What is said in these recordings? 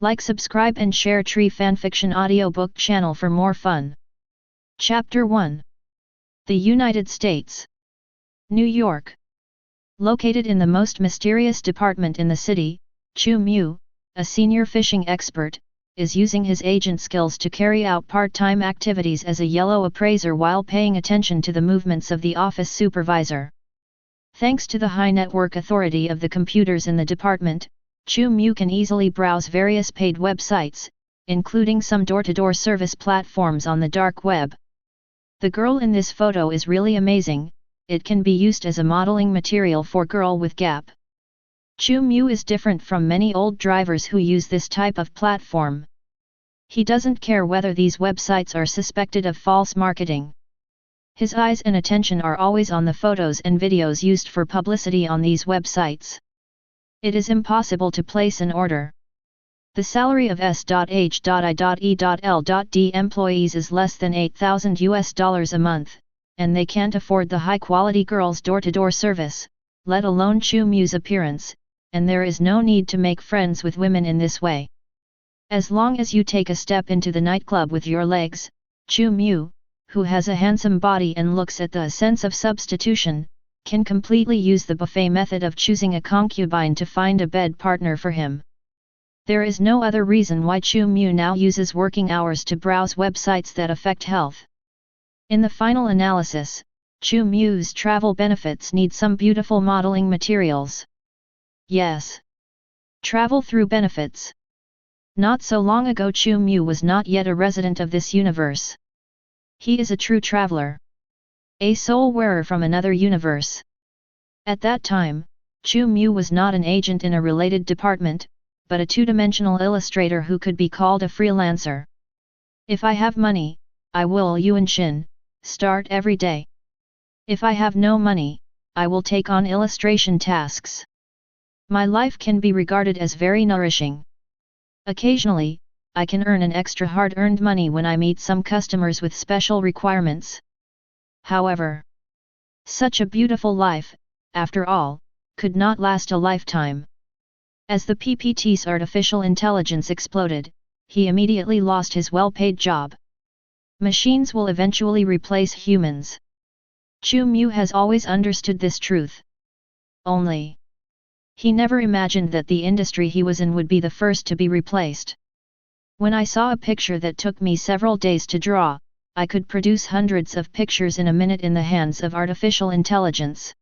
Like, subscribe and share Tree Fanfiction audiobook channel for more fun. Chapter 1. The United States. New York. Located in the most mysterious department in the city, Chu Mu, a senior fishing expert, is using his agent skills to carry out part-time activities as a yellow appraiser while paying attention to the movements of the office supervisor. Thanks to the high network authority of the computers in the department, Chu Mu can easily browse various paid websites, including some door-to-door service platforms on the dark web. The girl in this photo is really amazing. It can be used as a modeling material for Girl with Gap. Chu Mu is different from many old drivers who use this type of platform. He doesn't care whether these websites are suspected of false marketing. His eyes and attention are always on the photos and videos used for publicity on these websites. It is impossible to place an order. The salary of S.H.I.E.L.D employees is less than $8,000 a month, and they can't afford the high-quality girls' door-to-door service, let alone Chu Mu's appearance, and there is no need to make friends with women in this way. As long as you take a step into the nightclub with your legs, Chu Mu, who has a handsome body and looks at the sense of substitution, can completely use the buffet method of choosing a concubine to find a bed partner for him. There is no other reason why Chu Mu now uses working hours to browse websites that affect health. In the final analysis, Chu Mu's travel benefits need some beautiful modeling materials. Yes. Travel through benefits. Not so long ago Chu Mu was not yet a resident of this universe. He is a true traveler. A soul-wearer from another universe. At that time, Chu Mu was not an agent in a related department, but a two-dimensional illustrator who could be called a freelancer. If I have money, I will Yuan-Shin, start every day. If I have no money, I will take on illustration tasks. My life can be regarded as very nourishing. Occasionally, I can earn an extra hard-earned money when I meet some customers with special requirements. However, such a beautiful life, after all, could not last a lifetime. As the PPT's artificial intelligence exploded, he immediately lost his well-paid job. Machines will eventually replace humans. Chu Mu has always understood this truth. Only, he never imagined that the industry he was in would be the first to be replaced. When I saw a picture that took me several days to draw, I could produce hundreds of pictures in a minute in the hands of artificial intelligence.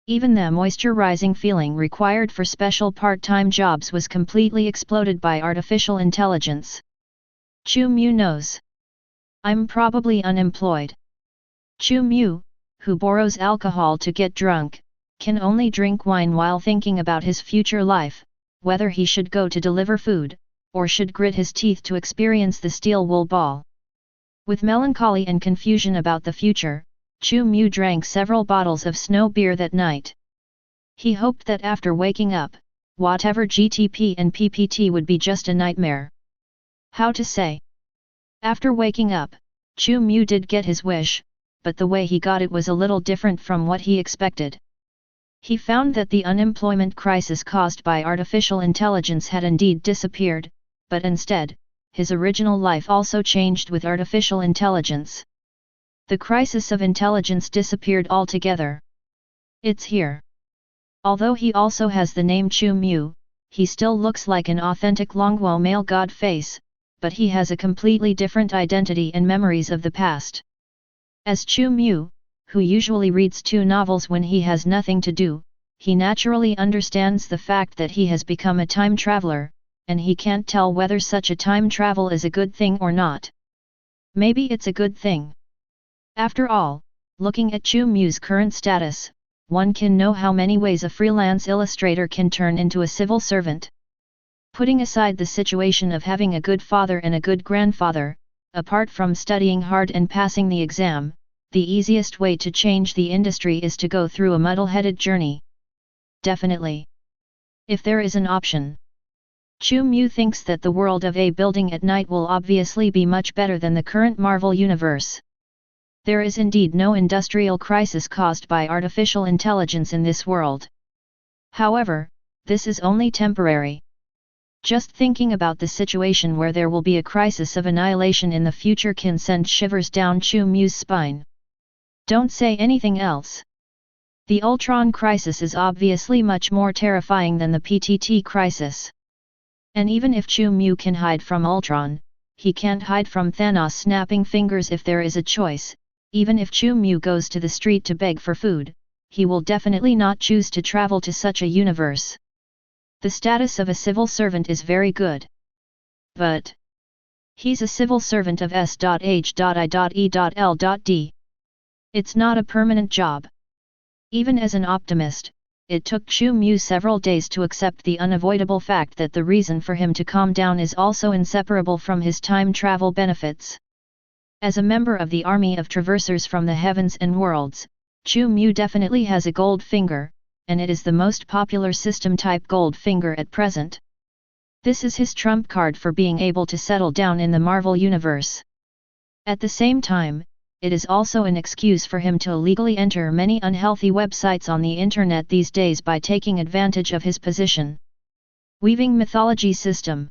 Even the moisturizing feeling required for special part-time jobs was completely exploded by artificial intelligence. Chu Mu knows. I'm probably unemployed. Chu Mu, who borrows alcohol to get drunk, can only drink wine while thinking about his future life, whether he should go to deliver food, or should grit his teeth to experience the steel wool ball. With melancholy and confusion about the future, Chu Mu drank several bottles of snow beer that night. He hoped that after waking up, whatever GTP and PPT would be just a nightmare. How to say? After waking up, Chu Mu did get his wish, but the way he got it was a little different from what he expected. He found that the unemployment crisis caused by artificial intelligence had indeed disappeared, but instead, his original life also changed with artificial intelligence. The crisis of intelligence disappeared altogether. It's here. Although he also has the name Chu Mu, he still looks like an authentic Longguo male god face, but he has a completely different identity and memories of the past. As Chu Mu, who usually reads 2 novels when he has nothing to do, he naturally understands the fact that he has become a time traveler, and he can't tell whether such a time travel is a good thing or not. Maybe it's a good thing. After all, looking at Chu Mu's current status, one can know how many ways a freelance illustrator can turn into a civil servant. Putting aside the situation of having a good father and a good grandfather, apart from studying hard and passing the exam, the easiest way to change the industry is to go through a muddle-headed journey. Definitely. If there is an option. Chu Mu thinks that the world of a building at night will obviously be much better than the current Marvel universe. There is indeed no industrial crisis caused by artificial intelligence in this world. However, this is only temporary. Just thinking about the situation where there will be a crisis of annihilation in the future can send shivers down Chu Mu's spine. Don't say anything else. The Ultron crisis is obviously much more terrifying than the PTT crisis. And even if Chu Mu can hide from Ultron, he can't hide from Thanos snapping fingers if there is a choice. Even if Chu Mu goes to the street to beg for food, he will definitely not choose to travel to such a universe. The status of a civil servant is very good. But he's a civil servant of S.H.I.E.L.D. It's not a permanent job. Even as an optimist, it took Chu Mu several days to accept the unavoidable fact that the reason for him to calm down is also inseparable from his time travel benefits. As a member of the army of traversers from the heavens and worlds, Chu Mu definitely has a gold finger, and it is the most popular system-type gold finger at present. This is his trump card for being able to settle down in the Marvel Universe. At the same time, it is also an excuse for him to illegally enter many unhealthy websites on the internet these days by taking advantage of his position. Weaving Mythology System.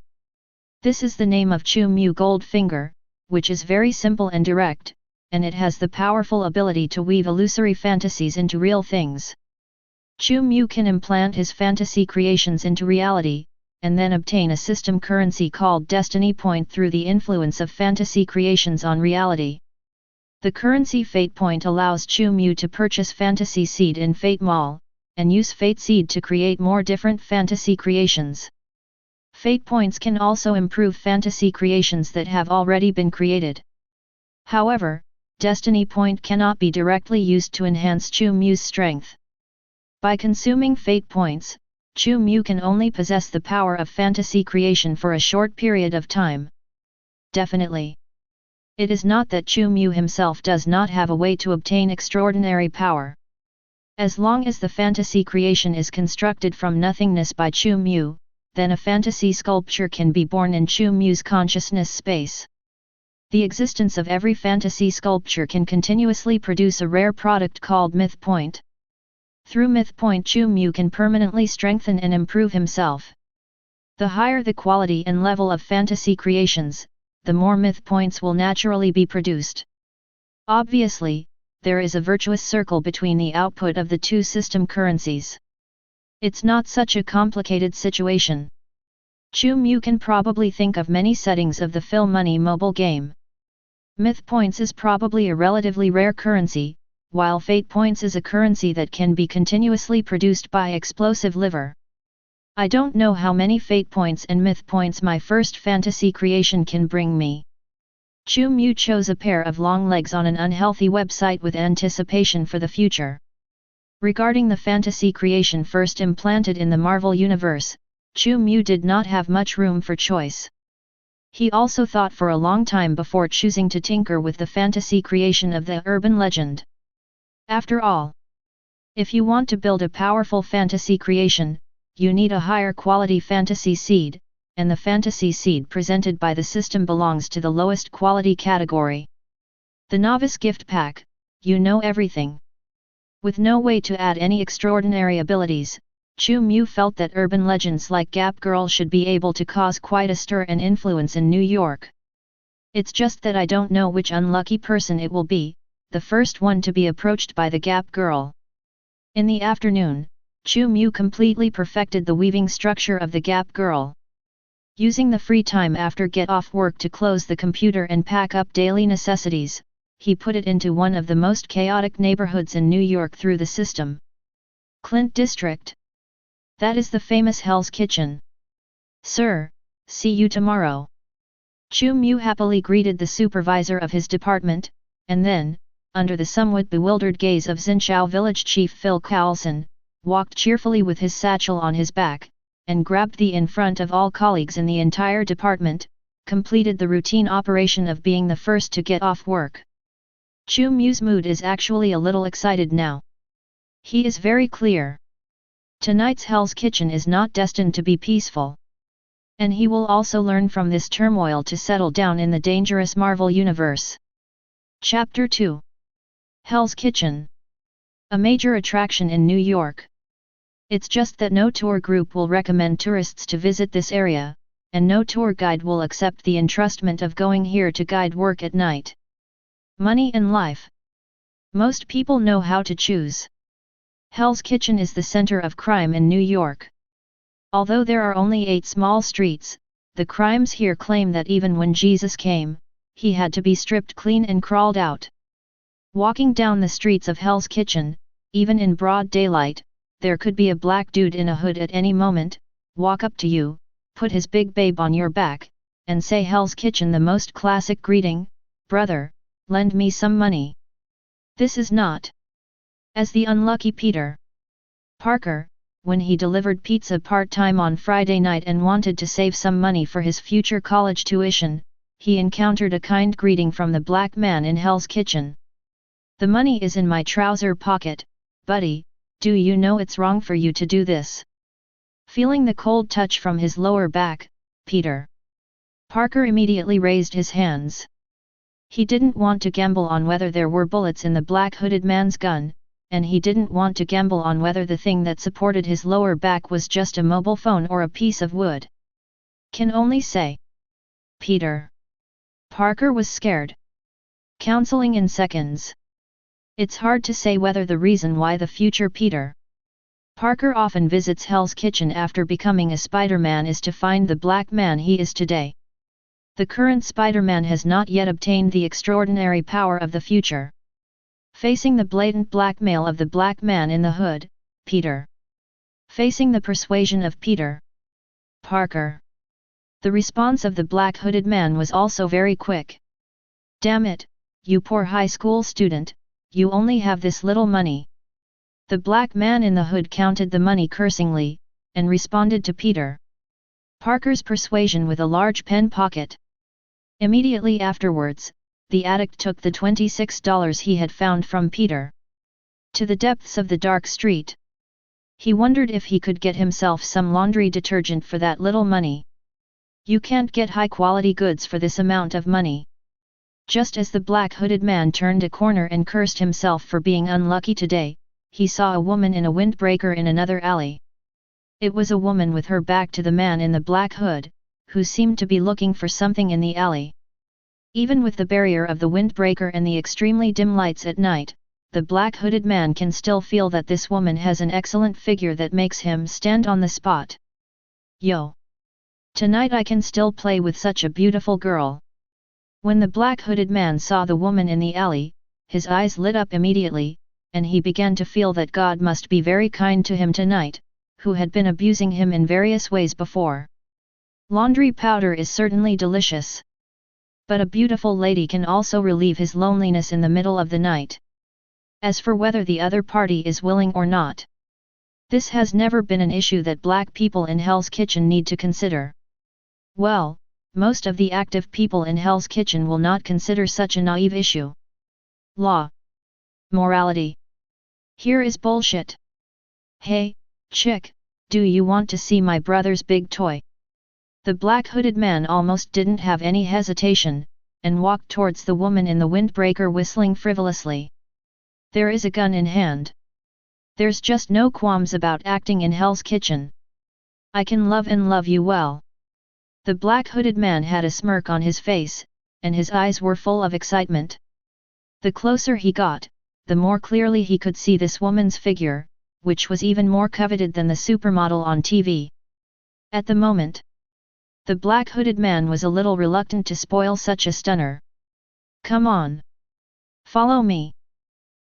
This is the name of Chu Mu Gold Finger, which is very simple and direct, and it has the powerful ability to weave illusory fantasies into real things. Chu Mu can implant his fantasy creations into reality, and then obtain a system currency called Destiny Point through the influence of fantasy creations on reality. The currency Fate Point allows Chu Mu to purchase Fantasy Seed in Fate Mall, and use Fate Seed to create more different fantasy creations. Fate Points can also improve fantasy creations that have already been created. However, Destiny Point cannot be directly used to enhance Chu Mu's strength. By consuming Fate Points, Chu Mu can only possess the power of fantasy creation for a short period of time. Definitely. It is not that Chu Mu himself does not have a way to obtain extraordinary power. As long as the fantasy creation is constructed from nothingness by Chu Mu, then a fantasy sculpture can be born in Chu Mu's consciousness space. The existence of every fantasy sculpture can continuously produce a rare product called Myth Point. Through Myth Point, Chu Mu can permanently strengthen and improve himself. The higher the quality and level of fantasy creations, the more Myth Points will naturally be produced. Obviously, there is a virtuous circle between the output of the two system currencies. It's not such a complicated situation. Chu Mu can probably think of many settings of the Phil Money mobile game. Myth Points is probably a relatively rare currency, while Fate Points is a currency that can be continuously produced by Explosive Liver. I don't know how many Fate Points and Myth Points my first fantasy creation can bring me. Chu Mu chose a pair of long legs on an unhealthy website with anticipation for the future. Regarding the fantasy creation first implanted in the Marvel Universe, Chu Mu did not have much room for choice. He also thought for a long time before choosing to tinker with the fantasy creation of the urban legend. After all, if you want to build a powerful fantasy creation, you need a higher quality fantasy seed, and the fantasy seed presented by the system belongs to the lowest quality category. The Novice Gift Pack, you know everything. With no way to add any extraordinary abilities, Chu Mu felt that urban legends like Gap Girl should be able to cause quite a stir and influence in New York. It's just that I don't know which unlucky person it will be, the first one to be approached by the Gap Girl. In the afternoon, Chu Mu completely perfected the weaving structure of the Gap Girl. Using the free time after get off work to close the computer and pack up daily necessities, he put it into one of the most chaotic neighborhoods in New York through the system. Clint District. That is the famous Hell's Kitchen. Sir, see you tomorrow. Chu Mu happily greeted the supervisor of his department, and then, under the somewhat bewildered gaze of Xinqiao village chief Phil Carlson, walked cheerfully with his satchel on his back, and grabbed the in front of all colleagues in the entire department, completed the routine operation of being the first to get off work. Chu Mu's mood is actually a little excited now. He is very clear. Tonight's Hell's Kitchen is not destined to be peaceful. And he will also learn from this turmoil to settle down in the dangerous Marvel Universe. Chapter 2. Hell's Kitchen. A major attraction in New York. It's just that no tour group will recommend tourists to visit this area, and no tour guide will accept the entrustment of going here to guide work at night. Money and life. Most people know how to choose. Hell's Kitchen is the center of crime in New York. Although there are only 8 small streets, the crimes here claim that even when Jesus came, he had to be stripped clean and crawled out. Walking down the streets of Hell's Kitchen, even in broad daylight, there could be a black dude in a hood at any moment, walk up to you, put his big babe on your back, and say Hell's Kitchen the most classic greeting, "Brother, lend me some money." This is not as the unlucky Peter Parker, when he delivered pizza part-time on Friday night and wanted to save some money for his future college tuition, he encountered a kind greeting from the black man in Hell's Kitchen. "The money is in my trouser pocket, buddy, do you know it's wrong for you to do this?" Feeling the cold touch from his lower back, Peter Parker immediately raised his hands. He didn't want to gamble on whether there were bullets in the black hooded man's gun, and he didn't want to gamble on whether the thing that supported his lower back was just a mobile phone or a piece of wood. Can only say, Peter Parker was scared. Counseling in seconds. It's hard to say whether the reason why the future Peter Parker often visits Hell's Kitchen after becoming a Spider-Man is to find the black man he is today. The current Spider-Man has not yet obtained the extraordinary power of the future. Facing the blatant blackmail of the black man in the hood, Peter facing the persuasion of Peter Parker. The response of the black hooded man was also very quick. "Damn it, you poor high school student, you only have this little money." The black man in the hood counted the money cursingly, and responded to Peter Parker's persuasion with a large pen pocket. Immediately afterwards, the addict took the $26 he had found from Peter to the depths of the dark street. He wondered if he could get himself some laundry detergent for that little money. You can't get high-quality goods for this amount of money. Just as the black-hooded man turned a corner and cursed himself for being unlucky today, he saw a woman in a windbreaker in another alley. It was a woman with her back to the man in the black hood, who seemed to be looking for something in the alley. Even with the barrier of the windbreaker and the extremely dim lights at night, the black-hooded man can still feel that this woman has an excellent figure that makes him stand on the spot. Yo! Tonight I can still play with such a beautiful girl. When the black-hooded man saw the woman in the alley, his eyes lit up immediately, and he began to feel that God must be very kind to him tonight, who had been abusing him in various ways before. Laundry powder is certainly delicious. But a beautiful lady can also relieve his loneliness in the middle of the night. As for whether the other party is willing or not, this has never been an issue that black people in Hell's Kitchen need to consider. Well, most of the active people in Hell's Kitchen will not consider such a naive issue. Law. Morality. Here is bullshit. Hey, chick, do you want to see my brother's big toy? The black-hooded man almost didn't have any hesitation, and walked towards the woman in the windbreaker whistling frivolously. There is a gun in hand. There's just no qualms about acting in Hell's Kitchen. I can love and love you well. The black-hooded man had a smirk on his face, and his eyes were full of excitement. The closer he got, the more clearly he could see this woman's figure, which was even more coveted than the supermodel on TV. At the moment, the black-hooded man was a little reluctant to spoil such a stunner. Come on. Follow me.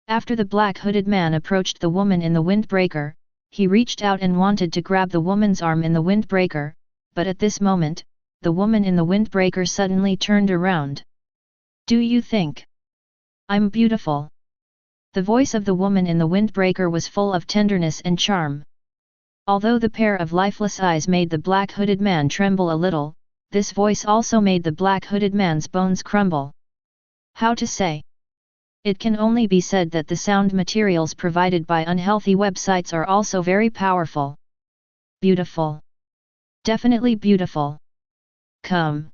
After the black-hooded man approached the woman in the windbreaker, he reached out and wanted to grab the woman's arm in the windbreaker, but at this moment, the woman in the windbreaker suddenly turned around. Do you think I'm beautiful? The voice of the woman in the windbreaker was full of tenderness and charm. Although the pair of lifeless eyes made the black-hooded man tremble a little, this voice also made the black-hooded man's bones crumble. How to say? It can only be said that the sound materials provided by unhealthy websites are also very powerful. Beautiful. Definitely beautiful. Come.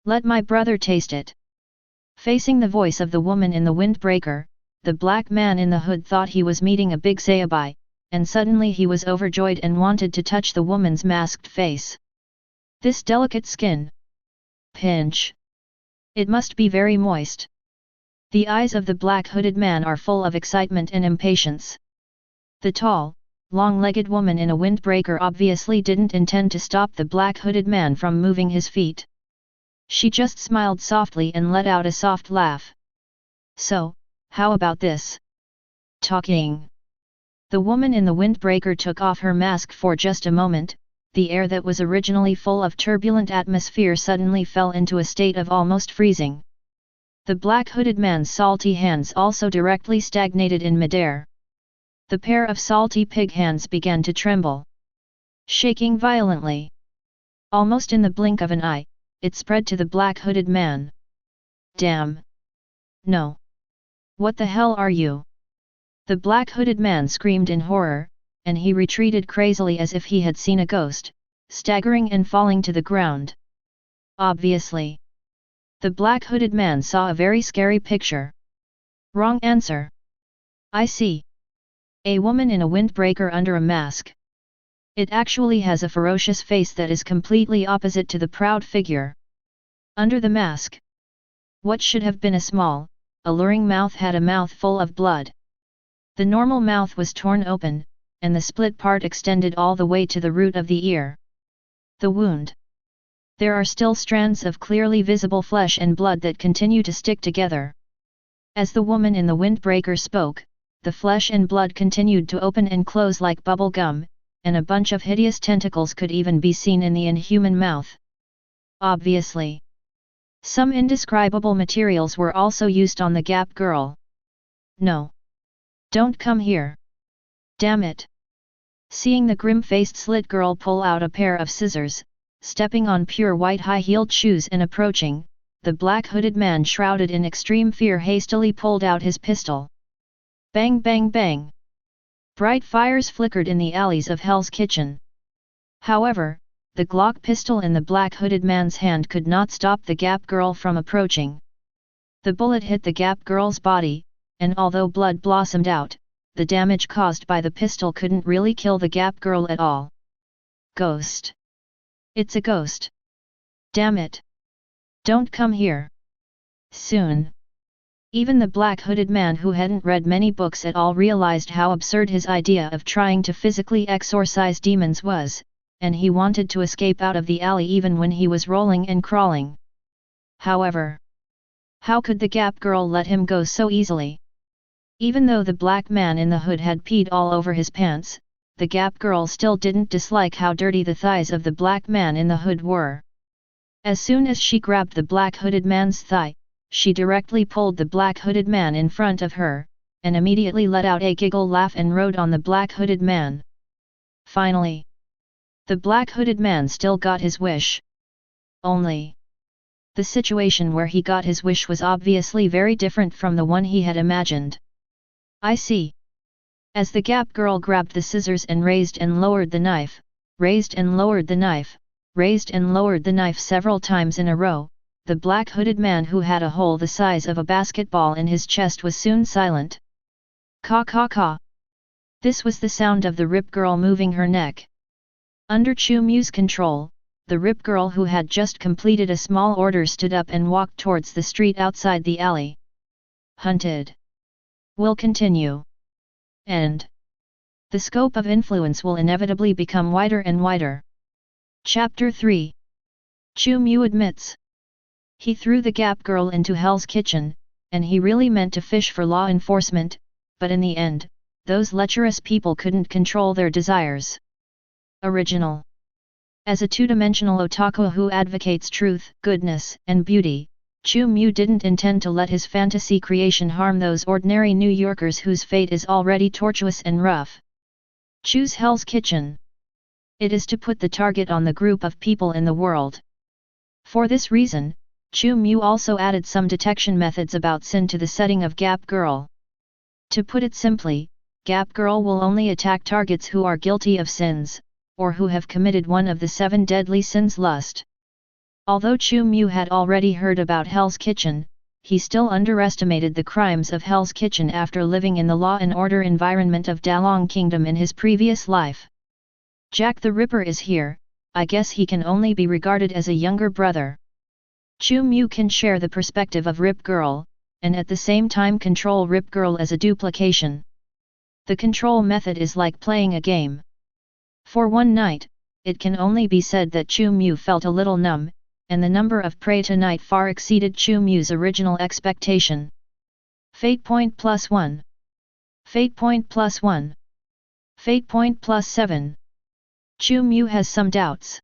Let my brother taste it. Facing the voice of the woman in the windbreaker, the black man in the hood thought he was meeting a big sayabai, and suddenly he was overjoyed and wanted to touch the woman's masked face. This delicate skin. Pinch. It must be very moist. The eyes of the black-hooded man are full of excitement and impatience. The tall, long-legged woman in a windbreaker obviously didn't intend to stop the black-hooded man from moving his feet. She just smiled softly and let out a soft laugh. So, how about this? Talking. The woman in the windbreaker took off her mask for just a moment. The air that was originally full of turbulent atmosphere suddenly fell into a state of almost freezing. The black-hooded man's salty hands also directly stagnated in midair. The pair of salty pig hands began to tremble, shaking violently. Almost in the blink of an eye, it spread to the black-hooded man. Damn! No! What the hell are you? The black-hooded man screamed in horror, and he retreated crazily as if he had seen a ghost, staggering and falling to the ground. Obviously, the black-hooded man saw a very scary picture. Wrong answer. I see. A woman in a windbreaker under a mask. It actually has a ferocious face that is completely opposite to the proud figure under the mask. What should have been a small, alluring mouth had a mouth full of blood. The normal mouth was torn open, and the split part extended all the way to the root of the ear. The wound. There are still strands of clearly visible flesh and blood that continue to stick together. As the woman in the windbreaker spoke, the flesh and blood continued to open and close like bubble gum, and a bunch of hideous tentacles could even be seen in the inhuman mouth. Obviously, some indescribable materials were also used on the Gap girl. No! Don't come here! Damn it! Seeing the grim-faced slit girl pull out a pair of scissors, stepping on pure white high-heeled shoes and approaching, the black-hooded man shrouded in extreme fear hastily pulled out his pistol. Bang bang bang! Bright fires flickered in the alleys of Hell's Kitchen. However, the Glock pistol in the black-hooded man's hand could not stop the Gap girl from approaching. The bullet hit the Gap girl's body, and although blood blossomed out, the damage caused by the pistol couldn't really kill the Gap girl at all. Ghost. It's a ghost. Damn it. Don't come here. Soon. Even the black-hooded man who hadn't read many books at all realized how absurd his idea of trying to physically exorcise demons was, and he wanted to escape out of the alley even when he was rolling and crawling. However, how could the Gap girl let him go so easily? Even though the black man in the hood had peed all over his pants, the Gap girl still didn't dislike how dirty the thighs of the black man in the hood were. As soon as she grabbed the black-hooded man's thigh, she directly pulled the black-hooded man in front of her, and immediately let out a giggle laugh and rode on the black-hooded man. Finally, the black-hooded man still got his wish. Only, the situation where he got his wish was obviously very different from the one he had imagined. I see. As the Gap girl grabbed the scissors and raised and lowered the knife, raised and lowered the knife, raised and lowered the knife several times in a row, the black-hooded man who had a hole the size of a basketball in his chest was soon silent. Caw caw caw. This was the sound of the Rip girl moving her neck. Under Chu Mu's control, the Rip girl who had just completed a small order stood up and walked towards the street outside the alley. Hunted. Will continue. End. The scope of influence will inevitably become wider and wider. Chapter 3. Chu Mu admits. He threw the Gap girl into Hell's Kitchen, and he really meant to fish for law enforcement, but in the end, those lecherous people couldn't control their desires. Original. As a two-dimensional otaku who advocates truth, goodness, and beauty, Chu Mu didn't intend to let his fantasy creation harm those ordinary New Yorkers whose fate is already tortuous and rough. Choose Hell's Kitchen. It is to put the target on the group of people in the world. For this reason, Chu Mu also added some detection methods about sin to the setting of Gap Girl. To put it simply, Gap Girl will only attack targets who are guilty of sins, or who have committed one of the 7 deadly sins: lust. Although Chu Mu had already heard about Hell's Kitchen, he still underestimated the crimes of Hell's Kitchen after living in the law and order environment of Dalong Kingdom in his previous life. Jack the Ripper is here, I guess he can only be regarded as a younger brother. Chu Mu can share the perspective of Rip Girl, and at the same time control Rip Girl as a duplication. The control method is like playing a game. For one night, it can only be said that Chu Mu felt a little numb, and the number of prey tonight far exceeded Chu Mu's original expectation. Fate point +1. Fate point +1. Fate point +7. Chu Mu has some doubts.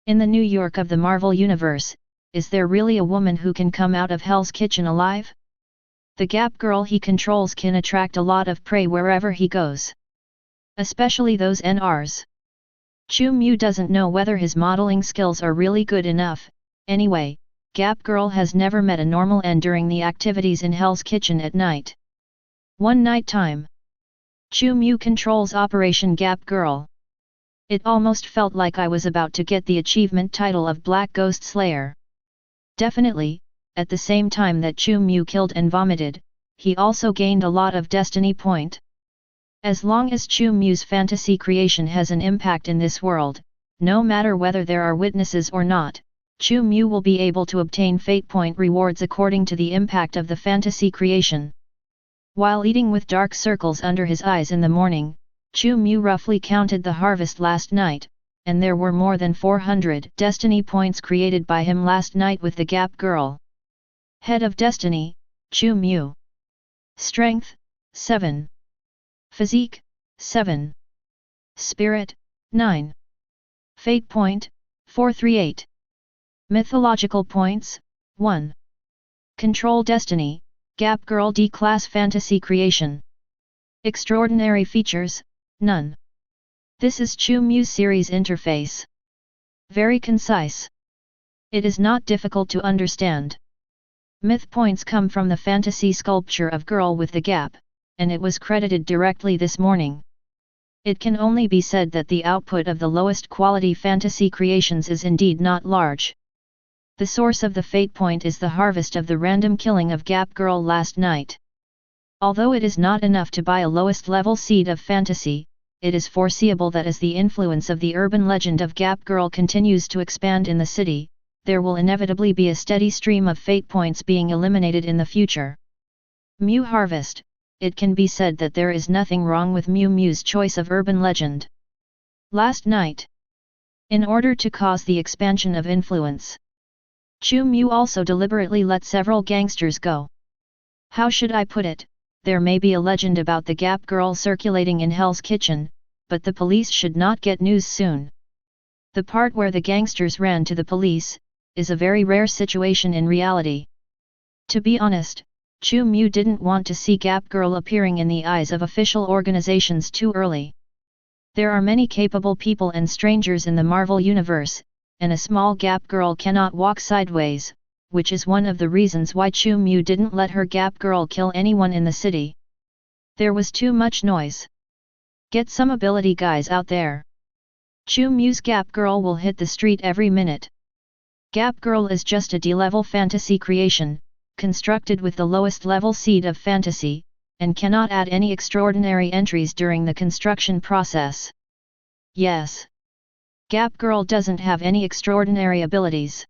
In the New York of the Marvel Universe, is there really a woman who can come out of Hell's Kitchen alive? The Gap Girl he controls can attract a lot of prey wherever he goes. Especially those NRs. Chu Mu doesn't know whether his modeling skills are really good enough. Anyway, Gap Girl has never met a normal N during the activities in Hell's Kitchen at night. One night time. Chu Mu controls Operation Gap Girl. It almost felt like I was about to get the achievement title of Black Ghost Slayer. Definitely, at the same time that Chu Mu killed and vomited, he also gained a lot of destiny point. As long as Chu Mu's fantasy creation has an impact in this world, no matter whether there are witnesses or not, Chu Mu will be able to obtain fate point rewards according to the impact of the fantasy creation. While eating with dark circles under his eyes in the morning, Chu Mu roughly counted the harvest last night, and there were more than 400 destiny points created by him last night with the Gap Girl. Head of Destiny, Chu Mu. Strength, 7. Physique, 7. Spirit, 9. Fate point, 438. Mythological points, 1. Control Destiny, Gap Girl D-Class Fantasy Creation. Extraordinary features, none. This is Chu Mu's series interface. Very concise. It is not difficult to understand. Myth points come from the fantasy sculpture of Girl with the Gap, and it was credited directly this morning. It can only be said that the output of the lowest quality fantasy creations is indeed not large. The source of the fate point is the harvest of the random killing of Gap Girl last night. Although it is not enough to buy a lowest level seed of fantasy, it is foreseeable that as the influence of the urban legend of Gap Girl continues to expand in the city, there will inevitably be a steady stream of fate points being eliminated in the future. Mu Harvest. It can be said that there is nothing wrong with Mu's choice of urban legend. Last night, in order to cause the expansion of influence, Chu Mu also deliberately let several gangsters go. How should I put it? There may be a legend about the Gap Girl circulating in Hell's Kitchen, but the police should not get news soon. The part where the gangsters ran to the police is a very rare situation in reality. To be honest, Chu Mu didn't want to see Gap Girl appearing in the eyes of official organizations too early. There are many capable people and strangers in the Marvel Universe, and a small Gap Girl cannot walk sideways, which is one of the reasons why Chu Mu didn't let her Gap Girl kill anyone in the city. There was too much noise. Get some ability guys out there. Chu Mu's Gap Girl will hit the street every minute. Gap Girl is just a D-level fantasy creation, constructed with the lowest level seed of fantasy, and cannot add any extraordinary entries during the construction process. Yes. Gap Girl doesn't have any extraordinary abilities.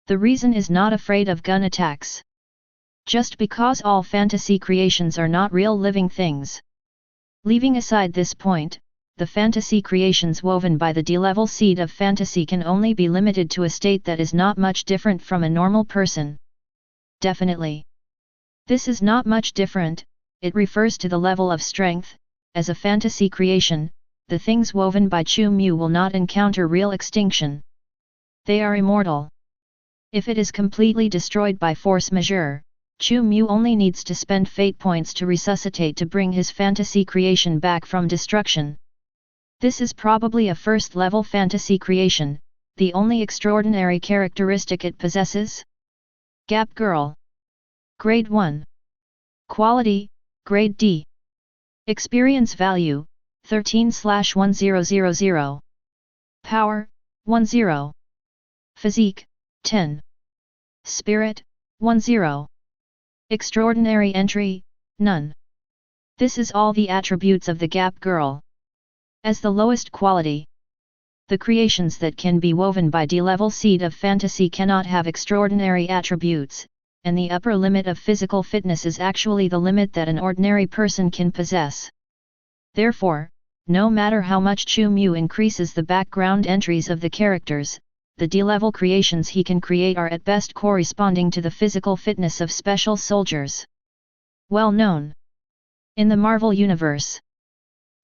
The reason is not afraid of gun attacks. Just because all fantasy creations are not real living things. Leaving aside this point, the fantasy creations woven by the D-level seed of fantasy can only be limited to a state that is not much different from a normal person. Definitely. This is not much different, it refers to the level of strength. As a fantasy creation, the things woven by Chu Mu will not encounter real extinction. They are immortal. If it is completely destroyed by force majeure, Chu Mu only needs to spend fate points to resuscitate to bring his fantasy creation back from destruction. This is probably a first-level fantasy creation, the only extraordinary characteristic it possesses. Gap Girl. Grade 1. Quality, Grade D. Experience value, 13/1000. Power, 10. Physique, 10. Spirit, 10. Extraordinary entry, none. This is all the attributes of the Gap Girl. As the lowest quality, The creations that can be woven by D-level seed of fantasy cannot have extraordinary attributes, and the upper limit of physical fitness is actually the limit that an ordinary person can possess. Therefore, no matter how much Chu Mu increases the background entries of the characters, the D-level creations he can create are at best corresponding to the physical fitness of special soldiers. Well known. In the Marvel Universe,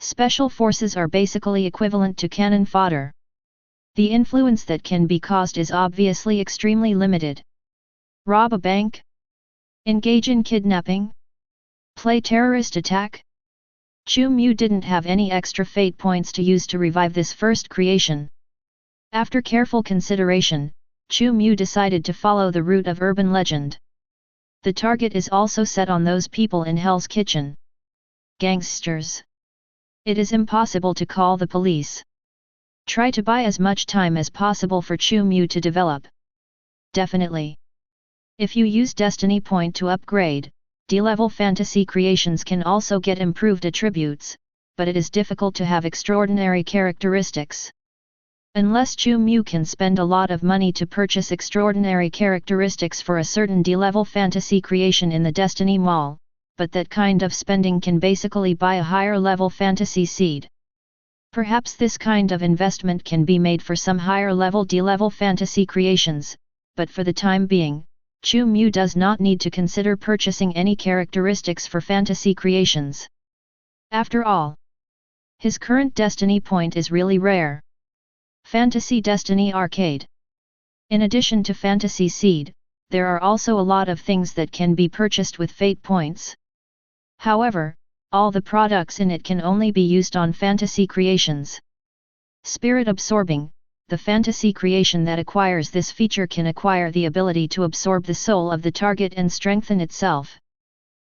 special forces are basically equivalent to cannon fodder. The influence that can be caused is obviously extremely limited. Rob a bank? Engage in kidnapping? Play terrorist attack? Chu Mu didn't have any extra fate points to use to revive this first creation. After careful consideration, Chu Mu decided to follow the route of urban legend. The target is also set on those people in Hell's Kitchen. Gangsters. It is impossible to call the police. Try to buy as much time as possible for Chu Mu to develop. Definitely. If you use Destiny Point to upgrade, D-level fantasy creations can also get improved attributes, but it is difficult to have extraordinary characteristics. Unless Chu Mu can spend a lot of money to purchase extraordinary characteristics for a certain D-level fantasy creation in the Destiny Mall, but that kind of spending can basically buy a higher level fantasy seed. Perhaps this kind of investment can be made for some higher level D-level fantasy creations, but for the time being, Chu Mu does not need to consider purchasing any characteristics for fantasy creations. After all, his current Destiny Point is really rare. Fantasy Destiny Arcade. In addition to Fantasy Seed, there are also a lot of things that can be purchased with Fate Points. However, all the products in it can only be used on fantasy creations. Spirit Absorbing. The fantasy creation that acquires this feature can acquire the ability to absorb the soul of the target and strengthen itself.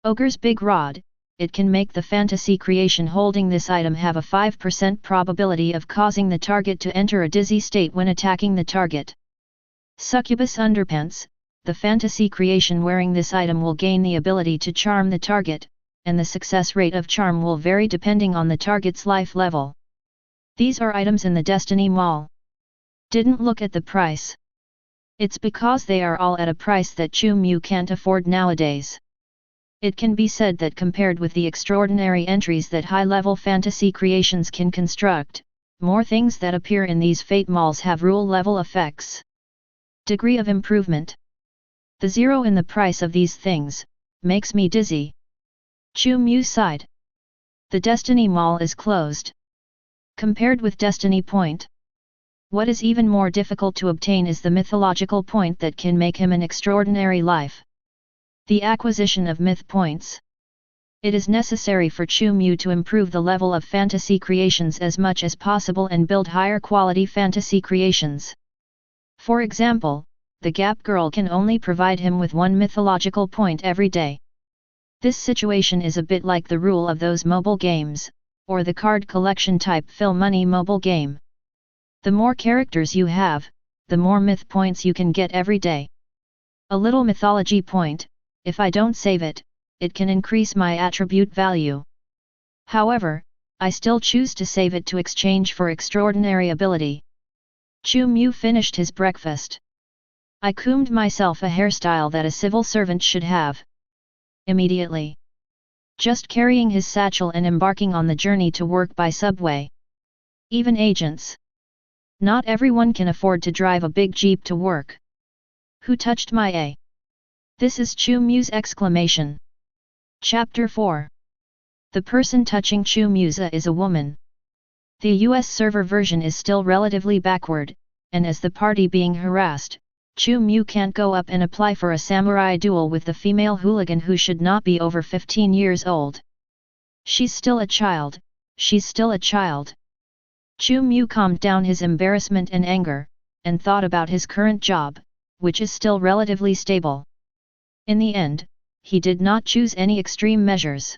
Ogre's Big Rod. It can make the fantasy creation holding this item have a 5% probability of causing the target to enter a dizzy state when attacking the target. Succubus Underpants. The fantasy creation wearing this item will gain the ability to charm the target, and the success rate of charm will vary depending on the target's life level. These are items in the Destiny Mall. Didn't look at the price. It's because they are all at a price that Chu Mu can't afford nowadays. It can be said that compared with the extraordinary entries that high-level fantasy creations can construct, more things that appear in these Fate Malls have rule-level effects. Degree of improvement. The zero in the price of these things makes me dizzy. Chu Mu sighed. The Destiny Mall is closed. Compared with Destiny Point, what is even more difficult to obtain is the mythological point that can make him an extraordinary life. The acquisition of myth points. It is necessary for Chu Mu to improve the level of fantasy creations as much as possible and build higher quality fantasy creations. For example, the Gap Girl can only provide him with one mythological point every day. This situation is a bit like the rule of those mobile games, or the card collection type Fill Money mobile game. The more characters you have, the more myth points you can get every day. A little mythology point, if I don't save it, it can increase my attribute value. However, I still choose to save it to exchange for extraordinary ability. Chu Mu finished his breakfast. I combed myself a hairstyle that a civil servant should have. Immediately. Just carrying his satchel and embarking on the journey to work by subway. Even agents. Not everyone can afford to drive a big jeep to work. Who touched my A? This is Chu Mu's exclamation. Chapter 4. The person touching Chu Mu's A is a woman. The US server version is still relatively backward, and as the party being harassed, Chu Mu can't go up and apply for a samurai duel with the female hooligan who should not be over 15 years old. She's still a child, she's still a child. Chu Mu calmed down his embarrassment and anger, and thought about his current job, which is still relatively stable. In the end, he did not choose any extreme measures.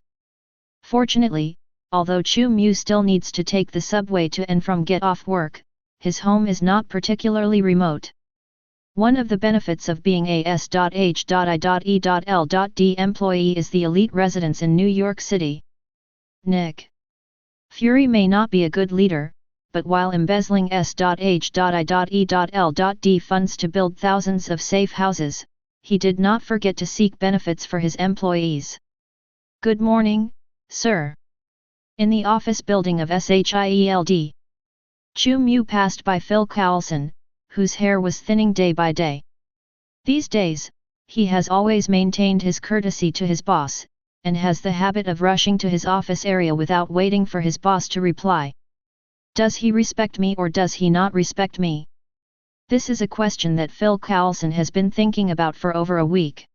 Fortunately, although Chu Mu still needs to take the subway to and from get off work, his home is not particularly remote. One of the benefits of being a S.H.I.E.L.D employee is the elite residence in New York City. Nick Fury may not be a good leader, but while embezzling S.H.I.E.L.D funds to build thousands of safe houses, he did not forget to seek benefits for his employees. "Good morning, sir." In the office building of S.H.I.E.L.D. Chu Mu passed by Phil Coulson, whose hair was thinning day by day. These days, he has always maintained his courtesy to his boss, and has the habit of rushing to his office area without waiting for his boss to reply. Does he respect me or does he not respect me? This is a question that Phil Coulson has been thinking about for over a week.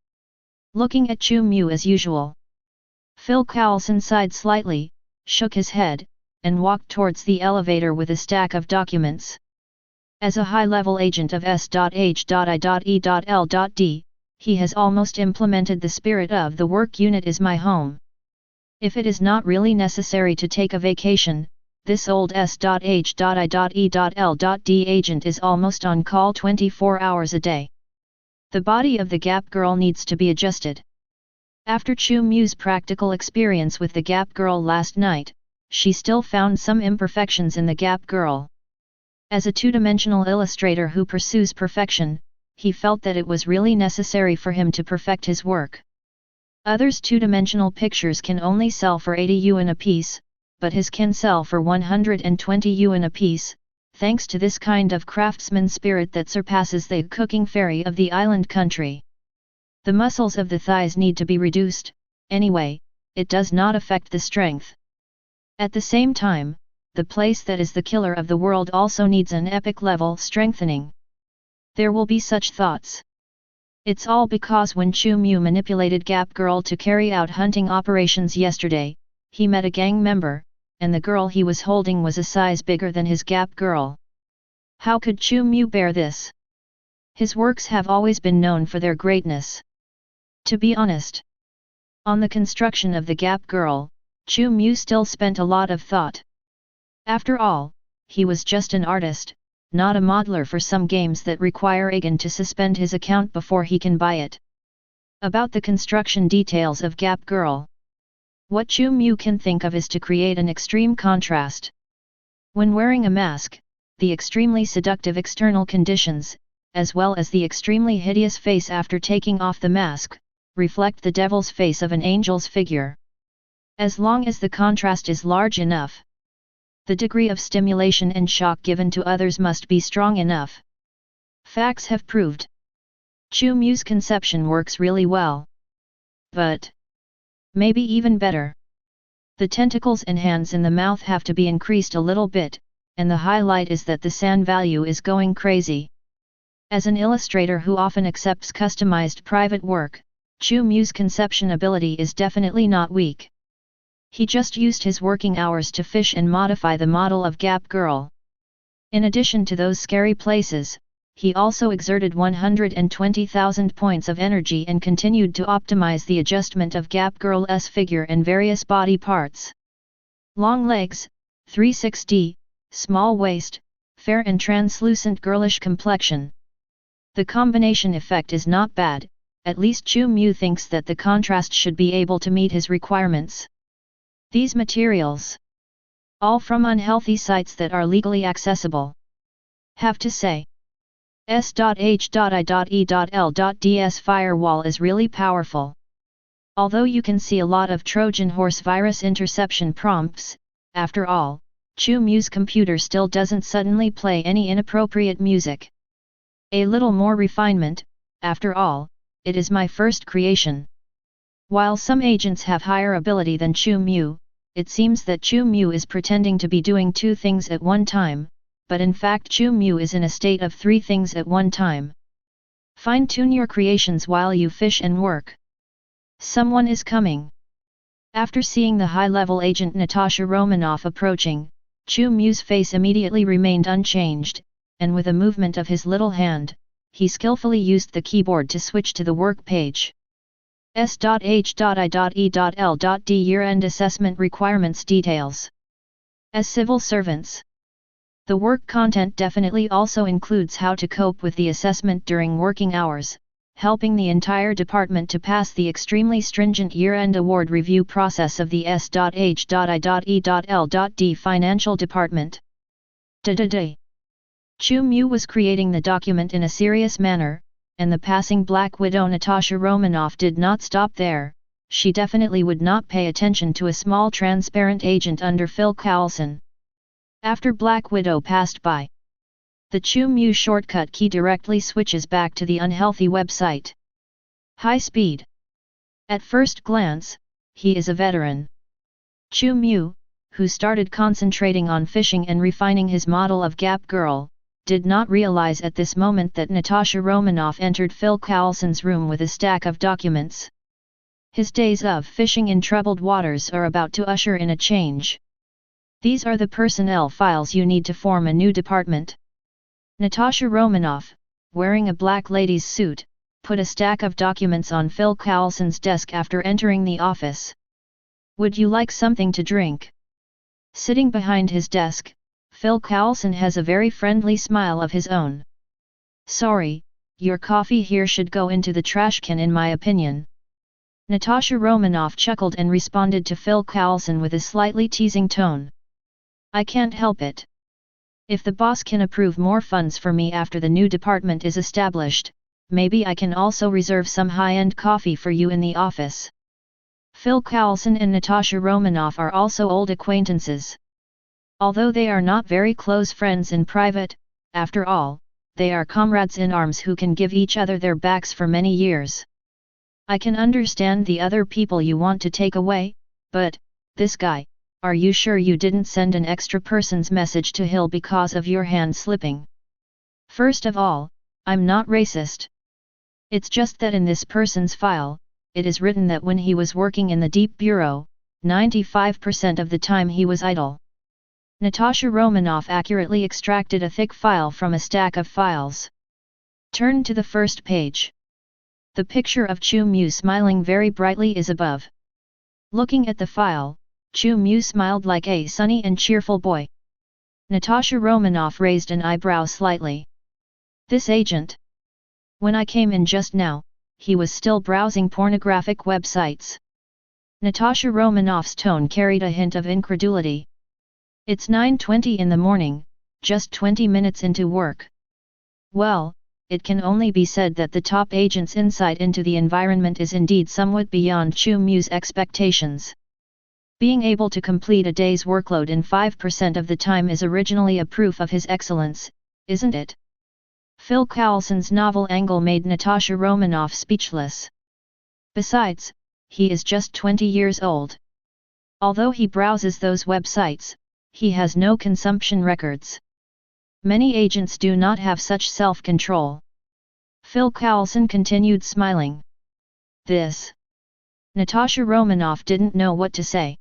Looking at Chu Mu as usual, Phil Coulson sighed slightly, shook his head, and walked towards the elevator with a stack of documents. As a high-level agent of S.H.I.E.L.D, he has almost implemented the spirit of "the work unit is my home." If it is not really necessary to take a vacation, this old S.H.I.E.L.D agent is almost on call 24 hours a day. The body of the Gap Girl needs to be adjusted. After Chu Mu's practical experience with the Gap Girl last night, she still found some imperfections in the Gap Girl. As a two-dimensional illustrator who pursues perfection, he felt that it was really necessary for him to perfect his work. Others' two-dimensional pictures can only sell for 80 yuan a piece, but his can sell for 120 yuan a piece, thanks to this kind of craftsman spirit that surpasses the cooking fairy of the island country. The muscles of the thighs need to be reduced, anyway, it does not affect the strength. At the same time, the place that is the killer of the world also needs an epic level strengthening. There will be such thoughts. It's all because when Chu Mu manipulated Gap Girl to carry out hunting operations yesterday, he met a gang member, and the girl he was holding was a size bigger than his Gap Girl. How could Chu Mu bear this? His works have always been known for their greatness. To be honest, on the construction of the Gap Girl, Chu Mu still spent a lot of thought. After all, he was just an artist, not a modeler for some games that require Agan to suspend his account before he can buy it. About the construction details of Gap Girl, what Chu Mu can think of is to create an extreme contrast. When wearing a mask, the extremely seductive external conditions, as well as the extremely hideous face after taking off the mask, reflect the devil's face of an angel's figure. As long as the contrast is large enough, the degree of stimulation and shock given to others must be strong enough. Facts have proved Chu Mu's conception works really well. But maybe even better. The tentacles and hands in the mouth have to be increased a little bit, and the highlight is that the sand value is going crazy. As an illustrator who often accepts customized private work, Chu Mu's conception ability is definitely not weak. He just used his working hours to fish and modify the model of Gap Girl. In addition to those scary places, he also exerted 120,000 points of energy and continued to optimize the adjustment of Gap Girl's figure and various body parts. Long legs, 360, small waist, fair and translucent girlish complexion. The combination effect is not bad, at least Chu Mu thinks that the contrast should be able to meet his requirements. These materials, all from unhealthy sites that are legally accessible. Have to say, S.H.I.E.L.D's firewall is really powerful. Although you can see a lot of Trojan horse virus interception prompts, after all, Chu Mu's computer still doesn't suddenly play any inappropriate music. A little more refinement, after all, it is my first creation. While some agents have higher ability than Chu Mu, it seems that Chu Mu is pretending to be doing two things at one time, but in fact Chu Mu is in a state of three things at one time. Fine-tune your creations while you fish and work. Someone is coming. After seeing the high-level agent Natasha Romanoff approaching, Chu Mu's face immediately remained unchanged, and with a movement of his little hand, he skillfully used the keyboard to switch to the work page. S.H.I.E.L.D Year-End Assessment Requirements Details. As civil servants, the work content definitely also includes how to cope with the assessment during working hours, helping the entire department to pass the extremely stringent year-end award review process of the S.H.I.E.L.D financial department. Da-da-day. Chu Mu was creating the document in a serious manner, and the passing Black Widow Natasha Romanoff did not stop there. She definitely would not pay attention to a small transparent agent under Phil Coulson. After Black Widow passed by, the Chu Mu shortcut key directly switches back to the unhealthy website. High speed. At first glance, he is a veteran. Chu Mu, who started concentrating on fishing and refining his model of Gap Girl, did not realize at this moment that Natasha Romanoff entered Phil Coulson's room with a stack of documents. His days of fishing in troubled waters are about to usher in a change. These are the personnel files you need to form a new department. Natasha Romanoff, wearing a black lady's suit, put a stack of documents on Phil Coulson's desk after entering the office. Would you like something to drink? Sitting behind his desk, Phil Coulson has a very friendly smile of his own. Sorry, your coffee here should go into the trash can in my opinion. Natasha Romanoff chuckled and responded to Phil Coulson with a slightly teasing tone. I can't help it. If the boss can approve more funds for me after the new department is established, maybe I can also reserve some high-end coffee for you in the office. Phil Coulson and Natasha Romanoff are also old acquaintances. Although they are not very close friends in private, after all, they are comrades in arms who can give each other their backs for many years. I can understand the other people you want to take away, but, this guy, are you sure you didn't send an extra person's message to Hill because of your hand slipping? First of all, I'm not racist. It's just that in this person's file, it is written that when he was working in the Deep Bureau, 95% of the time he was idle. Natasha Romanoff accurately extracted a thick file from a stack of files. Turn to the first page. The picture of Chu Mu smiling very brightly is above. Looking at the file, Chu Mu smiled like a sunny and cheerful boy. Natasha Romanoff raised an eyebrow slightly. This agent. When I came in just now, he was still browsing pornographic websites. Natasha Romanoff's tone carried a hint of incredulity. It's 9:20 in the morning, just 20 minutes into work. Well, it can only be said that the top agent's insight into the environment is indeed somewhat beyond Chu Mu's expectations. Being able to complete a day's workload in 5% of the time is originally a proof of his excellence, isn't it? Phil Coulson's novel angle made Natasha Romanoff speechless. Besides, he is just 20 years old. Although he browses those websites, he has no consumption records. Many agents do not have such self-control. Phil Coulson continued smiling. This. Natasha Romanoff didn't know what to say.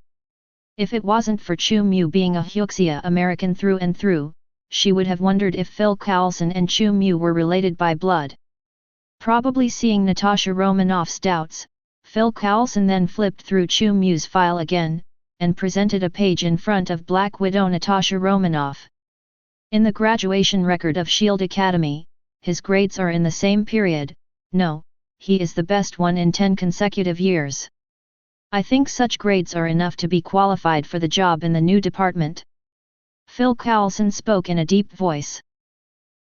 If it wasn't for Chu Mu being a Hyuxia American through and through, she would have wondered if Phil Coulson and Chu Mu were related by blood. Probably seeing Natasha Romanoff's doubts, Phil Coulson then flipped through Chu Mu's file again, and presented a page in front of Black Widow Natasha Romanoff. In the graduation record of S.H.I.E.L.D. Academy, his grades are in the same period. No, he is the best one in 10 consecutive years. I think such grades are enough to be qualified for the job in the new department. Phil Coulson spoke in a deep voice.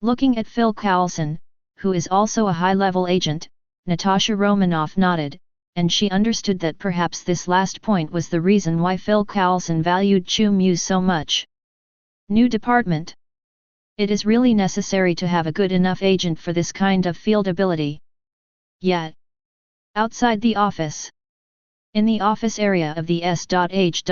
Looking at Phil Coulson, who is also a high-level agent, Natasha Romanoff nodded, and she understood that perhaps this last point was the reason why Phil Coulson valued Chu Mu so much. New department. It is really necessary to have a good enough agent for this kind of field ability. Yet. Outside the office. In the office area of the S.H.I.E.L.D.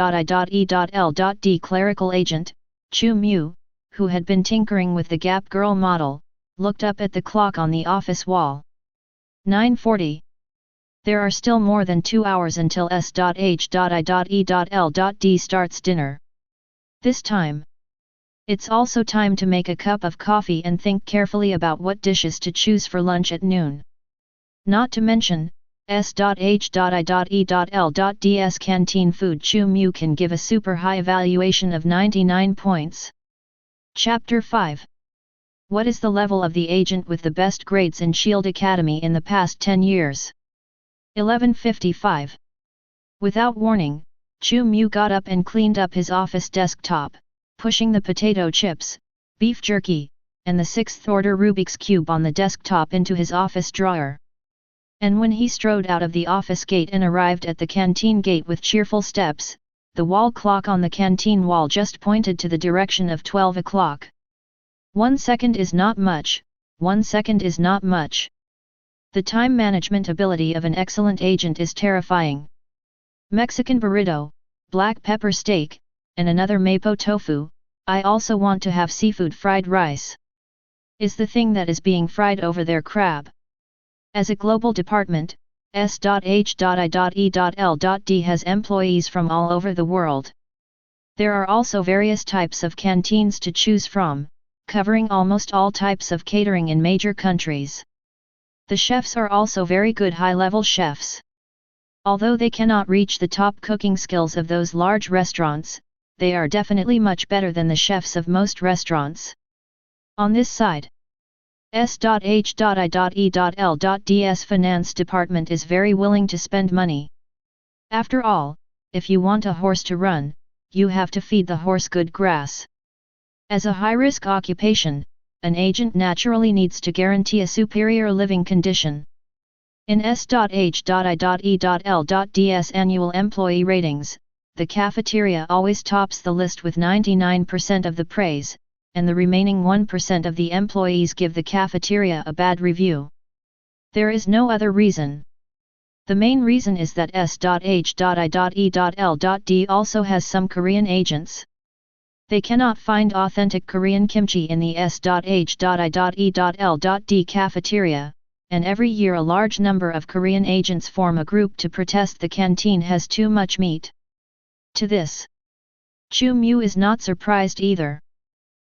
clerical agent, Chu Mu, who had been tinkering with the Gap Girl model, looked up at the clock on the office wall. 9:40. There are still more than 2 hours until S.H.I.E.L.D. starts dinner. This time. It's also time to make a cup of coffee and think carefully about what dishes to choose for lunch at noon. Not to mention, S.H.I.E.L.D's canteen food. Chu Mu can give a super high evaluation of 99 points. Chapter 5. What is the level of the agent with the best grades in S.H.I.E.L.D. Academy in the past 10 years? 11:55. Without warning, Chu Mu got up and cleaned up his office desktop, pushing the potato chips, beef jerky, and the sixth-order Rubik's Cube on the desktop into his office drawer. And when he strode out of the office gate and arrived at the canteen gate with cheerful steps, the wall clock on the canteen wall just pointed to the direction of 12 o'clock. 1 second is not much, 1 second is not much. The time management ability of an excellent agent is terrifying. Mexican burrito, black pepper steak, and another mapo tofu. I also want to have seafood fried rice. Is the thing that is being fried over there crab? As a global department, S.H.I.E.L.D has employees from all over the world. There are also various types of canteens to choose from, covering almost all types of catering in major countries. The chefs are also very good high-level chefs. Although they cannot reach the top cooking skills of those large restaurants, they are definitely much better than the chefs of most restaurants. On this side, S.H.I.E.L.D's finance department is very willing to spend money. After all, if you want a horse to run, you have to feed the horse good grass. As a high-risk occupation, an agent naturally needs to guarantee a superior living condition. In S.H.I.E.L.D's annual employee ratings, the cafeteria always tops the list with 99% of the praise, and the remaining 1% of the employees give the cafeteria a bad review. There is no other reason. The main reason is that S.H.I.E.L.D also has some Korean agents. They cannot find authentic Korean kimchi in the S.H.I.E.L.D cafeteria, and every year a large number of Korean agents form a group to protest the canteen has too much meat. To this, Chu Mu is not surprised either.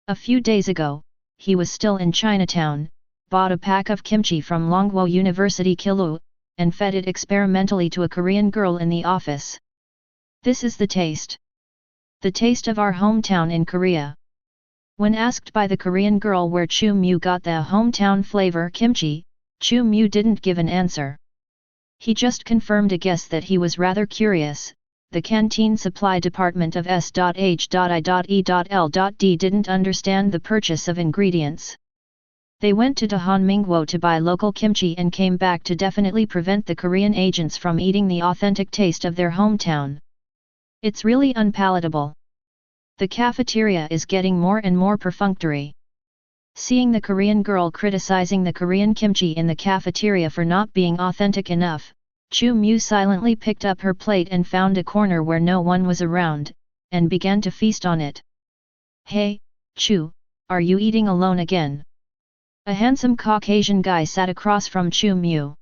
A few days ago, he was still in Chinatown, bought a pack of kimchi from Longwo University Kilu, and fed it experimentally to a Korean girl in the office. This is the taste. The taste of our hometown in Korea. When asked by the Korean girl where Chu Mu got the hometown flavor kimchi, Chu Mu didn't give an answer. He just confirmed a guess that he was rather curious. The canteen supply department of S.H.I.E.L.D didn't understand the purchase of ingredients. They went to Dahanmingwo to buy local kimchi and came back to definitely prevent the Korean agents from eating the authentic taste of their hometown. It's really unpalatable. The cafeteria is getting more and more perfunctory. Seeing the Korean girl criticizing the Korean kimchi in the cafeteria for not being authentic enough, Chu Mu silently picked up her plate and found a corner where no one was around, and began to feast on it. Hey, Chu, are you eating alone again? A handsome Caucasian guy sat across from Chu Mu.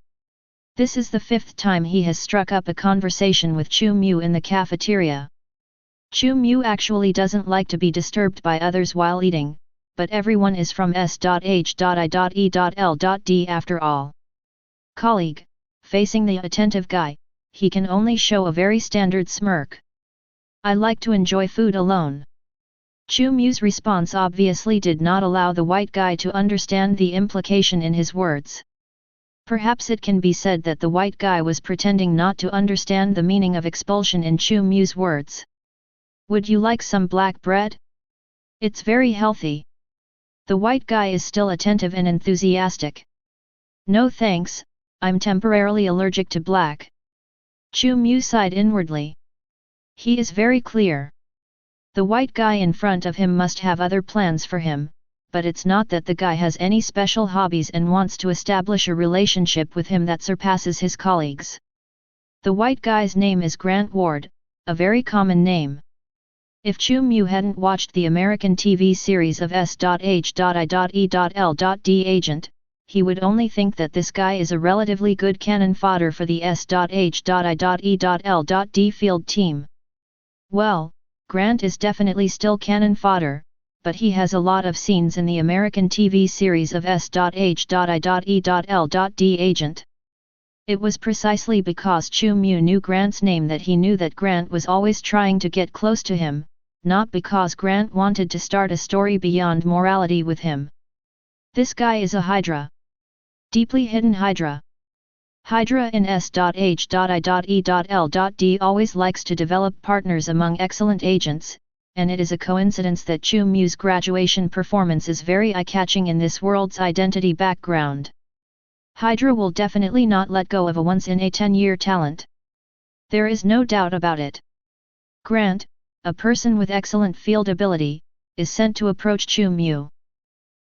This is the 5th time he has struck up a conversation with Chu Mu in the cafeteria. Chu Mu actually doesn't like to be disturbed by others while eating, but everyone is from S.H.I.E.L.D after all. Colleague, facing the attentive guy, he can only show a very standard smirk. I like to enjoy food alone. Chu Mu's response obviously did not allow the white guy to understand the implication in his words. Perhaps it can be said that the white guy was pretending not to understand the meaning of expulsion in Chu Mu's words. Would you like some black bread? It's very healthy. The white guy is still attentive and enthusiastic. No thanks, I'm temporarily allergic to black. Chu Mu sighed inwardly. He is very clear. The white guy in front of him must have other plans for him, but it's not that the guy has any special hobbies and wants to establish a relationship with him that surpasses his colleagues. The white guy's name is Grant Ward, a very common name. If Chu Mu hadn't watched the American TV series of S.H.I.E.L.D agent, he would only think that this guy is a relatively good cannon fodder for the S.H.I.E.L.D field team. Well, Grant is definitely still cannon fodder, but he has a lot of scenes in the American TV series of S.H.I.E.L.D agent. It was precisely because Chu Mu knew Grant's name that he knew that Grant was always trying to get close to him, not because Grant wanted to start a story beyond morality with him. This guy is a hydra. Deeply hidden hydra. Hydra in S.H.I.E.L.D always likes to develop partners among excellent agents, and it is a coincidence that Chu Mu's graduation performance is very eye-catching in this world's identity background. Hydra will definitely not let go of a once-in-a-10-year talent. There is no doubt about it. Grant, a person with excellent field ability, is sent to approach Chu Mu.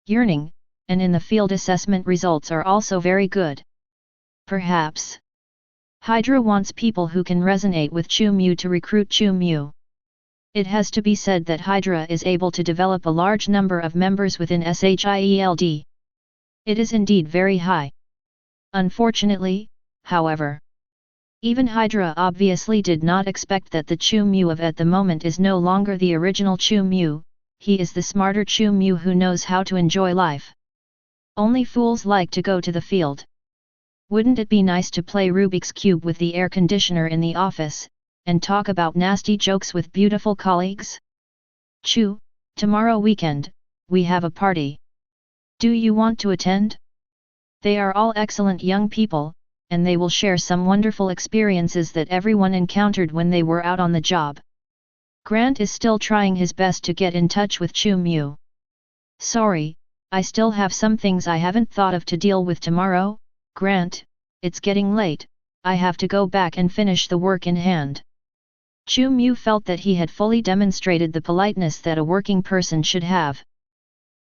Yearning, and in the field assessment results are also very good. Perhaps Hydra wants people who can resonate with Chu Mu to recruit Chu Mu. It has to be said that Hydra is able to develop a large number of members within S.H.I.E.L.D. It is indeed very high. Unfortunately, however, even Hydra obviously did not expect that the Chu Mu of at the moment is no longer the original Chu Mu. He is the smarter Chu Mu who knows how to enjoy life. Only fools like to go to the field. Wouldn't it be nice to play Rubik's Cube with the air conditioner in the office, and talk about nasty jokes with beautiful colleagues? Chu, tomorrow weekend, we have a party. Do you want to attend? They are all excellent young people, and they will share some wonderful experiences that everyone encountered when they were out on the job. Grant is still trying his best to get in touch with Chu Mu. Sorry, I still have some things I haven't thought of to deal with tomorrow, Grant, it's getting late, I have to go back and finish the work in hand. Chu Mu felt that he had fully demonstrated the politeness that a working person should have.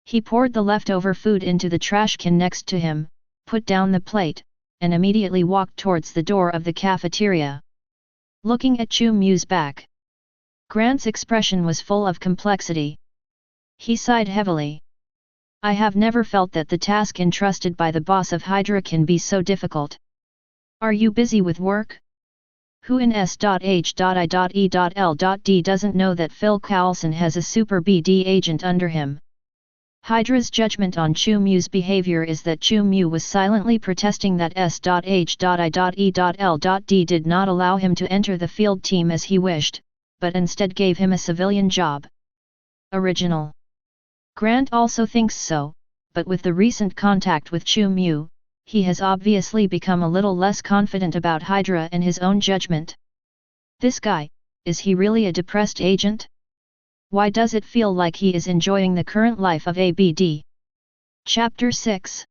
He poured the leftover food into the trash can next to him, put down the plate, and immediately walked towards the door of the cafeteria. Looking at Chu Mu's back, Grant's expression was full of complexity. He sighed heavily. I have never felt that the task entrusted by the boss of Hydra can be so difficult. Are you busy with work? Who in S.H.I.E.L.D. doesn't know that Phil Coulson has a super BD agent under him? Hydra's judgment on Chu Mu's behavior is that Chu Mu was silently protesting that S.H.I.E.L.D. did not allow him to enter the field team as he wished, but instead gave him a civilian job. Original. Grant also thinks so, but with the recent contact with Chu Mu, he has obviously become a little less confident about Hydra and his own judgment. This guy, is he really a depressed agent? Why does it feel like he is enjoying the current life of ABD? Chapter 6.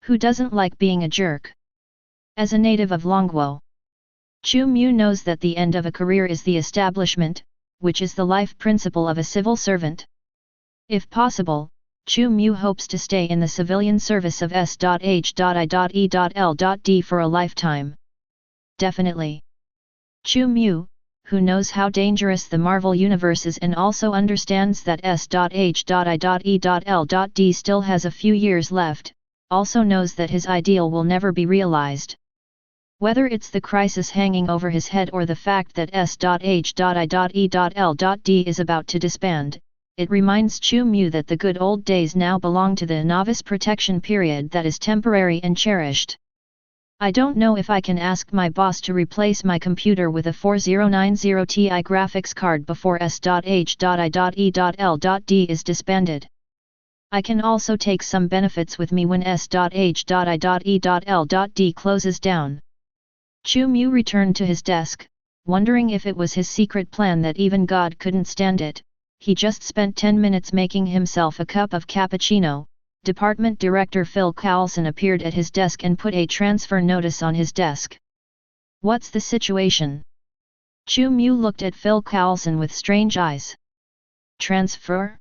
Who doesn't like being a jerk? As a native of Longguo, Chu Mu knows that the end of a career is the establishment, which is the life principle of a civil servant. If possible, Chu Mu hopes to stay in the civilian service of S.H.I.E.L.D. for a lifetime. Definitely. Chu Mu, who knows how dangerous the Marvel universe is and also understands that S.H.I.E.L.D. still has a few years left, also knows that his ideal will never be realized. Whether it's the crisis hanging over his head or the fact that S.H.I.E.L.D. is about to disband, it reminds Chu Mu that the good old days now belong to the novice protection period that is temporary and cherished. I don't know if I can ask my boss to replace my computer with a 4090 Ti graphics card before S.H.I.E.L.D. is disbanded. I can also take some benefits with me when S.H.I.E.L.D. closes down. Chu Mu returned to his desk, wondering if it was his secret plan that even God couldn't stand it. He just spent 10 minutes making himself a cup of cappuccino. Department Director Phil Coulson appeared at his desk and put a transfer notice on his desk. What's the situation? Chu Mu looked at Phil Coulson with strange eyes. Transfer?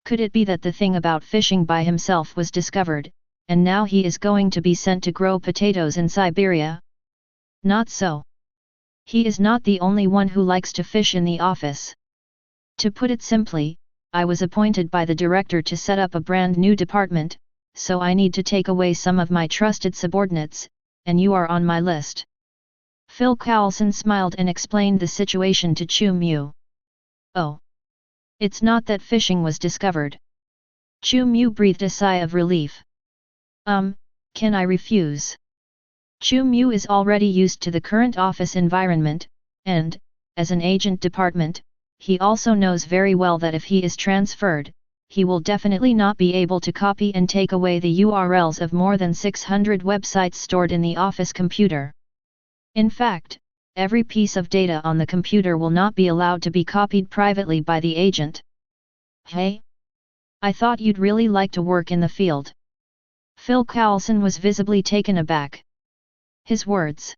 Could it be that the thing about fishing by himself was discovered, and now he is going to be sent to grow potatoes in Siberia? Not so. He is not the only one who likes to fish in the office. To put it simply, I was appointed by the director to set up a brand new department, so I need to take away some of my trusted subordinates, and you are on my list. Phil Coulson smiled and explained the situation to Chu Mu. Oh. It's not that fishing was discovered. Chu Mu breathed a sigh of relief. Can I refuse? Chu Mu is already used to the current office environment, and, as an agent department, he also knows very well that if he is transferred, he will definitely not be able to copy and take away the URLs of more than 600 websites stored in the office computer. In fact, every piece of data on the computer will not be allowed to be copied privately by the agent. Hey? I thought you'd really like to work in the field. Phil Coulson was visibly taken aback. His words.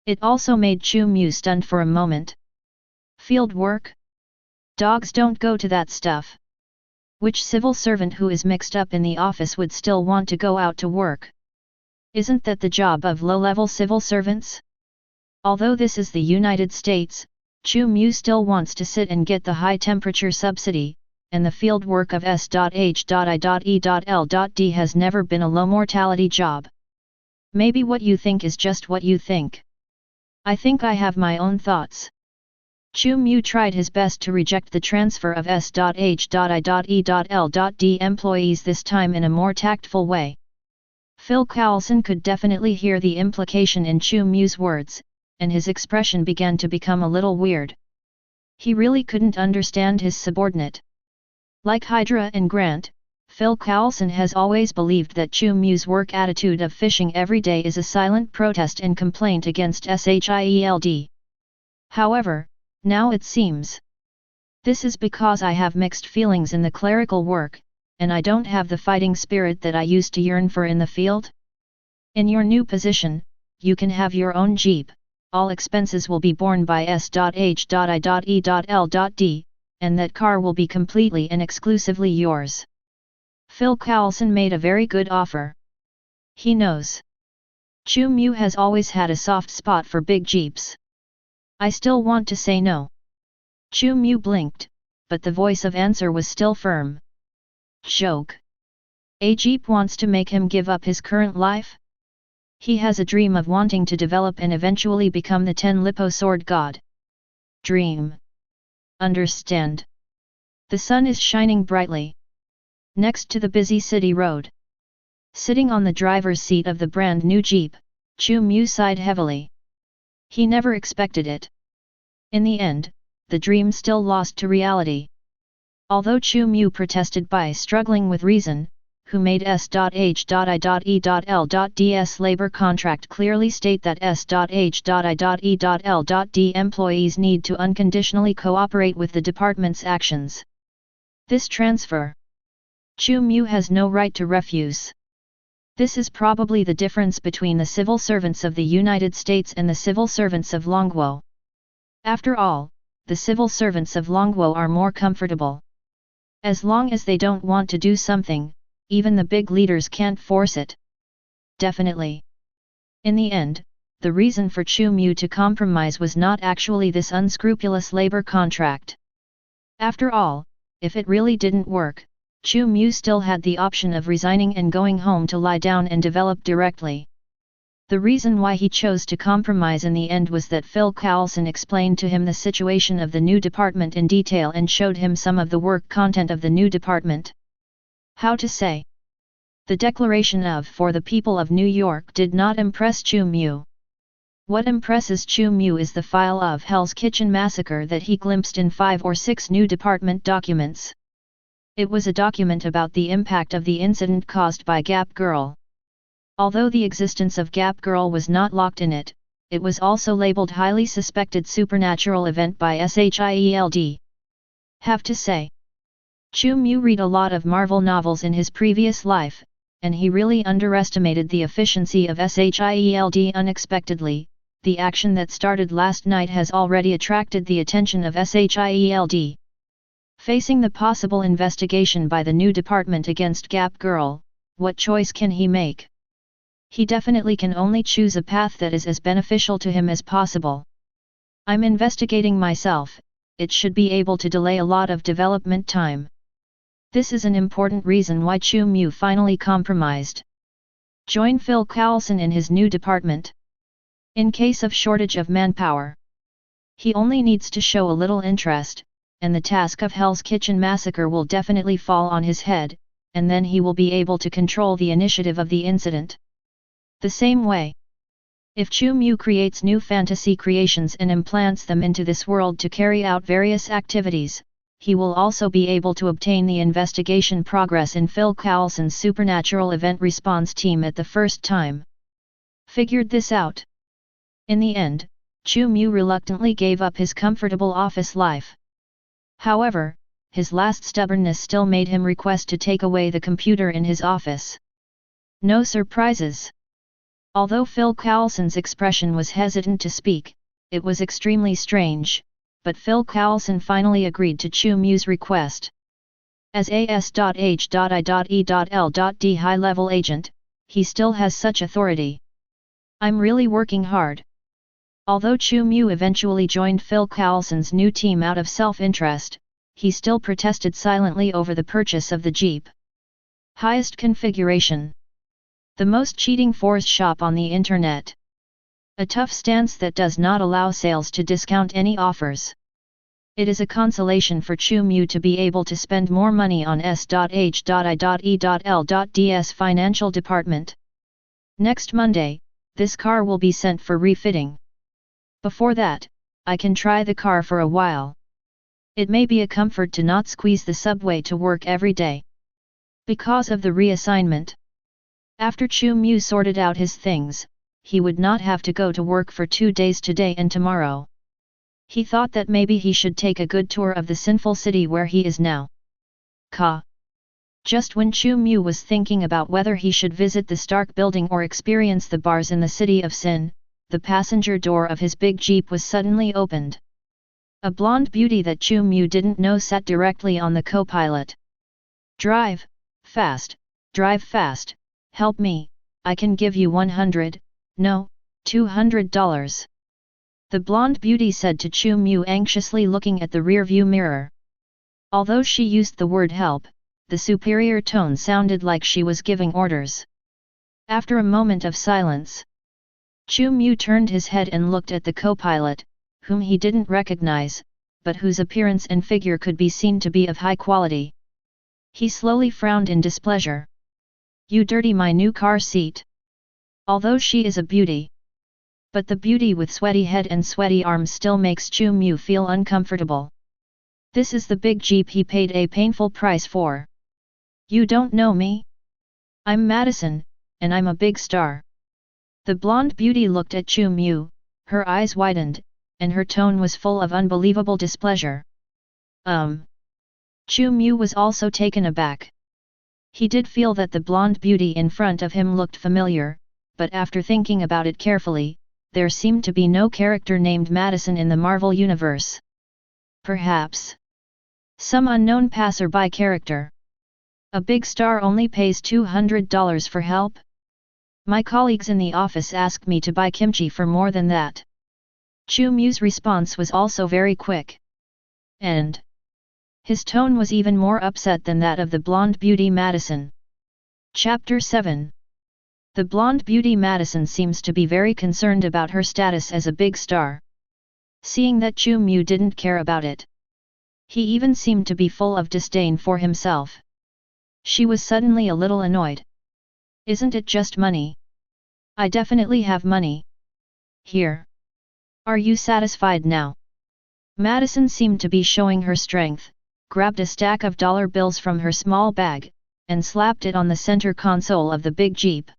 It also made Chu Mu stunned for a moment. Field work? Dogs don't go to that stuff. Which civil servant who is mixed up in the office would still want to go out to work? Isn't that the job of low-level civil servants? Although this is the United States, Chu Mu still wants to sit and get the high-temperature subsidy, and the field work of S.H.I.E.L.D. has never been a low-mortality job. Maybe what you think is just what you think. I think I have my own thoughts. Chu Mu tried his best to reject the transfer of S.H.I.E.L.D. employees this time in a more tactful way. Phil Coulson could definitely hear the implication in Chu Mu's words, and his expression began to become a little weird. He really couldn't understand his subordinate. Like Hydra and Grant, Phil Coulson has always believed that Chu Mu's work attitude of fishing every day is a silent protest and complaint against S.H.I.E.L.D. However, now it seems. This is because I have mixed feelings in the clerical work, and I don't have the fighting spirit that I used to yearn for in the field. In your new position, you can have your own jeep, all expenses will be borne by S.H.I.E.L.D, and that car will be completely and exclusively yours. Phil Coulson made a very good offer. He knows. Chu Mu has always had a soft spot for big jeeps. I still want to say no. Chu Mu blinked, but the voice of answer was still firm. Joke. A jeep wants to make him give up his current life? He has a dream of wanting to develop and eventually become the 10-lipo sword god. Dream. Understand. The sun is shining brightly. Next to the busy city road. Sitting on the driver's seat of the brand new jeep, Chu Mu sighed heavily. He never expected it. In the end, the dream still lost to reality. Although Chu Mu protested by struggling with reason, who made S.H.I.E.L.D's labor contract clearly state that S.H.I.E.L.D employees need to unconditionally cooperate with the department's actions. This transfer, Chu Mu has no right to refuse. This is probably the difference between the civil servants of the United States and the civil servants of Longguo. After all, the civil servants of Longguo are more comfortable. As long as they don't want to do something, even the big leaders can't force it. Definitely. In the end, the reason for Chu Mu to compromise was not actually this unscrupulous labor contract. After all, if it really didn't work, Chu Mu still had the option of resigning and going home to lie down and develop directly. The reason why he chose to compromise in the end was that Phil Coulson explained to him the situation of the new department in detail and showed him some of the work content of the new department. How to say? The declaration of "For the people of New York" did not impress Chu Mu. What impresses Chu Mu is the file of Hell's Kitchen massacre that he glimpsed in 5 or 6 new department documents. It was a document about the impact of the incident caused by Gap Girl. Although the existence of Gap Girl was not locked in it, it was also labeled highly suspected supernatural event by S.H.I.E.L.D. Have to say, Chu Mu read a lot of Marvel novels in his previous life, and he really underestimated the efficiency of S.H.I.E.L.D. unexpectedly. The action that started last night has already attracted the attention of S.H.I.E.L.D. Facing the possible investigation by the new department against Gap Girl, what choice can he make? He definitely can only choose a path that is as beneficial to him as possible. I'm investigating myself, it should be able to delay a lot of development time. This is an important reason why Chu Mu finally compromised. Join Phil Coulson in his new department. In case of shortage of manpower, he only needs to show a little interest, and the task of Hell's Kitchen massacre will definitely fall on his head, and then he will be able to control the initiative of the incident. The same way, if Chu Mu creates new fantasy creations and implants them into this world to carry out various activities, he will also be able to obtain the investigation progress in Phil Coulson's supernatural event response team at the first time. Figured this out. In the end, Chu Mu reluctantly gave up his comfortable office life. However, his last stubbornness still made him request to take away the computer in his office. No surprises. Although Phil Coulson's expression was hesitant to speak, it was extremely strange, but Phil Coulson finally agreed to Chu Mu's request. As S.H.I.E.L.D high-level agent, he still has such authority. I'm really working hard. Although Chu Mu eventually joined Phil Coulson's new team out of self-interest, he still protested silently over the purchase of the Jeep. Highest configuration. The most cheating force shop on the internet. A tough stance that does not allow sales to discount any offers. It is a consolation for Chu Mu to be able to spend more money on S.H.I.E.L.D's financial department. Next Monday, this car will be sent for refitting. Before that, I can try the car for a while. It may be a comfort to not squeeze the subway to work every day. Because of the reassignment. After Chu Mu sorted out his things, he would not have to go to work for 2 days today and tomorrow. He thought that maybe he should take a good tour of the sinful city where he is now. Just when Chu Mu was thinking about whether he should visit the Stark building or experience the bars in the city of sin, the passenger door of his big Jeep was suddenly opened. A blonde beauty that Chu Mu didn't know sat directly on the co-pilot. Drive fast, help me, I can give you $100, no, $200. The blonde beauty said to Chu Mu anxiously looking at the rearview mirror. Although she used the word help, the superior tone sounded like she was giving orders. After a moment of silence, Chu Mu turned his head and looked at the co-pilot, whom he didn't recognize, but whose appearance and figure could be seen to be of high quality. He slowly frowned in displeasure. You dirty my new car seat. Although she is a beauty. But the beauty with sweaty head and sweaty arms still makes Chu Mu feel uncomfortable. This is the big Jeep he paid a painful price for. You don't know me? I'm Madison, and I'm a big star. The blonde beauty looked at Chu Mu, her eyes widened, and her tone was full of unbelievable displeasure. Chu Mu was also taken aback. He did feel that the blonde beauty in front of him looked familiar, but after thinking about it carefully, there seemed to be no character named Madison in the Marvel universe. Perhaps some unknown passerby character. A big star only pays $200 for help? My colleagues in the office asked me to buy kimchi for more than that. Chu Mu's response was also very quick. And his tone was even more upset than that of the blonde beauty Madison. Chapter 7. The blonde beauty Madison seems to be very concerned about her status as a big star. Seeing that Chu Mu didn't care about it. He even seemed to be full of disdain for himself. She was suddenly a little annoyed. Isn't it just money? I definitely have money. Here. Are you satisfied now? Madison seemed to be showing her strength, grabbed a stack of dollar bills from her small bag, and slapped it on the center console of the big Jeep.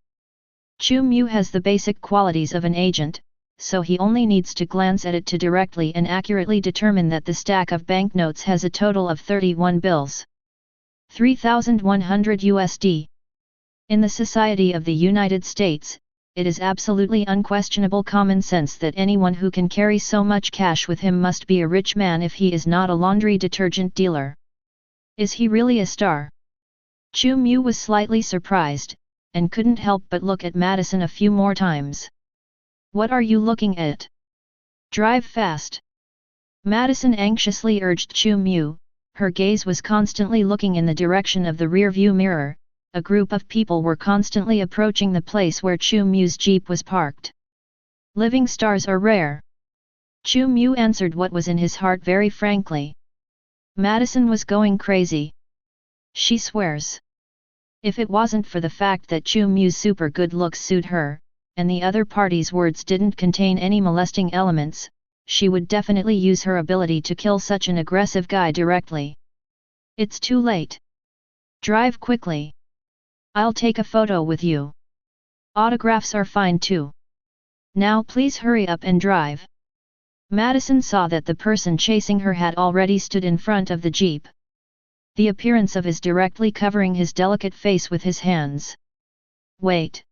Chu Mu has the basic qualities of an agent, so he only needs to glance at it to directly and accurately determine that the stack of banknotes has a total of 31 bills. 3,100 USD. In the society of the United States, it is absolutely unquestionable common sense that anyone who can carry so much cash with him must be a rich man if he is not a laundry detergent dealer. Is he really a star? Chu Mu was slightly surprised, and couldn't help but look at Madison a few more times. What are you looking at? Drive fast. Madison anxiously urged Chu Mu, her gaze was constantly looking in the direction of the rearview mirror. A group of people were constantly approaching the place where Chu Mu's Jeep was parked. Living stars are rare. Chu Mu answered what was in his heart very frankly. Madison was going crazy. She swears. If it wasn't for the fact that Chu Mu's super good looks suit her, and the other party's words didn't contain any molesting elements, she would definitely use her ability to kill such an aggressive guy directly. It's too late. Drive quickly. I'll take a photo with you. Autographs are fine too. Now please hurry up and drive. Madison saw that the person chasing her had already stood in front of the jeep. The appearance of his directly covering his delicate face with his hands. Wait.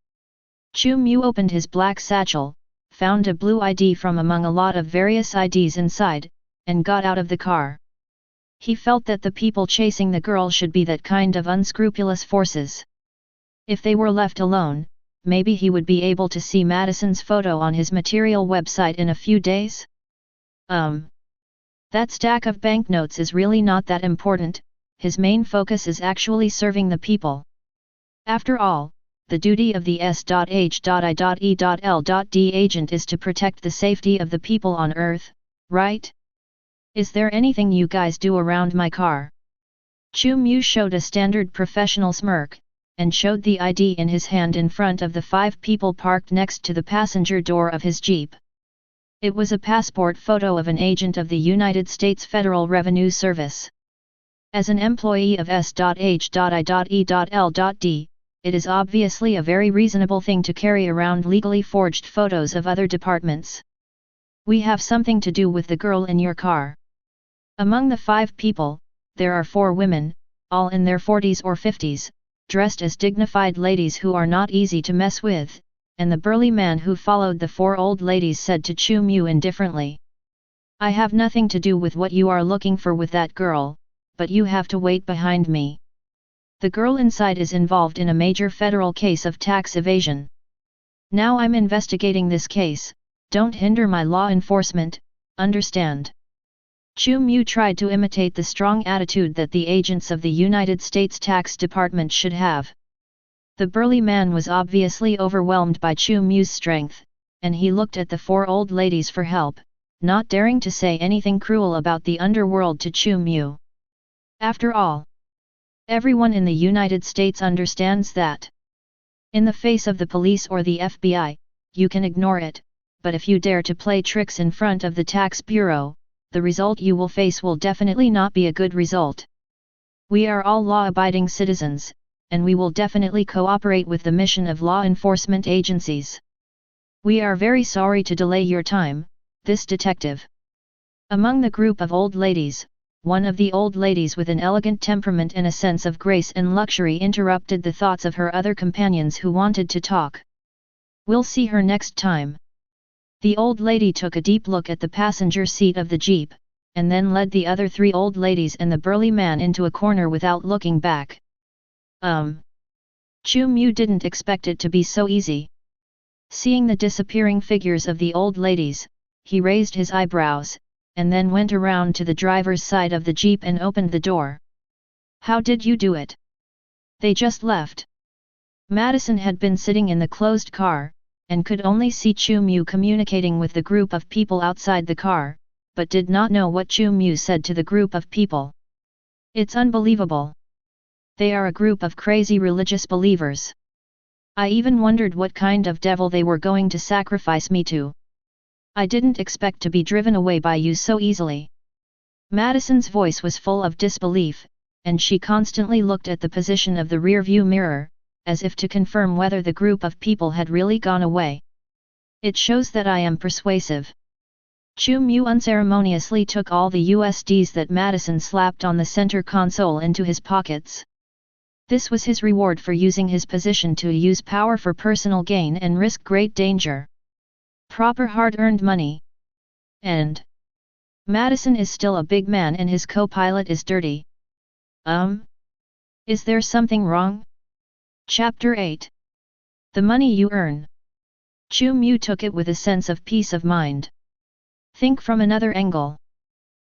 Chu Mu opened his black satchel, found a blue ID from among a lot of various IDs inside, and got out of the car. He felt that the people chasing the girl should be that kind of unscrupulous forces. If they were left alone, maybe he would be able to see Madison's photo on his material website in a few days? That stack of banknotes is really not that important, his main focus is actually serving the people. After all, the duty of the S.H.I.E.L.D agent is to protect the safety of the people on Earth, right? Is there anything you guys do around my car? Chu Mu showed a standard professional smirk, and showed the ID in his hand in front of the 5 people parked next to the passenger door of his jeep. It was a passport photo of an agent of the United States Federal Revenue Service. As an employee of S.H.I.E.L.D, it is obviously a very reasonable thing to carry around legally forged photos of other departments. We have something to do with the girl in your car. Among the 5 people, there are 4 women, all in their 40s or 50s, dressed as dignified ladies who are not easy to mess with, and the burly man who followed the 4 old ladies said to Chu Mu indifferently. I have nothing to do with what you are looking for with that girl, but you have to wait behind me. The girl inside is involved in a major federal case of tax evasion. Now I'm investigating this case, don't hinder my law enforcement, understand? Chu Mu tried to imitate the strong attitude that the agents of the United States Tax Department should have. The burly man was obviously overwhelmed by Chu Mu's strength, and he looked at the 4 old ladies for help, not daring to say anything cruel about the underworld to Chu Mu. After all, everyone in the United States understands that. In the face of the police or the FBI, you can ignore it, but if you dare to play tricks in front of the tax bureau, the result you will face will definitely not be a good result. We are all law-abiding citizens, and we will definitely cooperate with the mission of law enforcement agencies. We are very sorry to delay your time, this detective. Among the group of old ladies, one of the old ladies with an elegant temperament and a sense of grace and luxury interrupted the thoughts of her other companions who wanted to talk. We'll see her next time. The old lady took a deep look at the passenger seat of the jeep, and then led the other 3 old ladies and the burly man into a corner without looking back. Chu Mu didn't expect it to be so easy. Seeing the disappearing figures of the old ladies, he raised his eyebrows, and then went around to the driver's side of the jeep and opened the door. How did you do it? They just left. Madison had been sitting in the closed car, and could only see Chu Mu communicating with the group of people outside the car, but did not know what Chu Mu said to the group of people. It's unbelievable. They are a group of crazy religious believers. I even wondered what kind of devil they were going to sacrifice me to. I didn't expect to be driven away by you so easily. Madison's voice was full of disbelief, and she constantly looked at the position of the rear-view mirror, as if to confirm whether the group of people had really gone away. It shows that I am persuasive. Chu Mu unceremoniously took all the USDs that Madison slapped on the center console into his pockets. This was his reward for using his position to use power for personal gain and risk great danger. Proper hard-earned money. And Madison is still a big man and his co-pilot is dirty. Is there something wrong? Chapter 8. The money you earn. Chu Mu took it with a sense of peace of mind. Think from another angle.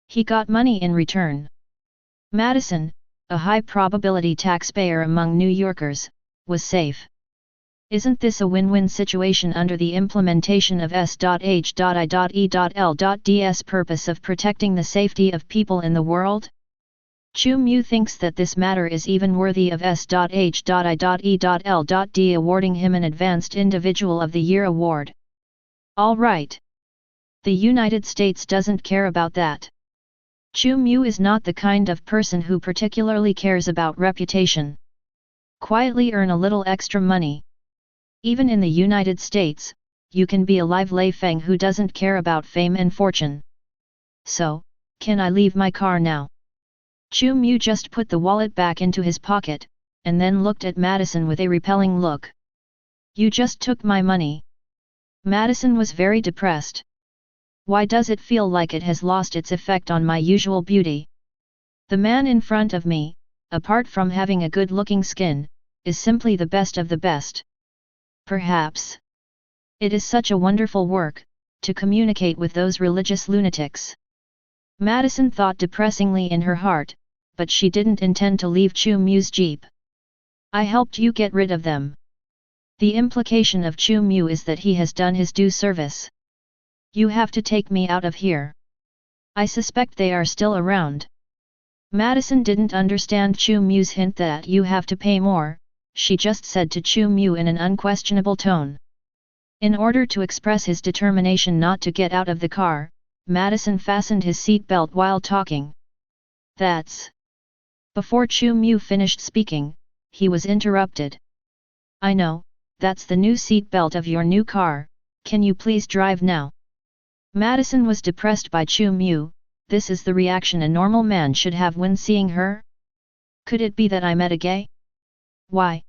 He got money in return. Madison, a high-probability taxpayer among New Yorkers, was safe. Isn't this a win-win situation under the implementation of S.H.I.E.L.D's purpose of protecting the safety of people in the world? Chu Mu thinks that this matter is even worthy of S.H.I.E.L.D awarding him an Advanced Individual of the Year award. All right. The United States doesn't care about that. Chu Mu is not the kind of person who particularly cares about reputation. Quietly earn a little extra money. Even in the United States, you can be a live Lei Feng who doesn't care about fame and fortune. So, can I leave my car now? Chu Mu just put the wallet back into his pocket, and then looked at Madison with a repelling look. You just took my money. Madison was very depressed. Why does it feel like it has lost its effect on my usual beauty? The man in front of me, apart from having a good-looking skin, is simply the best of the best. Perhaps it is such a wonderful work, to communicate with those religious lunatics. Madison thought depressingly in her heart, but she didn't intend to leave Chu Mu's jeep. I helped you get rid of them. The implication of Chu Mu is that he has done his due service. You have to take me out of here. I suspect they are still around. Madison didn't understand Chu Mu's hint that you have to pay more, she just said to Chu Mu in an unquestionable tone. In order to express his determination not to get out of the car, Madison fastened his seatbelt while talking. That's... Before Chu Mu finished speaking, he was interrupted. I know, that's the new seatbelt of your new car, can you please drive now? Madison was depressed by Chu Mu. This is the reaction a normal man should have when seeing her? Could it be that I met a gay? Why?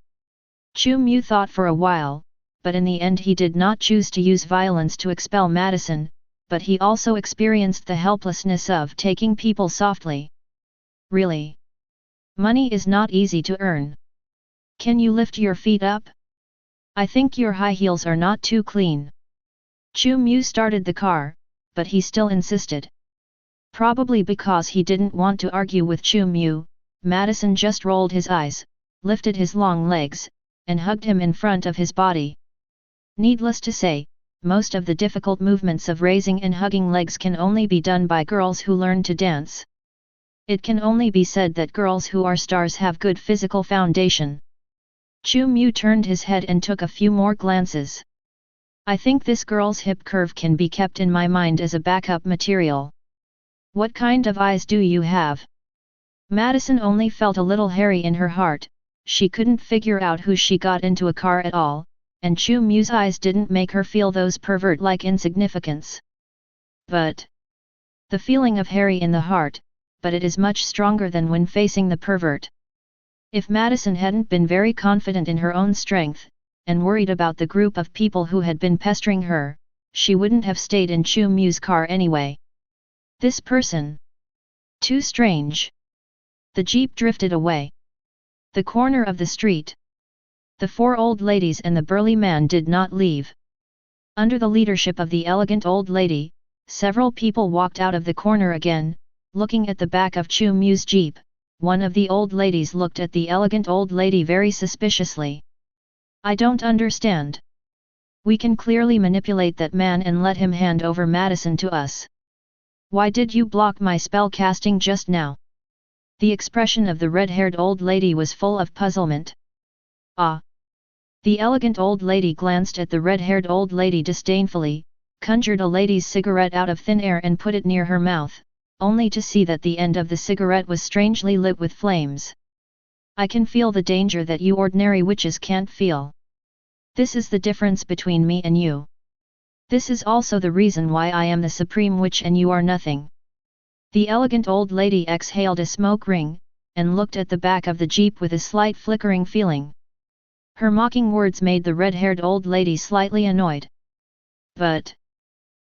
Chu Mu thought for a while, but in the end he did not choose to use violence to expel Madison, but he also experienced the helplessness of taking people softly. Really? Money is not easy to earn. Can you lift your feet up? I think your high heels are not too clean. Chu Mu started the car, but he still insisted. Probably because he didn't want to argue with Chu Mu, Madison just rolled his eyes, lifted his long legs, and hugged him in front of his body. Needless to say, most of the difficult movements of raising and hugging legs can only be done by girls who learn to dance. It can only be said that girls who are stars have good physical foundation. Chu Mu turned his head and took a few more glances. I think this girl's hip curve can be kept in my mind as a backup material. What kind of eyes do you have? Madison only felt a little hairy in her heart. She couldn't figure out who she got into a car at all, and Chu Mu's eyes didn't make her feel those pervert-like insignificance. But the feeling of hairy in the heart, but it is much stronger than when facing the pervert. If Madison hadn't been very confident in her own strength, and worried about the group of people who had been pestering her, she wouldn't have stayed in Chu Mu's car anyway. This person. Too strange. The jeep drifted away. The corner of the street. The four old ladies and the burly man did not leave. Under the leadership of the elegant old lady, several people walked out of the corner again, looking at the back of Chu Mu's jeep. One of the old ladies looked at the elegant old lady very suspiciously. I don't understand. We can clearly manipulate that man and let him hand over Madison to us. Why did you block my spell casting just now? The expression of the red-haired old lady was full of puzzlement. Ah! The elegant old lady glanced at the red-haired old lady disdainfully, conjured a lady's cigarette out of thin air and put it near her mouth, only to see that the end of the cigarette was strangely lit with flames. I can feel the danger that you ordinary witches can't feel. This is the difference between me and you. This is also the reason why I am the supreme witch and you are nothing. The elegant old lady exhaled a smoke ring, and looked at the back of the jeep with a slight flickering feeling. Her mocking words made the red-haired old lady slightly annoyed. But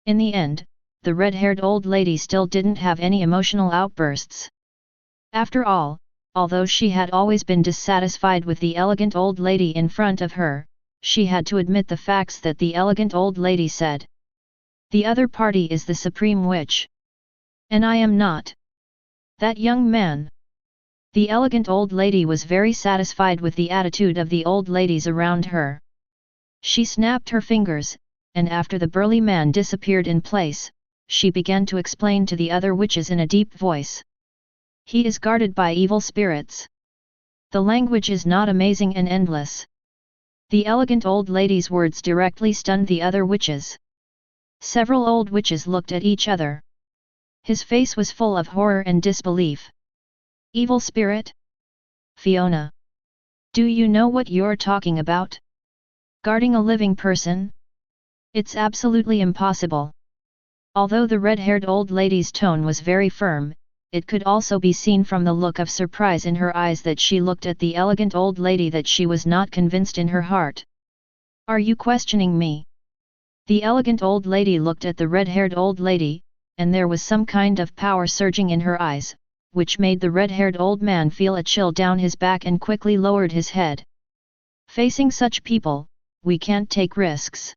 in the end, the red-haired old lady still didn't have any emotional outbursts. After all, although she had always been dissatisfied with the elegant old lady in front of her, she had to admit the facts that the elegant old lady said. The other party is the supreme witch. And I am not. That young man. The elegant old lady was very satisfied with the attitude of the old ladies around her. She snapped her fingers, and after the burly man disappeared in place, she began to explain to the other witches in a deep voice. He is guarded by evil spirits. The language is not amazing and endless. The elegant old lady's words directly stunned the other witches. Several old witches looked at each other. His face was full of horror and disbelief. Evil spirit? Fiona. Do you know what you're talking about? Guarding a living person? It's absolutely impossible. Although the red-haired old lady's tone was very firm, it could also be seen from the look of surprise in her eyes that she looked at the elegant old lady that she was not convinced in her heart. Are you questioning me? The elegant old lady looked at the red-haired old lady, and there was some kind of power surging in her eyes, which made the red-haired old man feel a chill down his back and quickly lowered his head. Facing such people, we can't take risks.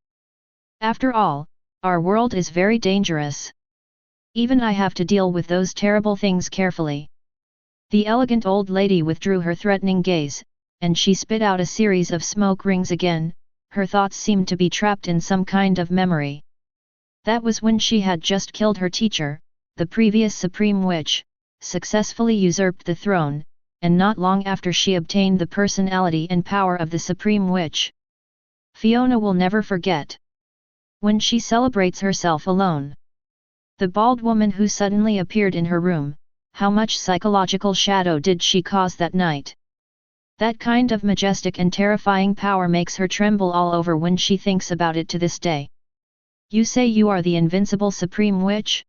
After all, our world is very dangerous. Even I have to deal with those terrible things carefully. The elegant old lady withdrew her threatening gaze, and she spit out a series of smoke rings again. Her thoughts seemed to be trapped in some kind of memory. That was when she had just killed her teacher, the previous Supreme Witch, successfully usurped the throne, and not long after she obtained the personality and power of the Supreme Witch. Fiona will never forget. When she celebrates herself alone. The bald woman who suddenly appeared in her room, how much psychological shadow did she cause that night? That kind of majestic and terrifying power makes her tremble all over when she thinks about it to this day. You say you are the invincible Supreme Witch?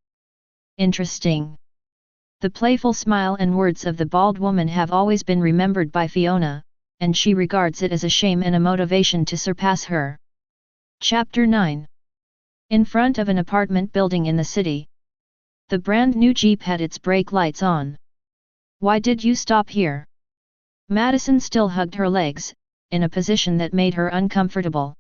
Interesting. The playful smile and words of the bald woman have always been remembered by Fiona, and she regards it as a shame and a motivation to surpass her. Chapter 9. In front of an apartment building in the city. The brand new Jeep had its brake lights on. Why did you stop here? Madison still hugged her legs, in a position that made her uncomfortable.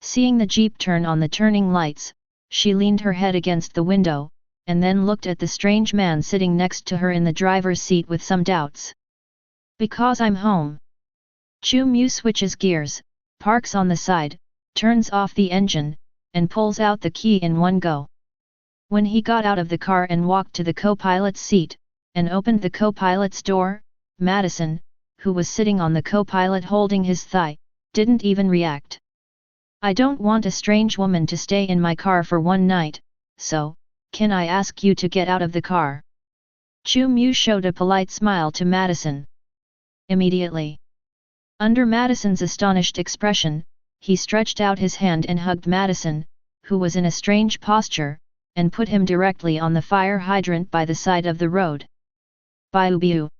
Seeing the Jeep turn on the turning lights, she leaned her head against the window, and then looked at the strange man sitting next to her in the driver's seat with some doubts. Because I'm home. Chu Mu switches gears, parks on the side, turns off the engine, and pulls out the key in one go. When he got out of the car and walked to the co-pilot's seat, and opened the co-pilot's door, Madison, who was sitting on the co-pilot holding his thigh, didn't even react. I don't want a strange woman to stay in my car for one night, so, can I ask you to get out of the car? Chu Mu showed a polite smile to Madison. Immediately. Under Madison's astonished expression, he stretched out his hand and hugged Madison, who was in a strange posture, and put him directly on the fire hydrant by the side of the road. Biu-biu.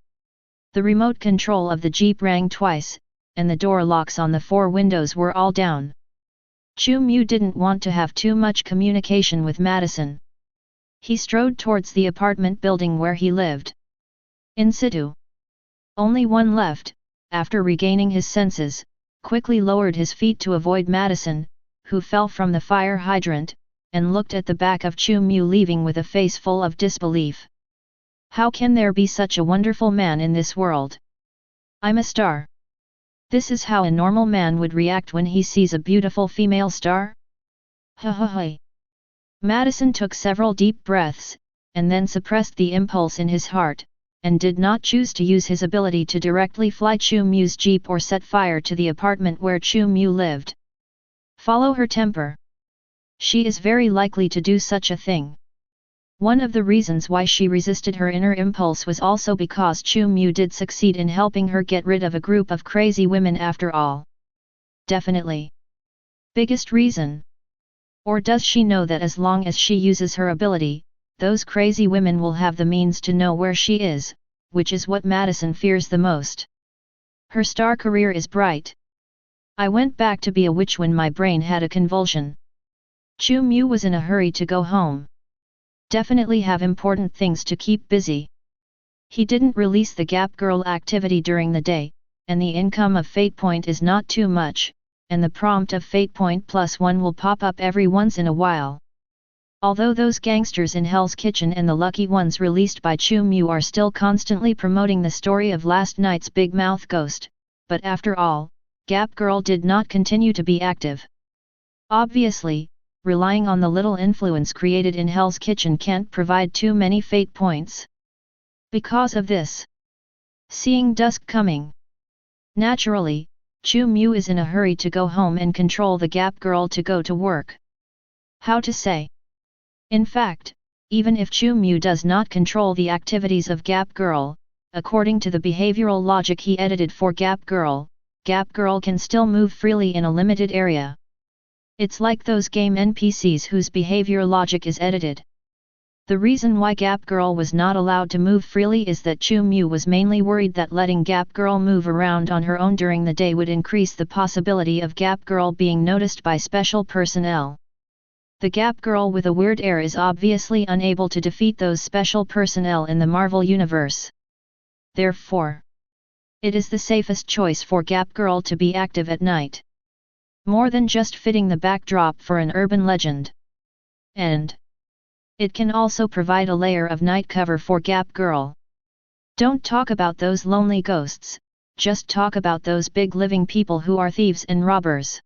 The remote control of the Jeep rang twice, and the door locks on the 4 windows were all down. Chu Mu didn't want to have too much communication with Madison. He strode towards the apartment building where he lived. In situ. Only one left, after regaining his senses, quickly lowered his feet to avoid Madison, who fell from the fire hydrant, and looked at the back of Chu Mu leaving with a face full of disbelief. How can there be such a wonderful man in this world? I'm a star. This is how a normal man would react when he sees a beautiful female star? Ha ha ha. Madison took several deep breaths, and then suppressed the impulse in his heart, and did not choose to use his ability to directly fly Chu Mu's jeep or set fire to the apartment where Chu Mu lived. Follow her temper. She is very likely to do such a thing. One of the reasons why she resisted her inner impulse was also because Chu Mu did succeed in helping her get rid of a group of crazy women after all. Definitely. Biggest reason. Or does she know that as long as she uses her ability, those crazy women will have the means to know where she is, which is what Madison fears the most. Her star career is bright. I went back to be a witch when my brain had a convulsion. Chu Mu was in a hurry to go home. Definitely have important things to keep busy. He didn't release the Gap Girl activity during the day, and the income of Fate Point is not too much, and the prompt of Fate Point +1 will pop up every once in a while. Although those gangsters in Hell's Kitchen and the lucky ones released by Chu Mu are still constantly promoting the story of last night's Big Mouth Ghost, but after all, Gap Girl did not continue to be active. Obviously, relying on the little influence created in Hell's Kitchen can't provide too many fate points. Because of this, seeing dusk coming. Naturally, Chu Mu is in a hurry to go home and control the Gap Girl to go to work. How to say? In fact, even if Chu Mu does not control the activities of Gap Girl, according to the behavioral logic he edited for Gap Girl can still move freely in a limited area. It's like those game NPCs whose behavior logic is edited. The reason why Gap Girl was not allowed to move freely is that Chu Mu was mainly worried that letting Gap Girl move around on her own during the day would increase the possibility of Gap Girl being noticed by special personnel. The Gap Girl with a weird air is obviously unable to defeat those special personnel in the Marvel Universe. Therefore, it is the safest choice for Gap Girl to be active at night. More than just fitting the backdrop for an urban legend. And it can also provide a layer of night cover for Gap Girl. Don't talk about those lonely ghosts, just talk about those big living people who are thieves and robbers.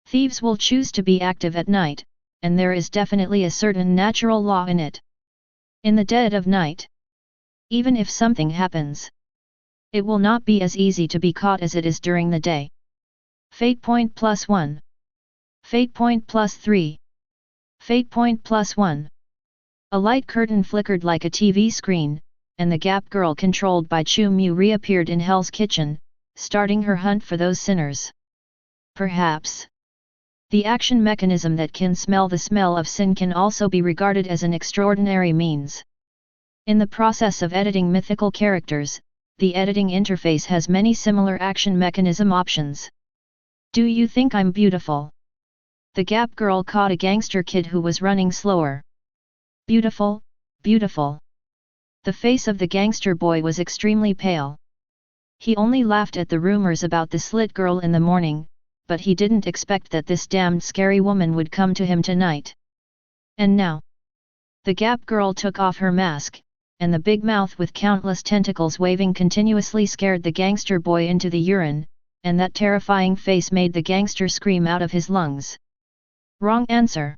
Thieves will choose to be active at night, and there is definitely a certain natural law in it. In the dead of night, even if something happens, it will not be as easy to be caught as it is during the day. Fate point +1. Fate point +3. Fate point +1. A light curtain flickered like a TV screen, and the Gap Girl controlled by Chu Mu reappeared in Hell's Kitchen, starting her hunt for those sinners. Perhaps the action mechanism that can smell the smell of sin can also be regarded as an extraordinary means. In the process of editing mythical characters, the editing interface has many similar action mechanism options. Do you think I'm beautiful? The Gap Girl caught a gangster kid who was running slower. Beautiful, beautiful. The face of the gangster boy was extremely pale. He only laughed at the rumors about the slit girl in the morning, but he didn't expect that this damned scary woman would come to him tonight. And now, the Gap Girl took off her mask, and the big mouth with countless tentacles waving continuously scared the gangster boy into the urine, and that terrifying face made the gangster scream out of his lungs. Wrong answer.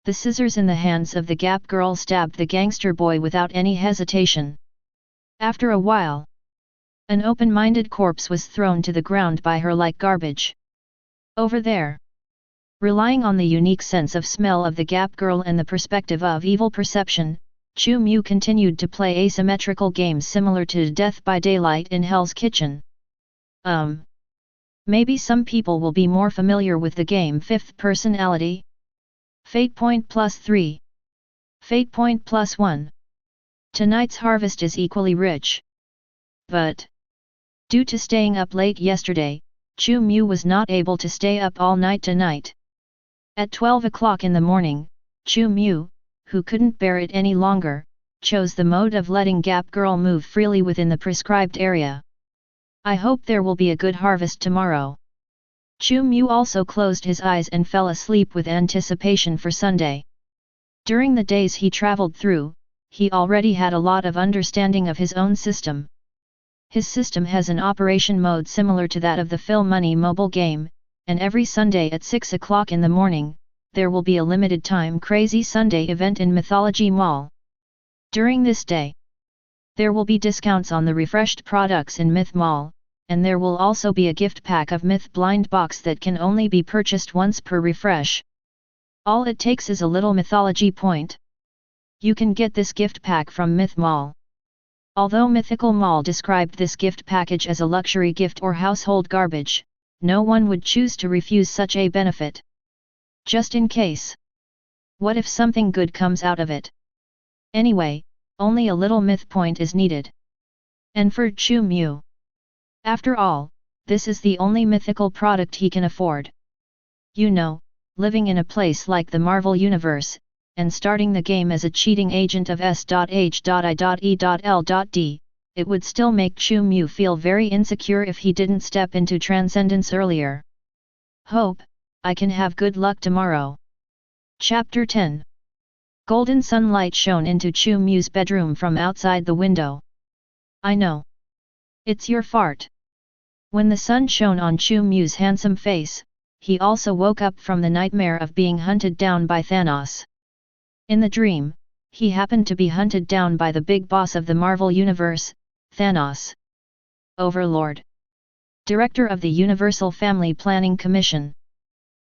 The scissors in the hands of the Gap Girl stabbed the gangster boy without any hesitation. After a while, an open-minded corpse was thrown to the ground by her like garbage. Over there. Relying on the unique sense of smell of the Gap Girl and the perspective of evil perception, Chu Mu continued to play asymmetrical games similar to Death by Daylight in Hell's Kitchen. Maybe some people will be more familiar with the game Fifth Personality. Fate point +3. Fate point +1. Tonight's harvest is equally rich. But due to staying up late yesterday, Chu Mu was not able to stay up all night tonight. At 12 o'clock in the morning, Chu Mu, who couldn't bear it any longer, chose the mode of letting Gap Girl move freely within the prescribed area. I hope there will be a good harvest tomorrow. Chu Mu also closed his eyes and fell asleep with anticipation for Sunday. During the days he traveled through, he already had a lot of understanding of his own system. His system has an operation mode similar to that of the Phil Money mobile game, and every Sunday at 6 o'clock in the morning, there will be a limited time Crazy Sunday event in Mythology Mall. During this day, there will be discounts on the refreshed products in Myth Mall, and there will also be a gift pack of Myth Blind Box that can only be purchased once per refresh. All it takes is a little mythology point. You can get this gift pack from Myth Mall. Although Mythical Mall described this gift package as a luxury gift or household garbage, no one would choose to refuse such a benefit. Just in case. What if something good comes out of it? Anyway, only a little myth point is needed. And for Chu Mu. After all, this is the only mythical product he can afford. You know, living in a place like the Marvel Universe, and starting the game as a cheating agent of S.H.I.E.L.D, it would still make Chu Mu feel very insecure if he didn't step into Transcendence earlier. Hope, I can have good luck tomorrow. Chapter 10. Golden sunlight shone into Chu Mu's bedroom from outside the window. I know. It's your fart. When the sun shone on Chu Mu's handsome face, he also woke up from the nightmare of being hunted down by Thanos. In the dream, he happened to be hunted down by the big boss of the Marvel Universe, Thanos. Overlord. Director of the Universal Family Planning Commission.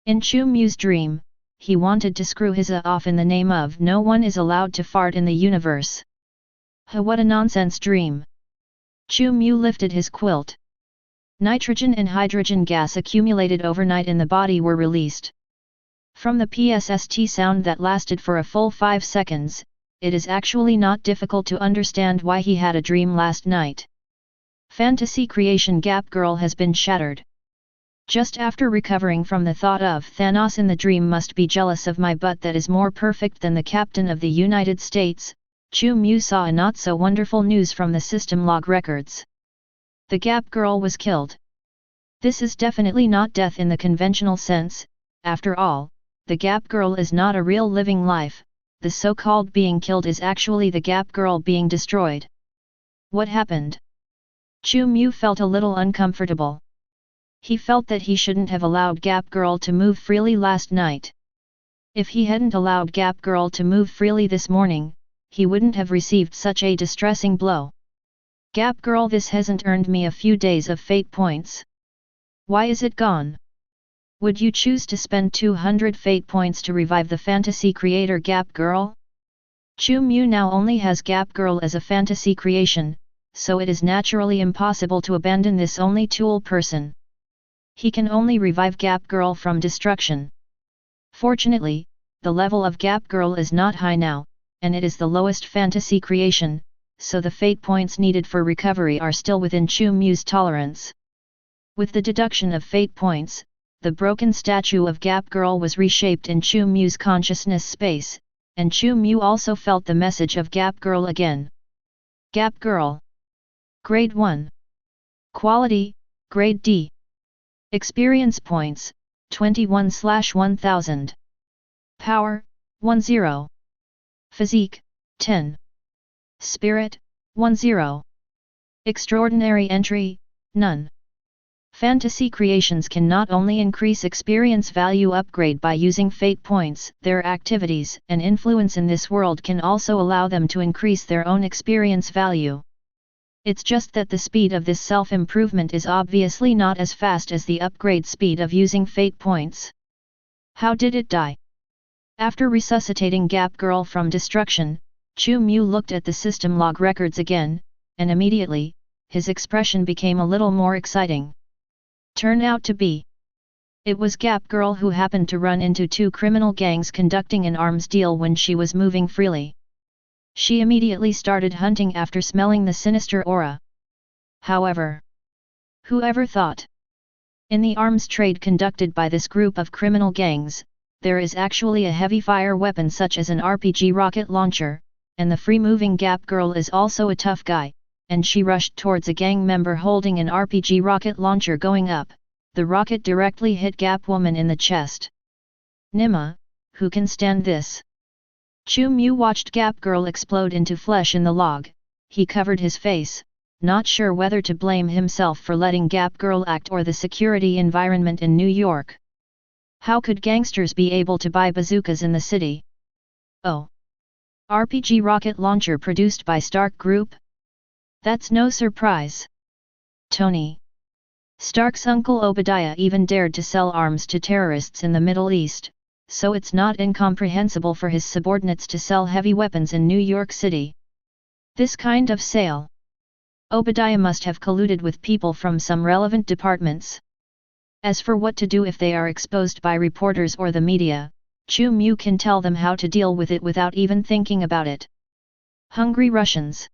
In Chu Mu's dream, he wanted to screw his off in the name of no one is allowed to fart in the universe. What a nonsense dream. Chu Mu lifted his quilt. Nitrogen and hydrogen gas accumulated overnight in the body were released. From the PSST sound that lasted for a full 5 seconds, it is actually not difficult to understand why he had a dream last night. Fantasy creation gap girl has been shattered. Just after recovering from the thought of Thanos in the dream must be jealous of my butt that is more perfect than the Captain of the United States, Chu Mu saw a not so wonderful news from the system log records. The gap girl was killed. This is definitely not death in the conventional sense. After all, the gap girl is not a real living life, the so-called being killed is actually the gap girl being destroyed. What happened? Chu Mu felt a little uncomfortable. He felt that he shouldn't have allowed Gap Girl to move freely last night. If he hadn't allowed Gap Girl to move freely this morning, he wouldn't have received such a distressing blow. Gap Girl, this hasn't earned me a few days of fate points. Why is it gone? Would you choose to spend 200 fate points to revive the fantasy creator Gap Girl? Chu Mu now only has Gap Girl as a fantasy creation, so it is naturally impossible to abandon this only tool person. He can only revive Gap Girl from destruction. Fortunately, the level of Gap Girl is not high now, and it is the lowest fantasy creation, so the fate points needed for recovery are still within Chu Mu's tolerance. With the deduction of fate points, the broken statue of Gap Girl was reshaped in Chu Mu's consciousness space, and Chu Mu also felt the message of Gap Girl again. Gap Girl. Grade 1. Quality, Grade D. Experience points, 21/1000. Power, 10. Physique, 10. Spirit, 10. Extraordinary entry, none. Fantasy creations can not only increase experience value upgrade by using fate points, their activities and influence in this world can also allow them to increase their own experience value. It's just that the speed of this self-improvement is obviously not as fast as the upgrade speed of using fate points. How did it die? After resuscitating Gap Girl from destruction, Chu Mu looked at the system log records again, and immediately, his expression became a little more exciting. Turned out to be. It was Gap Girl who happened to run into 2 criminal gangs conducting an arms deal when she was moving freely. She immediately started hunting after smelling the sinister aura. However, whoever thought? In the arms trade conducted by this group of criminal gangs, there is actually a heavy fire weapon such as an RPG rocket launcher, and the free-moving Gap Girl is also a tough guy, and she rushed towards a gang member holding an RPG rocket launcher going up. The rocket directly hit Gap Woman in the chest. Nima, who can stand this? Chu Mu watched Gap Girl explode into flesh in the log. He covered his face, not sure whether to blame himself for letting Gap Girl act or the security environment in New York. How could gangsters be able to buy bazookas in the city? Oh. RPG rocket launcher produced by Stark Group? That's no surprise. Tony Stark's uncle Obadiah even dared to sell arms to terrorists in the Middle East, so it's not incomprehensible for his subordinates to sell heavy weapons in New York City. This kind of sale. Obadiah must have colluded with people from some relevant departments. As for what to do if they are exposed by reporters or the media, Chu Mu can tell them how to deal with it without even thinking about it. Hungry Russians.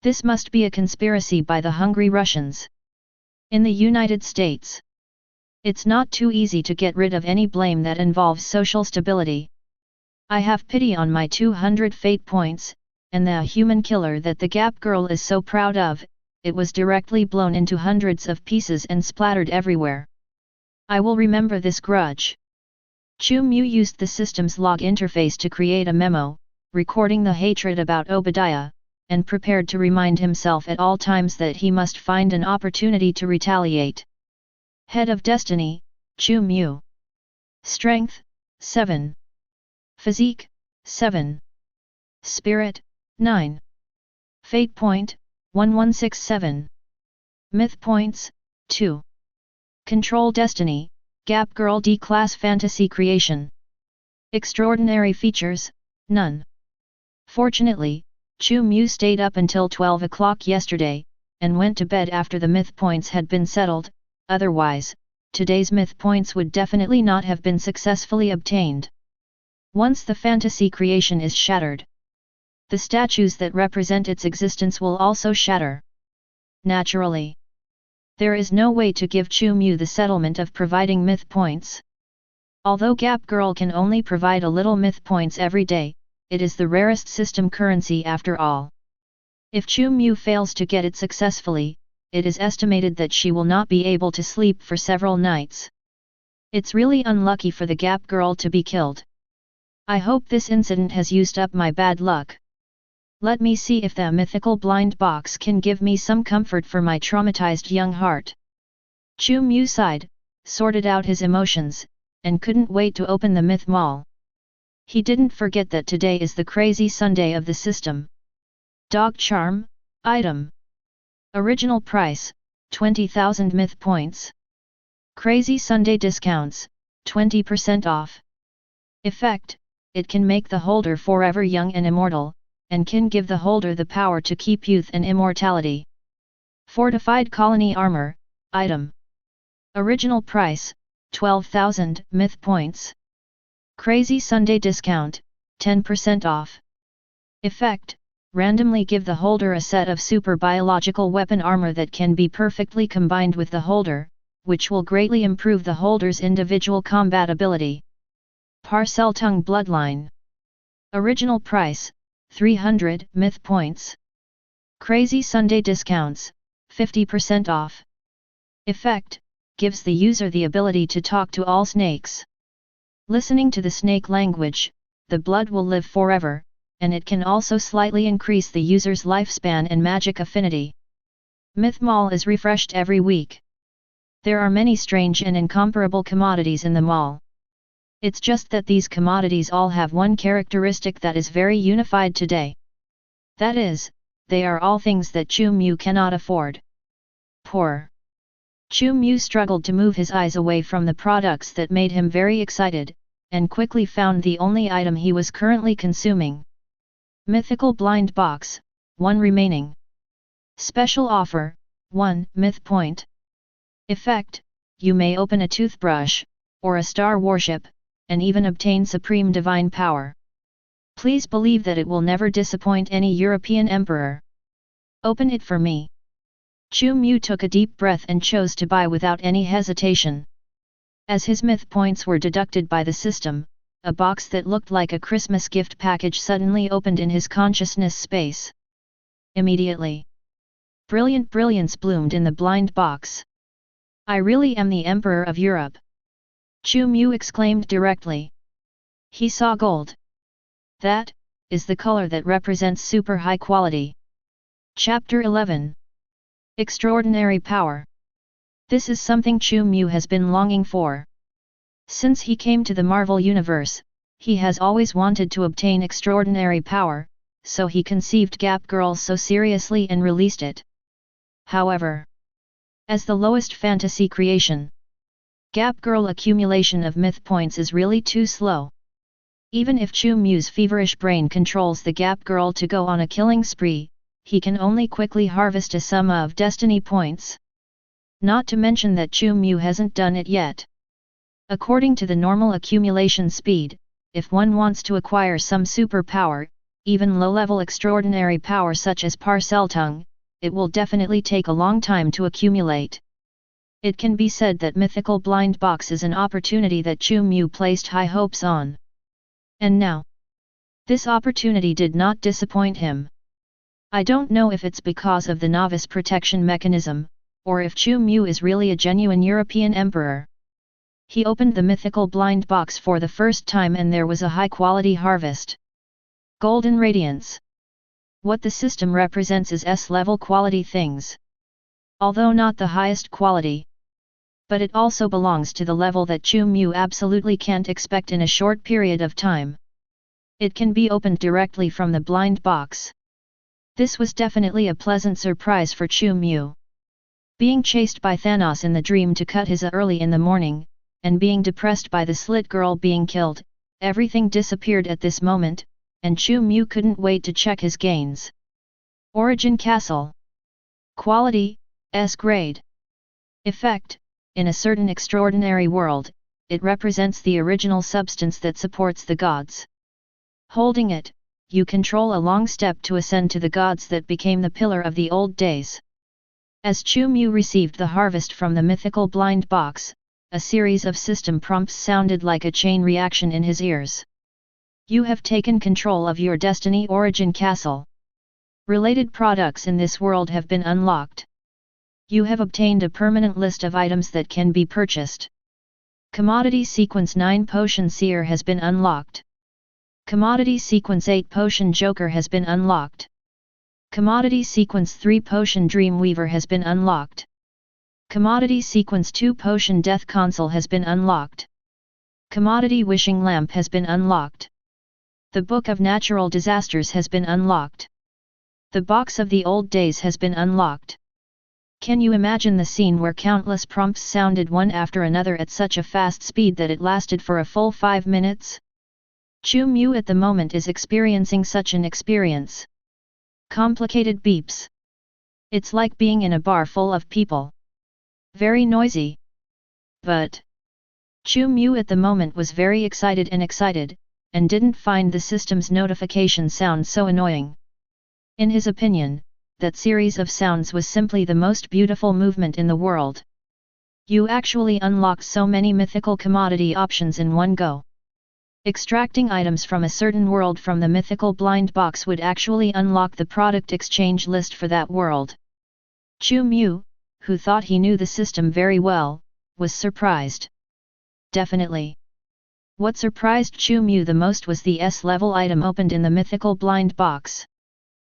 This must be a conspiracy by the hungry Russians. In the United States, it's not too easy to get rid of any blame that involves social stability. I have pity on my 200 fate points, and the human killer that the Gap Girl is so proud of, it was directly blown into hundreds of pieces and splattered everywhere. I will remember this grudge. Chu Mu used the system's log interface to create a memo, recording the hatred about Obadiah, and prepared to remind himself at all times that he must find an opportunity to retaliate. Head of Destiny, Chu Mu. Strength, 7. Physique, 7. Spirit, 9. Fate point, 1167. Myth points, 2. Control Destiny, Gap Girl D-Class Fantasy Creation. Extraordinary features, none. Fortunately, Chu Mu stayed up until 12 o'clock yesterday, and went to bed after the myth points had been settled. Otherwise, today's myth points would definitely not have been successfully obtained. Once the fantasy creation is shattered, the statues that represent its existence will also shatter. Naturally, there is no way to give Chu Mu the settlement of providing myth points. Although Gap Girl can only provide a little myth points every day, it is the rarest system currency after all. If Chu Mu fails to get it successfully, it is estimated that she will not be able to sleep for several nights. It's really unlucky for the Gap Girl to be killed. I hope this incident has used up my bad luck. Let me see if the mythical blind box can give me some comfort for my traumatized young heart. Chu Mu sighed, sorted out his emotions, and couldn't wait to open the myth mall. He didn't forget that today is the crazy Sunday of the system. Dog charm, item. Original price, 20,000 myth points. Crazy Sunday discounts, 20% off. Effect, it can make the holder forever young and immortal, and can give the holder the power to keep youth and immortality. Fortified colony armor, item. Original price, 12,000 myth points. Crazy Sunday discount, 10% off. Effect, randomly give the holder a set of super biological weapon armor that can be perfectly combined with the holder, which will greatly improve the holder's individual combat ability. Parcel Tongue Bloodline. Original price, 300 myth points. Crazy Sunday discounts, 50% off. Effect, gives the user the ability to talk to all snakes. Listening to the snake language, the blood will live forever, and it can also slightly increase the user's lifespan and magic affinity. Myth Mall is refreshed every week. There are many strange and incomparable commodities in the mall. It's just that these commodities all have one characteristic that is very unified today. That is, they are all things that Chu Mu cannot afford. Poor. Chu Mu struggled to move his eyes away from the products that made him very excited, and quickly found the only item he was currently consuming. Mythical Blind Box, 1 remaining. Special offer, 1 myth point. Effect, you may open a toothbrush, or a star warship, and even obtain supreme divine power. Please believe that it will never disappoint any European emperor. Open it for me. Chu Mu took a deep breath and chose to buy without any hesitation. As his myth points were deducted by the system, a box that looked like a Christmas gift package suddenly opened in his consciousness space. Immediately, brilliant brilliance bloomed in the blind box. I really am the Emperor of Europe! Chu Mu exclaimed directly. He saw gold. That is the color that represents super high quality. Chapter 11. Extraordinary Power. This is something Chu Mu has been longing for. Since he came to the Marvel Universe, he has always wanted to obtain extraordinary power, so he conceived Gap Girl so seriously and released it. However, as the lowest fantasy creation, Gap Girl accumulation of myth points is really too slow. Even if Chu Mu's feverish brain controls the Gap Girl to go on a killing spree, he can only quickly harvest a sum of destiny points. Not to mention that Chu Mu hasn't done it yet. According to the normal accumulation speed, if one wants to acquire some superpower, even low-level extraordinary power such as Parcel Tongue, it will definitely take a long time to accumulate. It can be said that Mythical Blind Box is an opportunity that Chu Mu placed high hopes on. And now, this opportunity did not disappoint him. I don't know if it's because of the novice protection mechanism, or if Chu Mu is really a genuine European emperor. He opened the Mythical Blind Box for the first time and there was a high-quality harvest. Golden Radiance. What the system represents is S-level quality things. Although not the highest quality, but it also belongs to the level that Chu Mu absolutely can't expect in a short period of time. It can be opened directly from the blind box. This was definitely a pleasant surprise for Chu Mu. Being chased by Thanos in the dream to cut his early in the morning, and being depressed by the slit girl being killed, everything disappeared at this moment, and Chu Mu couldn't wait to check his gains. Origin Castle. Quality, S grade. Effect, in a certain extraordinary world, it represents the original substance that supports the gods. Holding it, you control a long step to ascend to the gods that became the pillar of the old days. As Chu Mu received the harvest from the mythical blind box, a series of system prompts sounded like a chain reaction in his ears. You have taken control of your destiny origin castle. Related products in this world have been unlocked. You have obtained a permanent list of items that can be purchased. Commodity Sequence 9 Potion Seer has been unlocked. Commodity Sequence 8 Potion Joker has been unlocked. Commodity Sequence 3 Potion Dreamweaver has been unlocked. Commodity Sequence 2 Potion Death Console has been unlocked. Commodity Wishing Lamp has been unlocked. The Book of Natural Disasters has been unlocked. The Box of the Old Days has been unlocked. Can you imagine the scene where countless prompts sounded one after another at such a fast speed that it lasted for a full 5 minutes? Chu Mu at the moment is experiencing such an experience. Complicated beeps. It's like being in a bar full of people. Very noisy. But Chu Mu at the moment was very excited and didn't find the system's notification sound so annoying. In his opinion, that series of sounds was simply the most beautiful movement in the world. You actually unlocked so many mythical commodity options in one go. Extracting items from a certain world from the mythical blind box would actually unlock the product exchange list for that world. Chu Mu, who thought he knew the system very well, was surprised. Definitely. What surprised Chu Mu the most was the S-level item opened in the mythical blind box.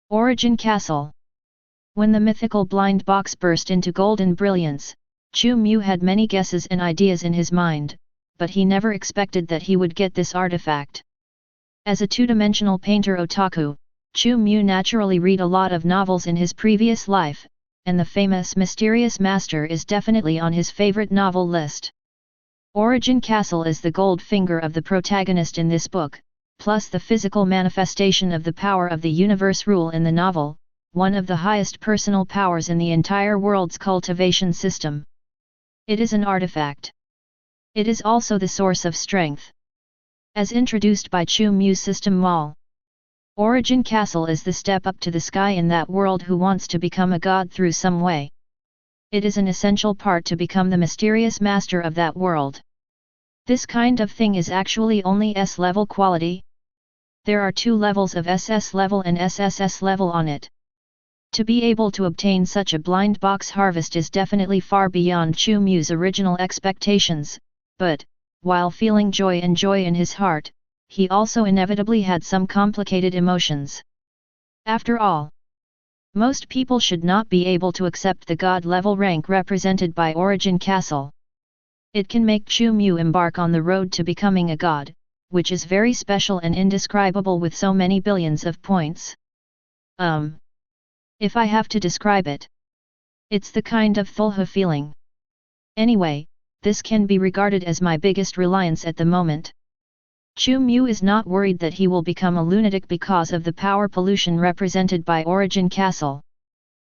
Origin Castle. When the mythical blind box burst into golden brilliance, Chu Mu had many guesses and ideas in his mind, but he never expected that he would get this artifact. As a two-dimensional painter otaku, Chu Mu naturally read a lot of novels in his previous life, and the famous Mysterious Master is definitely on his favorite novel list. Origin Castle is the gold finger of the protagonist in this book, plus the physical manifestation of the power of the universe rule in the novel, one of the highest personal powers in the entire world's cultivation system. It is an artifact. It is also the source of strength. As introduced by Chu Mu's system Mall. Origin Castle is the step up to the sky in that world who wants to become a god through some way. It is an essential part to become the mysterious master of that world. This kind of thing is actually only S-level quality. There are 2 levels of SS level and SSS level on it. To be able to obtain such a blind box harvest is definitely far beyond Chu Mu's original expectations, but, while feeling joy in his heart, he also inevitably had some complicated emotions. After all, most people should not be able to accept the god-level rank represented by Origin Castle. It can make Chu Mu embark on the road to becoming a god, which is very special and indescribable with so many billions of points. If I have to describe it, it's the kind of thulha feeling. Anyway, this can be regarded as my biggest reliance at the moment. Chu Mu is not worried that he will become a lunatic because of the power pollution represented by Origin Castle.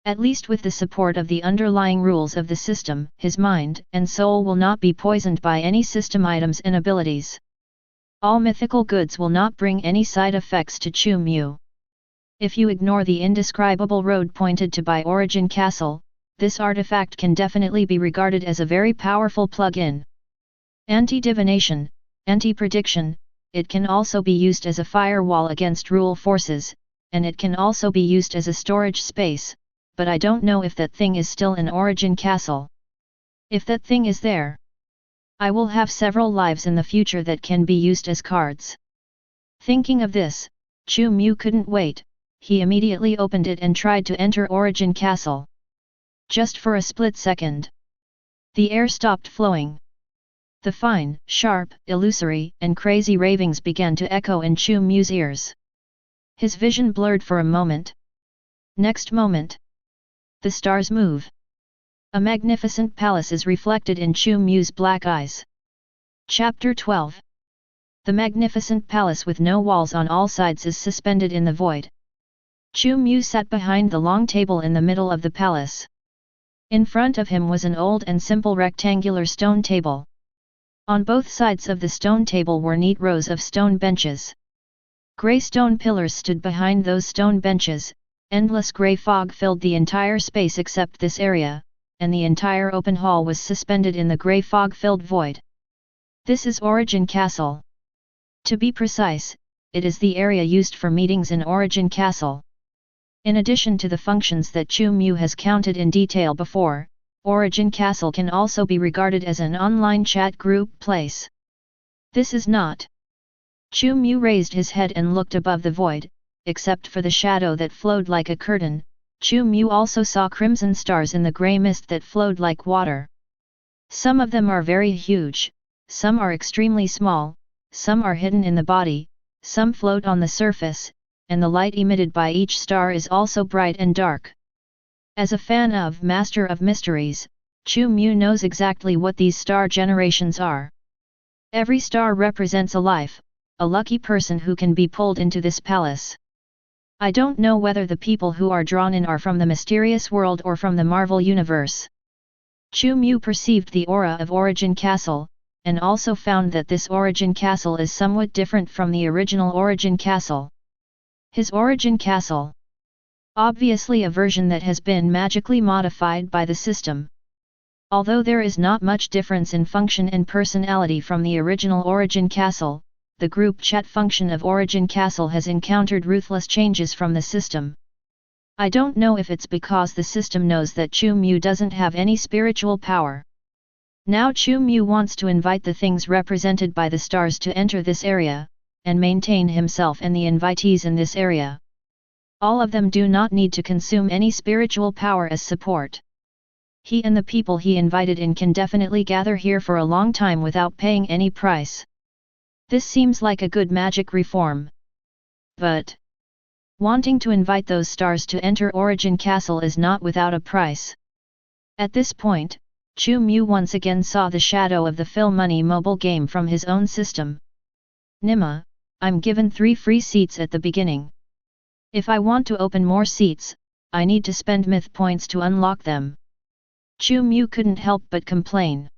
At least with the support of the underlying rules of the system, his mind and soul will not be poisoned by any system items and abilities. All mythical goods will not bring any side effects to Chu Mu. If you ignore the indescribable road pointed to by Origin Castle, this artifact can definitely be regarded as a very powerful plug-in. Anti-divination, anti-prediction, it can also be used as a firewall against rule forces, and it can also be used as a storage space, but I don't know if that thing is still in Origin Castle. If that thing is there, I will have several lives in the future that can be used as cards. Thinking of this, Chu Mu couldn't wait, he immediately opened it and tried to enter Origin Castle. Just for a split second, the air stopped flowing. The fine, sharp, illusory, and crazy ravings began to echo in Chu Mu's ears. His vision blurred for a moment. Next moment, the stars move. A magnificent palace is reflected in Chu Mu's black eyes. Chapter 12. The magnificent palace with no walls on all sides is suspended in the void. Chu Mu sat behind the long table in the middle of the palace. In front of him was an old and simple rectangular stone table. On both sides of the stone table were neat rows of stone benches. Grey stone pillars stood behind those stone benches, endless grey fog filled the entire space except this area, and the entire open hall was suspended in the grey fog-filled void. This is Origin Castle. To be precise, it is the area used for meetings in Origin Castle. In addition to the functions that Chu Mu has counted in detail before, Origin Castle can also be regarded as an online chat group place. This is not. Chu Mu raised his head and looked above the void, except for the shadow that flowed like a curtain. Chu Mu also saw crimson stars in the grey mist that flowed like water. Some of them are very huge, some are extremely small, some are hidden in the body, some float on the surface, and the light emitted by each star is also bright and dark. As a fan of Master of Mysteries, Chu Mu knows exactly what these star generations are. Every star represents a life, a lucky person who can be pulled into this palace. I don't know whether the people who are drawn in are from the mysterious world or from the Marvel Universe. Chu Mu perceived the aura of Origin Castle, and also found that this Origin Castle is somewhat different from the original Origin Castle. His Origin Castle. Obviously a version that has been magically modified by the system. Although there is not much difference in function and personality from the original Origin Castle, the group chat function of Origin Castle has encountered ruthless changes from the system. I don't know if it's because the system knows that Chu Mu doesn't have any spiritual power. Now Chu Mu wants to invite the things represented by the stars to enter this area, and maintain himself and the invitees in this area. All of them do not need to consume any spiritual power as support. He and the people he invited in can definitely gather here for a long time without paying any price. This seems like a good magic reform. But wanting to invite those stars to enter Origin Castle is not without a price. At this point, Chu Mu once again saw the shadow of the Phil Money mobile game from his own system. Nima, I'm given 3 free seats at the beginning. If I want to open more seats, I need to spend myth points to unlock them. Chu Mu couldn't help but complain.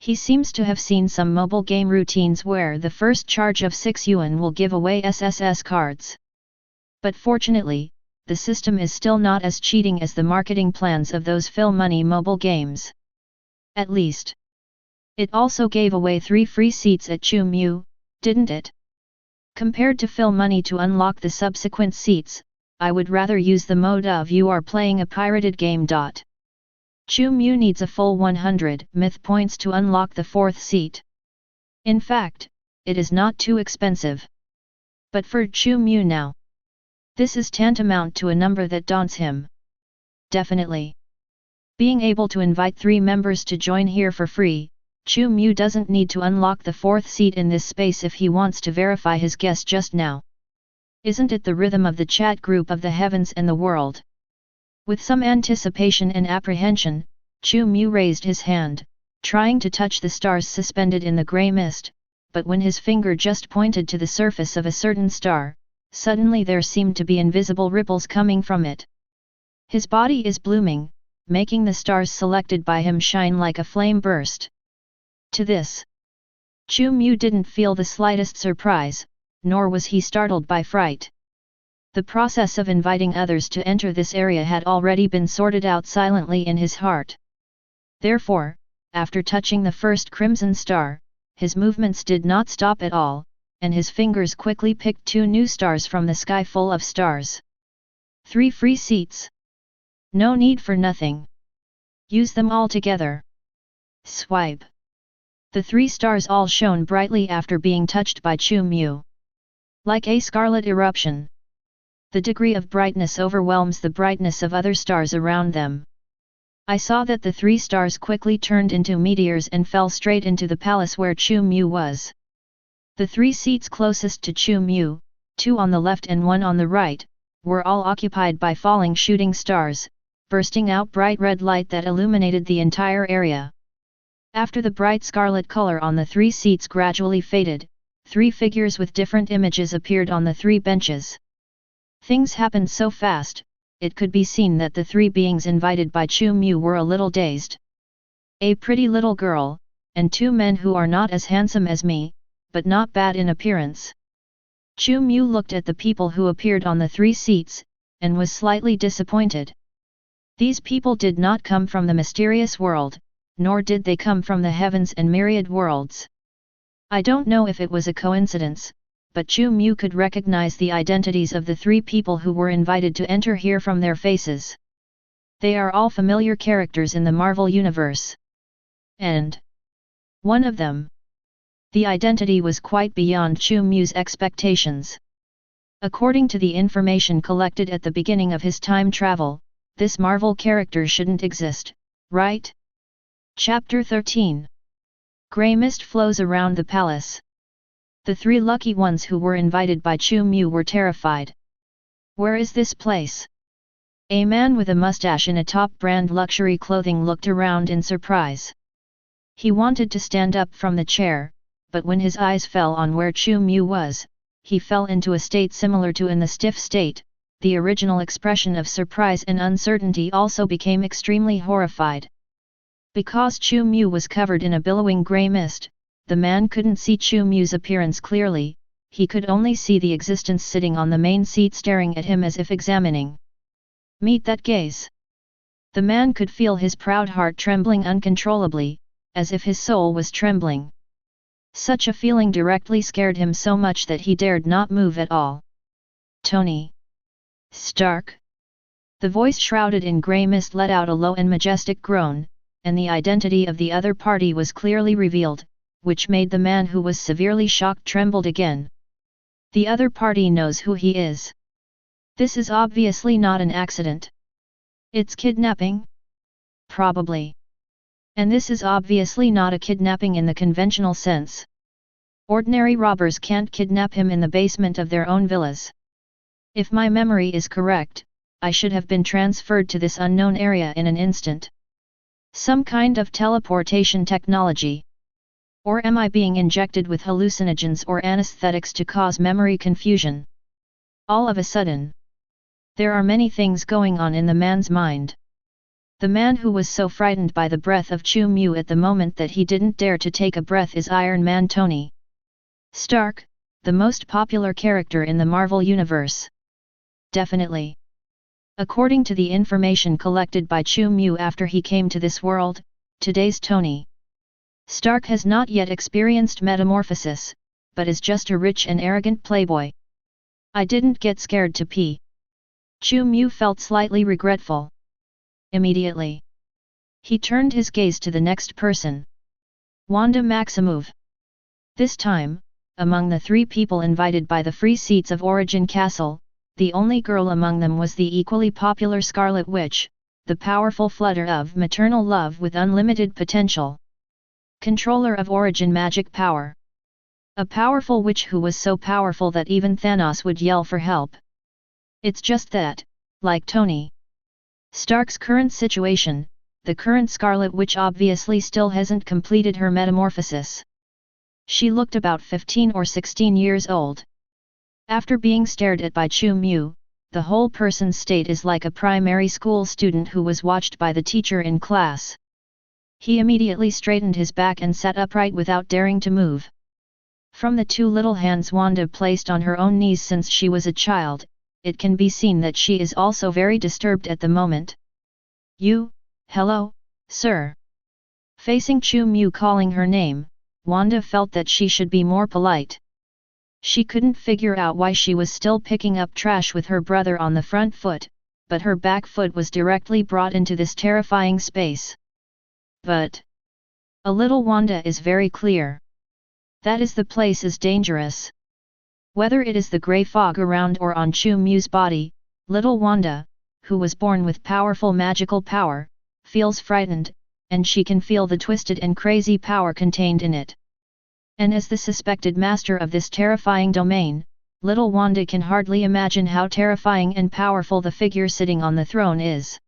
He seems to have seen some mobile game routines where the first charge of 6 yuan will give away SSS cards. But fortunately, the system is still not as cheating as the marketing plans of those Phil Money mobile games. At least. It also gave away 3 free seats at Chu Mu, didn't it? Compared to Phil Money to unlock the subsequent seats, I would rather use the mode of you are playing a pirated game. Chu Mu needs a full 100 myth points to unlock the 4th seat. In fact, it is not too expensive. But for Chu Mu now, this is tantamount to a number that daunts him. Definitely. Being able to invite 3 members to join here for free, Chu Mu doesn't need to unlock the 4th seat in this space if he wants to verify his guess just now. Isn't it the rhythm of the chat group of the heavens and the world? With some anticipation and apprehension, Chu Mu raised his hand, trying to touch the stars suspended in the grey mist, but when his finger just pointed to the surface of a certain star, suddenly there seemed to be invisible ripples coming from it. His body is blooming, making the stars selected by him shine like a flame burst. To this, Chu Mu didn't feel the slightest surprise, nor was he startled by fright. The process of inviting others to enter this area had already been sorted out silently in his heart. Therefore, after touching the first crimson star, his movements did not stop at all, and his fingers quickly picked 2 new stars from the sky full of stars. 3 free seats. No need for nothing. Use them all together. Swipe. The 3 stars all shone brightly after being touched by Chu Mu. Like a scarlet eruption. The degree of brightness overwhelms the brightness of other stars around them. I saw that the 3 stars quickly turned into meteors and fell straight into the palace where Chu Mu was. The 3 seats closest to Chu Mu, 2 on the left and 1 on the right, were all occupied by falling shooting stars, bursting out bright red light that illuminated the entire area. After the bright scarlet color on the 3 seats gradually faded, 3 figures with different images appeared on the 3 benches. Things happened so fast, it could be seen that the three beings invited by Chu Mu were a little dazed. A pretty little girl, and two men who are not as handsome as me, but not bad in appearance. Chu Mu looked at the people who appeared on the three seats, and was slightly disappointed. These people did not come from the mysterious world, nor did they come from the heavens and myriad worlds. I don't know if it was a coincidence, but Chu Mu could recognize the identities of the three people who were invited to enter here from their faces. They are all familiar characters in the Marvel Universe. And one of them. The identity was quite beyond Chu Mu's expectations. According to the information collected at the beginning of his time travel, this Marvel character shouldn't exist, right? Chapter 13. Grey mist flows around the palace. The three lucky ones who were invited by Chu Mu were terrified. Where is this place? A man with a mustache in a top-brand luxury clothing looked around in surprise. He wanted to stand up from the chair, but when his eyes fell on where Chu Mu was, he fell into a state similar to in the stiff state. The original expression of surprise and uncertainty also became extremely horrified. Because Chu Mu was covered in a billowing grey mist, the man couldn't see Chu Mu's appearance clearly, he could only see the existence sitting on the main seat staring at him as if examining. Meet that gaze. The man could feel his proud heart trembling uncontrollably, as if his soul was trembling. Such a feeling directly scared him so much that he dared not move at all. Tony Stark? The voice shrouded in grey mist let out a low and majestic groan, and the identity of the other party was clearly revealed, which made the man who was severely shocked trembled again. The other party knows who he is. This is obviously not an accident. It's kidnapping? Probably. And this is obviously not a kidnapping in the conventional sense. Ordinary robbers can't kidnap him in the basement of their own villas. If my memory is correct, I should have been transferred to this unknown area in an instant. Some kind of teleportation technology. Or am I being injected with hallucinogens or anesthetics to cause memory confusion? All of a sudden. There are many things going on in the man's mind. The man who was so frightened by the breath of Chu Mu at the moment that he didn't dare to take a breath is Iron Man Tony Stark, the most popular character in the Marvel Universe. Definitely. According to the information collected by Chu Mu after he came to this world, today's Tony Stark has not yet experienced metamorphosis, but is just a rich and arrogant playboy. I didn't get scared to pee. Chu Mu felt slightly regretful. Immediately, he turned his gaze to the next person. Wanda Maximoff. This time, among the three people invited by the free seats of Origin Castle, the only girl among them was the equally popular Scarlet Witch, the powerful flutter of maternal love with unlimited potential. Controller of Origin magic power. A powerful witch who was so powerful that even Thanos would yell for help. It's just that, like Tony Stark's current situation, the current Scarlet Witch obviously still hasn't completed her metamorphosis. She looked about 15 or 16 years old. After being stared at by Chu Mu, the whole person's state is like a primary school student who was watched by the teacher in class. He immediately straightened his back and sat upright without daring to move. From the two little hands Wanda placed on her own knees since she was a child, it can be seen that she is also very disturbed at the moment. Hello, sir. Facing Chu Mu calling her name, Wanda felt that she should be more polite. She couldn't figure out why she was still picking up trash with her brother on the front foot, but her back foot was directly brought into this terrifying space. But a little Wanda is very clear. That is the place is dangerous. Whether it is the grey fog around or on Chu Mu's body, little Wanda, who was born with powerful magical power, feels frightened, and she can feel the twisted and crazy power contained in it. And as the suspected master of this terrifying domain, little Wanda can hardly imagine how terrifying and powerful the figure sitting on the throne is.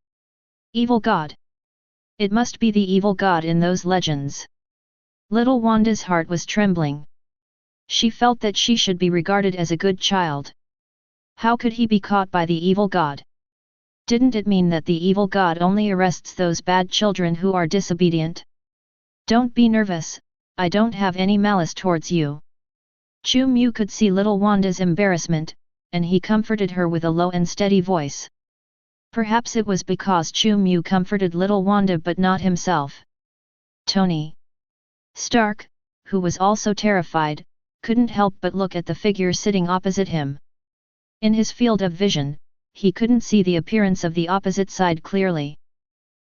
Evil God. It must be the evil god in those legends. Little Wanda's heart was trembling. She felt that she should be regarded as a good child. How could he be caught by the evil god? Didn't it mean that the evil god only arrests those bad children who are disobedient? Don't be nervous, I don't have any malice towards you. Chu Mu could see little Wanda's embarrassment, and he comforted her with a low and steady voice. Perhaps it was because Chu Mu comforted little Wanda but not himself. Tony Stark, who was also terrified, couldn't help but look at the figure sitting opposite him. In his field of vision, he couldn't see the appearance of the opposite side clearly.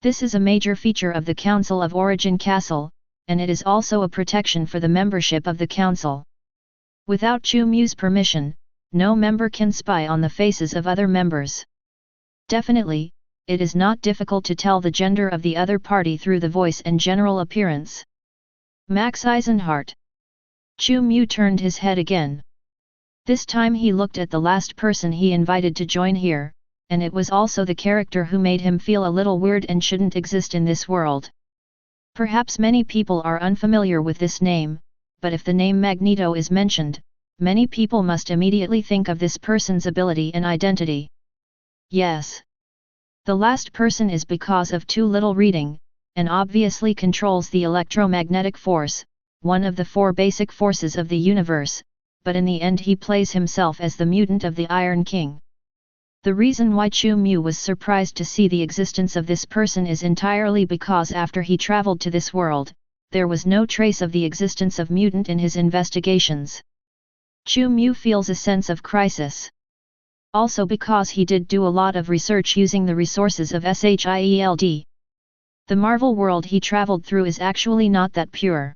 This is a major feature of the Council of Origin Castle, and it is also a protection for the membership of the Council. Without Chu Mu's permission, no member can spy on the faces of other members. Definitely, it is not difficult to tell the gender of the other party through the voice and general appearance. Max Eisenhart. Chu Mu turned his head again. This time he looked at the last person he invited to join here, and it was also the character who made him feel a little weird and shouldn't exist in this world. Perhaps many people are unfamiliar with this name, but if the name Magneto is mentioned, many people must immediately think of this person's ability and identity. Yes. The last person is because of too little reading, and obviously controls the electromagnetic force, one of the 4 basic forces of the universe, but in the end he plays himself as the mutant of the Iron King. The reason why Chu Mu was surprised to see the existence of this person is entirely because after he traveled to this world, there was no trace of the existence of mutant in his investigations. Chu Mu feels a sense of crisis. Also because he did do a lot of research using the resources of S.H.I.E.L.D. The Marvel world he traveled through is actually not that pure.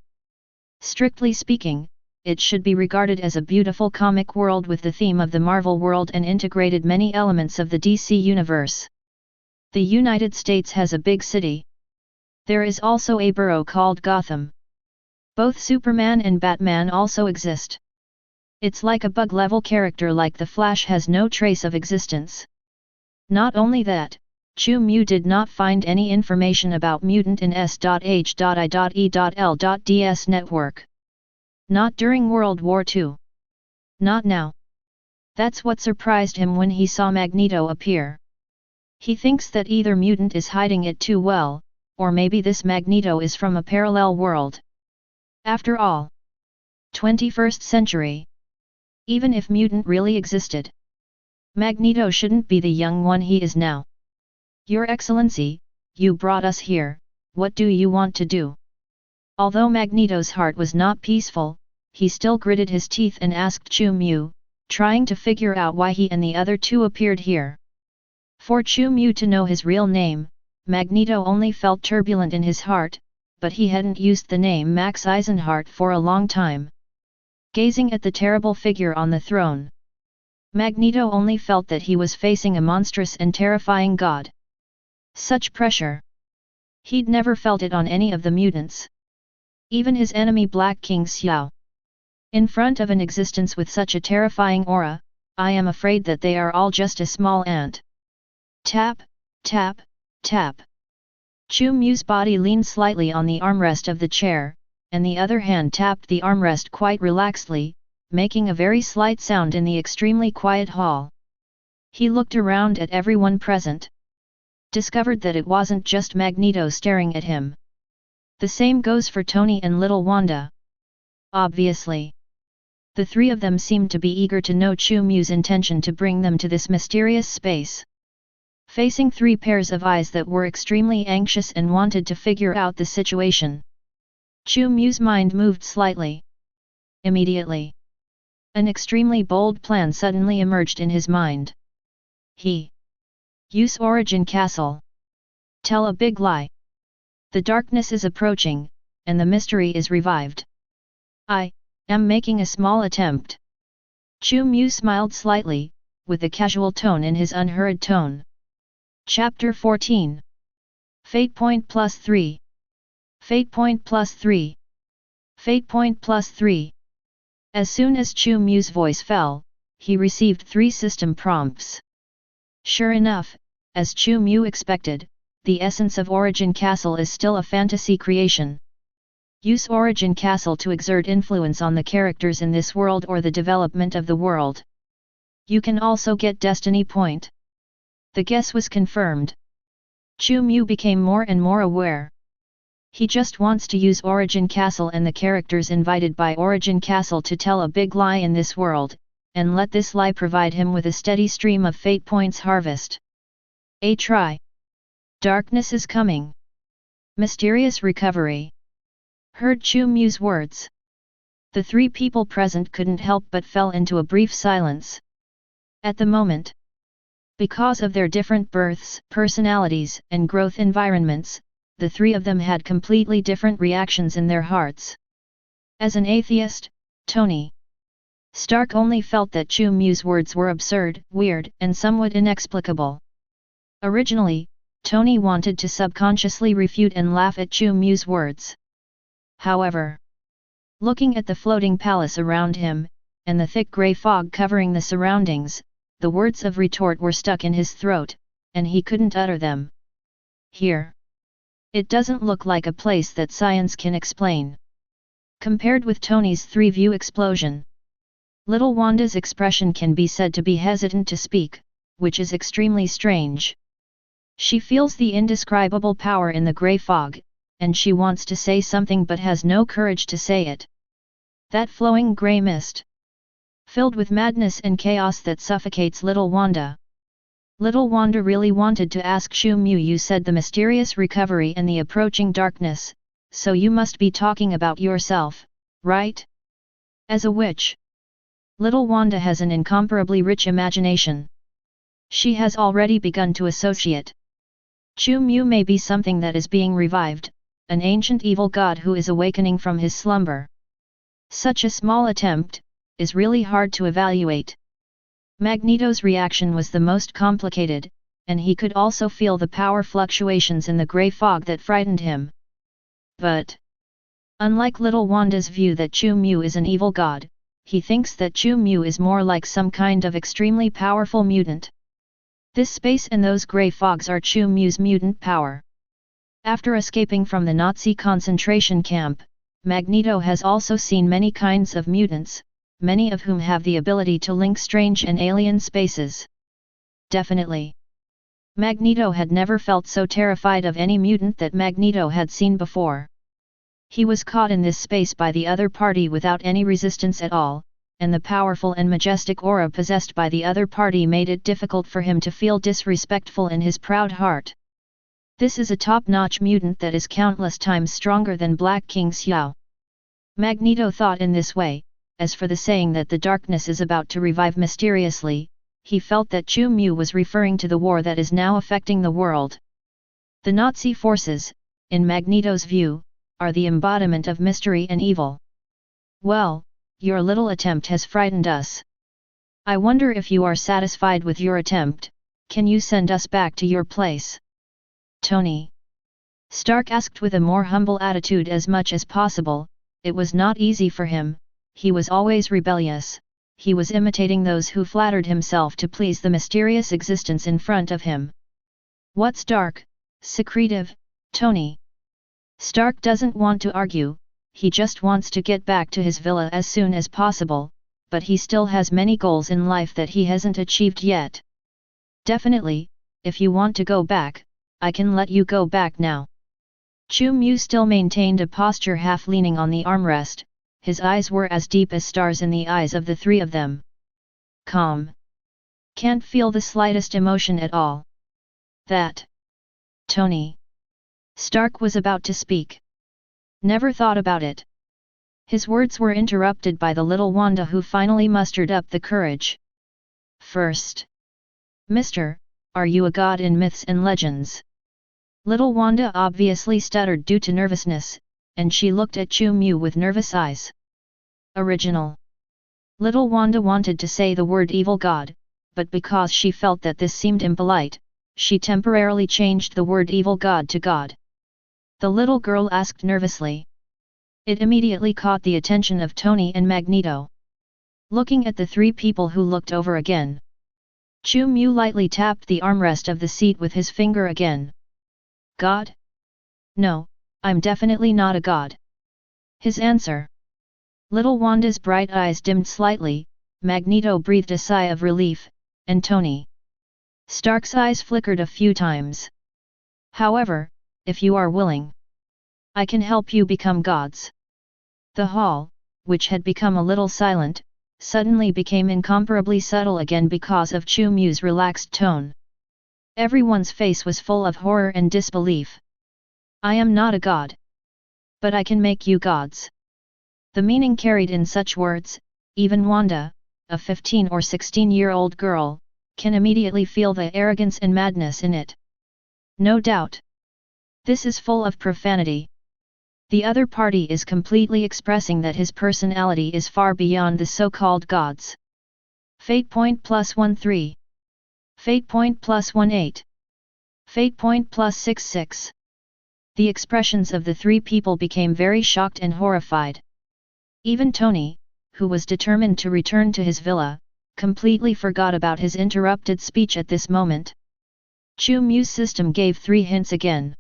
Strictly speaking, it should be regarded as a beautiful comic world with the theme of the Marvel world and integrated many elements of the DC universe. The United States has a big city. There is also a borough called Gotham. Both Superman and Batman also exist. It's like a bug-level character like the Flash has no trace of existence. Not only that, Chu Mu did not find any information about mutant in S.H.I.E.L.D's network. Not during World War II. Not now. That's what surprised him when he saw Magneto appear. He thinks that either mutant is hiding it too well, or maybe this Magneto is from a parallel world. After all, 21st century. Even if mutant really existed, Magneto shouldn't be the young one he is now. Your Excellency, you brought us here, what do you want to do? Although Magneto's heart was not peaceful, he still gritted his teeth and asked Chu Mu, trying to figure out why he and the other 2 appeared here. For Chu Mu to know his real name, Magneto only felt turbulent in his heart, but he hadn't used the name Max Eisenhart for a long time. Gazing at the terrible figure on the throne, Magneto only felt that he was facing a monstrous and terrifying god. Such pressure. He'd never felt it on any of the mutants. Even his enemy Black King S.H.I.E.L.D. In front of an existence with such a terrifying aura, I am afraid that they are all just a small ant. Tap, tap, tap. Chu Mu's body leaned slightly on the armrest of the chair, and the other hand tapped the armrest quite relaxedly, making a very slight sound in the extremely quiet hall. He looked around at everyone present. Discovered that it wasn't just Magneto staring at him. The same goes for Tony and little Wanda. Obviously. The 3 of them seemed to be eager to know Chu Mu's intention to bring them to this mysterious space. Facing 3 pairs of eyes that were extremely anxious and wanted to figure out the situation, Chu Mu's mind moved slightly. Immediately, an extremely bold plan suddenly emerged in his mind. Use Origin Castle. Tell a big lie. The darkness is approaching, and the mystery is revived. I am making a small attempt. Chu Mu smiled slightly, with a casual tone in his unhurried tone. Chapter 14. Fate Point Plus 3. Fate Point Plus 3. Fate Point Plus 3. As soon as Chu Mu's voice fell, he received 3 system prompts. Sure enough, as Chu Mu expected, the essence of Origin Castle is still a fantasy creation. Use Origin Castle to exert influence on the characters in this world or the development of the world. You can also get Destiny Point. The guess was confirmed. Chu Mu became more and more aware. He just wants to use Origin Castle and the characters invited by Origin Castle to tell a big lie in this world, and let this lie provide him with a steady stream of fate points harvest. A try. Darkness is coming. Mysterious recovery. Heard Chu Mu's words. The three people present couldn't help but fell into a brief silence. At the moment, because of their different births, personalities, and growth environments, the three of them had completely different reactions in their hearts. As an atheist, Tony Stark only felt that Chu Mu's words were absurd, weird, and somewhat inexplicable. Originally, Tony wanted to subconsciously refute and laugh at Chu Mu's words. However, looking at the floating palace around him, and the thick grey fog covering the surroundings, the words of retort were stuck in his throat, and he couldn't utter them. Here. It doesn't look like a place that science can explain. Compared with Tony's three-view explosion, little Wanda's expression can be said to be hesitant to speak, which is extremely strange. She feels the indescribable power in the grey fog, and she wants to say something but has no courage to say it. That flowing grey mist, filled with madness and chaos that suffocates little Wanda. Little Wanda really wanted to ask Chu Mu, you said the mysterious recovery and the approaching darkness, so you must be talking about yourself, right? As a witch, little Wanda has an incomparably rich imagination. She has already begun to associate Chu Mu may be something that is being revived, an ancient evil god who is awakening from his slumber. Such a small attempt is really hard to evaluate. Magneto's reaction was the most complicated, and he could also feel the power fluctuations in the grey fog that frightened him. But, unlike little Wanda's view that Chu Mu is an evil god, he thinks that Chu Mu is more like some kind of extremely powerful mutant. This space and those grey fogs are Chu Mu's mutant power. After escaping from the Nazi concentration camp, Magneto has also seen many kinds of mutants, many of whom have the ability to link strange and alien spaces. Definitely. Magneto had never felt so terrified of any mutant that Magneto had seen before. He was caught in this space by the other party without any resistance at all, and the powerful and majestic aura possessed by the other party made it difficult for him to feel disrespectful in his proud heart. This is a top-notch mutant that is countless times stronger than Black King Xiao. Magneto thought in this way. As for the saying that the darkness is about to revive mysteriously, he felt that Chu Mu was referring to the war that is now affecting the world. The Nazi forces, in Magneto's view, are the embodiment of mystery and evil. Well, your little attempt has frightened us. I wonder if you are satisfied with your attempt, can you send us back to your place? Tony Stark asked with a more humble attitude as much as possible. It was not easy for him. He was always rebellious, he was imitating those who flattered himself to please the mysterious existence in front of him. What's dark, secretive, Tony? Stark doesn't want to argue, he just wants to get back to his villa as soon as possible, but he still has many goals in life that he hasn't achieved yet. Definitely, if you want to go back, I can let you go back now. Chu Mu still maintained a posture half leaning on the armrest. His eyes were as deep as stars in the eyes of the three of them. Calm. Can't feel the slightest emotion at all. That. Tony. Stark was about to speak. Never thought about it. His words were interrupted by the little Wanda, who finally mustered up the courage. First. Mister, are you a god in myths and legends? Little Wanda obviously stuttered due to nervousness, and she looked at Chu Mu with nervous eyes. Original. Little Wanda wanted to say the word evil god, but because she felt that this seemed impolite, she temporarily changed the word evil god to god. The little girl asked nervously. It immediately caught the attention of Tony and Magneto. Looking at the three people who looked over again, Chu Mu lightly tapped the armrest of the seat with his finger again. God? No. I'm definitely not a god. His answer. Little Wanda's bright eyes dimmed slightly, Magneto breathed a sigh of relief, and Tony Stark's eyes flickered a few times. However, if you are willing, I can help you become gods. The hall, which had become a little silent, suddenly became incomparably subtle again because of Chu Mu's relaxed tone. Everyone's face was full of horror and disbelief. I am not a god. But I can make you gods. The meaning carried in such words, even Wanda, a 15 or 16-year-old girl, can immediately feel the arrogance and madness in it. No doubt. This is full of profanity. The other party is completely expressing that his personality is far beyond the so-called gods. Fate point +13. Fate point +18. Fate point +66. The expressions of the three people became very shocked and horrified. Even Tony, who was determined to return to his villa, completely forgot about his interrupted speech at this moment. Chu Mu's system gave 3 hints again.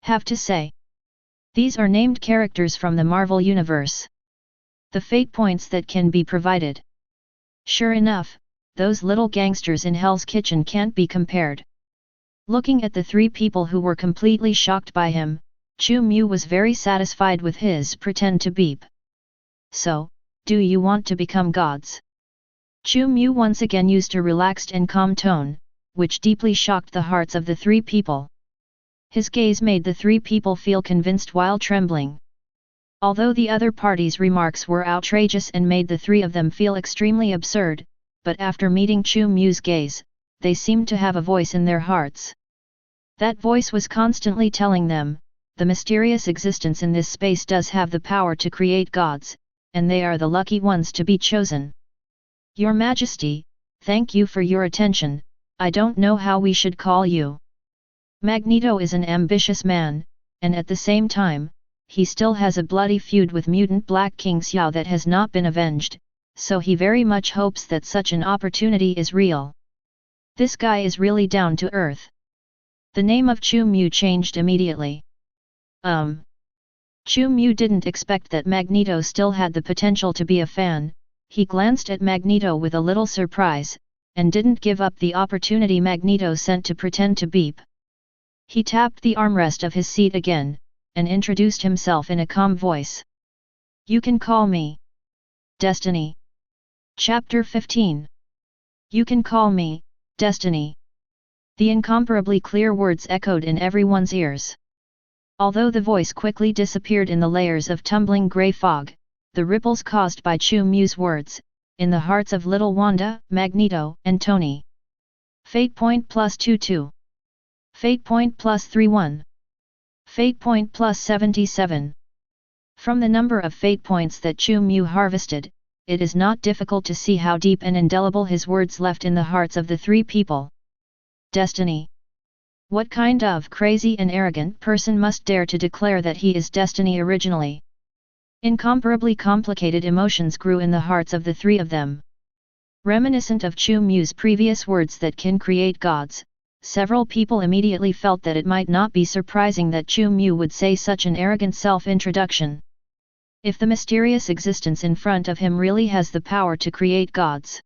Have to say, these are named characters from the Marvel Universe. The fate points that can be provided. Sure enough, those little gangsters in Hell's Kitchen can't be compared. Looking at the 3 people who were completely shocked by him, Chu Mu was very satisfied with his pretend to beep. So, do you want to become gods? Chu Mu once again used a relaxed and calm tone, which deeply shocked the hearts of the 3 people. His gaze made the 3 people feel convinced while trembling. Although the other party's remarks were outrageous and made the 3 of them feel extremely absurd, but after meeting Chu Mu's gaze, they seemed to have a voice in their hearts. That voice was constantly telling them, the mysterious existence in this space does have the power to create gods, and they are the lucky ones to be chosen. Your Majesty, thank you for your attention. I don't know how we should call you. Magneto is an ambitious man, and at the same time, he still has a bloody feud with mutant Black King Xiao that has not been avenged, so he very much hopes that such an opportunity is real. This guy is really down to earth. The name of Chu Mu changed immediately. Chu Mu didn't expect that Magneto still had the potential to be a fan. He glanced at Magneto with a little surprise, and didn't give up the opportunity Magneto sent to pretend to beep. He tapped the armrest of his seat again, and introduced himself in a calm voice. You can call me Destiny. Chapter 15. You can call me Destiny. The incomparably clear words echoed in everyone's ears. Although the voice quickly disappeared in the layers of tumbling grey fog, the ripples caused by Chu Mu's words, in the hearts of little Wanda, Magneto, and Tony. Fate point +22. Fate point +31. Fate point +77. From the number of fate points that Chu Mu harvested, it is not difficult to see how deep and indelible his words left in the hearts of the 3 people. Destiny. What kind of crazy and arrogant person must dare to declare that he is Destiny originally? Incomparably complicated emotions grew in the hearts of the 3 of them. Reminiscent of Chu Mu's previous words that can create gods, several people immediately felt that it might not be surprising that Chu Mu would say such an arrogant self-introduction. If the mysterious existence in front of him really has the power to create gods,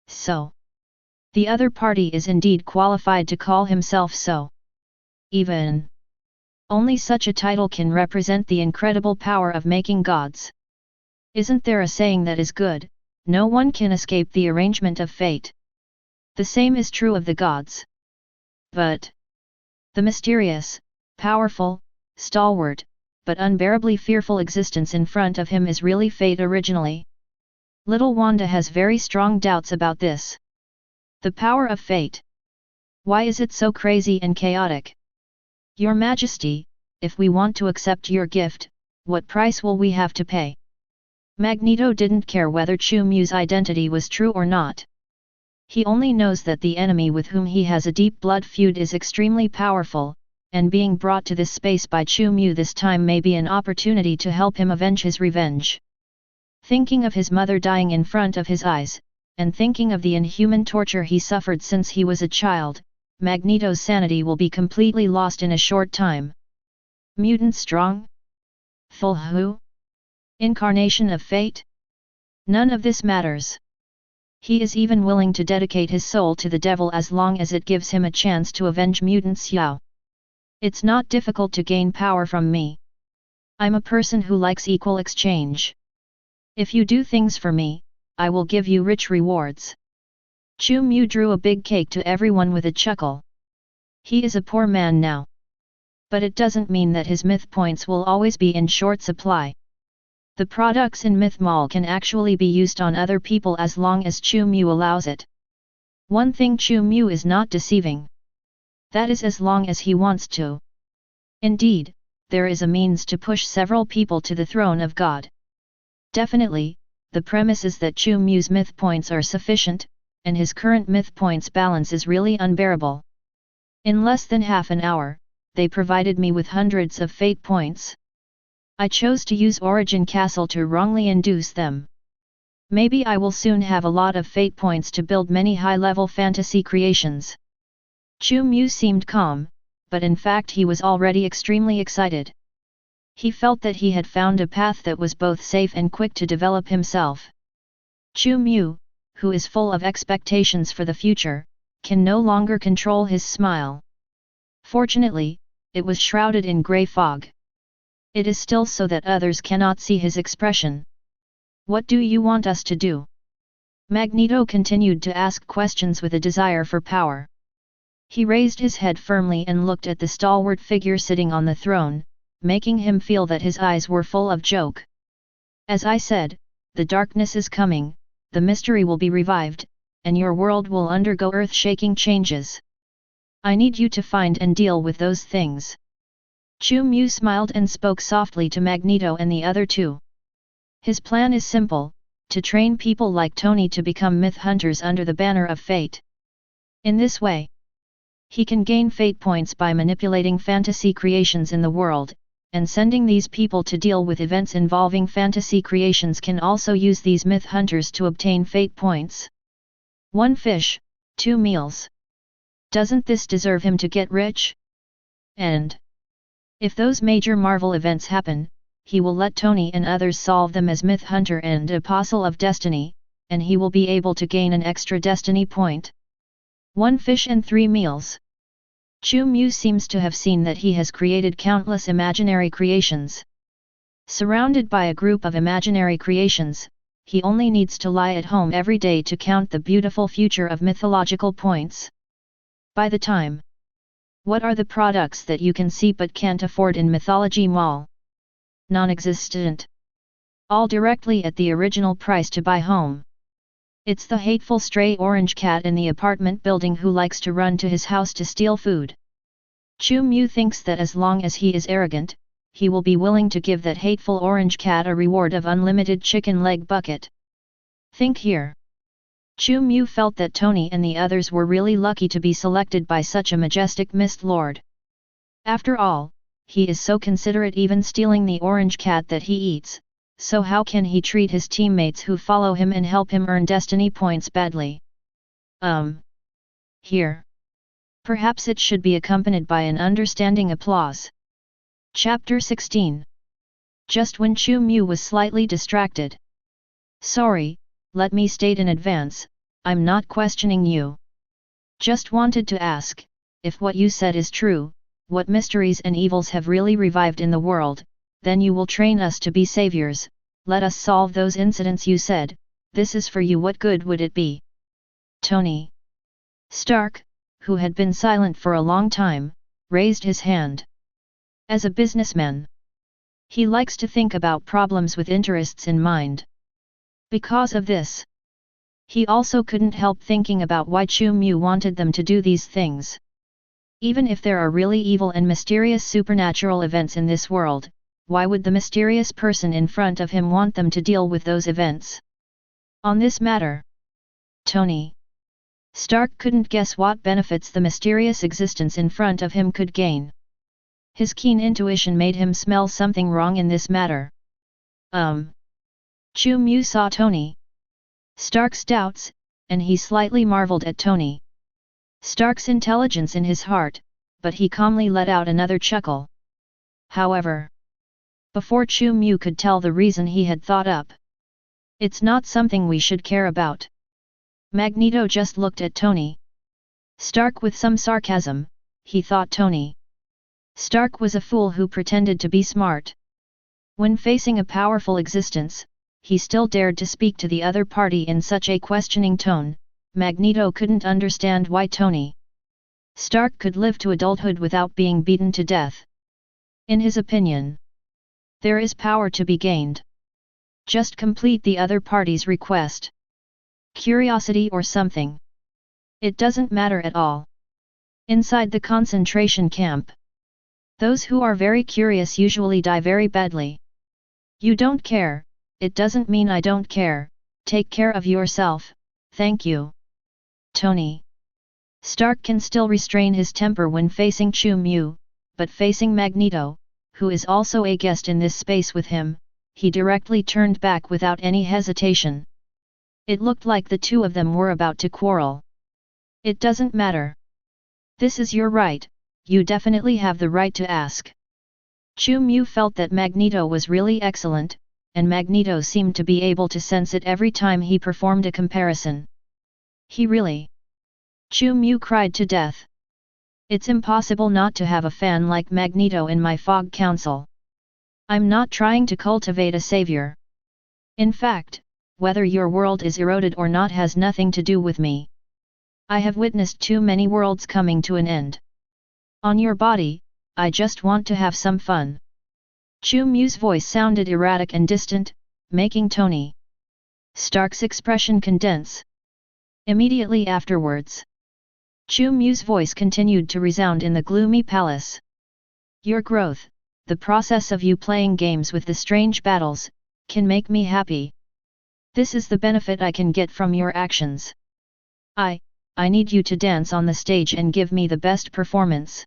so the other party is indeed qualified to call himself so. Even only such a title can represent the incredible power of making gods. Isn't there a saying that is good, no one can escape the arrangement of fate? The same is true of the gods. But the mysterious, powerful, stalwart, but unbearably fearful existence in front of him is really fate originally. Little Wanda has very strong doubts about this. The power of fate. Why is it so crazy and chaotic? Your Majesty, if we want to accept your gift, what price will we have to pay? Magneto didn't care whether Chu Mu's identity was true or not. He only knows that the enemy with whom he has a deep blood feud is extremely powerful, and being brought to this space by Chu Mu this time may be an opportunity to help him avenge his revenge. Thinking of his mother dying in front of his eyes, and thinking of the inhuman torture he suffered since he was a child, Magneto's sanity will be completely lost in a short time. Mutant strong? Full who? Incarnation of fate? None of this matters. He is even willing to dedicate his soul to the devil as long as it gives him a chance to avenge mutant Xiao. It's not difficult to gain power from me. I'm a person who likes equal exchange. If you do things for me, I will give you rich rewards. Chu Mu drew a big cake to everyone with a chuckle. He is a poor man now. But it doesn't mean that his myth points will always be in short supply. The products in Myth Mall can actually be used on other people as long as Chu Mu allows it. One thing Chu Mu is not deceiving. That is as long as he wants to. Indeed, there is a means to push several people to the throne of God. Definitely, the premise is that Chu Mu's myth points are sufficient, and his current myth points balance is really unbearable. In less than half an hour, they provided me with hundreds of fate points. I chose to use Origin Castle to wrongly induce them. Maybe I will soon have a lot of fate points to build many high-level fantasy creations. Chu Mu seemed calm, but in fact he was already extremely excited. He felt that he had found a path that was both safe and quick to develop himself. Chu Mu, who is full of expectations for the future, can no longer control his smile. Fortunately, it was shrouded in grey fog. It is still so that others cannot see his expression. What do you want us to do? Magneto continued to ask questions with a desire for power. He raised his head firmly and looked at the stalwart figure sitting on the throne, making him feel that his eyes were full of joke. As I said, the darkness is coming, the mystery will be revived, and your world will undergo earth-shaking changes. I need you to find and deal with those things. Chu Mu smiled and spoke softly to Magneto and the other two. His plan is simple, to train people like Tony to become myth hunters under the banner of fate. In this way, he can gain fate points by manipulating fantasy creations in the world, and sending these people to deal with events involving fantasy creations can also use these myth hunters to obtain fate points. 1 fish, 2 meals. Doesn't this deserve him to get rich? And if those major Marvel events happen, he will let Tony and others solve them as Myth Hunter and Apostle of Destiny, and he will be able to gain an extra destiny point. 1 fish and 3 meals. Chu Mu seems to have seen that he has created countless imaginary creations. Surrounded by a group of imaginary creations, he only needs to lie at home every day to count the beautiful future of mythological points. By the time, what are the products that you can see but can't afford in Mythology Mall? Non-existent. All directly at the original price to buy home. It's the hateful stray orange cat in the apartment building who likes to run to his house to steal food. Chu Mu thinks that as long as he is arrogant, he will be willing to give that hateful orange cat a reward of unlimited chicken leg bucket. Think here. Chu Mu felt that Tony and the others were really lucky to be selected by such a majestic Mist Lord. After all, he is so considerate, even stealing the orange cat that he eats, so how can he treat his teammates who follow him and help him earn destiny points badly? Here. Perhaps it should be accompanied by an understanding applause. Chapter 16. Just when Chu Mu was slightly distracted. Sorry, let me state in advance, I'm not questioning you. Just wanted to ask, if what you said is true, what mysteries and evils have really revived in the world, then you will train us to be saviors, let us solve those incidents you said, this is for you. What good would it be? Tony Stark, who had been silent for a long time, raised his hand. As a businessman, he likes to think about problems with interests in mind. Because of this, he also couldn't help thinking about why Chu Mu wanted them to do these things. Even if there are really evil and mysterious supernatural events in this world, why would the mysterious person in front of him want them to deal with those events? On this matter, Tony Stark couldn't guess what benefits the mysterious existence in front of him could gain. His keen intuition made him smell something wrong in this matter. Chu Mu saw Tony Stark's doubts, and he slightly marveled at Tony Stark's intelligence in his heart, but he calmly let out another chuckle. However, before Chu Mu could tell the reason he had thought up, it's not something we should care about. Magneto just looked at Tony Stark with some sarcasm. He thought Tony Stark was a fool who pretended to be smart. When facing a powerful existence, he still dared to speak to the other party in such a questioning tone. Magneto couldn't understand why Tony Stark could live to adulthood without being beaten to death. In his opinion, there is power to be gained. Just complete the other party's request. Curiosity or something. It doesn't matter at all. Inside the concentration camp, those who are very curious usually die very badly. You don't care, it doesn't mean I don't care. Take care of yourself, thank you. Tony Stark can still restrain his temper when facing Chu Mu, but facing Magneto, who is also a guest in this space with him, he directly turned back without any hesitation. It looked like the two of them were about to quarrel. It doesn't matter. This is your right, you definitely have the right to ask. Chu Mu felt that Magneto was really excellent, and Magneto seemed to be able to sense it every time he performed a comparison. He really... Chu Mu cried to death. It's impossible not to have a fan like Magneto in my Fog Council. I'm not trying to cultivate a savior. In fact, whether your world is eroded or not has nothing to do with me. I have witnessed too many worlds coming to an end. On your body, I just want to have some fun. Chu Mu's voice sounded erratic and distant, making Tony Stark's expression condense. Immediately afterwards, Chu Mu's voice continued to resound in the gloomy palace. Your growth, the process of you playing games with the strange battles, can make me happy. This is the benefit I can get from your actions. I need you to dance on the stage and give me the best performance.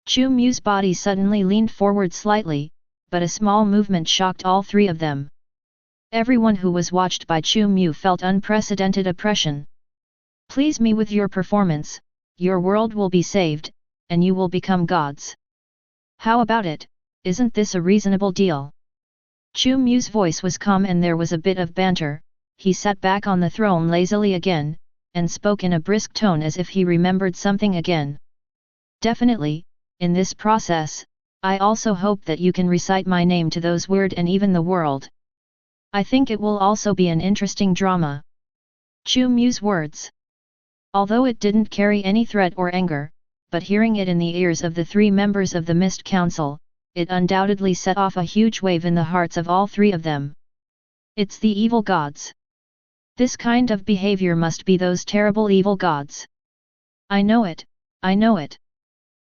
Chu Mu's body suddenly leaned forward slightly, but a small movement shocked all three of them. Everyone who was watched by Chu Mu felt unprecedented oppression. Please me with your performance, your world will be saved, and you will become gods. How about it, isn't this a reasonable deal? Chu Mu's voice was calm and there was a bit of banter. He sat back on the throne lazily again, and spoke in a brisk tone as if he remembered something again. Definitely, in this process, I also hope that you can recite my name to those weird and even the world. I think it will also be an interesting drama. Chu Mu's words. Although it didn't carry any threat or anger, but hearing it in the ears of the three members of the Mist Council, it undoubtedly set off a huge wave in the hearts of all three of them. It's the evil gods. This kind of behavior must be those terrible evil gods. I know it, I know it.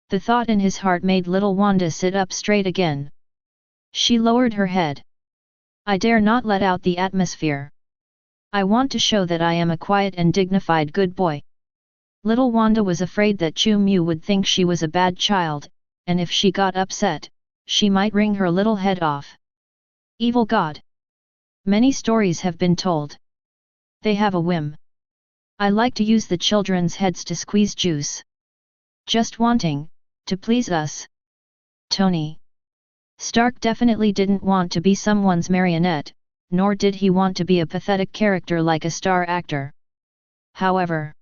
The thought in his heart made little Wanda sit up straight again. She lowered her head. I dare not let out the atmosphere. I want to show that I am a quiet and dignified good boy. Little Wanda was afraid that Chu Mu would think she was a bad child, and if she got upset, she might wring her little head off. Evil God. Many stories have been told. They have a whim. I like to use the children's heads to squeeze juice. Just wanting to please us. Tony Stark definitely didn't want to be someone's marionette, nor did he want to be a pathetic character like a star actor. However,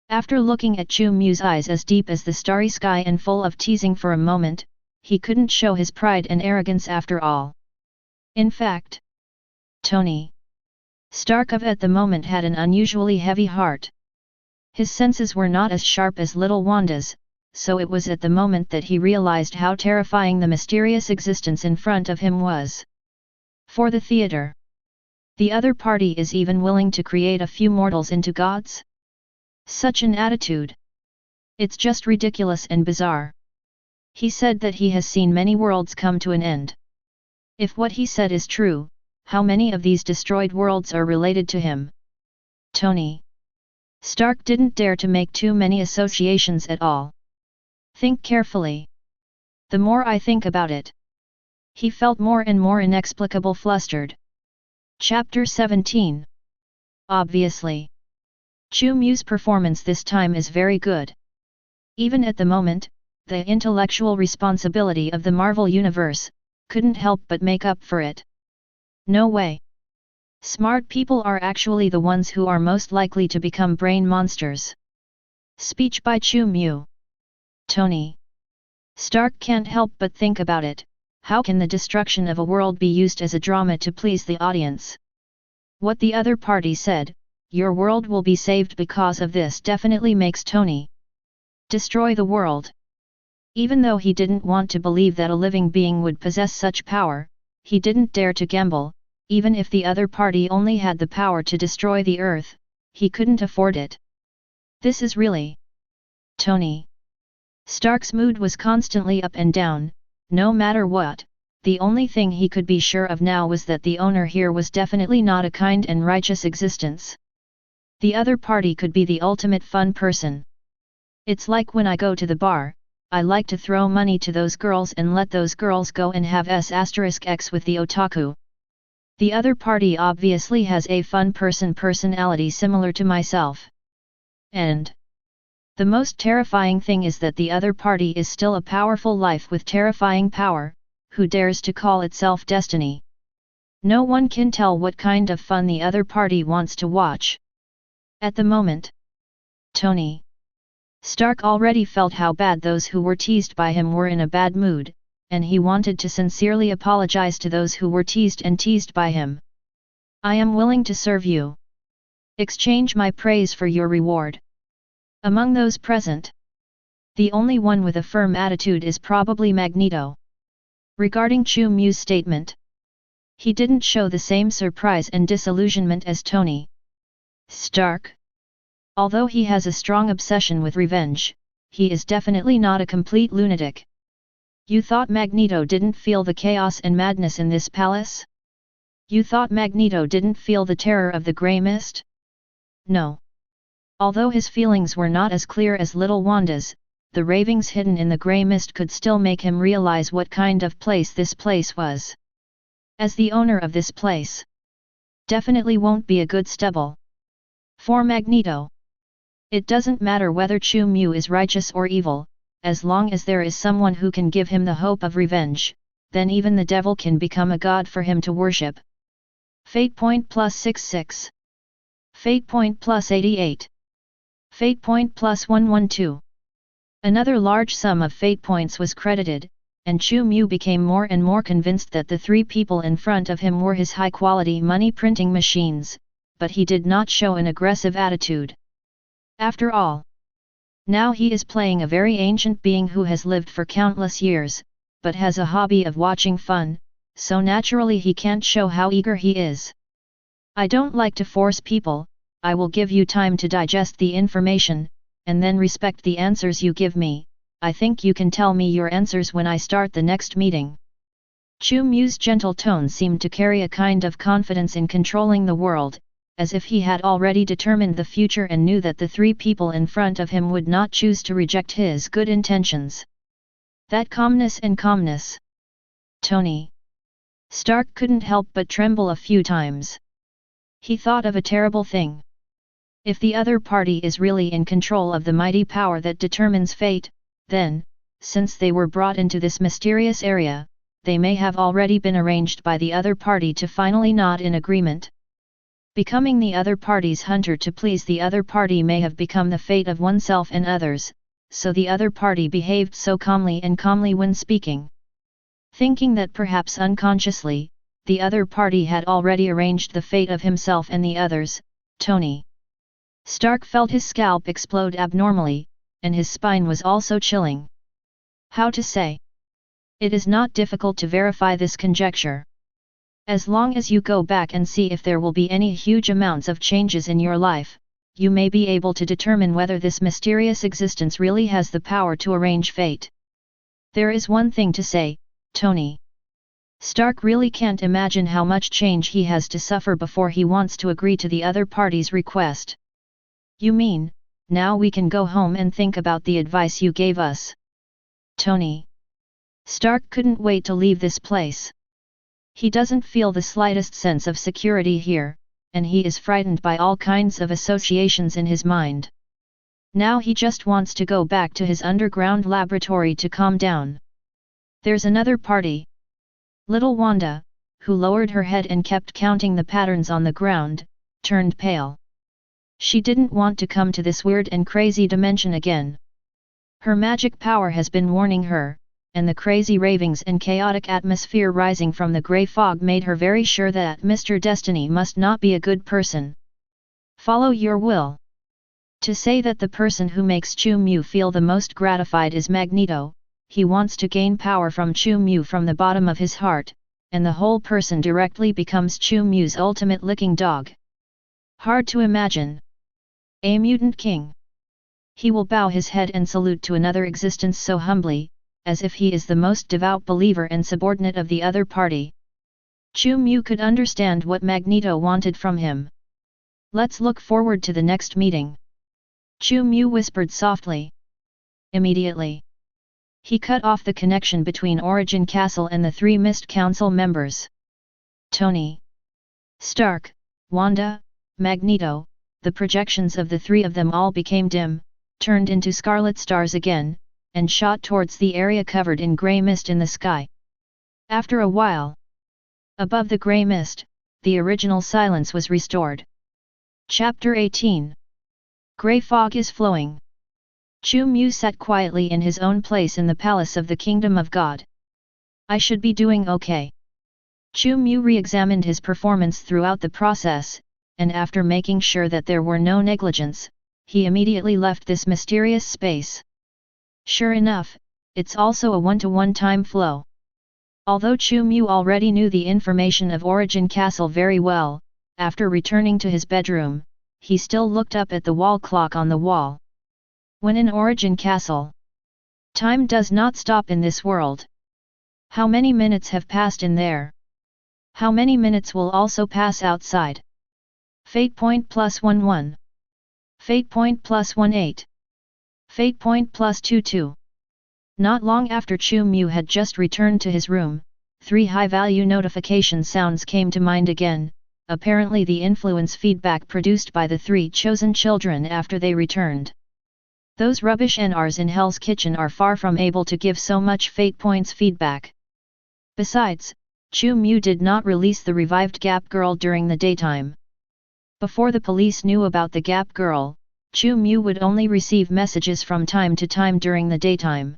after looking at Chu Mu's eyes as deep as the starry sky and full of teasing for a moment, he couldn't show his pride and arrogance after all. In fact, Tony Stark at the moment had an unusually heavy heart. His senses were not as sharp as little Wanda's, so it was at the moment that he realized how terrifying the mysterious existence in front of him was. For the theater. The other party is even willing to create a few mortals into gods? Such an attitude. It's just ridiculous and bizarre. He said that he has seen many worlds come to an end. If what he said is true, how many of these destroyed worlds are related to him? Tony Stark didn't dare to make too many associations at all. Think carefully. The more I think about it, he felt more and more inexplicable flustered. Chapter 17. Obviously, Chu Mu's performance this time is very good. Even at the moment, the intellectual responsibility of the Marvel Universe couldn't help but make up for it. No way. Smart people are actually the ones who are most likely to become brain monsters. Speech by Chu Mu. Tony Stark can't help but think about it. How can the destruction of a world be used as a drama to please the audience? What the other party said, your world will be saved because of this, definitely makes Tony destroy the world. Even though he didn't want to believe that a living being would possess such power, he didn't dare to gamble. Even if the other party only had the power to destroy the earth, he couldn't afford it. This is really Tony Stark's mood was constantly up and down. No matter what, the only thing he could be sure of now was that the owner here was definitely not a kind and righteous existence. The other party could be the ultimate fun person. It's like when I go to the bar, I like to throw money to those girls and let those girls go and have S*X with the otaku. The other party obviously has a fun personality similar to myself. And the most terrifying thing is that the other party is still a powerful life with terrifying power, who dares to call itself destiny. No one can tell what kind of fun the other party wants to watch. At the moment, Tony Stark already felt how bad those who were teased by him were in a bad mood, and he wanted to sincerely apologize to those who were teased by him. I am willing to serve you. Exchange my praise for your reward. Among those present, the only one with a firm attitude is probably Magneto. Regarding Chu Mu's statement, he didn't show the same surprise and disillusionment as Tony Stark. Although he has a strong obsession with revenge, he is definitely not a complete lunatic. You thought Magneto didn't feel the chaos and madness in this palace? You thought Magneto didn't feel the terror of the Grey Mist? No. Although his feelings were not as clear as little Wanda's, the ravings hidden in the Grey Mist could still make him realize what kind of place this place was. As the owner of this place, definitely won't be a good stubble for Magneto. It doesn't matter whether Chu Mu is righteous or evil, as long as there is someone who can give him the hope of revenge, then even the devil can become a god for him to worship. Fate point plus 66. Fate point plus 88. Fate point plus 112. Another large sum of fate points was credited, and Chu Mu became more and more convinced that the three people in front of him were his high-quality money printing machines, but he did not show an aggressive attitude. After all, now he is playing a very ancient being who has lived for countless years, but has a hobby of watching fun, so naturally he can't show how eager he is. I don't like to force people. I will give you time to digest the information, and then respect the answers you give me. I think you can tell me your answers when I start the next meeting. Chu Mu's gentle tone seemed to carry a kind of confidence in controlling the world, as if he had already determined the future and knew that the three people in front of him would not choose to reject his good intentions. That calmness. Tony Stark couldn't help but tremble a few times. He thought of a terrible thing. If the other party is really in control of the mighty power that determines fate, then, since they were brought into this mysterious area, they may have already been arranged by the other party to finally nod in agreement. Becoming the other party's hunter to please the other party may have become the fate of oneself and others, so the other party behaved so calmly when speaking. Thinking that perhaps unconsciously, the other party had already arranged the fate of himself and the others, Tony Stark felt his scalp explode abnormally, and his spine was also chilling. How to say? It is not difficult to verify this conjecture. As long as you go back and see if there will be any huge amounts of changes in your life, you may be able to determine whether this mysterious existence really has the power to arrange fate. There is one thing to say, Tony Stark really can't imagine how much change he has to suffer before he wants to agree to the other party's request. You mean, now we can go home and think about the advice you gave us? Tony Stark couldn't wait to leave this place. He doesn't feel the slightest sense of security here, and he is frightened by all kinds of associations in his mind. Now he just wants to go back to his underground laboratory to calm down. There's another party. Little Wanda, who lowered her head and kept counting the patterns on the ground, turned pale. She didn't want to come to this weird and crazy dimension again. Her magic power has been warning her, and the crazy ravings and chaotic atmosphere rising from the grey fog made her very sure that Mr. Destiny must not be a good person. Follow your will. To say that the person who makes Chu Mu feel the most gratified is Magneto. He wants to gain power from Chu Mu from the bottom of his heart, and the whole person directly becomes Chu Mu's ultimate licking dog. Hard to imagine. A mutant king. He will bow his head and salute to another existence so humbly, as if he is the most devout believer and subordinate of the other party. Chu Mu could understand what Magneto wanted from him. Let's look forward to the next meeting. Chu Mu whispered softly. Immediately, he cut off the connection between Origin Castle and the three Mist Council members. Tony Stark, Wanda, Magneto, the projections of the three of them all became dim, turned into scarlet stars again, and shot towards the area covered in grey mist in the sky. After a while, above the grey mist, the original silence was restored. Chapter 18. Grey fog is flowing. Chu Mu sat quietly in his own place in the palace of the Kingdom of God. I should be doing okay. Chu Mu re-examined his performance throughout the process, and after making sure that there were no negligence, he immediately left this mysterious space. Sure enough, it's also a one-to-one time flow. Although Chu Mu already knew the information of Origin Castle very well, after returning to his bedroom, he still looked up at the wall clock on the wall. When in Origin Castle, time does not stop in this world. How many minutes have passed in there? How many minutes will also pass outside? Fate point +11. Fate point +18. Fate point +22. Not long after Chu Mu had just returned to his room, 3 high-value notification sounds came to mind again, apparently the influence feedback produced by the 3 chosen children after they returned. Those rubbish NRs in Hell's Kitchen are far from able to give so much fate points feedback. Besides, Chu Mu did not release the revived Gap Girl during the daytime. Before the police knew about the Gap Girl, Chu Mu would only receive messages from time to time during the daytime.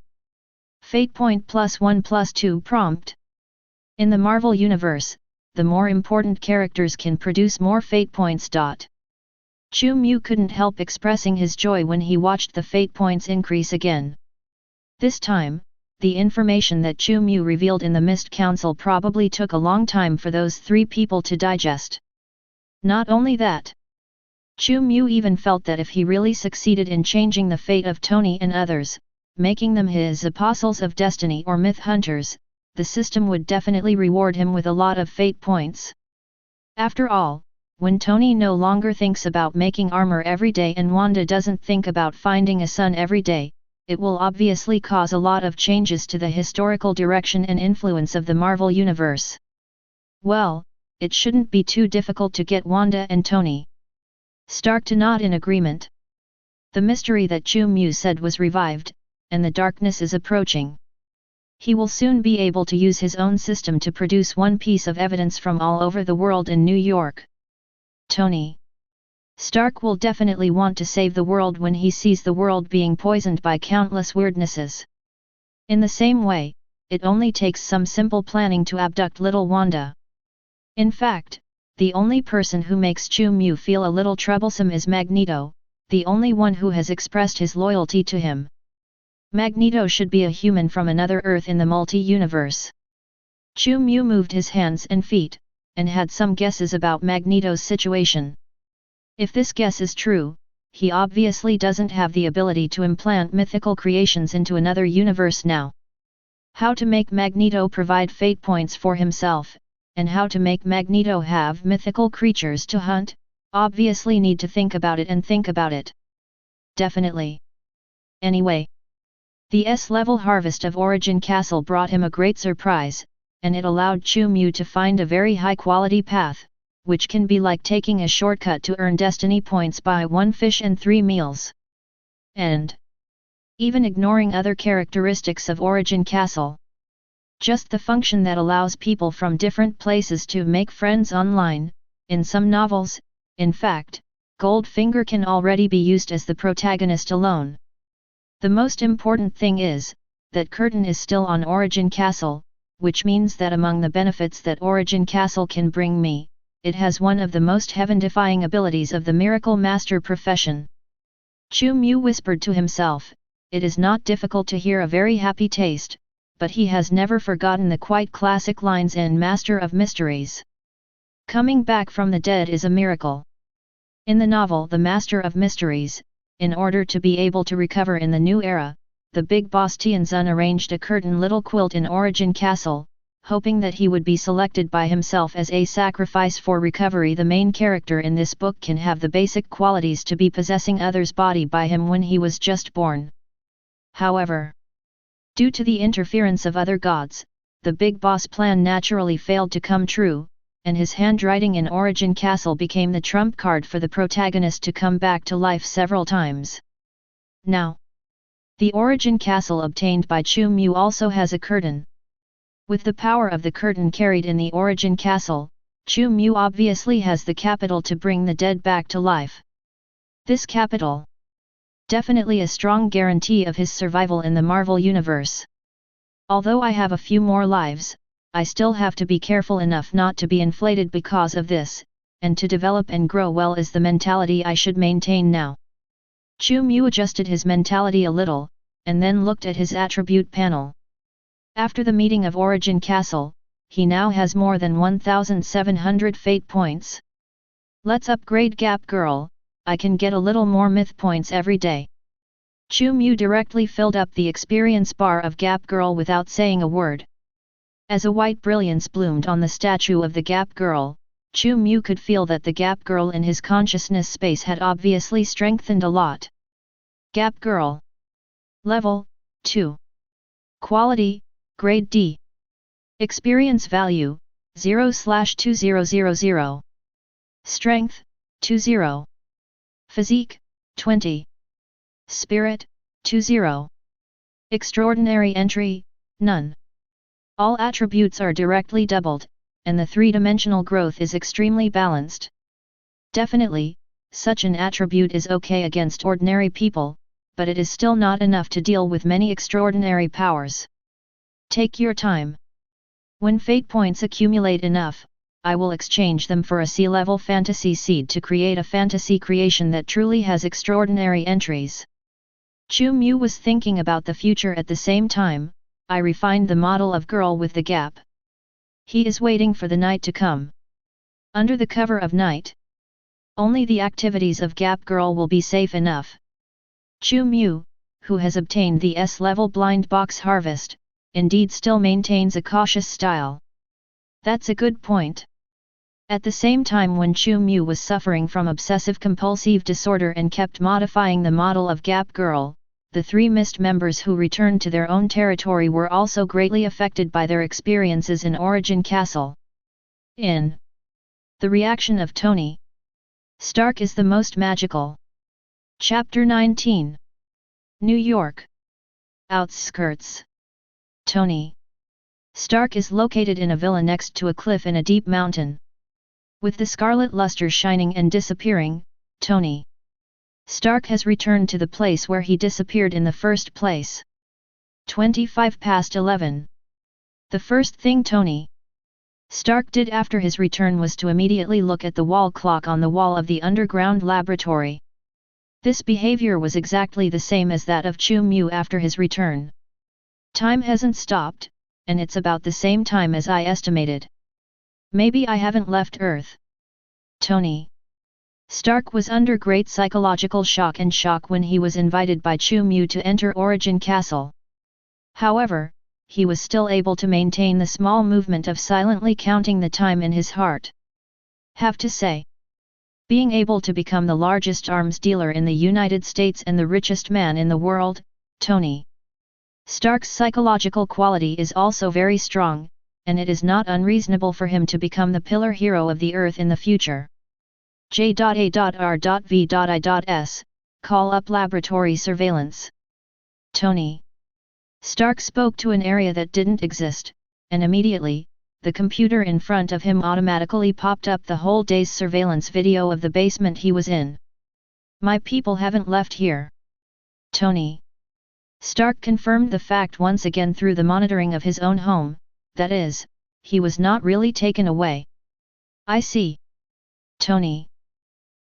Fate point +1+2 prompt. In the Marvel Universe, the more important characters can produce more fate points. Chu Mu couldn't help expressing his joy when he watched the fate points increase again. This time, the information that Chu Mu revealed in the Mist Council probably took a long time for those 3 people to digest. Not only that, Chu Mu even felt that if he really succeeded in changing the fate of Tony and others, making them his apostles of destiny or myth hunters, the system would definitely reward him with a lot of fate points. After all, when Tony no longer thinks about making armor every day and Wanda doesn't think about finding a son every day, it will obviously cause a lot of changes to the historical direction and influence of the Marvel Universe. Well, it shouldn't be too difficult to get Wanda and Tony Stark to nod in agreement. The mystery that Chu Mu said was revived, and the darkness is approaching. He will soon be able to use his own system to produce one piece of evidence from all over the world in New York. Tony Stark will definitely want to save the world when he sees the world being poisoned by countless weirdnesses. In the same way, it only takes some simple planning to abduct little Wanda. In fact, the only person who makes Chu Mu feel a little troublesome is Magneto, the only one who has expressed his loyalty to him. Magneto should be a human from another Earth in the multi-universe. Chu Mu moved his hands and feet, and had some guesses about Magneto's situation. If this guess is true, he obviously doesn't have the ability to implant mythical creations into another universe now. How to make Magneto provide fate points for himself, and how to make Magneto have mythical creatures to hunt, obviously need to think about it and think about it. Definitely. Anyway, the S-level harvest of Origin Castle brought him a great surprise, and it allowed Chu Mu to find a very high-quality path, which can be like taking a shortcut to earn destiny points by 1 fish and 3 meals. And even ignoring other characteristics of Origin Castle, Just the function that allows people from different places to make friends online. In some novels, in fact, Goldfinger can already be used as the protagonist alone. The most important thing is, that Curtain is still on Origin Castle, which means that among the benefits that Origin Castle can bring me, it has one of the most heaven-defying abilities of the miracle master profession. Chu Mu whispered to himself, it is not difficult to hear a very happy taste, but he has never forgotten the quite classic lines in Master of Mysteries. Coming back from the dead is a miracle. In the novel The Master of Mysteries, in order to be able to recover in the new era, the big boss Tianzun arranged a curtain little quilt in Origin Castle, hoping that he would be selected by himself as a sacrifice for recovery. The main character in this book can have the basic qualities to be possessing others' body by him when he was just born. However, due to the interference of other gods, the big boss plan naturally failed to come true, and his handwriting in Origin Castle became the trump card for the protagonist to come back to life several times. Now, the Origin Castle obtained by Chu Mu also has a curtain. With the power of the curtain carried in the Origin Castle, Chu Mu obviously has the capital to bring the dead back to life. This capital, definitely a strong guarantee of his survival in the Marvel Universe. Although I have a few more lives, I still have to be careful enough not to be inflated because of this, and to develop and grow well is the mentality I should maintain now. Chu Mu adjusted his mentality a little, and then looked at his attribute panel. After the meeting of Origin Castle, he now has more than 1,700 fate points. Let's upgrade Gap Girl, I can get a little more myth points every day. Chu Mu directly filled up the experience bar of Gap Girl without saying a word. As a white brilliance bloomed on the statue of the Gap Girl, Chu Mu could feel that the Gap Girl in his consciousness space had obviously strengthened a lot. Gap Girl. Level 2. Quality, Grade D. Experience value, 0/2000. Strength, 20. Physique, 20. Spirit, 20. Extraordinary entry, none. All attributes are directly doubled, and the three-dimensional growth is extremely balanced. Definitely, such an attribute is okay against ordinary people, but it is still not enough to deal with many extraordinary powers. Take your time. When fate points accumulate enough, I will exchange them for a C-level fantasy seed to create a fantasy creation that truly has extraordinary entries. Chu Mu was thinking about the future at the same time. I refined the model of girl with the gap. He is waiting for the night to come. Under the cover of night, only the activities of Gap Girl will be safe enough. Chu Mu, who has obtained the S-level blind box harvest, indeed still maintains a cautious style. That's a good point. At the same time when Chu Mu was suffering from obsessive-compulsive disorder and kept modifying the model of Gap Girl, the three Mist members who returned to their own territory were also greatly affected by their experiences in Origin Castle. In The Reaction of Tony Stark is the most magical. Chapter 19. New York. Outskirts. Tony Stark is located in a villa next to a cliff in a deep mountain. With the scarlet luster shining and disappearing, Tony Stark has returned to the place where he disappeared in the first place. 11:25. The first thing Tony Stark did after his return was to immediately look at the wall clock on the wall of the underground laboratory. This behavior was exactly the same as that of Chu Mu after his return. Time hasn't stopped, and it's about the same time as I estimated. Maybe I haven't left Earth. Tony Stark was under great psychological shock when he was invited by Chu Mu to enter Origin Castle. However, he was still able to maintain the small movement of silently counting the time in his heart. Have to say, being able to become the largest arms dealer in the United States and the richest man in the world, Tony Stark's psychological quality is also very strong, and it is not unreasonable for him to become the pillar hero of the Earth in the future. J.A.R.V.I.S. Call up laboratory surveillance. Tony Stark spoke to an area that didn't exist, and immediately, the computer in front of him automatically popped up the whole day's surveillance video of the basement he was in. My people haven't left here. Tony Stark confirmed the fact once again through the monitoring of his own home, that is, he was not really taken away. I see. Tony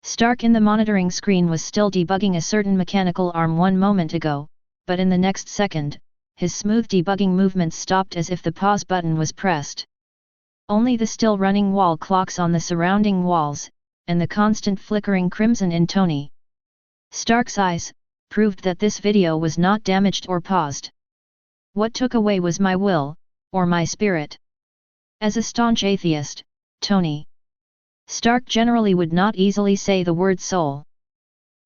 Stark in the monitoring screen was still debugging a certain mechanical arm one moment ago, but in the next second, his smooth debugging movements stopped as if the pause button was pressed. Only the still running wall clocks on the surrounding walls, and the constant flickering crimson in Tony Stark's eyes, proved that this video was not damaged or paused. What took away was my will, or my spirit. As a staunch atheist, Tony Stark generally would not easily say the word soul.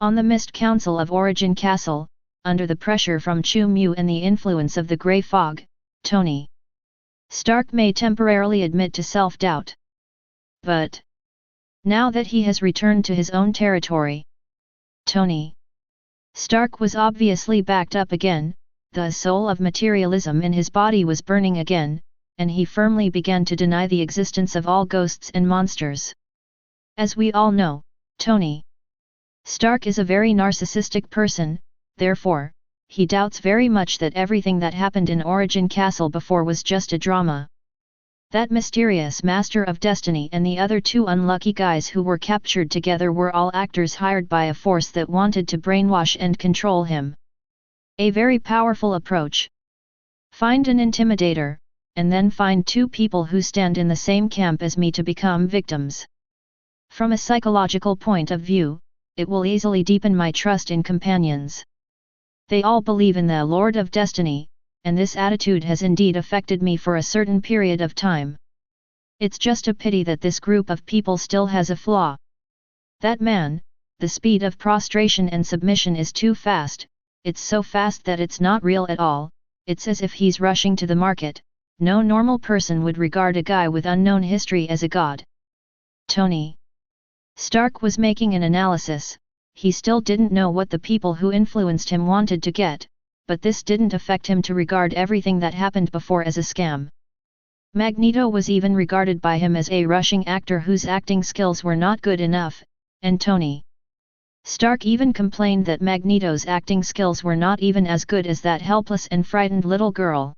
On the Mist Council of Origin Castle, under the pressure from Chu Mu and the influence of the grey fog, Tony Stark may temporarily admit to self-doubt. But now that he has returned to his own territory, Tony Stark was obviously backed up again, the soul of materialism in his body was burning again, and he firmly began to deny the existence of all ghosts and monsters. As we all know, Tony Stark is a very narcissistic person, therefore, he doubts very much that everything that happened in Origin Castle before was just a drama. That mysterious Master of Destiny and the other two unlucky guys who were captured together were all actors hired by a force that wanted to brainwash and control him. A very powerful approach. Find an intimidator, and then find two people who stand in the same camp as me to become victims. From a psychological point of view, it will easily deepen my trust in companions. They all believe in the Lord of Destiny, and this attitude has indeed affected me for a certain period of time. It's just a pity that this group of people still has a flaw. That man, the speed of prostration and submission is too fast, it's so fast that it's not real at all, it's as if he's rushing to the market. No normal person would regard a guy with unknown history as a god. Tony Stark was making an analysis. He still didn't know what the people who influenced him wanted to get, but this didn't affect him to regard everything that happened before as a scam. Magneto was even regarded by him as a rushing actor whose acting skills were not good enough, and Tony Stark even complained that Magneto's acting skills were not even as good as that helpless and frightened little girl.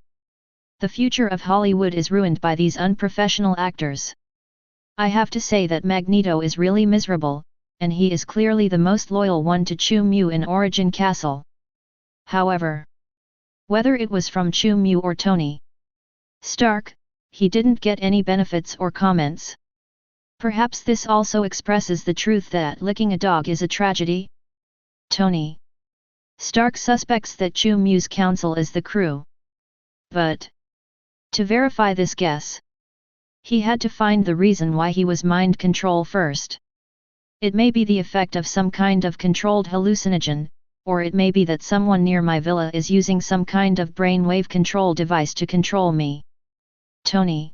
The future of Hollywood is ruined by these unprofessional actors. I have to say that Magneto is really miserable, and he is clearly the most loyal one to Chu Mu in Origin Castle. However, whether it was from Chu Mu or Tony Stark, he didn't get any benefits or comments. Perhaps this also expresses the truth that licking a dog is a tragedy? Tony Stark suspects that Chu Mu's council is the crew. But to verify this guess, he had to find the reason why he was mind control first. It may be the effect of some kind of controlled hallucinogen, or it may be that someone near my villa is using some kind of brainwave control device to control me. Tony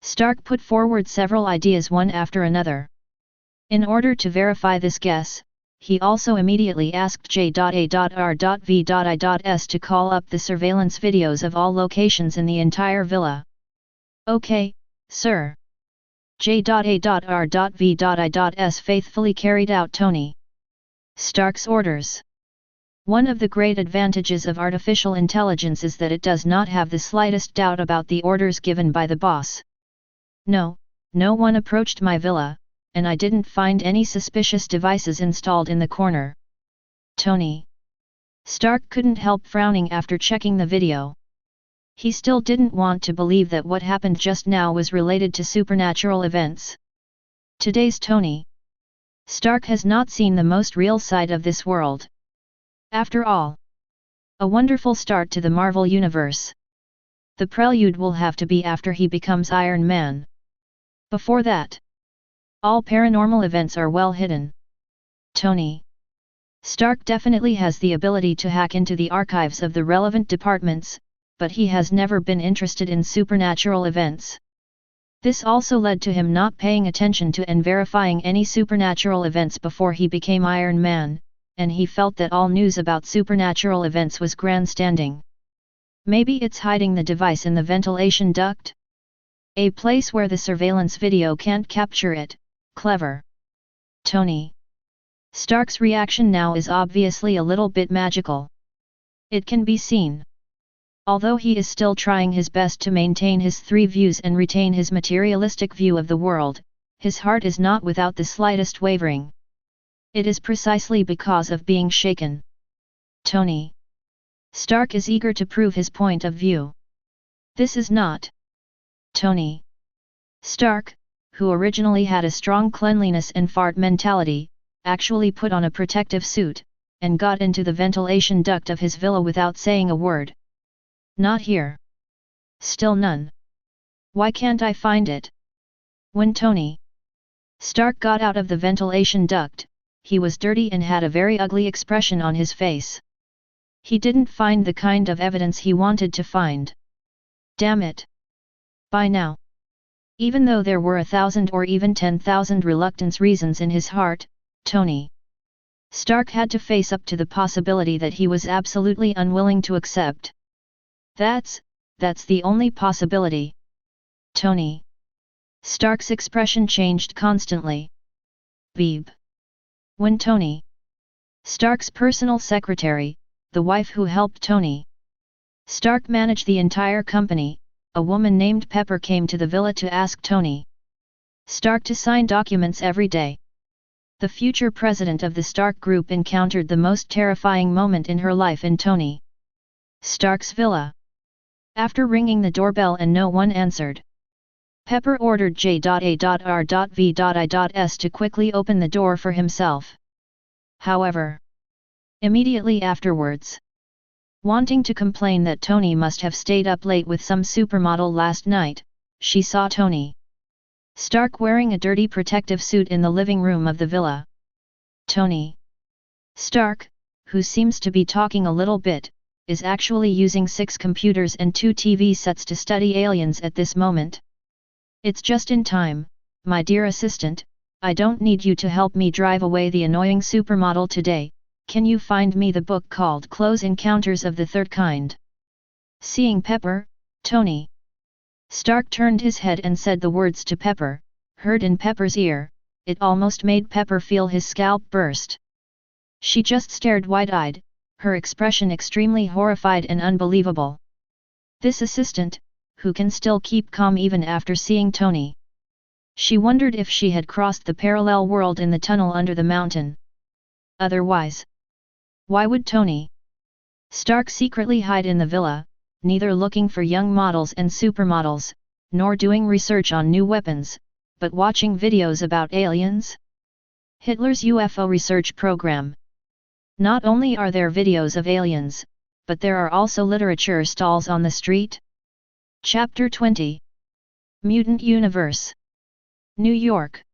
Stark put forward several ideas one after another. In order to verify this guess, he also immediately asked J.A.R.V.I.S to call up the surveillance videos of all locations in the entire villa. Okay, sir. J.A.R.V.I.S faithfully carried out Tony Stark's orders. One of the great advantages of artificial intelligence is that it does not have the slightest doubt about the orders given by the boss. No one approached my villa, and I didn't find any suspicious devices installed in the corner. Tony Stark couldn't help frowning after checking the video. He still didn't want to believe that what happened just now was related to supernatural events. Today's Tony Stark has not seen the most real side of this world. After all, a wonderful start to the Marvel Universe. The prelude will have to be after he becomes Iron Man. Before that, all paranormal events are well hidden. Tony Stark definitely has the ability to hack into the archives of the relevant departments, but he has never been interested in supernatural events. This also led to him not paying attention to and verifying any supernatural events before he became Iron Man, and he felt that all news about supernatural events was grandstanding. Maybe it's hiding the device in the ventilation duct? A place where the surveillance video can't capture it. Clever. Tony Stark's reaction now is obviously a little bit magical. It can be seen. Although he is still trying his best to maintain his three views and retain his materialistic view of the world, his heart is not without the slightest wavering. It is precisely because of being shaken. Tony Stark is eager to prove his point of view. This is not Tony Stark, who originally had a strong cleanliness and fart mentality, actually put on a protective suit, and got into the ventilation duct of his villa without saying a word. Not here. Still none. Why can't I find it? When Tony Stark got out of the ventilation duct, he was dirty and had a very ugly expression on his face. He didn't find the kind of evidence he wanted to find. Damn it. By now, even though there were 1,000 or even 10,000 reluctant reasons in his heart, Tony Stark had to face up to the possibility that he was absolutely unwilling to accept. That's the only possibility. Tony Stark's expression changed constantly. Beeb. When Tony Stark's personal secretary, the wife who helped Tony Stark manage the entire company, a woman named Pepper came to the villa to ask Tony Stark to sign documents every day. The future president of the Stark Group encountered the most terrifying moment in her life in Tony Stark's villa. After ringing the doorbell and no one answered, Pepper ordered J.A.R.V.I.S to quickly open the door for himself. However, immediately afterwards, wanting to complain that Tony must have stayed up late with some supermodel last night, she saw Tony Stark wearing a dirty protective suit in the living room of the villa. Tony Stark, who seems to be talking a little bit, is actually using 6 computers and 2 TV sets to study aliens at this moment. It's just in time, my dear assistant, I don't need you to help me drive away the annoying supermodel today. Can you find me the book called Close Encounters of the Third Kind? Seeing Pepper, Tony Stark turned his head and said the words to Pepper, heard in Pepper's ear. It almost made Pepper feel his scalp burst. She just stared wide-eyed, her expression extremely horrified and unbelievable. This assistant, who can still keep calm even after seeing Tony. She wondered if she had crossed the parallel world in the tunnel under the mountain. Otherwise, why would Tony Stark secretly hide in the villa, neither looking for young models and supermodels, nor doing research on new weapons, but watching videos about aliens? Hitler's UFO research program. Not only are there videos of aliens, but there are also literature stalls on the street. Chapter 20. Mutant Universe. New York.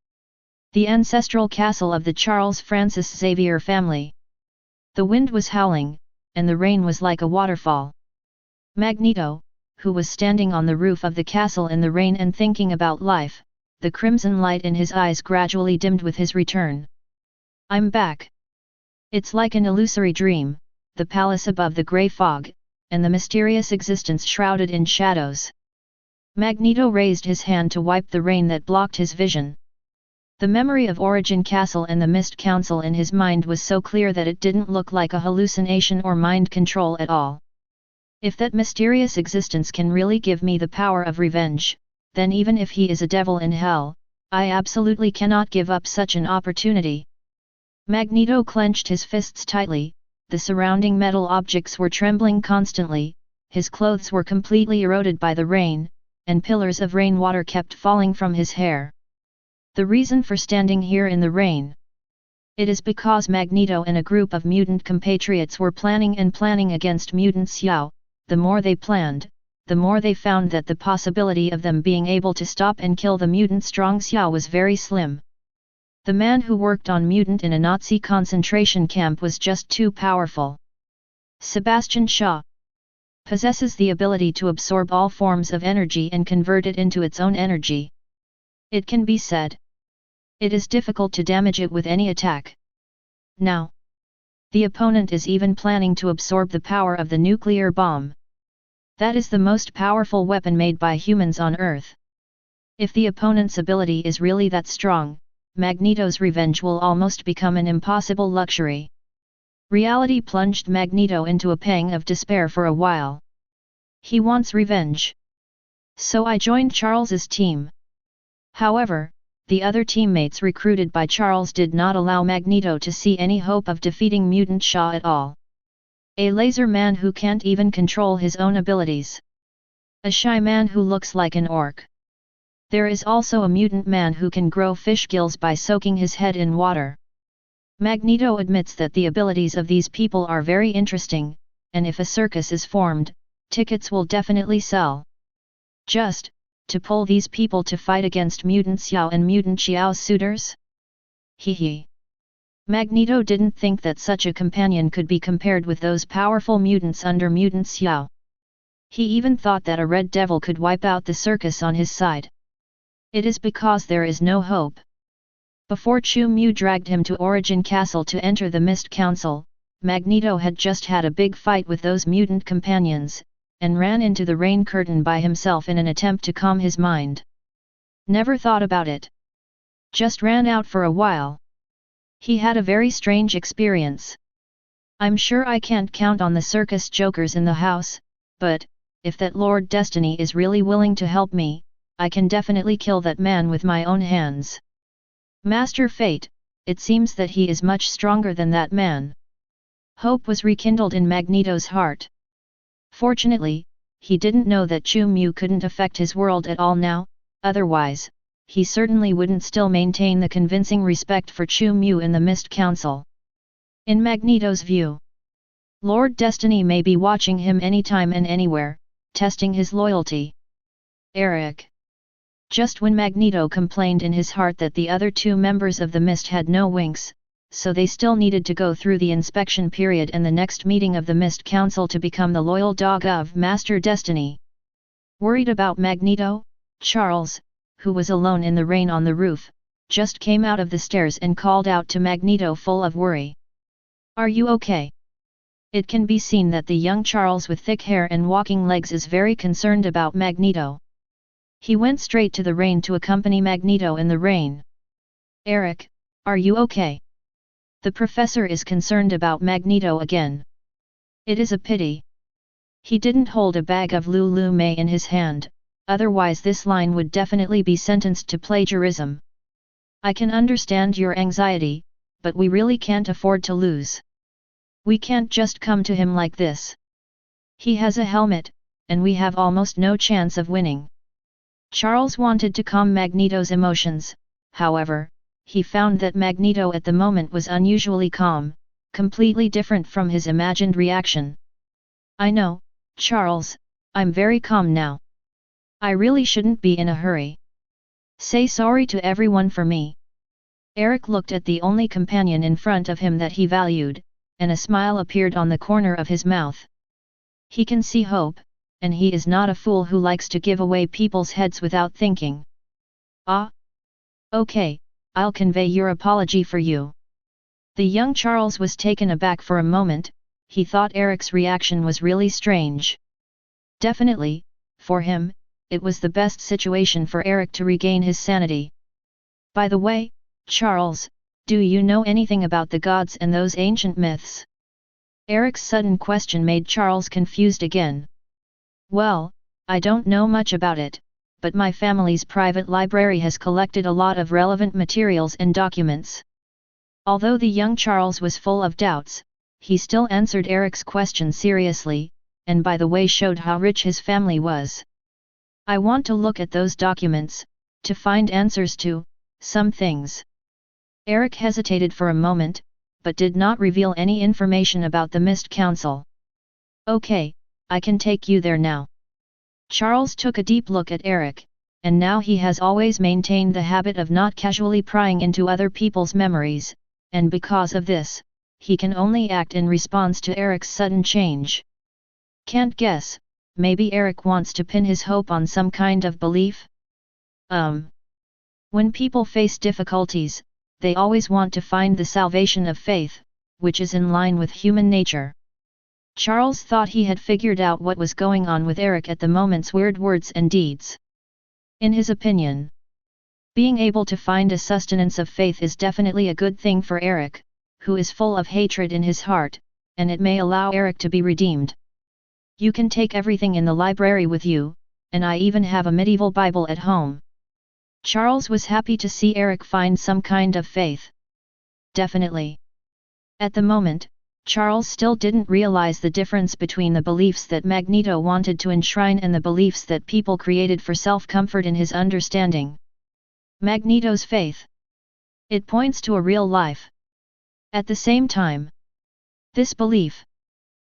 The ancestral castle of the Charles Francis Xavier family. The wind was howling, and the rain was like a waterfall. Magneto, who was standing on the roof of the castle in the rain and thinking about life, the crimson light in his eyes gradually dimmed with his return. I'm back. It's like an illusory dream, the palace above the grey fog, and the mysterious existence shrouded in shadows. Magneto raised his hand to wipe the rain that blocked his vision. The memory of Origin Castle and the Mist Council in his mind was so clear that it didn't look like a hallucination or mind control at all. If that mysterious existence can really give me the power of revenge, then even if he is a devil in hell, I absolutely cannot give up such an opportunity. Magneto clenched his fists tightly, the surrounding metal objects were trembling constantly, his clothes were completely eroded by the rain, and pillars of rainwater kept falling from his hair. The reason for standing here in the rain? It is because Magneto and a group of mutant compatriots were planning against mutant S.H.I.E.L.D. The more they planned, the more they found that the possibility of them being able to stop and kill the mutant strong S.H.I.E.L.D. was very slim. The man who worked on mutant in a Nazi concentration camp was just too powerful. Sebastian Shaw possesses the ability to absorb all forms of energy and convert it into its own energy. It can be said, it is difficult to damage it with any attack. Now, the opponent is even planning to absorb the power of the nuclear bomb. That is the most powerful weapon made by humans on Earth. If the opponent's ability is really that strong, Magneto's revenge will almost become an impossible luxury. Reality plunged Magneto into a pang of despair for a while. He wants revenge. So I joined Charles's team. However, the other teammates recruited by Charles did not allow Magneto to see any hope of defeating Mutant S.H.I.E.L.D at all. A laser man who can't even control his own abilities. A shy man who looks like an orc. There is also a mutant man who can grow fish gills by soaking his head in water. Magneto admits that the abilities of these people are very interesting, and if a circus is formed, tickets will definitely sell. Just, to pull these people to fight against Mutant Xiao and Mutant Xiao's suitors? Hee. Magneto didn't think that such a companion could be compared with those powerful mutants under Mutant Xiao. He even thought that a red devil could wipe out the circus on his side. It is because there is no hope. Before Chu Mu dragged him to Origin Castle to enter the Mist Council, Magneto had just had a big fight with those mutant companions, and ran into the rain curtain by himself in an attempt to calm his mind. Never thought about it. Just ran out for a while. He had a very strange experience. I'm sure I can't count on the circus jokers in the house, but, if that Lord Destiny is really willing to help me, I can definitely kill that man with my own hands. Master Fate, it seems that he is much stronger than that man. Hope was rekindled in Magneto's heart. Fortunately, he didn't know that Chu Mu couldn't affect his world at all now, otherwise, he certainly wouldn't still maintain the convincing respect for Chu Mu in the Mist Council. In Magneto's view, Lord Destiny may be watching him anytime and anywhere, testing his loyalty. Eric. Just when Magneto complained in his heart that the other two members of the Mist had no winks, so they still needed to go through the inspection period and the next meeting of the Mist Council to become the loyal dog of Master Destiny. Worried about Magneto, Charles, who was alone in the rain on the roof, just came out of the stairs and called out to Magneto full of worry. "Are you okay?" It can be seen that the young Charles with thick hair and walking legs is very concerned about Magneto. He went straight to the rain to accompany Magneto in the rain. "Eric, are you okay?" The professor is concerned about Magneto again. It is a pity. He didn't hold a bag of Lulu May in his hand, otherwise this line would definitely be sentenced to plagiarism. "I can understand your anxiety, but we really can't afford to lose. We can't just come to him like this. He has a helmet, and we have almost no chance of winning." Charles wanted to calm Magneto's emotions, however, he found that Magneto at the moment was unusually calm, completely different from his imagined reaction. "I know, Charles, I'm very calm now. I really shouldn't be in a hurry. Say sorry to everyone for me." Eric looked at the only companion in front of him that he valued, and a smile appeared on the corner of his mouth. He can see hope, and he is not a fool who likes to give away people's heads without thinking. "Ah? Okay, I'll convey your apology for you." The young Charles was taken aback for a moment, he thought Eric's reaction was really strange. Definitely, for him, it was the best situation for Eric to regain his sanity. "By the way, Charles, do you know anything about the gods and those ancient myths?" Eric's sudden question made Charles confused again. "Well, I don't know much about it, but my family's private library has collected a lot of relevant materials and documents." Although the young Charles was full of doubts, he still answered Eric's question seriously, and by the way showed how rich his family was. "I want to look at those documents, to find answers to some things." Eric hesitated for a moment, but did not reveal any information about the Mist Council. "Okay, I can take you there now." Charles took a deep look at Eric, and now he has always maintained the habit of not casually prying into other people's memories, and because of this, he can only act in response to Eric's sudden change. Can't guess, maybe Eric wants to pin his hope on some kind of belief? When people face difficulties, they always want to find the salvation of faith, which is in line with human nature. Charles thought he had figured out what was going on with Eric at the moment's weird words and deeds. In his opinion, being able to find a sustenance of faith is definitely a good thing for Eric, who is full of hatred in his heart, and it may allow Eric to be redeemed. You can take everything in the library with you, and I even have a medieval Bible at home. Charles was happy to see Eric find some kind of faith. Definitely. At the moment, Charles still didn't realize the difference between the beliefs that Magneto wanted to enshrine and the beliefs that people created for self-comfort in his understanding. Magneto's faith. It points to a real life. At the same time, this belief,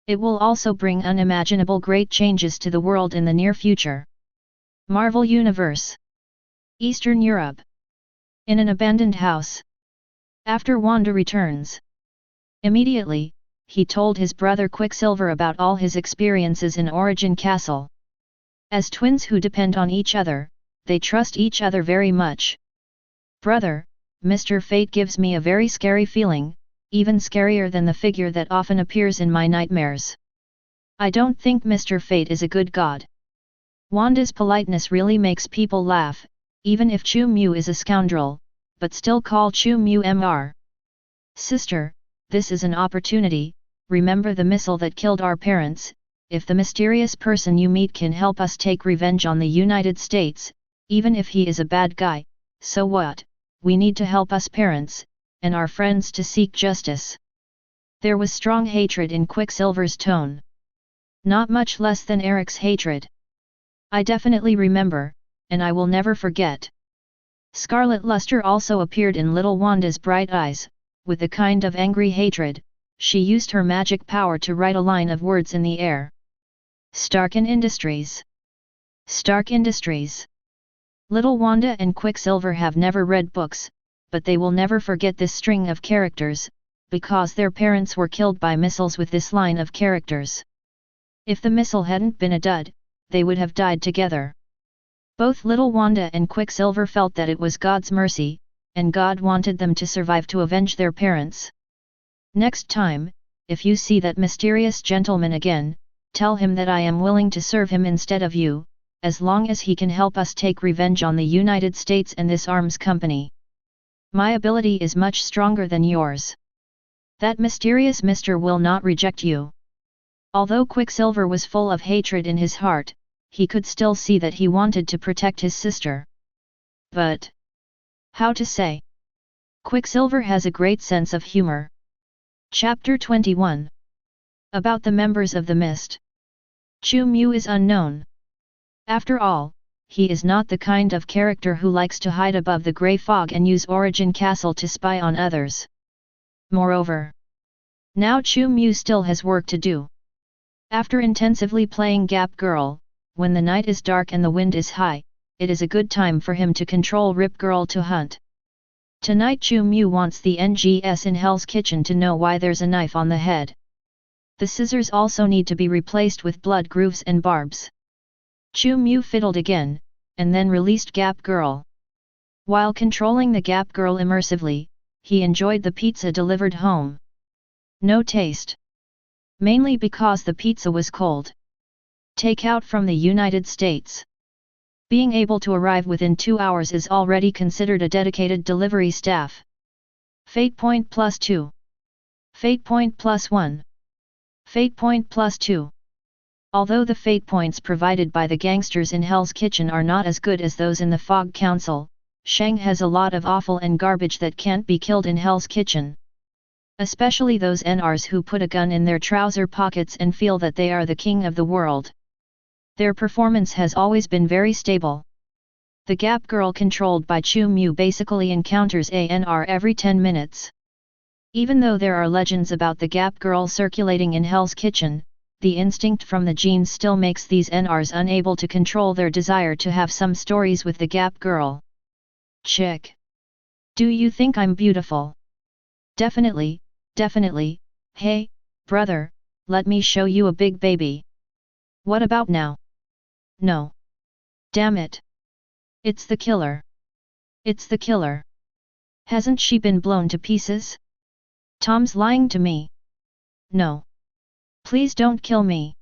it will also bring unimaginable great changes to the world in the near future. Marvel Universe. Eastern Europe. In an abandoned house. After Wanda returns. Immediately, he told his brother Quicksilver about all his experiences in Origin Castle. As twins who depend on each other, they trust each other very much. Brother, Mr. Fate gives me a very scary feeling, even scarier than the figure that often appears in my nightmares. I don't think Mr. Fate is a good god. Wanda's politeness really makes people laugh, even if Chu Mu is a scoundrel, but still call Chu Mu Mr. Sister, this is an opportunity, remember the missile that killed our parents. If the mysterious person you meet can help us take revenge on the United States, even if he is a bad guy, so what? We need to help us parents, and our friends to seek justice. There was strong hatred in Quicksilver's tone. Not much less than Eric's hatred. I definitely remember, and I will never forget. Scarlet luster also appeared in little Wanda's bright eyes, with a kind of angry hatred. She used her magic power to write a line of words in the air. Starkin Industries. Stark Industries. Little Wanda and Quicksilver have never read books, but they will never forget this string of characters, because their parents were killed by missiles with this line of characters. If the missile hadn't been a dud, they would have died together. Both little Wanda and Quicksilver felt that it was God's mercy, and God wanted them to survive to avenge their parents. Next time, if you see that mysterious gentleman again, tell him that I am willing to serve him instead of you, as long as he can help us take revenge on the United States and this arms company. My ability is much stronger than yours. That mysterious Mr. will not reject you. Although Quicksilver was full of hatred in his heart, he could still see that he wanted to protect his sister. But how to say? Quicksilver has a great sense of humor. Chapter 21. About the members of the Mist. Chu Mu is unknown. After all, he is not the kind of character who likes to hide above the grey fog and use Origin Castle to spy on others. Moreover, now Chu Mu still has work to do. After intensively playing Gap Girl, when the night is dark and the wind is high, it is a good time for him to control Rip Girl to hunt. Tonight Chu Mu wants the NGS in Hell's Kitchen to know why there's a knife on the head. The scissors also need to be replaced with blood grooves and barbs. Chu Mu fiddled again, and then released Gap Girl. While controlling the Gap Girl immersively, he enjoyed the pizza delivered home. No taste. Mainly because the pizza was cold. Takeout from the United States. Being able to arrive within 2 hours is already considered a dedicated delivery staff. Fate point +2. Fate point +1. Fate point +2. Although the fate points provided by the gangsters in Hell's Kitchen are not as good as those in the Fog Council, Shang has a lot of offal and garbage that can't be killed in Hell's Kitchen. Especially those NRs who put a gun in their trouser pockets and feel that they are the king of the world. Their performance has always been very stable. The Gap Girl controlled by Chu Mu basically encounters a NR every 10 minutes. Even though there are legends about the Gap Girl circulating in Hell's Kitchen, the instinct from the genes still makes these NRs unable to control their desire to have some stories with the Gap Girl. Chick. Do you think I'm beautiful? Definitely, definitely. Hey, brother, let me show you a big baby. What about now? No. Damn it. It's the killer. It's the killer. Hasn't she been blown to pieces? Tom's lying to me. No. Please don't kill me.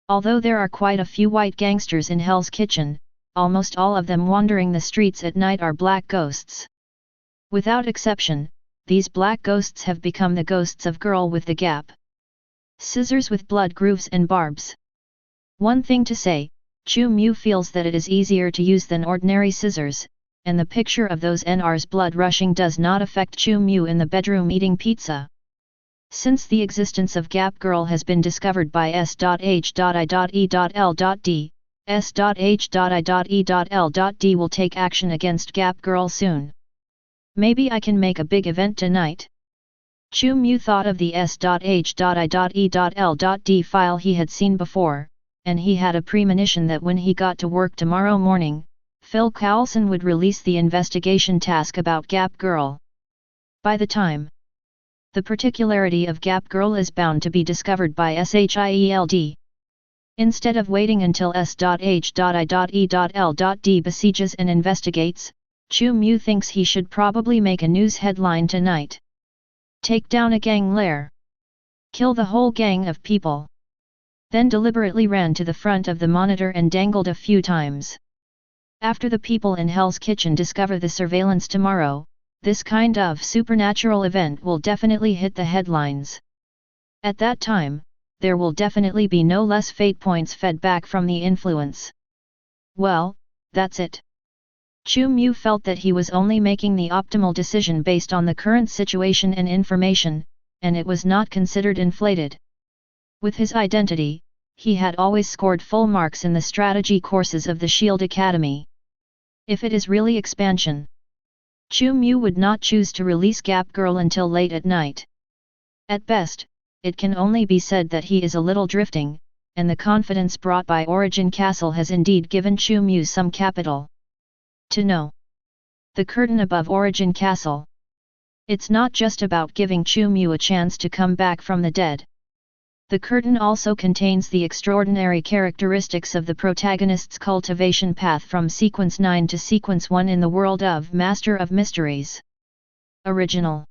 Although there are quite a few white gangsters in Hell's Kitchen, almost all of them wandering the streets at night are black ghosts. Without exception, these black ghosts have become the ghosts of Girl with the Gap. Scissors with blood grooves and barbs. One thing to say, Chu Mu feels that it is easier to use than ordinary scissors, and the picture of those NR's blood rushing does not affect Chu Mu in the bedroom eating pizza. Since the existence of Gap Girl has been discovered by S.H.I.E.L.D, S.H.I.E.L.D will take action against Gap Girl soon. Maybe I can make a big event tonight? Chu Mu thought of the S.H.I.E.L.D file he had seen before, and he had a premonition that when he got to work tomorrow morning, Phil Coulson would release the investigation task about Gap Girl. By the time, the particularity of Gap Girl is bound to be discovered by S.H.I.E.L.D. Instead of waiting until S.H.I.E.L.D besieges and investigates, Chu Mu thinks he should probably make a news headline tonight. Take down a gang lair. Kill the whole gang of people. Then deliberately ran to the front of the monitor and dangled a few times. After the people in Hell's Kitchen discover the surveillance tomorrow, this kind of supernatural event will definitely hit the headlines. At that time, there will definitely be no less fate points fed back from the influence. Well, that's it. Chu Mu felt that he was only making the optimal decision based on the current situation and information, and it was not considered inflated. With his identity, he had always scored full marks in the strategy courses of the S.H.I.E.L.D Academy. If it is really expansion, Chu Mu would not choose to release Gap Girl until late at night. At best, it can only be said that he is a little drifting, and the confidence brought by Origin Castle has indeed given Chu Mu some capital. To know the curtain above Origin Castle. It's not just about giving Chu Mu a chance to come back from the dead. The curtain also contains the extraordinary characteristics of the protagonist's cultivation path from Sequence 9 to Sequence 1 in the world of Master of Mysteries. Original.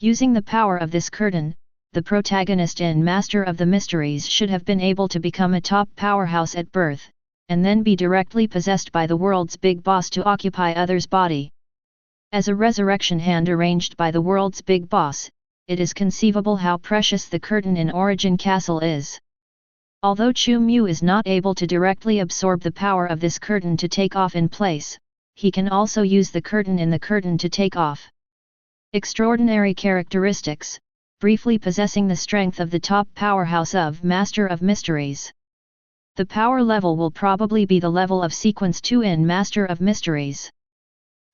Using the power of this curtain, the protagonist in Master of the Mysteries should have been able to become a top powerhouse at birth, and then be directly possessed by the world's big boss to occupy others' body. As a resurrection hand arranged by the world's big boss, it is conceivable how precious the curtain in Origin Castle is. Although Chu Mu is not able to directly absorb the power of this curtain to take off in place, he can also use the curtain in the curtain to take off. Extraordinary characteristics, briefly possessing the strength of the top powerhouse of Master of Mysteries. The power level will probably be the level of Sequence 2 in Master of Mysteries.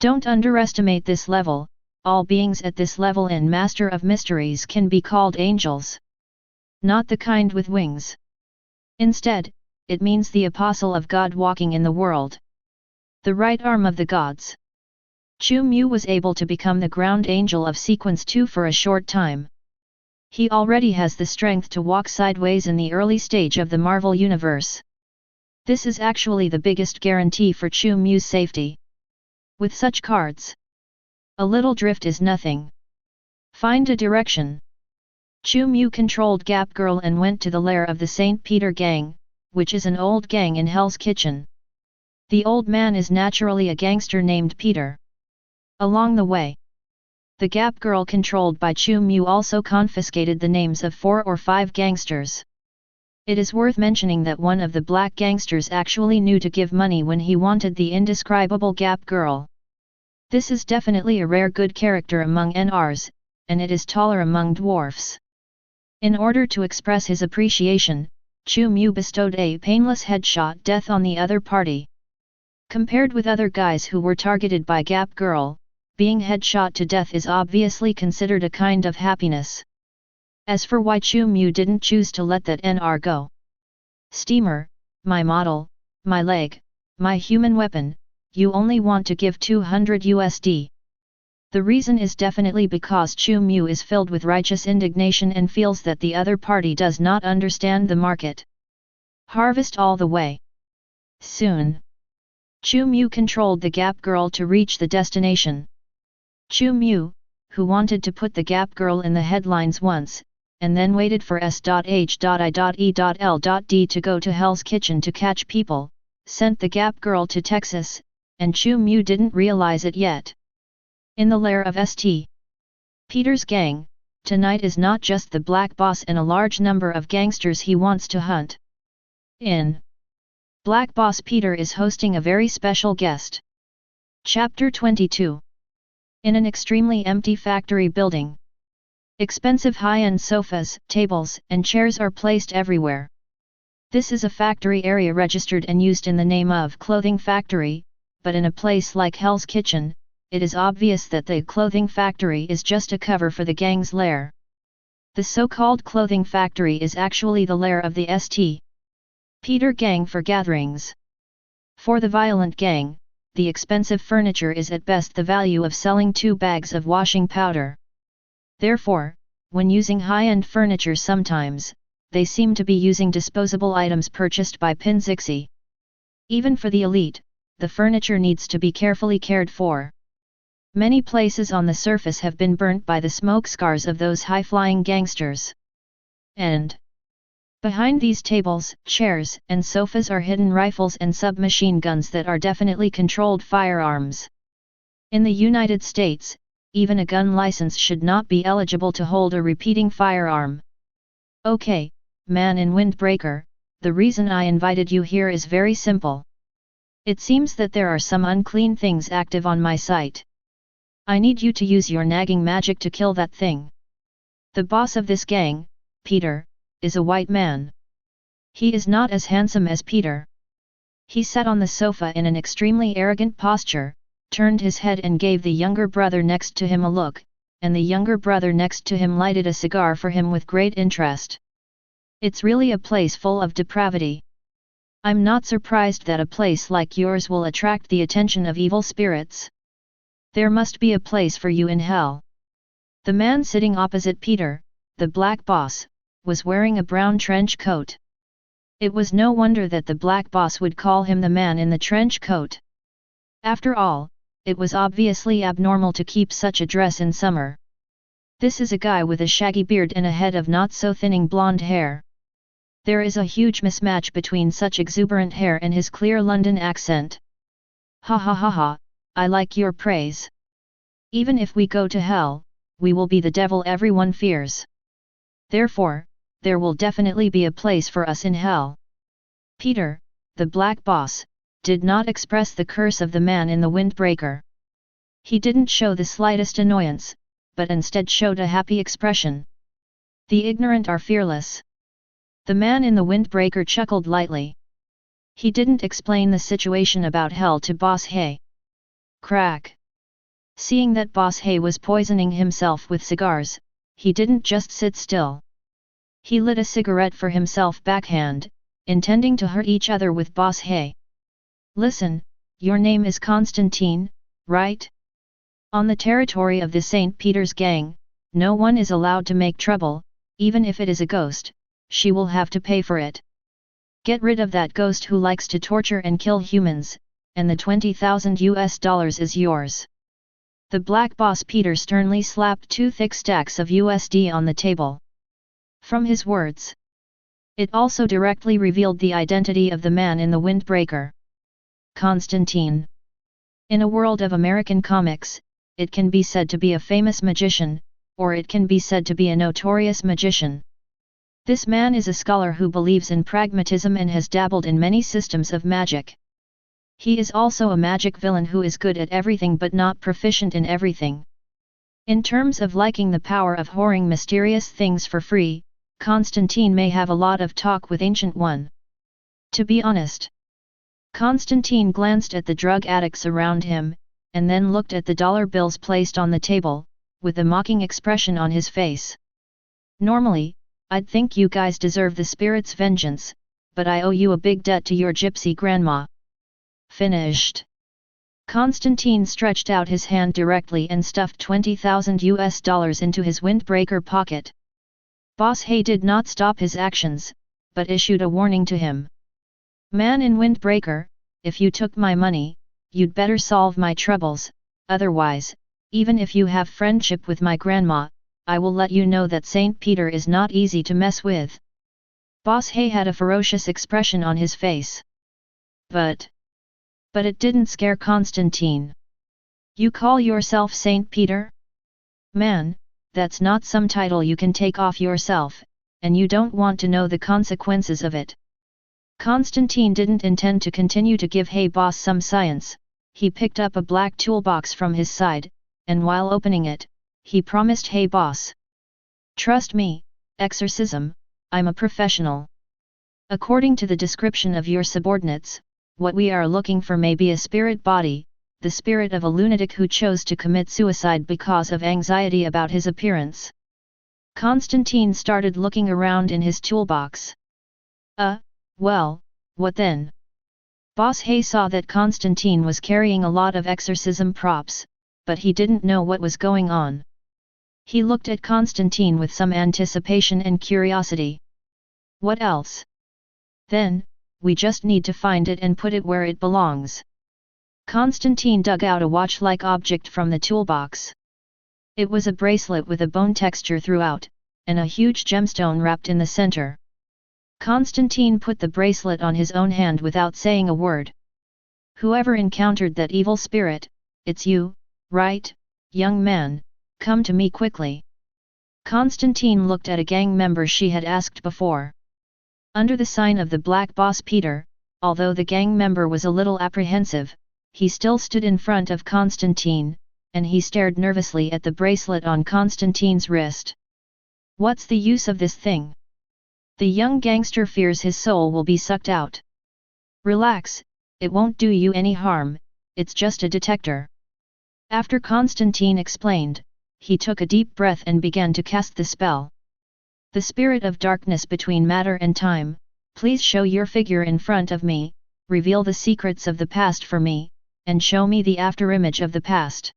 Don't underestimate this level. All beings at this level in Master of Mysteries can be called angels. Not the kind with wings. Instead, it means the apostle of God walking in the world. The right arm of the gods. Chu Mu was able to become the ground angel of Sequence 2 for a short time. He already has the strength to walk sideways in the early stage of the Marvel Universe. This is actually the biggest guarantee for Chu Mu's safety. With such cards, a little drift is nothing. Find a direction. Chu Mu controlled Gap Girl and went to the lair of the St. Peter Gang, which is an old gang in Hell's Kitchen. The old man is naturally a gangster named Peter. Along the way, the Gap Girl controlled by Chu Mu also confiscated the names of 4 or 5 gangsters. It is worth mentioning that one of the black gangsters actually knew to give money when he wanted the indescribable Gap Girl. This is definitely a rare good character among NRs, and it is taller among dwarfs. In order to express his appreciation, Chu Mu bestowed a painless headshot death on the other party. Compared with other guys who were targeted by Gap Girl, being headshot to death is obviously considered a kind of happiness. As for why Chu Mu didn't choose to let that NR go. Steamer, my model, my leg, my human weapon, you only want to give $200. The reason is definitely because Chu Mu is filled with righteous indignation and feels that the other party does not understand the market. Harvest all the way. Soon, Chu Mu controlled the Gap Girl to reach the destination. Chu Mu, who wanted to put the Gap Girl in the headlines once, and then waited for S.H.I.E.L.D to go to Hell's Kitchen to catch people, sent the Gap Girl to Texas, and Chu Mu didn't realize it yet. In the lair of St. Peter's gang, tonight is not just the Black Boss and a large number of gangsters he wants to hunt. Black Boss Peter is hosting a very special guest. Chapter 22. In an extremely empty factory building. Expensive high-end sofas, tables, and chairs are placed everywhere. This is a factory area registered and used in the name of clothing factory, but in a place like Hell's Kitchen, it is obvious that the clothing factory is just a cover for the gang's lair. The so-called clothing factory is actually the lair of the St. Peter gang for gatherings. For the violent gang, the expensive furniture is at best the value of selling 2 bags of washing powder. Therefore, when using high-end furniture sometimes, they seem to be using disposable items purchased by Pinzixi. Even for the elite, the furniture needs to be carefully cared for. Many places on the surface have been burnt by the smoke scars of those high-flying gangsters. And behind these tables, chairs, and sofas are hidden rifles and submachine guns that are definitely controlled firearms. In the United States, even a gun license should not be eligible to hold a repeating firearm. Okay, man in windbreaker, the reason I invited you here is very simple. It seems that there are some unclean things active on my site. I need you to use your nagging magic to kill that thing. The boss of this gang, Peter, is a white man. He is not as handsome as Peter. He sat on the sofa in an extremely arrogant posture, turned his head and gave the younger brother next to him a look, and the younger brother next to him lighted a cigar for him with great interest. It's really a place full of depravity. I'm not surprised that a place like yours will attract the attention of evil spirits. There must be a place for you in hell. The man sitting opposite Peter, the Black Boss, was wearing a brown trench coat. It was no wonder that the Black Boss would call him the man in the trench coat. After all, it was obviously abnormal to keep such a dress in summer. This is a guy with a shaggy beard and a head of not-so-thinning blonde hair. There is a huge mismatch between such exuberant hair and his clear London accent. Ha ha ha ha, I like your praise. Even if we go to hell, we will be the devil everyone fears. Therefore, there will definitely be a place for us in hell. Peter, the Black Boss, did not express the curse of the man in the windbreaker. He didn't show the slightest annoyance, but instead showed a happy expression. The ignorant are fearless. The man in the windbreaker chuckled lightly. He didn't explain the situation about hell to Boss Hay. Crack. Seeing that Boss Hay was poisoning himself with cigars, he didn't just sit still. He lit a cigarette for himself backhand, intending to hurt each other with Boss Hay. Listen, your name is Constantine, right? On the territory of the St. Peter's gang, no one is allowed to make trouble, even if it is a ghost, she will have to pay for it. Get rid of that ghost who likes to torture and kill humans, and the $20,000 is yours. The Black Boss Peter sternly slapped 2 thick stacks of USD on the table. From his words, it also directly revealed the identity of the man in the windbreaker. Constantine. In a world of American comics, it can be said to be a famous magician, or it can be said to be a notorious magician. This man is a scholar who believes in pragmatism and has dabbled in many systems of magic. He is also a magic villain who is good at everything but not proficient in everything. In terms of liking the power of whoring mysterious things for free, Constantine may have a lot of talk with Ancient One. To be honest. Constantine glanced at the drug addicts around him, and then looked at the dollar bills placed on the table, with a mocking expression on his face. Normally, I'd think you guys deserve the spirit's vengeance, but I owe you a big debt to your gypsy grandma. Finished. Constantine stretched out his hand directly and stuffed $20,000 into his windbreaker pocket. Boss Hay did not stop his actions, but issued a warning to him. Man in windbreaker, if you took my money, you'd better solve my troubles, otherwise, even if you have friendship with my grandma, I will let you know that Saint Peter is not easy to mess with. Boss Hey had a ferocious expression on his face. But it didn't scare Constantine. You call yourself Saint Peter? Man, that's not some title you can take off yourself, and you don't want to know the consequences of it. Constantine didn't intend to continue to give Hey Boss some science. He picked up a black toolbox from his side, and while opening it, he promised Hey Boss. Trust me, exorcism, I'm a professional. According to the description of your subordinates, what we are looking for may be a spirit body, the spirit of a lunatic who chose to commit suicide because of anxiety about his appearance. Constantine started looking around in his toolbox. Well, what then? Boss Hey saw that Constantine was carrying a lot of exorcism props, but he didn't know what was going on. He looked at Constantine with some anticipation and curiosity. What else? Then, we just need to find it and put it where it belongs. Constantine dug out a watch-like object from the toolbox. It was a bracelet with a bone texture throughout, and a huge gemstone wrapped in the center. Constantine put the bracelet on his own hand without saying a word. Whoever encountered that evil spirit, it's you, right, young man, come to me quickly. Constantine looked at a gang member she had asked before. Under the sign of the Black Boss Peter, although the gang member was a little apprehensive, he still stood in front of Constantine, and he stared nervously at the bracelet on Constantine's wrist. What's the use of this thing? The young gangster fears his soul will be sucked out. Relax, it won't do you any harm, it's just a detector. After Constantine explained, he took a deep breath and began to cast the spell. The spirit of darkness between matter and time, please show your figure in front of me, reveal the secrets of the past for me, and show me the afterimage of the past.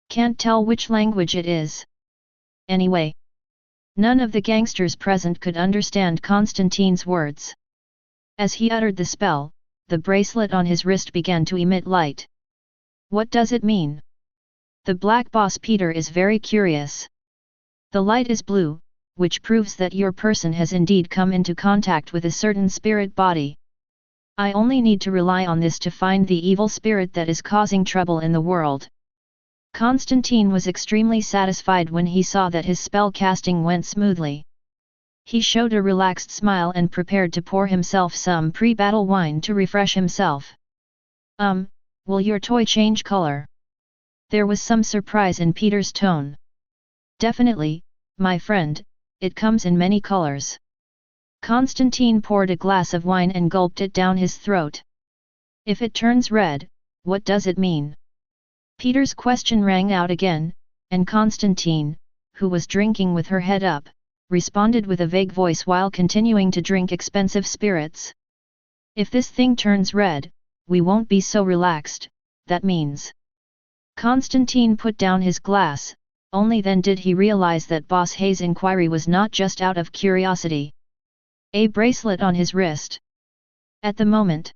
Can't tell which language it is. Anyway. None of the gangsters present could understand Constantine's words. As he uttered the spell, the bracelet on his wrist began to emit light. What does it mean? The Black Boss Peter is very curious. The light is blue, which proves that your person has indeed come into contact with a certain spirit body. I only need to rely on this to find the evil spirit that is causing trouble in the world. Constantine was extremely satisfied when he saw that his spell casting went smoothly. He showed a relaxed smile and prepared to pour himself some pre-battle wine to refresh himself. Will your toy change color? There was some surprise in Peter's tone. Definitely, my friend, it comes in many colors. Constantine poured a glass of wine and gulped it down his throat. If it turns red, what does it mean? Peter's question rang out again, and Constantine, who was drinking with her head up, responded with a vague voice while continuing to drink expensive spirits. If this thing turns red, we won't be so relaxed, that means. Constantine put down his glass, only then did he realize that Boss Hay's inquiry was not just out of curiosity. A bracelet on his wrist. At the moment,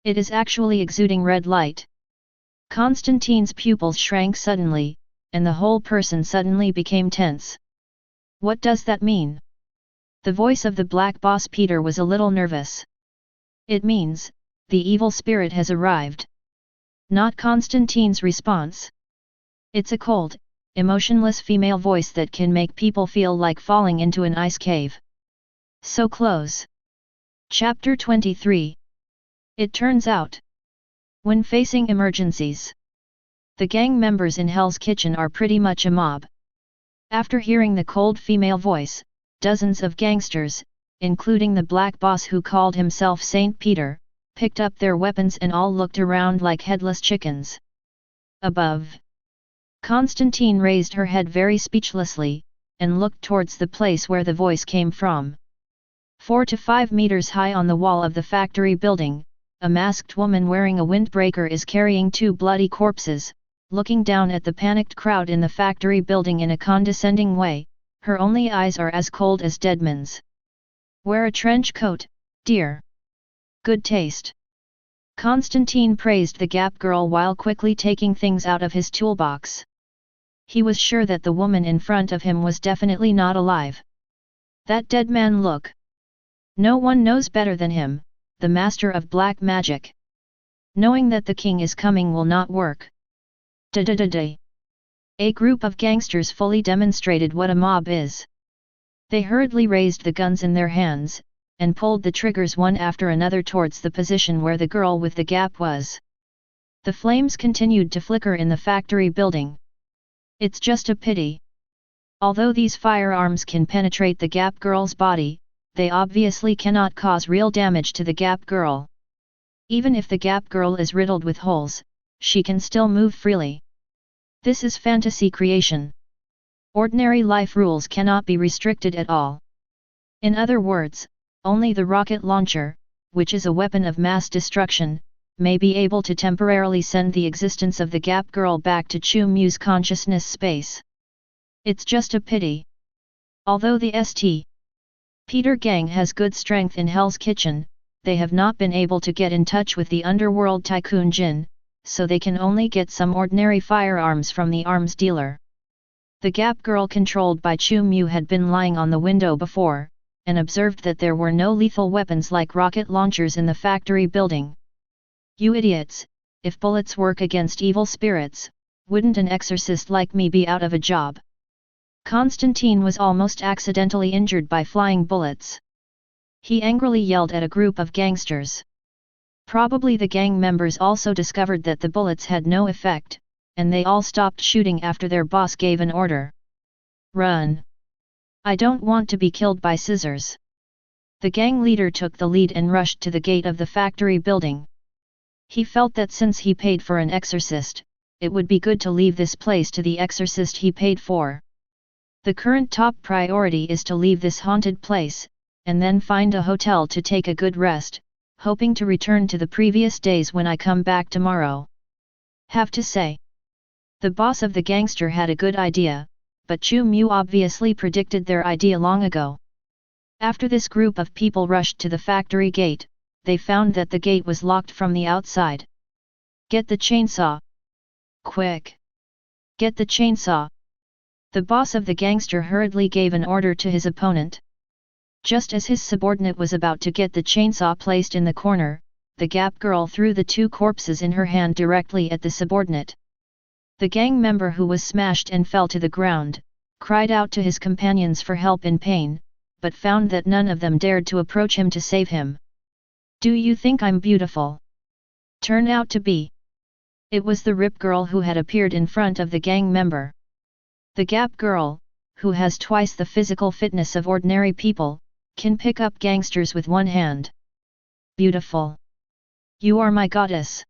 it is actually exuding red light. Constantine's pupils shrank suddenly, and the whole person suddenly became tense. What does that mean? The voice of the Black Boss Peter was a little nervous. It means, the evil spirit has arrived. Not Constantine's response. It's a cold, emotionless female voice that can make people feel like falling into an ice cave. So close. Chapter 23. It turns out, when facing emergencies, the gang members in Hell's Kitchen are pretty much a mob. After hearing the cold female voice, dozens of gangsters, including the Black Boss who called himself Saint Peter, picked up their weapons and all looked around like headless chickens. Above. Constantine raised her head very speechlessly, and looked towards the place where the voice came from. 4 to 5 meters high on the wall of the factory building, a masked woman wearing a windbreaker is carrying 2 bloody corpses, looking down at the panicked crowd in the factory building in a condescending way. Her only eyes are as cold as deadmen's. Wear a trench coat, dear. Good taste. Constantine praised the Gap girl while quickly taking things out of his toolbox. He was sure that the woman in front of him was definitely not alive. That dead man look. No one knows better than him, the master of black magic. Knowing that the king is coming will not work. Da-da-da-da. A group of gangsters fully demonstrated what a mob is. They hurriedly raised the guns in their hands, and pulled the triggers one after another towards the position where the girl with the gap was. The flames continued to flicker in the factory building. It's just a pity. Although these firearms can penetrate the gap girl's body, they obviously cannot cause real damage to the gap girl. Even if the gap girl is riddled with holes, she can still move freely. This is fantasy creation. Ordinary life rules cannot be restricted at all. In other words, only the rocket launcher, which is a weapon of mass destruction, may be able to temporarily send the existence of the gap girl back to Chu Mu's consciousness space. It's just a pity. Although the S.H.I.E.L.D. Peter gang has good strength in Hell's Kitchen, they have not been able to get in touch with the underworld tycoon Jin, so they can only get some ordinary firearms from the arms dealer. The gap girl controlled by Chu Mu had been lying on the window before, and observed that there were no lethal weapons like rocket launchers in the factory building. You idiots, if bullets work against evil spirits, wouldn't an exorcist like me be out of a job? Constantine was almost accidentally injured by flying bullets. He angrily yelled at a group of gangsters. Probably the gang members also discovered that the bullets had no effect, and they all stopped shooting after their boss gave an order. Run! I don't want to be killed by scissors. The gang leader took the lead and rushed to the gate of the factory building. He felt that since he paid for an exorcist, it would be good to leave this place to the exorcist he paid for. The current top priority is to leave this haunted place, and then find a hotel to take a good rest, hoping to return to the previous days when I come back tomorrow. Have to say, the boss of the gangster had a good idea, but Chu Mu obviously predicted their idea long ago. After this group of people rushed to the factory gate, they found that the gate was locked from the outside. Get the chainsaw! Quick! Get the chainsaw! The boss of the gangster hurriedly gave an order to his opponent. Just as his subordinate was about to get the chainsaw placed in the corner, the gap girl threw the two corpses in her hand directly at the subordinate. The gang member who was smashed and fell to the ground, cried out to his companions for help in pain, but found that none of them dared to approach him to save him. Do you think I'm beautiful? Turned out to be. It was the Rip girl who had appeared in front of the gang member. The Gap girl, who has twice the physical fitness of ordinary people, can pick up gangsters with one hand. Beautiful. You are my goddess.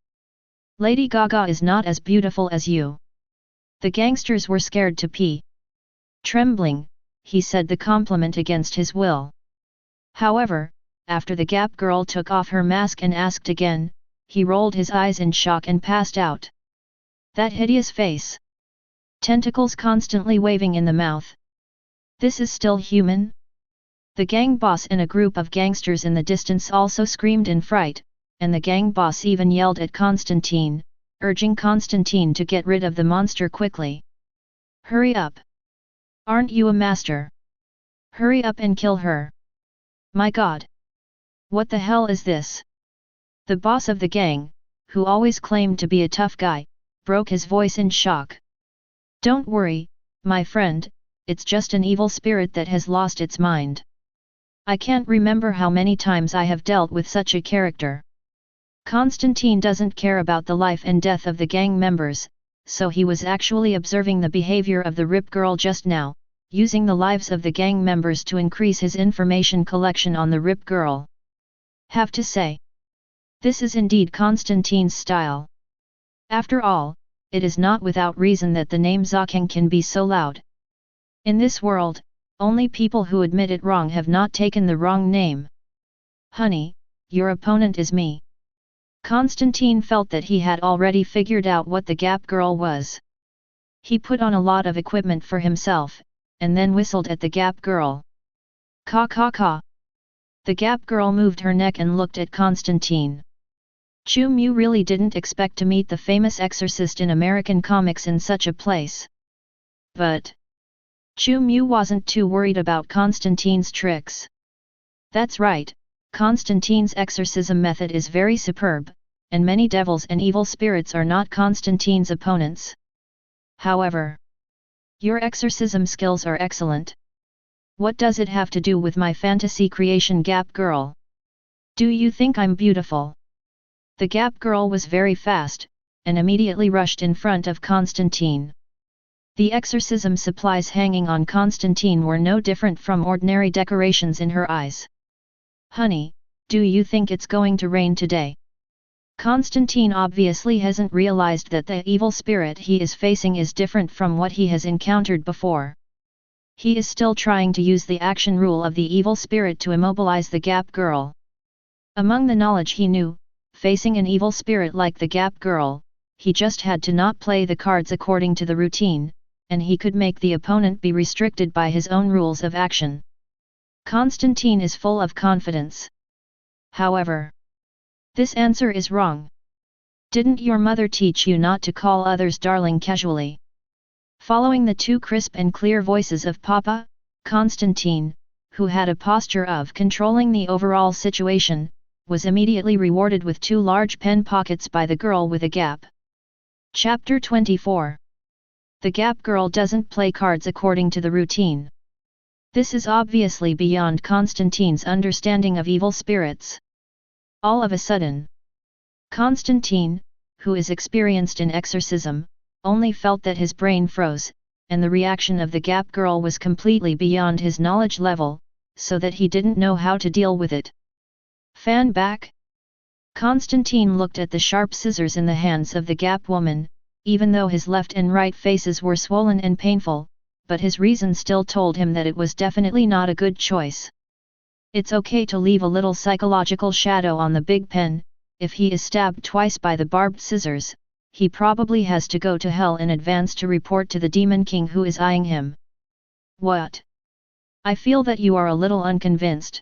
Lady Gaga is not as beautiful as you. The gangsters were scared to pee. Trembling, he said the compliment against his will. However, after the Gap girl took off her mask and asked again, he rolled his eyes in shock and passed out. That hideous face. Tentacles constantly waving in the mouth. This is still human? The gang boss and a group of gangsters in the distance also screamed in fright, and the gang boss even yelled at Constantine, urging Constantine to get rid of the monster quickly. Hurry up! Aren't you a master? Hurry up and kill her! My God! What the hell is this? The boss of the gang, who always claimed to be a tough guy, broke his voice in shock. Don't worry, my friend, it's just an evil spirit that has lost its mind. I can't remember how many times I have dealt with such a character. Constantine doesn't care about the life and death of the gang members, so he was actually observing the behavior of the Rip girl just now, using the lives of the gang members to increase his information collection on the Rip girl. Have to say, this is indeed Constantine's style. After all, it is not without reason that the name Zhang can be so loud. In this world, only people who admit it wrong have not taken the wrong name. Honey, your opponent is me. Constantine felt that he had already figured out what the Gap girl was. He put on a lot of equipment for himself, and then whistled at the Gap girl. Caw caw caw. The Gap girl moved her neck and looked at Constantine. Chu Mu really didn't expect to meet the famous exorcist in American comics in such a place. But Chu Mu wasn't too worried about Constantine's tricks. That's right, Constantine's exorcism method is very superb, and many devils and evil spirits are not Constantine's opponents. However, your exorcism skills are excellent. What does it have to do with my fantasy creation Gap Girl? Do you think I'm beautiful? The Gap Girl was very fast, and immediately rushed in front of Constantine. The exorcism supplies hanging on Constantine were no different from ordinary decorations in her eyes. Honey, do you think it's going to rain today? Constantine obviously hasn't realized that the evil spirit he is facing is different from what he has encountered before. He is still trying to use the action rule of the evil spirit to immobilize the Gap Girl. Among the knowledge he knew, facing an evil spirit like the Gap Girl, he just had to not play the cards according to the routine, and he could make the opponent be restricted by his own rules of action. Constantine is full of confidence. However, this answer is wrong. Didn't your mother teach you not to call others darling casually? Following the two crisp and clear voices of Papa, Constantine, who had a posture of controlling the overall situation, was immediately rewarded with 2 large pen pockets by the girl with a gap. Chapter 24. The Gap Girl doesn't play cards according to the routine. This is obviously beyond Constantine's understanding of evil spirits. All of a sudden, Constantine, who is experienced in exorcism, only felt that his brain froze, and the reaction of the Gap Girl was completely beyond his knowledge level, so that he didn't know how to deal with it. Fan back? Constantine looked at the sharp scissors in the hands of the Gap woman, even though his left and right faces were swollen and painful, but his reason still told him that it was definitely not a good choice. It's okay to leave a little psychological shadow on the big pen. If he is stabbed twice by the barbed scissors, he probably has to go to hell in advance to report to the Demon King who is eyeing him. What? I feel that you are a little unconvinced.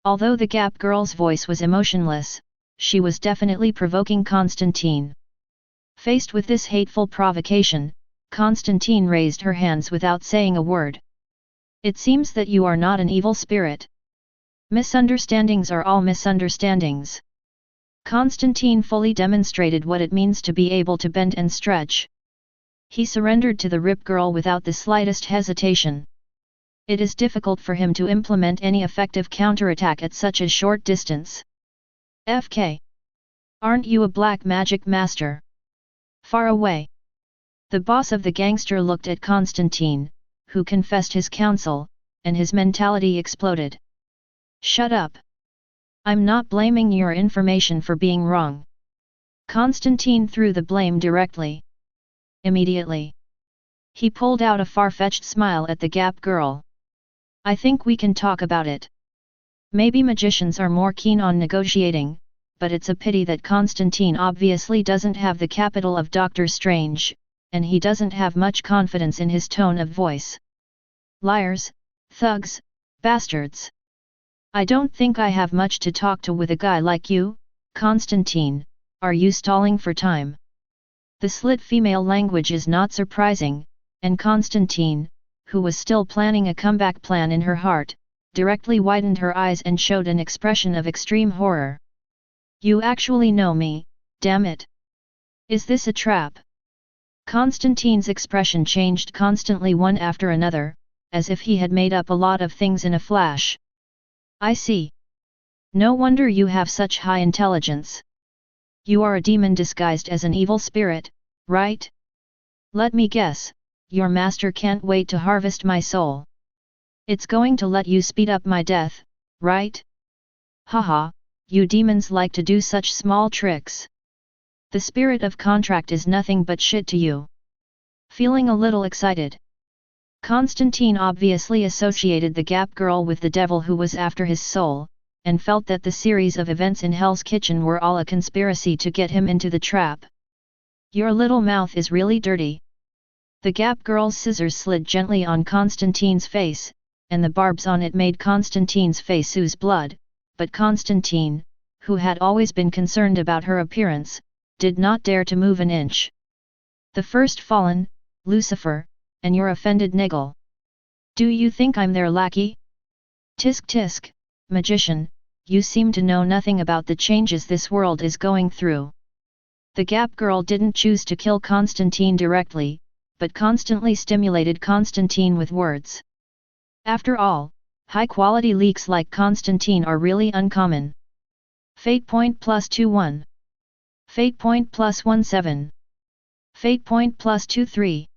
Although the Gap Girl's voice was emotionless, she was definitely provoking Constantine. Faced with this hateful provocation, Constantine raised her hands without saying a word. It seems that you are not an evil spirit. Misunderstandings are all misunderstandings. Constantine fully demonstrated what it means to be able to bend and stretch. He surrendered to the Rip Girl without the slightest hesitation. It is difficult for him to implement any effective counterattack at such a short distance. FK. Aren't you a black magic master? Far away. The boss of the gangster looked at Constantine, who confessed his counsel, and his mentality exploded. Shut up. I'm not blaming your information for being wrong. Constantine threw the blame directly. Immediately, he pulled out a far-fetched smile at the Gap Girl. I think we can talk about it. Maybe magicians are more keen on negotiating, but it's a pity that Constantine obviously doesn't have the capital of Doctor Strange, and he doesn't have much confidence in his tone of voice. Liars, thugs, bastards. I don't think I have much to talk to with a guy like you, Constantine. Are you stalling for time? The slit female language is not surprising, and Constantine, who was still planning a comeback plan in her heart, directly widened her eyes and showed an expression of extreme horror. You actually know me, damn it. Is this a trap? Constantine's expression changed constantly one after another, as if he had made up a lot of things in a flash. I see. No wonder you have such high intelligence. You are a demon disguised as an evil spirit, right? Let me guess, your master can't wait to harvest my soul. It's going to let you speed up my death, right? Haha, you demons like to do such small tricks. The spirit of contract is nothing but shit to you. Feeling a little excited, Constantine obviously associated the Gap Girl with the devil who was after his soul, and felt that the series of events in Hell's Kitchen were all a conspiracy to get him into the trap. Your little mouth is really dirty. The Gap Girl's scissors slid gently on Constantine's face, and the barbs on it made Constantine's face ooze blood, but Constantine, who had always been concerned about her appearance, did not dare to move an inch. The first fallen, Lucifer, and you're offended niggle. Do you think I'm their lackey? Tisk tisk, magician, you seem to know nothing about the changes this world is going through. The Gap girl didn't choose to kill Constantine directly, but constantly stimulated Constantine with words. After all, high-quality leaks like Constantine are really uncommon. Fate point +21. Fate point +17. Fate point +23.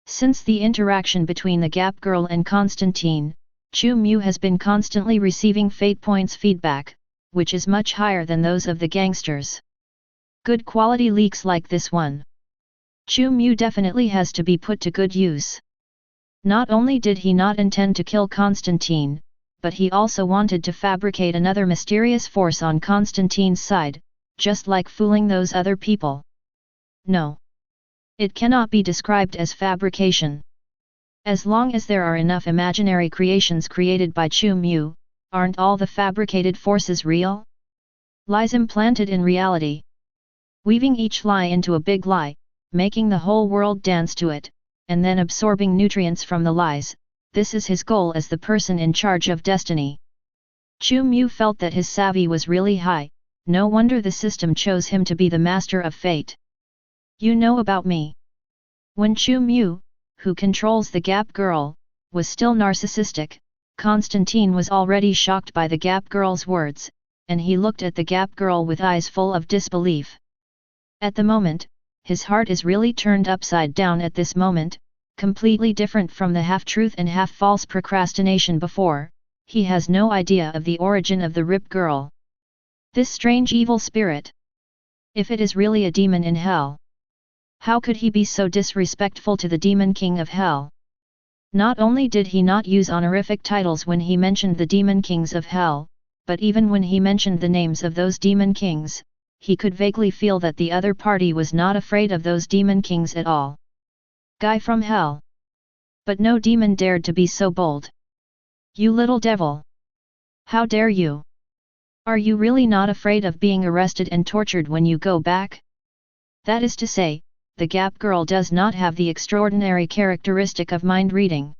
Since the interaction between the Gap girl and Constantine, Chu Mu has been constantly receiving fate points feedback, which is much higher than those of the gangsters. Good quality leaks like this one. Chu Mu definitely has to be put to good use. Not only did he not intend to kill Constantine, but he also wanted to fabricate another mysterious force on Constantine's side, just like fooling those other people. No. It cannot be described as fabrication. As long as there are enough imaginary creations created by Chu Mu, aren't all the fabricated forces real? Lies implanted in reality. Weaving each lie into a big lie, making the whole world dance to it, and then absorbing nutrients from the lies, this is his goal as the person in charge of destiny. Chu Mu felt that his savvy was really high, no wonder the system chose him to be the master of fate. You know about me. When Chu Mu, who controls the Gap girl, was still narcissistic, Constantine was already shocked by the Gap girl's words, and he looked at the Gap girl with eyes full of disbelief. At the moment, his heart is really turned upside down at this moment, completely different from the half-truth and half-false procrastination before. He has no idea of the origin of the Rip girl. This strange evil spirit. If it is really a demon in hell, how could he be so disrespectful to the demon king of hell? Not only did he not use honorific titles when he mentioned the demon kings of hell, but even when he mentioned the names of those demon kings, he could vaguely feel that the other party was not afraid of those demon kings at all. Guy from hell. But no demon dared to be so bold. You little devil! How dare you? Are you really not afraid of being arrested and tortured when you go back? That is to say, the Gap girl does not have the extraordinary characteristic of mind reading.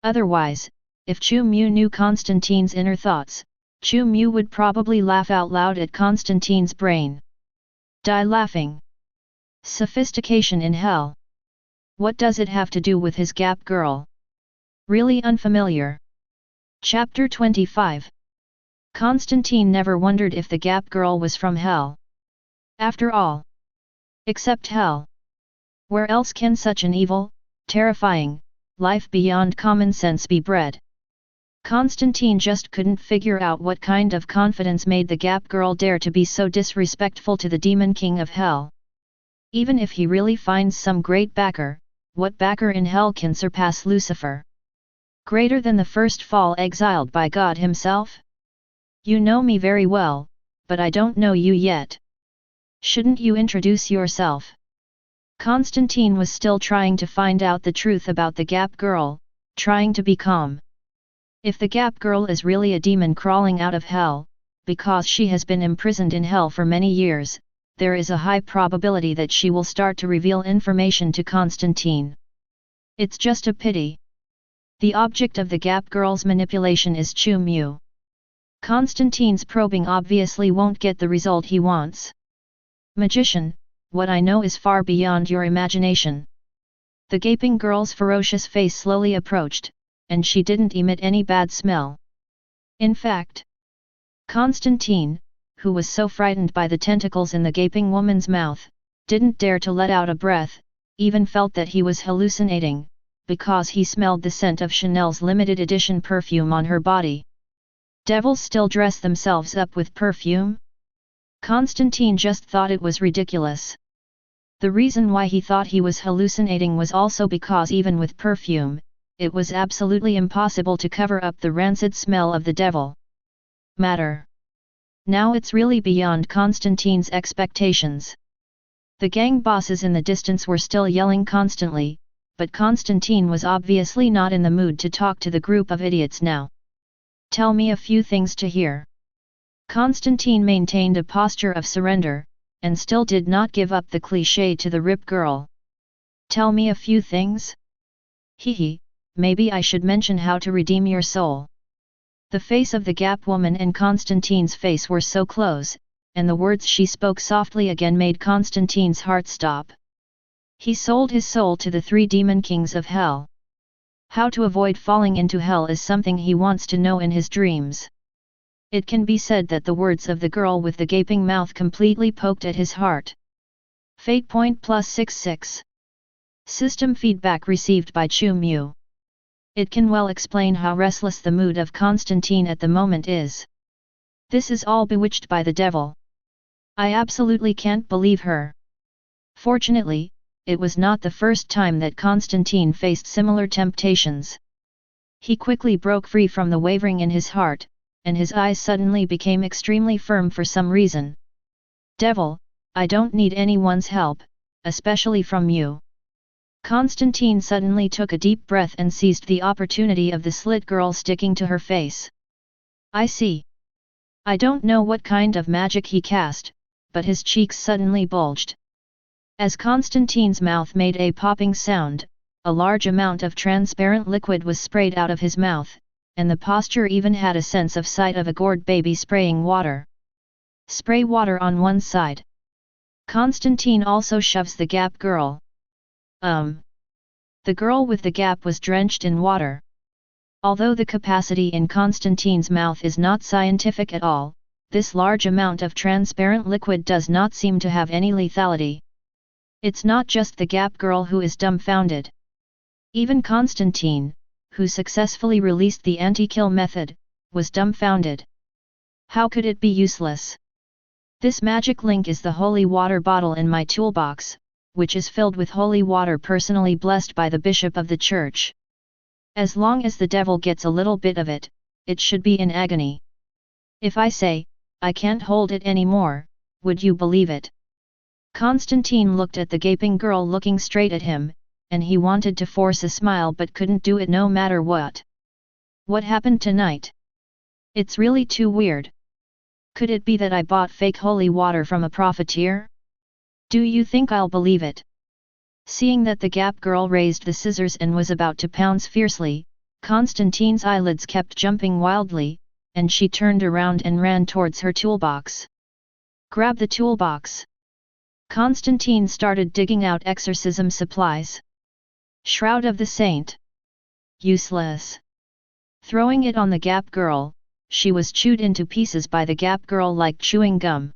Otherwise, if Chu Mu knew Constantine's inner thoughts, Chu Mu would probably laugh out loud at Constantine's brain. Die laughing. Sophistication in hell. What does it have to do with his Gap girl? Really unfamiliar. Chapter 25. Constantine never wondered if the Gap girl was from hell. After all. Except hell. Where else can such an evil, terrifying, life beyond common sense be bred? Constantine just couldn't figure out what kind of confidence made the Gap girl dare to be so disrespectful to the demon king of hell. Even if he really finds some great backer, what backer in hell can surpass Lucifer? Greater than the first fall exiled by God himself? You know me very well, but I don't know you yet. Shouldn't you introduce yourself? Constantine was still trying to find out the truth about the Gap girl, trying to be calm. If the Gap girl is really a demon crawling out of hell, because she has been imprisoned in hell for many years, there is a high probability that she will start to reveal information to Constantine. It's just a pity. The object of the Gap girl's manipulation is Chu Mu. Constantine's probing obviously won't get the result he wants. Magician, what I know is far beyond your imagination. The gaping girl's ferocious face slowly approached, and she didn't emit any bad smell. In fact, Constantine, who was so frightened by the tentacles in the gaping woman's mouth, didn't dare to let out a breath, even felt that he was hallucinating, because he smelled the scent of Chanel's limited edition perfume on her body. Devils still dress themselves up with perfume? Constantine just thought it was ridiculous. The reason why he thought he was hallucinating was also because even with perfume, it was absolutely impossible to cover up the rancid smell of the devil. Matter. Now it's really beyond Constantine's expectations. The gang bosses in the distance were still yelling constantly, but Constantine was obviously not in the mood to talk to the group of idiots now. Tell me a few things to hear. Constantine maintained a posture of surrender, and still did not give up the cliché to the Rip girl. Tell me a few things? Hehe, maybe I should mention how to redeem your soul. The face of the Gap woman and Constantine's face were so close, and the words she spoke softly again made Constantine's heart stop. He sold his soul to the 3 demon kings of hell. How to avoid falling into hell is something he wants to know in his dreams. It can be said that the words of the girl with the gaping mouth completely poked at his heart. Fate point +66. System feedback received by Chu Mu. It can well explain how restless the mood of Constantine at the moment is. This is all bewitched by the devil. I absolutely can't believe her. Fortunately, it was not the first time that Constantine faced similar temptations. He quickly broke free from the wavering in his heart, and his eyes suddenly became extremely firm for some reason. Devil, I don't need anyone's help, especially from you. Constantine suddenly took a deep breath and seized the opportunity of the slit girl sticking to her face. I see. I don't know what kind of magic he cast, but his cheeks suddenly bulged. As Constantine's mouth made a popping sound, a large amount of transparent liquid was sprayed out of his mouth, and the posture even had a sense of sight of a gourd baby spraying water. Spray water on one side. Constantine also shoves the Gap girl. The girl with the gap was drenched in water. Although the capacity in Constantine's mouth is not scientific at all, this large amount of transparent liquid does not seem to have any lethality. It's not just the Gap girl who is dumbfounded. Even Constantine, who successfully released the anti-kill method, was dumbfounded. How could it be useless? This magic link is the holy water bottle in my toolbox, which is filled with holy water personally blessed by the bishop of the church. As long as the devil gets a little bit of it, it should be in agony. If I say, I can't hold it anymore, would you believe it? Constantine looked at the gaping girl looking straight at him, and he wanted to force a smile but couldn't do it no matter what. What happened tonight? It's really too weird. Could it be that I bought fake holy water from a profiteer? Do you think I'll believe it? Seeing that the Gap girl raised the scissors and was about to pounce fiercely, Constantine's eyelids kept jumping wildly, and she turned around and ran towards her toolbox. Grab the toolbox. Constantine started digging out exorcism supplies. Shroud of the Saint. Useless. Throwing it on the Gap girl, she was chewed into pieces by the Gap girl like chewing gum.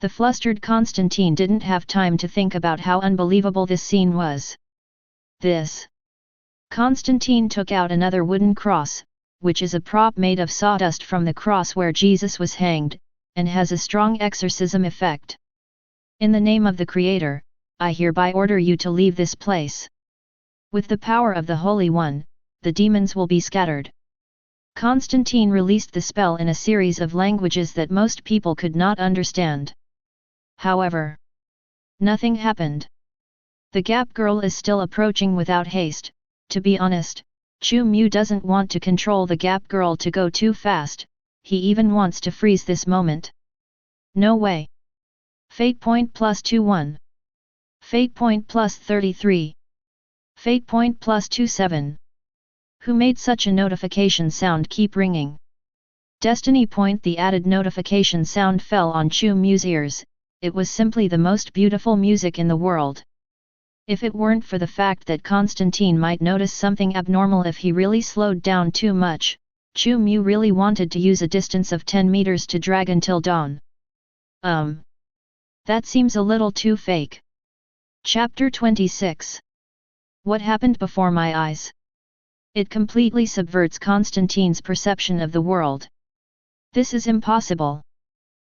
The flustered Constantine didn't have time to think about how unbelievable this scene was. Constantine took out another wooden cross, which is a prop made of sawdust from the cross where Jesus was hanged, and has a strong exorcism effect. In the name of the Creator, I hereby order you to leave this place. With the power of the Holy One, the demons will be scattered. Constantine released the spell in a series of languages that most people could not understand. However, nothing happened. The Gap girl is still approaching without haste. To be honest, Chu Mu doesn't want to control the Gap girl to go too fast, he even wants to freeze this moment. No way. Fate point +21. Fate point +33. Fate point +27. Who made such a notification sound keep ringing? Destiny point. The added notification sound fell on Chu Mu's ears. It was simply the most beautiful music in the world. If it weren't for the fact that Constantine might notice something abnormal if he really slowed down too much, Chu Mu really wanted to use a distance of 10 meters to drag until dawn. That seems a little too fake. Chapter 26. What happened before my eyes? It completely subverts Constantine's perception of the world. This is impossible.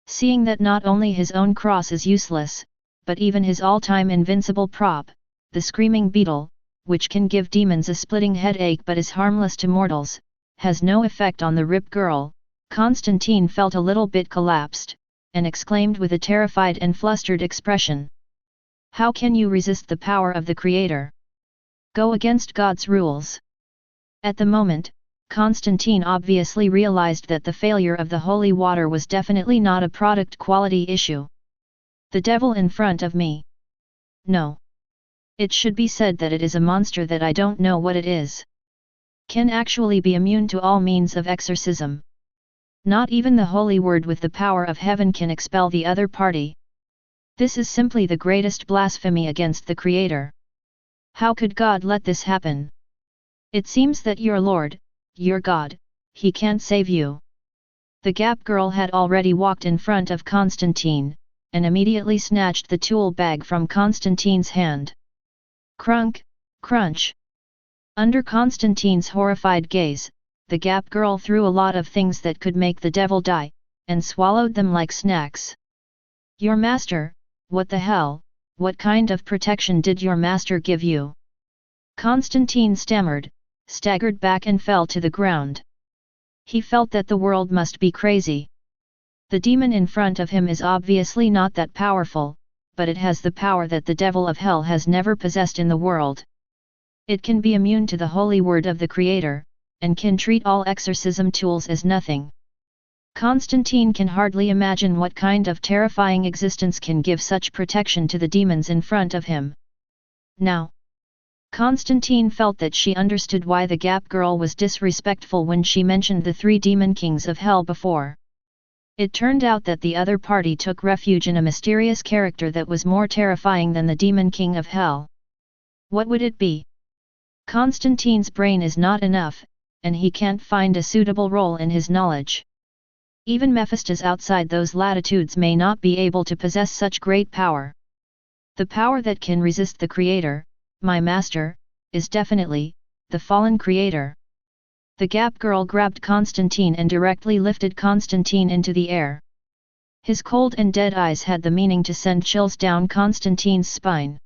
Seeing that not only his own cross is useless, but even his all-time invincible prop, the screaming beetle, which can give demons a splitting headache but is harmless to mortals, has no effect on the Rip girl, Constantine felt a little bit collapsed, and exclaimed with a terrified and flustered expression. How can you resist the power of the Creator? Go against God's rules. At the moment, Constantine obviously realized that the failure of the holy water was definitely not a product quality issue. The devil in front of me. No. It should be said that it is a monster that I don't know what it is. Can actually be immune to all means of exorcism. Not even the holy word with the power of heaven can expel the other party. This is simply the greatest blasphemy against the Creator. How could God let this happen? It seems that your Lord, your God, He can't save you. The Gap girl had already walked in front of Constantine, and immediately snatched the tool bag from Constantine's hand. Crunk, crunch. Under Constantine's horrified gaze, the Gap girl threw a lot of things that could make the devil die, and swallowed them like snacks. Your master, what the hell, what kind of protection did your master give you? Constantine stammered, staggered back and fell to the ground. He felt that the world must be crazy. The demon in front of him is obviously not that powerful, but it has the power that the devil of hell has never possessed in the world. It can be immune to the holy word of the Creator, and can treat all exorcism tools as nothing. Constantine can hardly imagine what kind of terrifying existence can give such protection to the demons in front of him. Now, Constantine felt that she understood why the Gap girl was disrespectful when she mentioned the 3 demon kings of hell before. It turned out that the other party took refuge in a mysterious character that was more terrifying than the demon king of hell. What would it be? Constantine's brain is not enough, and he can't find a suitable role in his knowledge. Even Mephistos outside those latitudes may not be able to possess such great power. The power that can resist the Creator, my master, is definitely the fallen Creator. The Gap girl grabbed Constantine and directly lifted Constantine into the air. His cold and dead eyes had the meaning to send chills down Constantine's spine.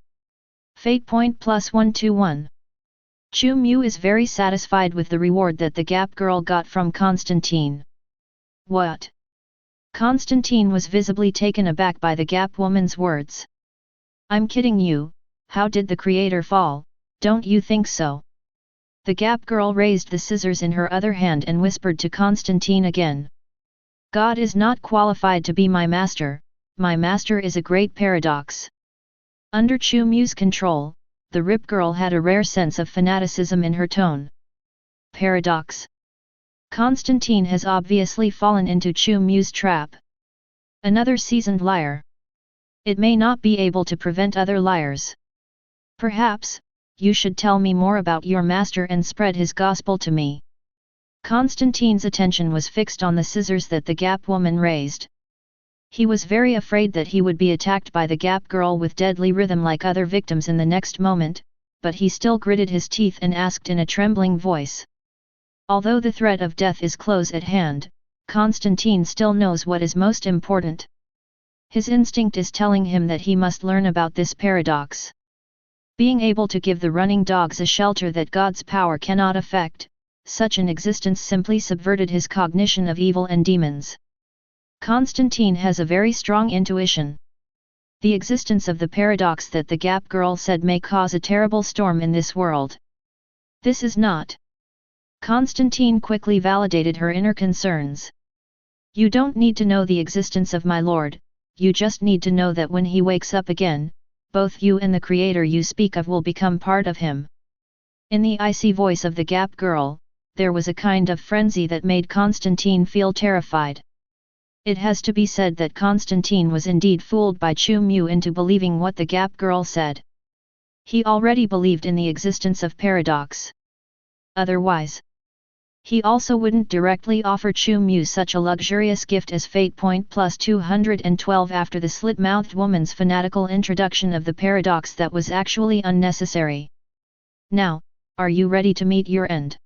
Fate point +121. Chu Mu is very satisfied with the reward that the Gap girl got from Constantine. What? Constantine was visibly taken aback by the Gap woman's words. I'm kidding you, how did the Creator fall, don't you think so? The Gap girl raised the scissors in her other hand and whispered to Constantine again. God is not qualified to be my master is a great paradox. Under Chu Mu's control, the Rip girl had a rare sense of fanaticism in her tone. Paradox. Constantine has obviously fallen into Chu Mu's trap. Another seasoned liar. It may not be able to prevent other liars. Perhaps, you should tell me more about your master and spread his gospel to me. Constantine's attention was fixed on the scissors that the Gap woman raised. He was very afraid that he would be attacked by the Gap girl with deadly rhythm like other victims in the next moment, but he still gritted his teeth and asked in a trembling voice. Although the threat of death is close at hand, Constantine still knows what is most important. His instinct is telling him that he must learn about this paradox. Being able to give the running dogs a shelter that God's power cannot affect, such an existence simply subverted his cognition of evil and demons. Constantine has a very strong intuition. The existence of the paradox that the Gap girl said may cause a terrible storm in this world. This is not. Constantine quickly validated her inner concerns. You don't need to know the existence of my Lord, you just need to know that when he wakes up again, both you and the Creator you speak of will become part of him. In the icy voice of the Gap girl, there was a kind of frenzy that made Constantine feel terrified. It has to be said that Constantine was indeed fooled by Chu Mu into believing what the Gap girl said. He already believed in the existence of paradox. Otherwise, he also wouldn't directly offer Chu Mu such a luxurious gift as Fate point +212 after the slit-mouthed woman's fanatical introduction of the paradox that was actually unnecessary. Now, are you ready to meet your end?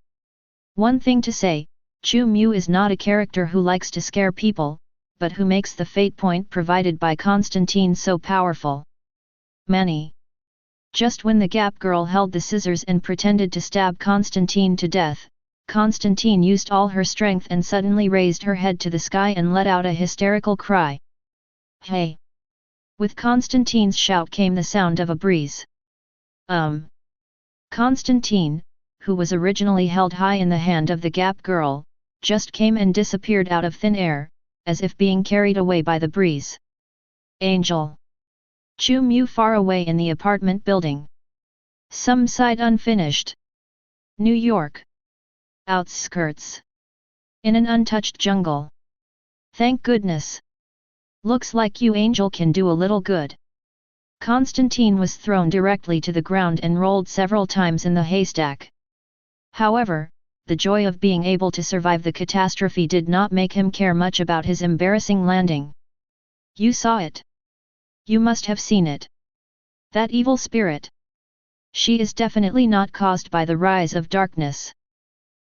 One thing to say, Chu Mu is not a character who likes to scare people, but who makes the fate point provided by Constantine so powerful. Many. Just when the Gap girl held the scissors and pretended to stab Constantine to death, Constantine used all her strength and suddenly raised her head to the sky and let out a hysterical cry. Hey! With Constantine's shout came the sound of a breeze. Constantine, who was originally held high in the hand of the Gap girl, just came and disappeared out of thin air, as if being carried away by the breeze. Angel! Chu Mu far away in the apartment building. Some site unfinished. New York. Outskirts. In an untouched jungle. Thank goodness. Looks like you angel can do a little good. Constantine was thrown directly to the ground and rolled several times in the haystack. However, the joy of being able to survive the catastrophe did not make him care much about his embarrassing landing. You saw it. You must have seen it. That evil spirit. She is definitely not caused by the rise of darkness.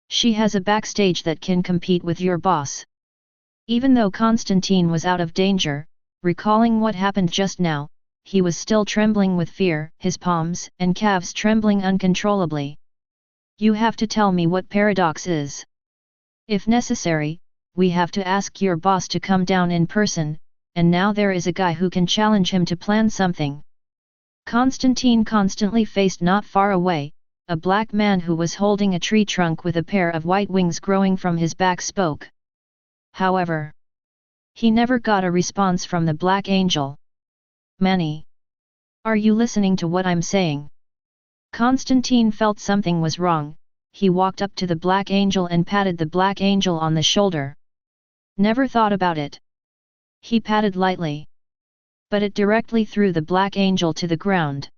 She has a backstage that can compete with your boss. Even though Constantine was out of danger, recalling what happened just now, he was still trembling with fear, his palms and calves trembling uncontrollably. You have to tell me what paradox is. If necessary, we have to ask your boss to come down in person, and now there is a guy who can challenge him to plan something. Constantine constantly faced not far away, a black man who was holding a tree trunk with a pair of white wings growing from his back spoke. However, he never got a response from the Black Angel. Manny. Are you listening to what I'm saying? Constantine felt something was wrong. He walked up to the Black Angel and patted the Black Angel on the shoulder. Never thought about it. He patted lightly. But it directly threw the Black Angel to the ground.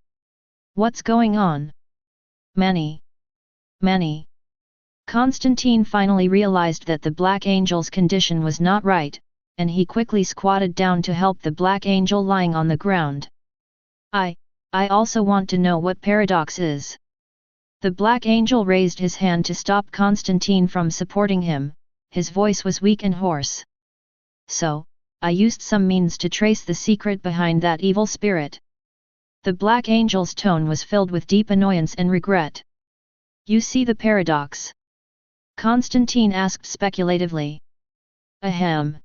What's going on? Manny. Manny. Constantine finally realized that the Black Angel's condition was not right, and he quickly squatted down to help the Black Angel lying on the ground. I also want to know what paradox is. The Black Angel raised his hand to stop Constantine from supporting him, his voice was weak and hoarse. So, I used some means to trace the secret behind that evil spirit. The Black Angel's tone was filled with deep annoyance and regret. You see the paradox? Constantine asked speculatively. Ahem.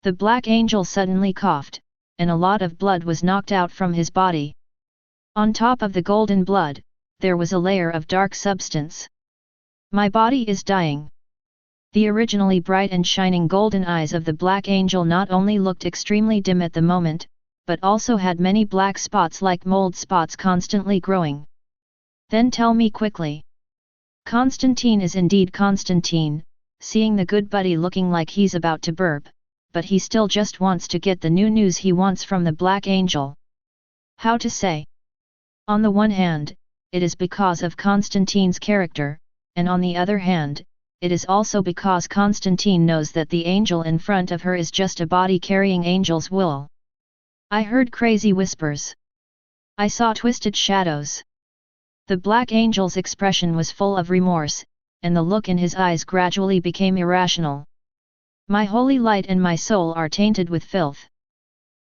The Black Angel suddenly coughed, and a lot of blood was knocked out from his body. On top of the golden blood, there was a layer of dark substance. My body is dying. The originally bright and shining golden eyes of the Black Angel not only looked extremely dim at the moment, but also had many black spots like mold spots constantly growing. Then tell me quickly. Constantine is indeed Constantine, seeing the good buddy looking like he's about to burp, but he still just wants to get the new news he wants from the Black Angel. How to say? On the one hand, it is because of Constantine's character, and on the other hand, it is also because Constantine knows that the angel in front of her is just a body carrying angel's wool. I heard crazy whispers. I saw twisted shadows. The Black Angel's expression was full of remorse, and the look in his eyes gradually became irrational. My holy light and my soul are tainted with filth.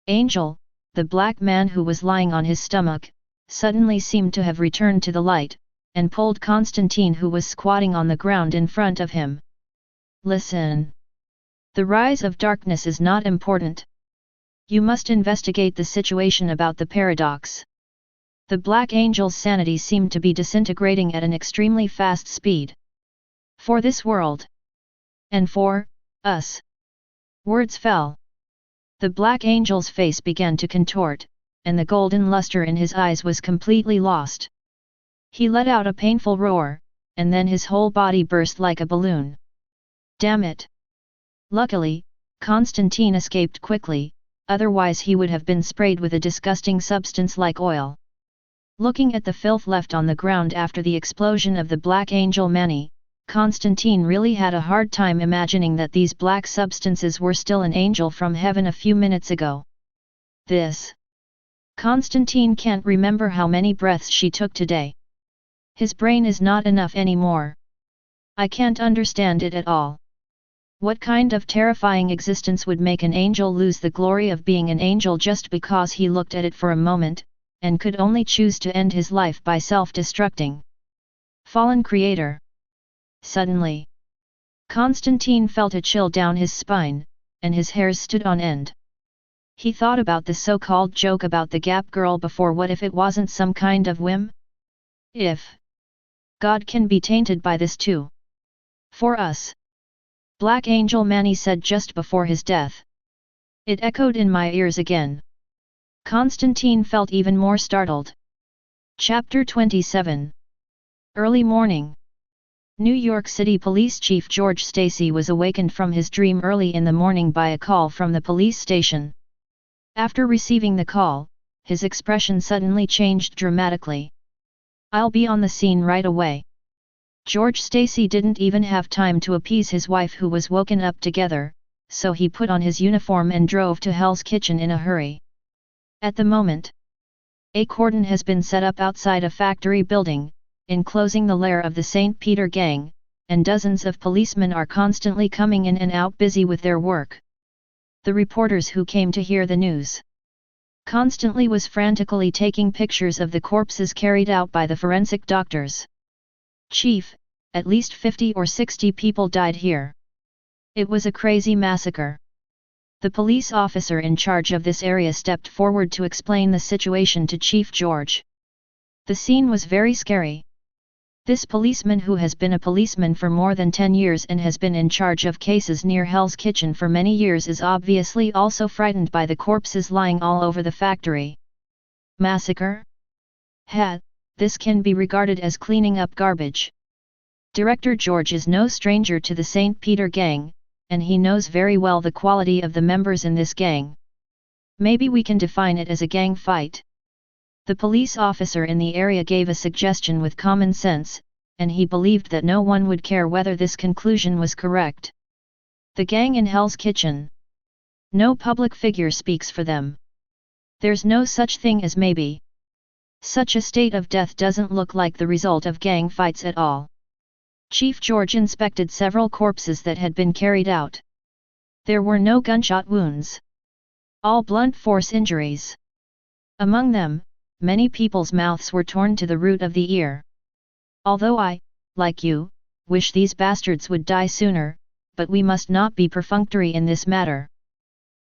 Angel, the black man who was lying on his stomach, suddenly seemed to have returned to the light, and pulled Constantine who was squatting on the ground in front of him. Listen. The rise of darkness is not important. You must investigate the situation about the paradox. The Black Angel's sanity seemed to be disintegrating at an extremely fast speed. For this world. And for us. Words fell. The Black Angel's face began to contort, and the golden luster in his eyes was completely lost. He let out a painful roar, and then his whole body burst like a balloon. Damn it! Luckily, Constantine escaped quickly, otherwise he would have been sprayed with a disgusting substance like oil. Looking at the filth left on the ground after the explosion of the Black Angel Manny, Constantine really had a hard time imagining that these black substances were still an angel from heaven a few minutes ago. This. Constantine can't remember how many breaths she took today. His brain is not enough anymore. I can't understand it at all. What kind of terrifying existence would make an angel lose the glory of being an angel just because he looked at it for a moment, and could only choose to end his life by self-destructing? Fallen creator. Suddenly, Constantine felt a chill down his spine, and his hairs stood on end. He thought about the so-called joke about the Gap girl before. What if it wasn't some kind of whim? If God can be tainted by this too. For us. Black Angel Manny said just before his death. It echoed in my ears again. Constantine felt even more startled. Chapter 27. Early morning. New York City Police Chief George Stacy was awakened from his dream early in the morning by a call from the police station. After receiving the call, his expression suddenly changed dramatically. "I'll be on the scene right away." George Stacy didn't even have time to appease his wife, who was woken up together, so he put on his uniform and drove to Hell's Kitchen in a hurry. At the moment, a cordon has been set up outside a factory building, enclosing the lair of the St. Peter gang, and dozens of policemen are constantly coming in and out, busy with their work. The reporters who came to hear the news constantly was frantically taking pictures of the corpses carried out by the forensic doctors. "Chief, at least 50 or 60 people died here. It was a crazy massacre." The police officer in charge of this area stepped forward to explain the situation to Chief George. The scene was very scary. This policeman, who has been a policeman for more than 10 years and has been in charge of cases near Hell's Kitchen for many years, is obviously also frightened by the corpses lying all over the factory. "Massacre? This can be regarded as cleaning up garbage." Director George is no stranger to the St. Peter gang, and he knows very well the quality of the members in this gang. "Maybe we can define it as a gang fight." The police officer in the area gave a suggestion with common sense, and he believed that no one would care whether this conclusion was correct. The gang in Hell's Kitchen. No public figure speaks for them. There's no such thing as maybe. Such a state of death doesn't look like the result of gang fights at all. Chief George inspected several corpses that had been carried out. There were no gunshot wounds. All blunt force injuries. Among them, many people's mouths were torn to the root of the ear. "Although I, like you, wish these bastards would die sooner, but we must not be perfunctory in this matter."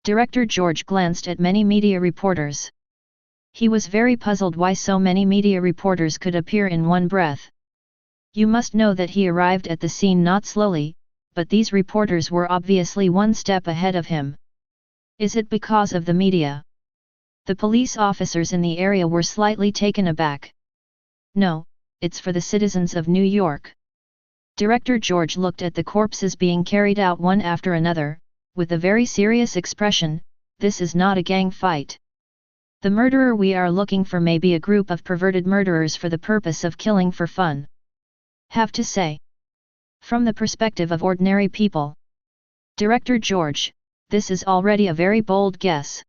Director George glanced at many media reporters. He was very puzzled why so many media reporters could appear in one breath. You must know that he arrived at the scene not slowly, but these reporters were obviously one step ahead of him. Is it because of the media? The police officers in the area were slightly taken aback. "No, it's for the citizens of New York." Director George looked at the corpses being carried out one after another, with a very serious expression. "This is not a gang fight. The murderer we are looking for may be a group of perverted murderers for the purpose of killing for fun. Have to say, from the perspective of ordinary people, Director George, this is already a very bold guess.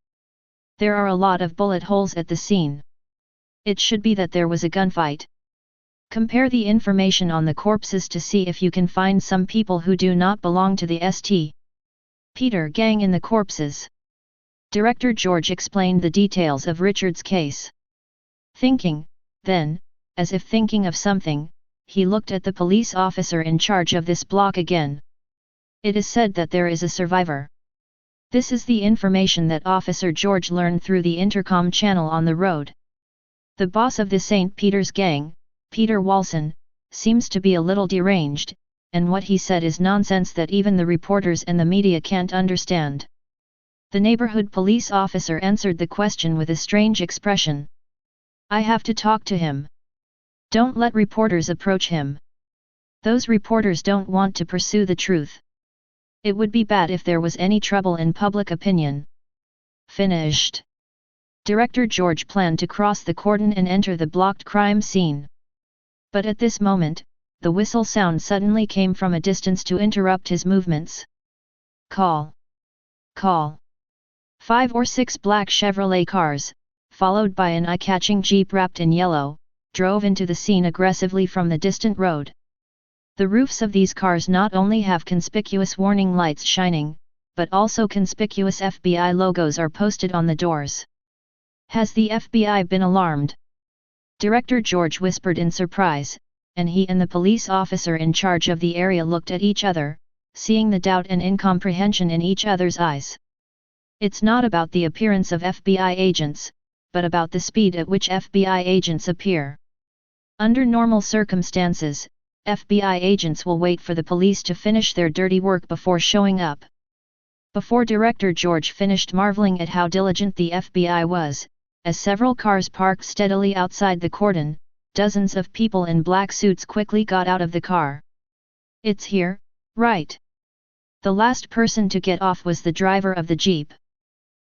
There are a lot of bullet holes at the scene. It should be that there was a gunfight. Compare the information on the corpses to see if you can find some people who do not belong to the St. Peter gang in the corpses." Director George explained the details of Richard's case. Thinking, then, as if thinking of something, he looked at the police officer in charge of this block again. "It is said that there is a survivor." This is the information that Officer George learned through the intercom channel on the road. The boss of the St. Peter's gang, Peter Walson, seems to be a little deranged, and what he said is nonsense that even the reporters and the media can't understand. The neighborhood police officer answered the question with a strange expression. "I have to talk to him. Don't let reporters approach him. Those reporters don't want to pursue the truth. It would be bad if there was any trouble in public opinion." Finished. Director George planned to cross the cordon and enter the blocked crime scene. But at this moment, the whistle sound suddenly came from a distance to interrupt his movements. Call. Call. 5 or 6 black Chevrolet cars, followed by an eye-catching Jeep wrapped in yellow, drove into the scene aggressively from the distant road. The roofs of these cars not only have conspicuous warning lights shining, but also conspicuous FBI logos are posted on the doors. "Has the FBI been alarmed?" Director George whispered in surprise, and he and the police officer in charge of the area looked at each other, seeing the doubt and incomprehension in each other's eyes. It's not about the appearance of FBI agents, but about the speed at which FBI agents appear. Under normal circumstances, FBI agents will wait for the police to finish their dirty work before showing up. Before Director George finished marveling at how diligent the FBI was, as several cars parked steadily outside the cordon, dozens of people in black suits quickly got out of the car. It's here, right? The last person to get off was the driver of the jeep.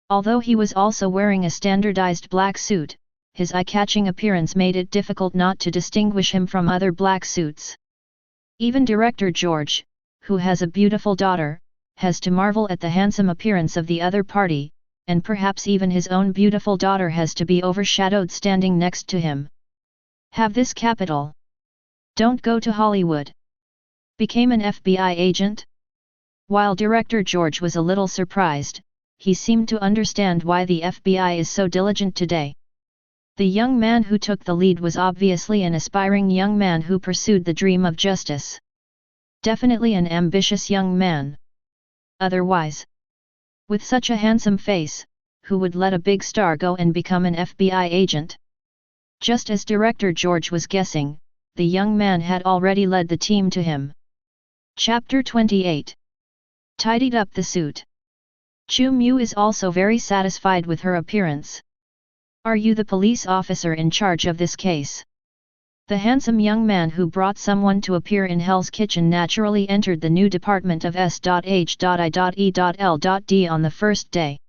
Although he was also wearing a standardized black suit, his eye-catching appearance made it difficult not to distinguish him from other black suits. Even Director George, who has a beautiful daughter, has to marvel at the handsome appearance of the other party, and perhaps even his own beautiful daughter has to be overshadowed standing next to him. Have this capital. Don't go to Hollywood. Became an FBI agent? While Director George was a little surprised, he seemed to understand why the FBI is so diligent today. The young man who took the lead was obviously an aspiring young man who pursued the dream of justice. Definitely an ambitious young man. Otherwise, with such a handsome face, who would let a big star go and become an FBI agent? Just as Director George was guessing, the young man had already led the team to him. Chapter 28. Tidied up the suit. Chu Mu is also very satisfied with her appearance. Are you the police officer in charge of this case? The handsome young man who brought someone to appear in Hell's Kitchen naturally entered the new department of S.H.I.E.L.D. on the first day.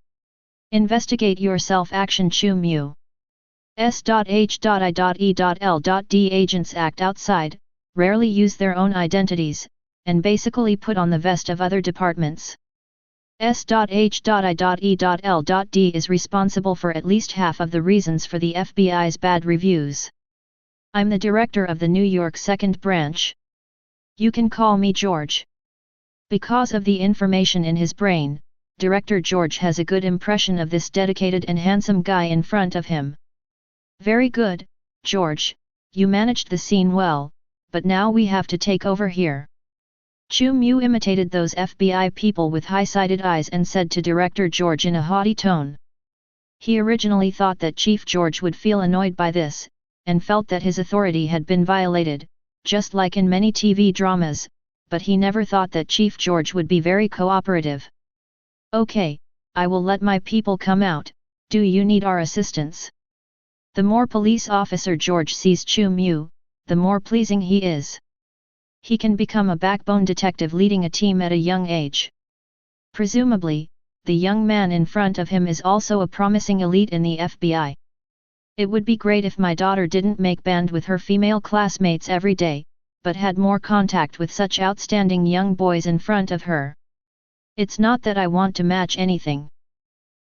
Investigate yourself action Chu Mu. S.H.I.E.L.D. agents act outside, rarely use their own identities, and basically put on the vest of other departments. S.H.I.E.L.D. is responsible for at least half of the reasons for the FBI's bad reviews. I'm the director of the New York 2nd Branch. You can call me George. Because of the information in his brain, Director George has a good impression of this dedicated and handsome guy in front of him. Very good, George, you managed the scene well, but now we have to take over here. Chu Mu imitated those FBI people with high-sided eyes and said to Director George in a haughty tone. He originally thought that Chief George would feel annoyed by this, and felt that his authority had been violated, just like in many TV dramas, but he never thought that Chief George would be very cooperative. Okay, I will let my people come out, do you need our assistance? The more police officer George sees Chu Mu, the more pleasing he is. He can become a backbone detective leading a team at a young age. Presumably, the young man in front of him is also a promising elite in the FBI. It would be great if my daughter didn't make band with her female classmates every day, but had more contact with such outstanding young boys in front of her. It's not that I want to match anything.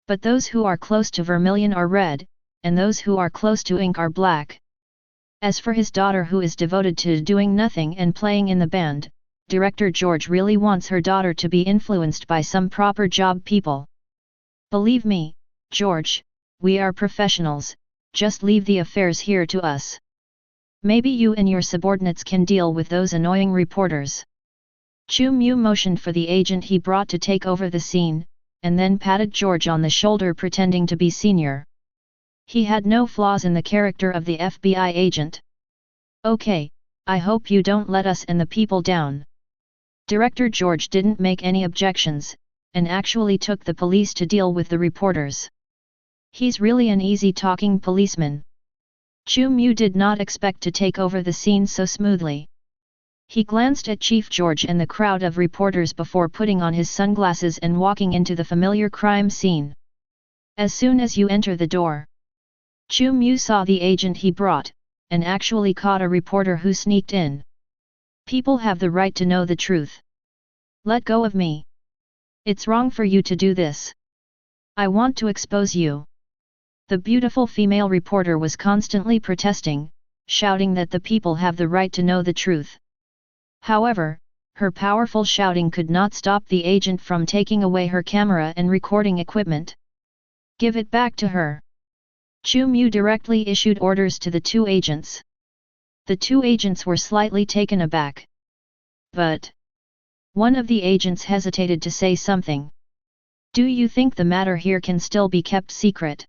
But those who are close to vermilion are red, and those who are close to ink are black. As for his daughter who is devoted to doing nothing and playing in the band, Director George really wants her daughter to be influenced by some proper job people. Believe me, George, we are professionals, just leave the affairs here to us. Maybe you and your subordinates can deal with those annoying reporters. Chu Mu motioned for the agent he brought to take over the scene, and then patted George on the shoulder pretending to be senior. He had no flaws in the character of the FBI agent. Okay, I hope you don't let us and the people down. Director George didn't make any objections, and actually took the police to deal with the reporters. He's really an easy-talking policeman. Chu Mu did not expect to take over the scene so smoothly. He glanced at Chief George and the crowd of reporters before putting on his sunglasses and walking into the familiar crime scene. As soon as you enter the door, Chu Mu saw the agent he brought, and actually caught a reporter who sneaked in. People have the right to know the truth. Let go of me. It's wrong for you to do this. I want to expose you. The beautiful female reporter was constantly protesting, shouting that the people have the right to know the truth. However, her powerful shouting could not stop the agent from taking away her camera and recording equipment. Give it back to her. Chu Mu directly issued orders to the two agents. The two agents were slightly taken aback. But one of the agents hesitated to say something. Do you think the matter here can still be kept secret?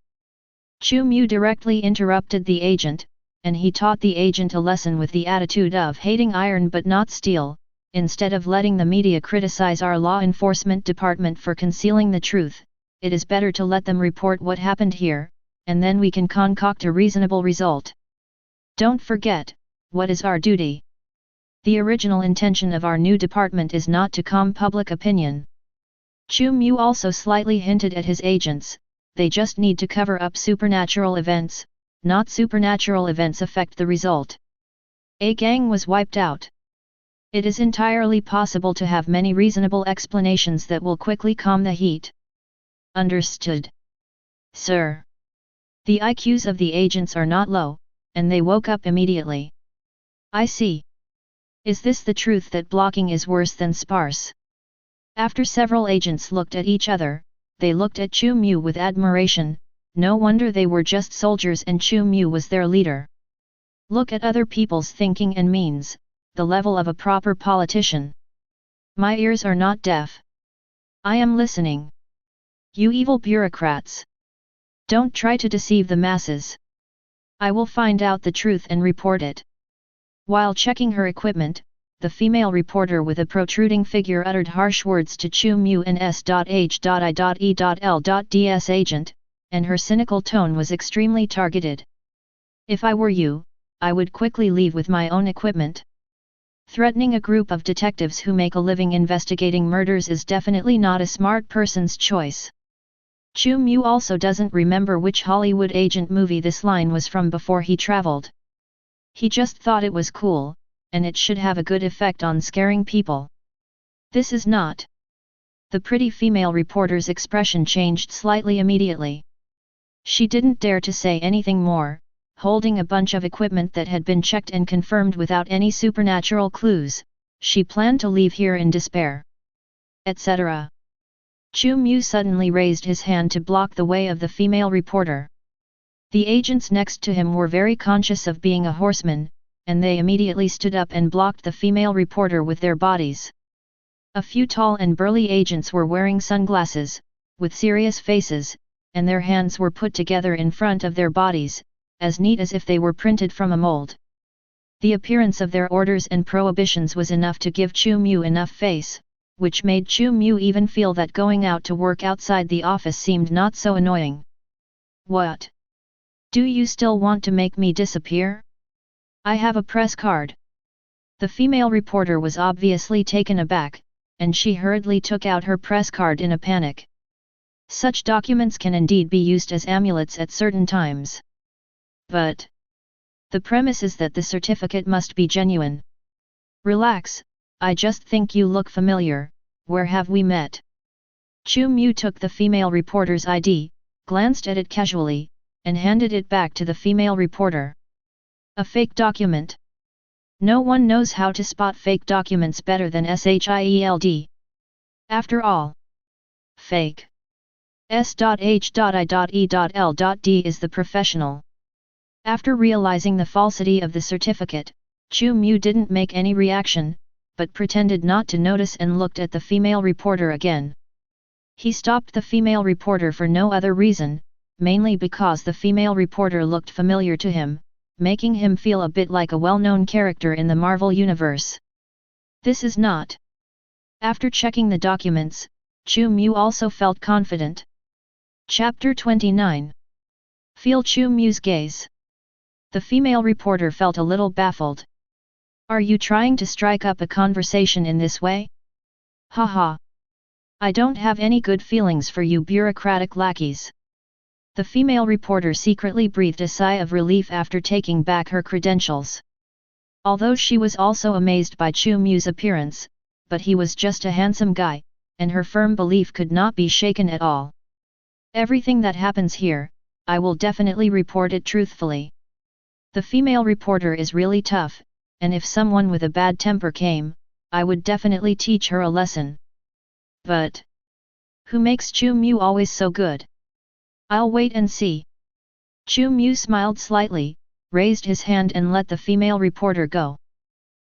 Chu Mu directly interrupted the agent, and he taught the agent a lesson with the attitude of hating iron but not steel. Instead of letting the media criticize our law enforcement department for concealing the truth, it is better to let them report what happened here, and then we can concoct a reasonable result. Don't forget, what is our duty? The original intention of our new department is not to calm public opinion. Chu Mu also slightly hinted at his agents, they just need to cover up supernatural events, not supernatural events affect the result. A gang was wiped out. It is entirely possible to have many reasonable explanations that will quickly calm the heat. Understood. Sir. The IQs of the agents are not low, and they woke up immediately. I see. Is this the truth that blocking is worse than sparse? After several agents looked at each other, they looked at Chu Mu with admiration, no wonder they were just soldiers and Chu Mu was their leader. Look at other people's thinking and means, the level of a proper politician. My ears are not deaf. I am listening. You evil bureaucrats. Don't try to deceive the masses. I will find out the truth and report it. While checking her equipment, the female reporter with a protruding figure uttered harsh words to Chu Mu and S.H.I.E.L.D's agent, and her cynical tone was extremely targeted. If I were you, I would quickly leave with my own equipment. Threatening a group of detectives who make a living investigating murders is definitely not a smart person's choice. Chu Mu also doesn't remember which Hollywood agent movie this line was from before he traveled. He just thought it was cool, and it should have a good effect on scaring people. This is not. The pretty female reporter's expression changed slightly immediately. She didn't dare to say anything more, holding a bunch of equipment that had been checked and confirmed without any supernatural clues, she planned to leave here in despair. Etc. Chu Mu suddenly raised his hand to block the way of the female reporter. The agents next to him were very conscious of being a horseman, and they immediately stood up and blocked the female reporter with their bodies. A few tall and burly agents were wearing sunglasses, with serious faces, and their hands were put together in front of their bodies, as neat as if they were printed from a mold. The appearance of their orders and prohibitions was enough to give Chu Mu enough face, which made Chu Mu even feel that going out to work outside the office seemed not so annoying. What? Do you still want to make me disappear? I have a press card. The female reporter was obviously taken aback, and she hurriedly took out her press card in a panic. Such documents can indeed be used as amulets at certain times. But the premise is that the certificate must be genuine. Relax, I just think you look familiar, where have we met? Chu Mu took the female reporter's ID, glanced at it casually, and handed it back to the female reporter. A fake document. No one knows how to spot fake documents better than S.H.I.E.L.D. After all. Fake. S.H.I.E.L.D is the professional. After realizing the falsity of the certificate, Chu Mu didn't make any reaction, but pretended not to notice and looked at the female reporter again. He stopped the female reporter for no other reason, mainly because the female reporter looked familiar to him, making him feel a bit like a well-known character in the Marvel Universe. This is not. After checking the documents, Chu Mu also felt confident. Chapter 29. Feel Chu Mu's gaze. The female reporter felt a little baffled. Are you trying to strike up a conversation in this way? Haha. I don't have any good feelings for you bureaucratic lackeys. The female reporter secretly breathed a sigh of relief after taking back her credentials. Although she was also amazed by Chu Mu's appearance, but he was just a handsome guy, and her firm belief could not be shaken at all. Everything that happens here, I will definitely report it truthfully. The female reporter is really tough, and if someone with a bad temper came, I would definitely teach her a lesson. But who makes Chu Mu always so good? I'll wait and see. Chu Mu smiled slightly, raised his hand and let the female reporter go.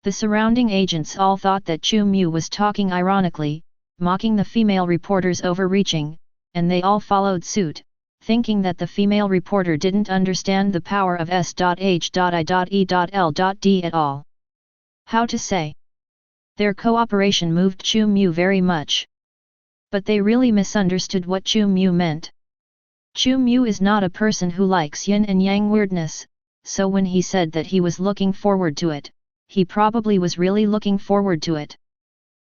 The surrounding agents all thought that Chu Mu was talking ironically, mocking the female reporter's overreaching, and they all followed suit, thinking that the female reporter didn't understand the power of S.H.I.E.L.D at all. How to say? Their cooperation moved Chu Mu very much. But they really misunderstood what Chu Mu meant. Chu Mu is not a person who likes yin and yang weirdness, so when he said that he was looking forward to it, he probably was really looking forward to it.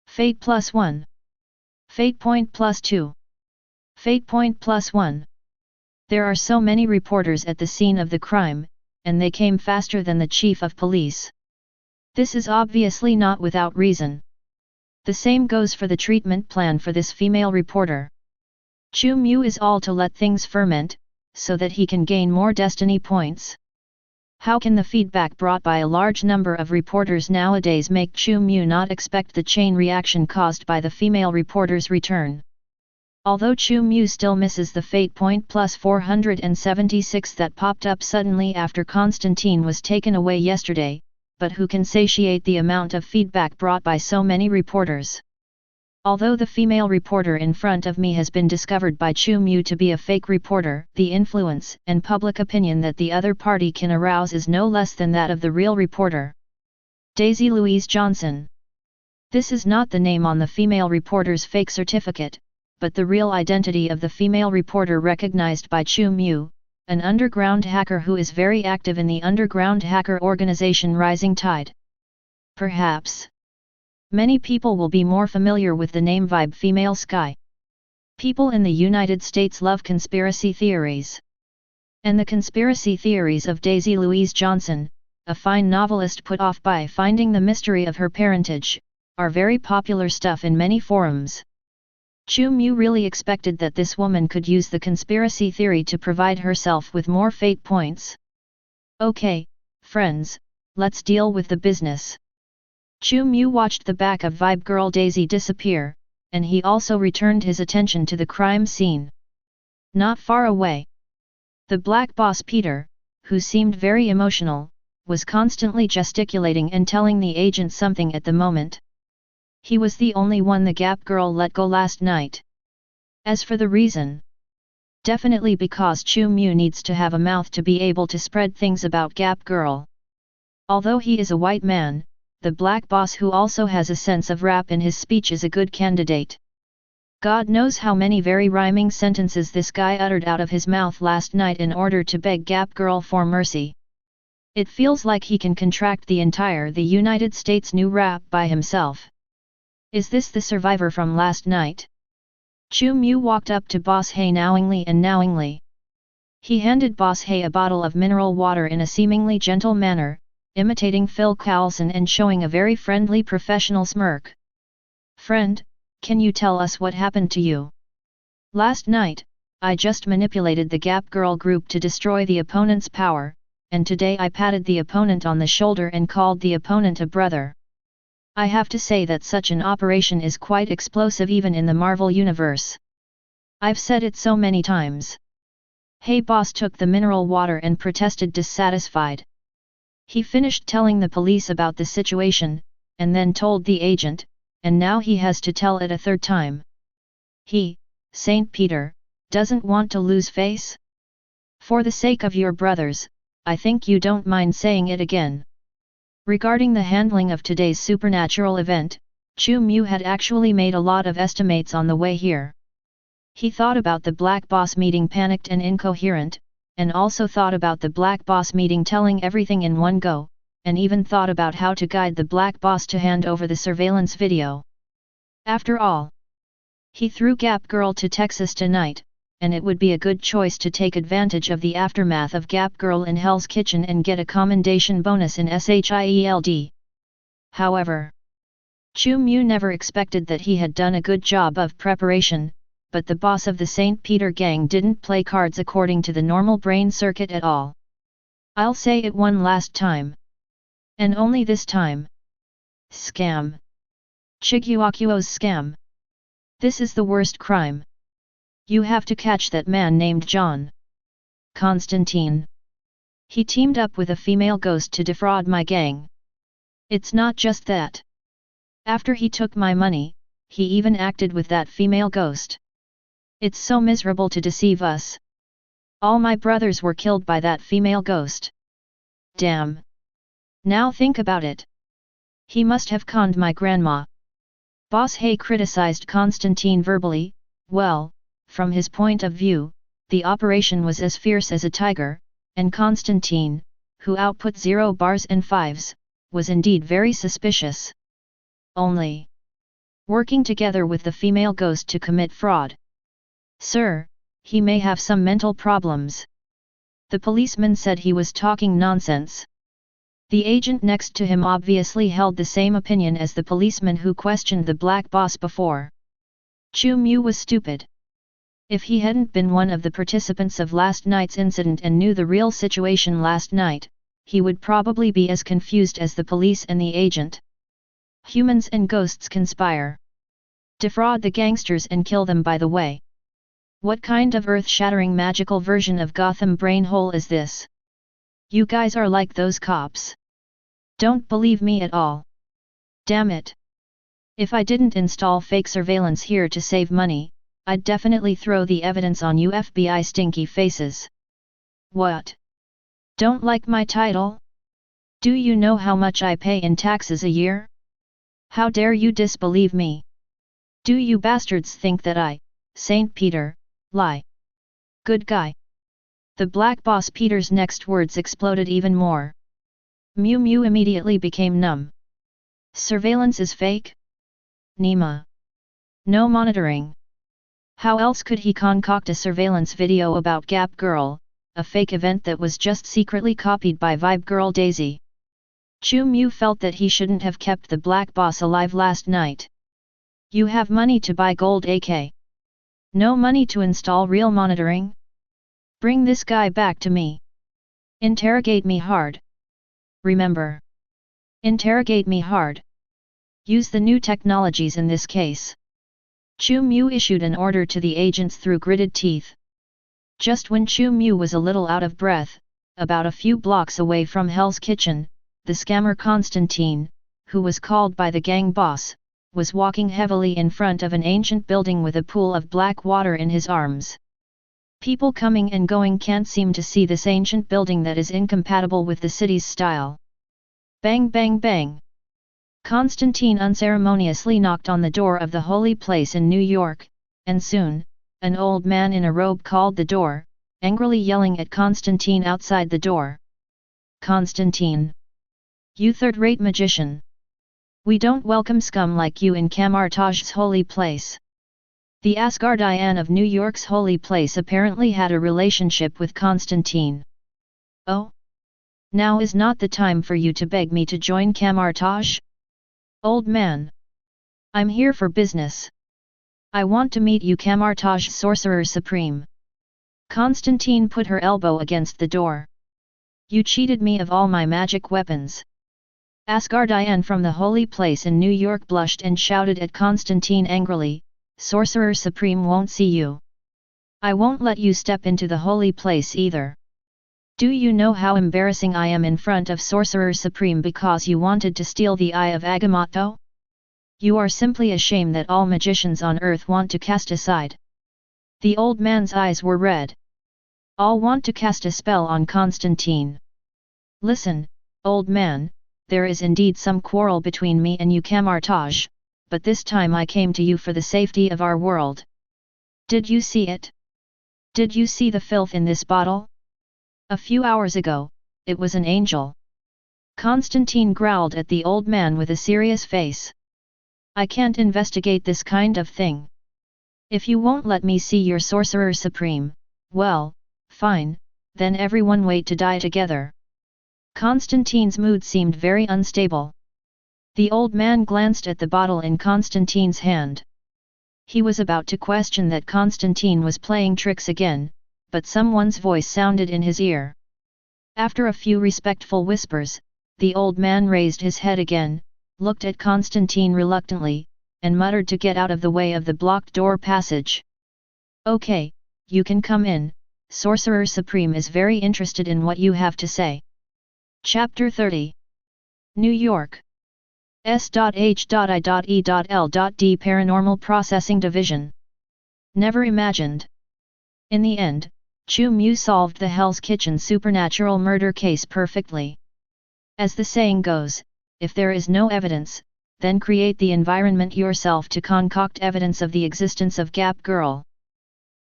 Fate +1. Fate point +2. Fate point +1. There are so many reporters at the scene of the crime, and they came faster than the chief of police. This is obviously not without reason. The same goes for the treatment plan for this female reporter. Chu Mu is all to let things ferment, so that he can gain more destiny points. How can the feedback brought by a large number of reporters nowadays make Chu Mu not expect the chain reaction caused by the female reporter's return? Although Chu Mu still misses the fate point +476 that popped up suddenly after Constantine was taken away yesterday, but who can satiate the amount of feedback brought by so many reporters? Although the female reporter in front of me has been discovered by Chu Mu to be a fake reporter, the influence and public opinion that the other party can arouse is no less than that of the real reporter. Daisy Louise Johnson. This is not the name on the female reporter's fake certificate, but the real identity of the female reporter recognized by Chu Mu, an underground hacker who is very active in the underground hacker organization Rising Tide. Perhaps many people will be more familiar with the name Vibe Female Sky. People in the United States love conspiracy theories. And the conspiracy theories of Daisy Louise Johnson, a fine novelist put off by finding the mystery of her parentage, are very popular stuff in many forums. Chu Mu really expected that this woman could use the conspiracy theory to provide herself with more fate points. Okay, friends, let's deal with the business. Chu Mu watched the back of Vibe Girl Daisy disappear, and he also returned his attention to the crime scene. Not far away, the black boss Peter, who seemed very emotional, was constantly gesticulating and telling the agent something at the moment. He was the only one the Gap Girl let go last night. As for the reason, definitely because Chu Mu needs to have a mouth to be able to spread things about Gap Girl. Although he is a white man, the black boss who also has a sense of rap in his speech is a good candidate. God knows how many very rhyming sentences this guy uttered out of his mouth last night in order to beg Gap Girl for mercy. It feels like he can contract the United States new rap by himself. Is this the survivor from last night? Chu Mu walked up to Boss He knowingly. He handed Boss He a bottle of mineral water in a seemingly gentle manner, imitating Phil Coulson and showing a very friendly professional smirk. Friend, can you tell us what happened to you? Last night, I just manipulated the Gap Girl group to destroy the opponent's power, and today I patted the opponent on the shoulder and called the opponent a brother. I have to say that such an operation is quite explosive even in the Marvel Universe. I've said it so many times. Hey boss took the mineral water and protested dissatisfied. He finished telling the police about the situation, and then told the agent, and now he has to tell it a third time. He, Saint Peter, doesn't want to lose face? For the sake of your brothers, I think you don't mind saying it again. Regarding the handling of today's supernatural event, Chu Mu had actually made a lot of estimates on the way here. He thought about the Black Boss meeting panicked and incoherent, and also thought about the Black Boss meeting telling everything in one go, and even thought about how to guide the Black Boss to hand over the surveillance video. After all, he threw Gap Girl to Texas tonight, and it would be a good choice to take advantage of the aftermath of Gap Girl in Hell's Kitchen and get a commendation bonus in S.H.I.E.L.D. However, Chu Mu never expected that he had done a good job of preparation, but the boss of the St. Peter gang didn't play cards according to the normal brain circuit at all. I'll say it one last time. And only this time. Scam. Chiguakuo's scam. This is the worst crime. You have to catch that man named John Constantine. He teamed up with a female ghost to defraud my gang. It's not just that. After he took my money, he even acted with that female ghost. It's so miserable to deceive us. All my brothers were killed by that female ghost. Damn. Now think about it. He must have conned my grandma. Boss He criticized Constantine verbally. Well, from his point of view, the operation was as fierce as a tiger, and Constantine, who output 0 bars and 5s, was indeed very suspicious. Only working together with the female ghost to commit fraud. Sir, he may have some mental problems. The policeman said he was talking nonsense. The agent next to him obviously held the same opinion as the policeman who questioned the black boss before. Chu Mu was stupid. If he hadn't been one of the participants of last night's incident and knew the real situation last night, he would probably be as confused as the police and the agent. Humans and ghosts conspire. Defraud the gangsters and kill them by the way. What kind of earth-shattering magical version of Gotham brain hole is this? You guys are like those cops. Don't believe me at all. Damn it. If I didn't install fake surveillance here to save money, I'd definitely throw the evidence on you FBI stinky faces. What? Don't like my title? Do you know how much I pay in taxes a year? How dare you disbelieve me? Do you bastards think that I, Saint Peter, lie? Good guy. The black boss Peter's next words exploded even more. Mu Mu immediately became numb. Surveillance is fake? Nima. No monitoring. How else could he concoct a surveillance video about Gap Girl, a fake event that was just secretly copied by Vibe Girl Daisy? Chu Mu felt that he shouldn't have kept the black boss alive last night. You have money to buy gold AK. No money to install real monitoring? Bring this guy back to me. Interrogate me hard. Remember. Interrogate me hard. Use the new technologies in this case. Chu Mu issued an order to the agents through gritted teeth. Just when Chu Mu was a little out of breath, about a few blocks away from Hell's Kitchen, the scammer Constantine, who was called by the gang boss, was walking heavily in front of an ancient building with a pool of black water in his arms. People coming and going can't seem to see this ancient building that is incompatible with the city's style. Bang bang bang! Constantine unceremoniously knocked on the door of the holy place in New York, and soon, an old man in a robe called the door, angrily yelling at Constantine outside the door. Constantine! You third-rate magician! We don't welcome scum like you in Kamartaj's holy place. The Asgardian of New York's holy place apparently had a relationship with Constantine. Oh? Now is not the time for you to beg me to join Kamartaj? Old man. I'm here for business. I want to meet you, Kamartaj Sorcerer Supreme. Constantine put her elbow against the door. You cheated me of all my magic weapons. Asgardian from the holy place in New York blushed and shouted at Constantine angrily, Sorcerer Supreme won't see you. I won't let you step into the holy place either. Do you know how embarrassing I am in front of Sorcerer Supreme because you wanted to steal the eye of Agamotto? You are simply a shame that all magicians on earth want to cast aside. The old man's eyes were red. All want to cast a spell on Constantine. Listen, old man, there is indeed some quarrel between me and you, Kamartaj, but this time I came to you for the safety of our world. Did you see it? Did you see the filth in this bottle? A few hours ago, it was an angel. Constantine growled at the old man with a serious face. I can't investigate this kind of thing. If you won't let me see your Sorcerer Supreme, well, fine, then everyone wait to die together. Constantine's mood seemed very unstable. The old man glanced at the bottle in Constantine's hand. He was about to question that Constantine was playing tricks again, but someone's voice sounded in his ear. After a few respectful whispers, the old man raised his head again, looked at Constantine reluctantly, and muttered to get out of the way of the blocked door passage. Okay, you can come in, Sorcerer Supreme is very interested in what you have to say. Chapter 30. New York. S.H.I.E.L.D. Paranormal Processing Division. Never imagined. In the end, Chu Mu solved the Hell's Kitchen supernatural murder case perfectly. As the saying goes, if there is no evidence, then create the environment yourself to concoct evidence of the existence of Gap Girl.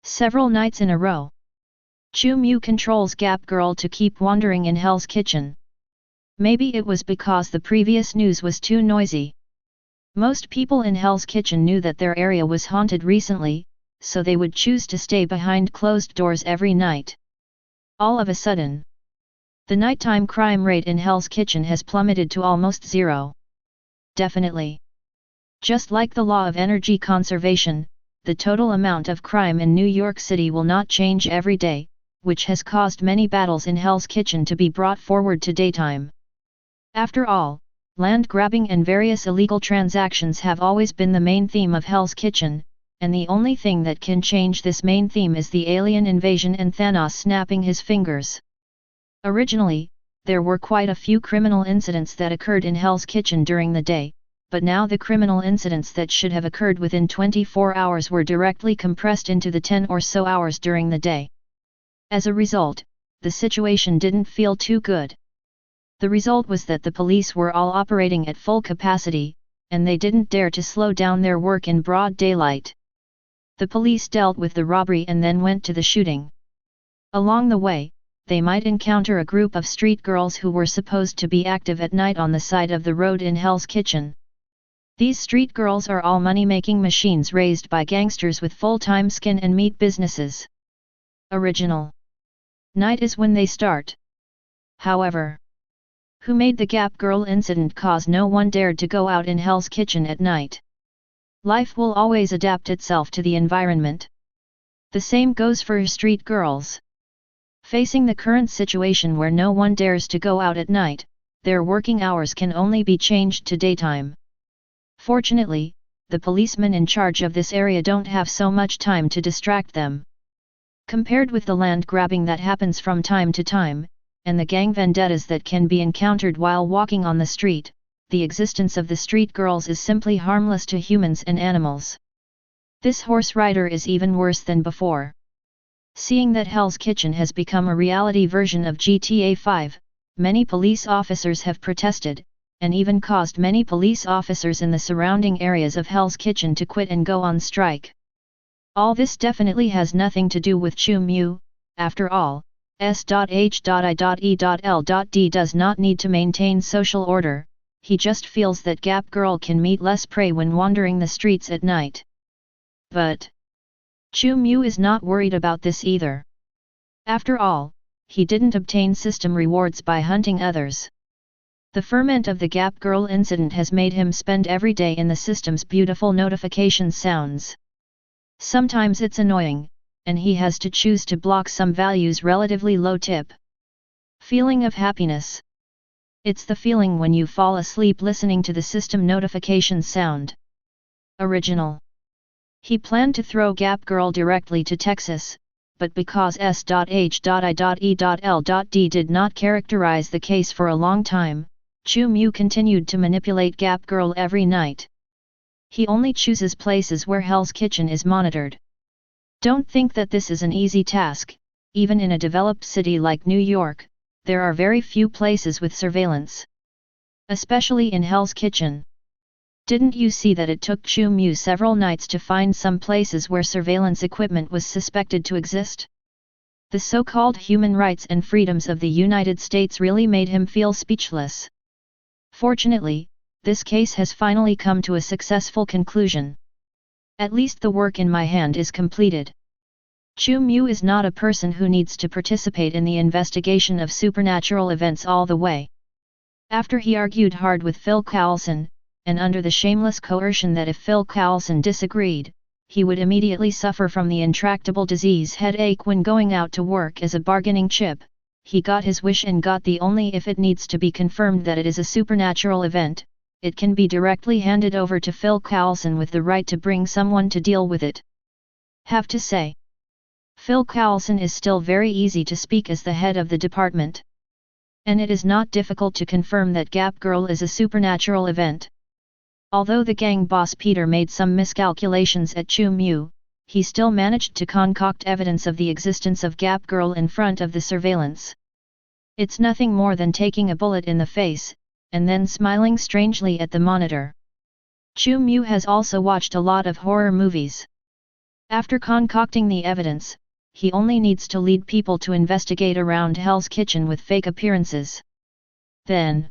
Several nights in a row, Chu Mu controls Gap Girl to keep wandering in Hell's Kitchen. Maybe it was because the previous news was too noisy. Most people in Hell's Kitchen knew that their area was haunted recently, so they would choose to stay behind closed doors every night. All of a sudden, the nighttime crime rate in Hell's Kitchen has plummeted to almost zero. Definitely. Just like the law of energy conservation, the total amount of crime in New York City will not change every day, which has caused many battles in Hell's Kitchen to be brought forward to daytime. After all, land grabbing and various illegal transactions have always been the main theme of Hell's Kitchen, and the only thing that can change this main theme is the alien invasion and Thanos snapping his fingers. Originally, there were quite a few criminal incidents that occurred in Hell's Kitchen during the day, but now the criminal incidents that should have occurred within 24 hours were directly compressed into the 10 or so hours during the day. As a result, the situation didn't feel too good. The result was that the police were all operating at full capacity, and they didn't dare to slow down their work in broad daylight. The police dealt with the robbery and then went to the shooting. Along the way, they might encounter a group of street girls who were supposed to be active at night on the side of the road in Hell's Kitchen. These street girls are all money-making machines raised by gangsters with full-time skin and meat businesses. Original. Night is when they start. However, who made the Gap Girl incident cause no one dared to go out in Hell's Kitchen at night? Life will always adapt itself to the environment. The same goes for street girls. Facing the current situation where no one dares to go out at night, their working hours can only be changed to daytime. Fortunately, the policemen in charge of this area don't have so much time to distract them. Compared with the land grabbing that happens from time to time, and the gang vendettas that can be encountered while walking on the street, the existence of the street girls is simply harmless to humans and animals. This horse rider is even worse than before. Seeing that Hell's Kitchen has become a reality version of GTA 5, many police officers have protested, and even caused many police officers in the surrounding areas of Hell's Kitchen to quit and go on strike. All this definitely has nothing to do with Chu Mu. After all, S.H.I.E.L.D does not need to maintain social order, he just feels that Gap Girl can meet less prey when wandering the streets at night. But Chu Mu is not worried about this either. After all, he didn't obtain system rewards by hunting others. The ferment of the Gap Girl incident has made him spend every day in the system's beautiful notification sounds. Sometimes it's annoying, and he has to choose to block some values relatively low tip. Feeling of happiness. It's the feeling when you fall asleep listening to the system notification sound. Original. He planned to throw Gap Girl directly to Texas, but because S.H.I.E.L.D did not characterize the case for a long time, Chu Mu continued to manipulate Gap Girl every night. He only chooses places where Hell's Kitchen is monitored. Don't think that this is an easy task. Even in a developed city like New York, there are very few places with surveillance. Especially in Hell's Kitchen. Didn't you see that it took Chu Mu several nights to find some places where surveillance equipment was suspected to exist? The so-called human rights and freedoms of the United States really made him feel speechless. Fortunately, this case has finally come to a successful conclusion. At least the work in my hand is completed. Chu Mu is not a person who needs to participate in the investigation of supernatural events all the way. After he argued hard with Phil Coulson, and under the shameless coercion that if Phil Coulson disagreed, he would immediately suffer from the intractable disease headache when going out to work as a bargaining chip, he got his wish and got the only if it needs to be confirmed that it is a supernatural event, it can be directly handed over to Phil Coulson with the right to bring someone to deal with it. Have to say, Phil Coulson is still very easy to speak as the head of the department. And it is not difficult to confirm that Gap Girl is a supernatural event. Although the gang boss Peter made some miscalculations at Chu Mu, he still managed to concoct evidence of the existence of Gap Girl in front of the surveillance. It's nothing more than taking a bullet in the face, and then smiling strangely at the monitor. Chu Mu has also watched a lot of horror movies. After concocting the evidence, he only needs to lead people to investigate around Hell's Kitchen with fake appearances. Then,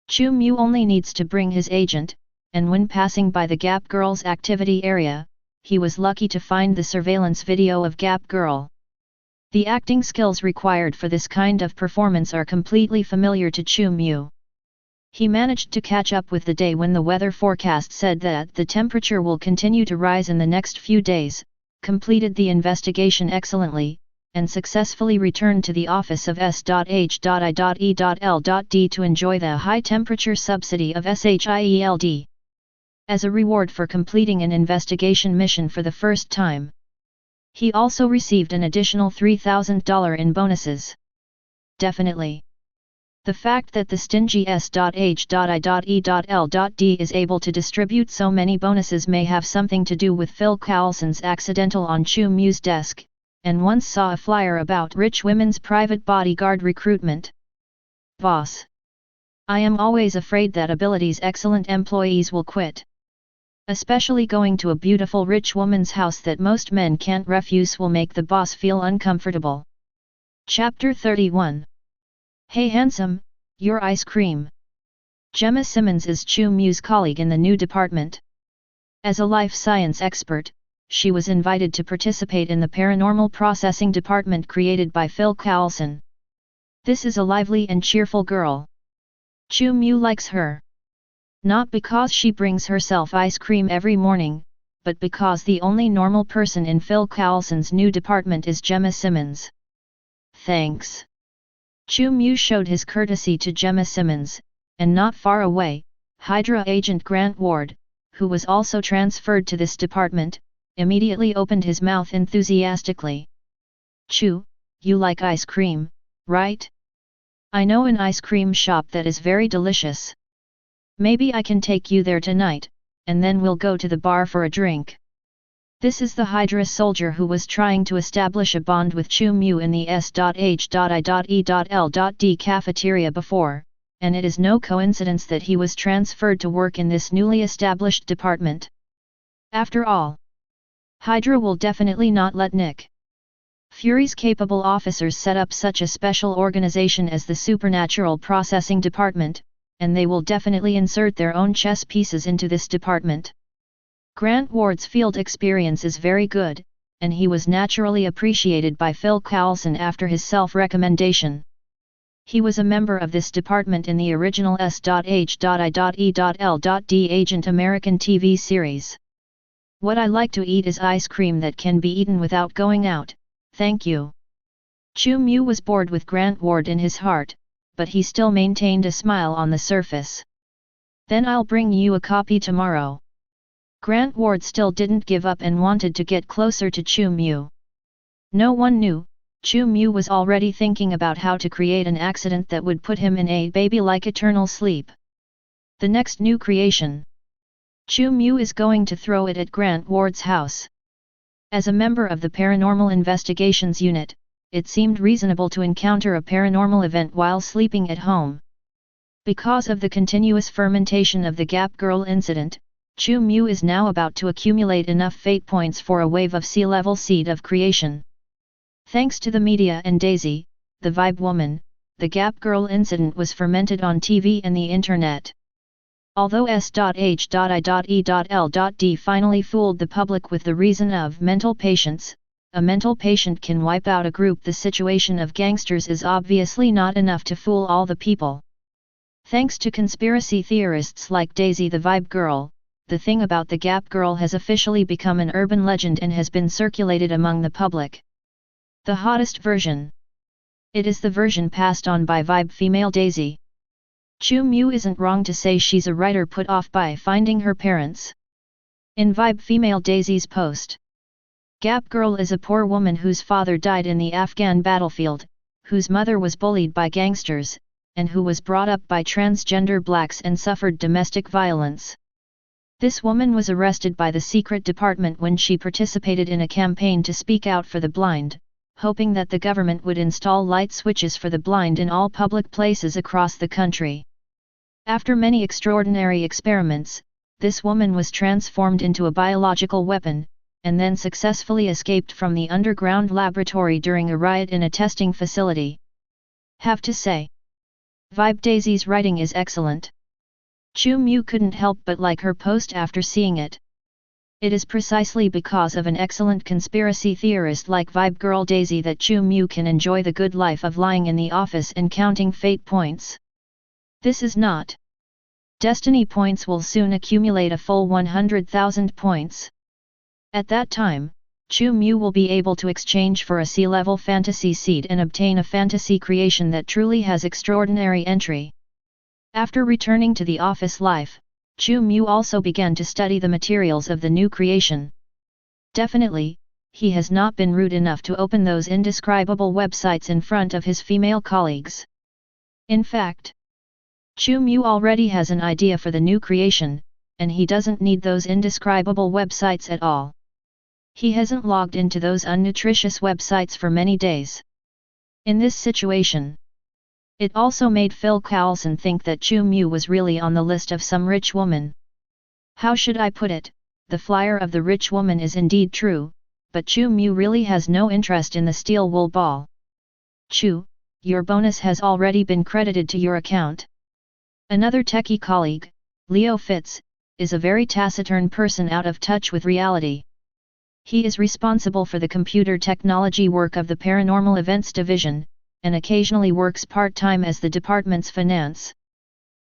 Chu Mu only needs to bring his agent, and when passing by the Gap Girl's activity area, he was lucky to find the surveillance video of Gap Girl. The acting skills required for this kind of performance are completely familiar to Chu Mu. He managed to catch up with the day when the weather forecast said that the temperature will continue to rise in the next few days, completed the investigation excellently, and successfully returned to the office of S.H.I.E.L.D to enjoy the high temperature subsidy of S.H.I.E.L.D. as a reward for completing an investigation mission for the first time. He also received an additional $3,000 in bonuses. Definitely. The fact that the stingy S.H.I.E.L.D is able to distribute so many bonuses may have something to do with Phil Coulson's accidental on Chu Mu's desk, and once saw a flyer about rich women's private bodyguard recruitment. Boss. I am always afraid that abilities excellent employees will quit. Especially going to a beautiful rich woman's house that most men can't refuse will make the boss feel uncomfortable. Chapter 31. Hey handsome, your ice cream. Gemma Simmons is Chu Mu's colleague in the new department. As a life science expert, she was invited to participate in the paranormal processing department created by Phil Coulson. This is a lively and cheerful girl. Chu Mu likes her. Not because she brings herself ice cream every morning, but because the only normal person in Phil Coulson's new department is Gemma Simmons. Thanks. Chu Mu showed his courtesy to Gemma Simmons, and not far away, Hydra agent Grant Ward, who was also transferred to this department, immediately opened his mouth enthusiastically. Chu, you like ice cream, right? I know an ice cream shop that is very delicious. Maybe I can take you there tonight, and then we'll go to the bar for a drink. This is the Hydra soldier who was trying to establish a bond with Chu Mu in the S.H.I.E.L.D cafeteria before, and it is no coincidence that he was transferred to work in this newly established department. After all, Hydra will definitely not let Nick Fury's capable officers set up such a special organization as the Supernatural Processing Department, and they will definitely insert their own chess pieces into this department. Grant Ward's field experience is very good, and he was naturally appreciated by Phil Coulson after his self-recommendation. He was a member of this department in the original S.H.I.E.L.D Agent American TV series. What I like to eat is ice cream that can be eaten without going out, thank you. Chu Mu was bored with Grant Ward in his heart, but he still maintained a smile on the surface. Then I'll bring you a copy tomorrow. Grant Ward still didn't give up and wanted to get closer to Chu Mu. No one knew, Chu Mu was already thinking about how to create an accident that would put him in a baby-like eternal sleep. The next new creation. Chu Mu is going to throw it at Grant Ward's house. As a member of the Paranormal Investigations Unit, it seemed reasonable to encounter a paranormal event while sleeping at home. Because of the continuous fermentation of the Gap Girl incident, Chu Mu is now about to accumulate enough fate points for a wave of sea-level seed of creation. Thanks to the media and Daisy, the Vibe Woman, the Gap Girl incident was fermented on TV and the internet. Although S.H.I.E.L.D finally fooled the public with the reason of mental patients, a mental patient can wipe out a group. The situation of gangsters is obviously not enough to fool all the people. Thanks to conspiracy theorists like Daisy the Vibe Girl, the thing about the Gap Girl has officially become an urban legend and has been circulated among the public. The hottest version. It is the version passed on by Vibe female Daisy. Chu Mu isn't wrong to say she's a writer put off by finding her parents. In Vibe female Daisy's post, Gap Girl is a poor woman whose father died in the Afghan battlefield, whose mother was bullied by gangsters, and who was brought up by transgender blacks and suffered domestic violence. This woman was arrested by the secret department when she participated in a campaign to speak out for the blind, hoping that the government would install light switches for the blind in all public places across the country. After many extraordinary experiments, this woman was transformed into a biological weapon, and then successfully escaped from the underground laboratory during a riot in a testing facility. Have to say, Vibe Daisy's writing is excellent. Chu Mu couldn't help but like her post after seeing it. It is precisely because of an excellent conspiracy theorist like Vibe Girl Daisy that Chu Mu can enjoy the good life of lying in the office and counting fate points. This is not. Destiny points will soon accumulate a full 100,000 points. At that time, Chu Mu will be able to exchange for a C-level fantasy seed and obtain a fantasy creation that truly has extraordinary entry. After returning to the office life, Chu Mu also began to study the materials of the new creation. Definitely, he has not been rude enough to open those indescribable websites in front of his female colleagues. In fact, Chu Mu already has an idea for the new creation, and he doesn't need those indescribable websites at all. He hasn't logged into those unnutritious websites for many days. In this situation, it also made Phil Coulson think that Chu Mu was really on the list of some rich woman. How should I put it, the flyer of the rich woman is indeed true, but Chu Mu really has no interest in the steel wool ball. Chu, your bonus has already been credited to your account. Another techie colleague, Leo Fitz, is a very taciturn person out of touch with reality. He is responsible for the computer technology work of the Paranormal Events Division, and occasionally works part-time as the department's finance.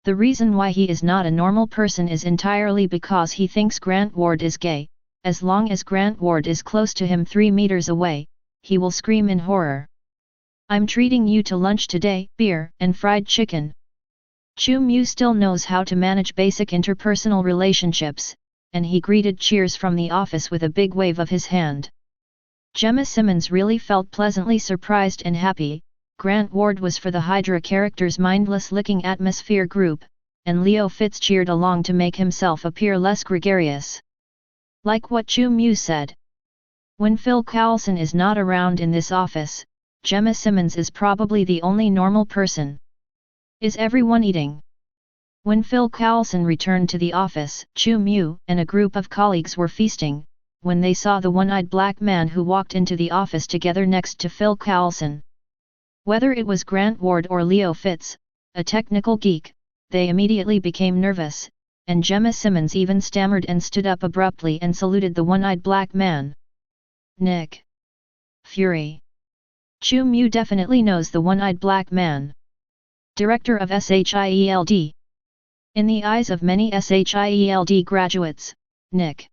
The reason why he is not a normal person is entirely because he thinks Grant Ward is gay. As long as Grant Ward is close to him 3 meters away, he will scream in horror. I'm treating you to lunch today, beer and fried chicken. Chu Mu still knows how to manage basic interpersonal relationships, and he greeted cheers from the office with a big wave of his hand. Gemma Simmons really felt pleasantly surprised and happy. Grant Ward was for the Hydra character's mindless-looking atmosphere group, and Leo Fitz cheered along to make himself appear less gregarious. Like what Chu Mu said. When Phil Coulson is not around in this office, Gemma Simmons is probably the only normal person. Is everyone eating? When Phil Coulson returned to the office, Chu Mu and a group of colleagues were feasting, when they saw the one-eyed black man who walked into the office together next to Phil Coulson. Whether it was Grant Ward or Leo Fitz, a technical geek, they immediately became nervous, and Gemma Simmons even stammered and stood up abruptly and saluted the one-eyed black man. Nick Fury. Chu Mu definitely knows the one-eyed black man. Director of S.H.I.E.L.D. In the eyes of many S.H.I.E.L.D. graduates, Nick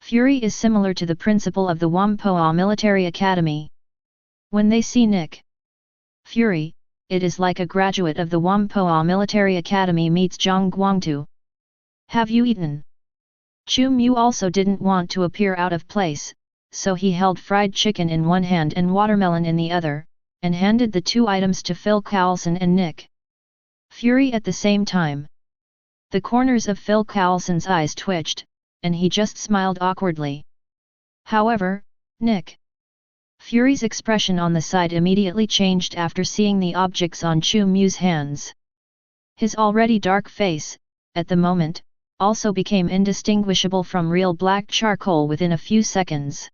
Fury is similar to the principal of the Whampoa Military Academy. When they see Nick Fury, it is like a graduate of the Whampoa Military Academy meets Zhang Guangtu. Have you eaten? Chu Mu also didn't want to appear out of place, so he held fried chicken in one hand and watermelon in the other, and handed the 2 items to Phil Coulson and Nick Fury at the same time. The corners of Phil Coulson's eyes twitched, and he just smiled awkwardly. However, Nick Fury's expression on the side immediately changed after seeing the objects on Chu Mu's hands. His already dark face, at the moment, also became indistinguishable from real black charcoal within a few seconds.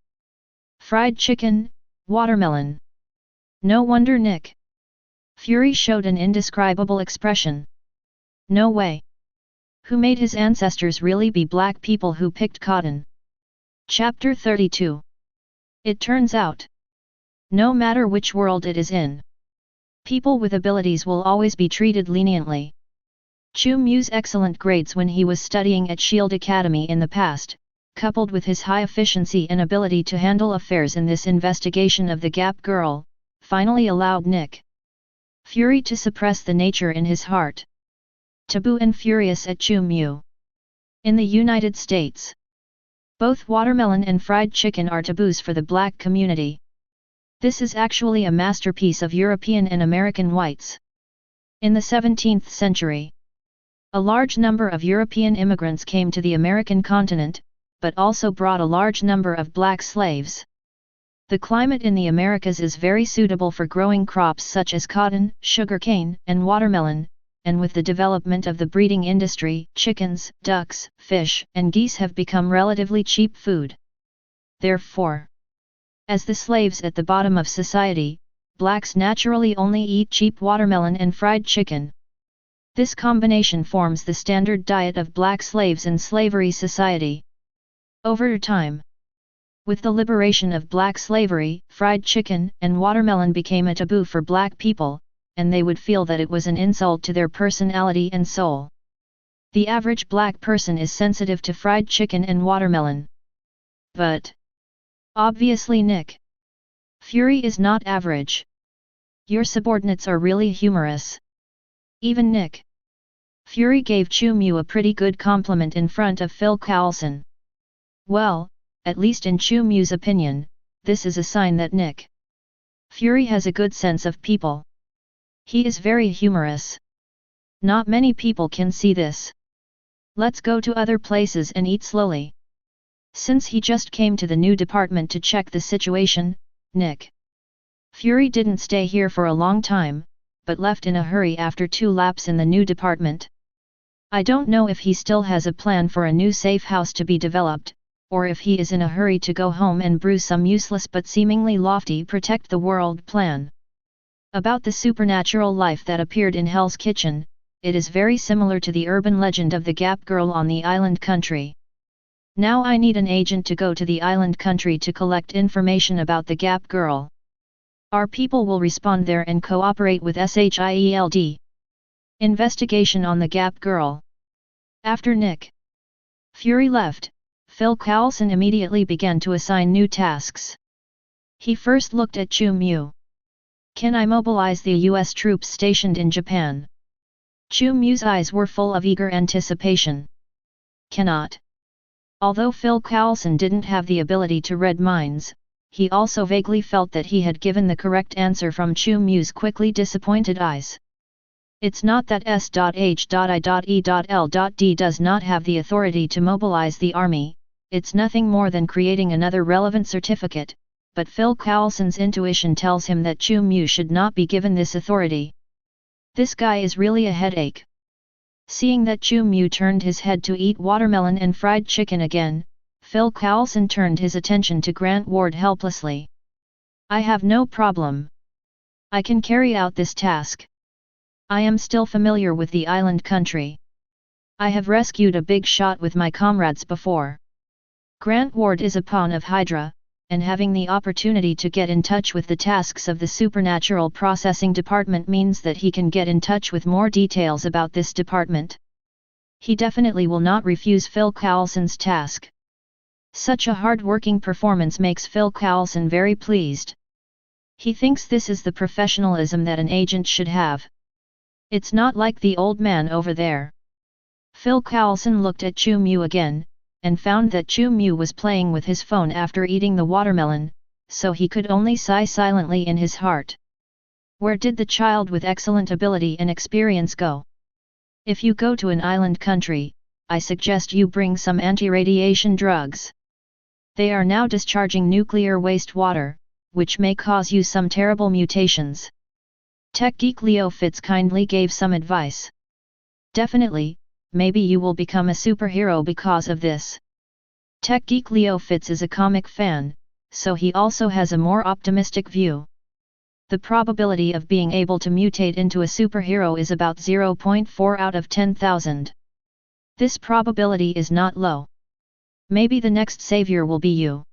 Fried chicken, watermelon. No wonder Nick Fury showed an indescribable expression. No way. Who made his ancestors really be black people who picked cotton? Chapter 32. It turns out, no matter which world it is in, people with abilities will always be treated leniently. Chu Mu's excellent grades when he was studying at S.H.I.E.L.D. Academy in the past, coupled with his high efficiency and ability to handle affairs in this investigation of the Gap Girl, finally allowed Nick Fury to suppress the nature in his heart. Taboo and furious at Chu Mu. In the United States, both watermelon and fried chicken are taboos for the black community. This is actually a masterpiece of European and American whites. In the 17th century, a large number of European immigrants came to the American continent, but also brought a large number of black slaves. The climate in the Americas is very suitable for growing crops such as cotton, sugarcane, and watermelon, and with the development of the breeding industry, chickens, ducks, fish, and geese have become relatively cheap food. therefore. As the slaves at the bottom of society, blacks naturally only eat cheap watermelon and fried chicken. This combination forms the standard diet of black slaves in slavery society. Over time, with the liberation of black slavery, fried chicken and watermelon became a taboo for black people, and they would feel that it was an insult to their personality and soul. The average black person is sensitive to fried chicken and watermelon. But obviously Nick Fury is not average. Your subordinates are really humorous. Even Nick Fury gave Chu Mu a pretty good compliment in front of Phil Coulson. Well, at least in Chu Mu's opinion, this is a sign that Nick Fury has a good sense of people. He is very humorous. Not many people can see this. Let's go to other places and eat slowly. Since he just came to the new department to check the situation, Nick Fury didn't stay here for a long time, but left in a hurry after 2 laps in the new department. I don't know if he still has a plan for a new safe house to be developed, or if he is in a hurry to go home and brew some useless but seemingly lofty protect the world plan. About the supernatural life that appeared in Hell's Kitchen, it is very similar to the urban legend of the Gap Girl on the island country. Now I need an agent to go to the island country to collect information about the Gap Girl. Our people will respond there and cooperate with S.H.I.E.L.D. Investigation on the Gap Girl. After Nick Fury left, Phil Coulson immediately began to assign new tasks. He first looked at Chu Mu. Can I mobilize the US troops stationed in Japan? Chu Mu's eyes were full of eager anticipation. Cannot. Although Phil Coulson didn't have the ability to read minds, he also vaguely felt that he had given the correct answer from Chu Mu's quickly disappointed eyes. It's not that S.H.I.E.L.D. does not have the authority to mobilize the army, it's nothing more than creating another relevant certificate, but Phil Coulson's intuition tells him that Chu Mu should not be given this authority. This guy is really a headache. Seeing that Chu Mu turned his head to eat watermelon and fried chicken again, Phil Coulson turned his attention to Grant Ward helplessly. I have no problem. I can carry out this task. I am still familiar with the island country. I have rescued a big shot with my comrades before. Grant Ward is a pawn of Hydra, and having the opportunity to get in touch with the tasks of the Supernatural Processing Department means that he can get in touch with more details about this department. He definitely will not refuse Phil Coulson's task. Such a hard-working performance makes Phil Coulson very pleased. He thinks this is the professionalism that an agent should have. It's not like the old man over there. Phil Coulson looked at Chu Mu again, and found that Chu Mu was playing with his phone after eating the watermelon, so he could only sigh silently in his heart. Where did the child with excellent ability and experience go? If you go to an island country, I suggest you bring some anti-radiation drugs. They are now discharging nuclear wastewater, which may cause you some terrible mutations. Tech geek Leo Fitz kindly gave some advice. Definitely, maybe you will become a superhero because of this. Tech geek Leo Fitz is a comic fan, so he also has a more optimistic view. The probability of being able to mutate into a superhero is about 0.4 out of 10,000. This probability is not low. Maybe the next savior will be you.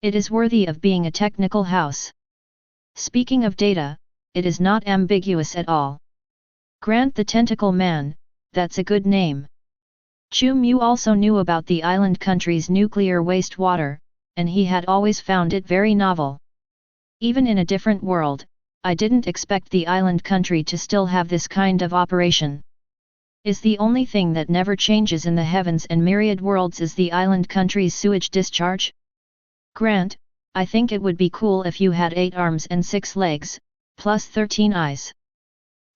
It is worthy of being a technical house. Speaking of data, it is not ambiguous at all. Grant the Tentacle Man, that's a good name. Chu Mu also knew about the island country's nuclear wastewater, and he had always found it very novel. Even in a different world, I didn't expect the island country to still have this kind of operation. Is the only thing that never changes in the heavens and myriad worlds is the island country's sewage discharge? Grant, I think it would be cool if you had 8 arms and 6 legs, plus 13 eyes.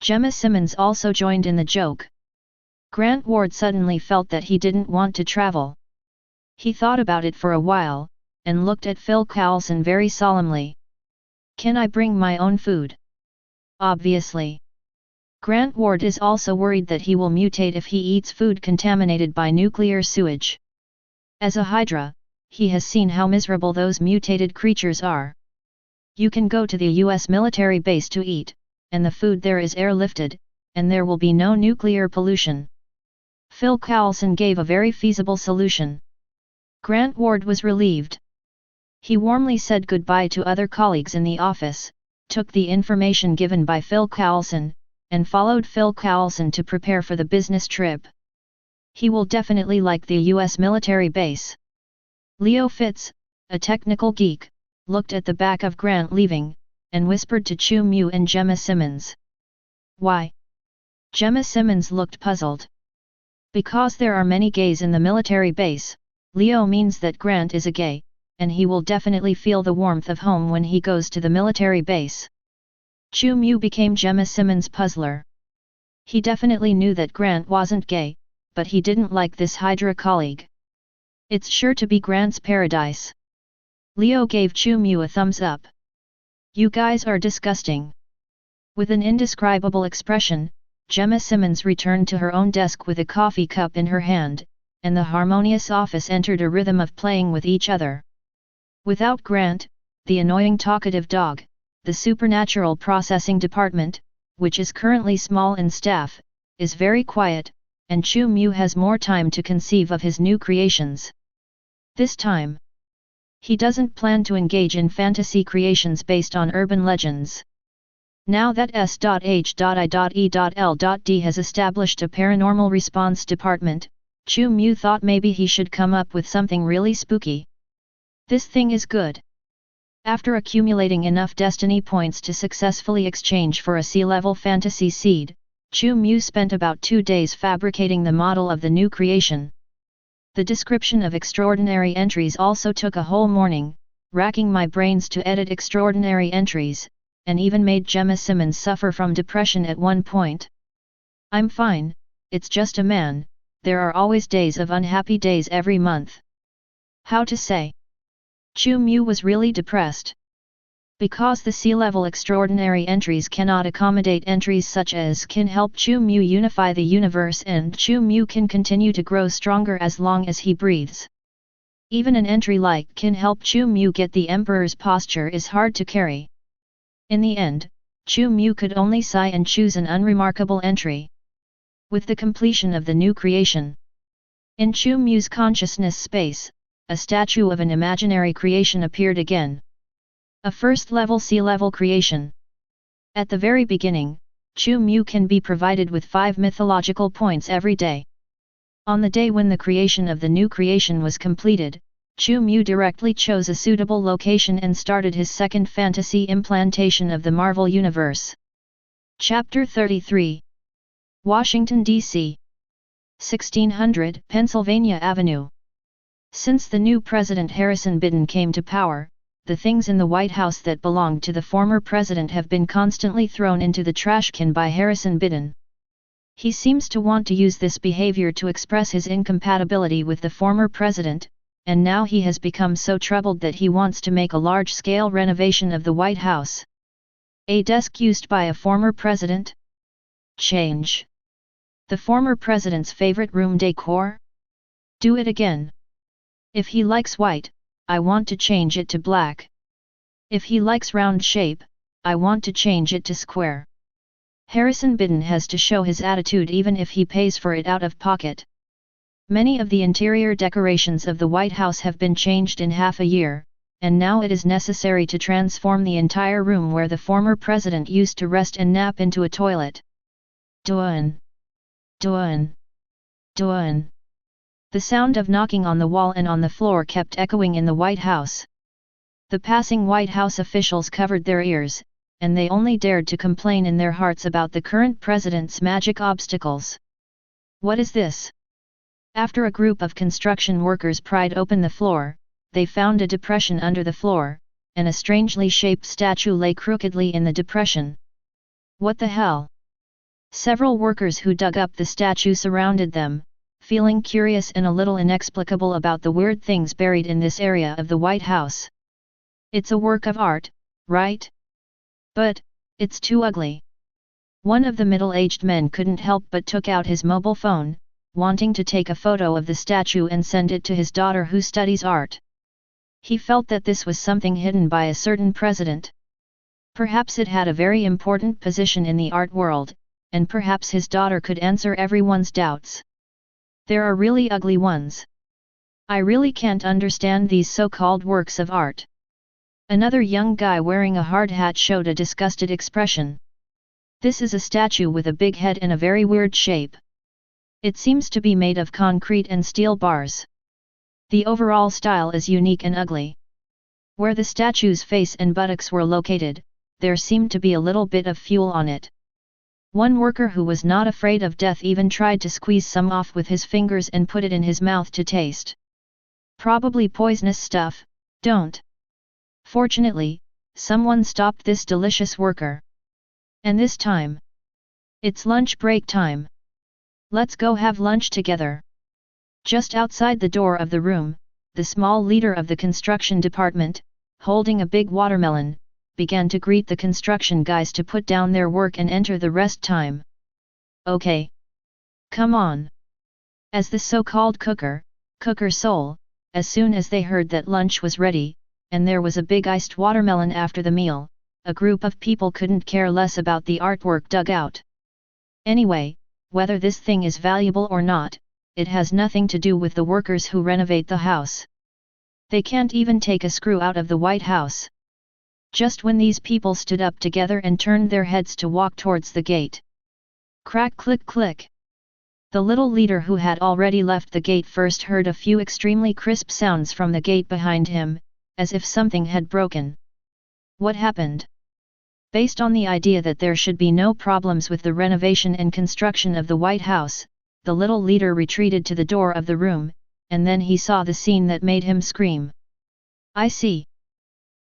Gemma Simmons also joined in the joke. Grant Ward suddenly felt that he didn't want to travel. He thought about it for a while, and looked at Phil Coulson very solemnly. Can I bring my own food? Obviously. Grant Ward is also worried that he will mutate if he eats food contaminated by nuclear sewage. As a Hydra, he has seen how miserable those mutated creatures are. You can go to the US military base to eat, and the food there is airlifted, and there will be no nuclear pollution. Phil Coulson gave a very feasible solution. Grant Ward was relieved. He warmly said goodbye to other colleagues in the office, took the information given by Phil Coulson, and followed Phil Coulson to prepare for the business trip. He will definitely like the US military base. Leo Fitz, a technical geek, looked at the back of Grant leaving, and whispered to Chu Mu and Gemma Simmons. Why? Gemma Simmons looked puzzled. Because there are many gays in the military base, Leo means that Grant is a gay, and he will definitely feel the warmth of home when he goes to the military base. Chu Mu became Gemma Simmons' puzzler. He definitely knew that Grant wasn't gay, but he didn't like this Hydra colleague. It's sure to be Grant's paradise. Leo gave Chu Mu a thumbs up. You guys are disgusting. With an indescribable expression, Gemma Simmons returned to her own desk with a coffee cup in her hand, and the harmonious office entered a rhythm of playing with each other. Without Grant, the annoying talkative dog, the supernatural processing department, which is currently small in staff, is very quiet, and Chu Mu has more time to conceive of his new creations. This time, he doesn't plan to engage in fantasy creations based on urban legends. Now that S.H.I.E.L.D has established a paranormal response department, Chu Mu thought maybe he should come up with something really spooky. This thing is good. After accumulating enough destiny points to successfully exchange for a sea-level fantasy seed, Chu Mu spent about 2 days fabricating the model of the new creation. The description of extraordinary entries also took a whole morning, racking my brains to edit extraordinary entries, and even made Gemma Simmons suffer from depression at one point. I'm fine, it's just a man, there are always days of unhappy days every month. How to say? Chu Mu was really depressed. Because the sea-level extraordinary entries cannot accommodate entries such as can help Chu Mu unify the universe and Chu Mu can continue to grow stronger as long as he breathes. Even an entry like can help Chu Mu get the Emperor's posture is hard to carry. In the end, Chu Mu could only sigh and choose an unremarkable entry. With the completion of the new creation, in Chu Mu's consciousness space, a statue of an imaginary creation appeared again. A first-level sea-level creation. At the very beginning, Chu Mu can be provided with 5 mythological points every day. On the day when the creation of the new creation was completed, Chu Mu directly chose a suitable location and started his second fantasy implantation of the Marvel Universe. Chapter 33. Washington, D.C. 1600 Pennsylvania Avenue. Since the new President Harrison Biden came to power, the things in the White House that belonged to the former president have been constantly thrown into the trash can by Harrison Biden. He seems to want to use this behavior to express his incompatibility with the former president, and now he has become so troubled that he wants to make a large-scale renovation of the White House. A desk used by a former president? Change. The former president's favorite room decor? Do it again. If he likes white, I want to change it to black. If he likes round shape, I want to change it to square. Harrison Biden has to show his attitude even if he pays for it out of pocket. Many of the interior decorations of the White House have been changed in half a year, and now it is necessary to transform the entire room where the former president used to rest and nap into a toilet. Done. Done. Done. The sound of knocking on the wall and on the floor kept echoing in the White House. The passing White House officials covered their ears, and they only dared to complain in their hearts about the current president's magic obstacles. What is this? After a group of construction workers pried open the floor, they found a depression under the floor, and a strangely shaped statue lay crookedly in the depression. What the hell? Several workers who dug up the statue surrounded them, feeling curious and a little inexplicable about the weird things buried in this area of the White House. It's a work of art, right? But, it's too ugly. One of the middle-aged men couldn't help but took out his mobile phone, wanting to take a photo of the statue and send it to his daughter who studies art. He felt that this was something hidden by a certain president. Perhaps it had a very important position in the art world, and perhaps his daughter could answer everyone's doubts. There are really ugly ones. I really can't understand these so-called works of art. Another young guy wearing a hard hat showed a disgusted expression. This is a statue with a big head and a very weird shape. It seems to be made of concrete and steel bars. The overall style is unique and ugly. Where the statue's face and buttocks were located, there seemed to be a little bit of fuel on it. One worker who was not afraid of death even tried to squeeze some off with his fingers and put it in his mouth to taste. Probably poisonous stuff, don't. Fortunately, someone stopped this delicious worker. And this time, it's lunch break time. Let's go have lunch together. Just outside the door of the room, the small leader of the construction department, holding a big watermelon, began to greet the construction guys to put down their work and enter the rest time. Okay. Come on. As the so-called cooker soul, as soon as they heard that lunch was ready, and there was a big iced watermelon after the meal, a group of people couldn't care less about the artwork dug out. Anyway, whether this thing is valuable or not, it has nothing to do with the workers who renovate the house. They can't even take a screw out of the White House. Just when these people stood up together and turned their heads to walk towards the gate. Crack click click. The little leader who had already left the gate first heard a few extremely crisp sounds from the gate behind him, as if something had broken. What happened? Based on the idea that there should be no problems with the renovation and construction of the White House, the little leader retreated to the door of the room, and then he saw the scene that made him scream. I see.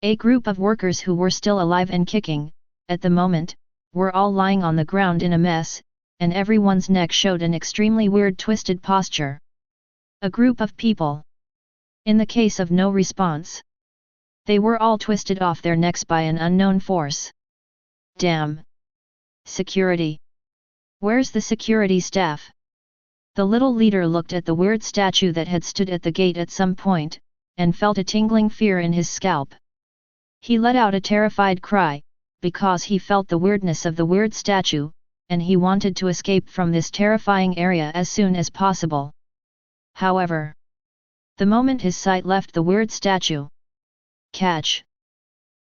A group of workers who were still alive and kicking, at the moment, were all lying on the ground in a mess, and everyone's neck showed an extremely weird twisted posture. A group of people. In the case of no response, they were all twisted off their necks by an unknown force. Damn. Security. Where's the security staff? The little leader looked at the weird statue that had stood at the gate at some point, and felt a tingling fear in his scalp. He let out a terrified cry, because he felt the weirdness of the weird statue, and he wanted to escape from this terrifying area as soon as possible. However, the moment his sight left the weird statue, catch!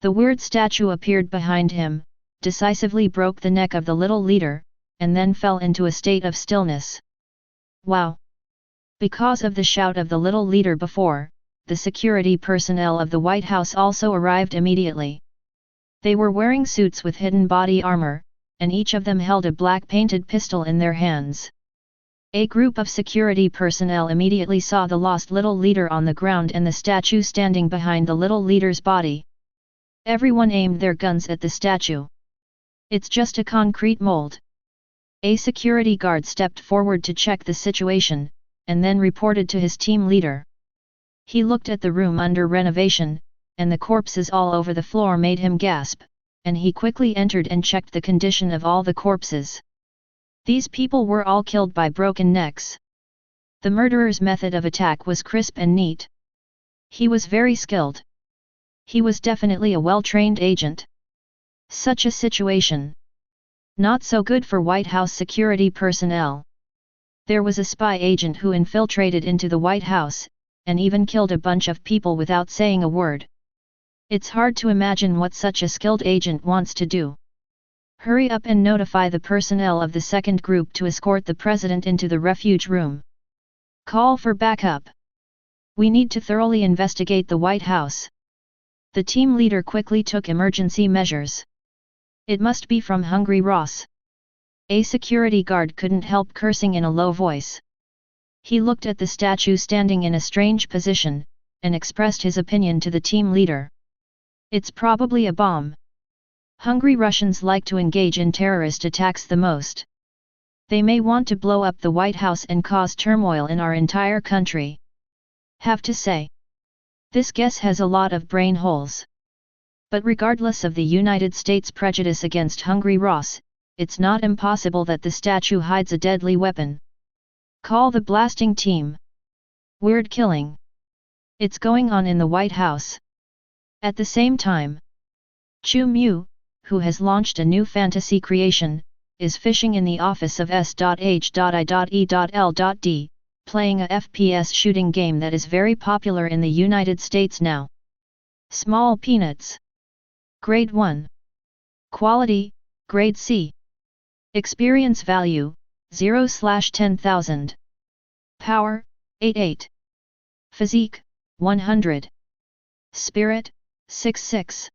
The weird statue appeared behind him, decisively broke the neck of the little leader, and then fell into a state of stillness. Wow! Because of the shout of the little leader before, the security personnel of the White House also arrived immediately. They were wearing suits with hidden body armor, and each of them held a black painted pistol in their hands. A group of security personnel immediately saw the lost little leader on the ground and the statue standing behind the little leader's body. Everyone aimed their guns at the statue. It's just a concrete mold. A security guard stepped forward to check the situation, and then reported to his team leader. He looked at the room under renovation, and the corpses all over the floor made him gasp, and he quickly entered and checked the condition of all the corpses. These people were all killed by broken necks. The murderer's method of attack was crisp and neat. He was very skilled. He was definitely a well-trained agent. Such a situation. Not so good for White House security personnel. There was a spy agent who infiltrated into the White House, and even killed a bunch of people without saying a word. It's hard to imagine what such a skilled agent wants to do. Hurry up and notify the personnel of the second group to escort the president into the refuge room. Call for backup. We need to thoroughly investigate the White House. The team leader quickly took emergency measures. It must be from Hungry Ross. A security guard couldn't help cursing in a low voice. He looked at the statue standing in a strange position, and expressed his opinion to the team leader. It's probably a bomb. Hungry Russians like to engage in terrorist attacks the most. They may want to blow up the White House and cause turmoil in our entire country. Have to say, this guess has a lot of brain holes. But regardless of the United States' prejudice against Hungry Ross, it's not impossible that the statue hides a deadly weapon. Call the blasting team. Weird killing. It's going on in the White House. At the same time, Chu Mu, who has launched a new fantasy creation, is fishing in the office of S.H.I.E.L.D, playing a FPS shooting game that is very popular in the United States now. Small peanuts. Grade 1. Quality, Grade C. Experience value, 0/10,000. Power, 88. Physique, 100. Spirit, 66.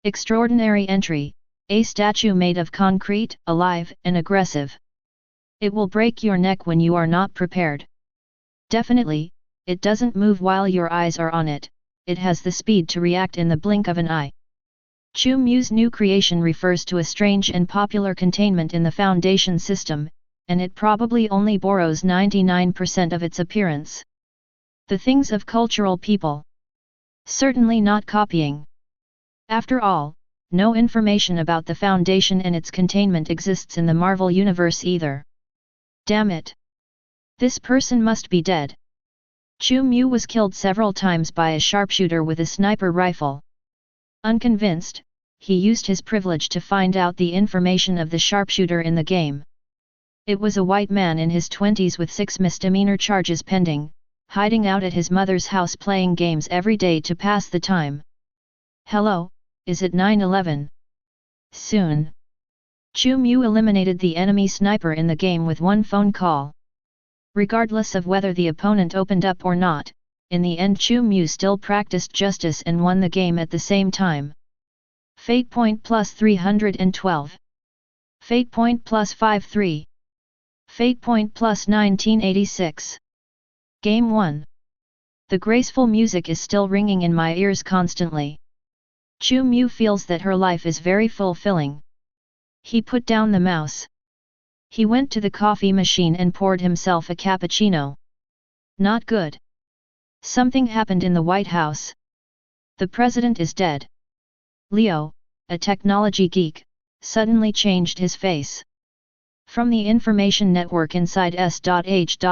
Extraordinary entry, a statue made of concrete, alive and aggressive. It will break your neck when you are not prepared. Definitely, it doesn't move while your eyes are on it, it has the speed to react in the blink of an eye. Chu Mu's new creation refers to a strange and popular containment in the foundation system, and it probably only borrows 99% of its appearance. The things of cultural people. Certainly not copying. After all, no information about the foundation and its containment exists in the Marvel universe either. Damn it! This person must be dead. Chu Mu was killed several times by a sharpshooter with a sniper rifle. Unconvinced, he used his privilege to find out the information of the sharpshooter in the game. It was a white man in his 20s with 6 misdemeanor charges pending, hiding out at his mother's house playing games every day to pass the time. Hello, is it 9/11? Soon. Chu Mu eliminated the enemy sniper in the game with one phone call. Regardless of whether the opponent opened up or not, in the end Chu Mu still practiced justice and won the game at the same time. Fate point plus 312. Fate point plus 53. Fate point plus 1986. Game 1. The graceful music is still ringing in my ears constantly. Chu Mu feels that her life is very fulfilling. He put down the mouse. He went to the coffee machine and poured himself a cappuccino. Not good. Something happened in the White House. The president is dead. Leo, a technology geek, suddenly changed his face. From the information network inside S.H.I.E.L.D,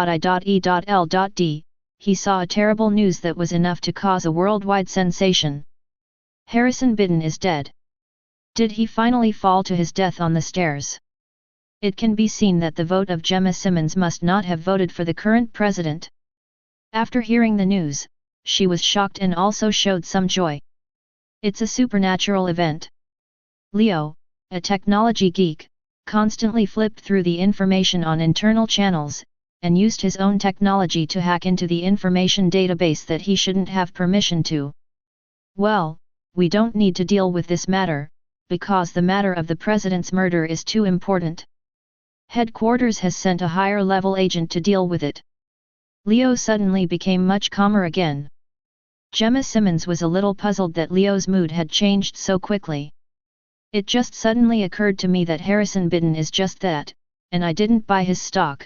he saw a terrible news that was enough to cause a worldwide sensation. Harrison Biden is dead. Did he finally fall to his death on the stairs? It can be seen that the vote of Gemma Simmons must not have voted for the current president. After hearing the news, she was shocked and also showed some joy. It's a supernatural event. Leo, a technology geek, constantly flipped through the information on internal channels, and used his own technology to hack into the information database that he shouldn't have permission to. Well, we don't need to deal with this matter, because the matter of the president's murder is too important. Headquarters has sent a higher-level agent to deal with it. Leo suddenly became much calmer again. Gemma Simmons was a little puzzled that Leo's mood had changed so quickly. It just suddenly occurred to me that Harrison Biden is just that, and I didn't buy his stock.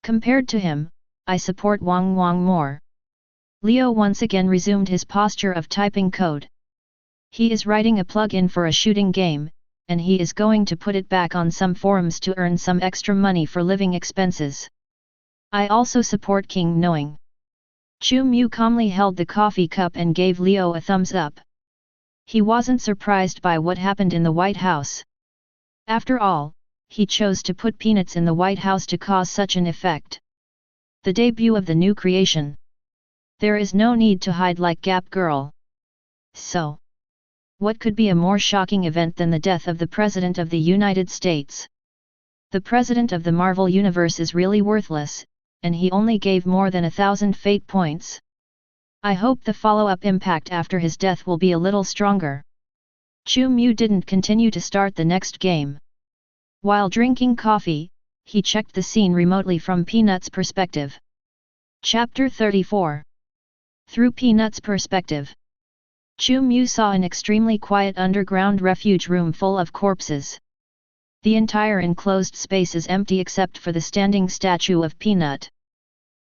Compared to him, I support Wang Wang more. Leo once again resumed his posture of typing code. He is writing a plug-in for a shooting game, and he is going to put it back on some forums to earn some extra money for living expenses. I also support King Knowing. Chu Mu calmly held the coffee cup and gave Leo a thumbs up. He wasn't surprised by what happened in the White House. After all, he chose to put peanuts in the White House to cause such an effect. The debut of the new creation. There is no need to hide like Gap Girl. So, what could be a more shocking event than the death of the President of the United States? The President of the Marvel Universe is really worthless, and he only gave more than 1,000 fate points. I hope the follow-up impact after his death will be a little stronger. Chu Mu didn't continue to start the next game. While drinking coffee, he checked the scene remotely from Peanut's perspective. Chapter 34. Through Peanut's perspective. Chu Mu saw an extremely quiet underground refuge room full of corpses. The entire enclosed space is empty except for the standing statue of Peanut.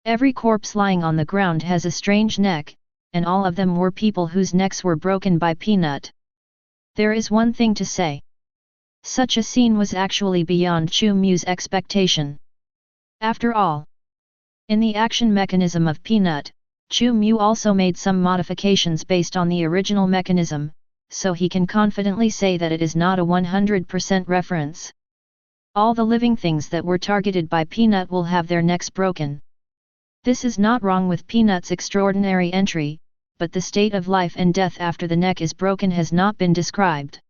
Every corpse lying on the ground has a strange neck, and all of them were people whose necks were broken by Peanut. There is one thing to say. Such a scene was actually beyond Chu Mu's expectation. After all, in the action mechanism of Peanut, Chu Mu also made some modifications based on the original mechanism, so he can confidently say that it is not a 100% reference. All the living things that were targeted by Peanut will have their necks broken. This is not wrong with Peanut's extraordinary entry, but the state of life and death after the neck is broken has not been described.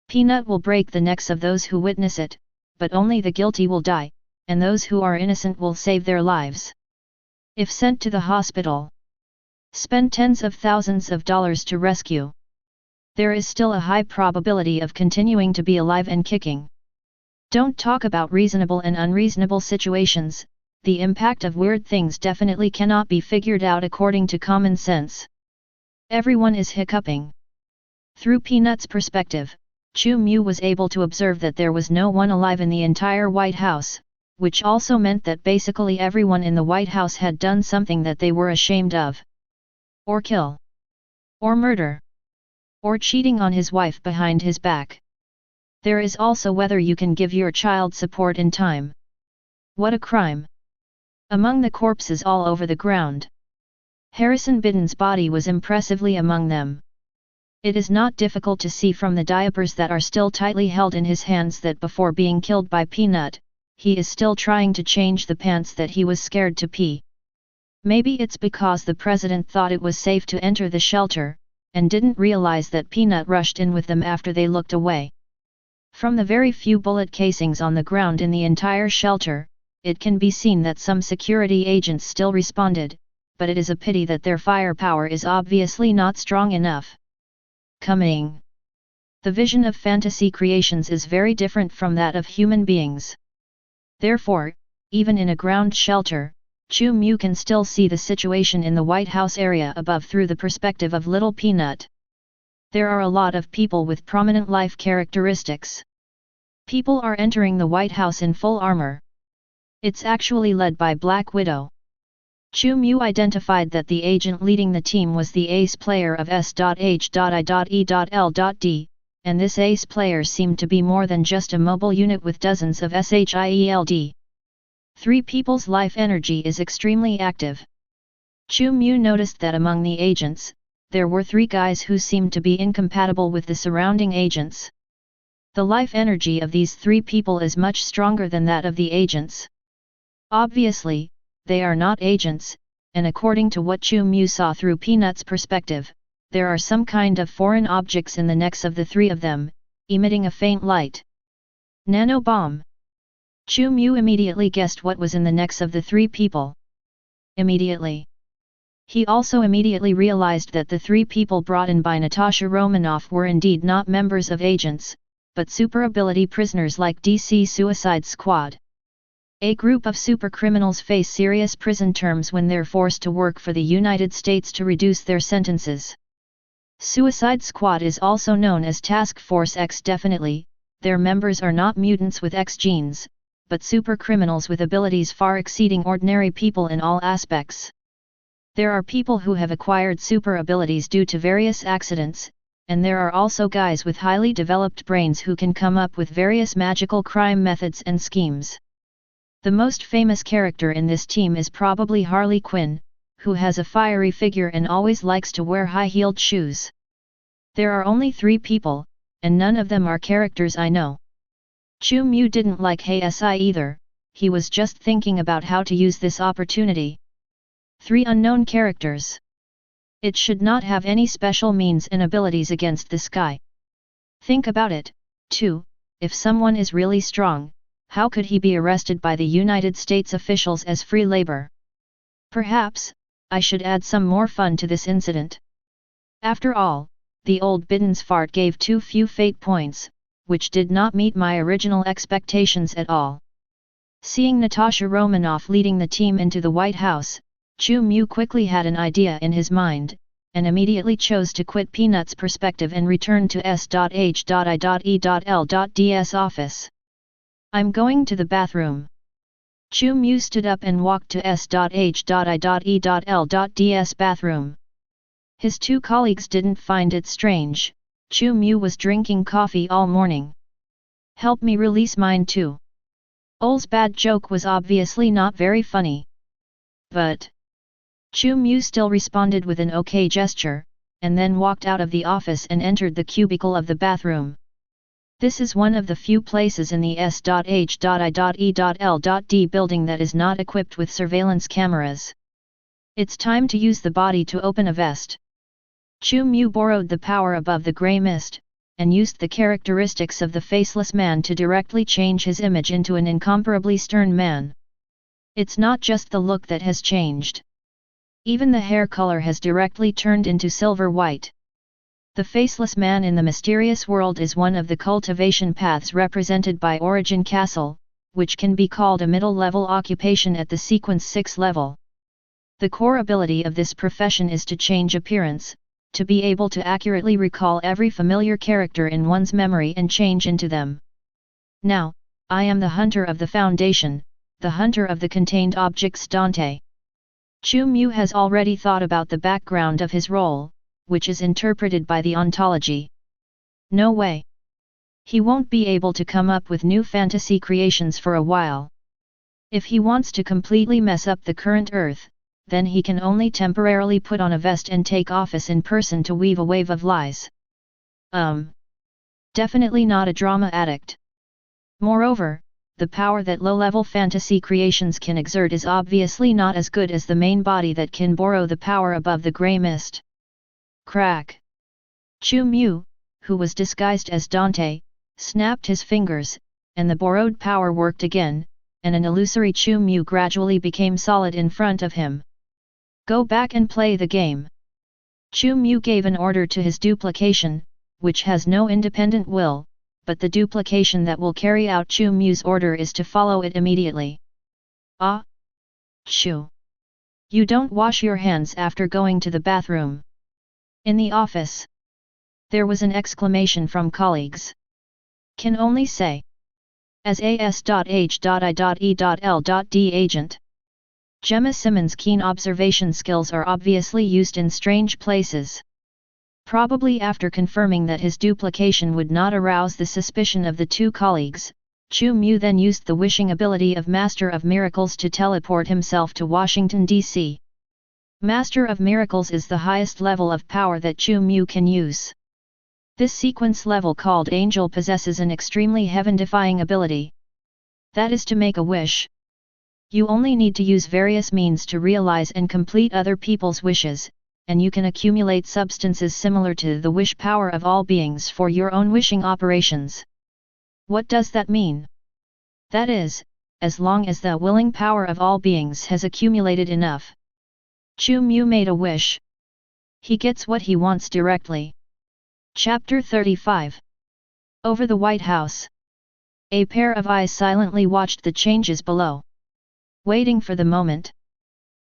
Peanut will break the necks of those who witness it, but only the guilty will die, and those who are innocent will save their lives. If sent to the hospital, spend tens of thousands of dollars to rescue. There is still a high probability of continuing to be alive and kicking. Don't talk about reasonable and unreasonable situations. The impact of weird things definitely cannot be figured out according to common sense. Everyone is hiccuping. Through Peanut's perspective, Chu Mu was able to observe that there was no one alive in the entire White House, which also meant that basically everyone in the White House had done something that they were ashamed of. Or kill. Or murder. Or cheating on his wife behind his back. There is also whether you can give your child support in time. What a crime! Among the corpses all over the ground, Harrison Biden's body was impressively among them. It is not difficult to see from the diapers that are still tightly held in his hands that before being killed by Peanut, he is still trying to change the pants that he was scared to pee. Maybe it's because the president thought it was safe to enter the shelter, and didn't realize that Peanut rushed in with them after they looked away. From the very few bullet casings on the ground in the entire shelter, it can be seen that some security agents still responded, but it is a pity that their firepower is obviously not strong enough. Coming. The vision of fantasy creations is very different from that of human beings. Therefore, even in a ground shelter, Chu Mu can still see the situation in the White House area above through the perspective of little Peanut. There are a lot of people with prominent life characteristics. People are entering the White House in full armor. It's actually led by Black Widow. Chu Mu identified that the agent leading the team was the ace player of S.H.I.E.L.D, and this ace player seemed to be more than just a mobile unit with dozens of S.H.I.E.L.D. Three people's life energy is extremely active. Chu Mu noticed that among the agents, there were three guys who seemed to be incompatible with the surrounding agents. The life energy of these three people is much stronger than that of the agents. Obviously, they are not agents, and according to what Chu Mu saw through Peanut's perspective, there are some kind of foreign objects in the necks of the three of them, emitting a faint light. Nano bomb. Chu Mu immediately guessed what was in the necks of the three people. Immediately. He also immediately realized that the three people brought in by Natasha Romanoff were indeed not members of agents, but super ability prisoners like DC Suicide Squad. A group of super criminals face serious prison terms when they're forced to work for the United States to reduce their sentences. Suicide Squad is also known as Task Force X. Definitely, their members are not mutants with X genes, but super criminals with abilities far exceeding ordinary people in all aspects. There are people who have acquired super abilities due to various accidents, and there are also guys with highly developed brains who can come up with various magical crime methods and schemes. The most famous character in this team is probably Harley Quinn, who has a fiery figure and always likes to wear high-heeled shoes. There are only three people, and none of them are characters I know. Chu Mu didn't like Hey.Si either, he was just thinking about how to use this opportunity. Three unknown characters. It should not have any special means and abilities against this guy. Think about it, too, if someone is really strong, how could he be arrested by the United States officials as free labor? Perhaps, I should add some more fun to this incident. After all, the old Biden's fart gave too few fate points, which did not meet my original expectations at all. Seeing Natasha Romanoff leading the team into the White House, Chu Mu quickly had an idea in his mind, and immediately chose to quit Peanut's perspective and return to S.H.I.E.L.D's office. I'm going to the bathroom. Chu Mu stood up and walked to S.H.I.E.L.D's bathroom. His two colleagues didn't find it strange. Chu Mu was drinking coffee all morning. Help me release mine too. Ol's bad joke was obviously not very funny. But Chu Mu still responded with an okay gesture, and then walked out of the office and entered the cubicle of the bathroom. This is one of the few places in the S.H.I.E.L.D building that is not equipped with surveillance cameras. It's time to use the body to open a vest. Chu Mu borrowed the power above the grey mist, and used the characteristics of the faceless man to directly change his image into an incomparably stern man. It's not just the look that has changed. Even the hair color has directly turned into silver white. The faceless man in the mysterious world is one of the cultivation paths represented by Origin Castle, which can be called a middle-level occupation at the Sequence 6 level. The core ability of this profession is to change appearance, to be able to accurately recall every familiar character in one's memory and change into them. Now, I am the hunter of the Foundation, the hunter of the contained objects Dante. Chu Mu has already thought about the background of his role, which is interpreted by the ontology. No way. He won't be able to come up with new fantasy creations for a while. If he wants to completely mess up the current Earth, then he can only temporarily put on a vest and take office in person to weave a wave of lies. Definitely not a drama addict. Moreover, the power that low-level fantasy creations can exert is obviously not as good as the main body that can borrow the power above the grey mist. Crack! Chu Mu, who was disguised as Dante, snapped his fingers, and the borrowed power worked again, and an illusory Chu Mu gradually became solid in front of him. Go back and play the game. Chu Mu gave an order to his duplication, which has no independent will, but the duplication that will carry out Chu Mu's order is to follow it immediately. Ah! Chu! You don't wash your hands after going to the bathroom. In the office, there was an exclamation from colleagues. Can only say. As S.H.I.E.L.D agent. Gemma Simmons' keen observation skills are obviously used in strange places. Probably after confirming that his duplication would not arouse the suspicion of the two colleagues, Chu Mu then used the wishing ability of Master of Miracles to teleport himself to Washington, D.C. Master of Miracles is the highest level of power that Chu Mu can use. This sequence level called Angel possesses an extremely heaven-defying ability. That is to make a wish. You only need to use various means to realize and complete other people's wishes, and you can accumulate substances similar to the wish power of all beings for your own wishing operations. What does that mean? That is, as long as the willing power of all beings has accumulated enough. Chu Mu made a wish. He gets what he wants directly. Chapter 35. Over the White House. A pair of eyes silently watched the changes below, waiting for the moment.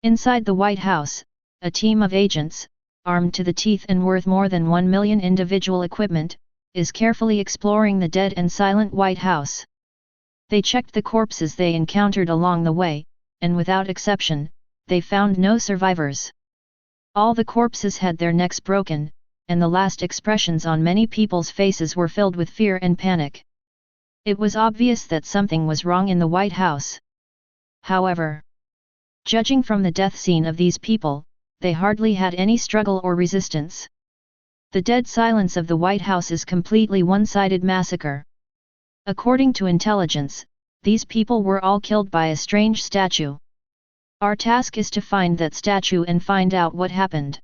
Inside the White House, a team of agents, armed to the teeth and worth more than 1 million individual equipment, is carefully exploring the dead and silent White House. They checked the corpses they encountered along the way, and without exception, they found no survivors. All the corpses had their necks broken, and the last expressions on many people's faces were filled with fear and panic. It was obvious that something was wrong in the White House. However, judging from the death scene of these people, they hardly had any struggle or resistance. The dead silence of the White House is completely one-sided massacre. According to intelligence, these people were all killed by a strange statue. Our task is to find that statue and find out what happened.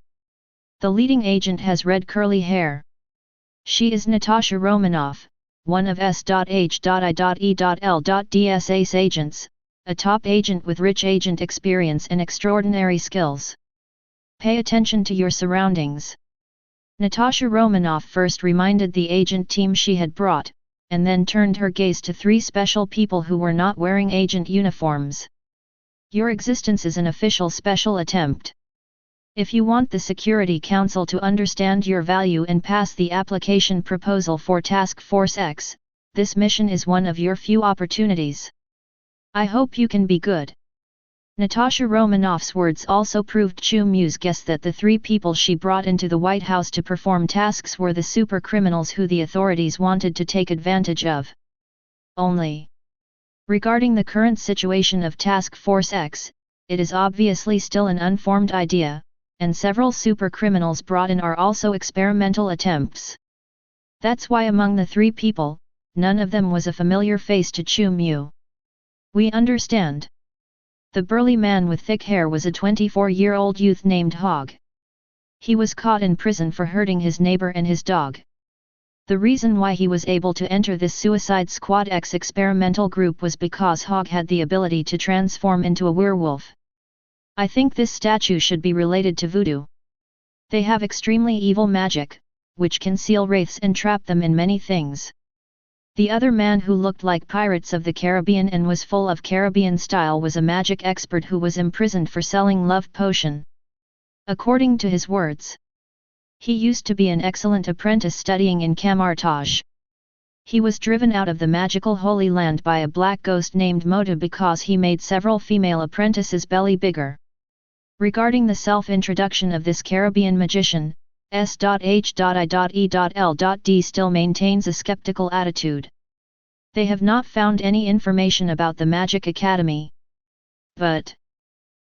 The leading agent has red curly hair. She is Natasha Romanoff, one of S.H.I.E.L.D's ace agents, a top agent with rich agent experience and extraordinary skills. Pay attention to your surroundings. Natasha Romanoff first reminded the agent team she had brought, and then turned her gaze to 3 special people who were not wearing agent uniforms. Your existence is an official special attempt. If you want the Security Council to understand your value and pass the application proposal for Task Force X, this mission is one of your few opportunities. I hope you can be good. Natasha Romanoff's words also proved Chu Mu's guess that the 3 people she brought into the White House to perform tasks were the super criminals who the authorities wanted to take advantage of. Only. Regarding the current situation of Task Force X, it is obviously still an unformed idea, and several super criminals brought in are also experimental attempts. That's why among the 3 people, none of them was a familiar face to Chu Mu. We understand. The burly man with thick hair was a 24-year-old youth named Hog. He was caught in prison for hurting his neighbor and his dog. The reason why he was able to enter this Suicide Squad X experimental group was because Hog had the ability to transform into a werewolf. I think this statue should be related to voodoo. They have extremely evil magic, which can seal wraiths and trap them in many things. The other man who looked like Pirates of the Caribbean and was full of Caribbean style was a magic expert who was imprisoned for selling love potion. According to his words, he used to be an excellent apprentice studying in Camartage. He was driven out of the magical Holy Land by a black ghost named Mota because he made several female apprentices' belly bigger. Regarding the self-introduction of this Caribbean magician, S.H.I.E.L.D still maintains a skeptical attitude. They have not found any information about the Magic Academy. But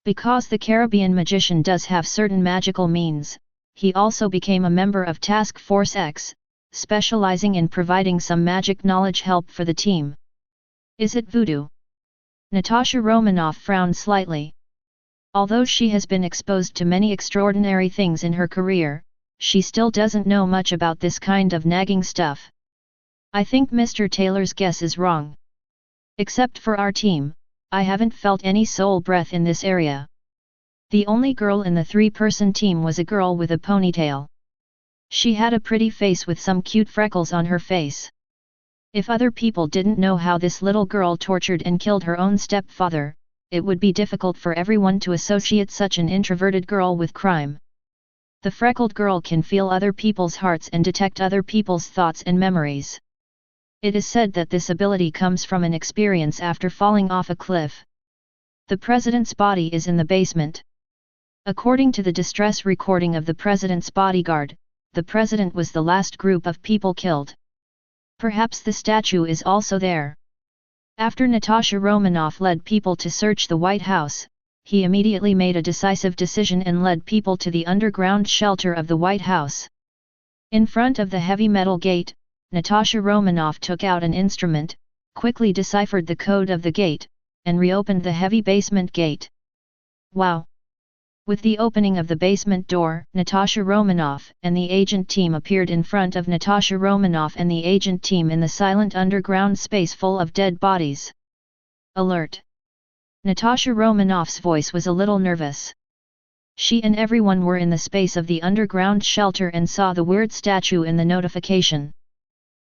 because the Caribbean magician does have certain magical means, he also became a member of Task Force X, specializing in providing some magic knowledge help for the team. Is it voodoo? Natasha Romanoff frowned slightly. Although she has been exposed to many extraordinary things in her career, she still doesn't know much about this kind of nagging stuff. I think Mr. Taylor's guess is wrong. Except for our team, I haven't felt any soul breath in this area. The only girl in the 3-person team was a girl with a ponytail. She had a pretty face with some cute freckles on her face. If other people didn't know how this little girl tortured and killed her own stepfather, it would be difficult for everyone to associate such an introverted girl with crime. The freckled girl can feel other people's hearts and detect other people's thoughts and memories. It is said that this ability comes from an experience after falling off a cliff. The president's body is in the basement. According to the distress recording of the president's bodyguard, the president was the last group of people killed. Perhaps the statue is also there. After Natasha Romanoff led people to search the White House, he immediately made a decisive decision and led people to the underground shelter of the White House. In front of the heavy metal gate, Natasha Romanoff took out an instrument, quickly deciphered the code of the gate, and reopened the heavy basement gate. Wow! With the opening of the basement door, Natasha Romanoff and the agent team appeared in front of Natasha Romanoff and the agent team in the silent underground space full of dead bodies. Alert! Natasha Romanoff's voice was a little nervous. She and everyone were in the space of the underground shelter and saw the weird statue in the notification.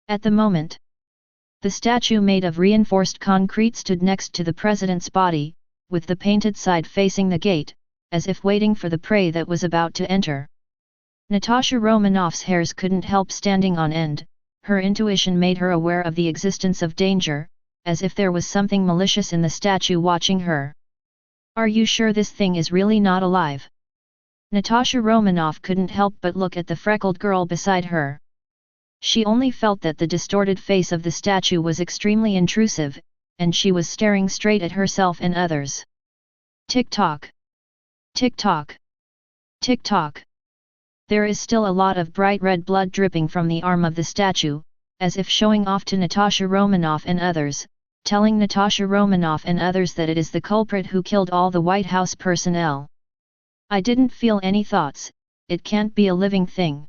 At the moment, the statue made of reinforced concrete stood next to the president's body, with the painted side facing the gate, as if waiting for the prey that was about to enter. Natasha Romanoff's hairs couldn't help standing on end. Her intuition made her aware of the existence of danger, as if there was something malicious in the statue watching her. Are you sure this thing is really not alive? Natasha Romanoff couldn't help but look at the freckled girl beside her. She only felt that the distorted face of the statue was extremely intrusive, and she was staring straight at herself and others. Tick-tock. Tick-tock. Tick-tock. There is still a lot of bright red blood dripping from the arm of the statue, as if showing off to Natasha Romanoff and others, telling Natasha Romanoff and others that it is the culprit who killed all the White House personnel. I didn't feel any thoughts, it can't be a living thing.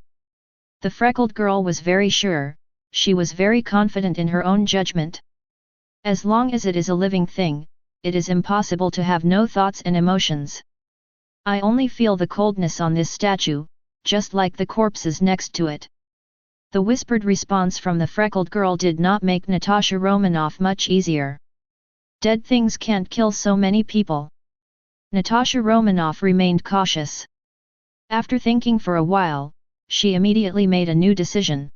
The freckled girl was very sure, she was very confident in her own judgment. As long as it is a living thing, it is impossible to have no thoughts and emotions. I only feel the coldness on this statue, just like the corpses next to it. The whispered response from the freckled girl did not make Natasha Romanoff much easier. Dead things can't kill so many people. Natasha Romanoff remained cautious. After thinking for a while, she immediately made a new decision.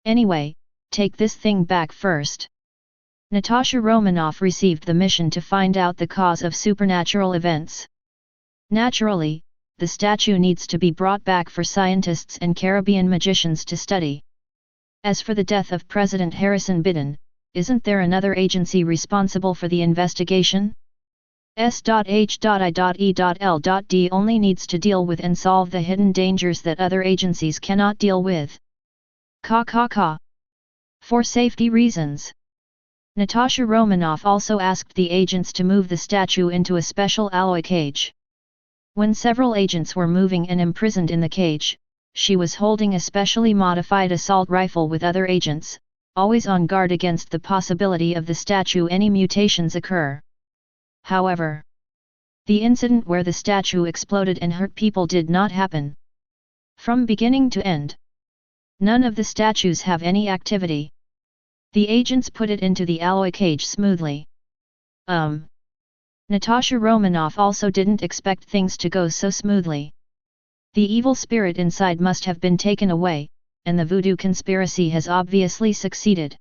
Anyway, take this thing back first. Natasha Romanoff received the mission to find out the cause of supernatural events. Naturally, the statue needs to be brought back for scientists and Caribbean magicians to study. As for the death of President Harrison Biden, isn't there another agency responsible for the investigation? S.H.I.E.L.D only needs to deal with and solve the hidden dangers that other agencies cannot deal with. For safety reasons. Natasha Romanoff also asked the agents to move the statue into a special alloy cage. When several agents were moving and imprisoned in the cage, she was holding a specially modified assault rifle with other agents, always on guard against the possibility of the statue any mutations occur. However, the incident where the statue exploded and hurt people did not happen. From beginning to end, none of the statues have any activity. The agents put it into the alloy cage smoothly. Natasha Romanoff also didn't expect things to go so smoothly. The evil spirit inside must have been taken away, and the voodoo conspiracy has obviously succeeded.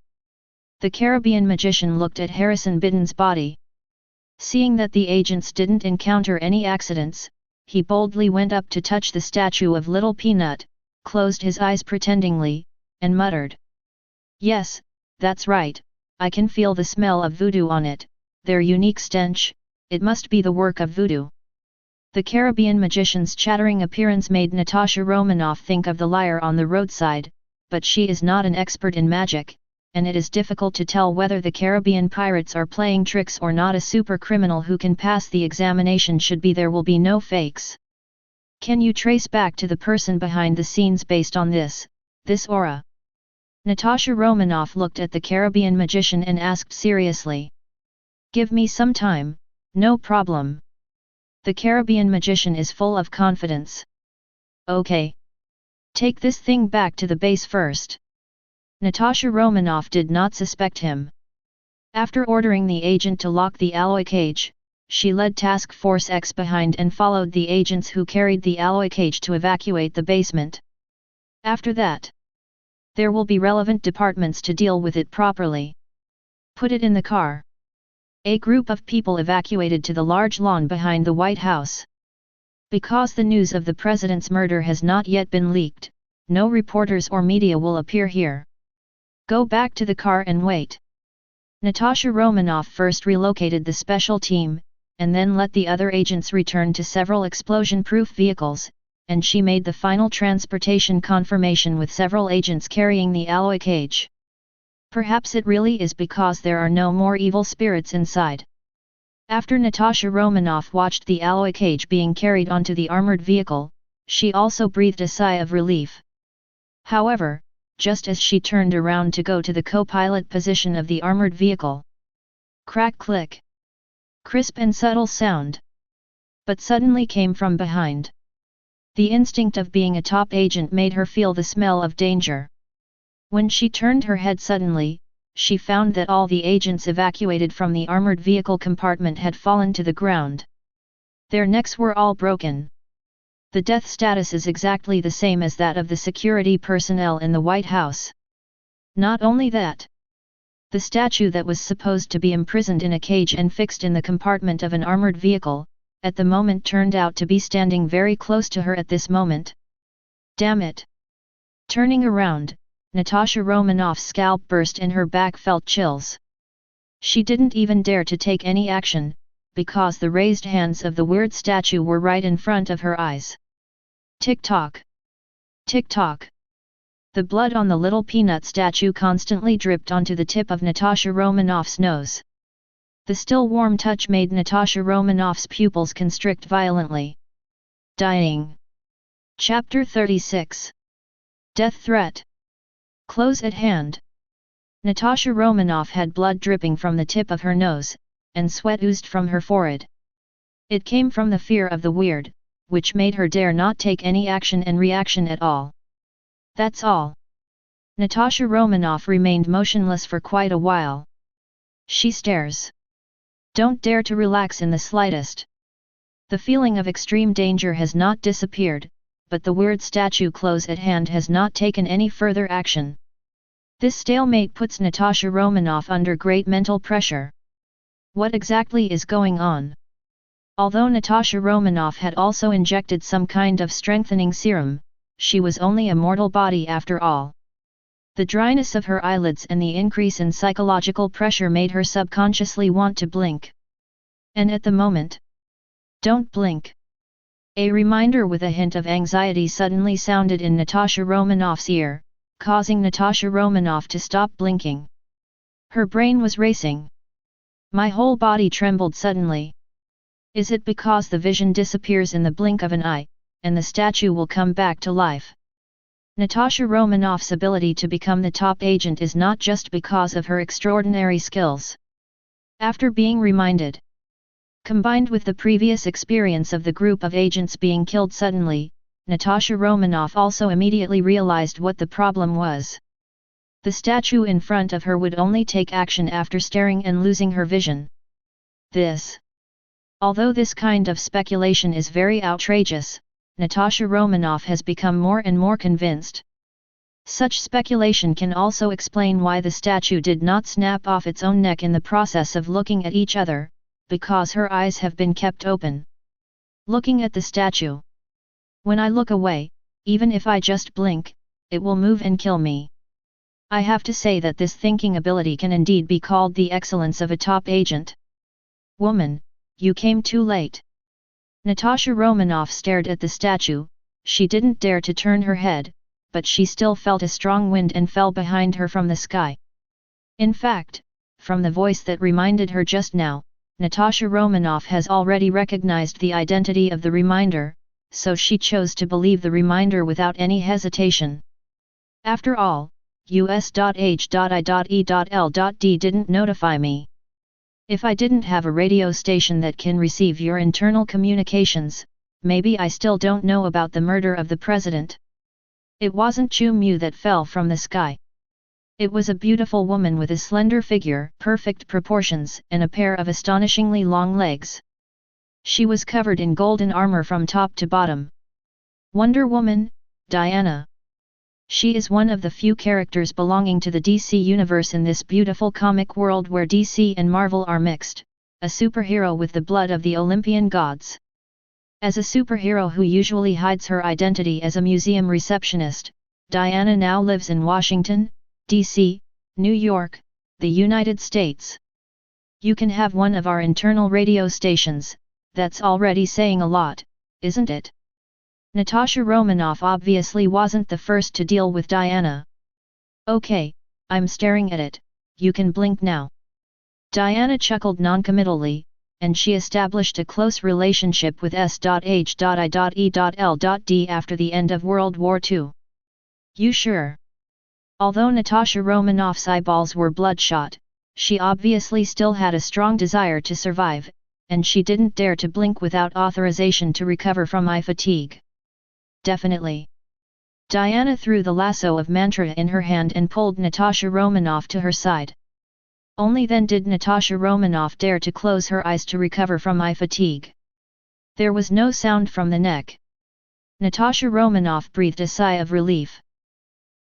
The Caribbean magician looked at Harrison Bitten's body. Seeing that the agents didn't encounter any accidents, he boldly went up to touch the statue of Little Peanut, closed his eyes pretendingly, and muttered, "Yes, that's right, I can feel the smell of voodoo on it, their unique stench, it must be the work of voodoo." The Caribbean magician's chattering appearance made Natasha Romanoff think of the liar on the roadside, but she is not an expert in magic, and it is difficult to tell whether the Caribbean pirates are playing tricks or not. A super criminal who can pass the examination should be there will be no fakes. Can you trace back to the person behind the scenes based on this aura? Natasha Romanoff looked at the Caribbean magician and asked seriously. "Give me some time, no problem." The Caribbean magician is full of confidence. "Okay. Take this thing back to the base first." Natasha Romanoff did not suspect him. After ordering the agent to lock the alloy cage, she led Task Force X behind and followed the agents who carried the alloy cage to evacuate the basement. After that, there will be relevant departments to deal with it properly. Put it in the car. A group of people evacuated to the large lawn behind the White House. Because the news of the president's murder has not yet been leaked, no reporters or media will appear here. Go back to the car and wait. Natasha Romanoff first relocated the special team, and then let the other agents return to several explosion-proof vehicles, and she made the final transportation confirmation with several agents carrying the alloy cage. Perhaps it really is because there are no more evil spirits inside. After Natasha Romanoff watched the alloy cage being carried onto the armored vehicle, she also breathed a sigh of relief. However, just as she turned around to go to the co-pilot position of the armored vehicle, crack-click, crisp and subtle sound, but suddenly came from behind. The instinct of being a top agent made her feel the smell of danger. When she turned her head suddenly, she found that all the agents evacuated from the armored vehicle compartment had fallen to the ground. Their necks were all broken. The death status is exactly the same as that of the security personnel in the White House. Not only that, the statue that was supposed to be imprisoned in a cage and fixed in the compartment of an armored vehicle, at the moment turned out to be standing very close to her at this moment. Damn it! Turning around, Natasha Romanoff's scalp burst and her back felt chills. She didn't even dare to take any action, because the raised hands of the weird statue were right in front of her eyes. Tick-tock! Tick-tock! The blood on the Little Peanut statue constantly dripped onto the tip of Natasha Romanoff's nose. The still warm touch made Natasha Romanoff's pupils constrict violently. Dying. Chapter 36. Death Threat. Close at hand. Natasha Romanoff had blood dripping from the tip of her nose, and sweat oozed from her forehead. It came from the fear of the weird, which made her dare not take any action and reaction at all. That's all. Natasha Romanoff remained motionless for quite a while. She stares. Don't dare to relax in the slightest. The feeling of extreme danger has not disappeared, but the weird statue close at hand has not taken any further action. This stalemate puts Natasha Romanoff under great mental pressure. What exactly is going on? Although Natasha Romanoff had also injected some kind of strengthening serum, she was only a mortal body after all. The dryness of her eyelids and the increase in psychological pressure made her subconsciously want to blink. And at the moment, don't blink. A reminder with a hint of anxiety suddenly sounded in Natasha Romanoff's ear, causing Natasha Romanoff to stop blinking. Her brain was racing. My whole body trembled suddenly. Is it because the vision disappears in the blink of an eye, and the statue will come back to life? Natasha Romanoff's ability to become the top agent is not just because of her extraordinary skills. After being reminded, combined with the previous experience of the group of agents being killed suddenly, Natasha Romanoff also immediately realized what the problem was. The statue in front of her would only take action after staring and losing her vision. Although this kind of speculation is very outrageous, Natasha Romanoff has become more and more convinced. Such speculation can also explain why the statue did not snap off its own neck in the process of looking at each other, because her eyes have been kept open. Looking at the statue. When I look away, even if I just blink, it will move and kill me. I have to say that this thinking ability can indeed be called the excellence of a top agent. Woman, you came too late. Natasha Romanoff stared at the statue. She didn't dare to turn her head, but she still felt a strong wind and fell behind her from the sky. In fact, from the voice that reminded her just now, Natasha Romanoff has already recognized the identity of the reminder, so she chose to believe the reminder without any hesitation. After all, us.h.i.e.l.d didn't notify me. If I didn't have a radio station that can receive your internal communications, maybe I still don't know about the murder of the president. It wasn't Chu Mu that fell from the sky. It was a beautiful woman with a slender figure, perfect proportions, and a pair of astonishingly long legs. She was covered in golden armor from top to bottom. Wonder Woman, Diana. She is one of the few characters belonging to the DC universe in this beautiful comic world where DC and Marvel are mixed, a superhero with the blood of the Olympian gods. As a superhero who usually hides her identity as a museum receptionist, Diana now lives in Washington, D.C., New York, the United States. You can have one of our internal radio stations, that's already saying a lot, isn't it? Natasha Romanoff obviously wasn't the first to deal with Diana. Okay, I'm staring at it, you can blink now. Diana chuckled noncommittally, and she established a close relationship with S.H.I.E.L.D after the end of World War II. You sure? Although Natasha Romanoff's eyeballs were bloodshot, she obviously still had a strong desire to survive, and she didn't dare to blink without authorization to recover from eye fatigue. Definitely. Diana threw the lasso of mantra in her hand and pulled Natasha Romanoff to her side. Only then did Natasha Romanoff dare to close her eyes to recover from eye fatigue. There was no sound from the neck. Natasha Romanoff breathed a sigh of relief.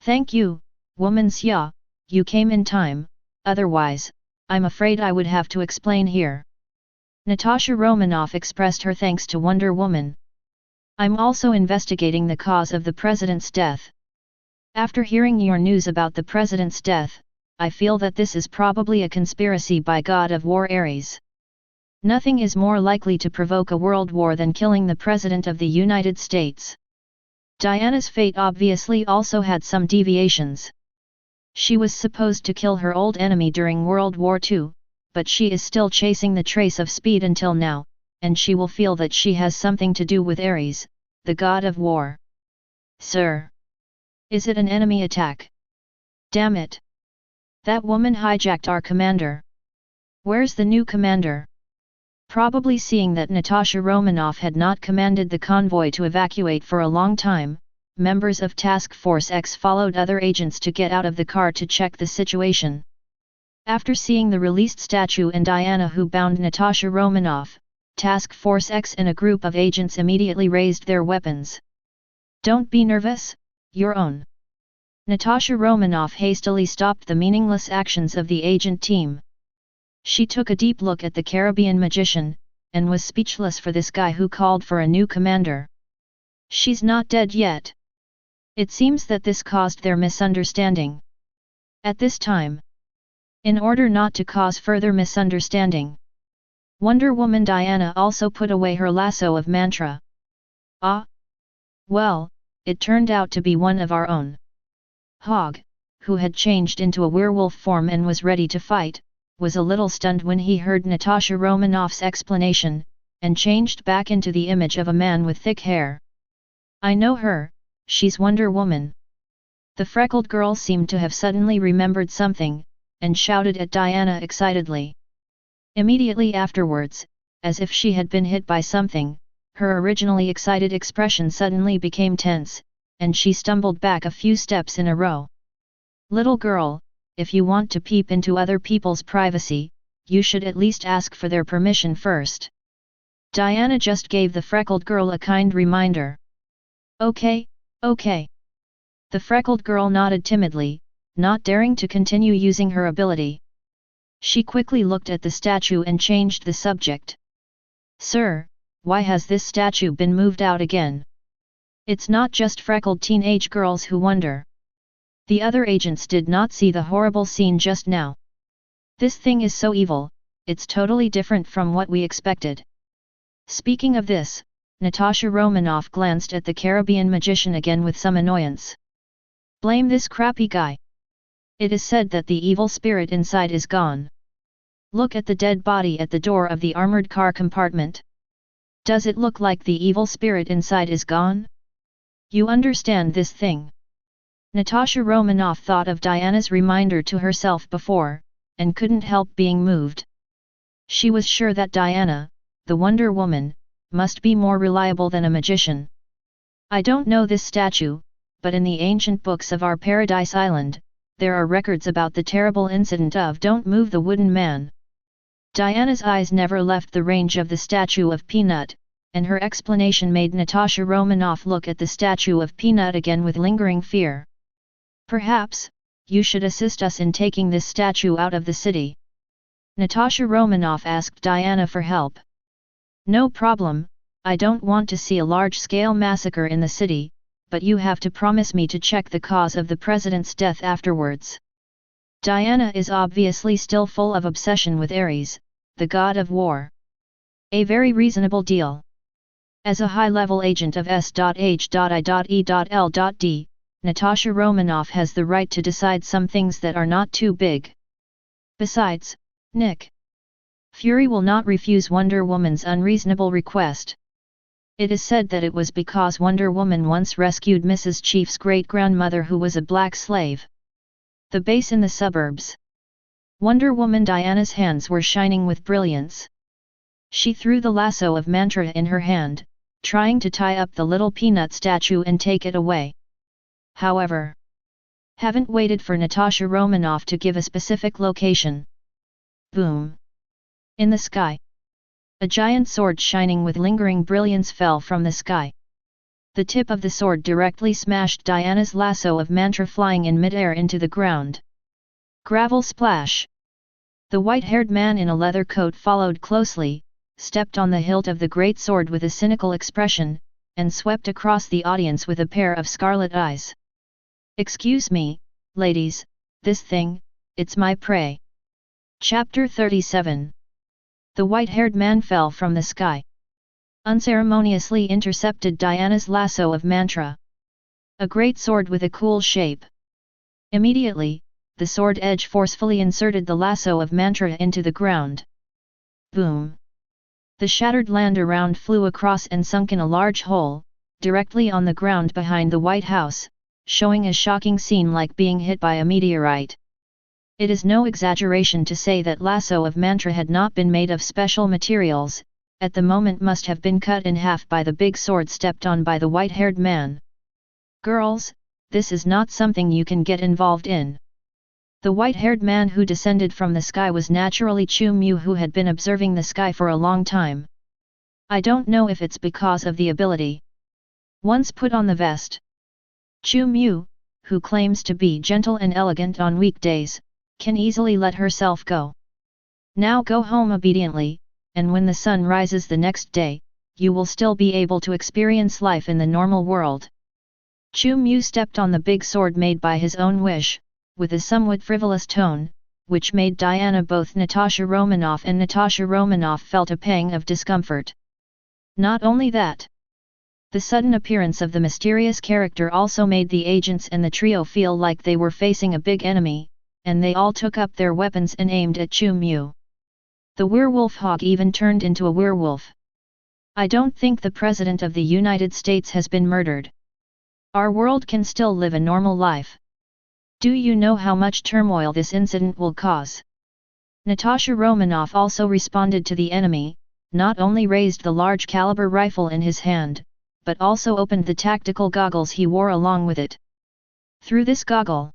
Thank you, woman Xia, you came in time, otherwise, I'm afraid I would have to explain here. Natasha Romanoff expressed her thanks to Wonder Woman. I'm also investigating the cause of the president's death. After hearing your news about the president's death, I feel that this is probably a conspiracy by God of War Ares. Nothing is more likely to provoke a world war than killing the President of the United States. Diana's fate obviously also had some deviations. She was supposed to kill her old enemy during World War II, but she is still chasing the trace of speed until now, and she will feel that she has something to do with Ares, the god of war. Sir! Is it an enemy attack? Damn it! That woman hijacked our commander. Where's the new commander? Probably seeing that Natasha Romanoff had not commanded the convoy to evacuate for a long time, members of Task Force X followed other agents to get out of the car to check the situation. After seeing the released statue and Diana who bound Natasha Romanoff, Task Force X and a group of agents immediately raised their weapons. Don't be nervous, your own. Natasha Romanoff hastily stopped the meaningless actions of the agent team. She took a deep look at the Caribbean magician, and was speechless for this guy who called for a new commander. She's not dead yet. It seems that this caused their misunderstanding. At this time, in order not to cause further misunderstanding, Wonder Woman Diana also put away her lasso of mantra. Ah! Well, it turned out to be one of our own. Hog, who had changed into a werewolf form and was ready to fight, was a little stunned when he heard Natasha Romanoff's explanation, and changed back into the image of a man with thick hair. I know her, she's Wonder Woman. The freckled girl seemed to have suddenly remembered something, and shouted at Diana excitedly. Immediately afterwards, as if she had been hit by something, her originally excited expression suddenly became tense, and she stumbled back a few steps in a row. Little girl, if you want to peep into other people's privacy, you should at least ask for their permission first. Diana just gave the freckled girl a kind reminder. Okay, okay. The freckled girl nodded timidly, not daring to continue using her ability. She quickly looked at the statue and changed the subject. Sir, why has this statue been moved out again? It's not just freckled teenage girls who wonder. The other agents did not see the horrible scene just now. This thing is so evil, it's totally different from what we expected. Speaking of this, Natasha Romanoff glanced at the Caribbean magician again with some annoyance. Blame this crappy guy. It is said that the evil spirit inside is gone. Look at the dead body at the door of the armored car compartment. Does it look like the evil spirit inside is gone? You understand this thing? Natasha Romanoff thought of Diana's reminder to herself before, and couldn't help being moved. She was sure that Diana, the Wonder Woman, must be more reliable than a magician. I don't know this statue, but in the ancient books of our Paradise Island, there are records about the terrible incident of Don't Move the Wooden Man. Diana's eyes never left the range of the statue of Peanut, and her explanation made Natasha Romanoff look at the statue of Peanut again with lingering fear. Perhaps, you should assist us in taking this statue out of the city. Natasha Romanoff asked Diana for help. No problem, I don't want to see a large-scale massacre in the city, but you have to promise me to check the cause of the president's death afterwards. Diana is obviously still full of obsession with Ares, the god of war. A very reasonable deal. As a high-level agent of S.H.I.E.L.D, Natasha Romanoff has the right to decide some things that are not too big. Besides, Nick Fury will not refuse Wonder Woman's unreasonable request. It is said that it was because Wonder Woman once rescued Mrs. Chief's great-grandmother who was a black slave. The base in the suburbs. Wonder Woman Diana's hands were shining with brilliance. She threw the lasso of mantra in her hand, trying to tie up the little peanut statue and take it away. However, haven't waited for Natasha Romanoff to give a specific location. Boom! In the sky. A giant sword shining with lingering brilliance fell from the sky. The tip of the sword directly smashed Diana's lasso of mantra flying in midair into the ground. Gravel splash! The white-haired man in a leather coat followed closely, stepped on the hilt of the great sword with a cynical expression, and swept across the audience with a pair of scarlet eyes. Excuse me, ladies, this thing, it's my prey. Chapter 37. The white-haired man fell from the sky. Unceremoniously intercepted Diana's lasso of mantra. A great sword with a cool shape. Immediately, the sword edge forcefully inserted the lasso of mantra into the ground. Boom! The shattered land around flew across and sunk in a large hole, directly on the ground behind the White House, showing a shocking scene like being hit by a meteorite. It is no exaggeration to say that lasso of mantra had not been made of special materials, at the moment must have been cut in half by the big sword stepped on by the white-haired man. Girls, this is not something you can get involved in. The white-haired man who descended from the sky was naturally Chu Mu, who had been observing the sky for a long time. I don't know if it's because of the ability. Once put on the vest. Chu Mu, who claims to be gentle and elegant on weekdays, can easily let herself go. Now go home obediently, and when the sun rises the next day, you will still be able to experience life in the normal world. Chu Mu stepped on the big sword made by his own wish, with a somewhat frivolous tone, which made both Natasha Romanoff and Natasha Romanoff felt a pang of discomfort. Not only that, the sudden appearance of the mysterious character also made the agents and the trio feel like they were facing a big enemy, and they all took up their weapons and aimed at Chu Mu. The werewolf hog even turned into a werewolf. I don't think the President of the United States has been murdered. Our world can still live a normal life. Do you know how much turmoil this incident will cause? Natasha Romanoff also responded to the enemy, not only raised the large caliber rifle in his hand, but also opened the tactical goggles he wore along with it. Through this goggle,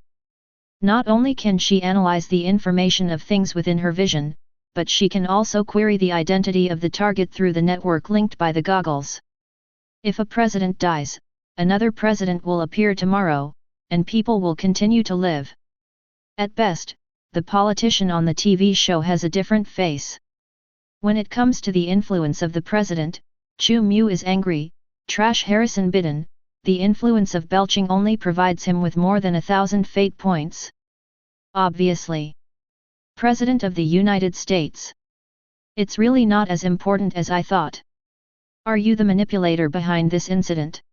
not only can she analyze the information of things within her vision, but she can also query the identity of the target through the network linked by the goggles. If a president dies, another president will appear tomorrow, and people will continue to live. At best, the politician on the TV show has a different face. When it comes to the influence of the president, Chu Mu is angry, trash Harrison bidden, the influence of belching only provides him with more than 1,000 fate points. Obviously. President of the United States. It's really not as important as I thought. Are you the manipulator behind this incident?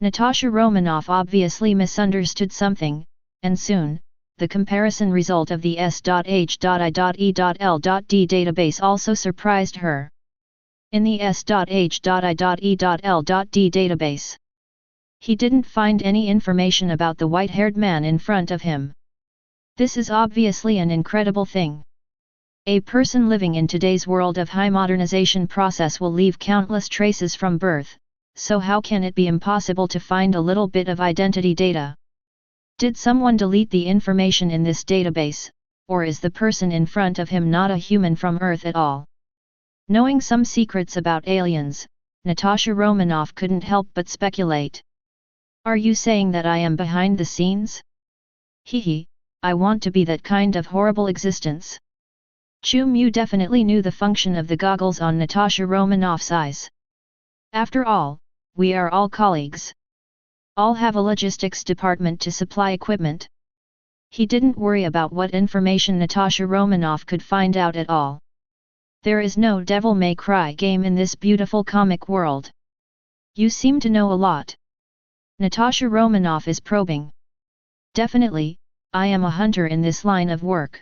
Natasha Romanoff obviously misunderstood something, and soon, the comparison result of the S.H.I.E.L.D database also surprised her. In the S.H.I.E.L.D database, he didn't find any information about the white-haired man in front of him. This is obviously an incredible thing. A person living in today's world of high modernization process will leave countless traces from birth, so how can it be impossible to find a little bit of identity data? Did someone delete the information in this database, or is the person in front of him not a human from Earth at all? Knowing some secrets about aliens, Natasha Romanoff couldn't help but speculate. Are you saying that I am behind the scenes? Hehe, I want to be that kind of horrible existence. Chu Mu definitely knew the function of the goggles on Natasha Romanoff's eyes. After all, we are all colleagues. All have a logistics department to supply equipment. He didn't worry about what information Natasha Romanoff could find out at all. There is no devil may cry game in this beautiful comic world. You seem to know a lot. Natasha Romanoff is probing. Definitely, I am a hunter in this line of work.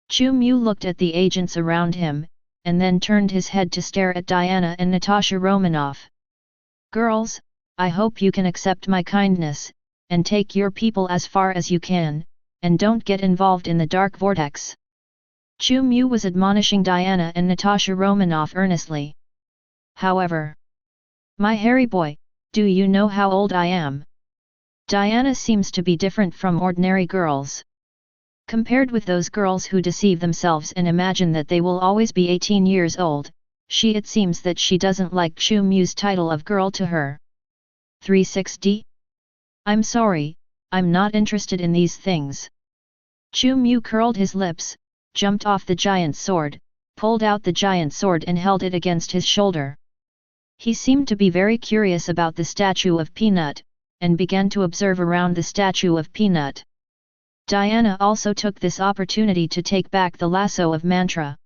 Chu Mu looked at the agents around him, and then turned his head to stare at Diana and Natasha Romanoff. Girls, I hope you can accept my kindness, and take your people as far as you can, and don't get involved in the dark vortex. Chu Mu was admonishing Diana and Natasha Romanoff earnestly. However, my hairy boy, do you know how old I am? Diana seems to be different from ordinary girls. Compared with those girls who deceive themselves and imagine that they will always be 18 years old, it seems that she doesn't like Chu Mu's title of girl to her. 360? I'm sorry, I'm not interested in these things. Chu Mu curled his lips, jumped off the giant's sword, pulled out the giant sword and held it against his shoulder. He seemed to be very curious about the statue of Peanut, and began to observe around the statue of Peanut. Diana also took this opportunity to take back the lasso of mantra.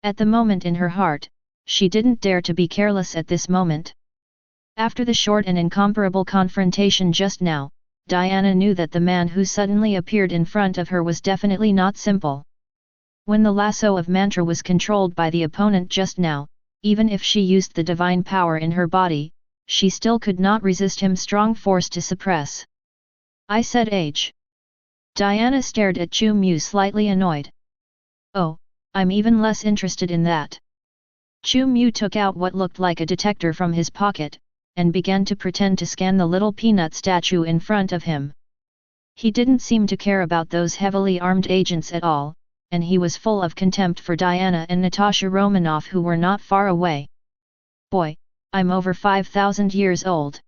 At the moment in her heart, she didn't dare to be careless at this moment. After the short and incomparable confrontation just now, Diana knew that the man who suddenly appeared in front of her was definitely not simple. When the lasso of mantra was controlled by the opponent just now, even if she used the divine power in her body, she still could not resist him strong force to suppress. I said age. Diana stared at Chu Mu slightly annoyed. Oh, I'm even less interested in that. Chu Mu took out what looked like a detector from his pocket, and began to pretend to scan the little peanut statue in front of him. He didn't seem to care about those heavily armed agents at all, and he was full of contempt for Diana and Natasha Romanoff who were not far away. Boy, I'm over 5,000 years old.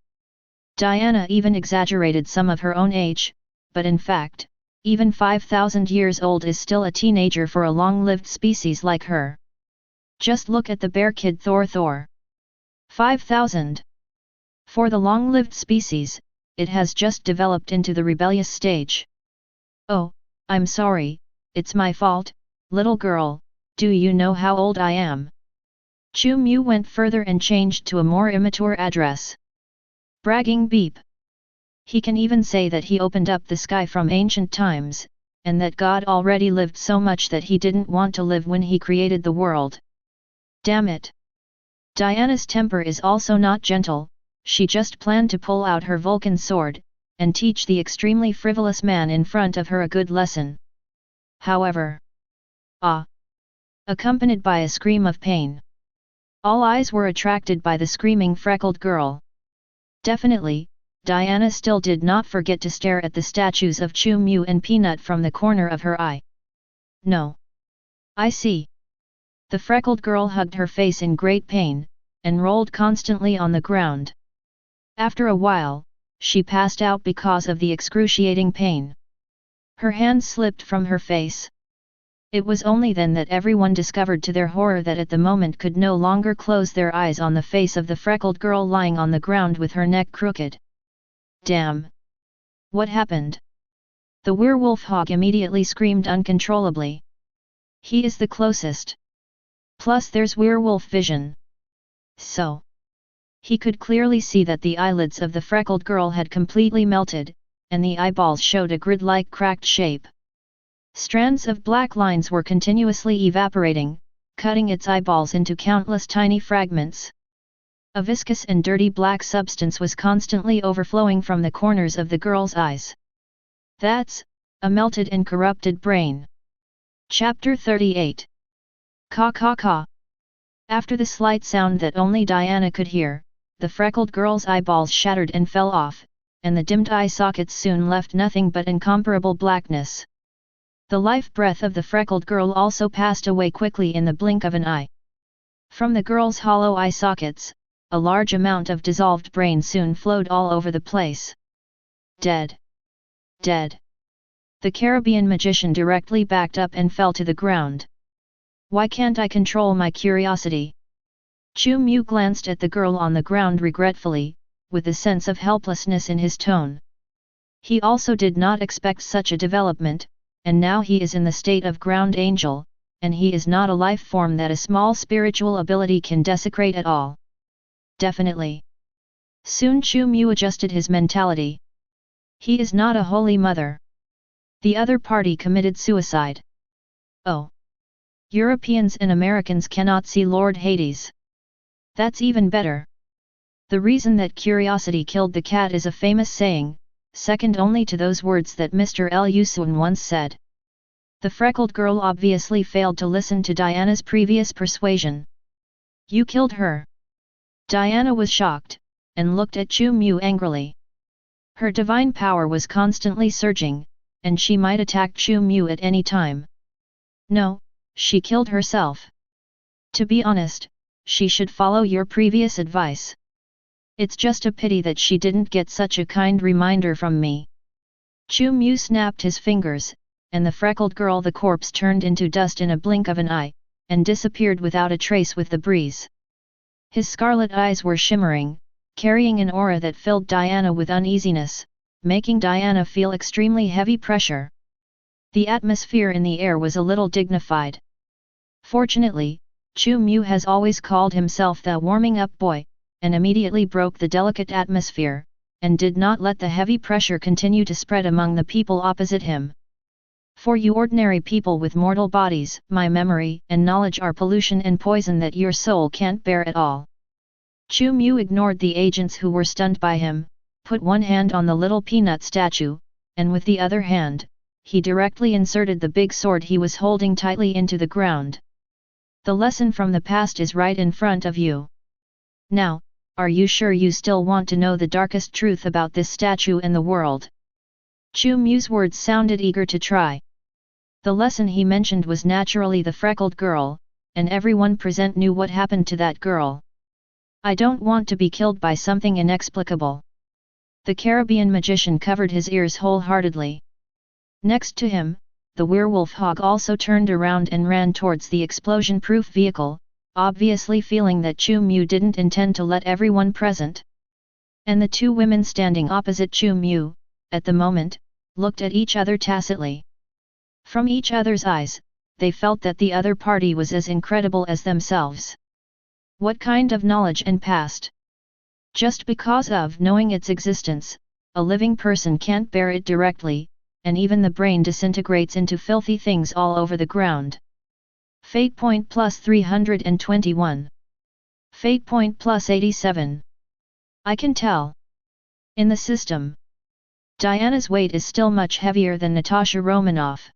Diana even exaggerated some of her own age, but in fact, even 5,000 years old is still a teenager for a long-lived species like her. Just look at the bear kid Thor. 5,000. For the long-lived species, it has just developed into the rebellious stage. Oh, I'm sorry, it's my fault, little girl, do you know how old I am? Chu Mu went further and changed to a more immature address. Bragging beep. He can even say that he opened up the sky from ancient times, and that God already lived so much that he didn't want to live when he created the world. Damn it! Diana's temper is also not gentle, she just planned to pull out her Vulcan sword, and teach the extremely frivolous man in front of her a good lesson. However, accompanied by a scream of pain. All eyes were attracted by the screaming freckled girl. Definitely, Diana still did not forget to stare at the statues of Chu Mu and Peanut from the corner of her eye. No. I see. The freckled girl hugged her face in great pain, and rolled constantly on the ground. After a while, she passed out because of the excruciating pain. Her hands slipped from her face. It was only then that everyone discovered to their horror that at the moment could no longer close their eyes on the face of the freckled girl lying on the ground with her neck crooked. Damn! What happened? The werewolf hog immediately screamed uncontrollably. He is the closest. Plus there's werewolf vision. So. He could clearly see that the eyelids of the freckled girl had completely melted, and the eyeballs showed a grid-like cracked shape. Strands of black lines were continuously evaporating, cutting its eyeballs into countless tiny fragments. A viscous and dirty black substance was constantly overflowing from the corners of the girl's eyes. That's a melted and corrupted brain. Chapter 38. Caw caw caw. After the slight sound that only Diana could hear, the freckled girl's eyeballs shattered and fell off, and the dimmed eye sockets soon left nothing but incomparable blackness. The life breath of the freckled girl also passed away quickly in the blink of an eye. From the girl's hollow eye sockets, a large amount of dissolved brain soon flowed all over the place. Dead. Dead. The Caribbean magician directly backed up and fell to the ground. Why can't I control my curiosity? Chu Mu glanced at the girl on the ground regretfully, with a sense of helplessness in his tone. He also did not expect such a development, and now he is in the state of ground angel, and he is not a life form that a small spiritual ability can desecrate at all. Definitely. Soon Chu Mu adjusted his mentality. He is not a holy mother. The other party committed suicide. Oh. Europeans and Americans cannot see Lord Hades. That's even better. The reason that curiosity killed the cat is a famous saying, second only to those words that Mr. Liu Sun once said. The freckled girl obviously failed to listen to Diana's previous persuasion. You killed her. Diana was shocked, and looked at Chu Mu angrily. Her divine power was constantly surging, and she might attack Chu Mu at any time. No, she killed herself. To be honest, she should follow your previous advice. It's just a pity that she didn't get such a kind reminder from me. Chu Mu snapped his fingers, and the freckled girl the corpse turned into dust in a blink of an eye, and disappeared without a trace with the breeze. His scarlet eyes were shimmering, carrying an aura that filled Diana with uneasiness, making Diana feel extremely heavy pressure. The atmosphere in the air was a little dignified. Fortunately, Chu Mu has always called himself the warming-up boy, and immediately broke the delicate atmosphere, and did not let the heavy pressure continue to spread among the people opposite him. For you ordinary people with mortal bodies, my memory and knowledge are pollution and poison that your soul can't bear at all. Chu Mu ignored the agents who were stunned by him, put one hand on the little peanut statue, and with the other hand, he directly inserted the big sword he was holding tightly into the ground. The lesson from the past is right in front of you. Now, are you sure you still want to know the darkest truth about this statue and the world? Chu Mu's words sounded eager to try. The lesson he mentioned was naturally the freckled girl, and everyone present knew what happened to that girl. I don't want to be killed by something inexplicable. The Caribbean magician covered his ears wholeheartedly. Next to him, the werewolf hog also turned around and ran towards the explosion-proof vehicle, obviously feeling that Chu Mu didn't intend to let everyone present. And the two women standing opposite Chu Mu, at the moment, looked at each other tacitly. From each other's eyes, they felt that the other party was as incredible as themselves. What kind of knowledge and past? Just because of knowing its existence, a living person can't bear it directly, and even the brain disintegrates into filthy things all over the ground. Fate point plus 321. Fate point plus 87. I can tell. In the system, Diana's weight is still much heavier than Natasha Romanoff.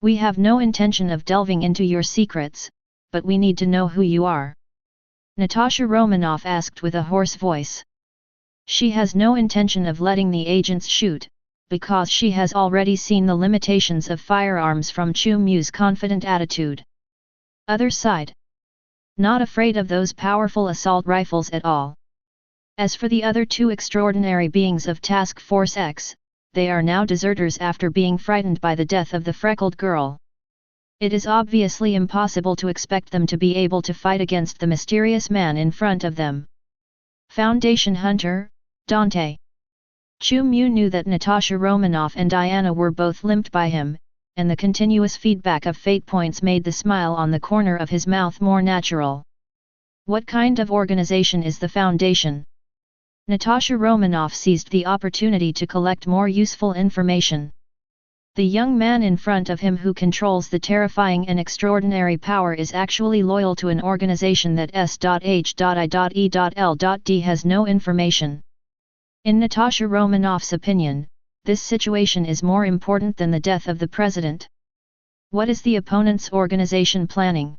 We have no intention of delving into your secrets, but we need to know who you are. Natasha Romanoff asked with a hoarse voice. She has no intention of letting the agents shoot, because she has already seen the limitations of firearms from Chu Mu's confident attitude. Other side. Not afraid of those powerful assault rifles at all. As for the other two extraordinary beings of Task Force X, they are now deserters after being frightened by the death of the freckled girl. It is obviously impossible to expect them to be able to fight against the mysterious man in front of them. Foundation Hunter, Dante. Chu Mu knew that Natasha Romanoff and Diana were both limped by him, and the continuous feedback of fate points made the smile on the corner of his mouth more natural. What kind of organization is the Foundation? Natasha Romanoff seized the opportunity to collect more useful information. The young man in front of him who controls the terrifying and extraordinary power is actually loyal to an organization that S.H.I.E.L.D has no information. In Natasha Romanoff's opinion, this situation is more important than the death of the president. What is the opponent's organization planning?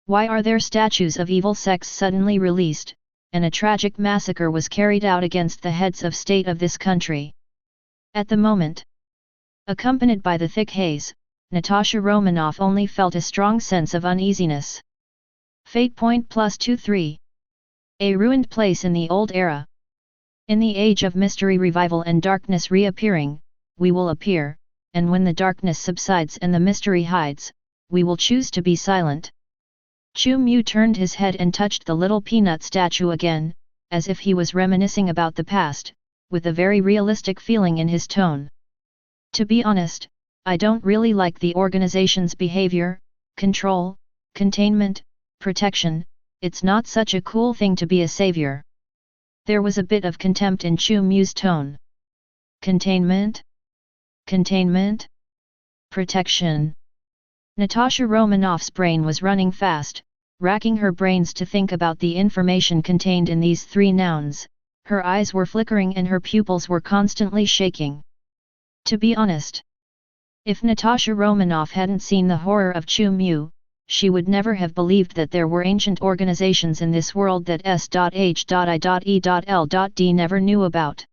Why are their statues of evil sects suddenly released, and a tragic massacre was carried out against the heads of state of this country? At the moment, accompanied by the thick haze, Natasha Romanoff only felt a strong sense of uneasiness. Fate point plus 23. A ruined place in the old era. In the age of mystery revival and darkness reappearing, we will appear, and when the darkness subsides and the mystery hides, we will choose to be silent. Chu Mu turned his head and touched the little peanut statue again, as if he was reminiscing about the past, with a very realistic feeling in his tone. To be honest, I don't really like the organization's behavior, control, containment, protection. It's not such a cool thing to be a savior. There was a bit of contempt in Chu Mu's tone. Containment? Containment? Protection. Natasha Romanoff's brain was running fast, racking her brains to think about the information contained in these three nouns. Her eyes were flickering and her pupils were constantly shaking. To be honest, if Natasha Romanoff hadn't seen the horror of Chu Mu, she would never have believed that there were ancient organizations in this world that S.H.I.E.L.D never knew about.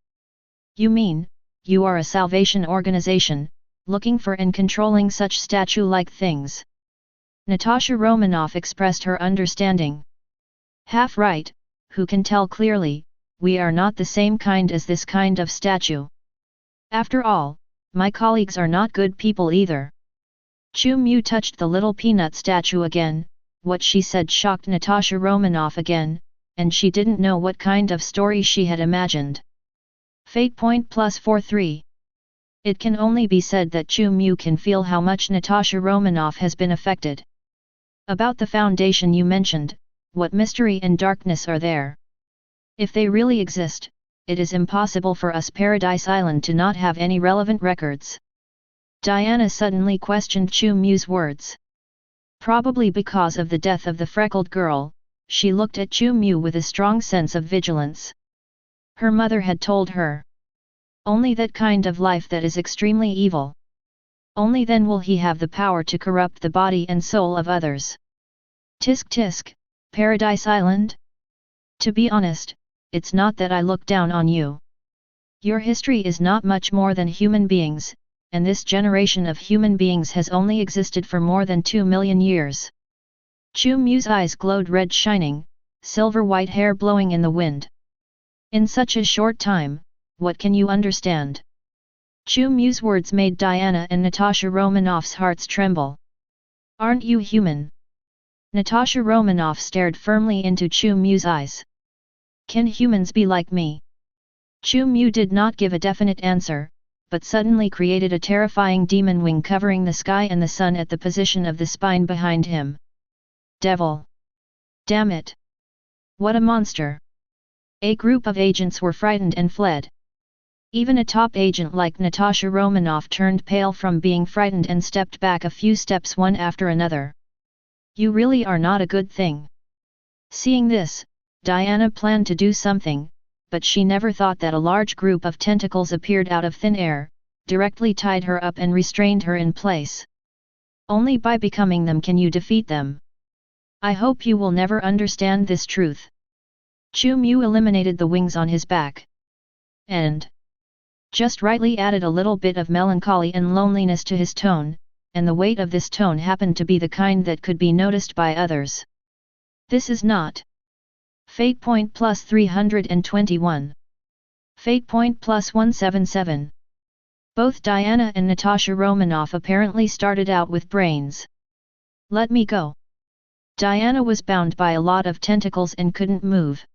You mean, you are a salvation organization, looking for and controlling such statue-like things? Natasha Romanoff expressed her understanding. Half right, who can tell clearly, we are not the same kind as this kind of statue. After all, my colleagues are not good people either. Chu Mu touched the little peanut statue again. What she said shocked Natasha Romanoff again, and she didn't know what kind of story she had imagined. Fate point plus 43. It can only be said that Chu Mu can feel how much Natasha Romanoff has been affected. About the Foundation you mentioned, what mystery and darkness are there? If they really exist, it is impossible for us Paradise Island to not have any relevant records. Diana suddenly questioned Chu Mu's words. Probably because of the death of the freckled girl, she looked at Chu Mu with a strong sense of vigilance. Her mother had told her. Only that kind of life that is extremely evil. Only then will he have the power to corrupt the body and soul of others. Tisk tisk, Paradise Island? To be honest, it's not that I look down on you. Your history is not much more than human beings, and this generation of human beings has only existed for more than 2 million years. Chu Mu's eyes glowed red shining, silver-white hair blowing in the wind. In such a short time, what can you understand? Chu Mu's words made Diana and Natasha Romanoff's hearts tremble. Aren't you human? Natasha Romanoff stared firmly into Chu Mu's eyes. Can humans be like me? Chu Mu did not give a definite answer, but suddenly created a terrifying demon wing covering the sky and the sun at the position of the spine behind him. Devil! Damn it! What a monster! A group of agents were frightened and fled. Even a top agent like Natasha Romanoff turned pale from being frightened and stepped back a few steps one after another. You really are not a good thing. Seeing this, Diana planned to do something, but she never thought that a large group of tentacles appeared out of thin air, directly tied her up and restrained her in place. Only by becoming them can you defeat them. I hope you will never understand this truth. Chu Mu eliminated the wings on his back. And just rightly added a little bit of melancholy and loneliness to his tone, and the weight of this tone happened to be the kind that could be noticed by others. This is not Fate point plus 321. Fate point plus 177. Both Diana and Natasha Romanoff apparently started out with brains. Let me go. Diana was bound by a lot of tentacles and couldn't move.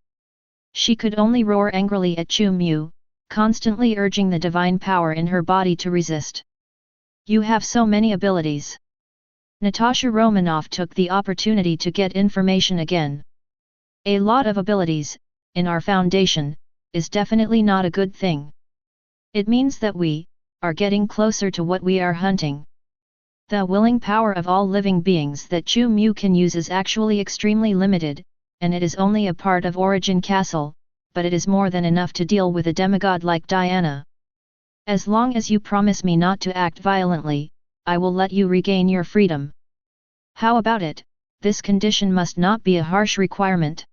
She could only roar angrily at Chu Mu, constantly urging the divine power in her body to resist. You have so many abilities. Natasha Romanoff took the opportunity to get information again. A lot of abilities, in our foundation, is definitely not a good thing. It means that we are getting closer to what we are hunting. The willing power of all living beings that Chu Mu can use is actually extremely limited, and it is only a part of Origin Castle, but it is more than enough to deal with a demigod like Diana. As long as you promise me not to act violently, I will let you regain your freedom. How about it? This condition must not be a harsh requirement.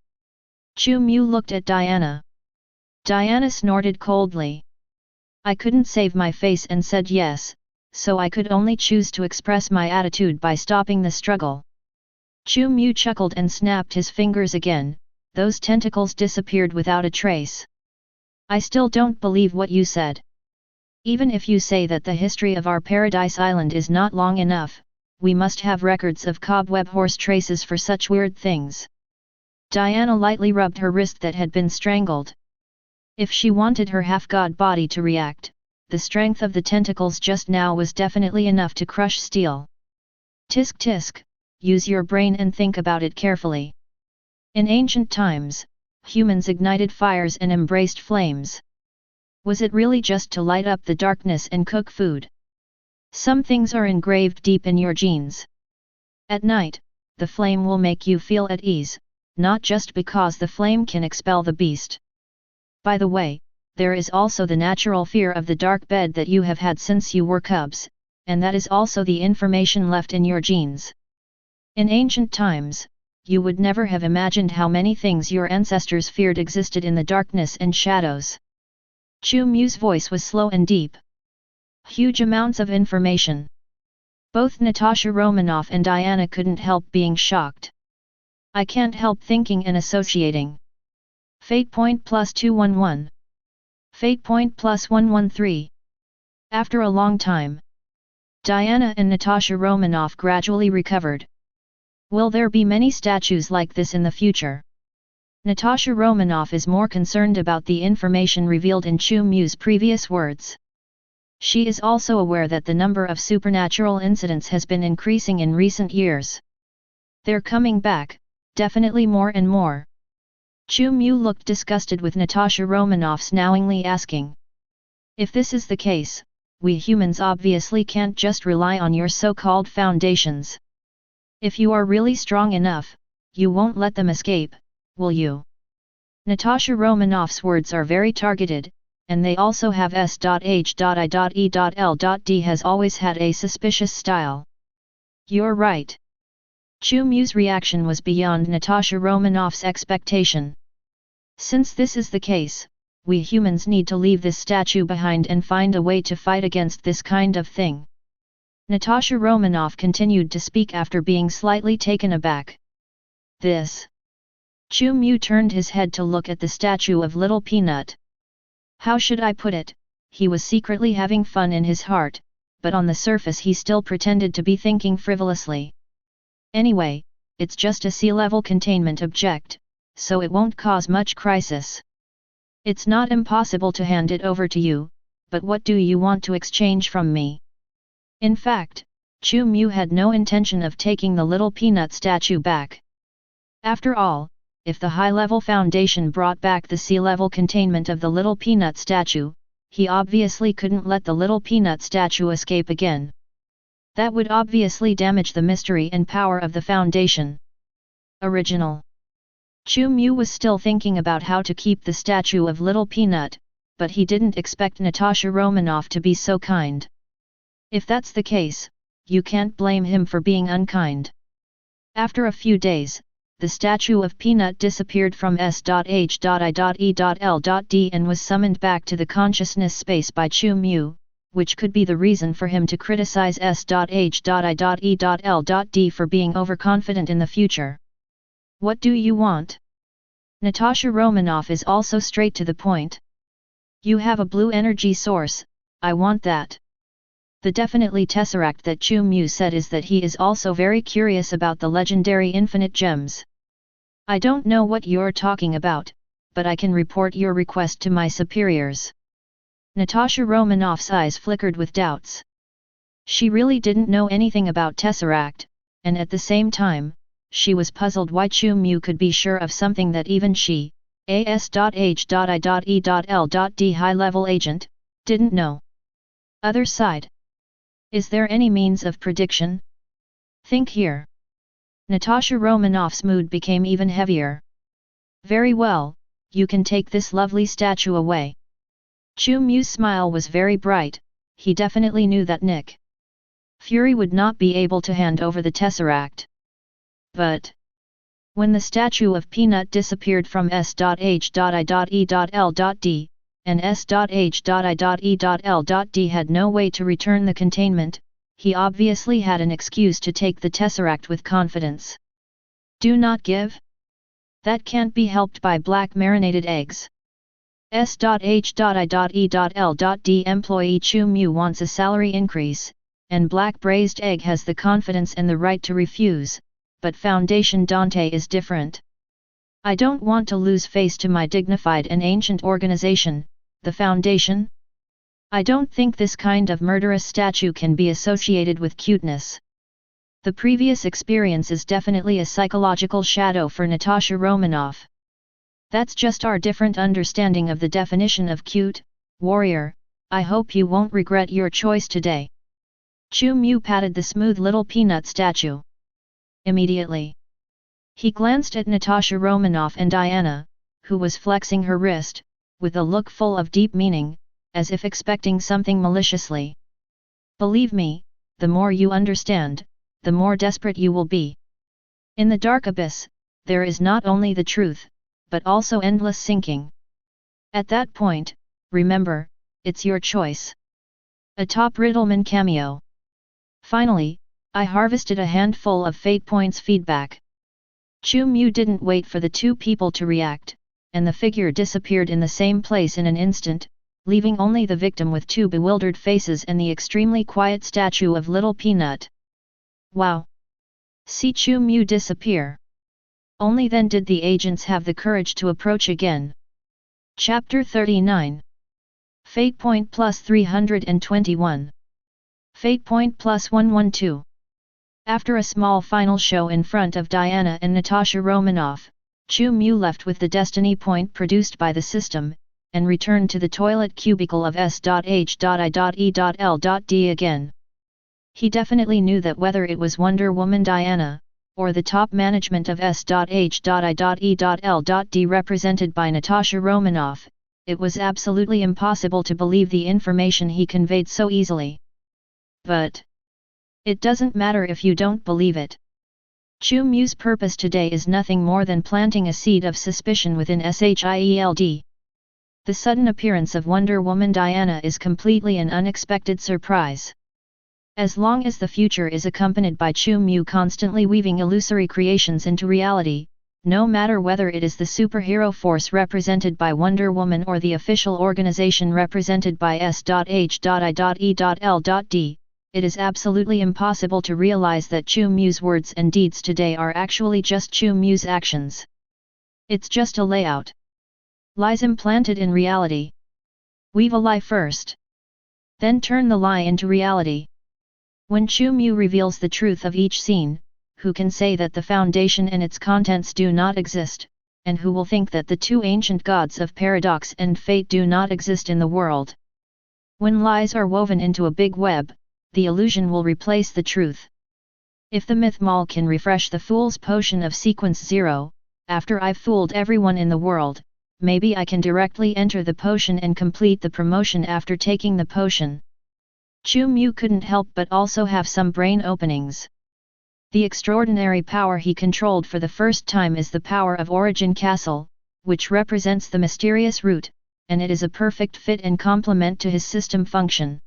Chu Mu looked at Diana. Diana snorted coldly. I couldn't save my face and said yes, so I could only choose to express my attitude by stopping the struggle. Chu Mu chuckled and snapped his fingers again. Those tentacles disappeared without a trace. I still don't believe what you said. Even if you say that the history of our Paradise Island is not long enough, we must have records of cobweb horse traces for such weird things. Diana lightly rubbed her wrist that had been strangled. If she wanted her half-god body to react, the strength of the tentacles just now was definitely enough to crush steel. Tisk tisk, use your brain and think about it carefully. In ancient times, humans ignited fires and embraced flames. Was it really just to light up the darkness and cook food? Some things are engraved deep in your genes. At night, the flame will make you feel at ease, not just because the flame can expel the beast. By the way, there is also the natural fear of the dark bed that you have had since you were cubs, and that is also the information left in your genes. In ancient times, you would never have imagined how many things your ancestors feared existed in the darkness and shadows. Chu Mu's voice was slow and deep. Huge amounts of information. Both Natasha Romanoff and Diana couldn't help being shocked. I can't help thinking and associating. Fate point plus 211. Fate point plus 113. After a long time, Diana and Natasha Romanoff gradually recovered. Will there be many statues like this in the future? Natasha Romanoff is more concerned about the information revealed in Chu Mu's previous words. She is also aware that the number of supernatural incidents has been increasing in recent years. They're coming back, definitely more and more. Chu Mu looked disgusted with Natasha Romanoff's knowingly asking. If this is the case, we humans obviously can't just rely on your so-called foundations. If you are really strong enough, you won't let them escape, will you? Natasha Romanoff's words are very targeted, and they also have S.H.I.E.L.D. has always had a suspicious style. You're right. Chu Mu's reaction was beyond Natasha Romanoff's expectation. Since this is the case, we humans need to leave this statue behind and find a way to fight against this kind of thing. Natasha Romanoff continued to speak after being slightly taken aback. This. Chu Mu turned his head to look at the statue of Little Peanut. How should I put it, he was secretly having fun in his heart, but on the surface he still pretended to be thinking frivolously. Anyway, it's just a sea-level containment object, so it won't cause much crisis. It's not impossible to hand it over to you, but what do you want to exchange from me? In fact, Chu Mu had no intention of taking the little peanut statue back. After all, if the high-level foundation brought back the sea-level containment of the little peanut statue, he obviously couldn't let the little peanut statue escape again. That would obviously damage the mystery and power of the foundation. Original. Chu Mu was still thinking about how to keep the statue of Little Peanut, but he didn't expect Natasha Romanoff to be so kind. If that's the case, you can't blame him for being unkind. After a few days, the statue of Peanut disappeared from S.H.I.E.L.D and was summoned back to the consciousness space by Chu Mu, which could be the reason for him to criticize S.H.I.E.L.D for being overconfident in the future. What do you want? Natasha Romanoff is also straight to the point. You have a blue energy source, I want that. The definitely tesseract that Chu Mu said is that he is also very curious about the legendary infinite gems. I don't know what you're talking about, but I can report your request to my superiors. Natasha Romanoff's eyes flickered with doubts. She really didn't know anything about tesseract, and at the same time, she was puzzled why Chu Mu could be sure of something that even she, S.H.I.E.L.D high-level agent, didn't know. Other side. Is there any means of prediction? Think here. Natasha Romanoff's mood became even heavier. Very well, you can take this lovely statue away. Chu Mu's smile was very bright, he definitely knew that Nick Fury would not be able to hand over the tesseract. But when the statue of Peanut disappeared from S.H.I.E.L.D, and S.H.I.E.L.D had no way to return the containment, he obviously had an excuse to take the tesseract with confidence. Do not give? That can't be helped by black marinated eggs. S.H.I.E.L.D employee Chu Mu wants a salary increase, and black braised egg has the confidence and the right to refuse, but Foundation Dante is different. I don't want to lose face to my dignified and ancient organization, the Foundation. I don't think this kind of murderous statue can be associated with cuteness. The previous experience is definitely a psychological shadow for Natasha Romanoff. That's just our different understanding of the definition of cute, warrior. I hope you won't regret your choice today. Chu Mu patted the smooth little peanut statue. Immediately, he glanced at Natasha Romanoff and Diana, who was flexing her wrist, with a look full of deep meaning, as if expecting something maliciously. Believe me, the more you understand, the more desperate you will be. In the dark abyss, there is not only the truth, but also endless sinking. At that point, remember, it's your choice. A top Riddleman cameo. Finally, I harvested a handful of fate points feedback. Chu Mu didn't wait for the two people to react, and the figure disappeared in the same place in an instant, leaving only the victim with two bewildered faces and the extremely quiet statue of Little Peanut. Wow! See Chu Mu disappear. Only then did the agents have the courage to approach again. Chapter 39. Fate Point plus 321. Fate Point plus 112. After a small final show in front of Diana and Natasha Romanoff, Chu Mu left with the destiny point produced by the system, and returned to the toilet cubicle of S.H.I.E.L.D again. He definitely knew that whether it was Wonder Woman Diana, or the top management of S.H.I.E.L.D represented by Natasha Romanoff, it was absolutely impossible to believe the information he conveyed so easily. But it doesn't matter if you don't believe it. Chu Mu's purpose today is nothing more than planting a seed of suspicion within S.H.I.E.L.D. The sudden appearance of Wonder Woman Diana is completely an unexpected surprise. As long as the future is accompanied by Chu Mu constantly weaving illusory creations into reality, no matter whether it is the superhero force represented by Wonder Woman or the official organization represented by S.H.I.E.L.D, it is absolutely impossible to realize that Chu Mu's words and deeds today are actually just Chu Mu's actions. It's just a layout. Lies implanted in reality. Weave a lie first. Then turn the lie into reality. When Chu Mu reveals the truth of each scene, who can say that the foundation and its contents do not exist, and who will think that the two ancient gods of paradox and fate do not exist in the world? When lies are woven into a big web, the illusion will replace the truth. If the myth mall can refresh the fool's potion of sequence 0, after I've fooled everyone in the world, maybe I can directly enter the potion and complete the promotion after taking the potion. Chu Mu couldn't help but also have some brain openings. The extraordinary power he controlled for the first time is the power of Origin Castle, which represents the mysterious root, and it is a perfect fit and complement to his system function.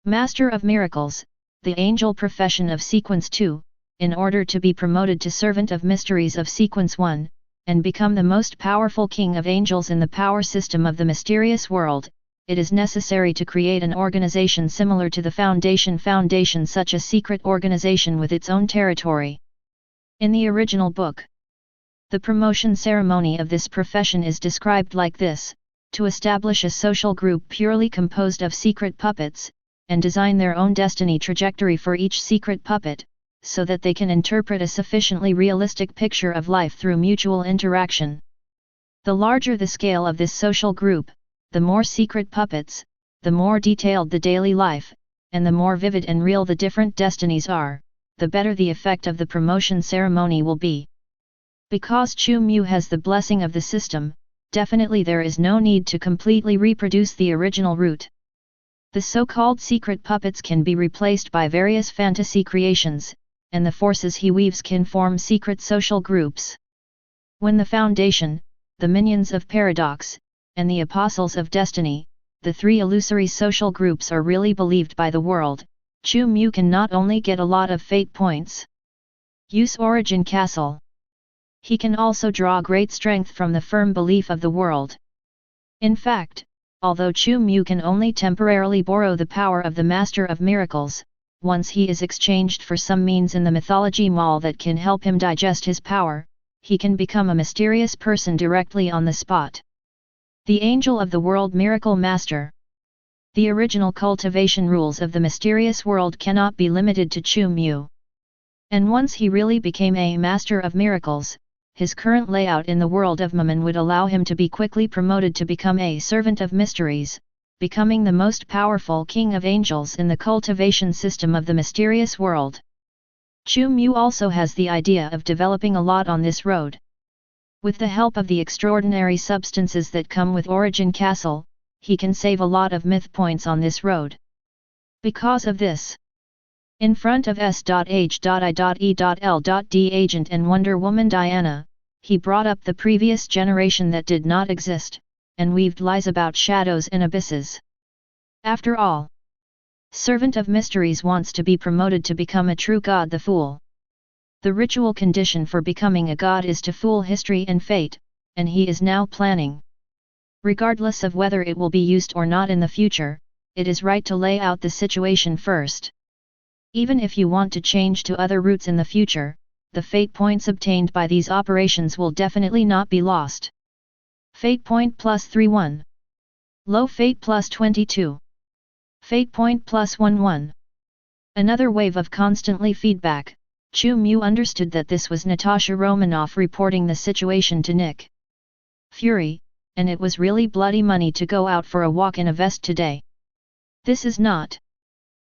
Master of Miracles, the angel profession of Sequence 2, in order to be promoted to Servant of Mysteries of Sequence 1, and become the most powerful king of angels in the power system of the mysterious world, it is necessary to create an organization similar to the Foundation, such a secret organization with its own territory. In the original book, the promotion ceremony of this profession is described like this: to establish a social group purely composed of secret puppets, and design their own destiny trajectory for each secret puppet, so that they can interpret a sufficiently realistic picture of life through mutual interaction. The larger the scale of this social group, the more secret puppets, the more detailed the daily life, and the more vivid and real the different destinies are, the better the effect of the promotion ceremony will be. Because Chu Mu has the blessing of the system, definitely there is no need to completely reproduce the original root. The so-called secret puppets can be replaced by various fantasy creations, and the forces he weaves can form secret social groups. When the Foundation, the Minions of Paradox, and the Apostles of Destiny, the three illusory social groups, are really believed by the world, Chu Mu can not only get a lot of fate points, use Origin Castle, he can also draw great strength from the firm belief of the world. In fact, although Chu Mu can only temporarily borrow the power of the Master of Miracles, once he is exchanged for some means in the mythology mall that can help him digest his power, he can become a mysterious person directly on the spot. The Angel of the World Miracle Master. The original cultivation rules of the mysterious world cannot be limited to Chu Mu. And once he really became a Master of Miracles, his current layout in the world of Mammon would allow him to be quickly promoted to become a Servant of Mysteries, becoming the most powerful King of Angels in the cultivation system of the mysterious world. Chu Mu also has the idea of developing a lot on this road. With the help of the extraordinary substances that come with Origin Castle, he can save a lot of myth points on this road. Because of this, in front of S.H.I.E.L.D agent and Wonder Woman Diana, he brought up the previous generation that did not exist, and weaved lies about shadows and abysses. After all, Servant of Mysteries wants to be promoted to become a true god, the Fool. The ritual condition for becoming a god is to fool history and fate, and he is now planning. Regardless of whether it will be used or not in the future, it is right to lay out the situation first. Even if you want to change to other routes in the future, the fate points obtained by these operations will definitely not be lost. Fate point plus 3-1. Low fate plus 22. Fate point plus 1-1. Another wave of constantly feedback. Chu Mu understood that this was Natasha Romanoff reporting the situation to Nick Fury, and it was really bloody money to go out for a walk in a vest today. This is not.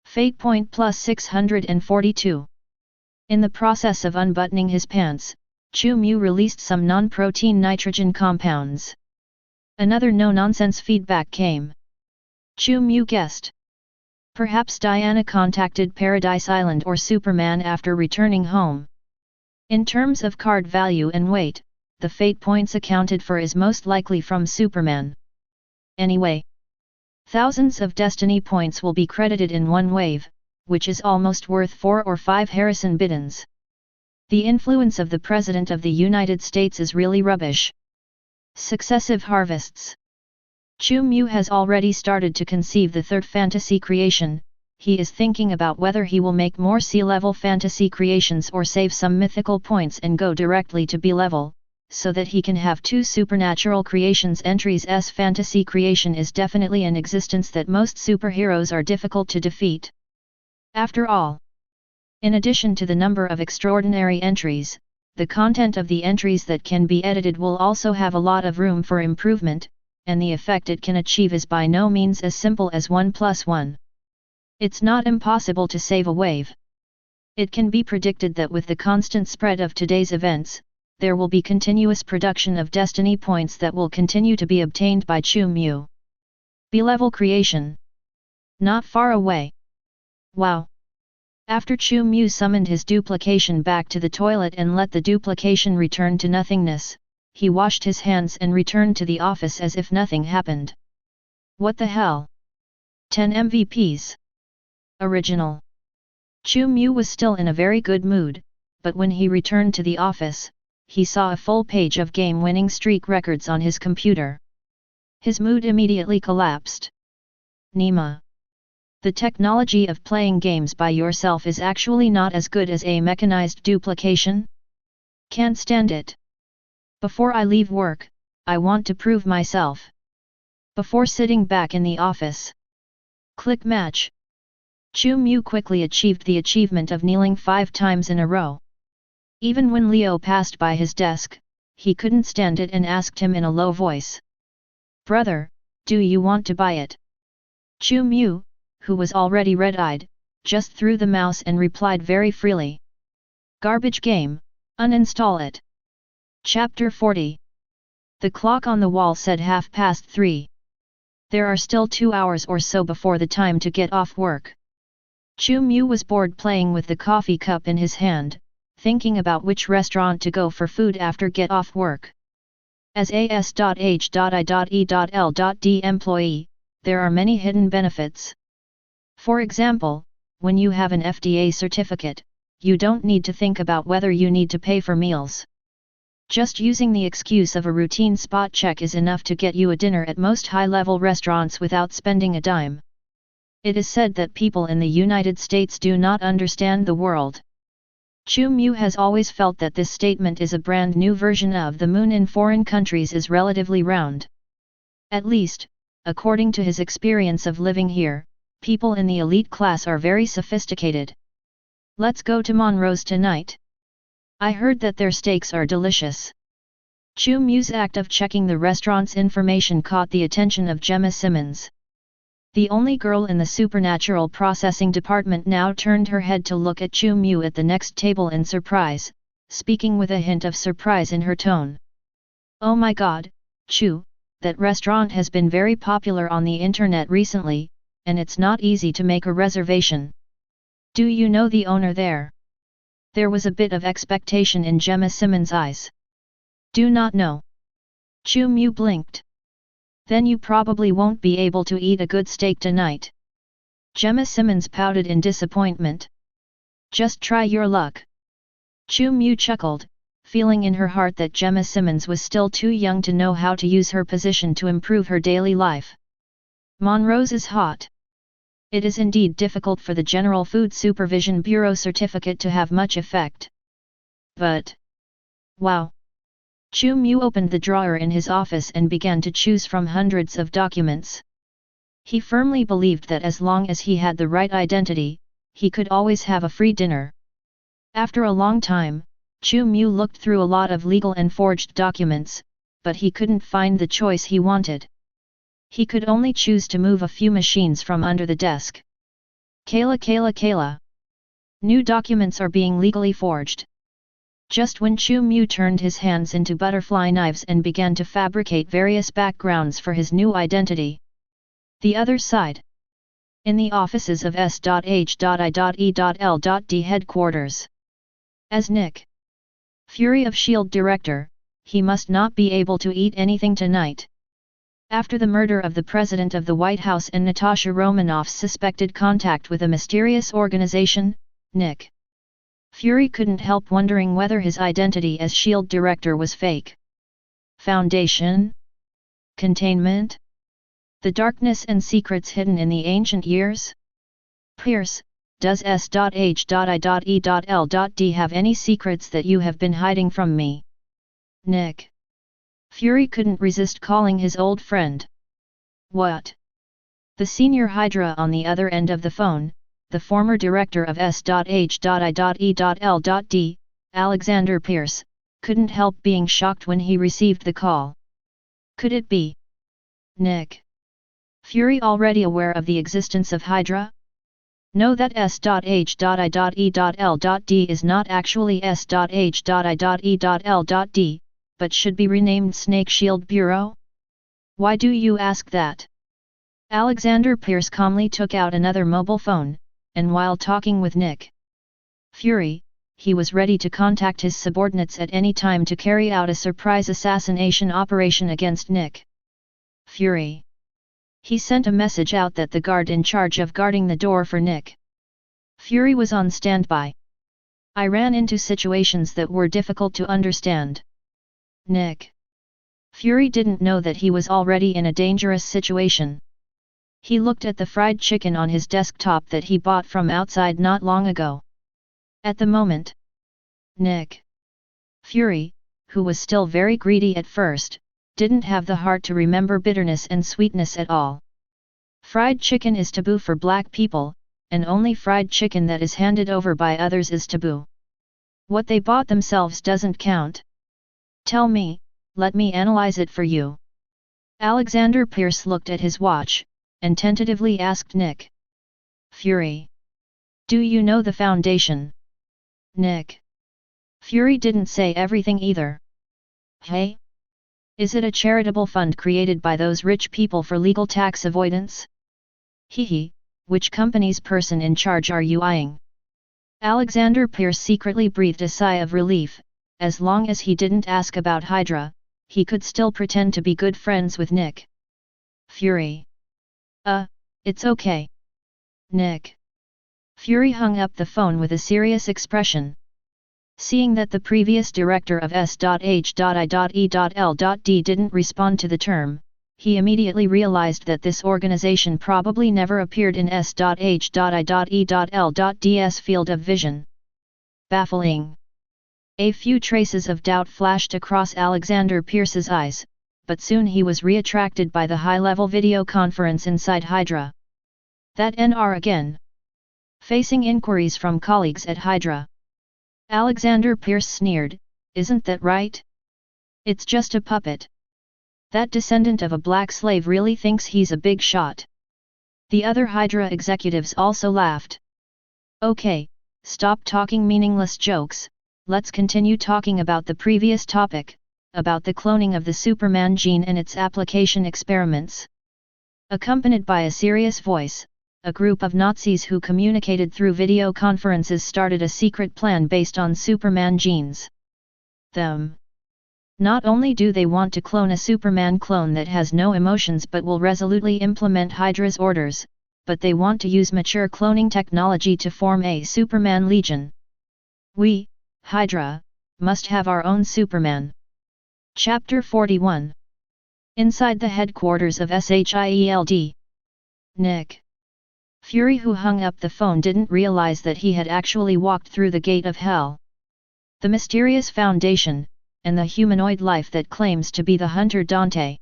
Fate point plus 642. In the process of unbuttoning his pants, Chu Mu released some non-protein nitrogen compounds. Another no-nonsense feedback came. Chu Mu guessed. Perhaps Diana contacted Paradise Island or Superman after returning home. In terms of card value and weight, the fate points accounted for is most likely from Superman. Anyway, thousands of destiny points will be credited in one wave, which is almost worth 4 or 5 Harrison Biddens. The influence of the President of the United States is really rubbish. Successive harvests. Chu Mu has already started to conceive the third fantasy creation. He is thinking about whether he will make more C-level fantasy creations or save some mythical points and go directly to B-level, so that he can have 2 supernatural creations entries. Fantasy creation is definitely an existence that most superheroes are difficult to defeat. After all, in addition to the number of extraordinary entries, the content of the entries that can be edited will also have a lot of room for improvement, and the effect it can achieve is by no means as simple as 1 + 1. It's not impossible to save a wave. It can be predicted that with the constant spread of today's events, there will be continuous production of destiny points that will continue to be obtained by Chu Mu. B-level creation. Not far away. Wow! After Chu Mu summoned his duplication back to the toilet and let the duplication return to nothingness, he washed his hands and returned to the office as if nothing happened. What the hell? 10 MVPs. Original. Chu Mu was still in a very good mood, but when he returned to the office, he saw a full page of game-winning streak records on his computer. His mood immediately collapsed. Nima. The technology of playing games by yourself is actually not as good as a mechanized duplication? Can't stand it. Before I leave work, I want to prove myself. Before sitting back in the office. Click match. Chu Mu quickly achieved the achievement of kneeling 5 times in a row. Even when Leo passed by his desk, he couldn't stand it and asked him in a low voice. Brother, do you want to buy it? Chu Mu, who was already red-eyed, just threw the mouse and replied very freely. Garbage game, uninstall it. Chapter 40. The clock on the wall said 3:30. There are still 2 hours or so before the time to get off work. Chu Mu was bored playing with the coffee cup in his hand, thinking about which restaurant to go for food after get off work. As a S.H.I.E.L.D employee, there are many hidden benefits. For example, when you have an FDA certificate, you don't need to think about whether you need to pay for meals. Just using the excuse of a routine spot check is enough to get you a dinner at most high-level restaurants without spending a dime. It is said that people in the United States do not understand the world. Chu Mu has always felt that this statement is a brand new version of the moon in foreign countries is relatively round. At least, according to his experience of living here, people in the elite class are very sophisticated. Let's go to Monroe's tonight. I heard that their steaks are delicious. Chu Mu's act of checking the restaurant's information caught the attention of Gemma Simmons. The only girl in the supernatural processing department now turned her head to look at Chu Mu at the next table in surprise, speaking with a hint of surprise in her tone. Oh my god, Chu, that restaurant has been very popular on the internet recently, and it's not easy to make a reservation. Do you know the owner there? There was a bit of expectation in Gemma Simmons' eyes. Do not know. Chu Mu blinked. Then you probably won't be able to eat a good steak tonight. Gemma Simmons pouted in disappointment. Just try your luck. Chu Mu chuckled, feeling in her heart that Gemma Simmons was still too young to know how to use her position to improve her daily life. Monroe's is hot. It is indeed difficult for the General Food Supervision Bureau certificate to have much effect. But... wow! Chu Mu opened the drawer in his office and began to choose from hundreds of documents. He firmly believed that as long as he had the right identity, he could always have a free dinner. After a long time, Chu Mu looked through a lot of legal and forged documents, but he couldn't find the choice he wanted. He could only choose to move a few machines from under the desk. Kayla. New documents are being legally forged. Just when Chu Mu turned his hands into butterfly knives and began to fabricate various backgrounds for his new identity. The other side. In the offices of S.H.I.E.L.D headquarters. As Nick Fury of S.H.I.E.L.D director, he must not be able to eat anything tonight. After the murder of the president of the White House and Natasha Romanoff's suspected contact with a mysterious organization, Nick Fury couldn't help wondering whether his identity as S.H.I.E.L.D director was fake. Foundation? Containment? The darkness and secrets hidden in the ancient years? Pierce, does S.H.I.E.L.D have any secrets that you have been hiding from me? Nick. Fury couldn't resist calling his old friend. What? The senior Hydra on the other end of the phone, the former director of S.H.I.E.L.D, Alexander Pierce, couldn't help being shocked when he received the call. Could it be Nick? Fury already aware of the existence of Hydra? Know that S.H.I.E.L.D is not actually S.H.I.E.L.D, but should be renamed Snake Shield Bureau? Why do you ask that? Alexander Pierce calmly took out another mobile phone, and while talking with Nick Fury, he was ready to contact his subordinates at any time to carry out a surprise assassination operation against Nick Fury. He sent a message out that the guard in charge of guarding the door for Nick Fury was on standby. I ran into situations that were difficult to understand. Nick Fury didn't know that he was already in a dangerous situation. He looked at the fried chicken on his desktop that he bought from outside not long ago. At the moment, Nick Fury, who was still very greedy at first, didn't have the heart to remember bitterness and sweetness at all. Fried chicken is taboo for black people, and only fried chicken that is handed over by others is taboo. What they bought themselves doesn't count. Tell me, let me analyze it for you. Alexander Pierce looked at his watch, and tentatively asked Nick Fury. Do you know the foundation? Nick Fury didn't say everything either. Hey? Is it a charitable fund created by those rich people for legal tax avoidance? Hehe, which company's person in charge are you eyeing? Alexander Pierce secretly breathed a sigh of relief. As long as he didn't ask about Hydra, he could still pretend to be good friends with Nick Fury. It's okay. Nick Fury hung up the phone with a serious expression. Seeing that the previous director of S.H.I.E.L.D didn't respond to the term, he immediately realized that this organization probably never appeared in S.H.I.E.L.D's field of vision. Baffling. A few traces of doubt flashed across Alexander Pierce's eyes, but soon he was reattracted by the high-level video conference inside Hydra. That NR again. Facing inquiries from colleagues at Hydra, Alexander Pierce sneered, isn't that right? It's just a puppet. That descendant of a black slave really thinks he's a big shot. The other Hydra executives also laughed. Okay, stop talking meaningless jokes, let's continue talking about the previous topic, about the cloning of the Superman gene and its application experiments. Accompanied by a serious voice, a group of Nazis who communicated through video conferences started a secret plan based on Superman genes. Not only do they want to clone a Superman clone that has no emotions but will resolutely implement Hydra's orders, but they want to use mature cloning technology to form a Superman Legion. We, Hydra, must have our own Superman. Chapter 41. Inside the headquarters of S.H.I.E.L.D. Nick Fury, who hung up the phone, didn't realize that he had actually walked through the gate of hell. The mysterious foundation, and the humanoid life that claims to be the hunter Dante.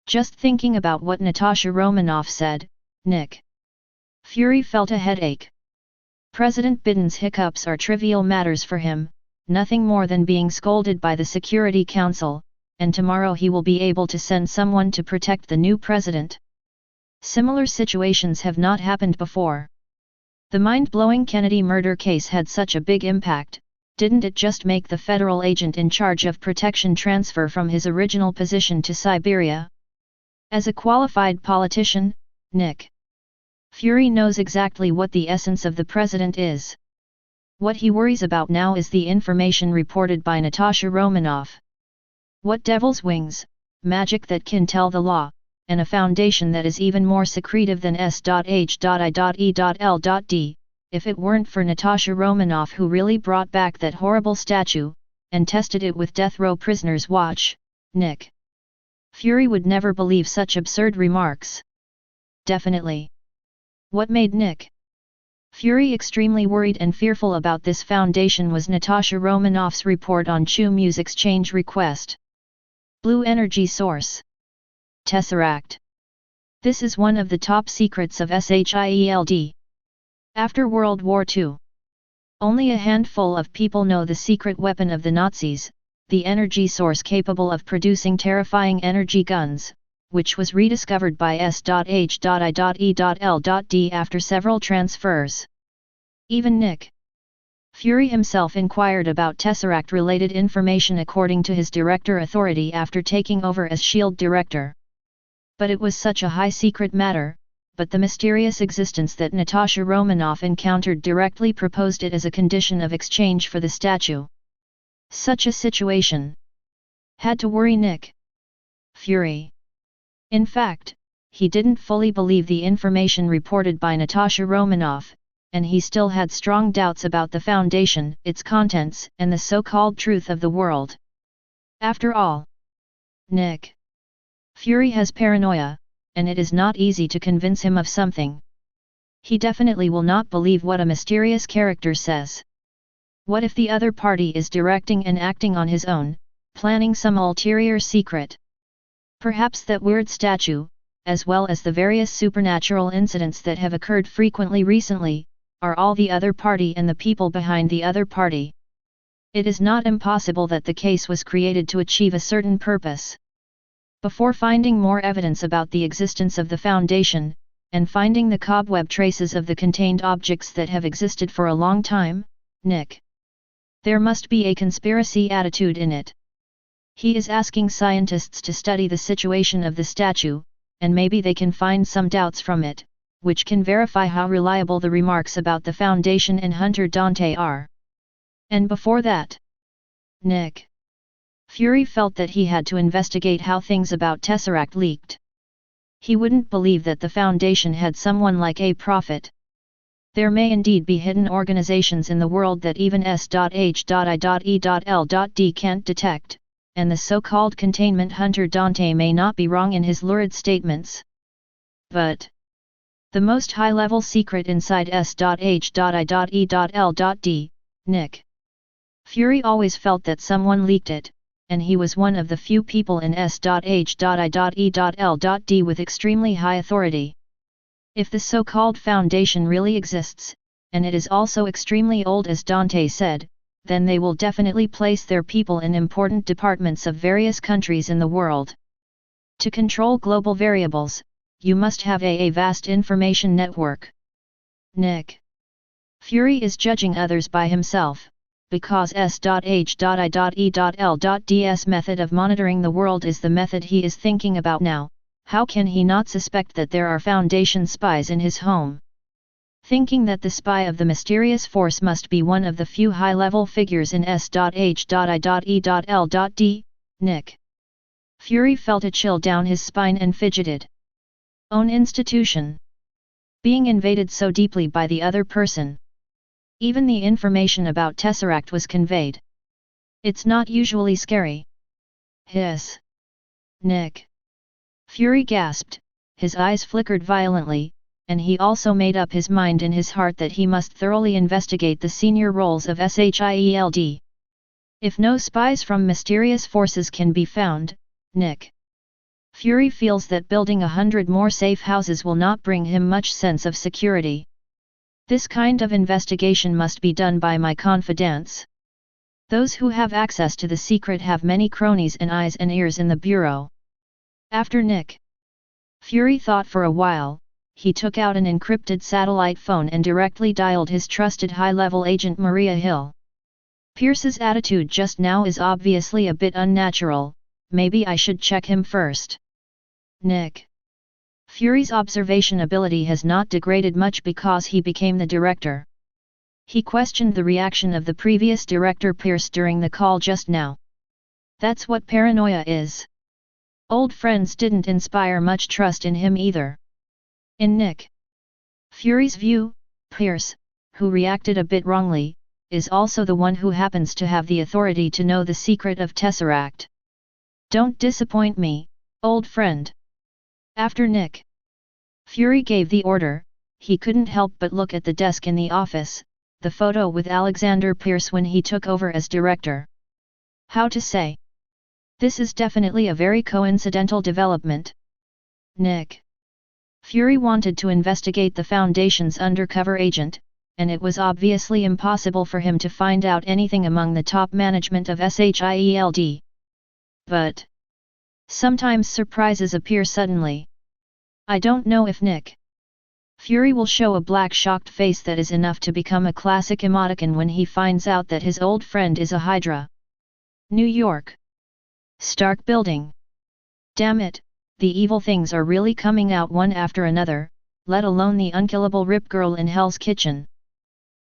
Just thinking about what Natasha Romanoff said, Nick Fury felt a headache. President Biden's hiccups are trivial matters for him, nothing more than being scolded by the Security Council, and tomorrow he will be able to send someone to protect the new president. Similar situations have not happened before. The mind-blowing Kennedy murder case had such a big impact, didn't it just make the federal agent in charge of protection transfer from his original position to Siberia? As a qualified politician, Nick Fury knows exactly what the essence of the president is. What he worries about now is the information reported by Natasha Romanoff. What devil's wings, magic that can tell the law, and a foundation that is even more secretive than S.H.I.E.L.D, if it weren't for Natasha Romanoff, who really brought back that horrible statue, and tested it with death row prisoners. Watch, Nick Fury would never believe such absurd remarks. Definitely. What made Nick Fury, extremely worried and fearful about this foundation, was Natasha Romanoff's report on Chu Mu's exchange request. Blue energy source. Tesseract. This is one of the top secrets of S.H.I.E.L.D. After World War II, only a handful of people know the secret weapon of the Nazis, the energy source capable of producing terrifying energy guns, which was rediscovered by S.H.I.E.L.D. after several transfers. Even Nick Fury himself inquired about Tesseract-related information according to his director authority after taking over as S.H.I.E.L.D. director. But it was such a high-secret matter, but the mysterious existence that Natasha Romanoff encountered directly proposed it as a condition of exchange for the statue. Such a situation had to worry Nick Fury. In fact, he didn't fully believe the information reported by Natasha Romanoff, and he still had strong doubts about the foundation, its contents, and the so-called truth of the world. After all, Nick Fury has paranoia, and it is not easy to convince him of something. He definitely will not believe what a mysterious character says. What if the other party is directing and acting on his own, planning some ulterior secret? Perhaps that weird statue, as well as the various supernatural incidents that have occurred frequently recently, are all the other party and the people behind the other party. It is not impossible that the case was created to achieve a certain purpose. Before finding more evidence about the existence of the foundation, and finding the cobweb traces of the contained objects that have existed for a long time, Nick, there must be a conspiracy attitude in it. He is asking scientists to study the situation of the statue, and maybe they can find some doubts from it, which can verify how reliable the remarks about the Foundation and Hunter Dante are. And before that, Nick Fury felt that he had to investigate how things about Tesseract leaked. He wouldn't believe that the Foundation had someone like a prophet. There may indeed be hidden organizations in the world that even S.H.I.E.L.D. can't detect, and the so-called Containment Hunter Dante may not be wrong in his lurid statements. But the most high-level secret inside S.H.I.E.L.D., Nick Fury always felt that someone leaked it, and he was one of the few people in S.H.I.E.L.D. with extremely high authority. If the so-called foundation really exists, and it is also extremely old as Dante said, then they will definitely place their people in important departments of various countries in the world. To control global variables, you must have a vast information network. Nick Fury is judging others by himself, because S.H.I.E.L.D.'s method of monitoring the world is the method he is thinking about now. How can he not suspect that there are Foundation spies in his home? Thinking that the spy of the mysterious force must be one of the few high-level figures in S.H.I.E.L.D., Nick Fury felt a chill down his spine and fidgeted. Own institution being invaded so deeply by the other person. Even the information about Tesseract was conveyed. It's not usually scary. Hiss. Nick Fury gasped, his eyes flickered violently, and he also made up his mind in his heart that he must thoroughly investigate the senior roles of S.H.I.E.L.D. If no spies from mysterious forces can be found, Nick Fury feels that building 100 more safe houses will not bring him much sense of security. This kind of investigation must be done by my confidants. Those who have access to the secret have many cronies and eyes and ears in the bureau. After Nick Fury thought for a while, he took out an encrypted satellite phone and directly dialed his trusted high-level agent Maria Hill. Pierce's attitude just now is obviously a bit unnatural, maybe I should check him first. Nick Fury's observation ability has not degraded much because he became the director. He questioned the reaction of the previous director Pierce during the call just now. That's what paranoia is. Old friends didn't inspire much trust in him either. In Nick Fury's view, Pierce, who reacted a bit wrongly, is also the one who happens to have the authority to know the secret of Tesseract. Don't disappoint me, old friend. After Nick Fury gave the order, he couldn't help but look at the desk in the office, the photo with Alexander Pierce when he took over as director. How to say? This is definitely a very coincidental development. Nick Fury wanted to investigate the Foundation's undercover agent, and it was obviously impossible for him to find out anything among the top management of S.H.I.E.L.D. But sometimes surprises appear suddenly. I don't know if Nick Fury will show a black shocked face that is enough to become a classic emoticon when he finds out that his old friend is a Hydra. New York. Stark Building. Damn it, the evil things are really coming out one after another, let alone the unkillable Rip Girl in Hell's Kitchen.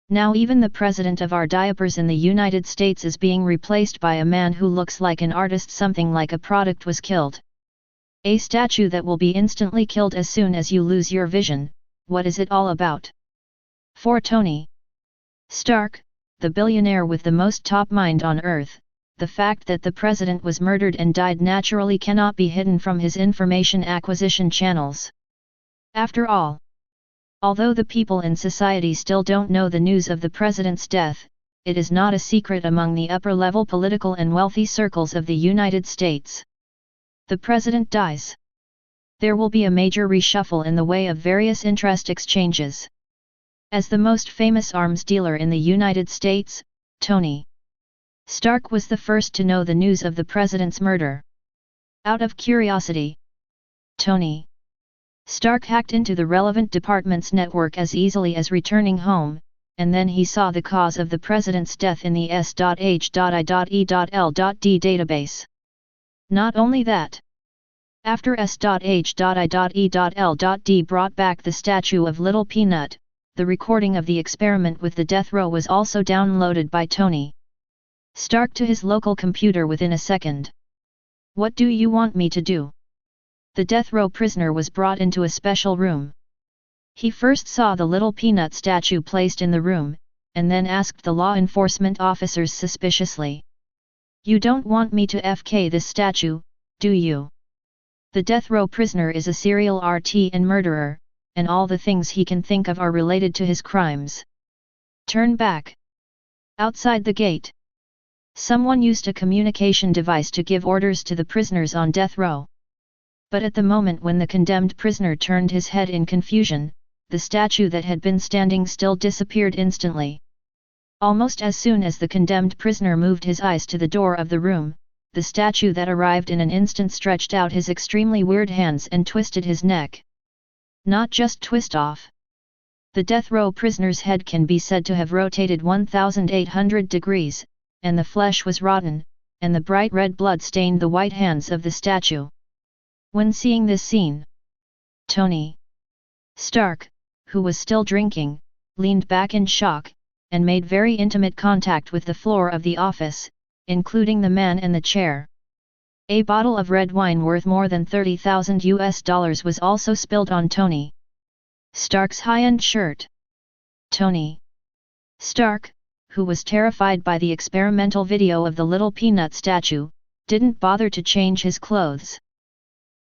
Now even the president of our diapers in the United States is being replaced by a man who looks like an artist. Something like a product was killed. A statue that will be instantly killed as soon as you lose your vision. What is it all about? For Tony Stark, the billionaire with the most top mind on Earth, the fact that the president was murdered and died naturally cannot be hidden from his information acquisition channels. After all, although the people in society still don't know the news of the president's death, it is not a secret among the upper-level political and wealthy circles of the United States. The president dies. There will be a major reshuffle in the way of various interest exchanges. As the most famous arms dealer in the United States, Tony Stark was the first to know the news of the president's murder. Out of curiosity, Tony Stark hacked into the relevant department's network as easily as returning home, and then he saw the cause of the president's death in the S.H.I.E.L.D. database. Not only that, after S.H.I.E.L.D. brought back the statue of Little Peanut, the recording of the experiment with the death row was also downloaded by Tony Stark to his local computer within a second. What do you want me to do? The death row prisoner was brought into a special room. He first saw the Little Peanut statue placed in the room, and then asked the law enforcement officers suspiciously. You don't want me to FK this statue, do you? The death row prisoner is a serial RT and murderer, and all the things he can think of are related to his crimes. Turn back. Outside the gate, someone used a communication device to give orders to the prisoners on death row. But at the moment when the condemned prisoner turned his head in confusion, the statue that had been standing still disappeared instantly. Almost as soon as the condemned prisoner moved his eyes to the door of the room, the statue that arrived in an instant stretched out his extremely weird hands and twisted his neck. Not just twist off. The death row prisoner's head can be said to have rotated 1,800 degrees, and the flesh was rotten, and the bright red blood stained the white hands of the statue. When seeing this scene, Tony Stark, who was still drinking, leaned back in shock, and made very intimate contact with the floor of the office, including the man and the chair. A bottle of red wine worth more than $30,000 was also spilled on Tony Stark's high-end shirt. Tony Stark, who was terrified by the experimental video of the Little Peanut statue, didn't bother to change his clothes.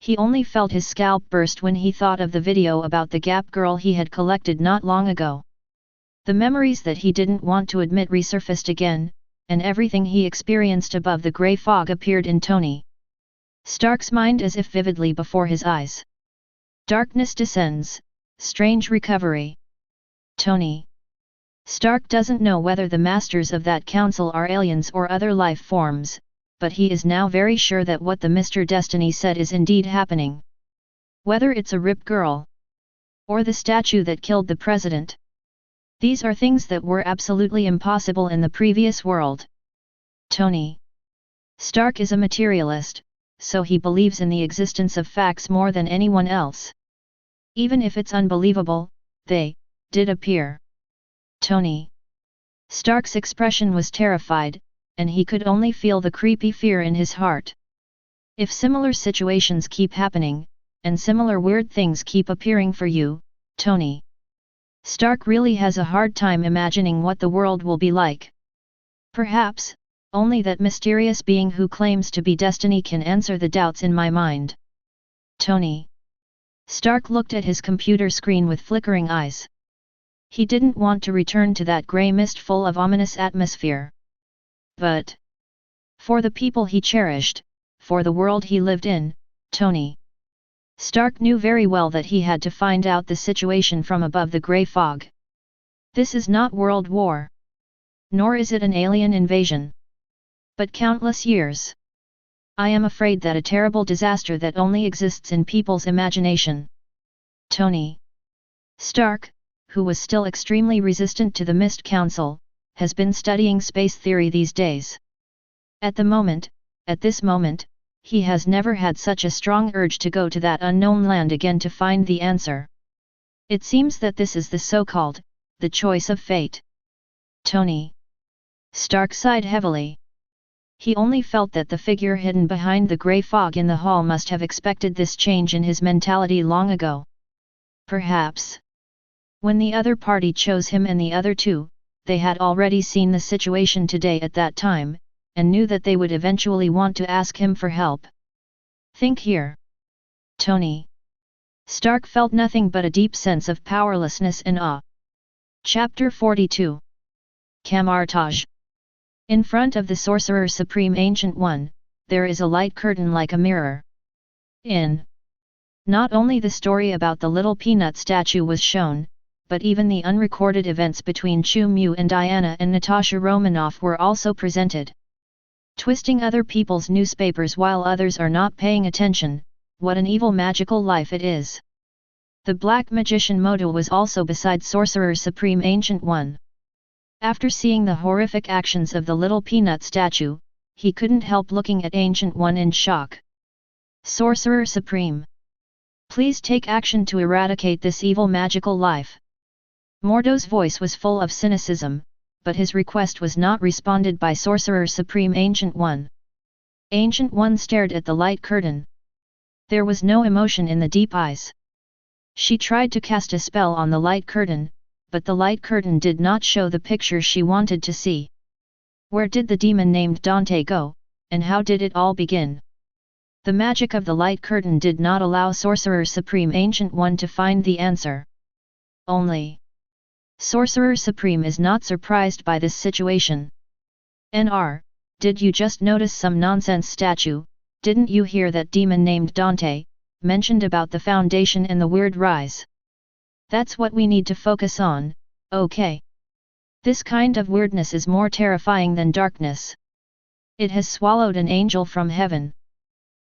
He only felt his scalp burst when he thought of the video about the Gap girl he had collected not long ago. The memories that he didn't want to admit resurfaced again, and everything he experienced above the grey fog appeared in Tony Stark's mind as if vividly before his eyes. Darkness descends, strange recovery. Tony Stark doesn't know whether the masters of that council are aliens or other life forms, but he is now very sure that what the Mr. Destiny said is indeed happening. Whether it's a Rip Girl or the statue that killed the president, these are things that were absolutely impossible in the previous world. Tony Stark is a materialist, so he believes in the existence of facts more than anyone else. Even if it's unbelievable, they did appear. Tony Stark's expression was terrified, and he could only feel the creepy fear in his heart. If similar situations keep happening, and similar weird things keep appearing for you, Tony Stark really has a hard time imagining what the world will be like. Perhaps, only that mysterious being who claims to be Destiny can answer the doubts in my mind. Tony Stark looked at his computer screen with flickering eyes. He didn't want to return to that grey mist full of ominous atmosphere. But for the people he cherished, for the world he lived in, Tony Stark knew very well that he had to find out the situation from above the grey fog. This is not World War. Nor is it an alien invasion. But countless years. I am afraid that a terrible disaster that only exists in people's imagination. Tony Stark, who was still extremely resistant to the Mist Council, has been studying space theory these days. At this moment, he has never had such a strong urge to go to that unknown land again to find the answer. It seems that this is the so-called, the choice of fate. Tony Stark sighed heavily. He only felt that the figure hidden behind the grey fog in the hall must have expected this change in his mentality long ago. Perhaps when the other party chose him and the other two, they had already seen the situation today at that time, and knew that they would eventually want to ask him for help. Think here. Tony Stark felt nothing but a deep sense of powerlessness and awe. Chapter 42. Camartage. In front of the Sorcerer Supreme Ancient One, there is a light curtain like a mirror. Not only the story about the little peanut statue was shown, but even the unrecorded events between Chu Mu and Diana and Natasha Romanoff were also presented. Twisting other people's newspapers while others are not paying attention, what an evil magical life it is. The Black Magician Modo was also beside Sorcerer Supreme Ancient One. After seeing the horrific actions of the little peanut statue, he couldn't help looking at Ancient One in shock. Sorcerer Supreme, please take action to eradicate this evil magical life. Mordo's voice was full of cynicism, but his request was not responded by Sorcerer Supreme Ancient One. Ancient One stared at the light curtain. There was no emotion in the deep eyes. She tried to cast a spell on the light curtain, but the light curtain did not show the picture she wanted to see. Where did the demon named Dante go, and how did it all begin? The magic of the light curtain did not allow Sorcerer Supreme Ancient One to find the answer. Only Sorcerer Supreme is not surprised by this situation. Nr, did you just notice some nonsense statue? Didn't you hear that demon named Dante mentioned about the Foundation and the weird rise? That's what we need to focus on, okay? This kind of weirdness is more terrifying than darkness. It has swallowed an angel from heaven.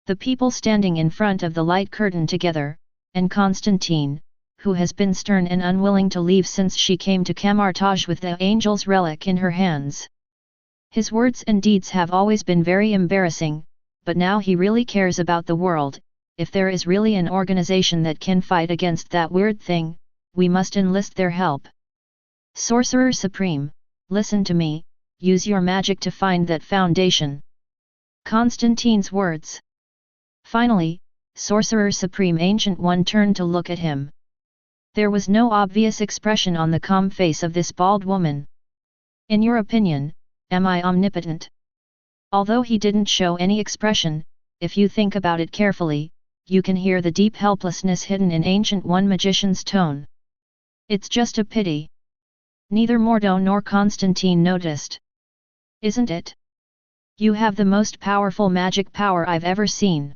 The people standing in front of the light curtain together, and Constantine, who has been stern and unwilling to leave since she came to Camartage with the angel's relic in her hands. His words and deeds have always been very embarrassing, but now he really cares about the world. If there is really an organization that can fight against that weird thing, we must enlist their help. Sorcerer Supreme, listen to me, use your magic to find that foundation. Constantine's words. Finally, Sorcerer Supreme Ancient One turned to look at him. There was no obvious expression on the calm face of this bald woman. In your opinion, am I omnipotent? Although he didn't show any expression, if you think about it carefully, you can hear the deep helplessness hidden in Ancient One Magician's tone. It's just a pity. Neither Mordo nor Constantine noticed. Isn't it? You have the most powerful magic power I've ever seen.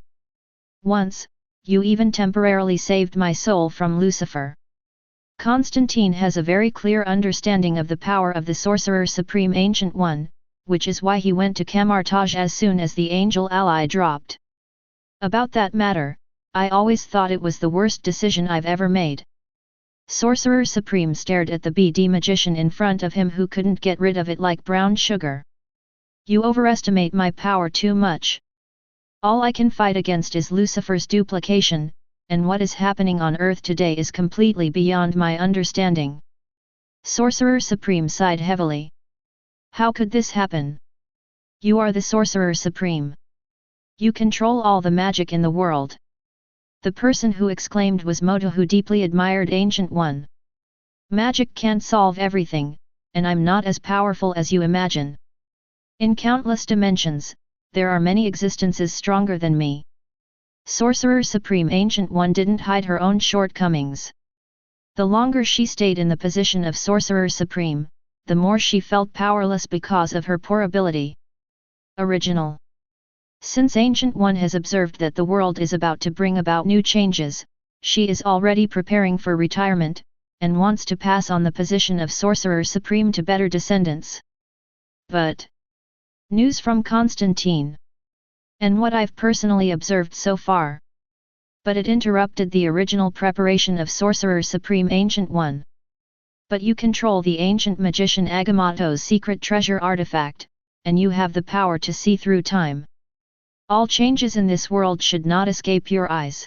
Once, you even temporarily saved my soul from Lucifer. Constantine has a very clear understanding of the power of the Sorcerer Supreme Ancient One, which is why he went to Camartage as soon as the angel ally dropped. About that matter, I always thought it was the worst decision I've ever made. Sorcerer Supreme stared at the BD magician in front of him who couldn't get rid of it like brown sugar. You overestimate my power too much. All I can fight against is Lucifer's duplication, and what is happening on Earth today is completely beyond my understanding. Sorcerer Supreme sighed heavily. How could this happen? You are the Sorcerer Supreme. You control all the magic in the world. The person who exclaimed was Moto, who deeply admired Ancient One. Magic can't solve everything, and I'm not as powerful as you imagine. In countless dimensions, there are many existences stronger than me. Sorcerer Supreme Ancient One didn't hide her own shortcomings. The longer she stayed in the position of Sorcerer Supreme, the more she felt powerless because of her poor ability. Original. Since Ancient One has observed that the world is about to bring about new changes, she is already preparing for retirement, and wants to pass on the position of Sorcerer Supreme to better descendants. But news from Constantine. And what I've personally observed so far. But it interrupted the original preparation of Sorcerer Supreme Ancient One. But you control the ancient magician Agamotto's secret treasure artifact, and you have the power to see through time. All changes in this world should not escape your eyes.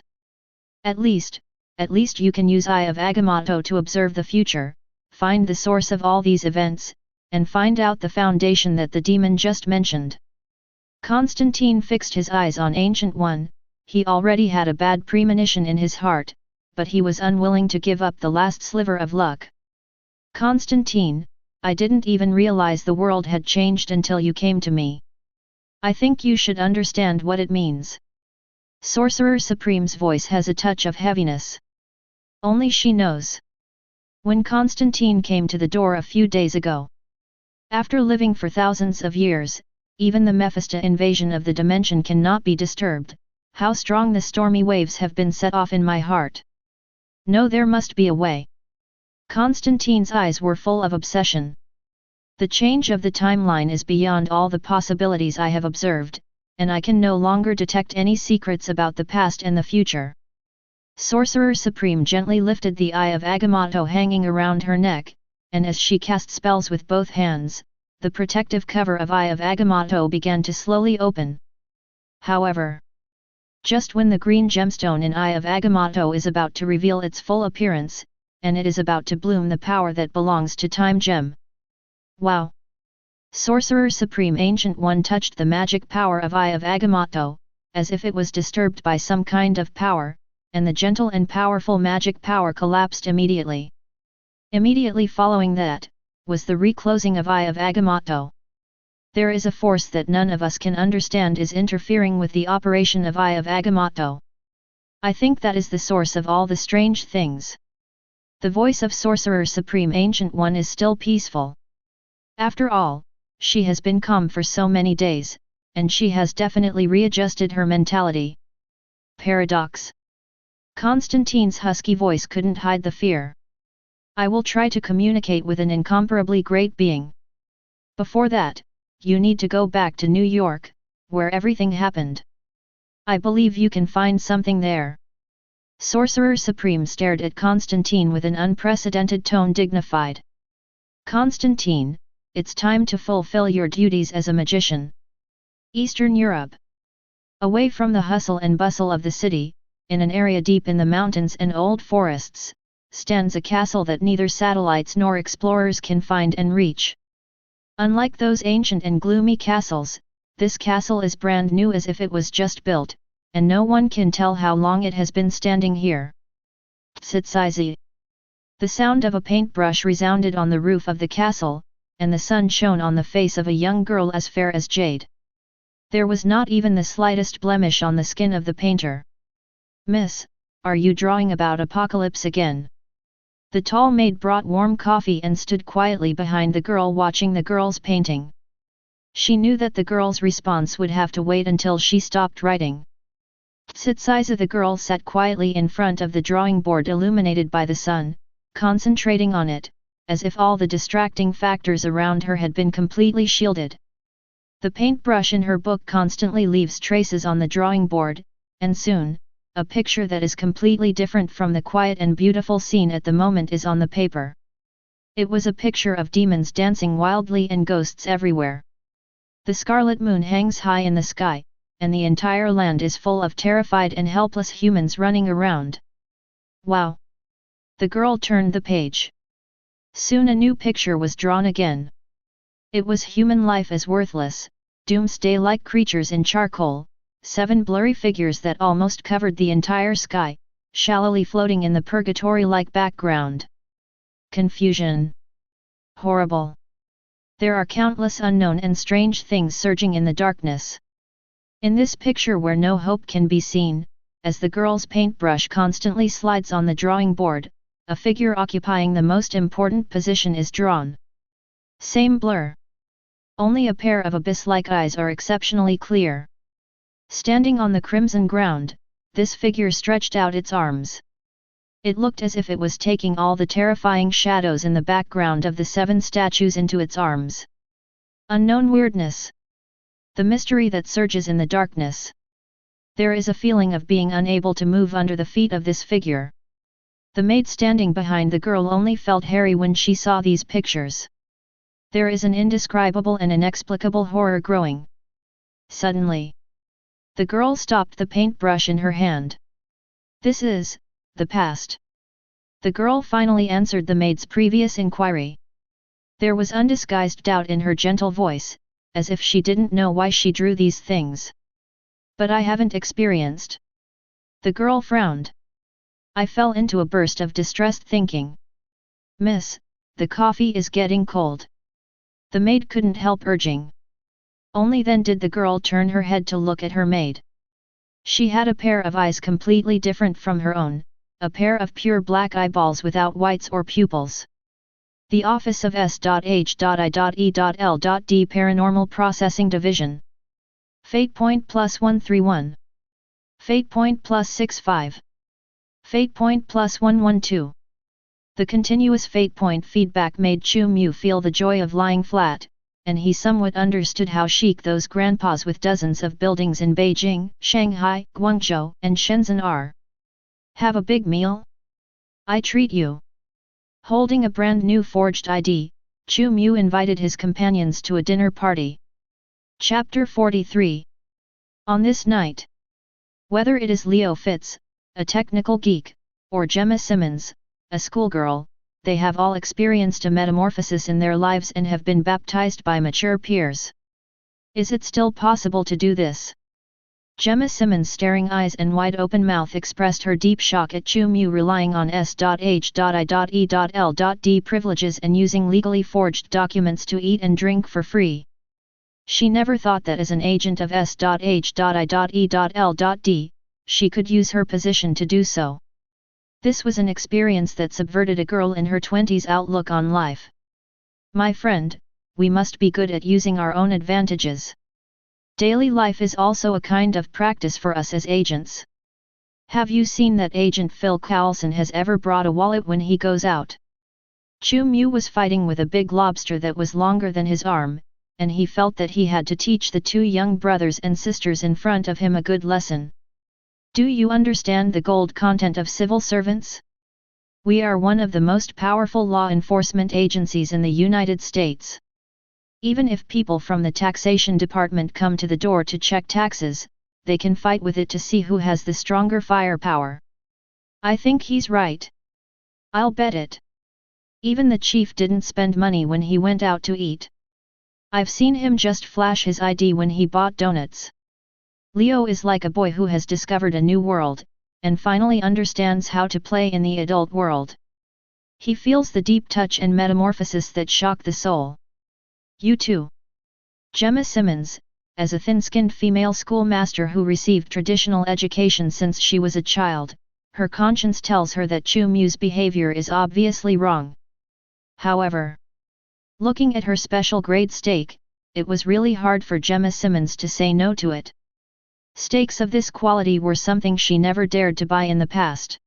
At least you can use Eye of Agamotto to observe the future, find the source of all these events, and find out the foundation that the demon just mentioned. Constantine fixed his eyes on Ancient One. He already had a bad premonition in his heart, but he was unwilling to give up the last sliver of luck. Constantine, I didn't even realize the world had changed until you came to me. I think you should understand what it means. Sorcerer Supreme's voice has a touch of heaviness. Only she knows. When Constantine came to the door a few days ago. After living for thousands of years, even the Mephisto invasion of the dimension cannot be disturbed. How strong the stormy waves have been set off in my heart. No, there must be a way. Constantine's eyes were full of obsession. The change of the timeline is beyond all the possibilities I have observed, and I can no longer detect any secrets about the past and the future. Sorcerer Supreme gently lifted the Eye of Agamotto hanging around her neck, and as she cast spells with both hands, the protective cover of Eye of Agamotto began to slowly open. However, just when the green gemstone in Eye of Agamotto is about to reveal its full appearance, and it is about to bloom the power that belongs to Time Gem. Wow! Sorcerer Supreme Ancient One touched the magic power of Eye of Agamotto, as if it was disturbed by some kind of power, and the gentle and powerful magic power collapsed immediately. Immediately following that, was the reclosing of Eye of Agamotto. There is a force that none of us can understand is interfering with the operation of Eye of Agamotto. I think that is the source of all the strange things. The voice of Sorcerer Supreme Ancient One is still peaceful. After all, she has been calm for so many days, and she has definitely readjusted her mentality. Paradox. Constantine's husky voice couldn't hide the fear. I will try to communicate with an incomparably great being. Before that, you need to go back to New York, where everything happened. I believe you can find something there. Sorcerer Supreme stared at Constantine with an unprecedented tone, dignified. Constantine, it's time to fulfill your duties as a magician. Eastern Europe. Away from the hustle and bustle of the city, in an area deep in the mountains and old forests, stands a castle that neither satellites nor explorers can find and reach. Unlike those ancient and gloomy castles, this castle is brand new as if it was just built, and no one can tell how long it has been standing here. S.H.I.E.L.D. The sound of a paintbrush resounded on the roof of the castle, and the sun shone on the face of a young girl as fair as jade. There was not even the slightest blemish on the skin of the painter. Miss, are you drawing about apocalypse again? The tall maid brought warm coffee and stood quietly behind the girl, watching the girl's painting. She knew that the girl's response would have to wait until she stopped writing. S.H.I.E.L.D. The girl sat quietly in front of the drawing board illuminated by the sun, concentrating on it, as if all the distracting factors around her had been completely shielded. The paintbrush in her book constantly leaves traces on the drawing board, and soon, a picture that is completely different from the quiet and beautiful scene at the moment is on the paper. It was a picture of demons dancing wildly and ghosts everywhere. The scarlet moon hangs high in the sky, and the entire land is full of terrified and helpless humans running around. Wow! The girl turned the page. Soon a new picture was drawn again. It was human life as worthless, doomsday-like creatures in charcoal, 7 blurry figures that almost covered the entire sky, shallowly floating in the purgatory-like background. Confusion. Horrible. There are countless unknown and strange things surging in the darkness. In this picture where no hope can be seen, as the girl's paintbrush constantly slides on the drawing board, a figure occupying the most important position is drawn. Same blur. Only a pair of abyss-like eyes are exceptionally clear. Standing on the crimson ground, this figure stretched out its arms. It looked as if it was taking all the terrifying shadows in the background of the 7 statues into its arms. Unknown weirdness. The mystery that surges in the darkness. There is a feeling of being unable to move under the feet of this figure. The maid standing behind the girl only felt hairy when she saw these pictures. There is an indescribable and inexplicable horror growing. Suddenly, the girl stopped the paintbrush in her hand. This is the past. The girl finally answered the maid's previous inquiry. There was undisguised doubt in her gentle voice, as if she didn't know why she drew these things. But I haven't experienced. The girl frowned. I fell into a burst of distressed thinking. Miss, the coffee is getting cold. The maid couldn't help urging. Only then did the girl turn her head to look at her maid. She had a pair of eyes completely different from her own, a pair of pure black eyeballs without whites or pupils. The office of S.H.I.E.L.D. Paranormal Processing Division. Fate point +131. Fate point +65. Fate point +112. The continuous fate point feedback made Chu Mu feel the joy of lying flat, and he somewhat understood how chic those grandpas with dozens of buildings in Beijing, Shanghai, Guangzhou, and Shenzhen are. Have a big meal? I treat you. Holding a brand new forged ID, Chu Mu invited his companions to a dinner party. Chapter 43. On this night. Whether it is Leo Fitz, a technical geek, or Gemma Simmons, a schoolgirl, they have all experienced a metamorphosis in their lives and have been baptized by mature peers. Is it still possible to do this? Gemma Simmons' staring eyes and wide-open mouth expressed her deep shock at Chu Mu relying on S.H.I.E.L.D. privileges and using legally forged documents to eat and drink for free. She never thought that as an agent of S.H.I.E.L.D., she could use her position to do so. This was an experience that subverted a girl in her 20s outlook on life. My friend, we must be good at using our own advantages. Daily life is also a kind of practice for us as agents. Have you seen that Agent Phil Coulson has ever brought a wallet when he goes out? Chu Mu was fighting with a big lobster that was longer than his arm, and he felt that he had to teach the 2 young brothers and sisters in front of him a good lesson. Do you understand the gold content of civil servants? We are one of the most powerful law enforcement agencies in the United States. Even if people from the taxation department come to the door to check taxes, they can fight with it to see who has the stronger firepower. I think he's right. I'll bet it. Even the chief didn't spend money when he went out to eat. I've seen him just flash his ID when he bought donuts. Leo is like a boy who has discovered a new world, and finally understands how to play in the adult world. He feels the deep touch and metamorphosis that shock the soul. You too. Gemma Simmons, as a thin-skinned female schoolmaster who received traditional education since she was a child, her conscience tells her that Chu Mu's behavior is obviously wrong. However, looking at her special grade steak, it was really hard for Gemma Simmons to say no to it. Steaks of this quality were something she never dared to buy in the past.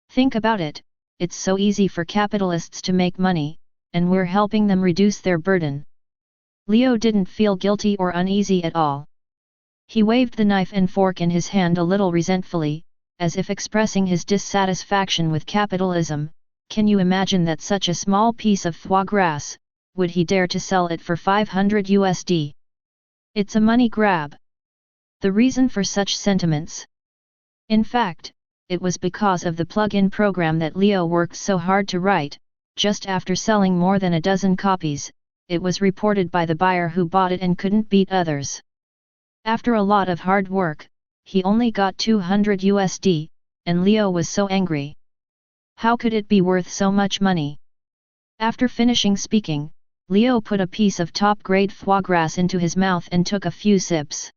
Think about it, it's so easy for capitalists to make money, and we're helping them reduce their burden. Leo didn't feel guilty or uneasy at all. He waved the knife and fork in his hand a little resentfully, as if expressing his dissatisfaction with capitalism. Can you imagine that such a small piece of foie gras, would he dare to sell it for $500? It's a money grab. The reason for such sentiments? In fact, it was because of the plug-in program that Leo worked so hard to write. Just after selling more than a dozen copies, it was reported by the buyer who bought it and couldn't beat others. After a lot of hard work, he only got $200, and Leo was so angry. How could it be worth so much money? After finishing speaking, Leo put a piece of top-grade foie gras into his mouth and took a few sips.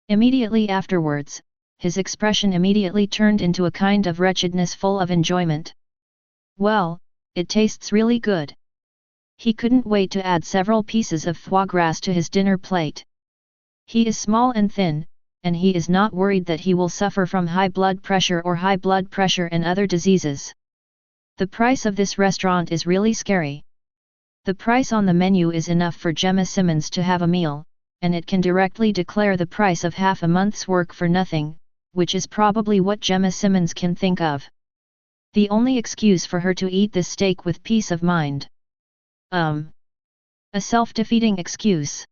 Immediately afterwards, his expression immediately turned into a kind of wretchedness full of enjoyment. Well, it tastes really good. He couldn't wait to add several pieces of foie gras to his dinner plate. He is small and thin, and he is not worried that he will suffer from high blood pressure and other diseases. The price of this restaurant is really scary. The price on the menu is enough for Gemma Simmons to have a meal, and it can directly declare the price of half a month's work for nothing, which is probably what Gemma Simmons can think of. The only excuse for her to eat this steak with peace of mind. A self-defeating excuse.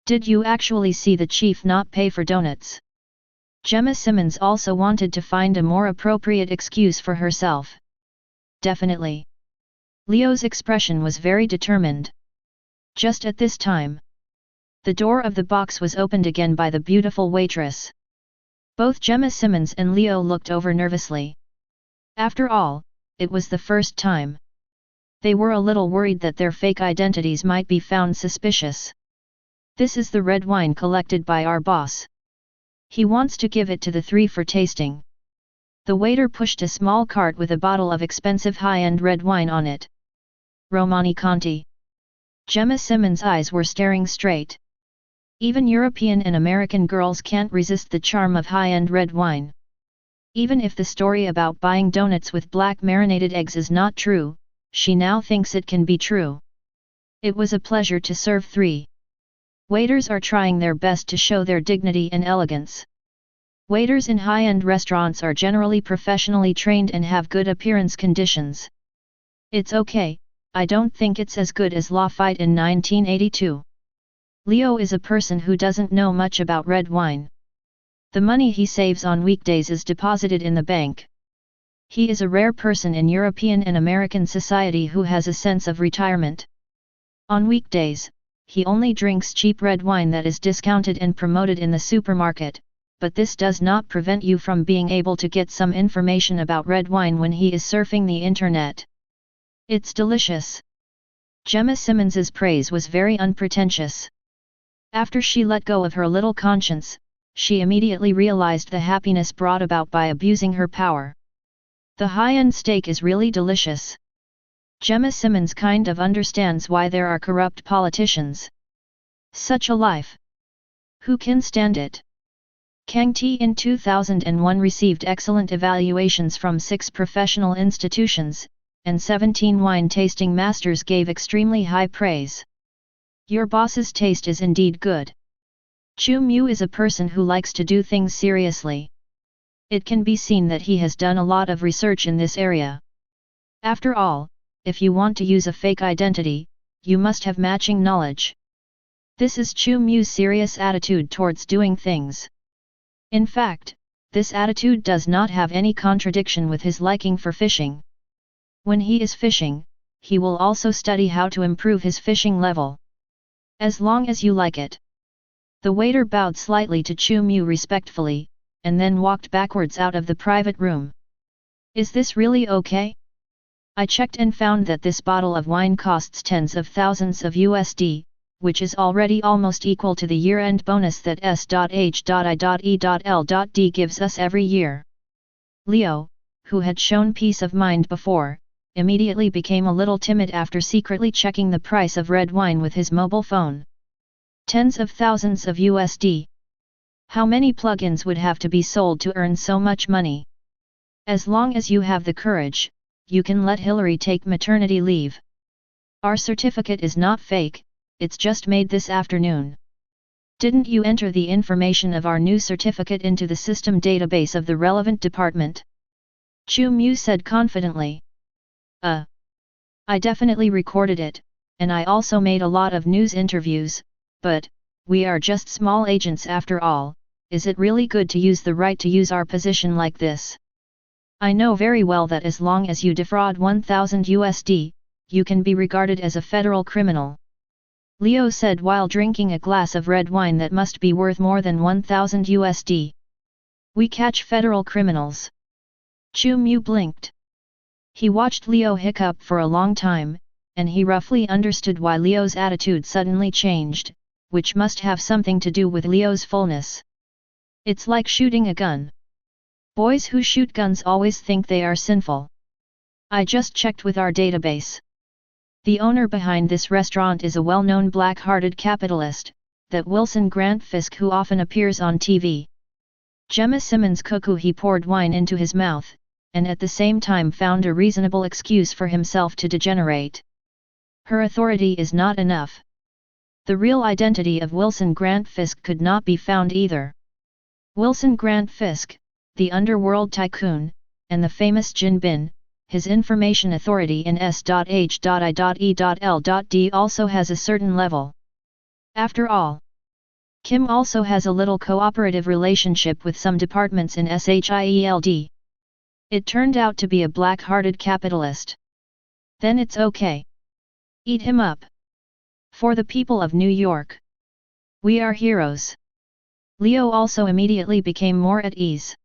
Did you actually see the chief not pay for donuts? Gemma Simmons also wanted to find a more appropriate excuse for herself. Definitely. Leo's expression was very determined. Just at this time, the door of the box was opened again by the beautiful waitress. Both Gemma Simmons and Leo looked over nervously. After all, it was the first time. They were a little worried that their fake identities might be found suspicious. This is the red wine collected by our boss. He wants to give it to the three for tasting. The waiter pushed a small cart with a bottle of expensive high-end red wine on it. Romani Conti. Gemma Simmons' eyes were staring straight. Even European and American girls can't resist the charm of high-end red wine. Even if the story about buying donuts with black marinated eggs is not true, she now thinks it can be true. It was a pleasure to serve three. Waiters are trying their best to show their dignity and elegance. Waiters in high-end restaurants are generally professionally trained and have good appearance conditions. It's okay, I don't think it's as good as Lafite in 1982. Leo is a person who doesn't know much about red wine. The money he saves on weekdays is deposited in the bank. He is a rare person in European and American society who has a sense of retirement. On weekdays, he only drinks cheap red wine that is discounted and promoted in the supermarket, but this does not prevent you from being able to get some information about red wine when he is surfing the internet. It's delicious. Gemma Simmons's praise was very unpretentious. After she let go of her little conscience, she immediately realized the happiness brought about by abusing her power. The high-end steak is really delicious. Gemma Simmons kind of understands why there are corrupt politicians. Such a life. Who can stand it? Kang T in 2001 received excellent evaluations from 6 professional institutions, and 17 wine tasting masters gave extremely high praise. Your boss's taste is indeed good. Chu Mu is a person who likes to do things seriously. It can be seen that he has done a lot of research in this area. After all, if you want to use a fake identity, you must have matching knowledge. This is Chu Mu's serious attitude towards doing things. In fact, this attitude does not have any contradiction with his liking for fishing. When he is fishing, he will also study how to improve his fishing level. As long as you like it. The waiter bowed slightly to Chu Mu respectfully, and then walked backwards out of the private room. Is this really okay? I checked and found that this bottle of wine costs tens of thousands of USD, which is already almost equal to the year-end bonus that S.H.I.E.L.D gives us every year. Leo, who had shown peace of mind before, immediately became a little timid after secretly checking the price of red wine with his mobile phone. Tens of thousands of USD. How many plugins would have to be sold to earn so much money? As long as you have the courage, you can let Hillary take maternity leave. Our certificate is not fake, it's just made this afternoon. Didn't you enter the information of our new certificate into the system database of the relevant department? Chu Mu said confidently. I definitely recorded it, and I also made a lot of news interviews, but, we are just small agents after all, is it really good to use the right to use our position like this? I know very well that as long as you defraud 1,000 USD, you can be regarded as a federal criminal. Leo said while drinking a glass of red wine that must be worth more than 1,000 USD. We catch federal criminals. Chu Mu blinked. He watched Leo hiccup for a long time, and he roughly understood why Leo's attitude suddenly changed, which must have something to do with Leo's fullness. It's like shooting a gun. Boys who shoot guns always think they are sinful. I just checked with our database. The owner behind this restaurant is a well-known black-hearted capitalist, that Wilson Grant Fisk who often appears on TV. Gemma Simmons cuckoo he poured wine into his mouth, and at the same time found a reasonable excuse for himself to degenerate. Her authority is not enough. The real identity of Wilson Grant Fisk could not be found either. Wilson Grant Fisk, the underworld tycoon, and the famous Jin Bin, his information authority in S.H.I.E.L.D. also has a certain level. After all, Kim also has a little cooperative relationship with some departments in S.H.I.E.L.D. It turned out to be a black-hearted capitalist. Then it's okay. Eat him up. For the people of New York, we are heroes. Leo also immediately became more at ease.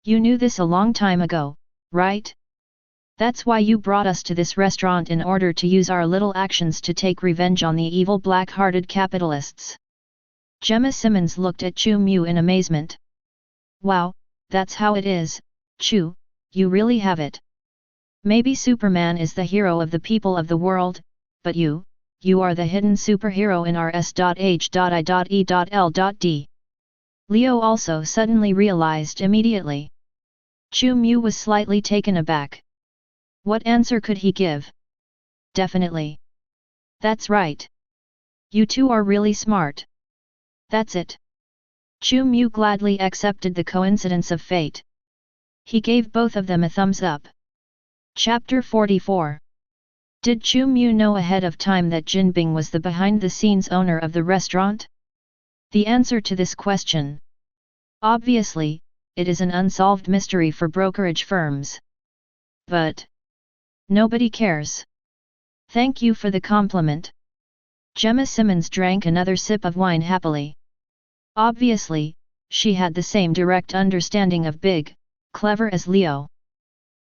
You knew this a long time ago, right? That's why you brought us to this restaurant in order to use our little actions to take revenge on the evil black-hearted capitalists. Gemma Simmons looked at Chu Mu in amazement. Wow, that's how it is, Chu, you really have it. Maybe Superman is the hero of the people of the world, but you are the hidden superhero in our S.H.I.E.L.D. Leo also suddenly realized immediately. Chu Mu was slightly taken aback. What answer could he give? Definitely. That's right. You two are really smart. That's it. Chu Mu gladly accepted the coincidence of fate. He gave both of them a thumbs up. Chapter 44. Did Chu Mu know ahead of time that Jin Bing was the behind-the-scenes owner of the restaurant? The answer to this question. Obviously, it is an unsolved mystery for brokerage firms. But nobody cares. Thank you for the compliment. Gemma Simmons drank another sip of wine happily. Obviously, she had the same direct understanding of big, clever as Leo.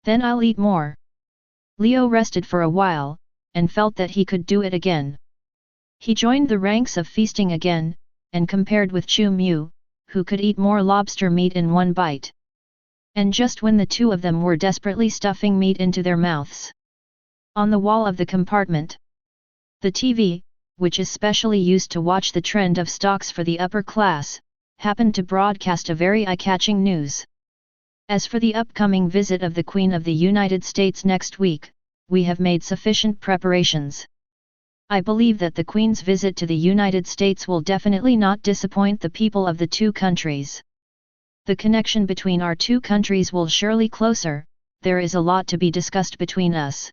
Then I'll eat more. Leo rested for a while, and felt that he could do it again. He joined the ranks of feasting again, and compared with Chu Mu, who could eat more lobster meat in one bite. And just when the two of them were desperately stuffing meat into their mouths. On the wall of the compartment, the TV, which is specially used to watch the trend of stocks for the upper class, happened to broadcast a very eye-catching news. As for the upcoming visit of the Queen of the United States next week, we have made sufficient preparations. I believe that the Queen's visit to the United States will definitely not disappoint the people of the two countries. The connection between our two countries will surely closer, there is a lot to be discussed between us.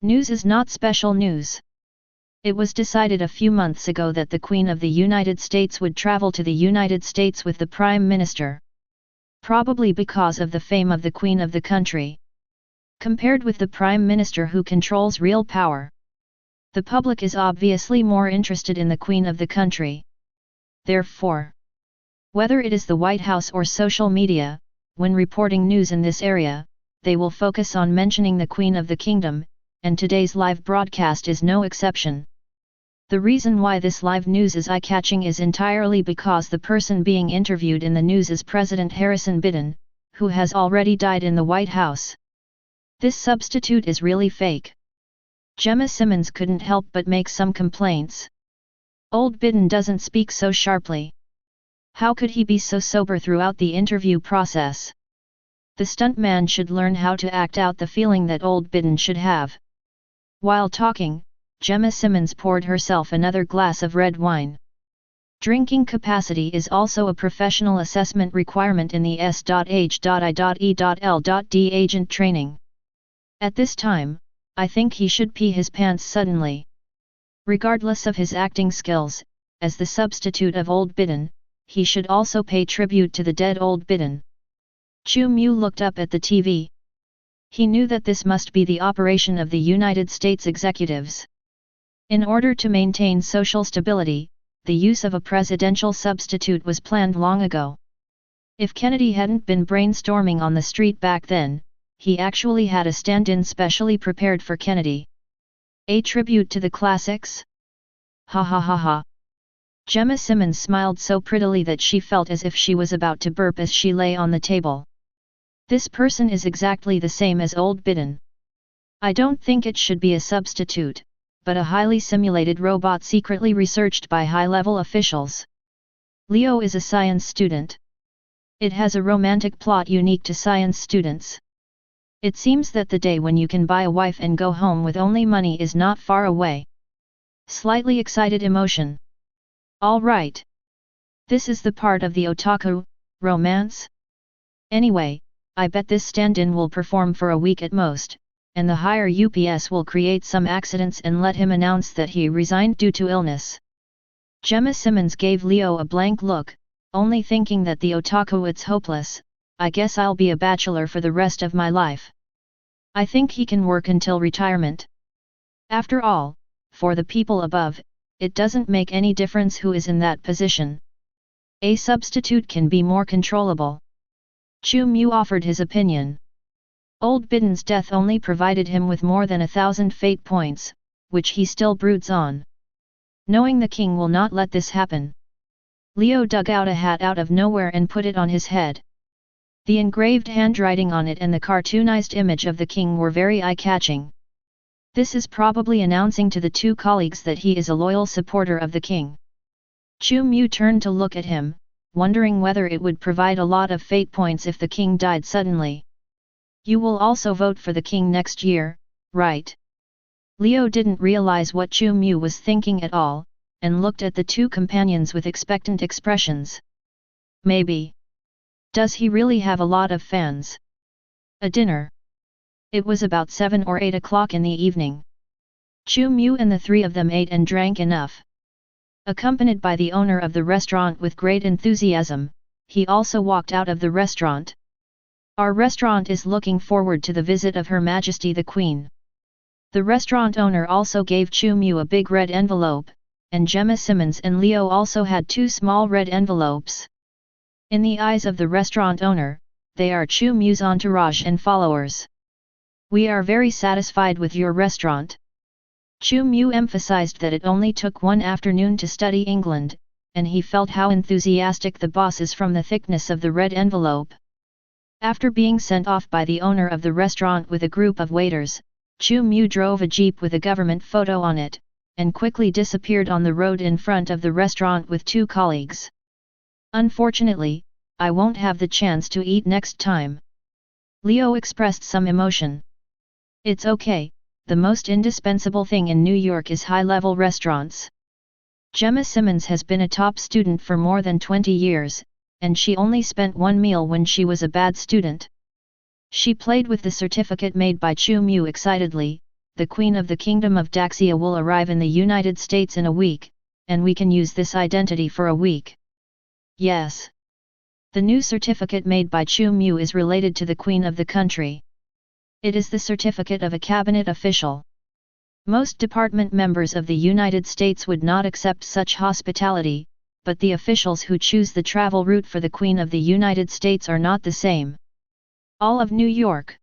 News is not special news. It was decided a few months ago that the Queen of the United States would travel to the United States with the Prime Minister. Probably because of the fame of the Queen of the country. Compared with the Prime Minister who controls real power, the public is obviously more interested in the Queen of the country. Therefore, whether it is the White House or social media, when reporting news in this area, they will focus on mentioning the Queen of the Kingdom, and today's live broadcast is no exception. The reason why this live news is eye-catching is entirely because the person being interviewed in the news is President Harrison Biden, who has already died in the White House. This substitute is really fake. Gemma Simmons couldn't help but make some complaints. Old Biden doesn't speak so sharply. How could he be so sober throughout the interview process? The stuntman should learn how to act out the feeling that old Biden should have. While talking, Gemma Simmons poured herself another glass of red wine. Drinking capacity is also a professional assessment requirement in the S.H.I.E.L.D. agent training. At this time, I think he should pee his pants suddenly. Regardless of his acting skills, as the substitute of old Biden, he should also pay tribute to the dead old Biden. Chu Mu looked up at the TV. He knew that this must be the operation of the United States executives. In order to maintain social stability, the use of a presidential substitute was planned long ago. If Kennedy hadn't been brainstorming on the street back then, he actually had a stand-in specially prepared for Kennedy. A tribute to the classics? Ha ha ha ha. Gemma Simmons smiled so prettily that she felt as if she was about to burp as she lay on the table. This person is exactly the same as old Bidden. I don't think it should be a substitute, but a highly simulated robot secretly researched by high-level officials. Leo is a science student. It has a romantic plot unique to science students. It seems that the day when you can buy a wife and go home with only money is not far away. Slightly excited emotion. All right. This is the part of the otaku romance? Anyway, I bet this stand-in will perform for a week at most, and the higher UPS will create some accidents and let him announce that he resigned due to illness. Gemma Simmons gave Leo a blank look, only thinking that the otaku it's hopeless. I guess I'll be a bachelor for the rest of my life. I think he can work until retirement. After all, for the people above, it doesn't make any difference who is in that position. A substitute can be more controllable. Chu Mu offered his opinion. Old Bidden's death only provided him with more than 1,000 fate points, which he still broods on. Knowing the king will not let this happen. Leo dug out a hat out of nowhere and put it on his head. The engraved handwriting on it and the cartoonized image of the king were very eye-catching. This is probably announcing to the two colleagues that he is a loyal supporter of the king. Chu Mu turned to look at him, wondering whether it would provide a lot of fate points if the king died suddenly. You will also vote for the king next year, right? Leo didn't realize what Chu Mu was thinking at all, and looked at the two companions with expectant expressions. Maybe. Does he really have a lot of fans? A dinner. It was about 7 or 8 o'clock in the evening. Chu Mu and the three of them ate and drank enough. Accompanied by the owner of the restaurant with great enthusiasm, he also walked out of the restaurant. Our restaurant is looking forward to the visit of Her Majesty the Queen. The restaurant owner also gave Chu Mu a big red envelope, and Gemma Simmons and Leo also had 2 small red envelopes. In the eyes of the restaurant owner, they are Chu Mu's entourage and followers. We are very satisfied with your restaurant. Chu Mu emphasized that it only took 1 afternoon to study England, and he felt how enthusiastic the boss is from the thickness of the red envelope. After being sent off by the owner of the restaurant with a group of waiters, Chu Mu drove a jeep with a government photo on it, and quickly disappeared on the road in front of the restaurant with 2 colleagues. Unfortunately, I won't have the chance to eat next time. Leo expressed some emotion. It's okay, the most indispensable thing in New York is high-level restaurants. Gemma Simmons has been a top student for more than 20 years, and she only spent 1 meal when she was a bad student. She played with the certificate made by Chu Mu excitedly. The Queen of the Kingdom of Daxia will arrive in the United States in a week, and we can use this identity for a week. Yes. The new certificate made by Chu Mu is related to the Queen of the country. It is the certificate of a cabinet official. Most department members of the United States would not accept such hospitality, but the officials who choose the travel route for the Queen of the United States are not the same. All of New York.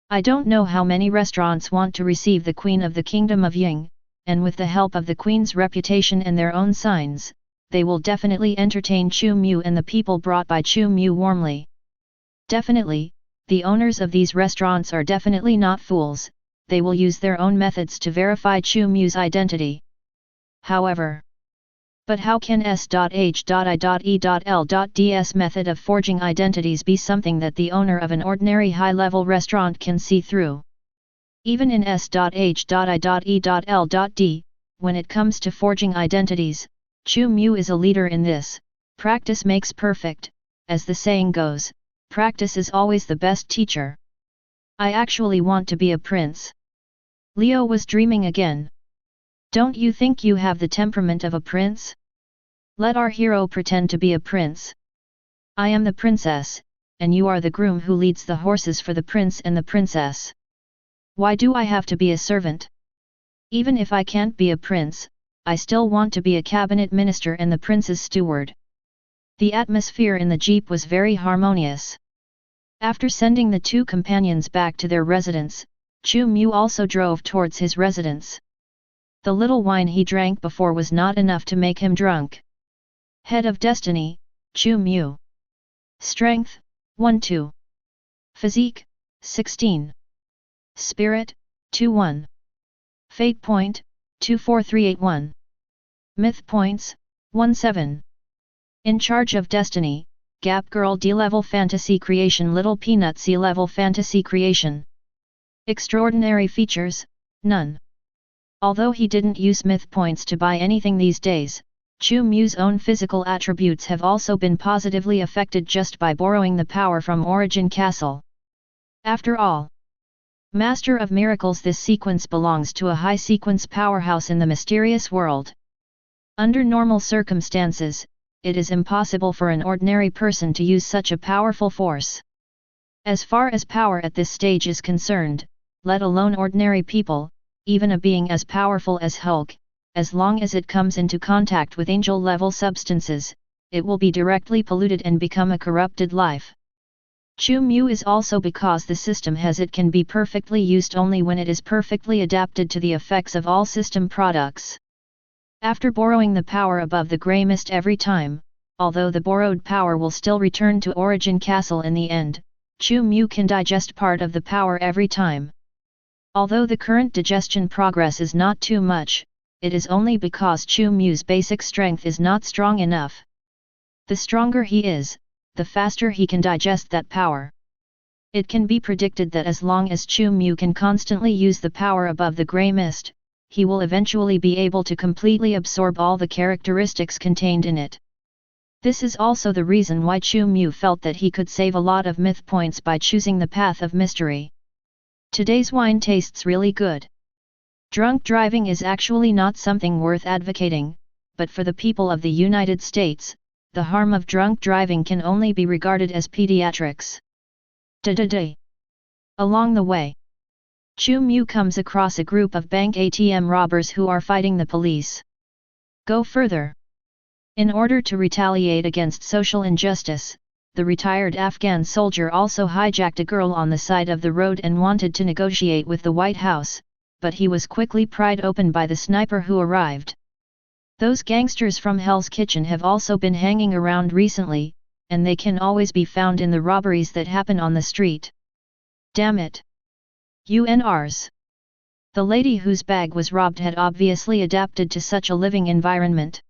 I don't know how many restaurants want to receive the Queen of the Kingdom of Ying, and with the help of the Queen's reputation and their own signs, they will definitely entertain Chu Mu and the people brought by Chu Mu warmly. Definitely, the owners of these restaurants are definitely not fools, they will use their own methods to verify Chu Mu's identity. However, but how can S.H.I.E.L.D's method of forging identities be something that the owner of an ordinary high-level restaurant can see through? Even in S.H.I.E.L.D, when it comes to forging identities, Chu Mu is a leader in this. Practice makes perfect, as the saying goes, practice is always the best teacher. I actually want to be a prince. Leo was dreaming again. Don't you think you have the temperament of a prince? Let our hero pretend to be a prince. I am the princess, and you are the groom who leads the horses for the prince and the princess. Why do I have to be a servant? Even if I can't be a prince, I still want to be a cabinet minister and the prince's steward. The atmosphere in the jeep was very harmonious. After sending the 2 companions back to their residence, Chu Mu also drove towards his residence. The little wine he drank before was not enough to make him drunk. Head of Destiny, Chu Mu. Strength, 1-2. Physique, 16. Spirit, 2-1. Fate point, 24381. Myth points, 1-7. In charge of Destiny, Gap Girl D-level fantasy creation, Little Peanut C-level fantasy creation. Extraordinary features, none. Although he didn't use myth points to buy anything these days, Chu Mu's own physical attributes have also been positively affected just by borrowing the power from Origin Castle. After all, Master of Miracles, this sequence belongs to a high sequence powerhouse in the mysterious world. Under normal circumstances, it is impossible for an ordinary person to use such a powerful force. As far as power at this stage is concerned, let alone ordinary people, even a being as powerful as Hulk, as long as it comes into contact with angel-level substances, it will be directly polluted and become a corrupted life. Chu Mu is also because the system has it can be perfectly used only when it is perfectly adapted to the effects of all system products. After borrowing the power above the grey mist every time, although the borrowed power will still return to Origin Castle in the end, Chu Mu can digest part of the power every time. Although the current digestion progress is not too much, it is only because Chu Mu's basic strength is not strong enough. The stronger he is, the faster he can digest that power. It can be predicted that as long as Chu Mu can constantly use the power above the grey mist, he will eventually be able to completely absorb all the characteristics contained in it. This is also the reason why Chu Mu felt that he could save a lot of myth points by choosing the path of mystery. Today's wine tastes really good. Drunk driving is actually not something worth advocating, but for the people of the United States, the harm of drunk driving can only be regarded as pediatrics. Along the way, Chu Mu comes across a group of bank ATM robbers who are fighting the police. Go further. In order to retaliate against social injustice, the retired Afghan soldier also hijacked a girl on the side of the road and wanted to negotiate with the White House, but he was quickly pried open by the sniper who arrived. Those gangsters from Hell's Kitchen have also been hanging around recently, and they can always be found in the robberies that happen on the street. Damn it! UNRs. The lady whose bag was robbed had obviously adapted to such a living environment.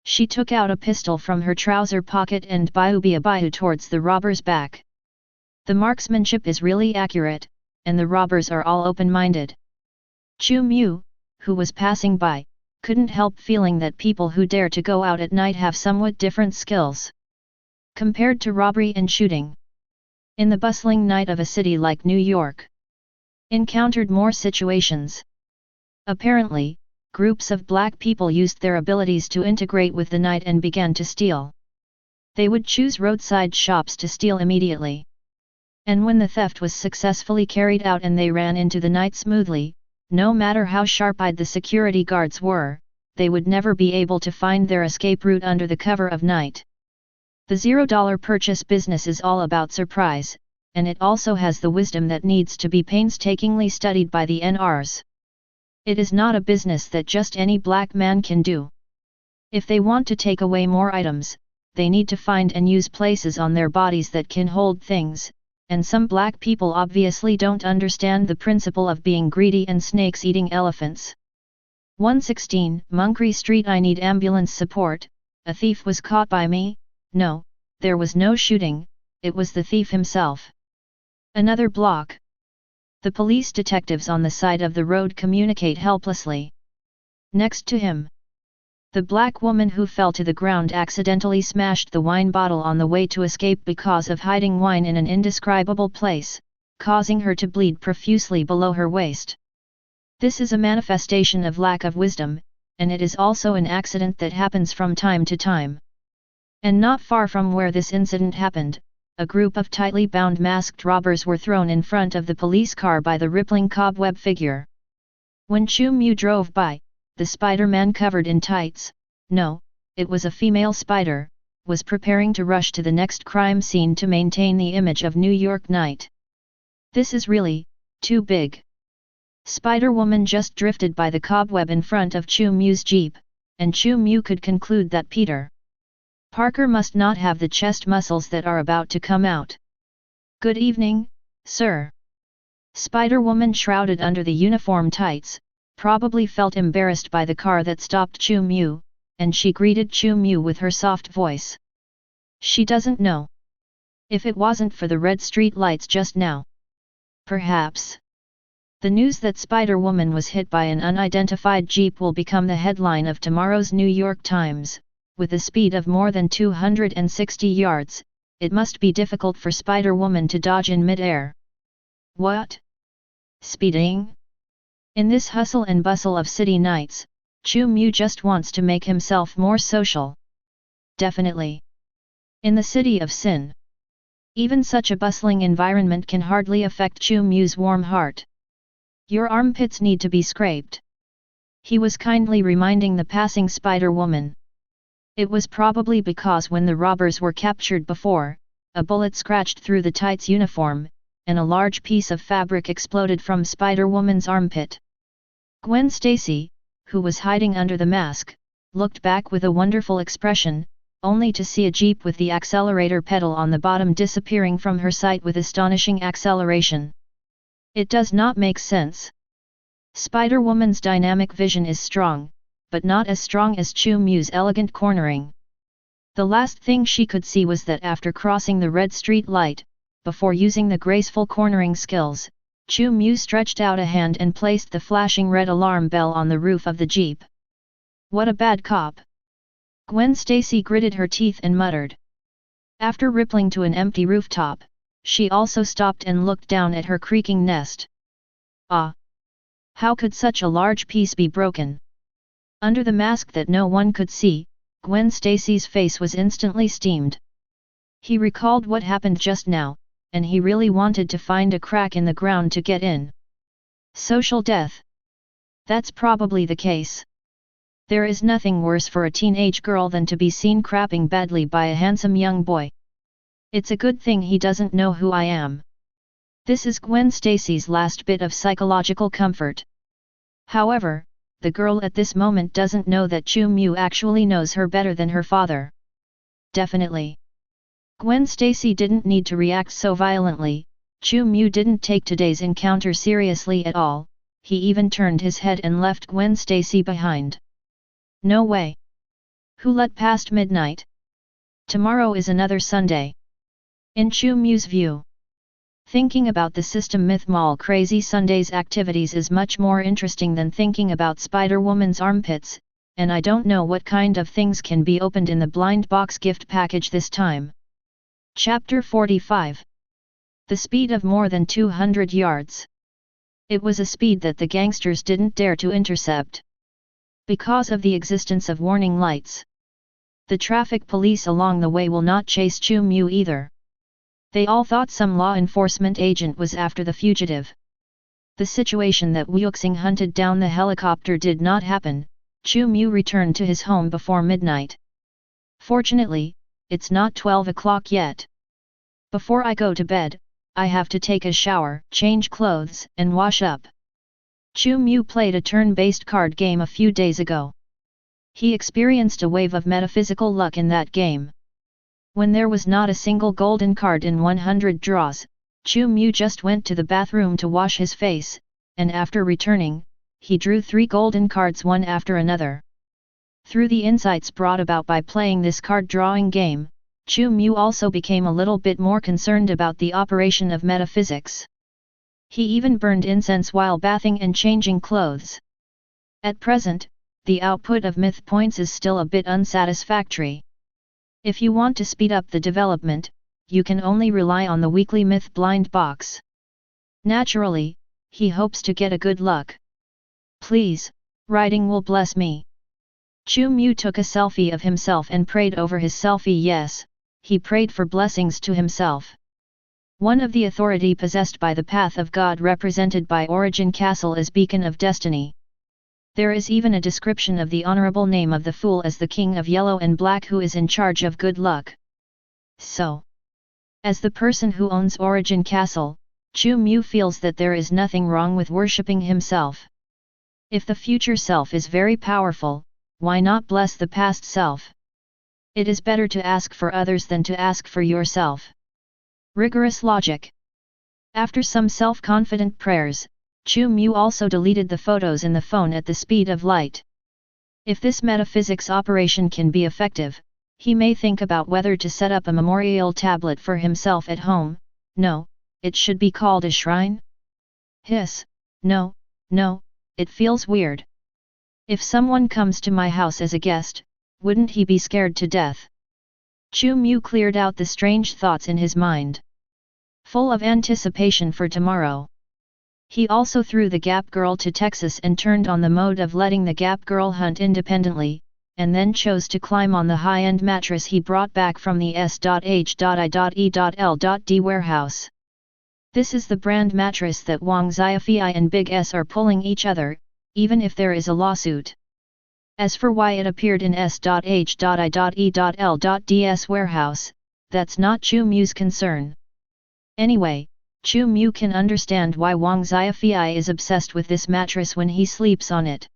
She took out a pistol from her trouser pocket and biu towards the robber's back. The marksmanship is really accurate, and the robbers are all open-minded. Chu Mu, who was passing by, couldn't help feeling that people who dare to go out at night have somewhat different skills compared to robbery and shooting. In the bustling night of a city like New York, encountered more situations. Apparently, groups of black people used their abilities to integrate with the night and began to steal. They would choose roadside shops to steal immediately. And when the theft was successfully carried out and they ran into the night smoothly, no matter how sharp-eyed the security guards were, they would never be able to find their escape route under the cover of night. The $0 purchase business is all about surprise, and it also has the wisdom that needs to be painstakingly studied by the NRs. It is not a business that just any black man can do. If they want to take away more items, they need to find and use places on their bodies that can hold things, and some black people obviously don't understand the principle of being greedy and snakes eating elephants. 116 Monkry Street. I need ambulance support. A thief was caught by me. No, there was no shooting, it was the thief himself. Another block. The police detectives on the side of the road communicate helplessly. Next to him, the black woman who fell to the ground accidentally smashed the wine bottle on the way to escape because of hiding wine in an indescribable place, causing her to bleed profusely below her waist. This is a manifestation of lack of wisdom, and it is also an accident that happens from time to time. And not far from where this incident happened, a group of tightly bound masked robbers were thrown in front of the police car by the rippling cobweb figure. When Chu Mu drove by, the Spider-Man covered in tights, no, it was a female spider, was preparing to rush to the next crime scene to maintain the image of New York night. This is really too big. Spider-Woman just drifted by the cobweb in front of Chu Mu's jeep, and Chu Mu could conclude that Peter Parker must not have the chest muscles that are about to come out. Good evening, sir. Spider-Woman shrouded under the uniform tights, probably felt embarrassed by the car that stopped Chu Mu, and she greeted Chu Mu with her soft voice. She doesn't know. If it wasn't for the red street lights just now. Perhaps. The news that Spider-Woman was hit by an unidentified jeep will become the headline of tomorrow's New York Times. With a speed of more than 260 yards, it must be difficult for Spider-Woman to dodge in mid-air. What? Speeding? In this hustle and bustle of city nights, Chu Mu just wants to make himself more social. Definitely. In the city of sin. Even such a bustling environment can hardly affect Chu Mu's warm heart. Your armpits need to be scraped. He was kindly reminding the passing Spider-Woman. It was probably because when the robbers were captured before, a bullet scratched through the tights uniform, and a large piece of fabric exploded from Spider-Woman's armpit. Gwen Stacy, who was hiding under the mask, looked back with a wonderful expression, only to see a jeep with the accelerator pedal on the bottom disappearing from her sight with astonishing acceleration. It does not make sense. Spider-Woman's dynamic vision is strong, but not as strong as Chu Mu's elegant cornering. The last thing she could see was that after crossing the red street light, before using the graceful cornering skills, Chu Mu stretched out a hand and placed the flashing red alarm bell on the roof of the jeep. What a bad cop! Gwen Stacy gritted her teeth and muttered. After rippling to an empty rooftop, she also stopped and looked down at her creaking nest. Ah! How could such a large piece be broken? Under the mask that no one could see, Gwen Stacy's face was instantly steamed. He recalled what happened just now, and he really wanted to find a crack in the ground to get in. Social death. That's probably the case. There is nothing worse for a teenage girl than to be seen crapping badly by a handsome young boy. It's a good thing he doesn't know who I am. This is Gwen Stacy's last bit of psychological comfort. However, the girl at this moment doesn't know that Chu Mu actually knows her better than her father. Definitely. Gwen Stacy didn't need to react so violently. Chu Mu didn't take today's encounter seriously at all. He even turned his head and left Gwen Stacy behind. No way. Who let past midnight? Tomorrow is another Sunday. In Chu Mu's view, thinking about the System Myth Mall Crazy Sunday's activities is much more interesting than thinking about Spider-Woman's armpits, and I don't know what kind of things can be opened in the blind box gift package this time. Chapter 45. The speed of more than 200 yards. It was a speed that the gangsters didn't dare to intercept. Because of the existence of warning lights. The traffic police along the way will not chase Chu Mu either. They all thought some law enforcement agent was after the fugitive. The situation that Wuxing hunted down the helicopter did not happen. Chu Mu returned to his home before midnight. Fortunately, it's not 12 o'clock yet. Before I go to bed, I have to take a shower, change clothes, and wash up. Chu Mu played a turn-based card game a few days ago. He experienced a wave of metaphysical luck in that game. When there was not a single golden card in 100 draws, Chu Mu just went to the bathroom to wash his face, and after returning, he drew 3 golden cards one after another. Through the insights brought about by playing this card-drawing game, Chu Mu also became a little bit more concerned about the operation of metaphysics. He even burned incense while bathing and changing clothes. At present, the output of myth points is still a bit unsatisfactory. If you want to speed up the development, you can only rely on the weekly myth blind box. Naturally, he hopes to get a good luck. Please, writing will bless me. Chu Mu took a selfie of himself and prayed over his selfie. Yes, he prayed for blessings to himself. One of the authority possessed by the path of God represented by Origin Castle as beacon of destiny. There is even a description of the honorable name of the fool as the king of yellow and black who is in charge of good luck. So, as the person who owns Origin Castle, Chu Mu feels that there is nothing wrong with worshipping himself. If the future self is very powerful, why not bless the past self? It is better to ask for others than to ask for yourself. Rigorous logic. After some self-confident prayers, Chu Mu also deleted the photos in the phone at the speed of light. If this metaphysics operation can be effective, he may think about whether to set up a memorial tablet for himself at home. No, it should be called a shrine? Hiss, no, it feels weird. If someone comes to my house as a guest, wouldn't he be scared to death? Chu Mu cleared out the strange thoughts in his mind. Full of anticipation for tomorrow. He also threw the Gap Girl to Texas and turned on the mode of letting the Gap Girl hunt independently, and then chose to climb on the high-end mattress he brought back from the S.H.I.E.L.D warehouse. This is the brand mattress that Wang Xiaofei and Big S are pulling each other, even if there is a lawsuit. As for why it appeared in S.H.I.E.L.D's warehouse, that's not Chu Mu's concern. Anyway, Chu Mu can understand why Wang Xiaofei is obsessed with this mattress when he sleeps on it.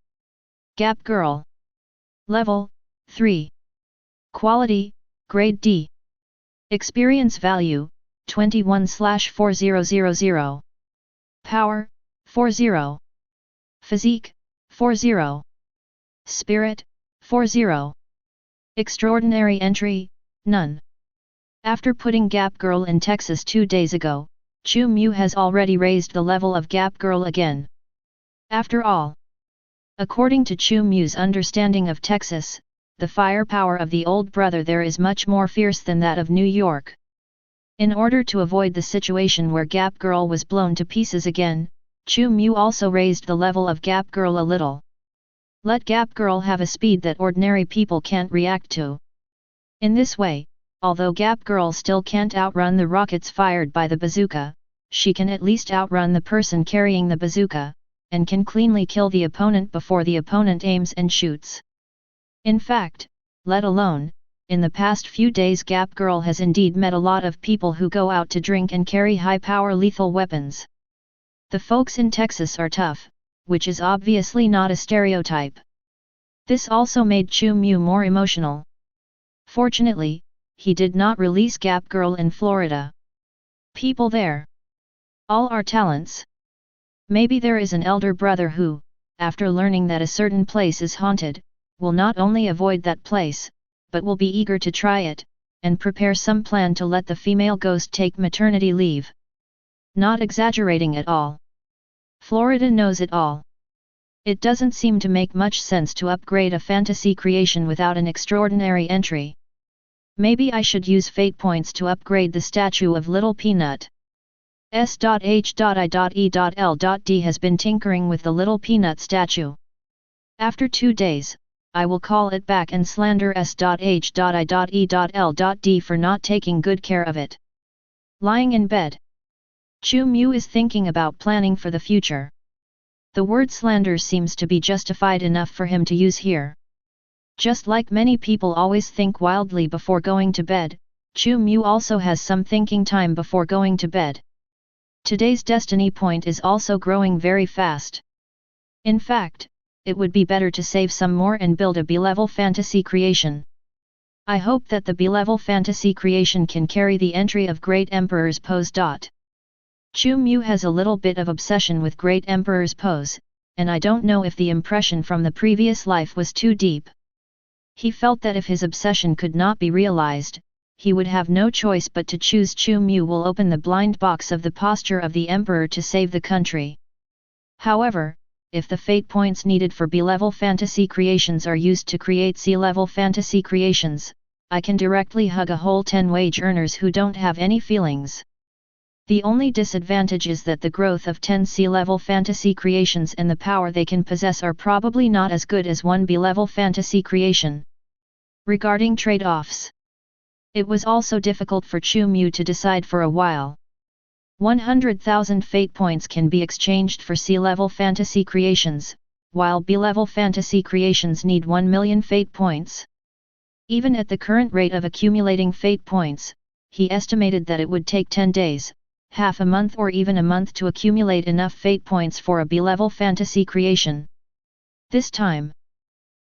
Gap Girl. Level 3. Quality, Grade D. Experience value, 21/4000. Power, 40. Physique, 40. Spirit, 40. Extraordinary entry, none. After putting Gap Girl in Texas 2 days ago, Chu Mu has already raised the level of Gap Girl again. After all, according to Chu Mu's understanding of Texas, the firepower of the old brother there is much more fierce than that of New York. In order to avoid the situation where Gap Girl was blown to pieces again, Chu Mu also raised the level of Gap Girl a little. Let Gap Girl have a speed that ordinary people can't react to. In this way, although Gap Girl still can't outrun the rockets fired by the bazooka, she can at least outrun the person carrying the bazooka, and can cleanly kill the opponent before the opponent aims and shoots. In fact, let alone, in the past few days Gap Girl has indeed met a lot of people who go out to drink and carry high-power lethal weapons. The folks in Texas are tough, which is obviously not a stereotype. This also made Chu Mu more emotional. Fortunately, he did not release Gap Girl in Florida. People there. All are talents. Maybe there is an elder brother who, after learning that a certain place is haunted, will not only avoid that place, but will be eager to try it, and prepare some plan to let the female ghost take maternity leave. Not exaggerating at all. Florida knows it all. It doesn't seem to make much sense to upgrade a fantasy creation without an extraordinary entry. Maybe I should use fate points to upgrade the statue of Little Peanut. S.H.I.E.L.D has been tinkering with the Little Peanut statue. After 2 days, I will call it back and slander S.H.I.E.L.D for not taking good care of it. Lying in bed. Chu Mu is thinking about planning for the future. The word slander seems to be justified enough for him to use here. Just like many people always think wildly before going to bed, Chu Mu also has some thinking time before going to bed. Today's destiny point is also growing very fast. In fact, it would be better to save some more and build a B-level fantasy creation. I hope that the B-level fantasy creation can carry the entry of Great Emperor's Pose. Chu Mu has a little bit of obsession with Great Emperor's Pose, and I don't know if the impression from the previous life was too deep. He felt that if his obsession could not be realized, he would have no choice but to choose Chu Mu will open the blind box of the posture of the Emperor to save the country. However, if the fate points needed for B-level fantasy creations are used to create C-level fantasy creations, I can directly hug a whole 10 wage earners who don't have any feelings. The only disadvantage is that the growth of 10 C-level fantasy creations and the power they can possess are probably not as good as one B-level fantasy creation. Regarding trade-offs, it was also difficult for Chu Mu to decide for a while. 100,000 fate points can be exchanged for C-level fantasy creations, while B-level fantasy creations need 1 million fate points. Even at the current rate of accumulating fate points, he estimated that it would take 10 days, half a month or even a month to accumulate enough fate points for a B-level fantasy creation. This time,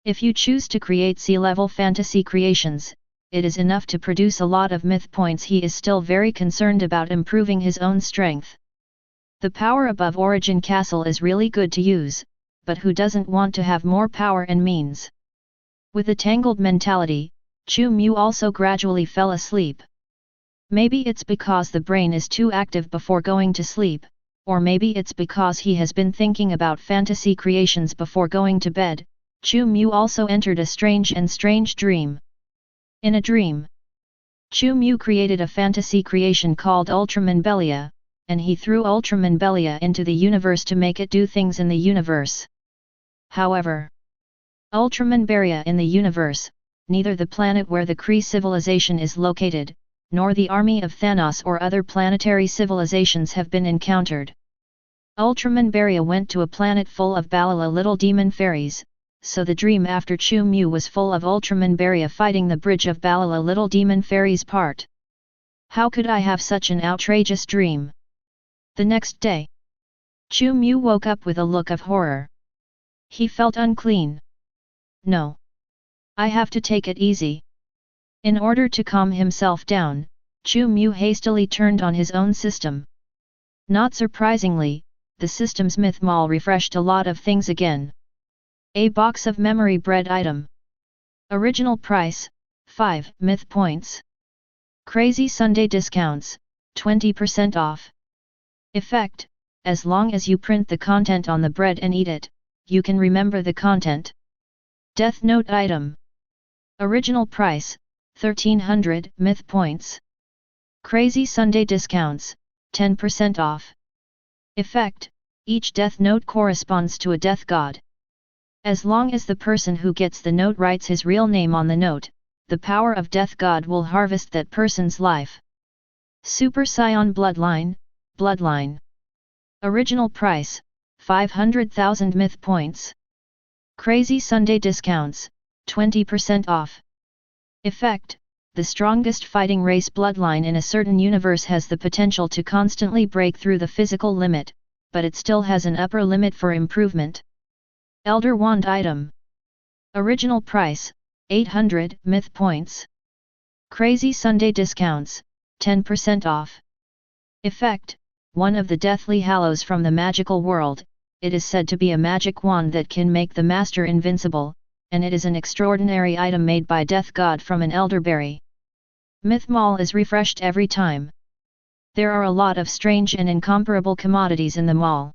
if you choose to create C-level fantasy creations, it is enough to produce a lot of myth points. He is still very concerned about improving his own strength. The power above Origin Castle is really good to use, but who doesn't want to have more power and means? With a tangled mentality, Chu Mu also gradually fell asleep. Maybe it's because the brain is too active before going to sleep, or maybe it's because he has been thinking about fantasy creations before going to bed. Chu Mu also entered a strange dream. In a dream, Chu Mu created a fantasy creation called Ultraman Belia, and he threw Ultraman Belia into the universe to make it do things in the universe. However, Ultraman Belia in the universe, neither the planet where the Kree civilization is located, nor the army of Thanos or other planetary civilizations have been encountered. Ultraman Belia went to a planet full of Balala little demon fairies, so the dream after Chu Mu was full of Ultraman Belia fighting the bridge of Balala little demon fairies part. How could I have such an outrageous dream? The next day, Chu Mu woke up with a look of horror. He felt unclean. No. I have to take it easy. In order to calm himself down, Chu Mu hastily turned on his own system. Not surprisingly, the system's myth mall refreshed a lot of things again. A box of memory bread item. Original price, 5 myth points. Crazy Sunday discounts, 20% off. Effect, as long as you print the content on the bread and eat it, you can remember the content. Death Note item. Original price, 1300 myth points. Crazy Sunday discounts, 10% off. Effect, each death note corresponds to a death god. As long as the person who gets the note writes his real name on the note, the power of death god will harvest that person's life. Super Scion Bloodline. Original price, 500,000 myth points. Crazy Sunday discounts, 20% off. Effect, the strongest fighting race bloodline in a certain universe has the potential to constantly break through the physical limit, but it still has an upper limit for improvement. Elder Wand item. Original price, 800 myth points. Crazy Sunday discounts, 10% off. Effect, one of the Deathly Hallows from the magical world. It is said to be a magic wand that can make the master invincible, and it is an extraordinary item made by Death God from an elderberry. Myth Mall is refreshed every time. There are a lot of strange and incomparable commodities in the mall.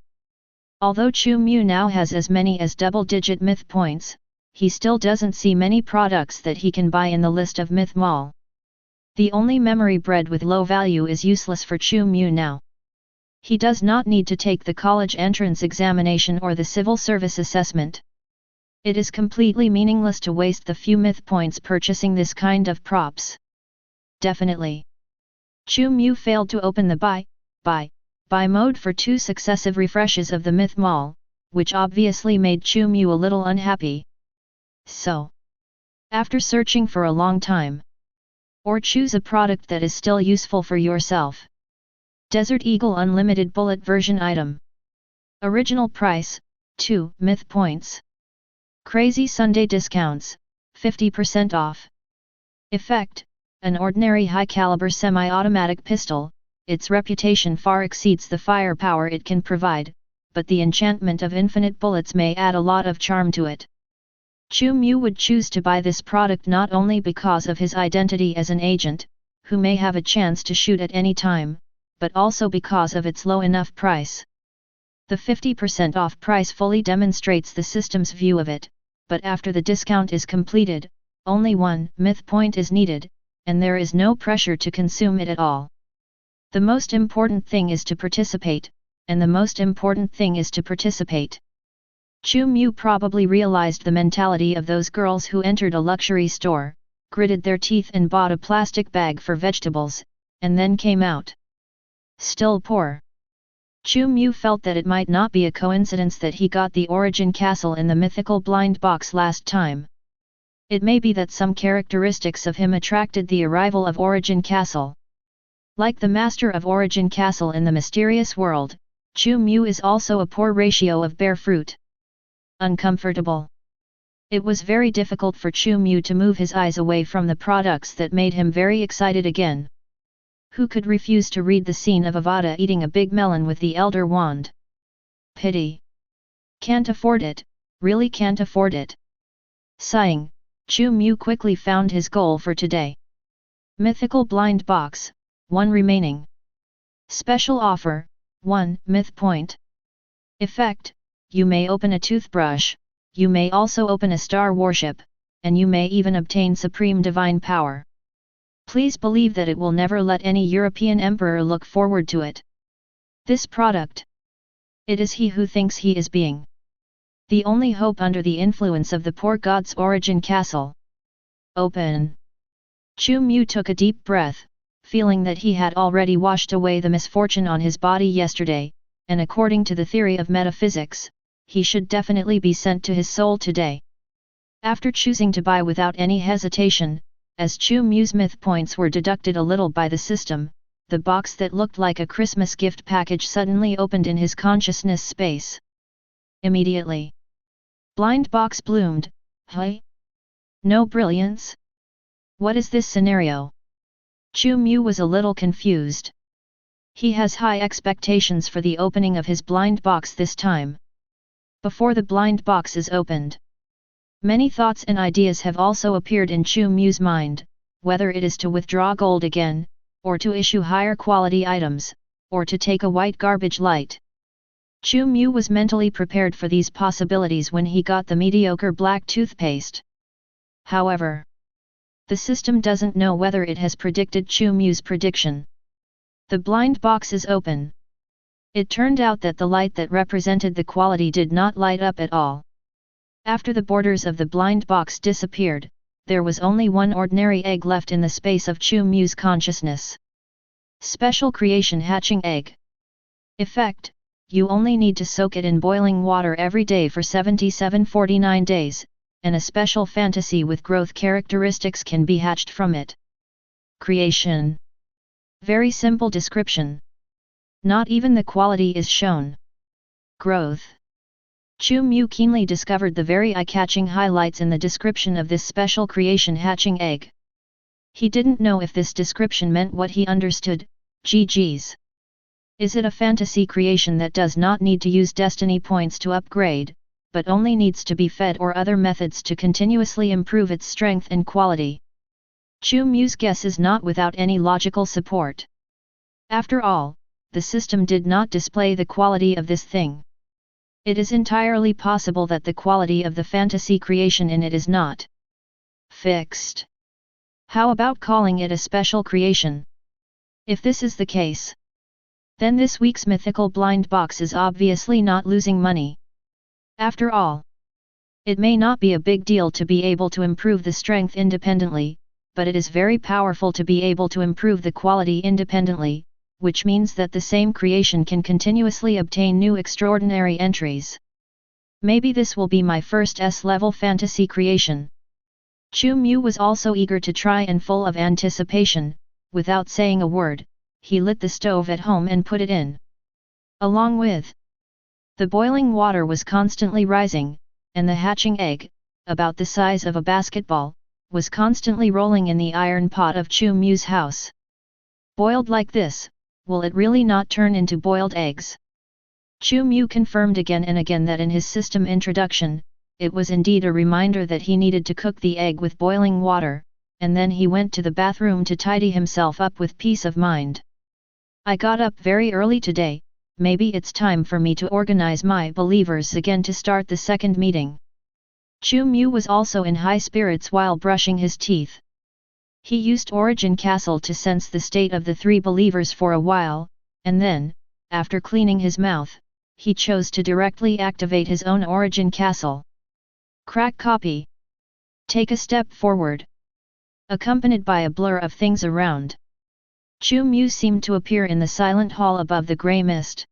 Although Chu Mu now has as many as double-digit myth points, he still doesn't see many products that he can buy in the list of Myth Mall. The only memory bread with low value is useless for Chu Mu now. He does not need to take the college entrance examination or the civil service assessment. It is completely meaningless to waste the few myth points purchasing this kind of props. Definitely. Chu Mu failed to open the buy mode for 2 successive refreshes of the Myth Mall, which obviously made Chu Mu a little unhappy. So, after searching for a long time, or choose a product that is still useful for yourself. Desert Eagle Unlimited Bullet Version item. Original price, 2 myth points. Crazy Sunday discounts, 50% off. Effect, an ordinary high-caliber semi-automatic pistol. Its reputation far exceeds the firepower it can provide, but the enchantment of infinite bullets may add a lot of charm to it. Chu Mu would choose to buy this product not only because of his identity as an agent, who may have a chance to shoot at any time, but also because of its low enough price. The 50% off price fully demonstrates the system's view of it, but after the discount is completed, only 1 myth point is needed, and there is no pressure to consume it at all. The most important thing is to participate, and the most important thing is to participate. Chu Mu probably realized the mentality of those girls who entered a luxury store, gritted their teeth and bought a plastic bag for vegetables, and then came out still poor. Chu Mu felt that it might not be a coincidence that he got the Origin Castle in the mythical blind box last time. It may be that some characteristics of him attracted the arrival of Origin Castle. Like the master of Origin Castle in the mysterious world, Chu Mu is also a poor ratio of bear fruit. Uncomfortable. It was very difficult for Chu Mu to move his eyes away from the products that made him very excited again. Who could refuse to read the scene of Avada eating a big melon with the Elder Wand? Pity. Can't afford it, really can't afford it. Sighing, Chu Mu quickly found his goal for today. Mythical Blind Box, 1 remaining. Special offer, 1 myth point. Effect, you may open a toothbrush, you may also open a star warship, and you may even obtain supreme divine power. Please believe that it will never let any European emperor look forward to it. This product. It is he who thinks he is being the only hope under the influence of the poor god's origin castle. Open. Chu Mu took a deep breath, feeling that he had already washed away the misfortune on his body yesterday, and according to the theory of metaphysics, he should definitely be sent to his soul today. After choosing to buy without any hesitation, as Chu Mu's myth points were deducted a little by the system, the box that looked like a Christmas gift package suddenly opened in his consciousness space. Immediately. Blind box bloomed. Hey? No brilliance? What is this scenario? Chu Mu was a little confused. He has high expectations for the opening of his blind box this time. Before the blind box is opened, many thoughts and ideas have also appeared in Chu Mu's mind, whether it is to withdraw gold again, or to issue higher quality items, or to take a white garbage light. Chu Mu was mentally prepared for these possibilities when he got the mediocre black toothpaste. However, the system doesn't know whether it has predicted Chu Mu's prediction. The blind box is open. It turned out that the light that represented the quality did not light up at all. After the borders of the blind box disappeared, there was only one ordinary egg left in the space of Chu Mu's consciousness. Special creation hatching egg. Effect, you only need to soak it in boiling water every day for 77-49 days, and a special fantasy with growth characteristics can be hatched from it. Creation. Very simple description. Not even the quality is shown. Growth. Chu Mu keenly discovered the very eye-catching highlights in the description of this special creation hatching egg. He didn't know if this description meant what he understood. GG's. Is it a fantasy creation that does not need to use destiny points to upgrade, but only needs to be fed or other methods to continuously improve its strength and quality? Chu Mu's guess is not without any logical support. After all, the system did not display the quality of this thing. It is entirely possible that the quality of the fantasy creation in it is not fixed. How about calling it a special creation? If this is the case, then this week's mythical blind box is obviously not losing money. After all, it may not be a big deal to be able to improve the strength independently, but it is very powerful to be able to improve the quality independently, which means that the same creation can continuously obtain new extraordinary entries. Maybe this will be my first S-level fantasy creation. Chu Mu was also eager to try and full of anticipation. Without saying a word, he lit the stove at home and put it in. Along with the boiling water was constantly rising, and the hatching egg, about the size of a basketball, was constantly rolling in the iron pot of Chu Mu's house. Boiled like this, will it really not turn into boiled eggs? Chu Mu confirmed again and again that in his system introduction, it was indeed a reminder that he needed to cook the egg with boiling water, and then he went to the bathroom to tidy himself up with peace of mind. I got up very early today, maybe it's time for me to organize my believers again to start the second meeting. Chu Mu was also in high spirits while brushing his teeth. He used Origin Castle to sense the state of the three believers for a while, and then, after cleaning his mouth, he chose to directly activate his own Origin Castle. Crack copy. Take a step forward. Accompanied by a blur of things around, Chu Mu seemed to appear in the silent hall above the grey mist.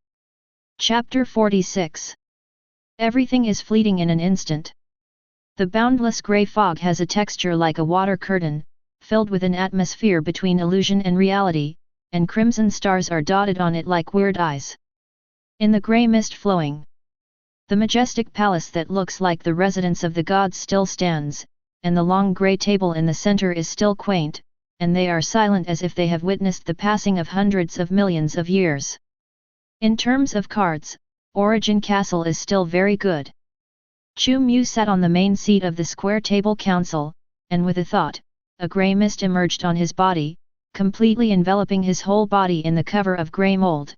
Chapter 46. Everything is fleeting in an instant. The boundless grey fog has a texture like a water curtain, filled with an atmosphere between illusion and reality, and crimson stars are dotted on it like weird eyes. In the grey mist flowing The majestic palace that looks like the residence of the gods still stands, and the long grey table in the center is still quaint, and they are silent as if they have witnessed the passing of hundreds of millions of years. In terms of cards, Origin Castle is still very good. Chu Mu sat on the main seat of the square table council, and with a thought, a grey mist emerged on his body, completely enveloping his whole body in the cover of grey mold.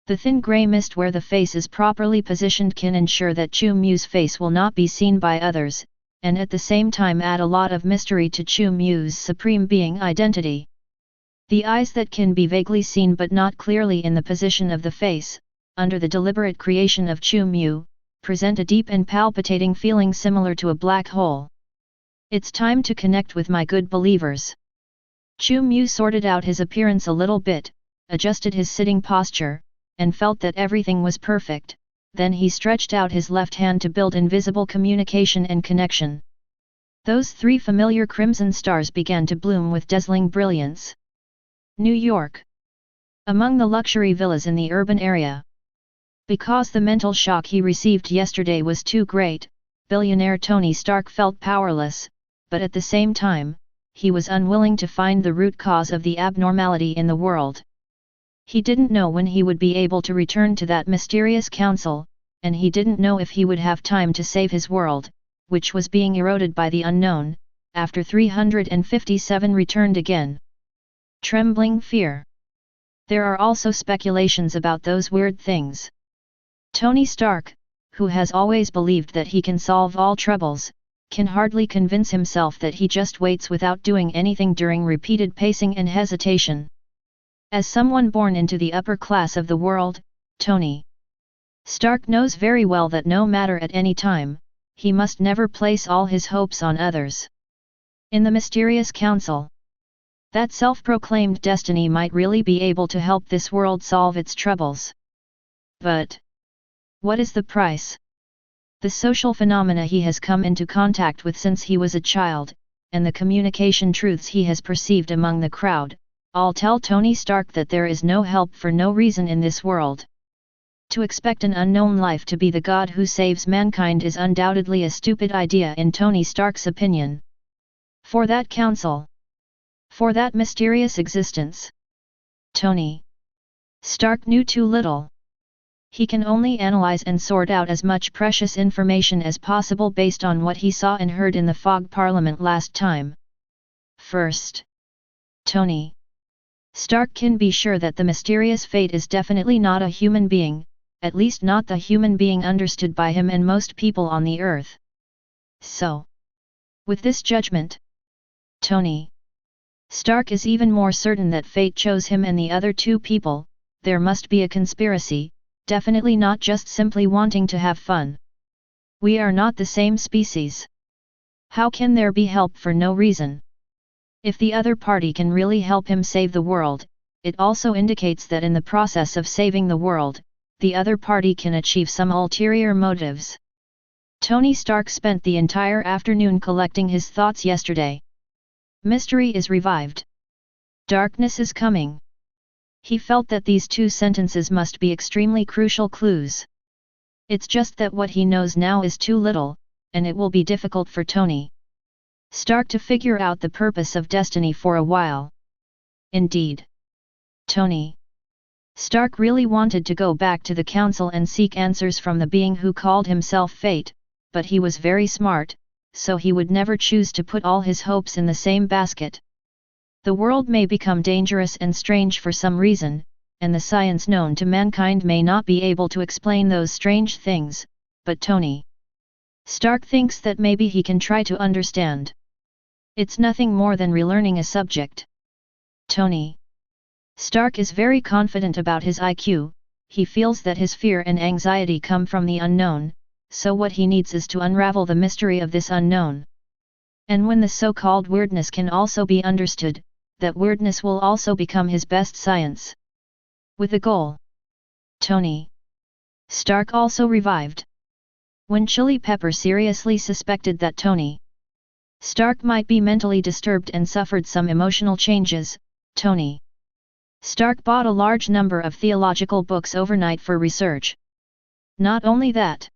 The thin grey mist where the face is properly positioned can ensure that Chu Mu's face will not be seen by others, and at the same time add a lot of mystery to Chu Mu's supreme being identity. The eyes that can be vaguely seen but not clearly in the position of the face, under the deliberate creation of Chu Mu, present a deep and palpitating feeling similar to a black hole. It's time to connect with my good believers. Chu Mu sorted out his appearance a little bit, adjusted his sitting posture, and felt that everything was perfect. Then he stretched out his left hand to build invisible communication and connection. Those 3 familiar crimson stars began to bloom with dazzling brilliance. New York. Among the luxury villas in the urban area. Because the mental shock he received yesterday was too great, billionaire Tony Stark felt powerless, but at the same time, he was unwilling to find the root cause of the abnormality in the world. He didn't know when he would be able to return to that mysterious council, and he didn't know if he would have time to save his world, which was being eroded by the unknown. After 357 returned again. Trembling fear. There are also speculations about those weird things. Tony Stark, who has always believed that he can solve all troubles, can hardly convince himself that he just waits without doing anything during repeated pacing and hesitation. As someone born into the upper class of the world, Tony Stark knows very well that no matter at any time, he must never place all his hopes on others. In the mysterious council, that self-proclaimed destiny might really be able to help this world solve its troubles. But what is the price? The social phenomena he has come into contact with since he was a child, and the communication truths he has perceived among the crowd, all tell Tony Stark that there is no help for no reason in this world. To expect an unknown life to be the god who saves mankind is undoubtedly a stupid idea in Tony Stark's opinion. For that council, for that mysterious existence, Tony Stark knew too little. He can only analyze and sort out as much precious information as possible based on what he saw and heard in the Fog Parliament last time. First, Tony Stark can be sure that the mysterious fate is definitely not a human being, at least not the human being understood by him and most people on the earth. So, with this judgment, Tony Stark is even more certain that fate chose him and the other 2 people. There must be a conspiracy, definitely not just simply wanting to have fun. We are not the same species. How can there be help for no reason? If the other party can really help him save the world, it also indicates that in the process of saving the world, the other party can achieve some ulterior motives. Tony Stark spent the entire afternoon collecting his thoughts yesterday. Mystery is revived. Darkness is coming. He felt that these 2 sentences must be extremely crucial clues. It's just that what he knows now is too little, and it will be difficult for Tony Stark to figure out the purpose of destiny for a while. Indeed, Tony Stark really wanted to go back to the council and seek answers from the being who called himself Fate, but he was very smart, so he would never choose to put all his hopes in the same basket. The world may become dangerous and strange for some reason, and the science known to mankind may not be able to explain those strange things, but Tony Stark thinks that maybe he can try to understand. It's nothing more than relearning a subject. Tony Stark is very confident about his IQ, he feels that his fear and anxiety come from the unknown, so what he needs is to unravel the mystery of this unknown. And when the so-called weirdness can also be understood, that weirdness will also become his best science. With a goal, Tony Stark also revived. When Chili Pepper seriously suspected that Tony Stark might be mentally disturbed and suffered some emotional changes, Tony Stark bought a large number of theological books overnight for research. Not only that,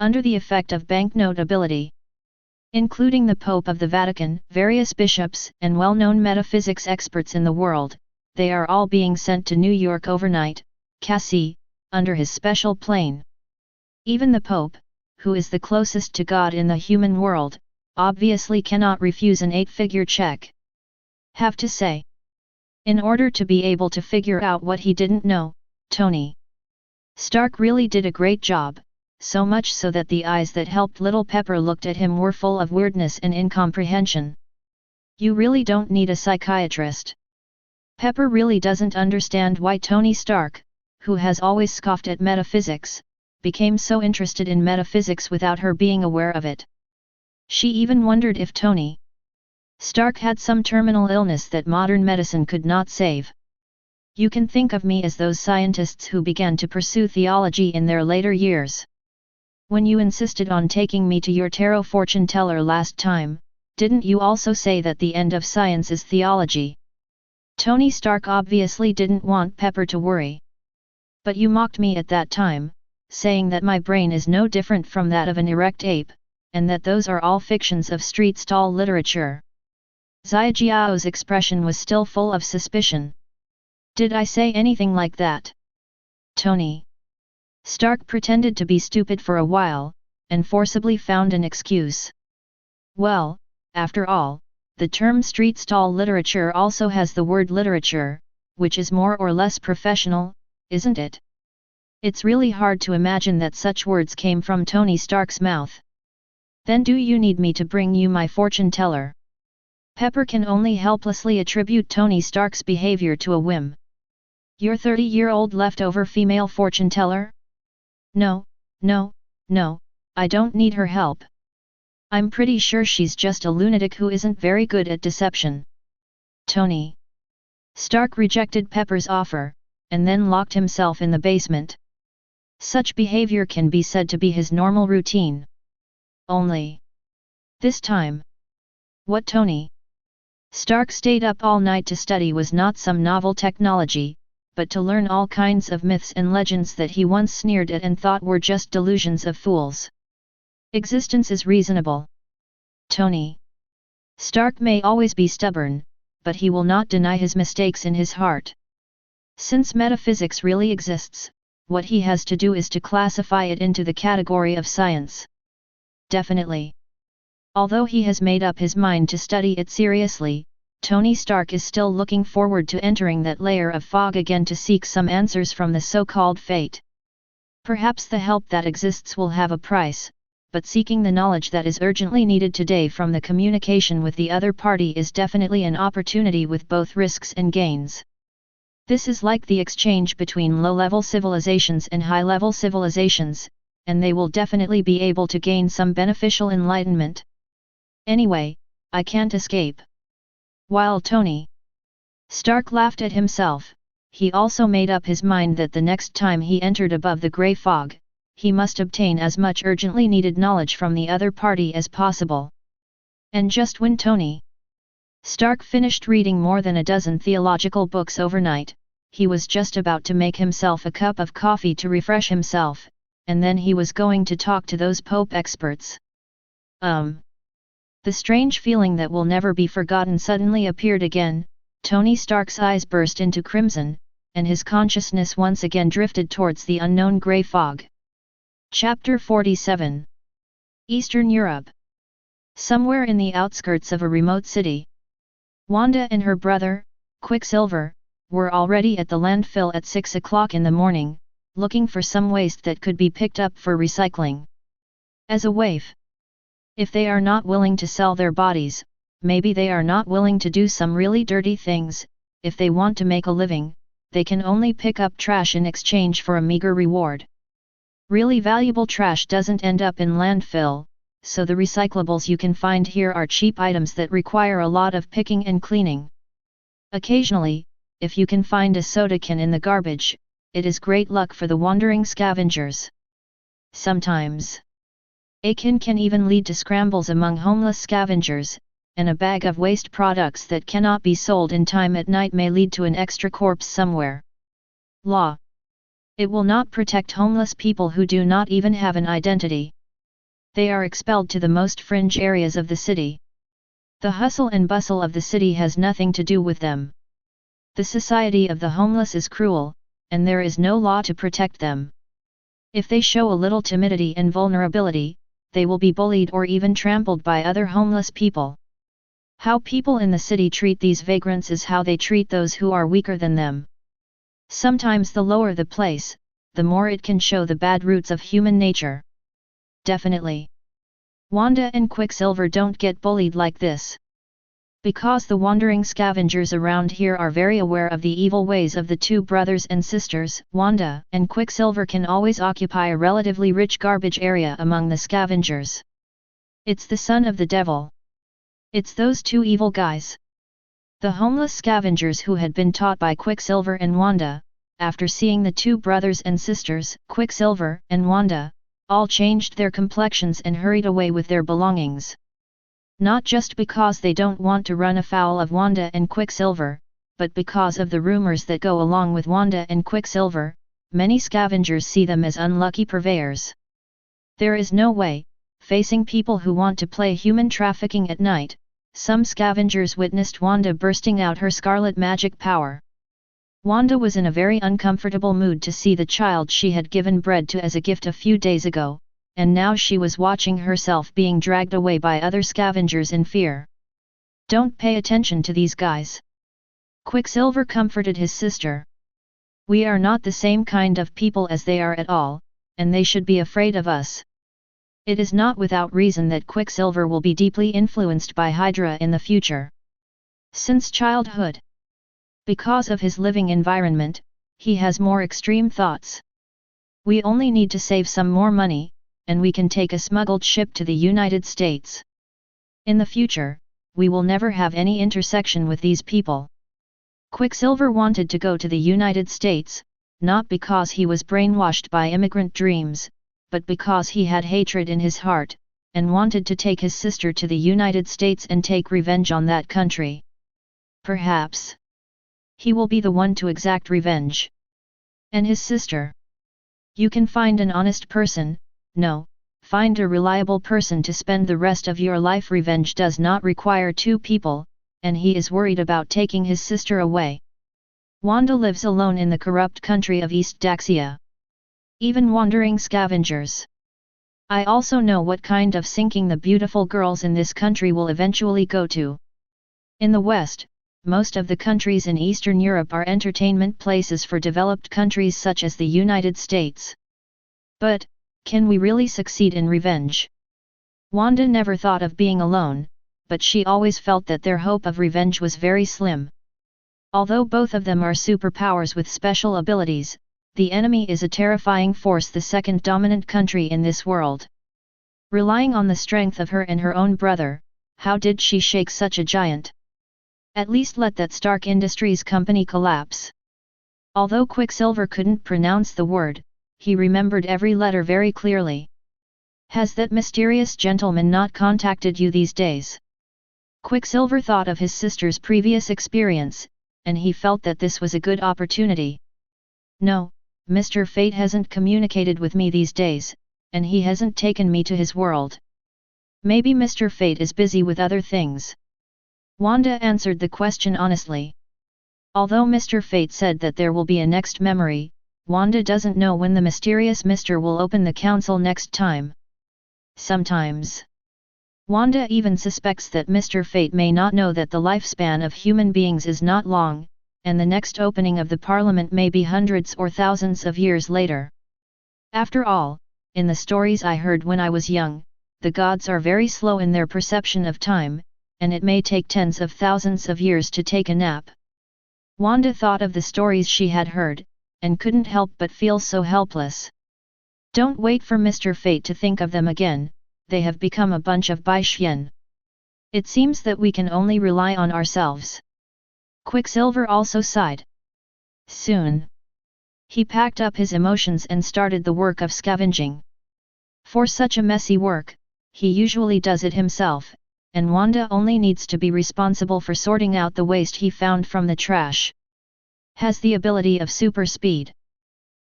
under the effect of banknote ability. Including the Pope of the Vatican, various bishops, and well-known metaphysics experts in the world, they are all being sent to New York overnight, Cassie, under his special plane. Even the Pope, who is the closest to God in the human world, obviously cannot refuse an 8-figure check. Have to say. In order to be able to figure out what he didn't know, Tony Stark really did a great job, so much so that the eyes that helped little Pepper looked at him were full of weirdness and incomprehension. You really don't need a psychiatrist. Pepper really doesn't understand why Tony Stark, who has always scoffed at metaphysics, became so interested in metaphysics without her being aware of it. She even wondered if Tony Stark had some terminal illness that modern medicine could not save. You can think of me as those scientists who began to pursue theology in their later years. When you insisted on taking me to your tarot fortune teller last time, didn't you also say that the end of science is theology? Tony Stark obviously didn't want Pepper to worry. But you mocked me at that time, saying that my brain is no different from that of an erect ape, and that those are all fictions of street stall literature. Zijiao's expression was still full of suspicion. Did I say anything like that? Tony Stark pretended to be stupid for a while, and forcibly found an excuse. Well, after all, the term street stall literature also has the word literature, which is more or less professional, isn't it? It's really hard to imagine that such words came from Tony Stark's mouth. Then do you need me to bring you my fortune teller? Pepper can only helplessly attribute Tony Stark's behavior to a whim. Your 30-year-old leftover female fortune teller? No, I don't need her help. I'm pretty sure she's just a lunatic who isn't very good at deception. Tony Stark rejected Pepper's offer, and then locked himself in the basement. Such behavior can be said to be his normal routine. Only this time, what Tony Stark stayed up all night to study was not some novel technology, but to learn all kinds of myths and legends that he once sneered at and thought were just delusions of fools. Existence is reasonable. Tony Stark may always be stubborn, but he will not deny his mistakes in his heart. Since metaphysics really exists, what he has to do is to classify it into the category of science. Definitely. Although he has made up his mind to study it seriously, Tony Stark is still looking forward to entering that layer of fog again to seek some answers from the so-called fate. Perhaps the help that exists will have a price, but seeking the knowledge that is urgently needed today from the communication with the other party is definitely an opportunity with both risks and gains. This is like the exchange between low-level civilizations and high-level civilizations, and they will definitely be able to gain some beneficial enlightenment. Anyway, I can't escape. While Tony Stark laughed at himself, he also made up his mind that the next time he entered above the grey fog, he must obtain as much urgently needed knowledge from the other party as possible. And just when Tony Stark finished reading more than a dozen theological books overnight, he was just about to make himself a cup of coffee to refresh himself, and then he was going to talk to those Pope experts. The strange feeling that will never be forgotten suddenly appeared again. Tony Stark's eyes burst into crimson, and his consciousness once again drifted towards the unknown grey fog. Chapter 47. Eastern Europe. Somewhere in the outskirts of a remote city, Wanda and her brother, Quicksilver, were already at the landfill at 6 o'clock in the morning, looking for some waste that could be picked up for recycling. As a waif, if they are not willing to sell their bodies, maybe they are not willing to do some really dirty things. If they want to make a living, they can only pick up trash in exchange for a meager reward. Really valuable trash doesn't end up in landfill, so the recyclables you can find here are cheap items that require a lot of picking and cleaning. Occasionally, if you can find a soda can in the garbage, it is great luck for the wandering scavengers. Sometimes, a can even lead to scrambles among homeless scavengers, and a bag of waste products that cannot be sold in time at night may lead to an extra corpse somewhere. Law. It will not protect homeless people who do not even have an identity. They are expelled to the most fringe areas of the city. The hustle and bustle of the city has nothing to do with them. The society of the homeless is cruel, and there is no law to protect them. If they show a little timidity and vulnerability, they will be bullied or even trampled by other homeless people. How people in the city treat these vagrants is how they treat those who are weaker than them. Sometimes the lower the place, the more it can show the bad roots of human nature. Definitely. Wanda and Quicksilver don't get bullied like this. Because the wandering scavengers around here are very aware of the evil ways of the two brothers and sisters, Wanda and Quicksilver can always occupy a relatively rich garbage area among the scavengers. It's the son of the devil. It's those two evil guys. The homeless scavengers who had been taught by Quicksilver and Wanda, after seeing the two brothers and sisters, Quicksilver and Wanda, all changed their complexions and hurried away with their belongings. Not just because they don't want to run afoul of Wanda and Quicksilver, but because of the rumors that go along with Wanda and Quicksilver. Many scavengers see them as unlucky purveyors. There is no way, facing people who want to play human trafficking at night, some scavengers witnessed Wanda bursting out her scarlet magic power. Wanda was in a very uncomfortable mood to see the child she had given bread to as a gift a few days ago, and now she was watching herself being dragged away by other scavengers in fear. Don't pay attention to these guys. Quicksilver comforted his sister. We are not the same kind of people as they are at all, and they should be afraid of us. It is not without reason that Quicksilver will be deeply influenced by Hydra in the future. Since childhood. Because of his living environment, he has more extreme thoughts. We only need to save some more money, and we can take a smuggled ship to the United States. In the future, we will never have any intersection with these people. Quicksilver wanted to go to the United States, not because he was brainwashed by immigrant dreams, but because he had hatred in his heart, and wanted to take his sister to the United States and take revenge on that country. Perhaps he will be the one to exact revenge. And his sister? You can find an honest person. No, find a reliable person to spend the rest of your life. Revenge does not require two people, and he is worried about taking his sister away. Wanda lives alone in the corrupt country of East Daxia. Even wandering scavengers. I also know what kind of sinking the beautiful girls in this country will eventually go to. In the West, most of the countries in Eastern Europe are entertainment places for developed countries such as the United States. But, can we really succeed in revenge? Wanda never thought of being alone, but she always felt that their hope of revenge was very slim. Although both of them are superpowers with special abilities, the enemy is a terrifying force, the second dominant country in this world. Relying on the strength of her and her own brother, how did she shake such a giant? At least let that Stark Industries company collapse. Although Quicksilver couldn't pronounce the word, he remembered every letter very clearly. Has that mysterious gentleman not contacted you these days? Quicksilver thought of his sister's previous experience, and he felt that this was a good opportunity. No, Mr. Fate hasn't communicated with me these days, and he hasn't taken me to his world. Maybe Mr. Fate is busy with other things. Wanda answered the question honestly. Although Mr. Fate said that there will be a next memory, Wanda doesn't know when the mysterious Mr. will open the council next time. Sometimes. Wanda even suspects that Mr. Fate may not know that the lifespan of human beings is not long, and the next opening of the parliament may be hundreds or thousands of years later. After all, in the stories I heard when I was young, the gods are very slow in their perception of time, and it may take tens of thousands of years to take a nap. Wanda thought of the stories she had heard, and couldn't help but feel so helpless. Don't wait for Mr. Fate to think of them again, they have become a bunch of Baixien. It seems that we can only rely on ourselves. Quicksilver also sighed. Soon. He packed up his emotions and started the work of scavenging. For such a messy work, he usually does it himself, and Wanda only needs to be responsible for sorting out the waste he found from the trash. Has the ability of super speed.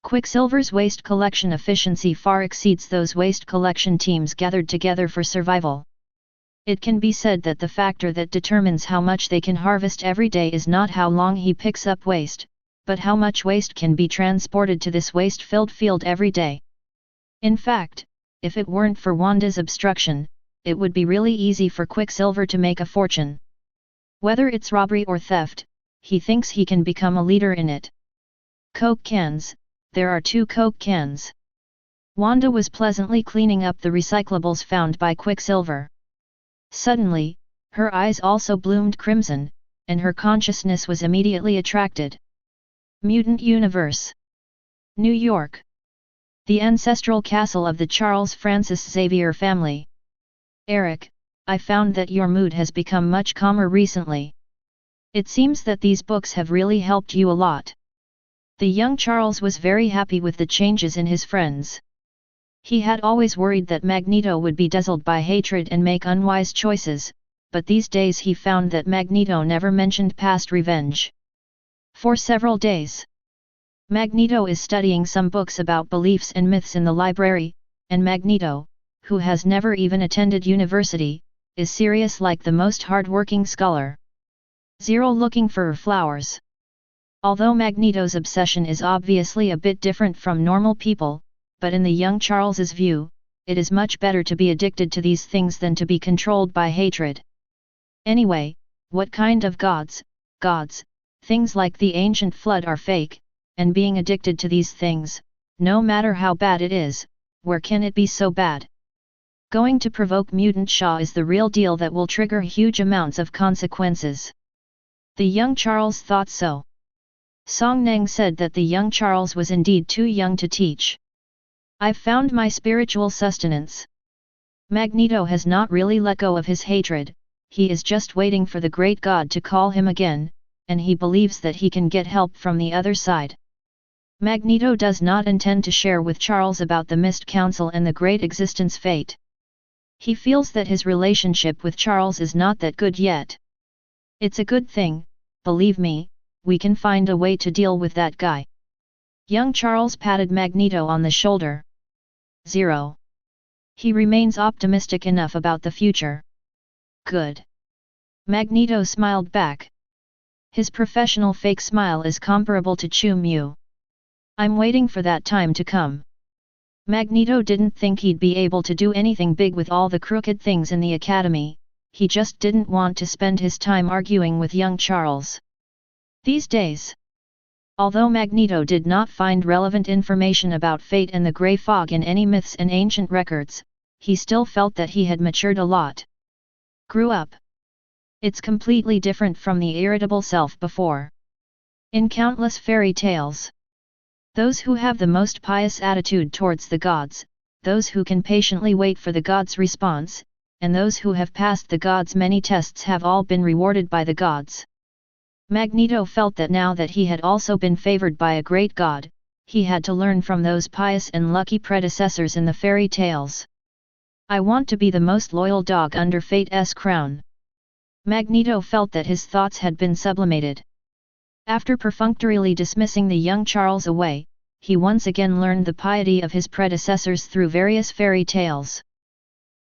Quicksilver's waste collection efficiency far exceeds those waste collection teams gathered together for survival. It can be said that the factor that determines how much they can harvest every day is not how long he picks up waste, but how much waste can be transported to this waste-filled field every day. In fact, if it weren't for Wanda's obstruction, it would be really easy for Quicksilver to make a fortune. Whether it's robbery or theft, he thinks he can become a leader in it. Coke cans, there are 2 Coke cans. Wanda was pleasantly cleaning up the recyclables found by Quicksilver. Suddenly, her eyes also bloomed crimson, and her consciousness was immediately attracted. Mutant Universe. New York. The ancestral castle of the Charles Francis Xavier family. Eric, I found that your mood has become much calmer recently. It seems that these books have really helped you a lot. The young Charles was very happy with the changes in his friends. He had always worried that Magneto would be dazzled by hatred and make unwise choices, but these days he found that Magneto never mentioned past revenge. For several days, Magneto is studying some books about beliefs and myths in the library, and Magneto, who has never even attended university, is serious like the most hardworking scholar. Zero looking for flowers. Although Magneto's obsession is obviously a bit different from normal people, but in the young Charles's view, it is much better to be addicted to these things than to be controlled by hatred. Anyway, what kind of gods, things like the ancient flood are fake, and being addicted to these things, no matter how bad it is, where can it be so bad? Going to provoke mutant Shaw is the real deal that will trigger huge amounts of consequences. The young Charles thought so. Song Neng said that the young Charles was indeed too young to teach. I've found my spiritual sustenance. Magneto has not really let go of his hatred, he is just waiting for the great god to call him again, and he believes that he can get help from the other side. Magneto does not intend to share with Charles about the Mist Council and the Great Existence fate. He feels that his relationship with Charles is not that good yet. It's a good thing, believe me, we can find a way to deal with that guy. Young Charles patted Magneto on the shoulder. 0. He remains optimistic enough about the future. Good. Magneto smiled back. His professional fake smile is comparable to Chu Mu. I'm waiting for that time to come. Magneto didn't think he'd be able to do anything big with all the crooked things in the academy, he just didn't want to spend his time arguing with young Charles. These days, although Magneto did not find relevant information about fate and the Grey Fog in any myths and ancient records, he still felt that he had matured a lot. Grew up. It's completely different from the irritable self before. In countless fairy tales, those who have the most pious attitude towards the gods, those who can patiently wait for the gods' response, and those who have passed the gods' many tests have all been rewarded by the gods. Magneto felt that now that he had also been favored by a great god, he had to learn from those pious and lucky predecessors in the fairy tales. I want to be the most loyal dog under fate's crown. Magneto felt that his thoughts had been sublimated. After perfunctorily dismissing the young Charles away, he once again learned the piety of his predecessors through various fairy tales.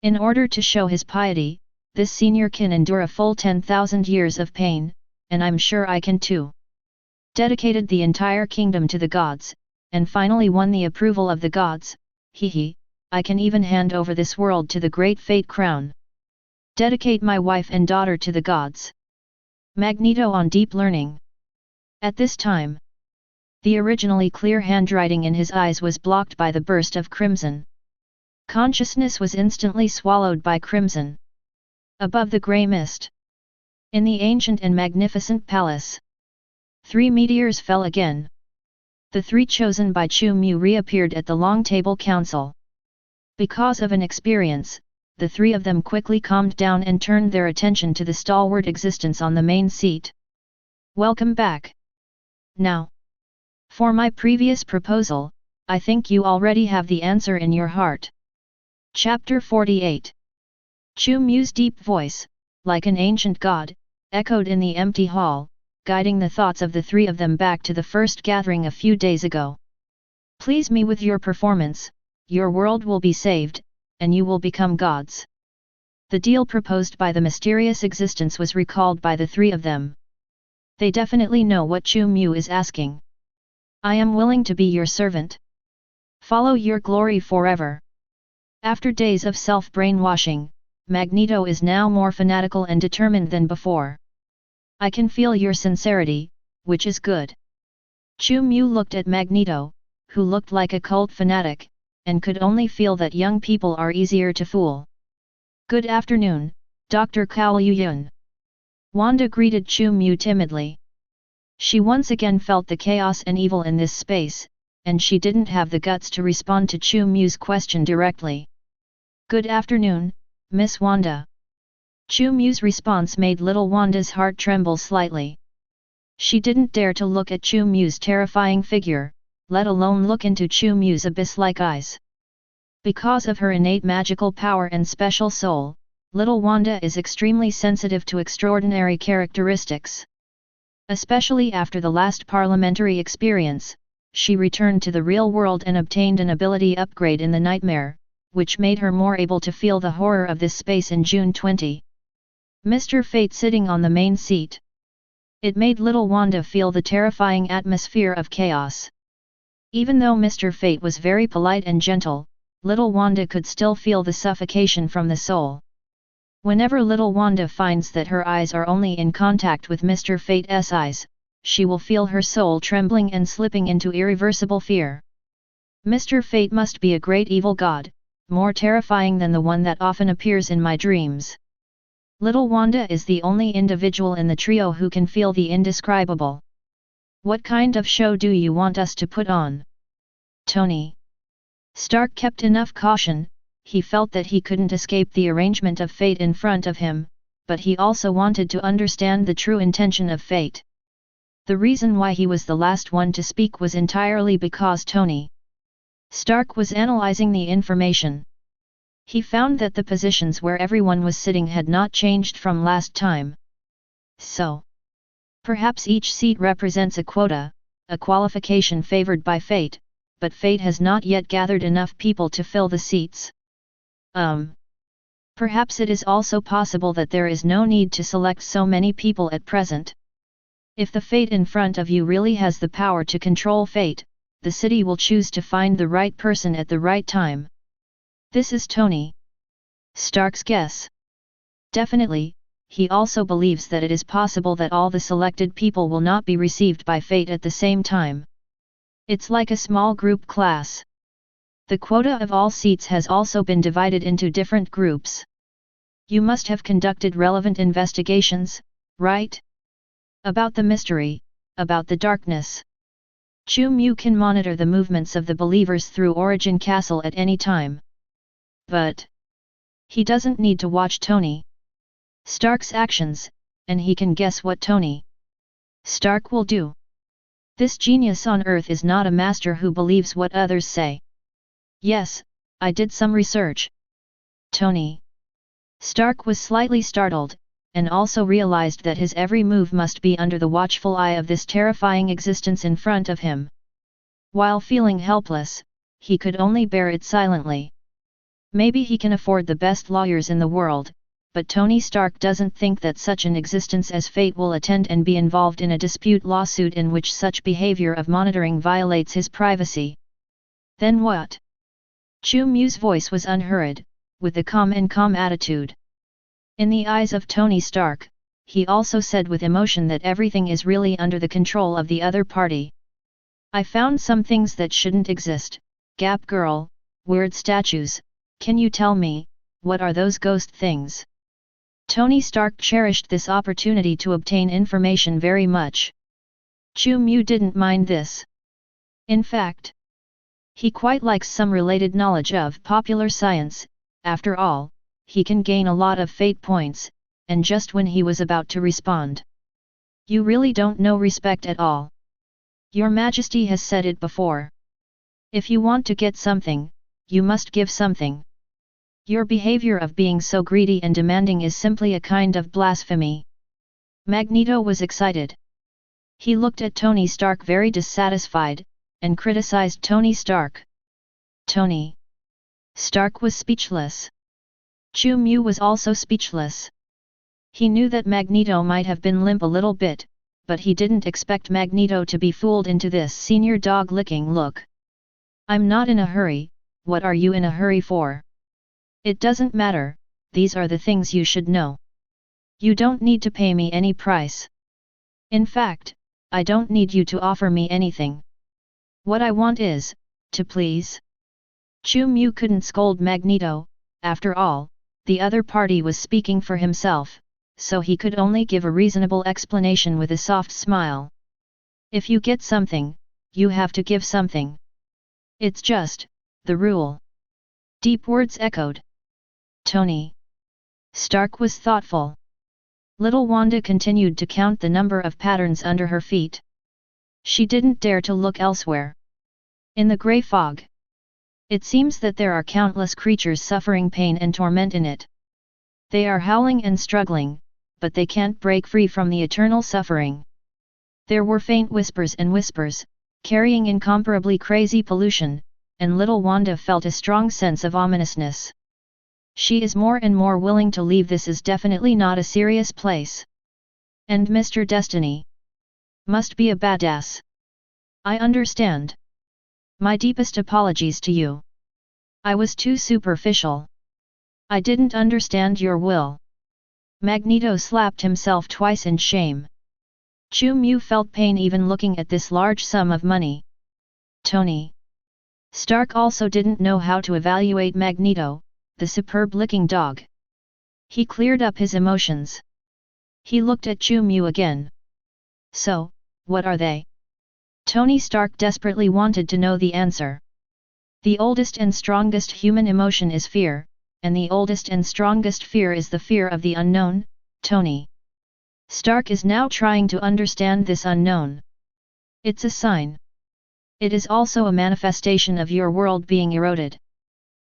In order to show his piety, this senior can endure a full 10,000 years of pain, and I'm sure I can too. Dedicated the entire kingdom to the gods, and finally won the approval of the gods, I can even hand over this world to the great fate crown. Dedicate my wife and daughter to the gods. Magneto on deep learning. At this time, the originally clear handwriting in his eyes was blocked by the burst of crimson. Consciousness was instantly swallowed by crimson. Above the grey mist, in the ancient and magnificent palace, 3 meteors fell again. The 3 chosen by Chu Mu reappeared at the Long Table Council. Because of an experience, the 3 of them quickly calmed down and turned their attention to the stalwart existence on the main seat. Welcome back. Now, for my previous proposal, I think you already have the answer in your heart. Chapter 48. Chu Mu's deep voice, like an ancient god, echoed in the empty hall, guiding the thoughts of the 3 of them back to the first gathering a few days ago. Please me with your performance, your world will be saved, and you will become gods. The deal proposed by the mysterious existence was recalled by the three of them. They definitely know what Chu Mu is asking. I am willing to be your servant. Follow your glory forever. After days of self-brainwashing, Magneto is now more fanatical and determined than before. I can feel your sincerity, which is good. Chu Mu looked at Magneto, who looked like a cult fanatic, and could only feel that young people are easier to fool. Good afternoon, Dr. Cao Yuyun. Wanda greeted Chu Mu timidly. She once again felt the chaos and evil in this space, and she didn't have the guts to respond to Chu Mu's question directly. Good afternoon, Miss Wanda. Chu Mu's response made little Wanda's heart tremble slightly. She didn't dare to look at Chu Mu's terrifying figure, let alone look into Chu Mu's abyss-like eyes. Because of her innate magical power and special soul, little Wanda is extremely sensitive to extraordinary characteristics. Especially after the last parliamentary experience, she returned to the real world and obtained an ability upgrade in the nightmare, which made her more able to feel the horror of this space in June 20. Mr. Fate sitting on the main seat. It made little Wanda feel the terrifying atmosphere of chaos. Even though Mr. Fate was very polite and gentle, little Wanda could still feel the suffocation from the soul. Whenever little Wanda finds that her eyes are only in contact with Mr. Fate's eyes, she will feel her soul trembling and slipping into irreversible fear. Mr. Fate must be a great evil god, more terrifying than the one that often appears in my dreams. Little Wanda is the only individual in the trio who can feel the indescribable. What kind of show do you want us to put on? Tony Stark kept enough caution. He felt that he couldn't escape the arrangement of fate in front of him, but he also wanted to understand the true intention of fate. The reason why he was the last one to speak was entirely because Tony Stark was analyzing the information. He found that the positions where everyone was sitting had not changed from last time. So, perhaps each seat represents a quota, a qualification favored by fate, but fate has not yet gathered enough people to fill the seats. Perhaps it is also possible that there is no need to select so many people at present. If the fate in front of you really has the power to control fate, the city will choose to find the right person at the right time. This is Tony Stark's guess. Definitely, he also believes that it is possible that all the selected people will not be received by fate at the same time. It's like a small group class. The quota of all seats has also been divided into different groups. You must have conducted relevant investigations, right? About the mystery, about the darkness. Chu Mu can monitor the movements of the believers through Origin Castle at any time. But he doesn't need to watch Tony Stark's actions, and he can guess what Tony Stark will do. This genius on Earth is not a master who believes what others say. Yes, I did some research. Tony Stark was slightly startled, and also realized that his every move must be under the watchful eye of this terrifying existence in front of him. While feeling helpless, he could only bear it silently. Maybe he can afford the best lawyers in the world, but Tony Stark doesn't think that such an existence as fate will attend and be involved in a dispute lawsuit in which such behavior of monitoring violates his privacy. Then what? Chu Mu's voice was unhurried, with a calm attitude. In the eyes of Tony Stark, he also said with emotion that everything is really under the control of the other party. I found some things that shouldn't exist, Gap Girl, weird statues, can you tell me, what are those ghost things? Tony Stark cherished this opportunity to obtain information very much. Chu Mu didn't mind this. In fact, he quite likes some related knowledge of popular science. After all, he can gain a lot of fate points, and just when he was about to respond. You really don't know respect at all. Your Majesty has said it before. If you want to get something, you must give something. Your behavior of being so greedy and demanding is simply a kind of blasphemy. Magneto was excited. He looked at Tony Stark very dissatisfied, and criticized Tony Stark. Tony Stark was speechless. Chu Mu was also speechless. He knew that Magneto might have been limp a little bit, but he didn't expect Magneto to be fooled into this senior dog-licking look. I'm not in a hurry, what are you in a hurry for? It doesn't matter, these are the things you should know. You don't need to pay me any price. In fact, I don't need you to offer me anything. What I want is, to please. Chu Mu couldn't scold Magneto, after all, the other party was speaking for himself, so he could only give a reasonable explanation with a soft smile. If you get something, you have to give something. It's just, the rule. Deep words echoed. Tony Stark was thoughtful. Little Wanda continued to count the number of patterns under her feet. She didn't dare to look elsewhere. In the grey fog, it seems that there are countless creatures suffering pain and torment in it. They are howling and struggling, but they can't break free from the eternal suffering. There were faint whispers and whispers, carrying incomparably crazy pollution, and little Wanda felt a strong sense of ominousness. She is more and more willing to leave. This is definitely not a serious place. And Mr. Destiny must be a badass. I understand. My deepest apologies to you. I was too superficial. I didn't understand your will. Magneto slapped himself twice in shame. Chu Mu felt pain even looking at this large sum of money. Tony Stark also didn't know how to evaluate Magneto, the superb-looking dog. He cleared up his emotions. He looked at Chu Mu again. So, what are they? Tony Stark desperately wanted to know the answer. The oldest and strongest human emotion is fear, and the oldest and strongest fear is the fear of the unknown, Tony Stark is now trying to understand this unknown. It's a sign. It is also a manifestation of your world being eroded.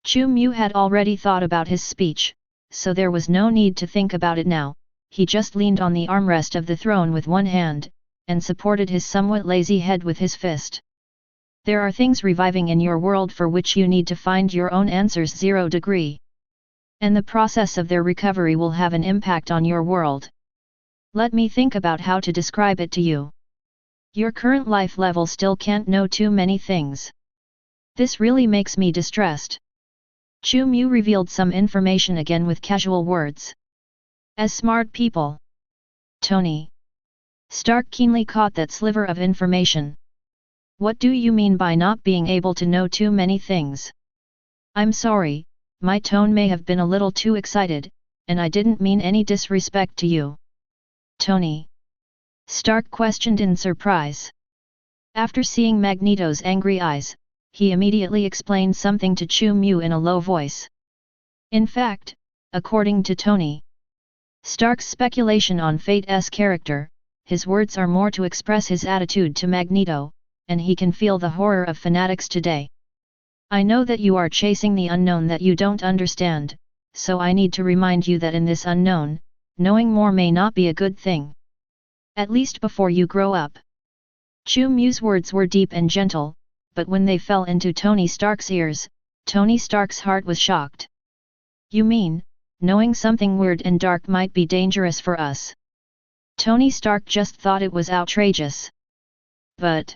Chu Mu had already thought about his speech, so there was no need to think about it now. He just leaned on the armrest of the throne with one hand, and supported his somewhat lazy head with his fist. There are things reviving in your world for which you need to find your own answers. 0 degree. And the process of their recovery will have an impact on your world. Let me think about how to describe it to you. Your current life level still can't know too many things. This really makes me distressed. Chu Mu revealed some information again with casual words. As smart people. Tony Stark keenly caught that sliver of information. What do you mean by not being able to know too many things? I'm sorry, my tone may have been a little too excited, and I didn't mean any disrespect to you. Tony Stark questioned in surprise. After seeing Magneto's angry eyes, he immediately explained something to Chu Mu in a low voice. In fact, according to Tony Stark's speculation on Fate's character, his words are more to express his attitude to Magneto, and he can feel the horror of fanatics today. I know that you are chasing the unknown that you don't understand, so I need to remind you that in this unknown, knowing more may not be a good thing. At least before you grow up. Chu Mu's words were deep and gentle, but when they fell into Tony Stark's ears, Tony Stark's heart was shocked. You mean, knowing something weird and dark might be dangerous for us? Tony Stark just thought it was outrageous. But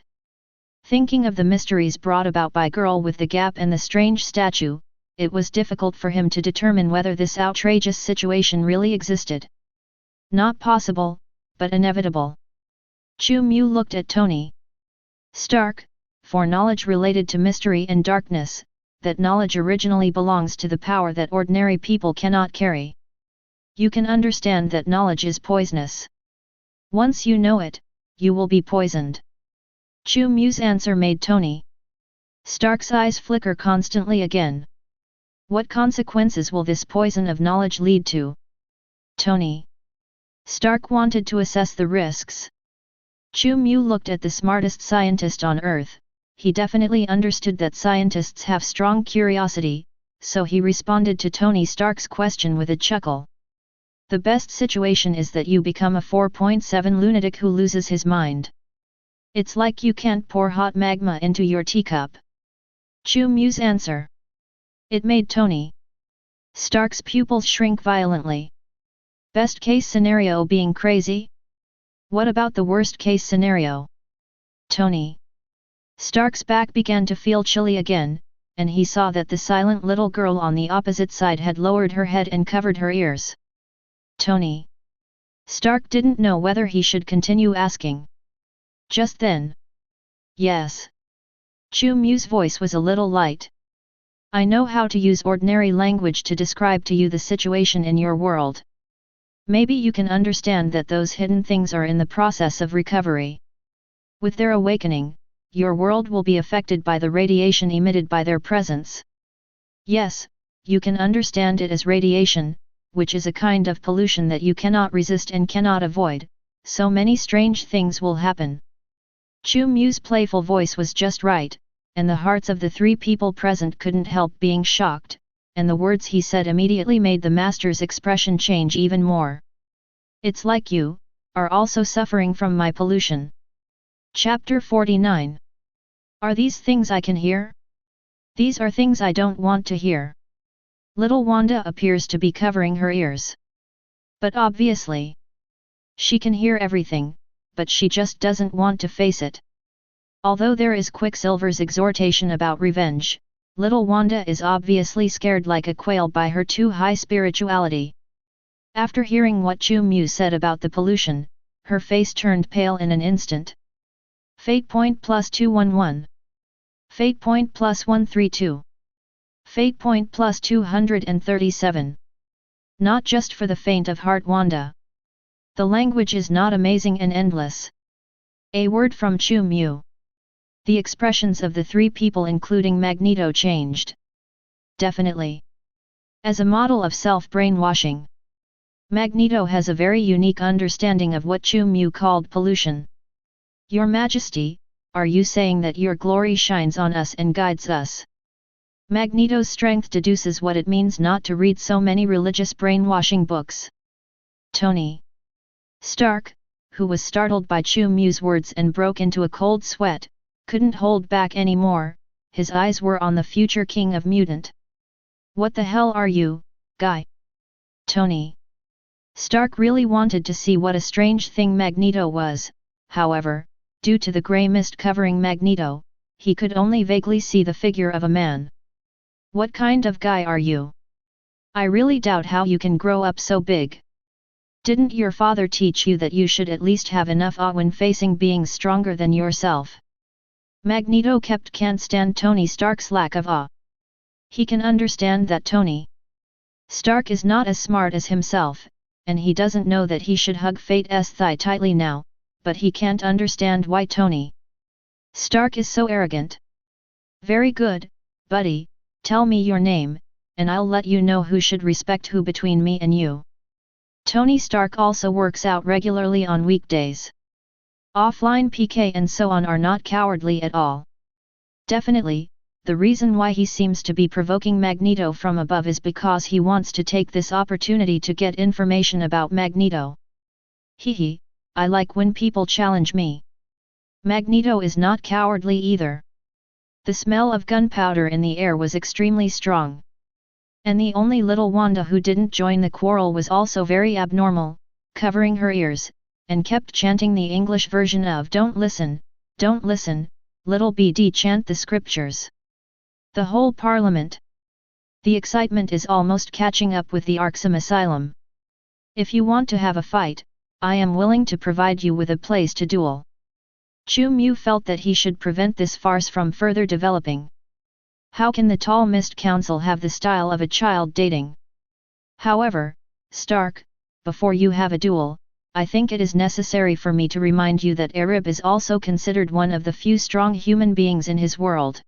thinking of the mysteries brought about by Girl with the Gap and the strange statue, it was difficult for him to determine whether this outrageous situation really existed. Not possible, but inevitable. Chu Mu looked at Tony Stark, for knowledge related to mystery and darkness, that knowledge originally belongs to the power that ordinary people cannot carry. You can understand that knowledge is poisonous. Once you know it, you will be poisoned. Chu Mu's answer made Tony Stark's eyes flicker constantly again. What consequences will this poison of knowledge lead to? Tony Stark wanted to assess the risks. Chu Mu looked at the smartest scientist on Earth. He definitely understood that scientists have strong curiosity, so he responded to Tony Stark's question with a chuckle. The best situation is that you become a 4.7 lunatic who loses his mind. It's like you can't pour hot magma into your teacup. Chu Mu's answer. It made Tony Stark's pupils shrink violently. Best case scenario being crazy? What about the worst case scenario? Tony Stark's back began to feel chilly again, and he saw that the silent little girl on the opposite side had lowered her head and covered her ears. Tony Stark didn't know whether he should continue asking. Just then. Yes. Chu Mu's voice was a little light. I know how to use ordinary language to describe to you the situation in your world. Maybe you can understand that those hidden things are in the process of recovery. With their awakening, your world will be affected by the radiation emitted by their presence. Yes, you can understand it as radiation, which is a kind of pollution that you cannot resist and cannot avoid, so many strange things will happen. Chu Mu's playful voice was just right, and the hearts of the three people present couldn't help being shocked, and the words he said immediately made the master's expression change even more. It's like you are also suffering from my pollution. Chapter 49. Are these things I can hear? These are things I don't want to hear. Little Wanda appears to be covering her ears. But obviously, she can hear everything, but she just doesn't want to face it. Although there is Quicksilver's exhortation about revenge, little Wanda is obviously scared like a quail by her too high spirituality. After hearing what Chu Mu said about the pollution, her face turned pale in an instant. Fate point plus 211. Fate point plus 132. Fate point plus 237. Not just for the faint of heart, Wanda. The language is not amazing and endless. A word from Chu Mu. The expressions of the three people including Magneto changed. Definitely. As a model of self-brainwashing, Magneto has a very unique understanding of what Chu Mu called pollution. Your Majesty, are you saying that your glory shines on us and guides us? Magneto's strength deduces what it means not to read so many religious brainwashing books. Tony Stark, who was startled by Chu Mu's words and broke into a cold sweat, couldn't hold back anymore. His eyes were on the future king of mutant. What the hell are you, guy? Tony Stark really wanted to see what a strange thing Magneto was, however, due to the grey mist covering Magneto, he could only vaguely see the figure of a man. What kind of guy are you? I really doubt how you can grow up so big. Didn't your father teach you that you should at least have enough awe when facing beings stronger than yourself? Magneto can't stand Tony Stark's lack of awe. He can understand that Tony Stark is not as smart as himself, and he doesn't know that he should hug Fate's thigh tightly now, but he can't understand why Tony Stark is so arrogant. Very good, buddy, tell me your name, and I'll let you know who should respect who between me and you. Tony Stark also works out regularly on weekdays. Offline PK and so on are not cowardly at all. Definitely, the reason why he seems to be provoking Magneto from above is because he wants to take this opportunity to get information about Magneto. Hehe, I like when people challenge me. Magneto is not cowardly either. The smell of gunpowder in the air was extremely strong. And the only little Wanda who didn't join the quarrel was also very abnormal, covering her ears, and kept chanting the English version of don't listen, little BD chant the scriptures. The whole parliament. The excitement is almost catching up with the Arkham Asylum. If you want to have a fight, I am willing to provide you with a place to duel. Chu Mu felt that he should prevent this farce from further developing. How can the Tall Mist Council have the style of a child dating? However, Stark, before you have a duel, I think it is necessary for me to remind you that Arib is also considered one of the few strong human beings in his world.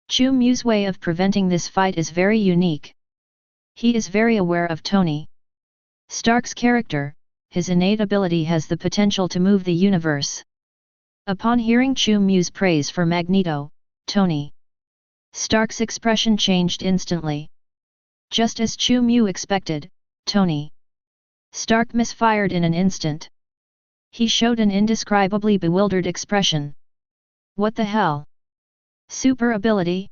Chu Mu's way of preventing this fight is very unique. He is very aware of Tony Stark's character. His innate ability has the potential to move the universe. Upon hearing Chu Mu's praise for Magneto, Tony Stark's expression changed instantly. Just as Chu Mu expected, Tony Stark misfired in an instant. He showed an indescribably bewildered expression. What the hell? Super ability?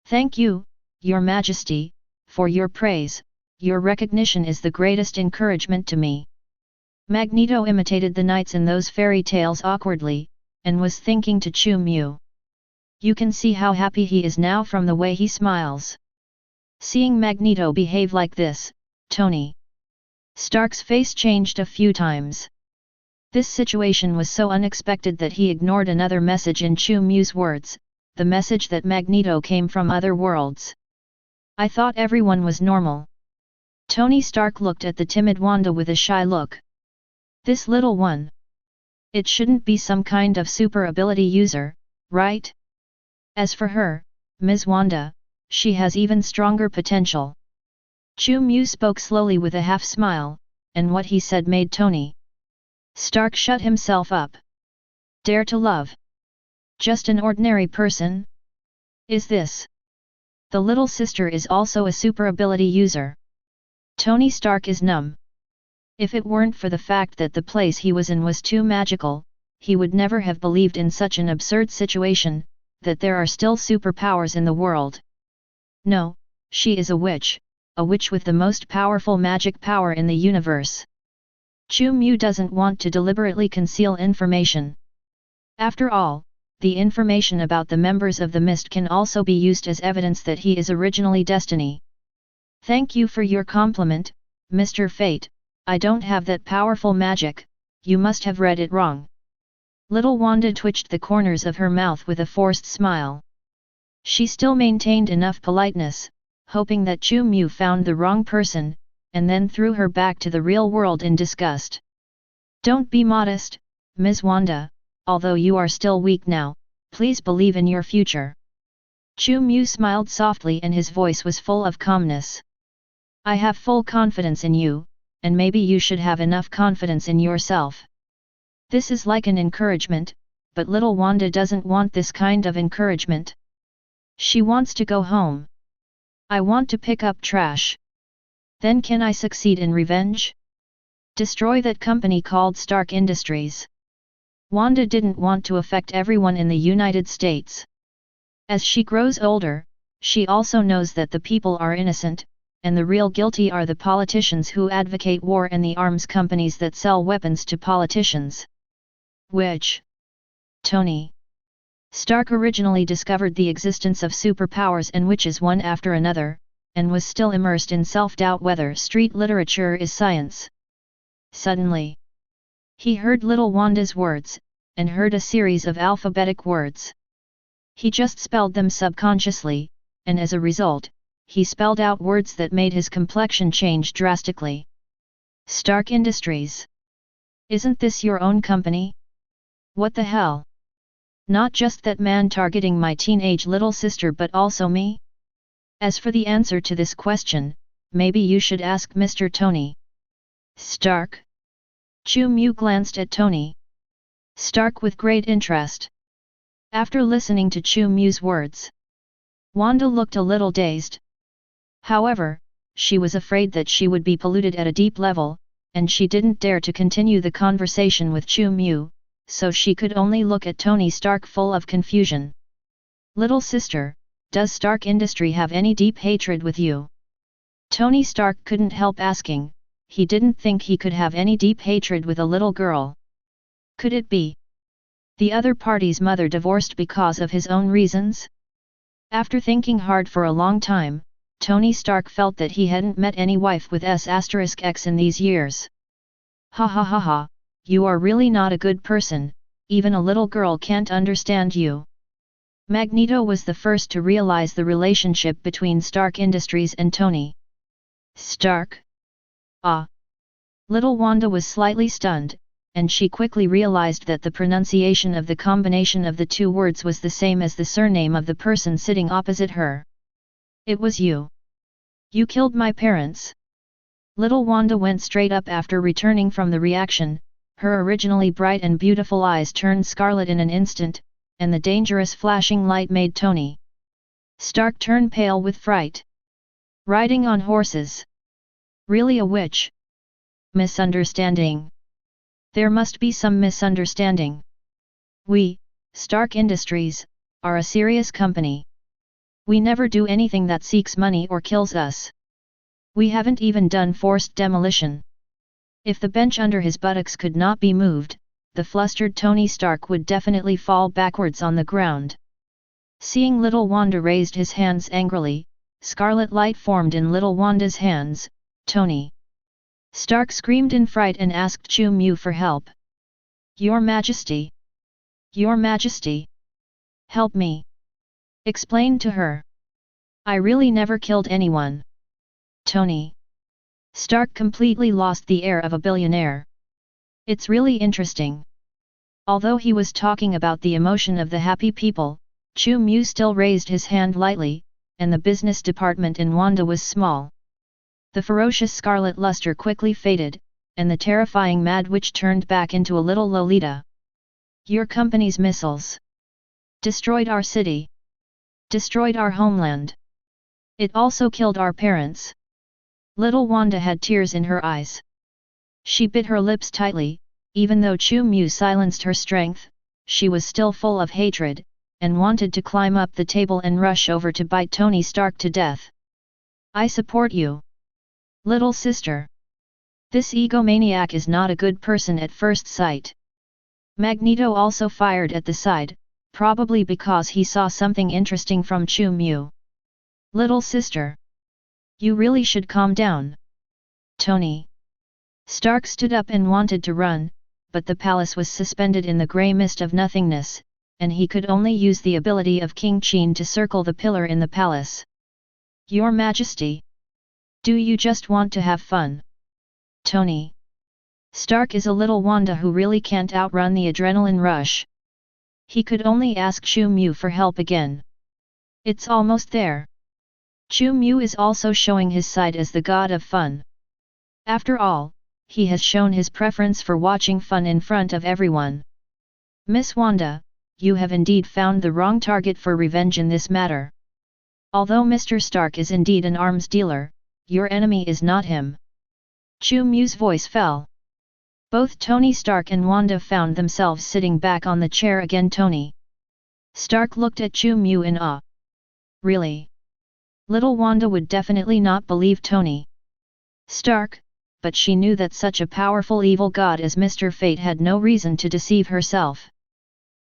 Thank you, Your Majesty, for your praise. Your recognition is the greatest encouragement to me. Magneto imitated the knights in those fairy tales awkwardly, and was thinking to Chu Mu. You can see how happy he is now from the way he smiles. Seeing Magneto behave like this, Tony Stark's face changed a few times. This situation was so unexpected that he ignored another message in Chu Mu's words, the message that Magneto came from other worlds. I thought everyone was normal. Tony Stark looked at the timid Wanda with a shy look. This little one. It shouldn't be some kind of super ability user, right? As for her, Ms. Wanda, she has even stronger potential. Chu Mu spoke slowly with a half-smile, and what he said made Tony Stark shut himself up. Dare to love? Just an ordinary person? Is this? The little sister is also a super ability user. Tony Stark is numb. If it weren't for the fact that the place he was in was too magical, he would never have believed in such an absurd situation, that there are still superpowers in the world. No, she is a witch with the most powerful magic power in the universe. Chu Mu doesn't want to deliberately conceal information. After all, the information about the members of the Mist can also be used as evidence that he is originally Destiny. Thank you for your compliment, Mr. Fate. I don't have that powerful magic, you must have read it wrong. Little Wanda twitched the corners of her mouth with a forced smile. She still maintained enough politeness, hoping that Chu Mu found the wrong person, and then threw her back to the real world in disgust. Don't be modest, Ms. Wanda, although you are still weak now, please believe in your future. Chu Mu smiled softly and his voice was full of calmness. I have full confidence in you, and maybe you should have enough confidence in yourself. This is like an encouragement, but little Wanda doesn't want this kind of encouragement. She wants to go home. I want to pick up trash. Then can I succeed in revenge? Destroy that company called Stark Industries. Wanda didn't want to affect everyone in the United States. As she grows older, she also knows that the people are innocent, and the real guilty are the politicians who advocate war and the arms companies that sell weapons to politicians. Which? Tony Stark originally discovered the existence of superpowers and witches one after another, and was still immersed in self-doubt whether street literature is science. Suddenly, he heard little Wanda's words, and heard a series of alphabetic words. He just spelled them subconsciously, and as a result, he spelled out words that made his complexion change drastically. Stark Industries. Isn't this your own company? What the hell? Not just that man targeting my teenage little sister but also me? As for the answer to this question, maybe you should ask Mr. Tony Stark? Chu Mu glanced at Tony Stark with great interest. After listening to Chu Mu's words, Wanda looked a little dazed. However, she was afraid that she would be polluted at a deep level, and she didn't dare to continue the conversation with Chu Mu, so she could only look at Tony Stark full of confusion. Little sister, does Stark Industry have any deep hatred with you? Tony Stark couldn't help asking. He didn't think he could have any deep hatred with a little girl. Could it be the other party's mother divorced because of his own reasons? After thinking hard for a long time, Tony Stark felt that he hadn't met any wife with S*X in these years. Ha ha ha ha, you are really not a good person, even a little girl can't understand you. Magneto was the first to realize the relationship between Stark Industries and Tony Stark. Ah! Little Wanda was slightly stunned, and she quickly realized that the pronunciation of the combination of the two words was the same as the surname of the person sitting opposite her. It was you. You killed my parents. Little Wanda went straight up after returning from the reaction. Her originally bright and beautiful eyes turned scarlet in an instant, and the dangerous flashing light made Tony Stark turn pale with fright. Riding on horses. Really a witch? Misunderstanding. There must be some misunderstanding. We, Stark Industries, are a serious company. We never do anything that seeks money or kills us. We haven't even done forced demolition. If the bench under his buttocks could not be moved, the flustered Tony Stark would definitely fall backwards on the ground. Seeing little Wanda raised his hands angrily, scarlet light formed in little Wanda's hands. Tony Stark screamed in fright and asked Chu Mu for help. Your Majesty! Your Majesty! Help me! Explain to her. I really never killed anyone. Tony Stark completely lost the air of a billionaire. It's really interesting. Although he was talking about the emotion of the happy people, Chu Mu still raised his hand lightly, and the business department in Wanda was small. The ferocious scarlet luster quickly faded, and the terrifying Mad Witch turned back into a little Lolita. Your company's missiles destroyed our city. Destroyed our homeland. It also killed our parents. Little Wanda had tears in her eyes. She bit her lips tightly. Even though Chu Mu silenced her strength, she was still full of hatred, and wanted to climb up the table and rush over to bite Tony Stark to death. I support you. Little sister. This egomaniac is not a good person at first sight. Magneto also fired at the side, probably because he saw something interesting from Chu Mu. Little sister. You really should calm down. Tony Stark stood up and wanted to run, but the palace was suspended in the grey mist of nothingness, and he could only use the ability of King Qin to circle the pillar in the palace. Your Majesty! Do you just want to have fun? Tony Stark is a little Wanda who really can't outrun the adrenaline rush. He could only ask Chu Mu for help again. It's almost there. Chu Mu is also showing his side as the god of fun. After all, he has shown his preference for watching fun in front of everyone. Miss Wanda, you have indeed found the wrong target for revenge in this matter. Although Mr. Stark is indeed an arms dealer, your enemy is not him. Chu Mu's voice fell. Both Tony Stark and Wanda found themselves sitting back on the chair again. Tony Stark looked at Chu Mu in awe. Really? Little Wanda would definitely not believe Tony Stark, but she knew that such a powerful evil god as Mr. Fate had no reason to deceive herself.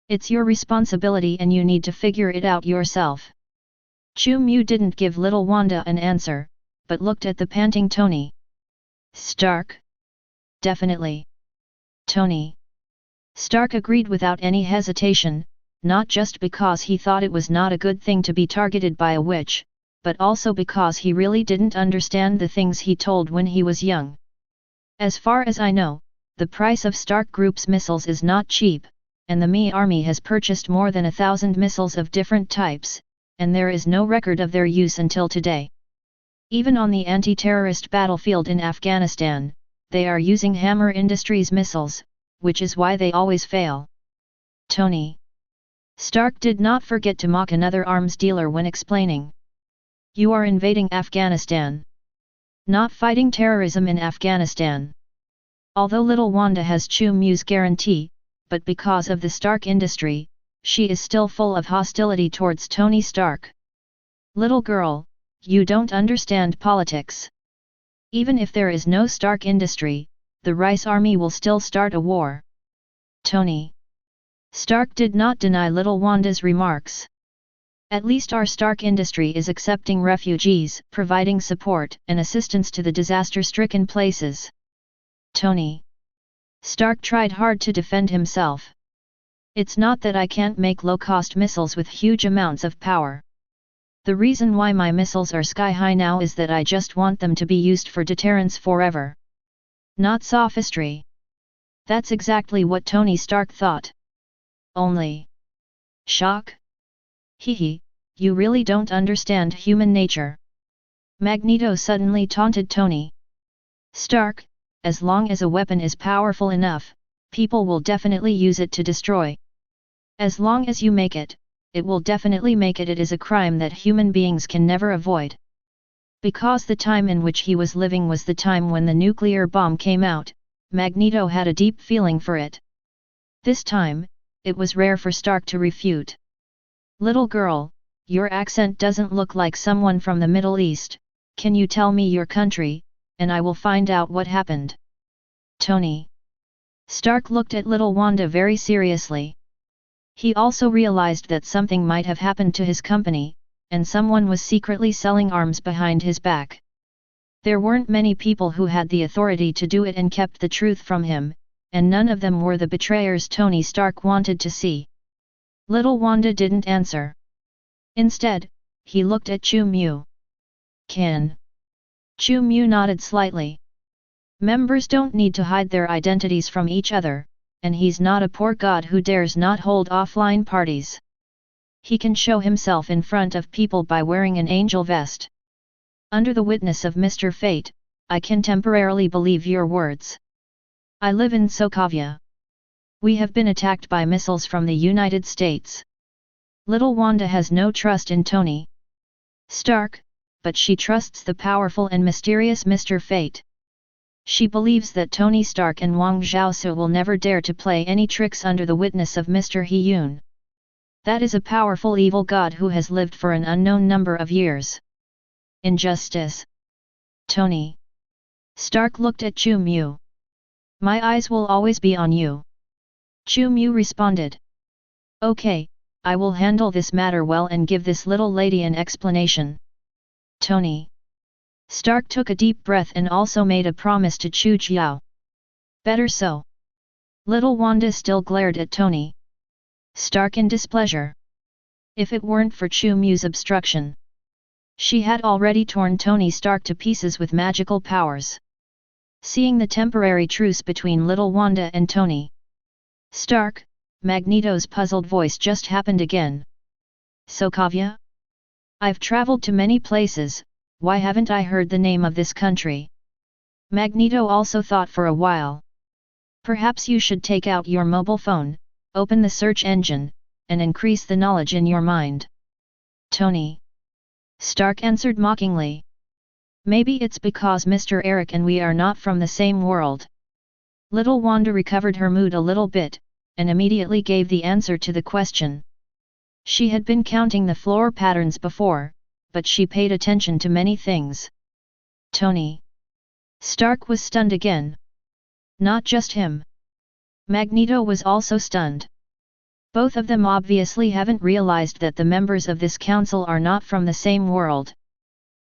It's your responsibility and you need to figure it out yourself. Chu Mu didn't give little Wanda an answer, but looked at the panting Tony Stark. Definitely. Tony Stark agreed without any hesitation, not just because he thought it was not a good thing to be targeted by a witch, but also because he really didn't understand the things he told when he was young. As far as I know, the price of Stark Group's missiles is not cheap, and the Mi army has purchased more than 1,000 missiles of different types, and there is no record of their use until today. Even on the anti-terrorist battlefield in Afghanistan, they are using Hammer Industries missiles, which is why they always fail. Tony Stark did not forget to mock another arms dealer when explaining. You are invading Afghanistan. Not fighting terrorism in Afghanistan. Although little Wanda has Chu Mu's guarantee, but because of the Stark industry, she is still full of hostility towards Tony Stark. Little girl, you don't understand politics. Even if there is no Stark industry, the Rice Army will still start a war. Tony Stark did not deny little Wanda's remarks. At least our Stark industry is accepting refugees, providing support and assistance to the disaster-stricken places. Tony Stark tried hard to defend himself. It's not that I can't make low-cost missiles with huge amounts of power. The reason why my missiles are sky-high now is that I just want them to be used for deterrence forever. Not sophistry. That's exactly what Tony Stark thought. Only shock? Hehe, you really don't understand human nature. Magneto suddenly taunted Tony Stark, as long as a weapon is powerful enough, people will definitely use it to destroy. As long as you make it, it will definitely make it. It is a crime that human beings can never avoid. Because the time in which he was living was the time when the nuclear bomb came out, Magneto had a deep feeling for it. This time, it was rare for Stark to refute. "Little girl, your accent doesn't look like someone from the Middle East, can you tell me your country, and I will find out what happened." "Tony." Stark looked at little Wanda very seriously. He also realized that something might have happened to his company, and someone was secretly selling arms behind his back. There weren't many people who had the authority to do it and kept the truth from him, and none of them were the betrayers Tony Stark wanted to see. Little Wanda didn't answer. Instead, he looked at Chu Mu. "Can?" Chu Mu nodded slightly. "Members don't need to hide their identities from each other, and he's not a poor god who dares not hold offline parties. He can show himself in front of people by wearing an angel vest. Under the witness of Mr. Fate, I can temporarily believe your words. I live in Sokovia. We have been attacked by missiles from the United States." Little Wanda has no trust in Tony Stark, but she trusts the powerful and mysterious Mr. Fate. She believes that Tony Stark and Wang Zhaosu will never dare to play any tricks under the witness of Mr. He Yun. That is a powerful evil god who has lived for an unknown number of years. Injustice. Tony Stark looked at Chu Mu. "My eyes will always be on you." Chu Mu responded. "Okay, I will handle this matter well and give this little lady an explanation." Tony Stark took a deep breath and also made a promise to Chu Jiao. "Better so." Little Wanda still glared at Tony Stark in displeasure. If it weren't for Chu Mu's obstruction, she had already torn Tony Stark to pieces with magical powers. Seeing the temporary truce between little Wanda and Tony Stark, Magneto's puzzled voice just happened again. "Sokovia? I've traveled to many places, why haven't I heard the name of this country?" Magneto also thought for a while. "Perhaps you should take out your mobile phone, open the search engine, and increase the knowledge in your mind." Tony Stark answered mockingly. "Maybe it's because Mr. Eric and we are not from the same world." Little Wanda recovered her mood a little bit, and immediately gave the answer to the question. She had been counting the floor patterns before, but she paid attention to many things. Tony Stark was stunned again. Not just him. Magneto was also stunned. Both of them obviously haven't realized that the members of this council are not from the same world.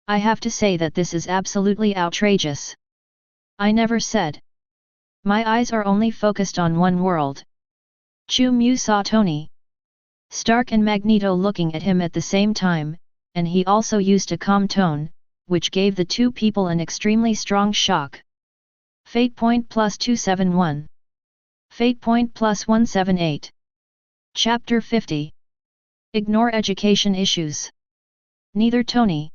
I have to say that this is absolutely outrageous. I never said. My eyes are only focused on one world. Chu Mu saw Tony Stark and Magneto looking at him at the same time, and he also used a calm tone, which gave the two people an extremely strong shock. Fate point plus 271. Fate point plus 178. Chapter 50. Ignore education issues. Neither Tony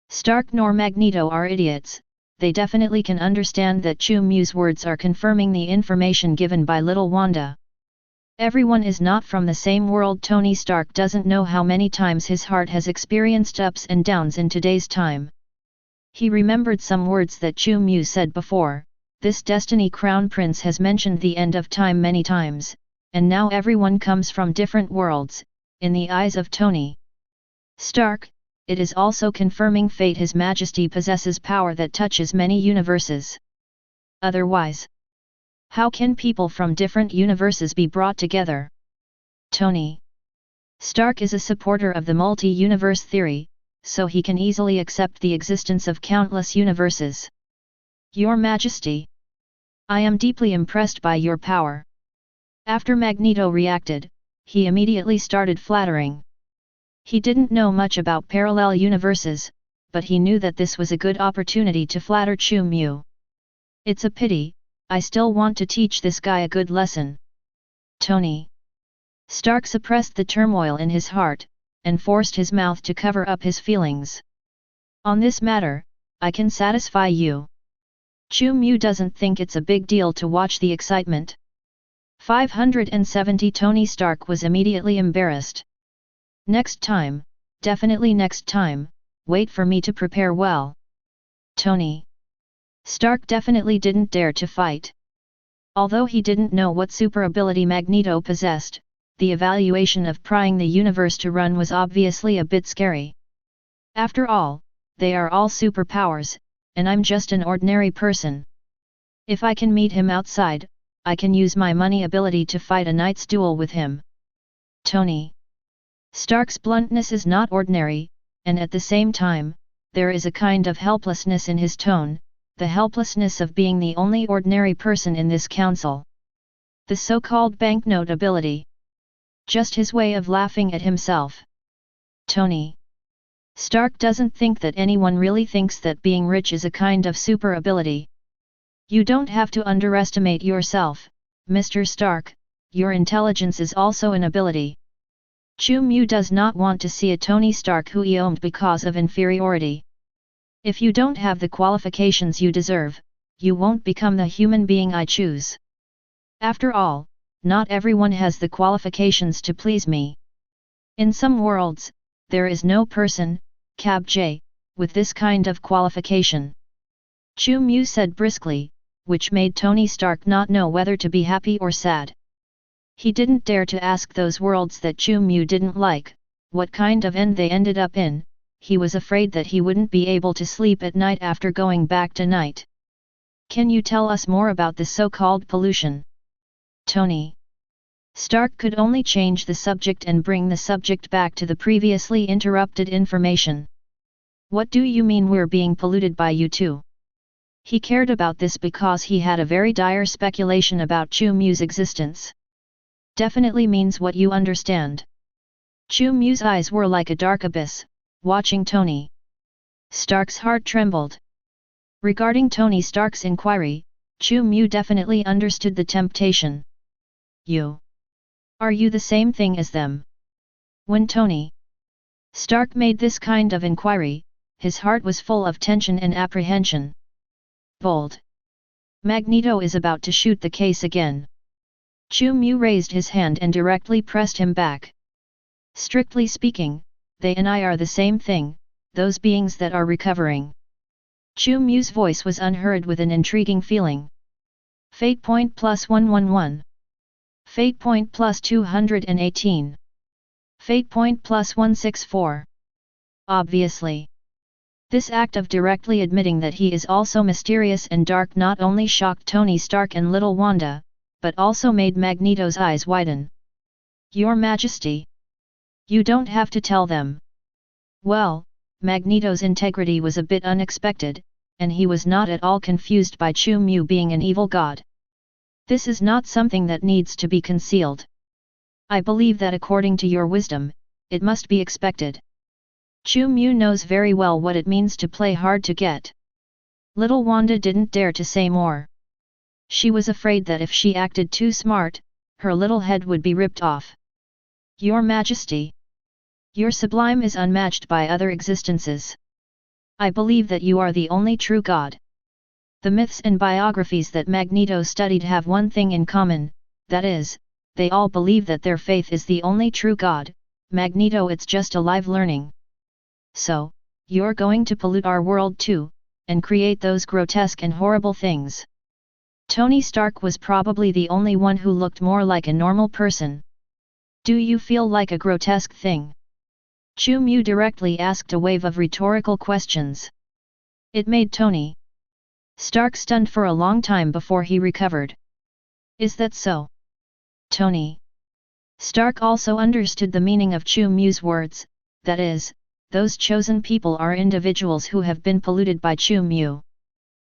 Stark nor Magneto are idiots, they definitely can understand that Chu Mu's words are confirming the information given by little Wanda. Everyone is not from the same world. Tony Stark doesn't know how many times his heart has experienced ups and downs in today's time. He remembered some words that Chu Mu said before. This Destiny Crown Prince has mentioned the end of time many times, and now everyone comes from different worlds. In the eyes of Tony Stark, it is also confirming fate. His Majesty possesses power that touches many universes. Otherwise, how can people from different universes be brought together? Tony Stark is a supporter of the multi-universe theory, so he can easily accept the existence of countless universes. Your Majesty, I am deeply impressed by your power. After Magneto reacted, he immediately started flattering. He didn't know much about parallel universes, but he knew that this was a good opportunity to flatter Chu Mu. It's a pity, I still want to teach this guy a good lesson. Tony Stark suppressed the turmoil in his heart, and forced his mouth to cover up his feelings. On this matter, I can satisfy you. Chu Mu doesn't think it's a big deal to watch the excitement. 570. Tony Stark was immediately embarrassed. Next time, definitely next time, wait for me to prepare well. Tony Stark definitely didn't dare to fight. Although he didn't know what super ability Magneto possessed, the evaluation of prying the universe to run was obviously a bit scary. After all, they are all superpowers, and I'm just an ordinary person. If I can meet him outside, I can use my money ability to fight a knight's duel with him. Tony Stark's bluntness is not ordinary, and at the same time, there is a kind of helplessness in his tone, the helplessness of being the only ordinary person in this council. The so-called banknote ability. Just his way of laughing at himself. Tony Stark doesn't think that anyone really thinks that being rich is a kind of super ability. You don't have to underestimate yourself, Mr. Stark, your intelligence is also an ability. Chu Mu does not want to see a Tony Stark who he owned because of inferiority. If you don't have the qualifications you deserve, you won't become the human being I choose. After all, not everyone has the qualifications to please me. In some worlds, there is no person, Cab J, with this kind of qualification. Chu Mu said briskly, which made Tony Stark not know whether to be happy or sad. He didn't dare to ask those worlds that Chu Mu didn't like, what kind of end they ended up in. He was afraid that he wouldn't be able to sleep at night after going back to night. Can you tell us more about the so-called pollution? Tony Stark could only change the subject and bring the subject back to the previously interrupted information. What do you mean we're being polluted by you two? He cared about this because he had a very dire speculation about Chu Mu's existence. Definitely means what you understand. Chu Mu's eyes were like a dark abyss, watching Tony Stark's heart trembled. Regarding Tony Stark's inquiry, Chu Mu definitely understood the temptation. Are you the same thing as them? When Tony Stark made this kind of inquiry, his heart was full of tension and apprehension. Bold. Magneto is about to shoot the case again. Chu Mu raised his hand and directly pressed him back. Strictly speaking, they and I are the same thing, those beings that are recovering. Chu Mu's voice was unhurried with an intriguing feeling. Fate point plus 111. Fate point plus 218. Fate point plus 164. Obviously. This act of directly admitting that he is also mysterious and dark not only shocked Tony Stark and little Wanda, but also made Magneto's eyes widen. Your Majesty. You don't have to tell them. Well, Magneto's integrity was a bit unexpected, and he was not at all confused by Chu Mu being an evil god. This is not something that needs to be concealed. I believe that according to your wisdom, it must be expected. Chu Mu knows very well what it means to play hard to get. Little Wanda didn't dare to say more. She was afraid that if she acted too smart, her little head would be ripped off. Your Majesty. Your sublime is unmatched by other existences. I believe that you are the only true God. The myths and biographies that Magneto studied have one thing in common, that is, they all believe that their faith is the only true God. Magneto, it's just a live learning. So, you're going to pollute our world too, and create those grotesque and horrible things. Tony Stark was probably the only one who looked more like a normal person. Do you feel like a grotesque thing? Chu Mu directly asked a wave of rhetorical questions. It made Tony Stark stunned for a long time before he recovered. Is that so? Tony Stark also understood the meaning of Chu Mu's words, that is, those chosen people are individuals who have been polluted by Chu Mu.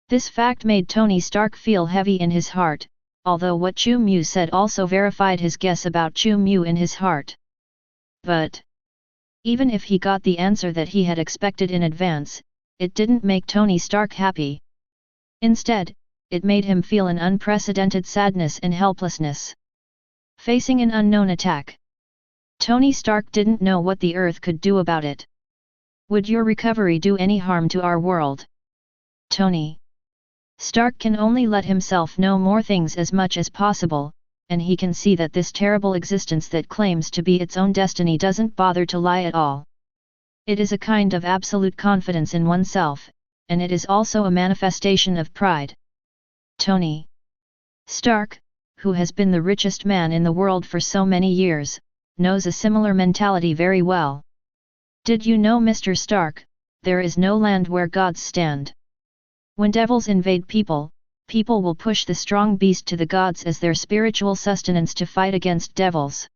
This fact made Tony Stark feel heavy in his heart, although what Chu Mu said also verified his guess about Chu Mu in his heart. But even if he got the answer that he had expected in advance, it didn't make Tony Stark happy. Instead, it made him feel an unprecedented sadness and helplessness. Facing an unknown attack, Tony Stark didn't know what the Earth could do about it. Would your recovery do any harm to our world? Tony Stark can only let himself know more things as much as possible, and he can see that this terrible existence that claims to be its own destiny doesn't bother to lie at all. It is a kind of absolute confidence in oneself, and it is also a manifestation of pride. Tony Stark, who has been the richest man in the world for so many years, knows a similar mentality very well. Did you know, Mr. Stark, there is no land where gods stand. When devils invade people, people will push the strong beast to the gods as their spiritual sustenance to fight against devils.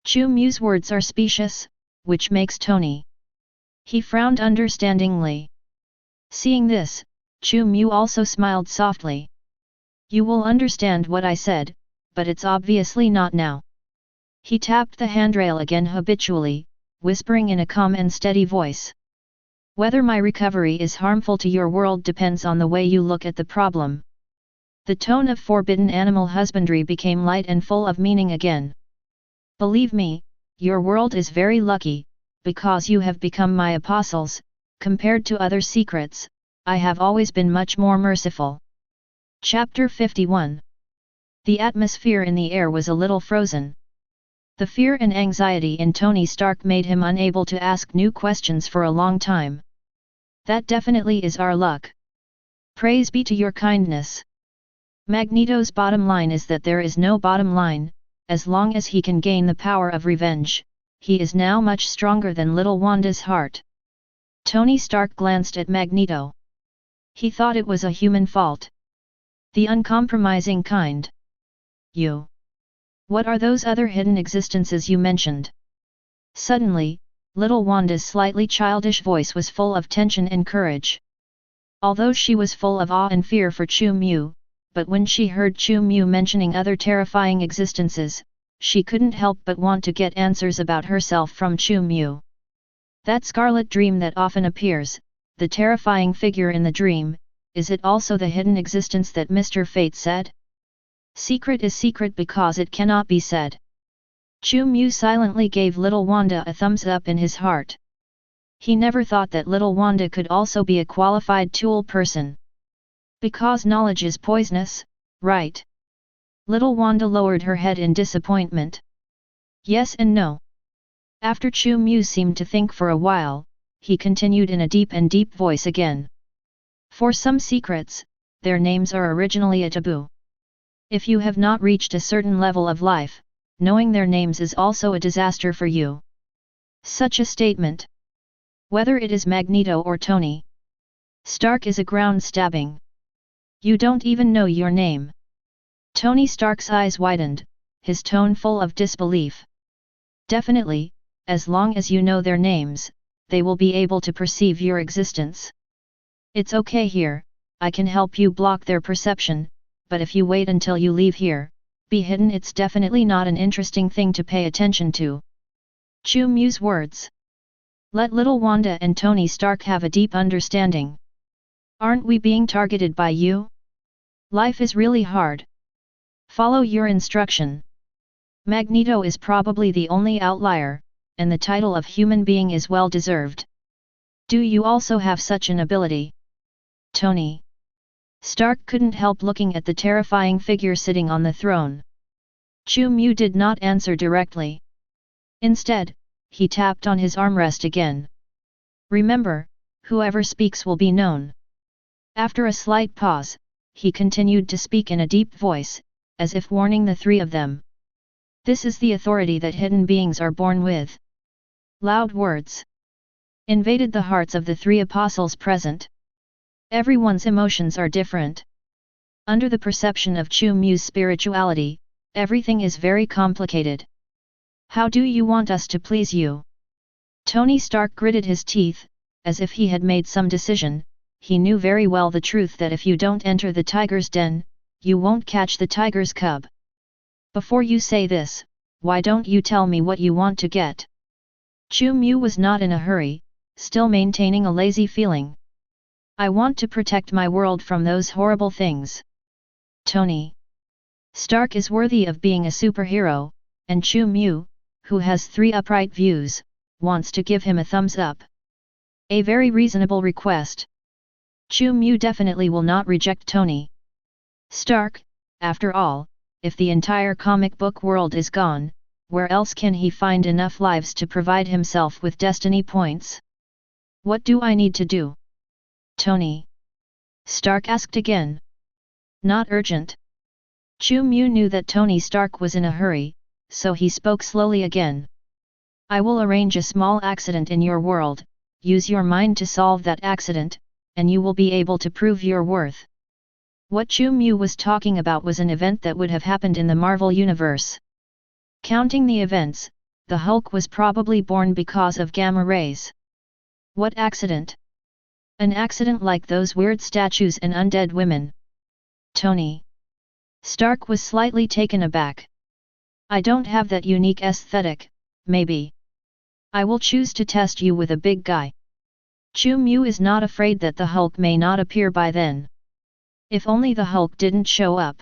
Chu Mu's words are specious, which makes Tony. He frowned understandingly. Seeing this, Chu Mu also smiled softly. You will understand what I said, but it's obviously not now. He tapped the handrail again habitually, whispering in a calm and steady voice. Whether my recovery is harmful to your world depends on the way you look at the problem. The tone of forbidden animal husbandry became light and full of meaning again. Believe me, your world is very lucky, because you have become my apostles. Compared to other secrets, I have always been much more merciful. Chapter 51. The atmosphere in the air was a little frozen. The fear and anxiety in Tony Stark made him unable to ask new questions for a long time. That definitely is our luck. Praise be to your kindness. Magneto's bottom line is that there is no bottom line. As long as he can gain the power of revenge, he is now much stronger than little Wanda's heart. Tony Stark glanced at Magneto. He thought it was a human fault. The uncompromising kind. You. What are those other hidden existences you mentioned? Suddenly, little Wanda's slightly childish voice was full of tension and courage. Although she was full of awe and fear for Chu Mu, but when she heard Chu Mu mentioning other terrifying existences, she couldn't help but want to get answers about herself from Chu Mu. That scarlet dream that often appears, the terrifying figure in the dream, is it also the hidden existence that Mr. Fate said? Secret is secret because it cannot be said. Chu Mu silently gave little Wanda a thumbs up in his heart. He never thought that little Wanda could also be a qualified tool person. Because knowledge is poisonous, right? Little Wanda lowered her head in disappointment. Yes and no. After Chu Mu seemed to think for a while, he continued in a deep voice again. For some secrets, their names are originally a taboo. If you have not reached a certain level of life, knowing their names is also a disaster for you. Such a statement, whether it is Magneto or Tony Stark, is a ground stabbing. You don't even know your name. Tony Stark's eyes widened, his tone full of disbelief. Definitely, as long as you know their names, they will be able to perceive your existence. It's okay here, I can help you block their perception, but if you wait until you leave here, be hidden, it's definitely not an interesting thing to pay attention to. Chu Mu's words. Let little Wanda and Tony Stark have a deep understanding. Aren't we being targeted by you? Life is really hard. Follow your instruction. Magneto is probably the only outlier, and the title of human being is well deserved. Do you also have such an ability? Tony Stark couldn't help looking at the terrifying figure sitting on the throne. Chu Mu did not answer directly. Instead, he tapped on his armrest again. Remember, whoever speaks will be known. After a slight pause, he continued to speak in a deep voice, as if warning the three of them. This is the authority that hidden beings are born with. Loud words invaded the hearts of the three apostles present. Everyone's emotions are different. Under the perception of Chu Mu's spirituality, everything is very complicated. How do you want us to please you? Tony Stark gritted his teeth, as if he had made some decision. He knew very well the truth that if you don't enter the tiger's den, you won't catch the tiger's cub. Before you say this, why don't you tell me what you want to get? Chu Mu was not in a hurry, still maintaining a lazy feeling. I want to protect my world from those horrible things. Tony Stark is worthy of being a superhero, and Chu Mu, who has 3 upright views, wants to give him a thumbs up. A very reasonable request. Chu Mu definitely will not reject Tony Stark. After all, if the entire comic book world is gone, where else can he find enough lives to provide himself with destiny points? What do I need to do? Tony Stark asked again. Not urgent. Chu Mu knew that Tony Stark was in a hurry, so he spoke slowly again. I will arrange a small accident in your world, use your mind to solve that accident, and you will be able to prove your worth. What Chu Mu was talking about was an event that would have happened in the Marvel Universe. Counting the events, the Hulk was probably born because of gamma rays. What accident? An accident like those weird statues and undead women. Tony Stark was slightly taken aback. I don't have that unique aesthetic, maybe. I will choose to test you with a big guy. Chu Mu is not afraid that the Hulk may not appear by then. If only the Hulk didn't show up.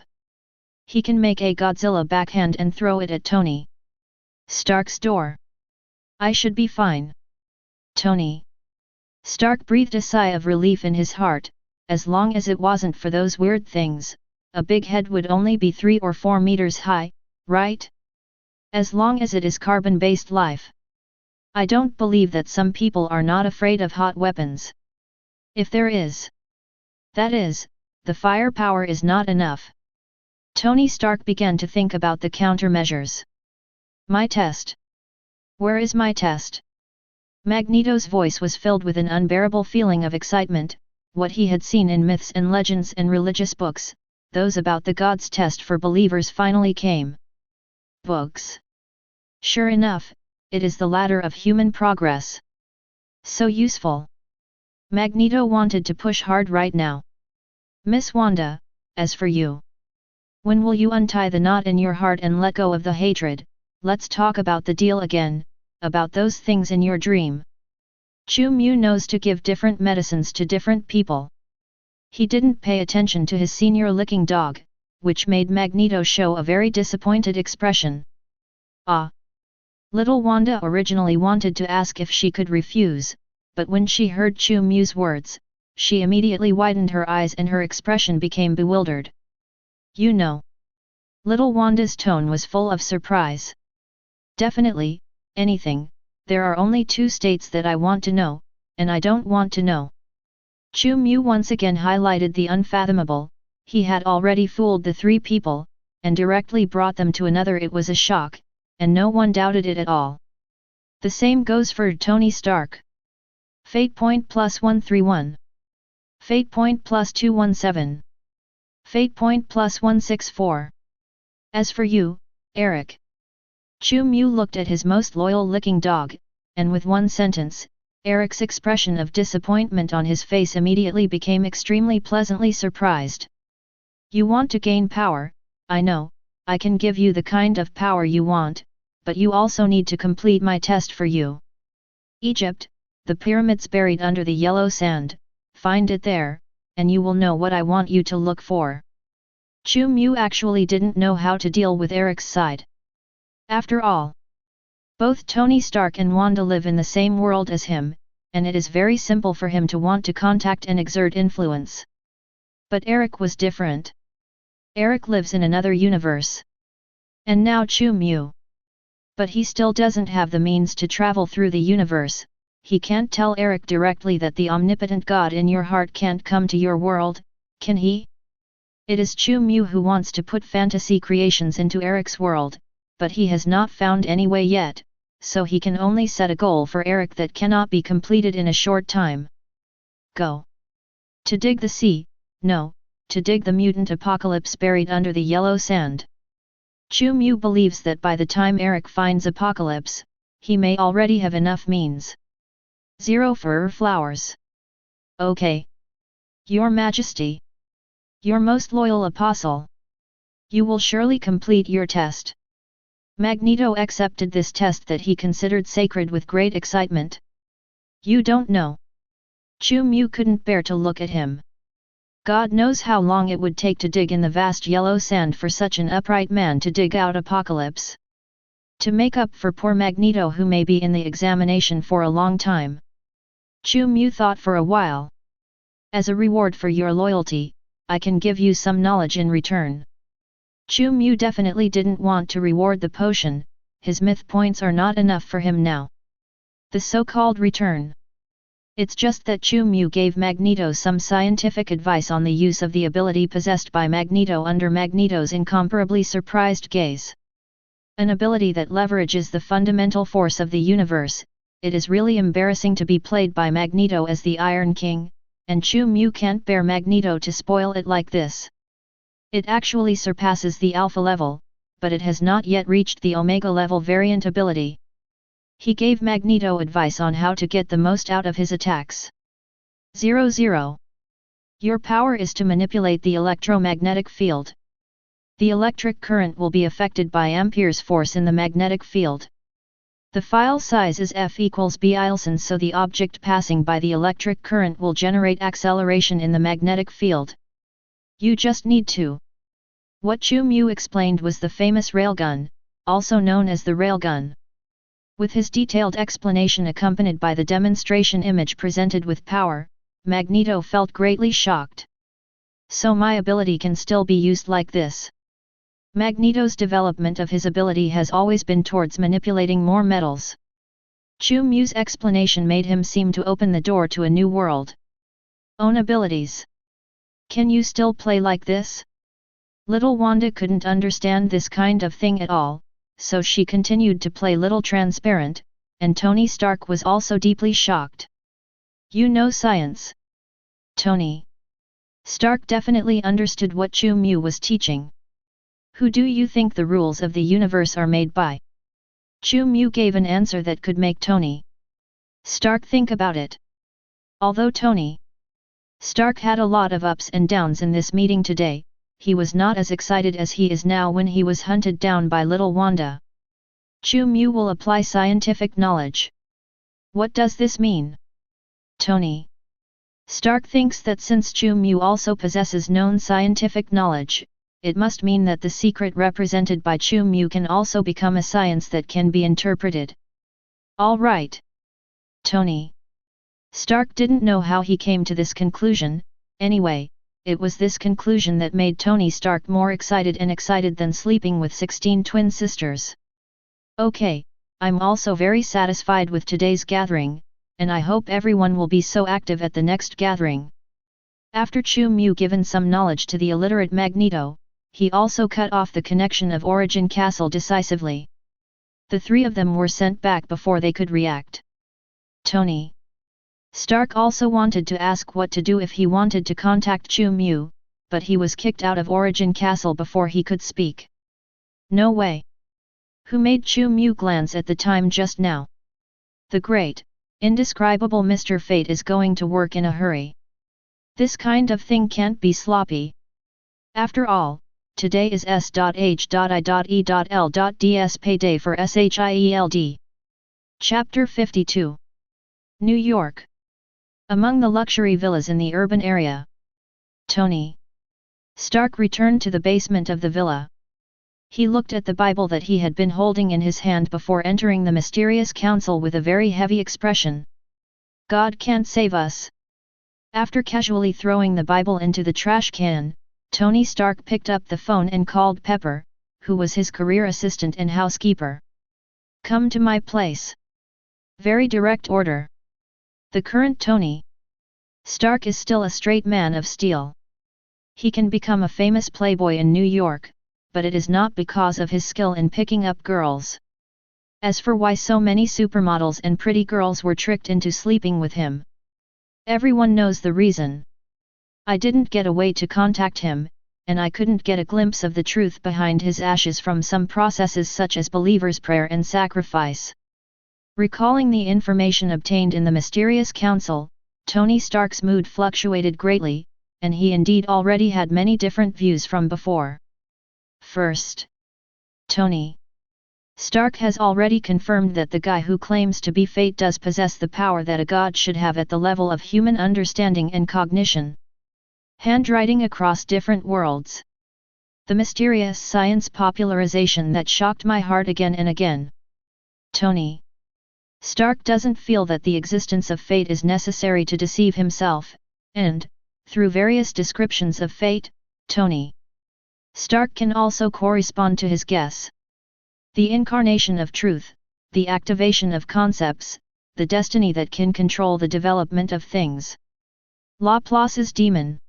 He can make a Godzilla backhand and throw it at Tony Stark's door. I should be fine. Tony Stark breathed a sigh of relief in his heart. As long as it wasn't for those weird things, a big head would only be 3 or 4 meters high, right? As long as it is carbon-based life. I don't believe that some people are not afraid of hot weapons. If there is, that is, the firepower is not enough. Tony Stark began to think about the countermeasures. My test. Where is my test? Magneto's voice was filled with an unbearable feeling of excitement. What he had seen in myths and legends and religious books, those about the gods' test for believers finally came. Books. Sure enough, it is the ladder of human progress. So useful. Magneto wanted to push hard right now. Miss Wanda, as for you. When will you untie the knot in your heart and let go of the hatred? Let's talk about the deal again, about those things in your dream. Chu Mu knows to give different medicines to different people. He didn't pay attention to his senior licking dog, which made Magneto show a very disappointed expression. Ah! Little Wanda originally wanted to ask if she could refuse, but when she heard Chu Mu's words, she immediately widened her eyes and her expression became bewildered. You know. Little Wanda's tone was full of surprise. Definitely, anything. There are only 2 states that I want to know, and I don't want to know. Chu Mu once again highlighted the unfathomable. He had already fooled the 3 people, and directly brought them to another. It was a shock, and no one doubted it at all. The same goes for Tony Stark. Fate point plus 131. Fate point plus 217. Fate point plus 164. As for you, Eric. Chu Mu looked at his most loyal licking dog, and with one sentence, Eric's expression of disappointment on his face immediately became extremely pleasantly surprised. You want to gain power, I know, I can give you the kind of power you want, but you also need to complete my test for you. Egypt, the pyramids buried under the yellow sand, find it there, and you will know what I want you to look for. Chu Mu actually didn't know how to deal with Eric's side. After all, both Tony Stark and Wanda live in the same world as him, and it is very simple for him to want to contact and exert influence. But Eric was different. Eric lives in another universe. And now Chu Mu. But he still doesn't have the means to travel through the universe. He can't tell Eric directly that the omnipotent God in your heart can't come to your world, can he? It is Chu Mu who wants to put fantasy creations into Eric's world, but he has not found any way yet, so he can only set a goal for Eric that cannot be completed in a short time. Go. To dig the sea, no, to dig the mutant apocalypse buried under the yellow sand. Chu Mu believes that by the time Eric finds Apocalypse, he may already have enough means. 0 fur flowers. Okay. Your Majesty. Your most loyal apostle. You will surely complete your test. Magneto accepted this test that he considered sacred with great excitement. You don't know. Chu Mu couldn't bear to look at him. God knows how long it would take to dig in the vast yellow sand for such an upright man to dig out Apocalypse. To make up for poor Magneto who may be in the examination for a long time. Chu Mu thought for a while. As a reward for your loyalty, I can give you some knowledge in return. Chu Mu definitely didn't want to reward the potion, his myth points are not enough for him now. The so-called return. It's just that Chu Mu gave Magneto some scientific advice on the use of the ability possessed by Magneto under Magneto's incomparably surprised gaze. An ability that leverages the fundamental force of the universe. It is really embarrassing to be played by Magneto as the Iron King, and Chu Mu can't bear Magneto to spoil it like this. It actually surpasses the Alpha level, but it has not yet reached the Omega level variant ability. He gave Magneto advice on how to get the most out of his attacks. 00. Your power is to manipulate the electromagnetic field. The electric current will be affected by Ampere's force in the magnetic field. The file size is F equals B/Ilson, so the object passing by the electric current will generate acceleration in the magnetic field. You just need to. What Chu Mu explained was the famous railgun, also known as the railgun. With his detailed explanation accompanied by the demonstration image presented with power, Magneto felt greatly shocked. So my ability can still be used like this. Magneto's development of his ability has always been towards manipulating more metals. Chu Mu's explanation made him seem to open the door to a new world. Own abilities. Can you still play like this? Little Wanda couldn't understand this kind of thing at all, so she continued to play Little Transparent, and Tony Stark was also deeply shocked. You know science. Tony Stark definitely understood what Chu Mu was teaching. Who do you think the rules of the universe are made by? Chu Mu gave an answer that could make Tony Stark think about it. Although Tony Stark had a lot of ups and downs in this meeting today, he was not as excited as he is now when he was hunted down by little Wanda. Chu Mu will apply scientific knowledge. What does this mean? Tony Stark thinks that since Chu Mu also possesses known scientific knowledge, it must mean that the secret represented by Chu Mu can also become a science that can be interpreted. All right. Tony Stark didn't know how he came to this conclusion. Anyway, it was this conclusion that made Tony Stark more excited than sleeping with 16 twin sisters. Okay, I'm also very satisfied with today's gathering, and I hope everyone will be so active at the next gathering. After Chu Mu given some knowledge to the illiterate Magneto, he also cut off the connection of Origin Castle decisively. The three of them were sent back before they could react. Tony Stark also wanted to ask what to do if he wanted to contact Chu Mu, but he was kicked out of Origin Castle before he could speak. No way. Who made Chu Mu glance at the time just now? The great, indescribable Mr. Fate is going to work in a hurry. This kind of thing can't be sloppy. After all, today is S.H.I.E.L.D's payday for S.H.I.E.L.D. Chapter 52. New York. Among the luxury villas in the urban area, Tony Stark returned to the basement of the villa. He looked at the Bible that he had been holding in his hand before entering the mysterious council with a very heavy expression. God can't save us. After casually throwing the Bible into the trash can, Tony Stark picked up the phone and called Pepper, who was his career assistant and housekeeper. Come to my place. Very direct order. The current Tony Stark is still a straight man of steel. He can become a famous playboy in New York, but it is not because of his skill in picking up girls. As for why so many supermodels and pretty girls were tricked into sleeping with him, everyone knows the reason. I didn't get a way to contact him, and I couldn't get a glimpse of the truth behind his ashes from some processes such as believer's prayer and sacrifice. Recalling the information obtained in the mysterious council, Tony Stark's mood fluctuated greatly, and he indeed already had many different views from before. First, Tony Stark has already confirmed that the guy who claims to be Fate does possess the power that a god should have at the level of human understanding and cognition. Handwriting across different worlds. The mysterious science popularization that shocked my heart again and again. Tony Stark doesn't feel that the existence of fate is necessary to deceive himself, and, through various descriptions of fate, Tony Stark can also correspond to his guess. The incarnation of truth, the activation of concepts, the destiny that can control the development of things. Laplace's demon.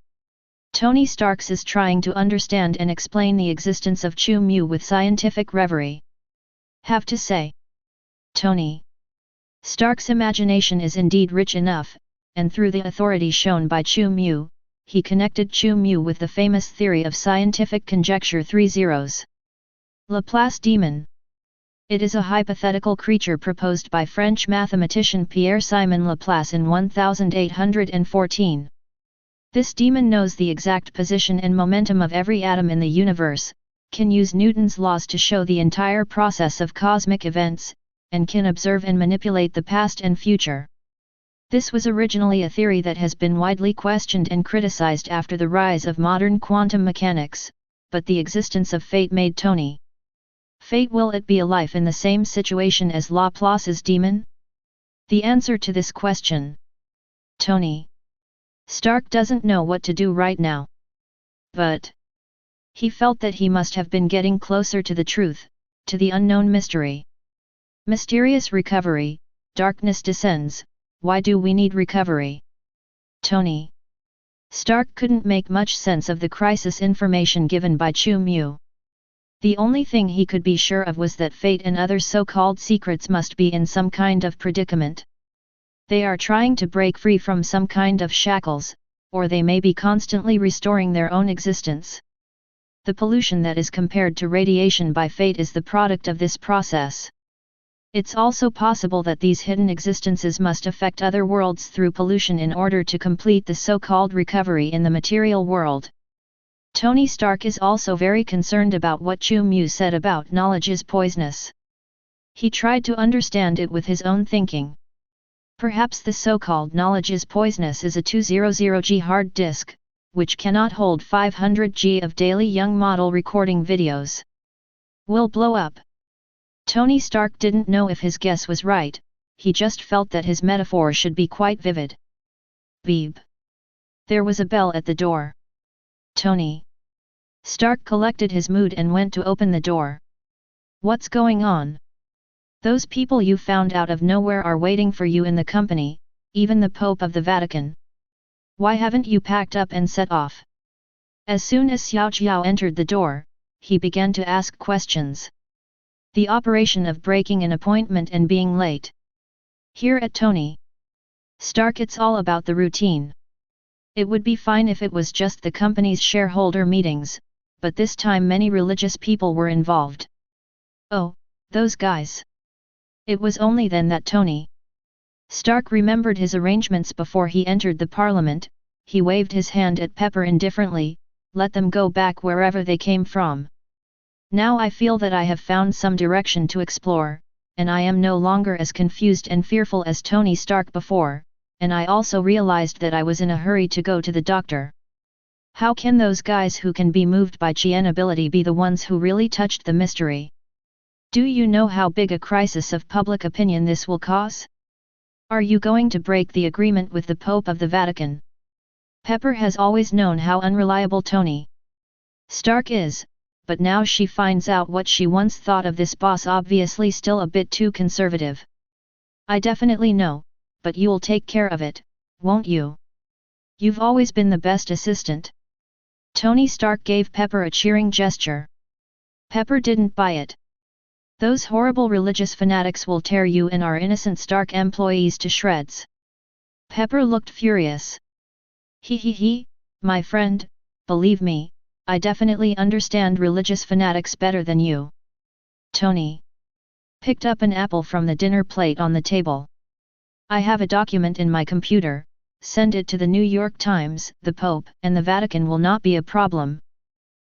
Tony Stark is trying to understand and explain the existence of Chu Mu with scientific reverie. Have to say, Tony Stark's imagination is indeed rich enough, and through the authority shown by Chu Mu, he connected Chu Mu with the famous theory of scientific conjecture 3 zeros. Laplace demon. It is a hypothetical creature proposed by French mathematician Pierre-Simon Laplace in 1814. This demon knows the exact position and momentum of every atom in the universe, can use Newton's laws to show the entire process of cosmic events, and can observe and manipulate the past and future. This was originally a theory that has been widely questioned and criticized after the rise of modern quantum mechanics, but the existence of fate made Tony Fate will it be a life in the same situation as Laplace's demon? The answer to this question. Tony Stark doesn't know what to do right now. But he felt that he must have been getting closer to the truth, to the unknown mystery. Mysterious recovery, darkness descends, why do we need recovery? Tony Stark couldn't make much sense of the crisis information given by Chu Mu. The only thing he could be sure of was that fate and other so-called secrets must be in some kind of predicament. They are trying to break free from some kind of shackles, or they may be constantly restoring their own existence. The pollution that is compared to radiation by fate is the product of this process. It's also possible that these hidden existences must affect other worlds through pollution in order to complete the so-called recovery in the material world. Tony Stark is also very concerned about what Chu Mu said about knowledge is poisonous. He tried to understand it with his own thinking. Perhaps the so-called knowledge is poisonous is a 200G hard disk, which cannot hold 500G of daily young model recording videos. Will blow up. Tony Stark didn't know if his guess was right, he just felt that his metaphor should be quite vivid. Beep. There was a bell at the door. Tony Stark collected his mood and went to open the door. What's going on? Those people you found out of nowhere are waiting for you in the company, even the Pope of the Vatican. Why haven't you packed up and set off? As soon as Xiao Jiao entered the door, he began to ask questions. The operation of breaking an appointment and being late. Here at Tony Stark it's all about the routine. It would be fine if it was just the company's shareholder meetings, but this time many religious people were involved. Oh, those guys. It was only then that Tony Stark remembered his arrangements before he entered the parliament. He waved his hand at Pepper indifferently, let them go back wherever they came from. Now I feel that I have found some direction to explore, and I am no longer as confused and fearful as Tony Stark before, and I also realized that I was in a hurry to go to the doctor. How can those guys who can be moved by Qian ability be the ones who really touched the mystery? Do you know how big a crisis of public opinion this will cause? Are you going to break the agreement with the Pope of the Vatican? Pepper has always known how unreliable Tony Stark is, but now she finds out what she once thought of this boss, obviously still a bit too conservative. I definitely know, but you'll take care of it, won't you? You've always been the best assistant. Tony Stark gave Pepper a cheering gesture. Pepper didn't buy it. Those horrible religious fanatics will tear you and our innocent Stark employees to shreds. Pepper looked furious. He, my friend, believe me, I definitely understand religious fanatics better than you. Tony picked up an apple from the dinner plate on the table. I have a document in my computer, send it to the New York Times, the Pope and the Vatican will not be a problem.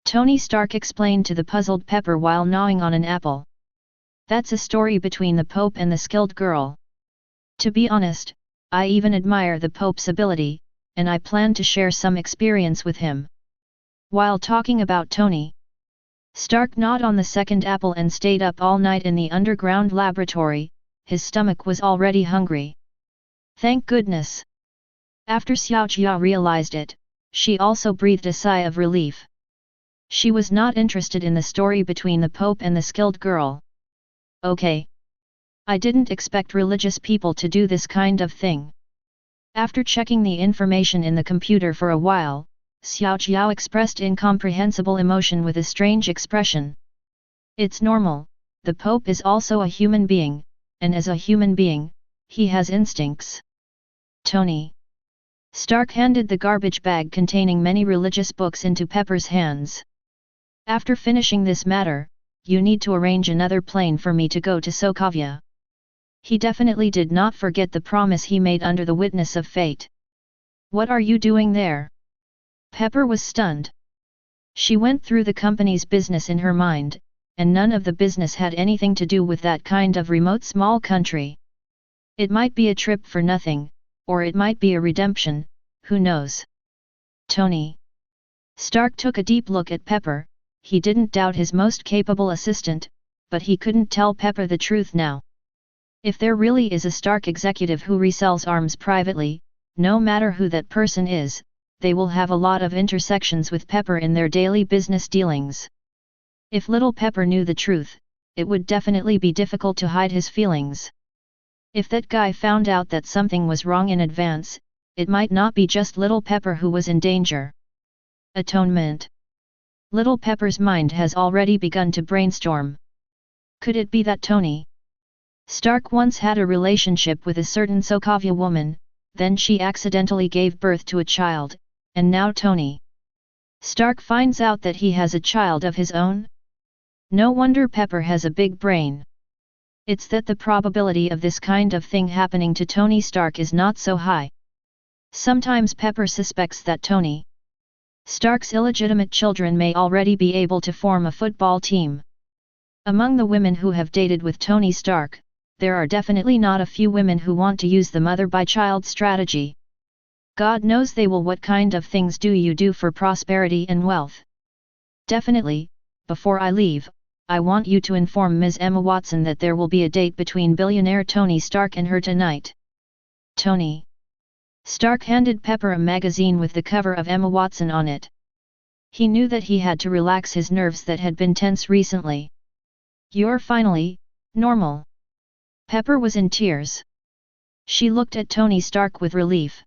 Tony Stark explained to the puzzled Pepper while gnawing on an apple. That's a story between the Pope and the skilled girl. To be honest, I even admire the Pope's ability, and I plan to share some experience with him. While talking about Tony Stark gnawed on the second apple and stayed up all night in the underground laboratory, his stomach was already hungry. Thank goodness. After Xiao Jia realized it, she also breathed a sigh of relief. She was not interested in the story between the Pope and the skilled girl. Okay. I didn't expect religious people to do this kind of thing. After checking the information in the computer for a while, Xiao Jiao expressed incomprehensible emotion with a strange expression. It's normal, the Pope is also a human being, and as a human being, he has instincts. Tony Stark handed the garbage bag containing many religious books into Pepper's hands. After finishing this matter, you need to arrange another plane for me to go to Sokovia. He definitely did not forget the promise he made under the witness of fate. What are you doing there? Pepper was stunned. She went through the company's business in her mind, and none of the business had anything to do with that kind of remote small country. It might be a trip for nothing, or it might be a redemption, who knows? Tony Stark took a deep look at Pepper. He didn't doubt his most capable assistant, but he couldn't tell Pepper the truth now. If there really is a Stark executive who resells arms privately, no matter who that person is, they will have a lot of intersections with Pepper in their daily business dealings. If little Pepper knew the truth, it would definitely be difficult to hide his feelings. If that guy found out that something was wrong in advance, it might not be just little Pepper who was in danger. Atonement. Little Pepper's mind has already begun to brainstorm. Could it be that Tony Stark once had a relationship with a certain Sokovia woman, then she accidentally gave birth to a child, and now Tony Stark finds out that he has a child of his own? No wonder Pepper has a big brain. It's that the probability of this kind of thing happening to Tony Stark is not so high. Sometimes Pepper suspects that Tony Stark's illegitimate children may already be able to form a football team. Among the women who have dated with Tony Stark, there are definitely not a few women who want to use the mother-by-child strategy. God knows they will. What kind of things do you do for prosperity and wealth? Definitely, before I leave, I want you to inform Ms. Emma Watson that there will be a date between billionaire Tony Stark and her tonight. Tony Stark handed Pepper a magazine with the cover of Emma Watson on it. He knew that he had to relax his nerves that had been tense recently. You're finally normal. Pepper was in tears. She looked at Tony Stark with relief.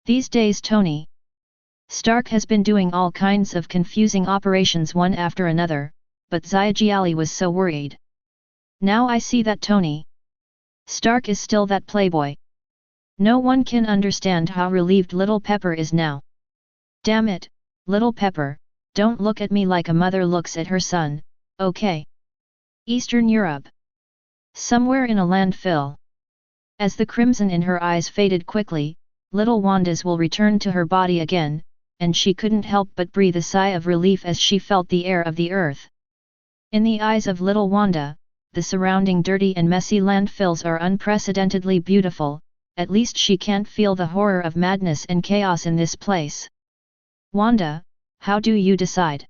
These days Tony Stark has been doing all kinds of confusing operations one after another, but Xiaojiali was so worried. Now I see that Tony Stark is still that playboy. No one can understand how relieved little Pepper is now. Damn it, little Pepper, don't look at me like a mother looks at her son, okay? Eastern Europe. Somewhere in a landfill. As the crimson in her eyes faded quickly, little Wanda's will returned to her body again, and she couldn't help but breathe a sigh of relief as she felt the air of the earth. In the eyes of little Wanda, the surrounding dirty and messy landfills are unprecedentedly beautiful. At least she can't feel the horror of madness and chaos in this place. Wanda, how do you decide?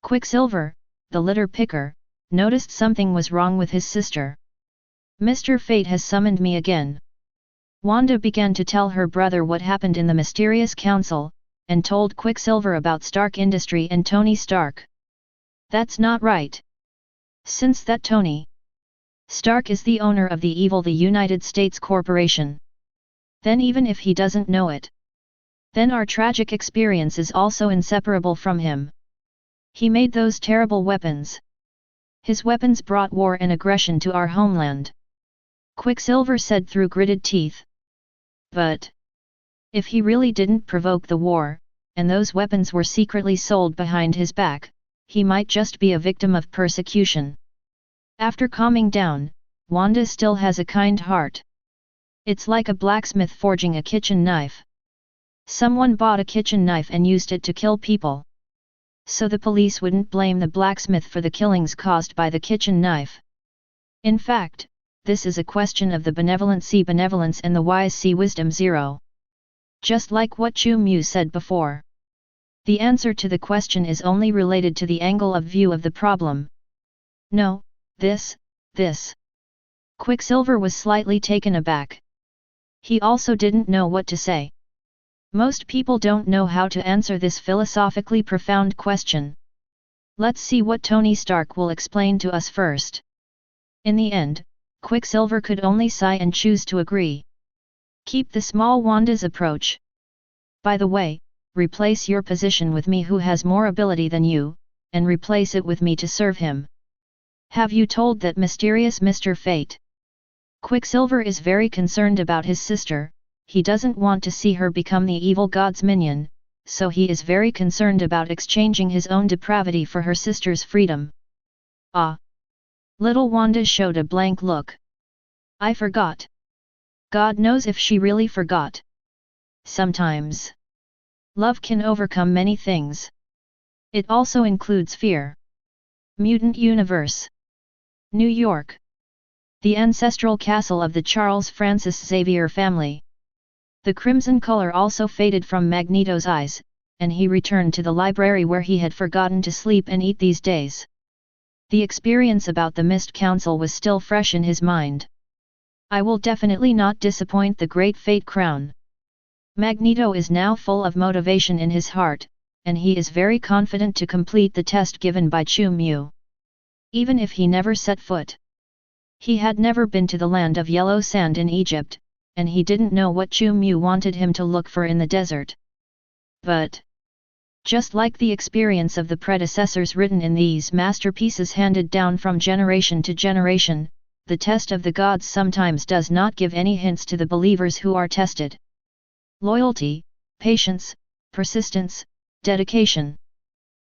Quicksilver, the litter picker, noticed something was wrong with his sister. Mr. Fate has summoned me again. Wanda began to tell her brother what happened in the mysterious council, and told Quicksilver about Stark Industry and Tony Stark. That's not right. Since that Tony Stark is the owner of the evil the United States Corporation. Then even if he doesn't know it, then our tragic experience is also inseparable from him. He made those terrible weapons. His weapons brought war and aggression to our homeland. Quicksilver said through gritted teeth. But if he really didn't provoke the war, and those weapons were secretly sold behind his back, he might just be a victim of persecution. After calming down, Wanda still has a kind heart. It's like a blacksmith forging a kitchen knife. Someone bought a kitchen knife and used it to kill people. So the police wouldn't blame the blacksmith for the killings caused by the kitchen knife. In fact, this is a question of the benevolent see benevolence and the wise see wisdom zero. Just like what Chu Mu said before. The answer to the question is only related to the angle of view of the problem. No, this. Quicksilver was slightly taken aback. He also didn't know what to say. Most people don't know how to answer this philosophically profound question. Let's see what Tony Stark will explain to us first. In the end, Quicksilver could only sigh and choose to agree. Keep the small Wanda's approach. By the way, replace your position with me who has more ability than you, and replace it with me to serve him. Have you told that mysterious Mr. Fate? Quicksilver is very concerned about his sister, he doesn't want to see her become the evil god's minion, so he is very concerned about exchanging his own depravity for her sister's freedom. Ah! Little Wanda showed a blank look. I forgot. God knows if she really forgot. Sometimes love can overcome many things. It also includes fear. Mutant Universe. New York. The ancestral castle of the Charles Francis Xavier family. The crimson color also faded from Magneto's eyes, and he returned to the library where he had forgotten to sleep and eat these days. The experience about the Mist Council was still fresh in his mind. I will definitely not disappoint the Great Fate Crown. Magneto is now full of motivation in his heart, and he is very confident to complete the test given by Chu Mu. Even if he never set foot. He had never been to the land of yellow sand in Egypt, and he didn't know what Chu Mu wanted him to look for in the desert. But just like the experience of the predecessors written in these masterpieces handed down from generation to generation, the test of the gods sometimes does not give any hints to the believers who are tested. Loyalty, patience, persistence, dedication.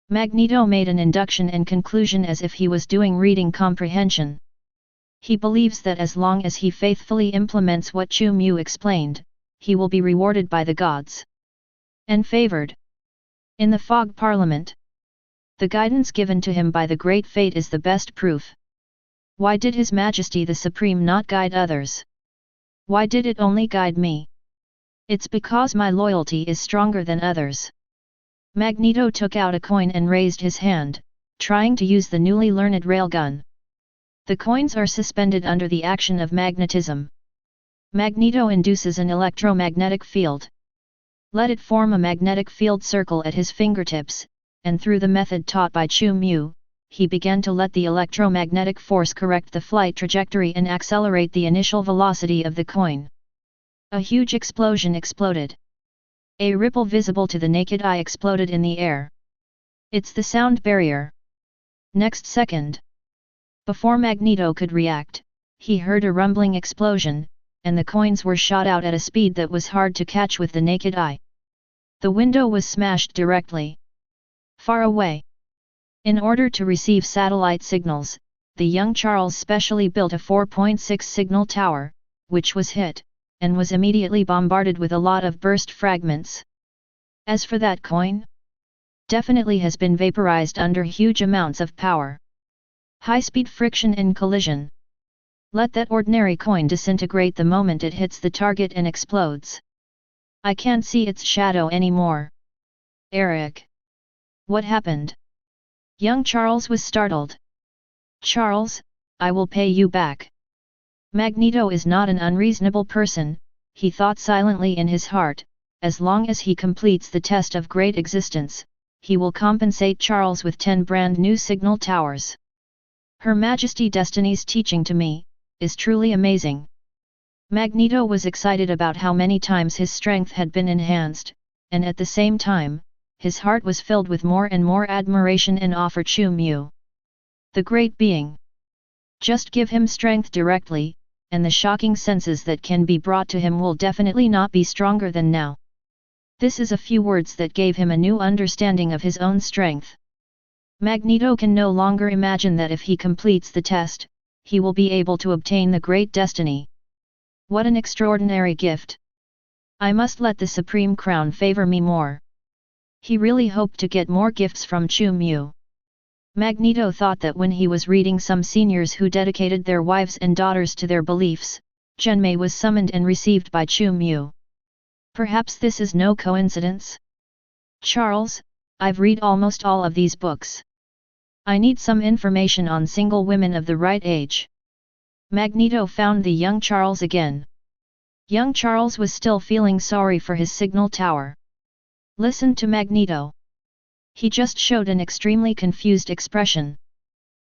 Magneto made an induction and conclusion as if he was doing reading comprehension. He believes that as long as he faithfully implements what Chu Mu explained, he will be rewarded by the gods. And favored. In the Fog Parliament. The guidance given to him by the Great Fate is the best proof. Why did His Majesty the Supreme not guide others? Why did it only guide me? It's because my loyalty is stronger than others. Magneto took out a coin and raised his hand, trying to use the newly learned railgun. The coins are suspended under the action of magnetism. Magneto induces an electromagnetic field. Let it form a magnetic field circle at his fingertips, and through the method taught by Chu Mu, he began to let the electromagnetic force correct the flight trajectory and accelerate the initial velocity of the coin. A huge explosion exploded. A ripple visible to the naked eye exploded in the air. It's the sound barrier. Next second. Before Magneto could react, he heard a rumbling explosion, and the coins were shot out at a speed that was hard to catch with the naked eye. The window was smashed directly. Far away. In order to receive satellite signals, the young Charles specially built a 4.6 signal tower, which was hit, and was immediately bombarded with a lot of burst fragments. As for that coin, definitely has been vaporized under huge amounts of power. High-speed friction and collision. Let that ordinary coin disintegrate the moment it hits the target and explodes. I can't see its shadow anymore. Eric. What happened? Young Charles was startled. Charles, I will pay you back. Magneto is not an unreasonable person, he thought silently in his heart, as long as he completes the test of great existence, he will compensate Charles with 10 brand new signal towers. Her Majesty Destiny's teaching to me is truly amazing. Magneto was excited about how many times his strength had been enhanced, and at the same time, his heart was filled with more and more admiration and awe for Chu Mu. The great being. Just give him strength directly, and the shocking senses that can be brought to him will definitely not be stronger than now. This is a few words that gave him a new understanding of his own strength. Magneto can no longer imagine that if he completes the test, he will be able to obtain the great destiny. What an extraordinary gift! I must let the Supreme Crown favor me more. He really hoped to get more gifts from Chu Mu. Magneto thought that when he was reading some seniors who dedicated their wives and daughters to their beliefs, Genmei was summoned and received by Chu Mu. Perhaps this is no coincidence? Charles, I've read almost all of these books. I need some information on single women of the right age. Magneto found the young Charles again. Young Charles was still feeling sorry for his signal tower. Listen to Magneto. He just showed an extremely confused expression.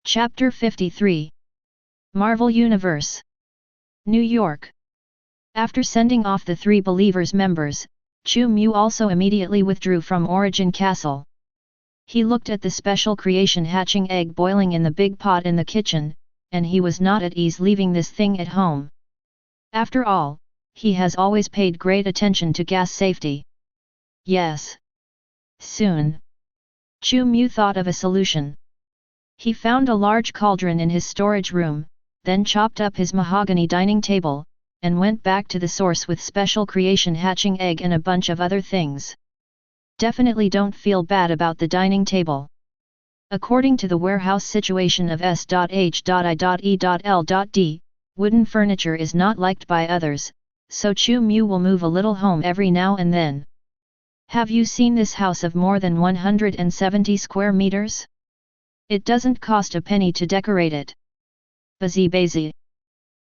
Chapter 53. Marvel Universe. New York. After sending off the 3 Believers members, Chu Mu also immediately withdrew from Origin Castle. He looked at the special creation hatching egg boiling in the big pot in the kitchen, and he was not at ease leaving this thing at home. After all, he has always paid great attention to gas safety. Yes. Soon. Chu Mu thought of a solution. He found a large cauldron in his storage room, then chopped up his mahogany dining table, and went back to the source with special creation hatching egg and a bunch of other things. Definitely don't feel bad about the dining table. According to the warehouse situation of S.H.I.E.L.D, wooden furniture is not liked by others, so Chu Mu will move a little home every now and then. Have you seen this house of more than 170 square meters? It doesn't cost a penny to decorate it. Bazi.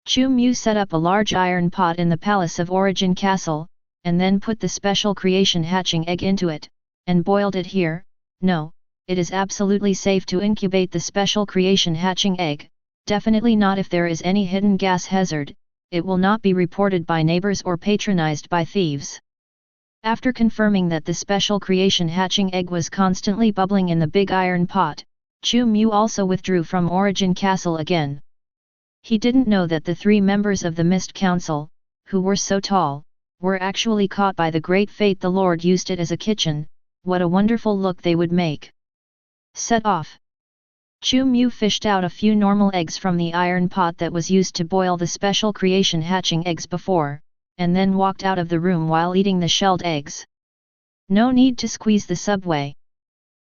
Chu Mu set up a large iron pot in the palace of Origin Castle, and then put the special creation hatching egg into it, and boiled it here. No, it is absolutely safe to incubate the special creation hatching egg, definitely not if there is any hidden gas hazard, it will not be reported by neighbors or patronized by thieves. After confirming that the special creation hatching egg was constantly bubbling in the big iron pot, Chu Mu also withdrew from Origin Castle again. He didn't know that the 3 members of the Mist Council, who were so tall, were actually caught by the great fate the Lord used it as a kitchen. What a wonderful look they would make. Set off. Chu Mu fished out a few normal eggs from the iron pot that was used to boil the special creation hatching eggs before, and then walked out of the room while eating the shelled eggs. No need to squeeze the subway.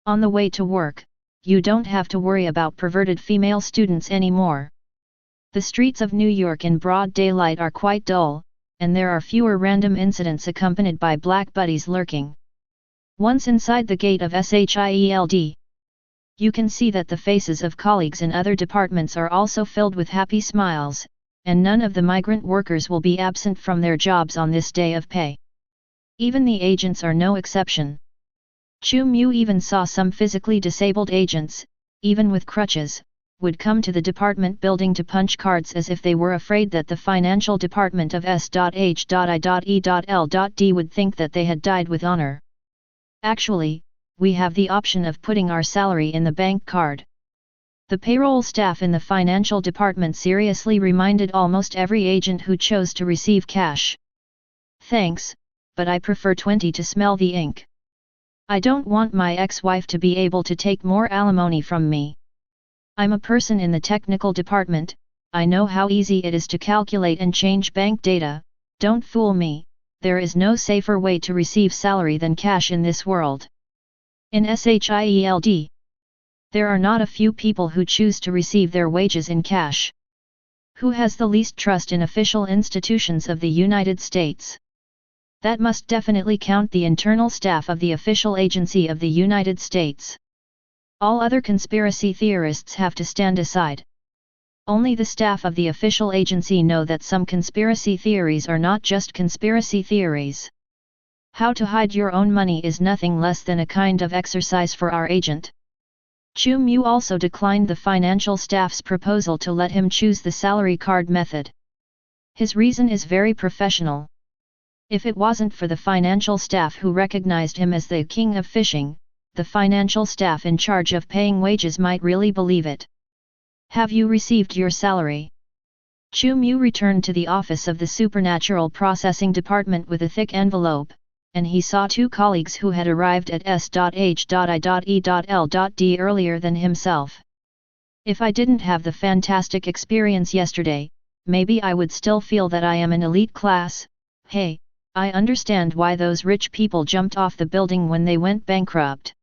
On the way to work, you don't have to worry about perverted female students anymore. The streets of New York in broad daylight are quite dull, and there are fewer random incidents accompanied by black buddies lurking. Once inside the gate of S.H.I.E.L.D, you can see that the faces of colleagues in other departments are also filled with happy smiles, and none of the migrant workers will be absent from their jobs on this day of pay. Even the agents are no exception. Chu Mu even saw some physically disabled agents, even with crutches, would come to the department building to punch cards as if they were afraid that the financial department of S.H.I.E.L.D would think that they had died with honor. Actually, we have the option of putting our salary in the bank card. The payroll staff in the financial department seriously reminded almost every agent who chose to receive cash. Thanks, but I prefer 20 to smell the ink. I don't want my ex-wife to be able to take more alimony from me. I'm a person in the technical department, I know how easy it is to calculate and change bank data, don't fool me, there is no safer way to receive salary than cash in this world. In S.H.I.E.L.D, there are not a few people who choose to receive their wages in cash. Who has the least trust in official institutions of the United States? That must definitely count the internal staff of the official agency of the United States. All other conspiracy theorists have to stand aside. Only the staff of the official agency know that some conspiracy theories are not just conspiracy theories. How to hide your own money is nothing less than a kind of exercise for our agent. Chu Mu also declined the financial staff's proposal to let him choose the salary card method. His reason is very professional. If it wasn't for the financial staff who recognized him as the king of fishing, the financial staff in charge of paying wages might really believe it. Have you received your salary? Chu Mu returned to the office of the Supernatural Processing Department with a thick envelope, and he saw 2 colleagues who had arrived at S.H.I.E.L.D earlier than himself. If I didn't have the fantastic experience yesterday, maybe I would still feel that I am an elite class. Hey, I understand why those rich people jumped off the building when they went bankrupt.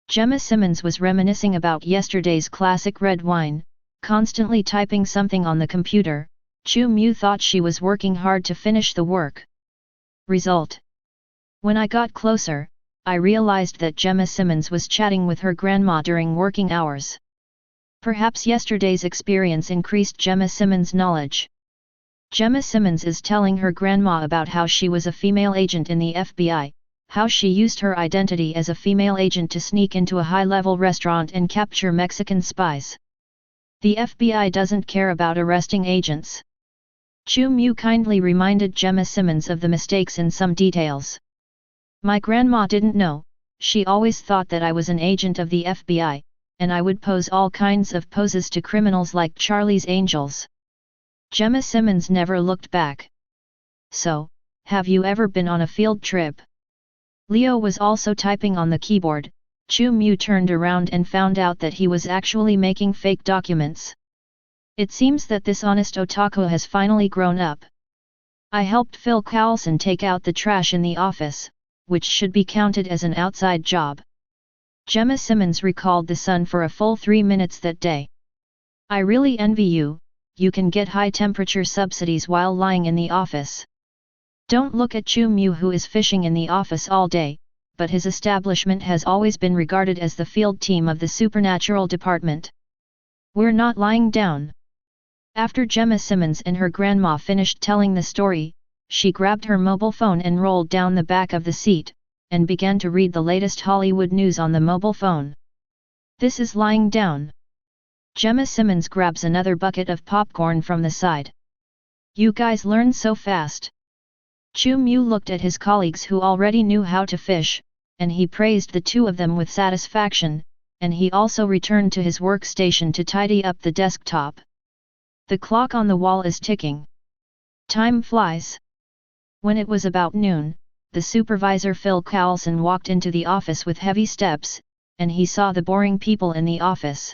Gemma Simmons was reminiscing about yesterday's classic red wine, constantly typing something on the computer. Chu Mu thought she was working hard to finish the work. Result. When I got closer, I realized that Gemma Simmons was chatting with her grandma during working hours. Perhaps yesterday's experience increased Gemma Simmons' knowledge. Gemma Simmons is telling her grandma about how she was a female agent in the FBI, how she used her identity as a female agent to sneak into a high-level restaurant and capture Mexican spies. The FBI doesn't care about arresting agents. Chu Mu kindly reminded Gemma Simmons of the mistakes in some details. My grandma didn't know, she always thought that I was an agent of the FBI, and I would pose all kinds of poses to criminals like Charlie's Angels. Gemma Simmons never looked back. So, have you ever been on a field trip? Leo was also typing on the keyboard. Chu Mu turned around and found out that he was actually making fake documents. It seems that this honest otaku has finally grown up. I helped Phil Coulson take out the trash in the office, which should be counted as an outside job. Gemma Simmons recalled the sun for a full 3 minutes that day. I really envy you, you can get high temperature subsidies while lying in the office. Don't look at Chu Mu, who is fishing in the office all day, but his establishment has always been regarded as the field team of the supernatural department. We're not lying down. After Gemma Simmons and her grandma finished telling the story, she grabbed her mobile phone and rolled down the back of the seat, and began to read the latest Hollywood news on the mobile phone. This is lying down. Gemma Simmons grabs another bucket of popcorn from the side. You guys learn so fast. Chu Mu looked at his colleagues who already knew how to fish, and he praised the two of them with satisfaction, and he also returned to his workstation to tidy up the desktop. The clock on the wall is ticking. Time flies. When it was about noon, the supervisor Phil Coulson walked into the office with heavy steps, and he saw the boring people in the office.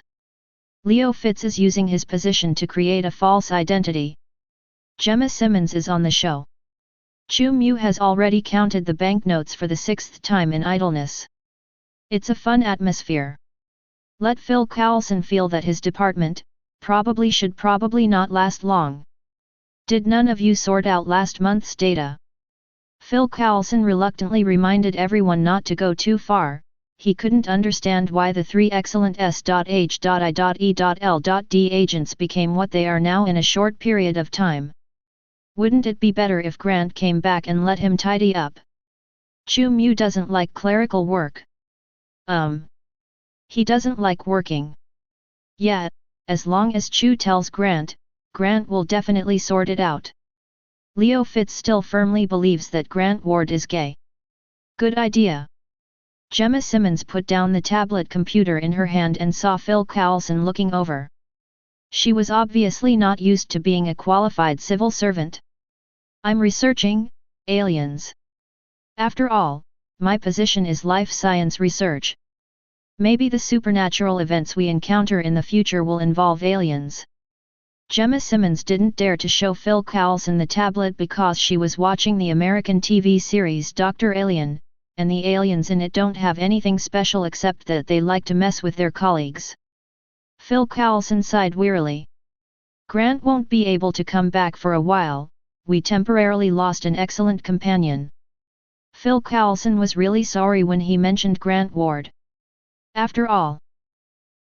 Leo Fitz is using his position to create a false identity. Gemma Simmons is on the show. Chu Mu has already counted the banknotes for the 6th time in idleness. It's a fun atmosphere. Let Phil Coulson feel that his department should probably not last long. Did none of you sort out last month's data? Phil Coulson reluctantly reminded everyone not to go too far. He couldn't understand why the 3 excellent S.H.I.E.L.D agents became what they are now in a short period of time. Wouldn't it be better if Grant came back and let him tidy up? Chu Mu doesn't like clerical work. He doesn't like working. Yet, as long as Chu tells Grant, Grant will definitely sort it out. Leo Fitz still firmly believes that Grant Ward is gay. Good idea. Gemma Simmons put down the tablet computer in her hand and saw Phil Coulson looking over. She was obviously not used to being a qualified civil servant. I'm researching aliens. After all, my position is life science research. Maybe the supernatural events we encounter in the future will involve aliens. Gemma Simmons didn't dare to show Phil Coulson the tablet because she was watching the American TV series Dr. Alien, and the aliens in it don't have anything special except that they like to mess with their colleagues. Phil Coulson sighed wearily. Grant won't be able to come back for a while, we temporarily lost an excellent companion. Phil Coulson was really sorry when he mentioned Grant Ward. After all,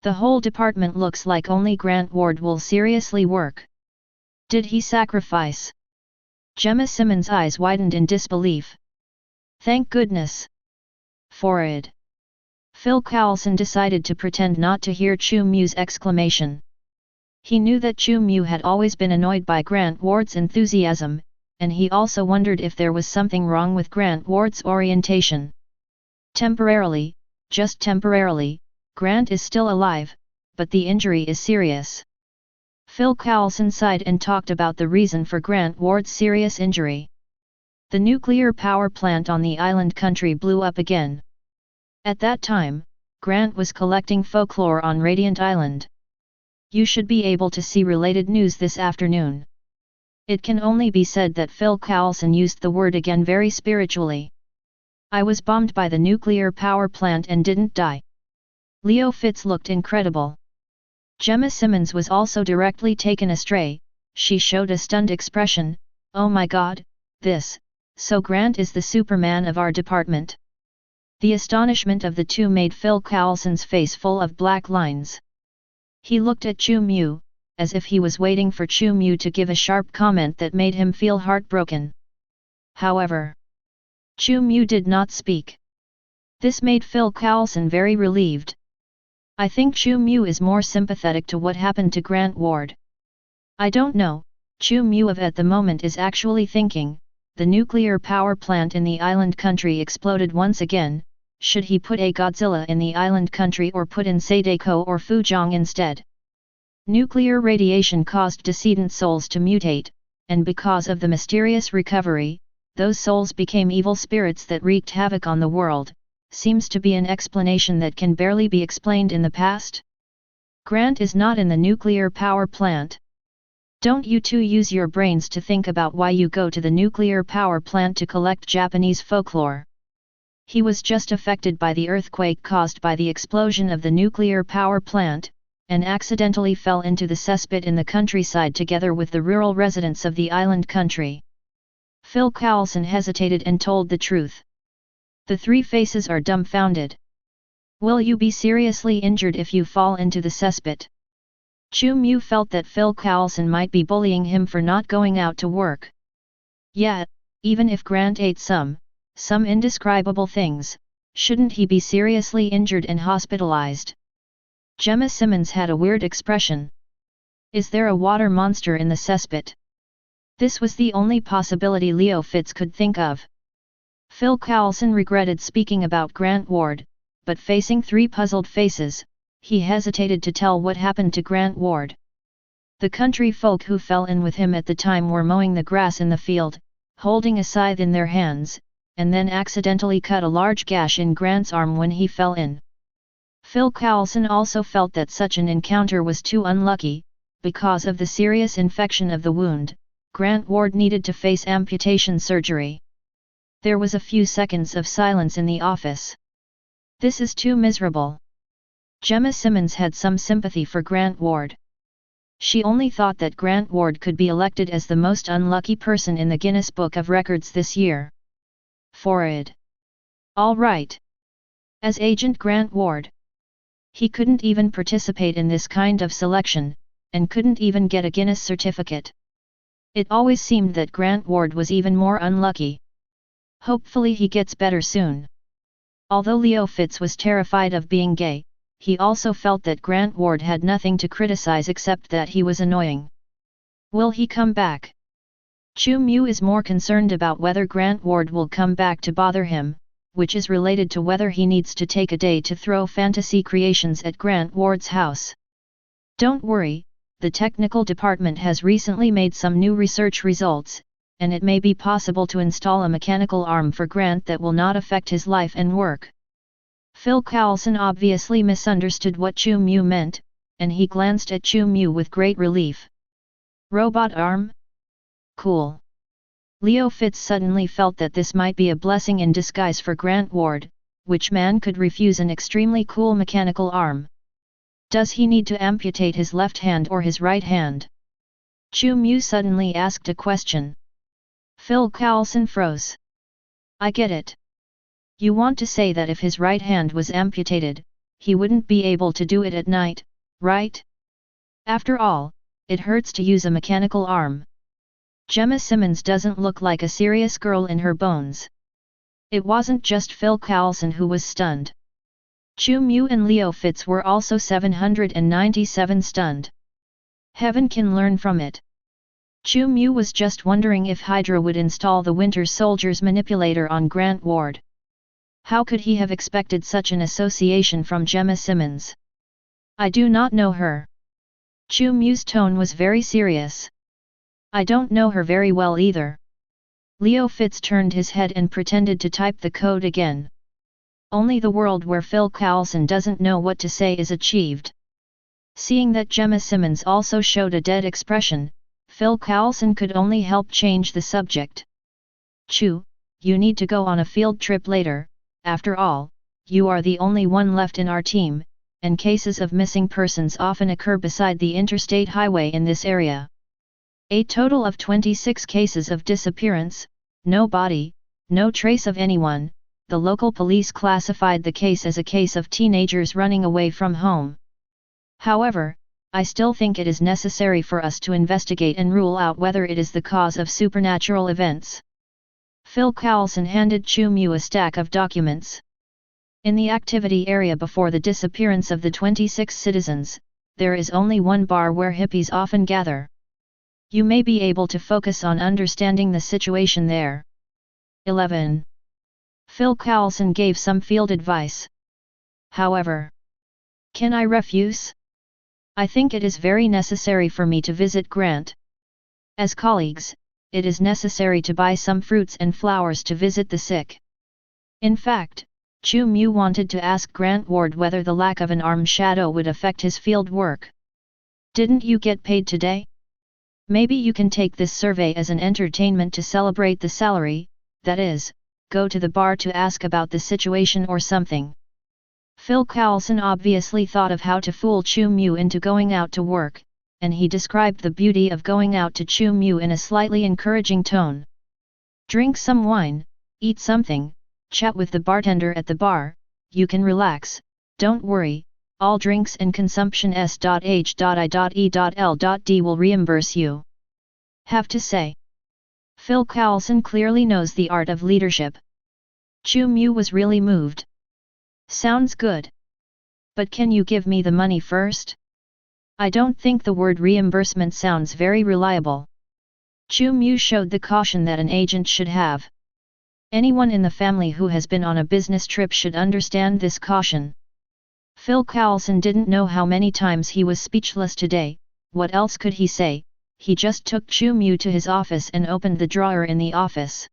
the whole department looks like only Grant Ward will seriously work. Did he sacrifice? Gemma Simmons' eyes widened in disbelief. Thank goodness. For it. Phil Coulson decided to pretend not to hear Chu Mu's exclamation. He knew that Chu Mu had always been annoyed by Grant Ward's enthusiasm, and he also wondered if there was something wrong with Grant Ward's orientation. Temporarily, just temporarily, Grant is still alive, but the injury is serious. Phil Coulson sighed and talked about the reason for Grant Ward's serious injury. The nuclear power plant on the island country blew up again. At that time, Grant was collecting folklore on Radiant Island. You should be able to see related news this afternoon. It can only be said that Phil Coulson used the word again very spiritually. I was bombed by the nuclear power plant and didn't die. Leo Fitz looked incredible. Gemma Simmons was also directly taken astray. She showed a stunned expression. Oh my God, so Grant is the Superman of our department. The astonishment of the two made Phil Coulson's face full of black lines. He looked at Chu Mu, as if he was waiting for Chu Mu to give a sharp comment that made him feel heartbroken. However, Chu Mu did not speak. This made Phil Coulson very relieved. I think Chu Mu is more sympathetic to what happened to Grant Ward. I don't know, Chu Mu at the moment is actually thinking, the nuclear power plant in the island country exploded once again, should he put a Godzilla in the island country or put in Sadako or Fuzhong instead? Nuclear radiation caused decedent souls to mutate, and because of the mysterious recovery, those souls became evil spirits that wreaked havoc on the world, seems to be an explanation that can barely be explained in the past. Grant is not in the nuclear power plant. Don't you two use your brains to think about why you go to the nuclear power plant to collect Japanese folklore. He was just affected by the earthquake caused by the explosion of the nuclear power plant, and accidentally fell into the cesspit in the countryside together with the rural residents of the island country. Phil Coulson hesitated and told the truth. The three faces are dumbfounded. Will you be seriously injured if you fall into the cesspit? Chu Mu felt that Phil Coulson might be bullying him for not going out to work. Yeah, even if Grant ate some indescribable things, shouldn't he be seriously injured and hospitalized? Gemma Simmons had a weird expression. Is there a water monster in the cesspit? This was the only possibility Leo Fitz could think of. Phil Coulson regretted speaking about Grant Ward, but facing three puzzled faces, he hesitated to tell what happened to Grant Ward. The country folk who fell in with him at the time were mowing the grass in the field, holding a scythe in their hands, and then accidentally cut a large gash in Grant's arm when he fell in. Phil Coulson also felt that such an encounter was too unlucky. Because of the serious infection of the wound, Grant Ward needed to face amputation surgery. There was a few seconds of silence in the office. This is too miserable. Gemma Simmons had some sympathy for Grant Ward. She only thought that Grant Ward could be elected as the most unlucky person in the Guinness Book of Records this year. Forward. All right. As Agent Grant Ward. He couldn't even participate in this kind of selection, and couldn't even get a Guinness certificate. It always seemed that Grant Ward was even more unlucky. Hopefully he gets better soon. Although Leo Fitz was terrified of being gay, he also felt that Grant Ward had nothing to criticize except that he was annoying. Will he come back? Chu Mu is more concerned about whether Grant Ward will come back to bother him, which is related to whether he needs to take a day to throw fantasy creations at Grant Ward's house. Don't worry, the technical department has recently made some new research results, and it may be possible to install a mechanical arm for Grant that will not affect his life and work. Phil Coulson obviously misunderstood what Chu Mu meant, and he glanced at Chu Mu with great relief. Robot arm? Cool. Leo Fitz suddenly felt that this might be a blessing in disguise for Grant Ward, which man could refuse an extremely cool mechanical arm? Does he need to amputate his left hand or his right hand? Chu Mu suddenly asked a question. Phil Coulson froze. I get it. You want to say that if his right hand was amputated, he wouldn't be able to do it at night, right? After all, it hurts to use a mechanical arm. Gemma Simmons doesn't look like a serious girl in her bones. It wasn't just Phil Coulson who was stunned. Chu Mu and Leo Fitz were also 797 stunned. Heaven can learn from it. Chu Mu was just wondering if Hydra would install the Winter Soldier's manipulator on Grant Ward. How could he have expected such an association from Gemma Simmons? I do not know her. Chu Mu's tone was very serious. I don't know her very well either. Leo Fitz turned his head and pretended to type the code again. Only the world where Phil Coulson doesn't know what to say is achieved. Seeing that Gemma Simmons also showed a dead expression, Phil Coulson could only help change the subject. Chu, you need to go on a field trip later. After all, you are the only one left in our team, and cases of missing persons often occur beside the interstate highway in this area. A total of 26 cases of disappearance, no body, no trace of anyone. The local police classified the case as a case of teenagers running away from home. However, I still think it is necessary for us to investigate and rule out whether it is the cause of supernatural events. Phil Coulson handed Chu Mu a stack of documents. In the activity area before the disappearance of the 26 citizens, there is only one bar where hippies often gather. You may be able to focus on understanding the situation there. 11. Phil Coulson gave some field advice. However, can I refuse? I think it is very necessary for me to visit Grant. As colleagues, it is necessary to buy some fruits and flowers to visit the sick. In fact, Chu Mu wanted to ask Grant Ward whether the lack of an arm shadow would affect his field work. Didn't you get paid today? Maybe you can take this survey as an entertainment to celebrate the salary, that is, go to the bar to ask about the situation or something. Phil Coulson obviously thought of how to fool Chu Mu into going out to work, and he described the beauty of going out to Chu Mu in a slightly encouraging tone. Drink some wine, eat something, chat with the bartender at the bar, you can relax, don't worry, all drinks and consumption S.H.I.E.L.D will reimburse you. Have to say. Phil Coulson clearly knows the art of leadership. Chu Mu was really moved. Sounds good. But can you give me the money first? I don't think the word reimbursement sounds very reliable. Chu Mu showed the caution that an agent should have. Anyone in the family who has been on a business trip should understand this caution. Phil Coulson didn't know how many times he was speechless today. What else could he say? He just took Chu Mu to his office and opened the drawer in the office.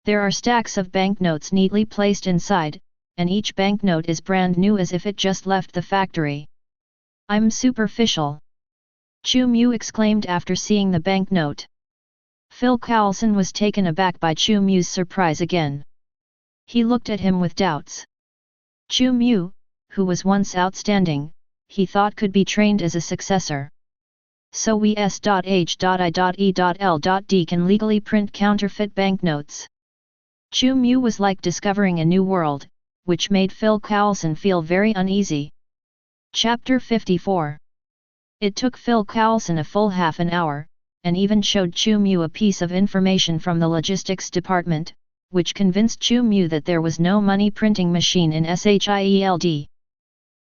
There are stacks of banknotes neatly placed inside, and each banknote is brand new as if it just left the factory. I'm superficial. Chu Mu exclaimed after seeing the banknote. Phil Coulson was taken aback by Chu Mu's surprise again. He looked at him with doubts. Chu Mu, who was once outstanding, he thought could be trained as a successor. So we S.H.I.E.L.D can legally print counterfeit banknotes. Chu Mu was like discovering a new world, which made Phil Coulson feel very uneasy. Chapter 54. It took Phil Coulson a full half an hour, and even showed Chu Mu a piece of information from the logistics department, which convinced Chu Mu that there was no money printing machine in S.H.I.E.L.D.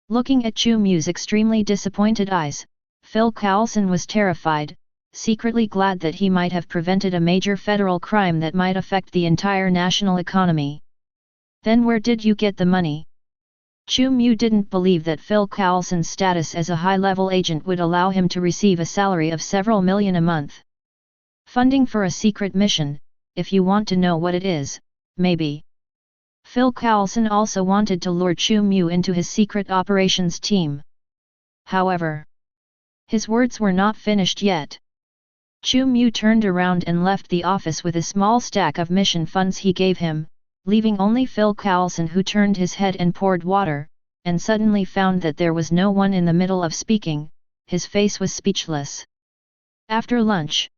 Looking at Chu Mu's extremely disappointed eyes, Phil Coulson was terrified, secretly glad that he might have prevented a major federal crime that might affect the entire national economy. Then where did you get the money? Chu Mu didn't believe that Phil Coulson's status as a high-level agent would allow him to receive a salary of several million a month. Funding for a secret mission, if you want to know what it is, maybe. Phil Coulson also wanted to lure Chu Mu into his secret operations team. However, his words were not finished yet. Chu Mu turned around and left the office with a small stack of mission funds he gave him, leaving only Phil Coulson, who turned his head and poured water, and suddenly found that there was no one in the middle of speaking. His face was speechless. After lunch,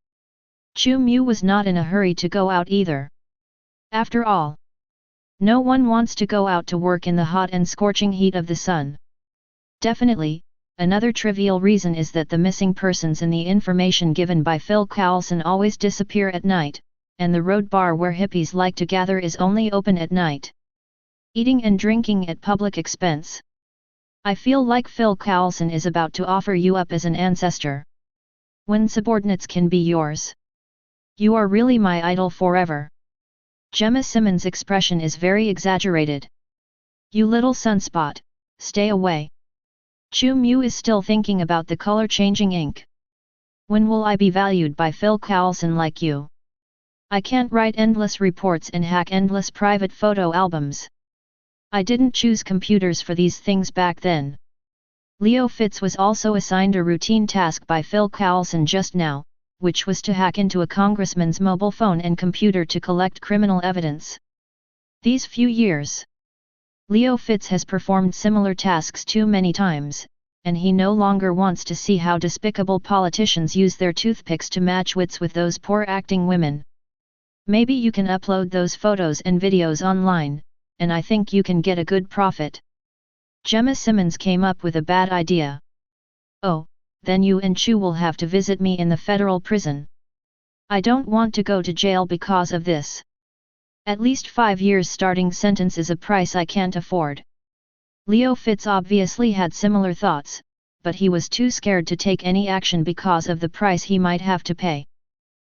Chu Mu was not in a hurry to go out either. After all, no one wants to go out to work in the hot and scorching heat of the sun. Definitely, another trivial reason is that the missing persons in the information given by Phil Coulson always disappear at night, and the road bar where hippies like to gather is only open at night. Eating and drinking at public expense. I feel like Phil Coulson is about to offer you up as an ancestor. When subordinates can be yours. You are really my idol forever. Gemma Simmons' expression is very exaggerated. You little sunspot, stay away. Chu Mu is still thinking about the color-changing ink. When will I be valued by Phil Coulson like you? I can't write endless reports and hack endless private photo albums. I didn't choose computers for these things back then. Leo Fitz was also assigned a routine task by Phil Coulson just now, which was to hack into a congressman's mobile phone and computer to collect criminal evidence. These few years, Leo Fitz has performed similar tasks too many times, and he no longer wants to see how despicable politicians use their toothpicks to match wits with those poor acting women. Maybe you can upload those photos and videos online, and I think you can get a good profit. Gemma Simmons came up with a bad idea. Oh, then you and Chu will have to visit me in the federal prison. I don't want to go to jail because of this. At least 5 years starting sentence is a price I can't afford. Leo Fitz obviously had similar thoughts, but he was too scared to take any action because of the price he might have to pay.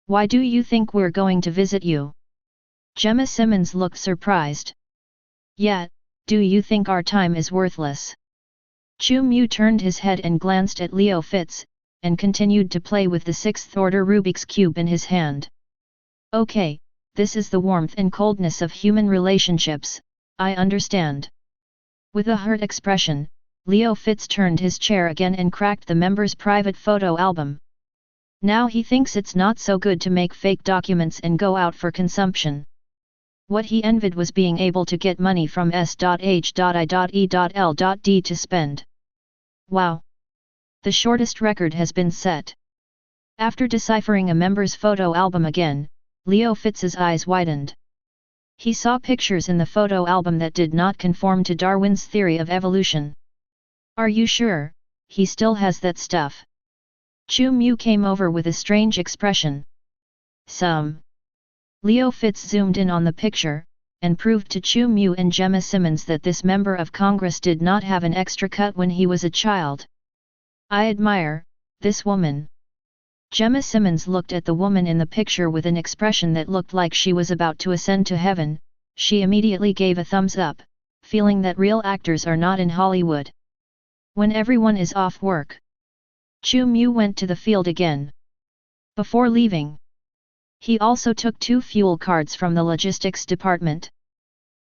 "Why do you think we're going to visit you?" Gemma Simmons looked surprised. "Yeah, do you think our time is worthless?" Chu Mu turned his head and glanced at Leo Fitz, and continued to play with the sixth-order Rubik's Cube in his hand. "Okay, this is the warmth and coldness of human relationships, I understand." With a hurt expression, Leo Fitz turned his chair again and cracked the member's private photo album. Now he thinks it's not so good to make fake documents and go out for consumption. What he envied was being able to get money from S.H.I.E.L.D to spend. Wow! The shortest record has been set. After deciphering a member's photo album again, Leo Fitz's eyes widened. He saw pictures in the photo album that did not conform to Darwin's theory of evolution. "Are you sure, he still has that stuff?" Chu Mu came over with a strange expression. "Some." Leo Fitz zoomed in on the picture, and proved to Chu Mu and Gemma Simmons that this member of Congress did not have an extra cut when he was a child. "I admire this woman." Gemma Simmons looked at the woman in the picture with an expression that looked like she was about to ascend to heaven. She immediately gave a thumbs up, feeling that real actors are not in Hollywood. When everyone is off work, Chu Mu went to the field again. Before leaving, he also took 2 fuel cards from the logistics department.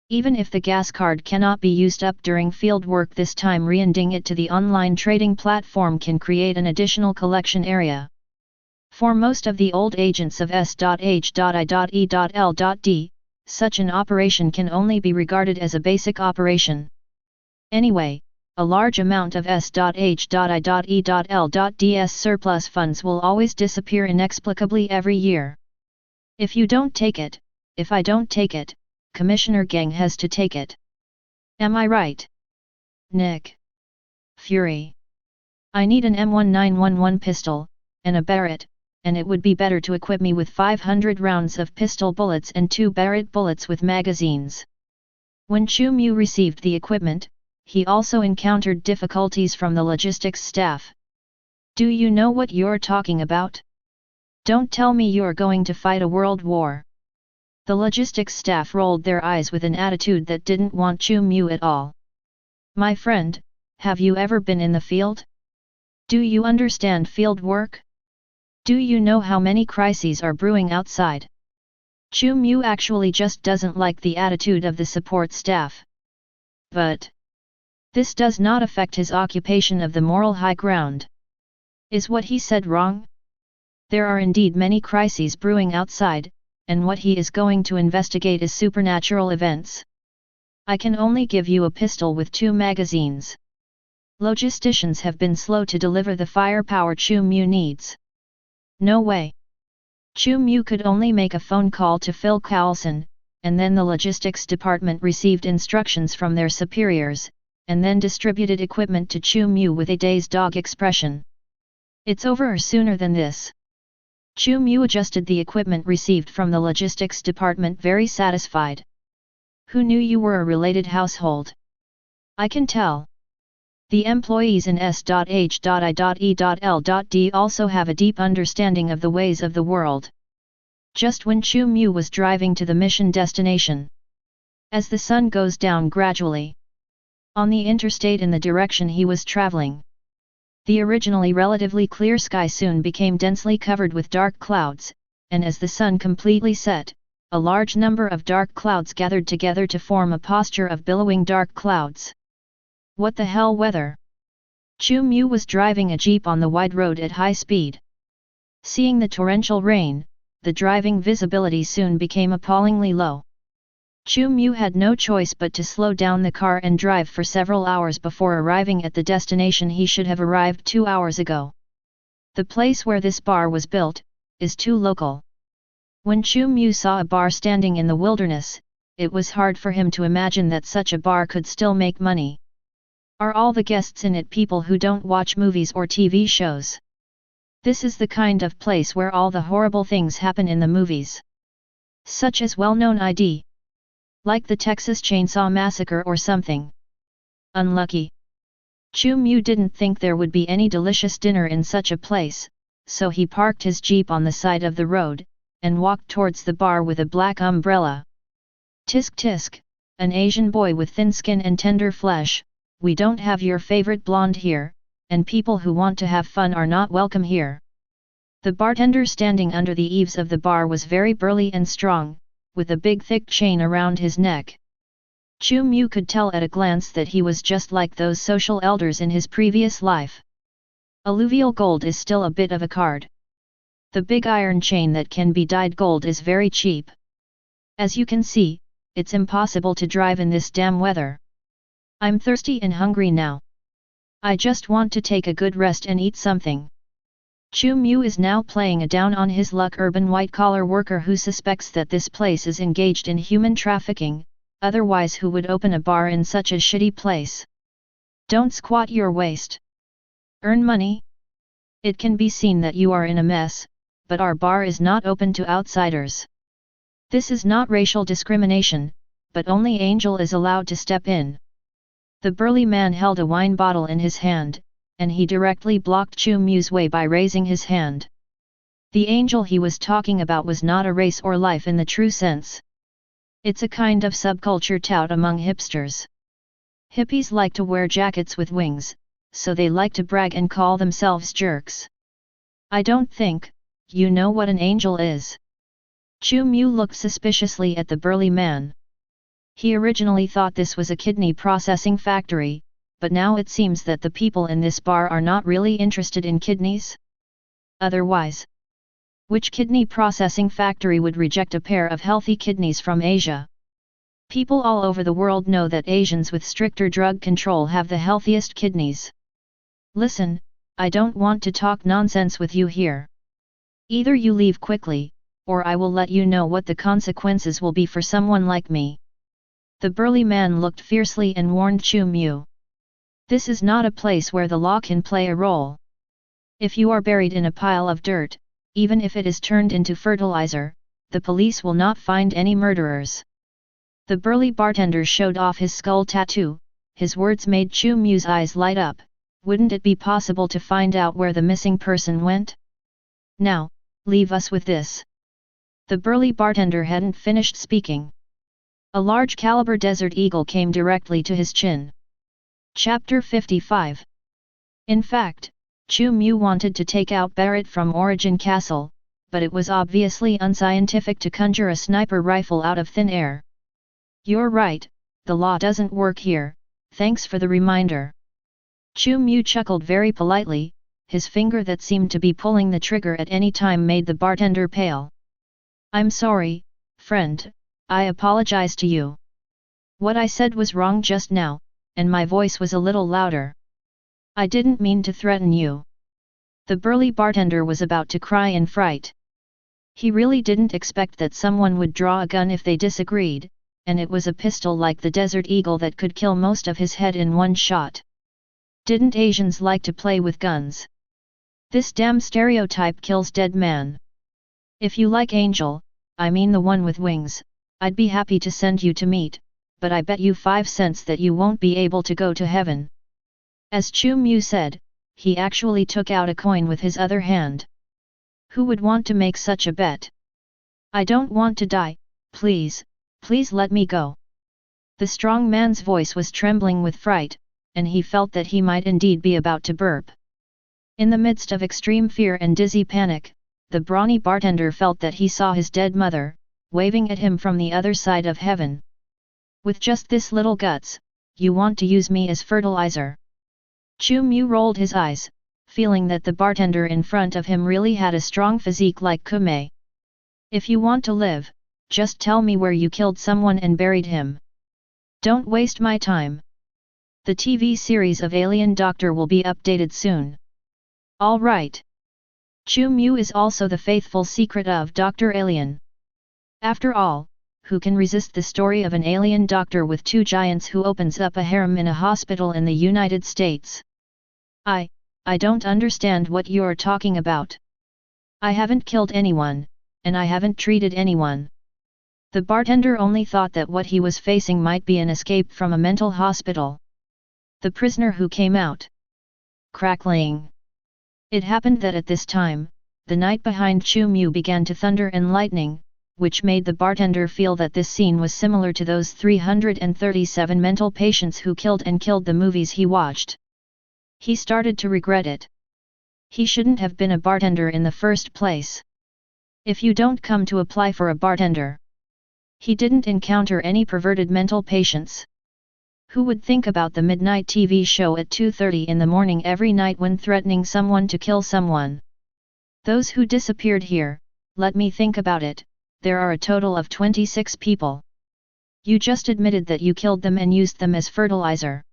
Even if the gas card cannot be used up during field work this time, re-ending it to the online trading platform can create an additional collection area. For most of the old agents of S.H.I.E.L.D, such an operation can only be regarded as a basic operation. Anyway, a large amount of S.H.I.E.L.D's surplus funds will always disappear inexplicably every year. If you don't take it, if I don't take it, Commissioner Gang has to take it. Am I right? Nick. Fury. I need an M1911 pistol, and a Barrett, and it would be better to equip me with 500 rounds of pistol bullets and 2 Barrett bullets with magazines. When Chu Mu received the equipment, he also encountered difficulties from the logistics staff. "Do you know what you're talking about? Don't tell me you're going to fight a world war." The logistics staff rolled their eyes with an attitude that didn't want Chu Mu at all. "My friend, have you ever been in the field? Do you understand field work? Do you know how many crises are brewing outside?" Chu Mu actually just doesn't like the attitude of the support staff. But this does not affect his occupation of the moral high ground. Is what he said wrong? There are indeed many crises brewing outside, and what he is going to investigate is supernatural events. I can only give you a pistol with 2 magazines. Logisticians have been slow to deliver the firepower Chu Mu needs. No way. Chu Mu could only make a phone call to Phil Carlson, and then the logistics department received instructions from their superiors, and then distributed equipment to Chu Mu with a dazed dog expression. "It's over sooner than this." Chu Mu adjusted the equipment received from the logistics department, very satisfied. "Who knew you were a related household? I can tell. The employees in S.H.I.E.L.D also have a deep understanding of the ways of the world." Just when Chu Mu was driving to the mission destination, as the sun goes down gradually on the interstate in the direction he was traveling, the originally relatively clear sky soon became densely covered with dark clouds, and as the sun completely set, a large number of dark clouds gathered together to form a posture of billowing dark clouds. What the hell weather? Chu Mu was driving a jeep on the wide road at high speed. Seeing the torrential rain, the driving visibility soon became appallingly low. Chu Mu had no choice but to slow down the car and drive for several hours before arriving at the destination he should have arrived 2 hours ago. The place where this bar was built is too local. When Chu Mu saw a bar standing in the wilderness, it was hard for him to imagine that such a bar could still make money. Are all the guests in it people who don't watch movies or TV shows? This is the kind of place where all the horrible things happen in the movies. Such as well-known ID. Like the Texas Chainsaw Massacre or something. Unlucky. Chu Mu didn't think there would be any delicious dinner in such a place, so he parked his jeep on the side of the road, and walked towards the bar with a black umbrella. Tisk tisk, an Asian boy with thin skin and tender flesh, we don't have your favorite blonde here, and people who want to have fun are not welcome here. The bartender standing under the eaves of the bar was very burly and strong, with a big thick chain around his neck. Chu Mu could tell at a glance that he was just like those social elders in his previous life. Alluvial gold is still a bit of a card. The big iron chain that can be dyed gold is very cheap. As you can see, it's impossible to drive in this damn weather. I'm thirsty and hungry now. I just want to take a good rest and eat something. Chu Mu is now playing a down-on-his-luck urban white-collar worker who suspects that this place is engaged in human trafficking, otherwise who would open a bar in such a shitty place? Don't squat your waist. Earn money? It can be seen that you are in a mess, but our bar is not open to outsiders. This is not racial discrimination, but only Angel is allowed to step in. The burly man held a wine bottle in his hand, and he directly blocked Chu Mu's way by raising his hand. The angel he was talking about was not a race or life in the true sense. It's a kind of subculture tout among hipsters. Hippies like to wear jackets with wings, so they like to brag and call themselves jerks. I don't think, you know what an angel is. Chu Mu looked suspiciously at the burly man. He originally thought this was a kidney processing factory, but now it seems that the people in this bar are not really interested in kidneys. Otherwise, which kidney processing factory would reject a pair of healthy kidneys from Asia? People all over the world know that Asians with stricter drug control have the healthiest kidneys. Listen, I don't want to talk nonsense with you here. Either you leave quickly, or I will let you know what the consequences will be for someone like me. The burly man looked fiercely and warned Chu Mu. This is not a place where the law can play a role. If you are buried in a pile of dirt, even if it is turned into fertilizer, the police will not find any murderers. The burly bartender showed off his skull tattoo. His words made Chu Mu's eyes light up. Wouldn't it be possible to find out where the missing person went? Now, leave us with this. The burly bartender hadn't finished speaking. A large caliber desert eagle came directly to his chin. Chapter 55. In fact, Chu Mu wanted to take out Barrett from Origin Castle, but it was obviously unscientific to conjure a sniper rifle out of thin air. You're right, the law doesn't work here, thanks for the reminder. Chu Mu chuckled very politely, his finger that seemed to be pulling the trigger at any time made the bartender pale. I'm sorry, friend, I apologize to you. What I said was wrong just now, and my voice was a little louder. I didn't mean to threaten you. The burly bartender was about to cry in fright. He really didn't expect that someone would draw a gun if they disagreed, and it was a pistol like the Desert Eagle that could kill most of his head in one shot. Didn't Asians like to play with guns? This damn stereotype kills dead man. If you like Angel, I mean the one with wings, I'd be happy to send you to meet, but I bet you 5 cents that you won't be able to go to heaven. As Chu Mu said, he actually took out a coin with his other hand. Who would want to make such a bet? I don't want to die, please, please let me go. The strong man's voice was trembling with fright, and he felt that he might indeed be about to burp. In the midst of extreme fear and dizzy panic, the brawny bartender felt that he saw his dead mother, waving at him from the other side of heaven. With just this little guts, you want to use me as fertilizer? Chu Mu rolled his eyes, feeling that the bartender in front of him really had a strong physique like Kume. If you want to live, just tell me where you killed someone and buried him. Don't waste my time. The TV series of Alien Doctor will be updated soon. All right. Chu Mu is also the faithful secret of Dr. Alien. After all, who can resist the story of an alien doctor with 2 giants who opens up a harem in a hospital in the United States? I don't understand what you're talking about. I haven't killed anyone, and I haven't treated anyone. The bartender only thought that what he was facing might be an escape from a mental hospital. The prisoner who came out. Crackling. It happened that at this time, the night behind Chu Mu began to thunder and lightning, which made the bartender feel that this scene was similar to those 337 mental patients who killed the movies he watched. He started to regret it. He shouldn't have been a bartender in the first place. If you don't come to apply for a bartender. He didn't encounter any perverted mental patients. Who would think about the midnight TV show at 2:30 in the morning every night when threatening someone to kill someone? Those who disappeared here, let me think about it, there are a total of 26 people. You just admitted that you killed them and used them as fertilizer.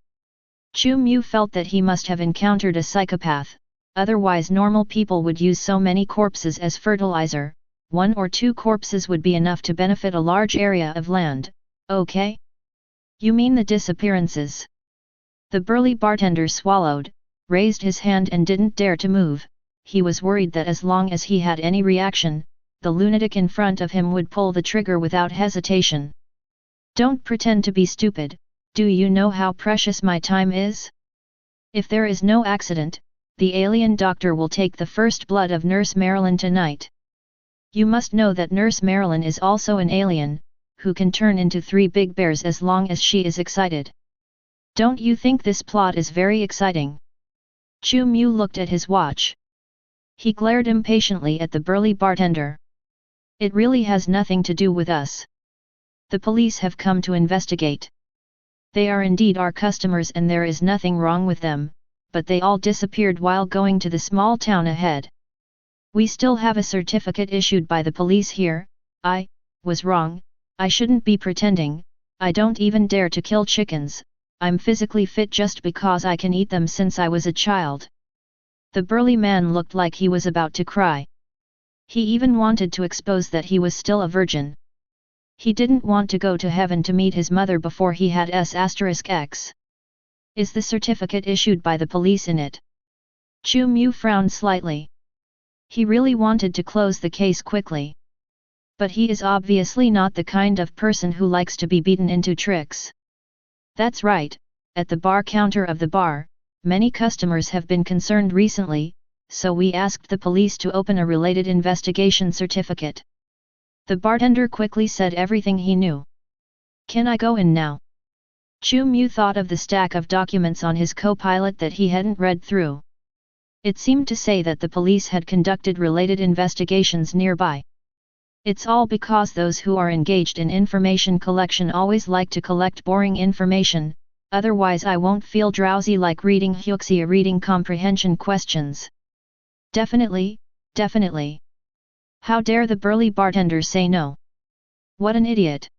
Chu Mu felt that he must have encountered a psychopath, otherwise normal people would use so many corpses as fertilizer. 1 or 2 corpses would be enough to benefit a large area of land, okay? You mean the disappearances? The burly bartender swallowed, raised his hand and didn't dare to move. He was worried that as long as he had any reaction, the lunatic in front of him would pull the trigger without hesitation. Don't pretend to be stupid, do you know how precious my time is? If there is no accident, the alien doctor will take the first blood of Nurse Marilyn tonight. You must know that Nurse Marilyn is also an alien, who can turn into 3 big bears as long as she is excited. Don't you think this plot is very exciting? Chu Mu looked at his watch. He glared impatiently at the burly bartender. It really has nothing to do with us. The police have come to investigate. They are indeed our customers and there is nothing wrong with them, but they all disappeared while going to the small town ahead. We still have a certificate issued by the police here. I was wrong, I shouldn't be pretending, I don't even dare to kill chickens, I'm physically fit just because I can eat them since I was a child. The burly man looked like he was about to cry. He even wanted to expose that he was still a virgin. He didn't want to go to heaven to meet his mother before he had S**X. Is the certificate issued by the police in it? Chu Mu frowned slightly. He really wanted to close the case quickly. But he is obviously not the kind of person who likes to be beaten into tricks. That's right, at the bar counter of the bar, many customers have been concerned recently, so we asked the police to open a related investigation certificate. The bartender quickly said everything he knew. Can I go in now? Chu Mu thought of the stack of documents on his co-pilot that he hadn't read through. It seemed to say that the police had conducted related investigations nearby. It's all because those who are engaged in information collection always like to collect boring information, otherwise I won't feel drowsy like reading Hyuxia reading comprehension questions. Definitely, definitely. How dare the burly bartender say no? What an idiot.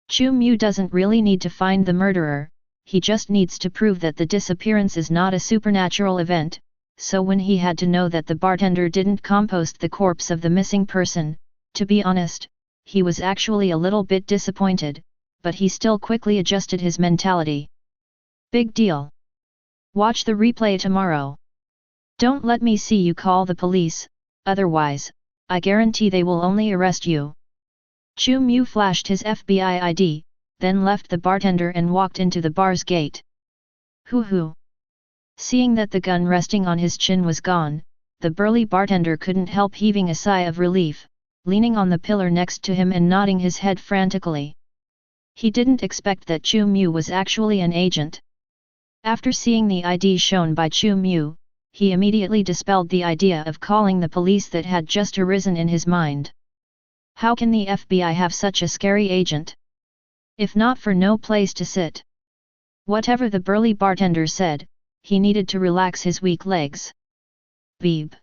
Chu Mu doesn't really need to find the murderer, he just needs to prove that the disappearance is not a supernatural event, so when he had to know that the bartender didn't compost the corpse of the missing person, to be honest, he was actually a little bit disappointed, but he still quickly adjusted his mentality. Big deal. Watch the replay tomorrow. Don't let me see you call the police, otherwise, I guarantee they will only arrest you. Chu Mu flashed his FBI ID, then left the bartender and walked into the bar's gate. Hoo. Seeing that the gun resting on his chin was gone, the burly bartender couldn't help heaving a sigh of relief, leaning on the pillar next to him and nodding his head frantically. He didn't expect that Chu Mu was actually an agent. After seeing the ID shown by Chu Mu, he immediately dispelled the idea of calling the police that had just arisen in his mind. How can the FBI have such a scary agent? If not for no place to sit. Whatever the burly bartender said, he needed to relax his weak legs. Beep.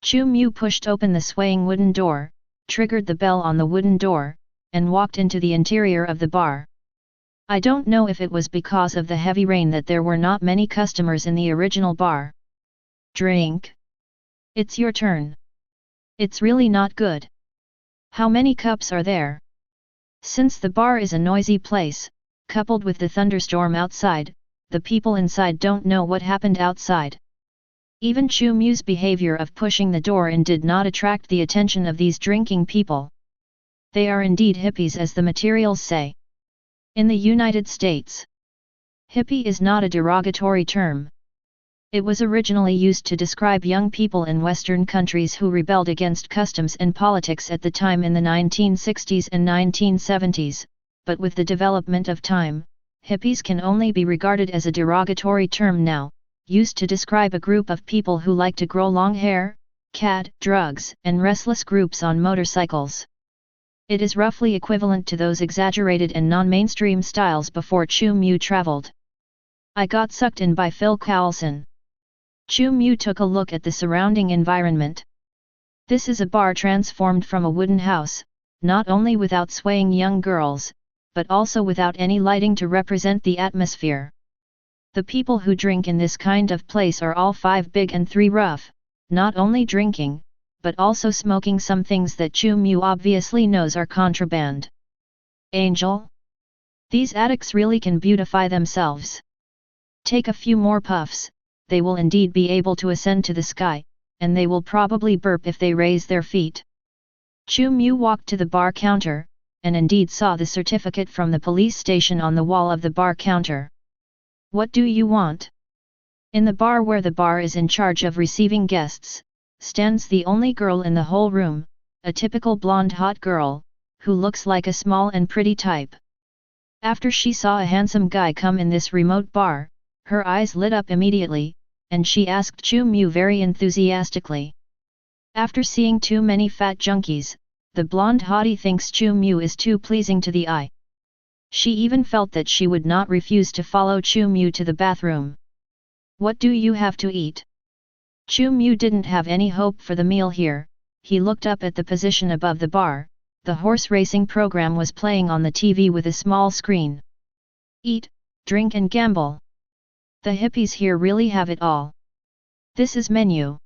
Chu Mu pushed open the swaying wooden door, triggered the bell on the wooden door, and walked into the interior of the bar. I don't know if it was because of the heavy rain that there were not many customers in the original bar. Drink. It's your turn. It's really not good. How many cups are there? Since the bar is a noisy place, coupled with the thunderstorm outside, the people inside don't know what happened outside. Even Chu Mu's behavior of pushing the door in did not attract the attention of these drinking people. They are indeed hippies as the materials say. In the United States, Hippie is not a derogatory term. It was originally used to describe young people in Western countries who rebelled against customs and politics at the time in the 1960s and 1970s, but with the development of time, hippies can only be regarded as a derogatory term now, used to describe a group of people who like to grow long hair, cad, drugs, and restless groups on motorcycles. It is roughly equivalent to those exaggerated and non-mainstream styles before Chu Mu traveled. I got sucked in by Phil Coulson. Chu Mu took a look at the surrounding environment. This is a bar transformed from a wooden house, not only without swaying young girls, but also without any lighting to represent the atmosphere. The people who drink in this kind of place are all 5 big and 3 rough, not only drinking, but also smoking some things that Chu Mu obviously knows are contraband. Angel? These addicts really can beautify themselves. Take a few more puffs, they will indeed be able to ascend to the sky, and they will probably burp if they raise their feet. Chu Mu walked to the bar counter, and indeed saw the certificate from the police station on the wall of the bar counter. What do you want? In the bar where the bar is in charge of receiving guests, stands the only girl in the whole room, a typical blonde hot girl, who looks like a small and pretty type. After she saw a handsome guy come in this remote bar, her eyes lit up immediately, and she asked Chu Mu very enthusiastically. After seeing too many fat junkies, the blonde hottie thinks Chu Mu is too pleasing to the eye. She even felt that she would not refuse to follow Chu Mu to the bathroom. What do you have to eat? Chu Mu didn't have any hope for the meal here. He looked up at the position above the bar. The horse racing program was playing on the TV with a small screen. Eat, drink and gamble. The hippies here really have it all. This is menu.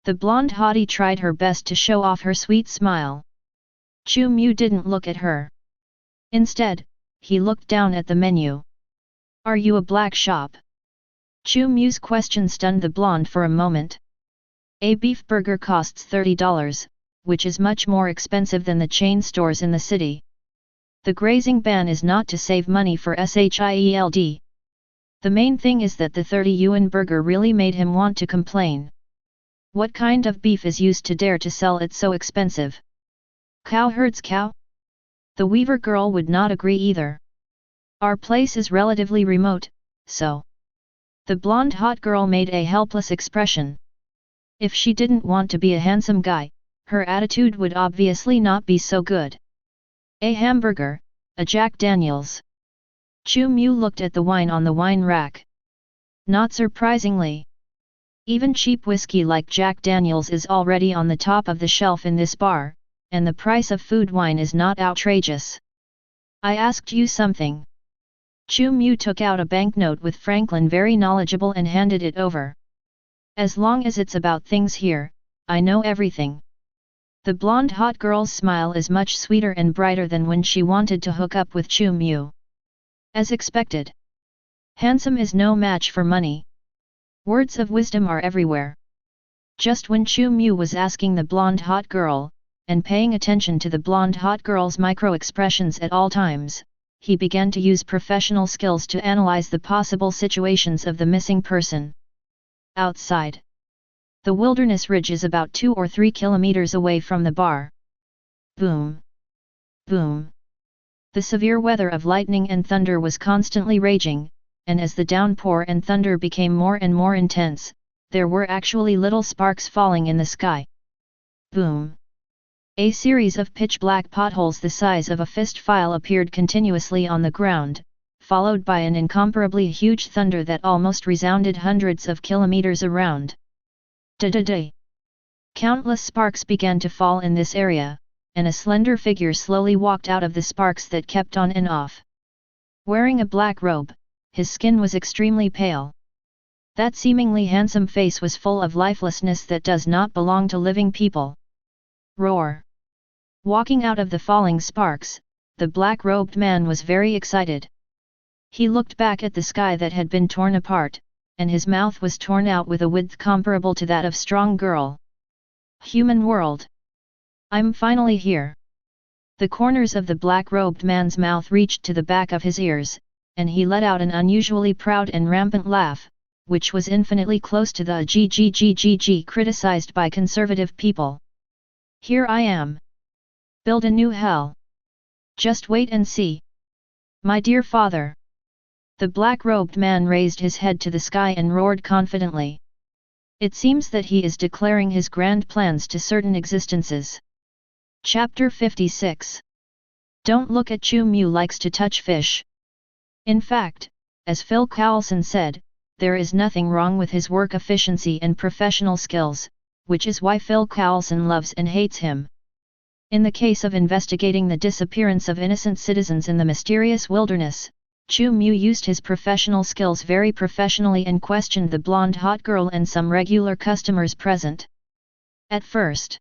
The blonde hottie tried her best to show off her sweet smile. Chu Mu didn't look at her. Instead, he looked down at the menu. Are you a black shop? Chu Mu's question stunned the blonde for a moment. A beef burger costs $30, which is much more expensive than the chain stores in the city. The grazing ban is not to save money for S.H.I.E.L.D. The main thing is that the 30 yuan burger really made him want to complain. What kind of beef is used to dare to sell it so expensive? Cow herds cow? The weaver girl would not agree either. Our place is relatively remote, so. The blonde hot girl made a helpless expression. If she didn't want to be a handsome guy, her attitude would obviously not be so good. A hamburger, a Jack Daniels. Chu Mu looked at the wine on the wine rack. Not surprisingly. Even cheap whiskey like Jack Daniels is already on the top of the shelf in this bar, and the price of food wine is not outrageous. I asked you something. Chu Mu took out a banknote with Franklin very knowledgeable and handed it over. As long as it's about things here, I know everything. The blonde hot girl's smile is much sweeter and brighter than when she wanted to hook up with Chu Mu. As expected. Handsome is no match for money. Words of wisdom are everywhere. Just when Chu Mu was asking the blonde hot girl, and paying attention to the blonde hot girl's micro-expressions at all times, he began to use professional skills to analyze the possible situations of the missing person. Outside. The wilderness ridge is about 2 or 3 kilometers away from the bar. Boom. Boom. The severe weather of lightning and thunder was constantly raging, and as the downpour and thunder became more and more intense, there were actually little sparks falling in the sky. Boom. A series of pitch-black potholes the size of a fist file appeared continuously on the ground, followed by an incomparably huge thunder that almost resounded hundreds of kilometers around. Da-da-da. Countless sparks began to fall in this area, and a slender figure slowly walked out of the sparks that kept on and off. Wearing a black robe, his skin was extremely pale. That seemingly handsome face was full of lifelessness that does not belong to living people. Roar! Walking out of the falling sparks, the black-robed man was very excited. He looked back at the sky that had been torn apart, and his mouth was torn out with a width comparable to that of strong girl. Human world! I'm finally here. The corners of the black-robed man's mouth reached to the back of his ears, and he let out an unusually proud and rampant laugh, which was infinitely close to the GGGGG criticized by conservative people. Here I am. Build a new hell. Just wait and see. My dear father. The black-robed man raised his head to the sky and roared confidently. It seems that he is declaring his grand plans to certain existences. Chapter 56. Don't look at Chu Mu likes to touch fish. In fact, as Phil Coulson said, there is nothing wrong with his work efficiency and professional skills, which is why Phil Coulson loves and hates him. In the case of investigating the disappearance of innocent citizens in the mysterious wilderness, Chu Mu used his professional skills very professionally and questioned the blonde hot girl and some regular customers present. At first,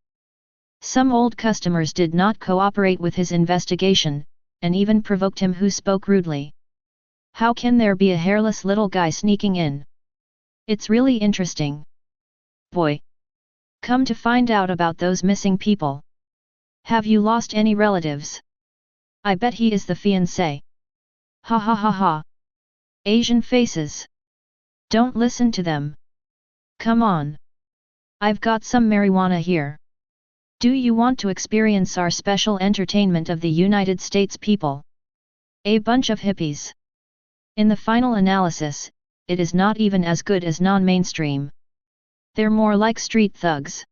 some old customers did not cooperate with his investigation, and even provoked him, who spoke rudely. How can there be a hairless little guy sneaking in? It's really interesting. Boy! Come to find out about those missing people. Have you lost any relatives? I bet he is the fiancé. Ha ha ha ha. Asian faces. Don't listen to them. Come on. I've got some marijuana here. Do you want to experience our special entertainment of the United States people? A bunch of hippies. In the final analysis, it is not even as good as non-mainstream. They're more like street thugs.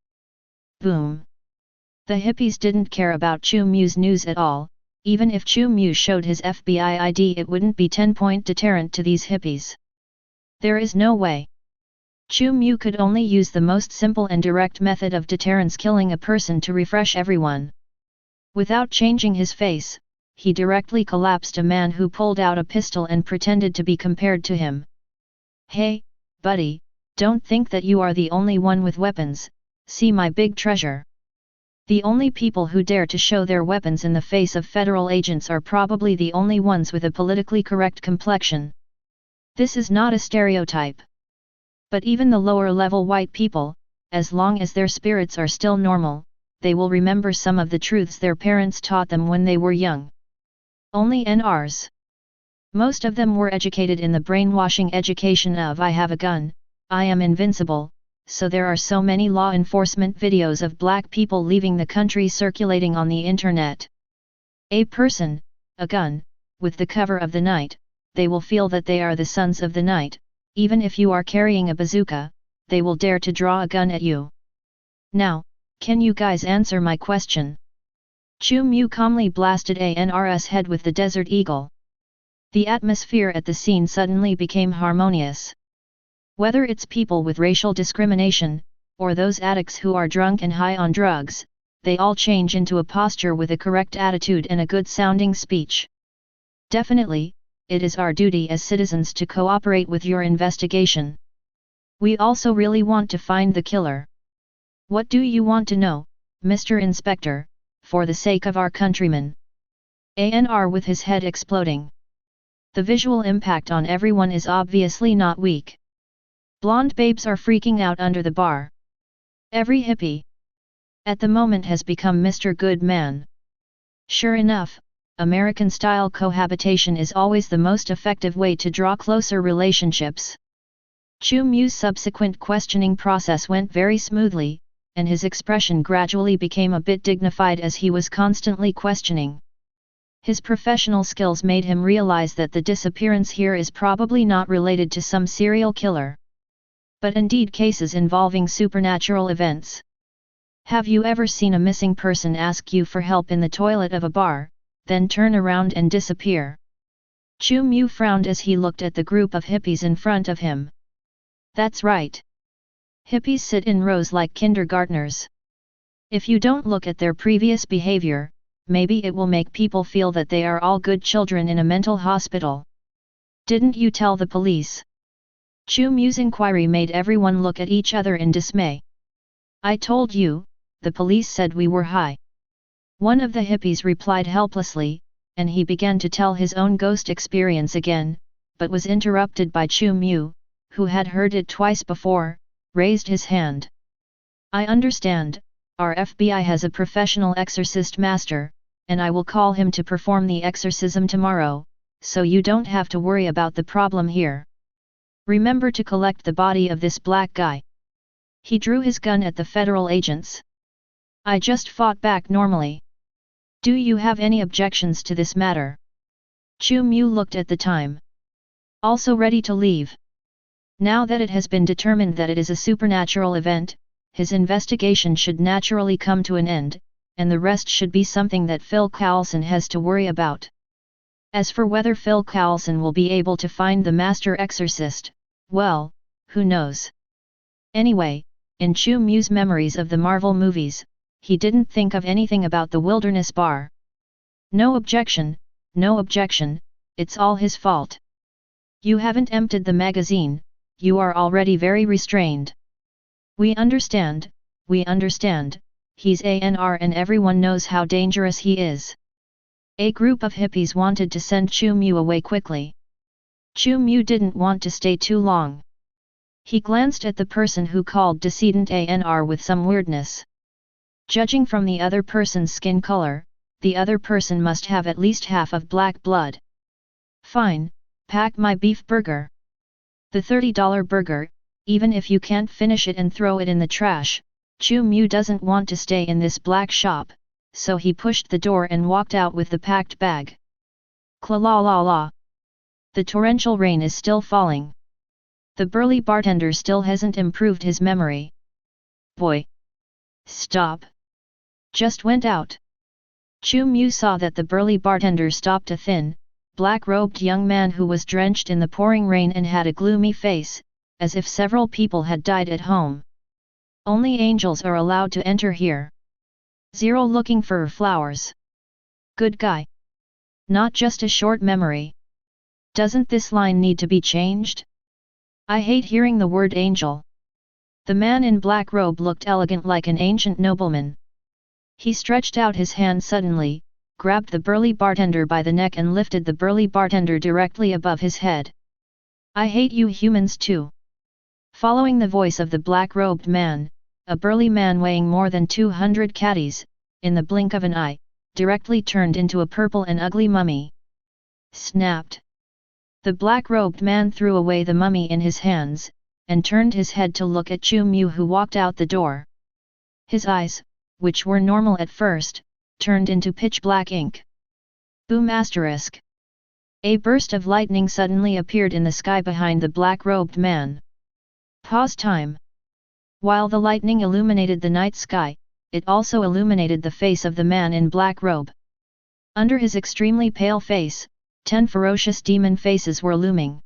Boom. The hippies didn't care about Chu Mu's news at all. Even if Chu Mu showed his FBI ID, it wouldn't be 10-point deterrent to these hippies. There is no way. Chu Mu could only use the most simple and direct method of deterrence, killing a person, to refresh everyone. Without changing his face, he directly collapsed a man who pulled out a pistol and pretended to be compared to him. Hey, buddy, don't think that you are the only one with weapons, see my big treasure. The only people who dare to show their weapons in the face of federal agents are probably the only ones with a politically correct complexion. This is not a stereotype. But even the lower-level white people, as long as their spirits are still normal, they will remember some of the truths their parents taught them when they were young. Only NRs. Most of them were educated in the brainwashing education of "I have a gun, I am invincible," so there are so many law enforcement videos of black people leaving the country circulating on the internet. A person, a gun, with the cover of the night, they will feel that they are the sons of the night. Even if you are carrying a bazooka, they will dare to draw a gun at you. Now, can you guys answer my question? Chu Mu calmly blasted a NR's head with the Desert Eagle. The atmosphere at the scene suddenly became harmonious. Whether it's people with racial discrimination, or those addicts who are drunk and high on drugs, they all change into a posture with a correct attitude and a good-sounding speech. Definitely, it is our duty as citizens to cooperate with your investigation. We also really want to find the killer. What do you want to know, Mr. Inspector, for the sake of our countrymen? ANR with his head exploding. The visual impact on everyone is obviously not weak. Blonde babes are freaking out under the bar. Every hippie at the moment has become Mr. Good Man. Sure enough, American-style cohabitation is always the most effective way to draw closer relationships. Chu Mu's subsequent questioning process went very smoothly, and his expression gradually became a bit dignified as he was constantly questioning. His professional skills made him realize that the disappearance here is probably not related to some serial killer, but indeed cases involving supernatural events. Have you ever seen a missing person ask you for help in the toilet of a bar, then turn around and disappear? Chu Mu frowned as he looked at the group of hippies in front of him. That's right. Hippies sit in rows like kindergartners. If you don't look at their previous behavior, maybe it will make people feel that they are all good children in a mental hospital. Didn't you tell the police? Chu Mu's inquiry made everyone look at each other in dismay. I told you, the police said we were high. One of the hippies replied helplessly, and he began to tell his own ghost experience again, but was interrupted by Chu Mu, who had heard it twice before, raised his hand. I understand, our FBI has a professional exorcist master, and I will call him to perform the exorcism tomorrow, so you don't have to worry about the problem here. Remember to collect the body of this black guy. He drew his gun at the federal agents. I just fought back normally. Do you have any objections to this matter? Chu Mu looked at the time. Also ready to leave. Now that it has been determined that it is a supernatural event, his investigation should naturally come to an end, and the rest should be something that Phil Coulson has to worry about. As for whether Phil Coulson will be able to find the master exorcist, well, who knows? Anyway, in Chu Mu's memories of the Marvel movies, he didn't think of anything about the wilderness bar. No objection, it's all his fault. You haven't emptied the magazine, you are already very restrained. We understand, he's ANR and everyone knows how dangerous he is. A group of hippies wanted to send Chu Mu away quickly. Chu Mu didn't want to stay too long. He glanced at the person who called decedent ANR with some weirdness. Judging from the other person's skin color, the other person must have at least half of black blood. Fine, pack my beef burger. The $30 burger, even if you can't finish it and throw it in the trash, Chu Mu doesn't want to stay in this black shop, so he pushed the door and walked out with the packed bag. Kla-la-la-la. The torrential rain is still falling. The burly bartender still hasn't improved his memory. Boy! Stop! Just went out. Chu Mu saw that the burly bartender stopped a thin, black-robed young man who was drenched in the pouring rain and had a gloomy face, as if several people had died at home. Only angels are allowed to enter here. Zero looking for flowers. Good guy. Not just a short memory. Doesn't this line need to be changed? I hate hearing the word angel. The man in black robe looked elegant like an ancient nobleman. He stretched out his hand suddenly, grabbed the burly bartender by the neck and lifted the burly bartender directly above his head. I hate you humans too. Following the voice of the black-robed man, a burly man weighing more than 200 caddies, in the blink of an eye, directly turned into a purple and ugly mummy. Snapped. The black-robed man threw away the mummy in his hands, and turned his head to look at Chu Mu who walked out the door. His eyes, which were normal at first, turned into pitch-black ink. Boom asterisk. A burst of lightning suddenly appeared in the sky behind the black-robed man. Pause time. While the lightning illuminated the night sky, it also illuminated the face of the man in black robe. Under his extremely pale face, 10 ferocious demon faces were looming.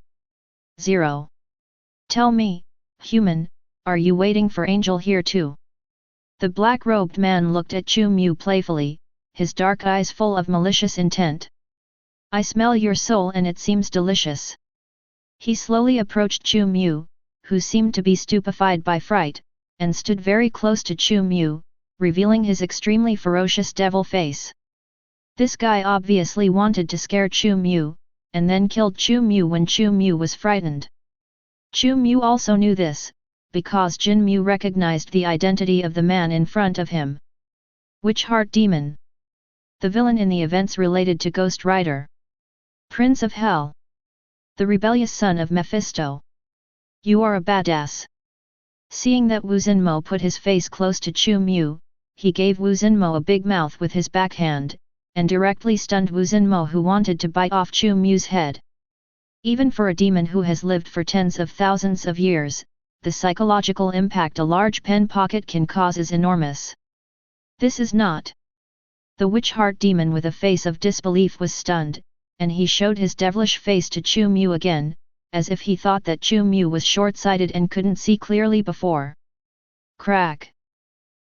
0. Tell me, human, are you waiting for angel here too? The black-robed man looked at Chu Mu playfully, his dark eyes full of malicious intent. I smell your soul and it seems delicious. He slowly approached Chu Mu, who seemed to be stupefied by fright, and stood very close to Chu Mu, revealing his extremely ferocious devil face. This guy obviously wanted to scare Chu Mu, and then killed Chu Mu when Chu Mu was frightened. Chu Mu also knew this, because Jin Mu recognized the identity of the man in front of him. Witch Heart Demon. The villain in the events related to Ghost Rider. Prince of Hell. The rebellious son of Mephisto. You are a badass. Seeing that Wu Zhenmo put his face close to Chu Mu, he gave Wu Zhenmo a big mouth with his backhand, and directly stunned Wu Zhenmo who wanted to bite off Chu Mu's head. Even for a demon who has lived for tens of thousands of years, the psychological impact a large pen pocket can cause is enormous. This is not. The witch heart demon with a face of disbelief was stunned, and he showed his devilish face to Chu Mu again, as if he thought that Chu Mu was short-sighted and couldn't see clearly before. Crack.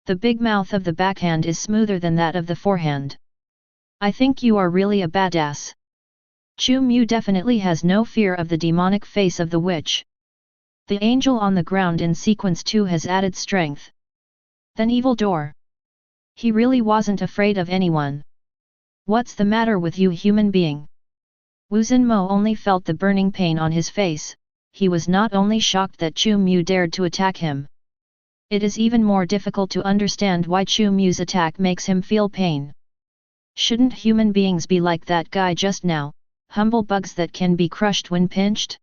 The big mouth of the backhand is smoother than that of the forehand. I think you are really a badass. Chu Mu definitely has no fear of the demonic face of the witch. The angel on the ground in sequence 2 has added strength. Then evil door. He really wasn't afraid of anyone. What's the matter with you human being? Wu Zhenmo only felt the burning pain on his face. He was not only shocked that Chu Mu dared to attack him. It is even more difficult to understand why Chu Mu's attack makes him feel pain. Shouldn't human beings be like that guy just now, Humble bugs that can be crushed when pinched?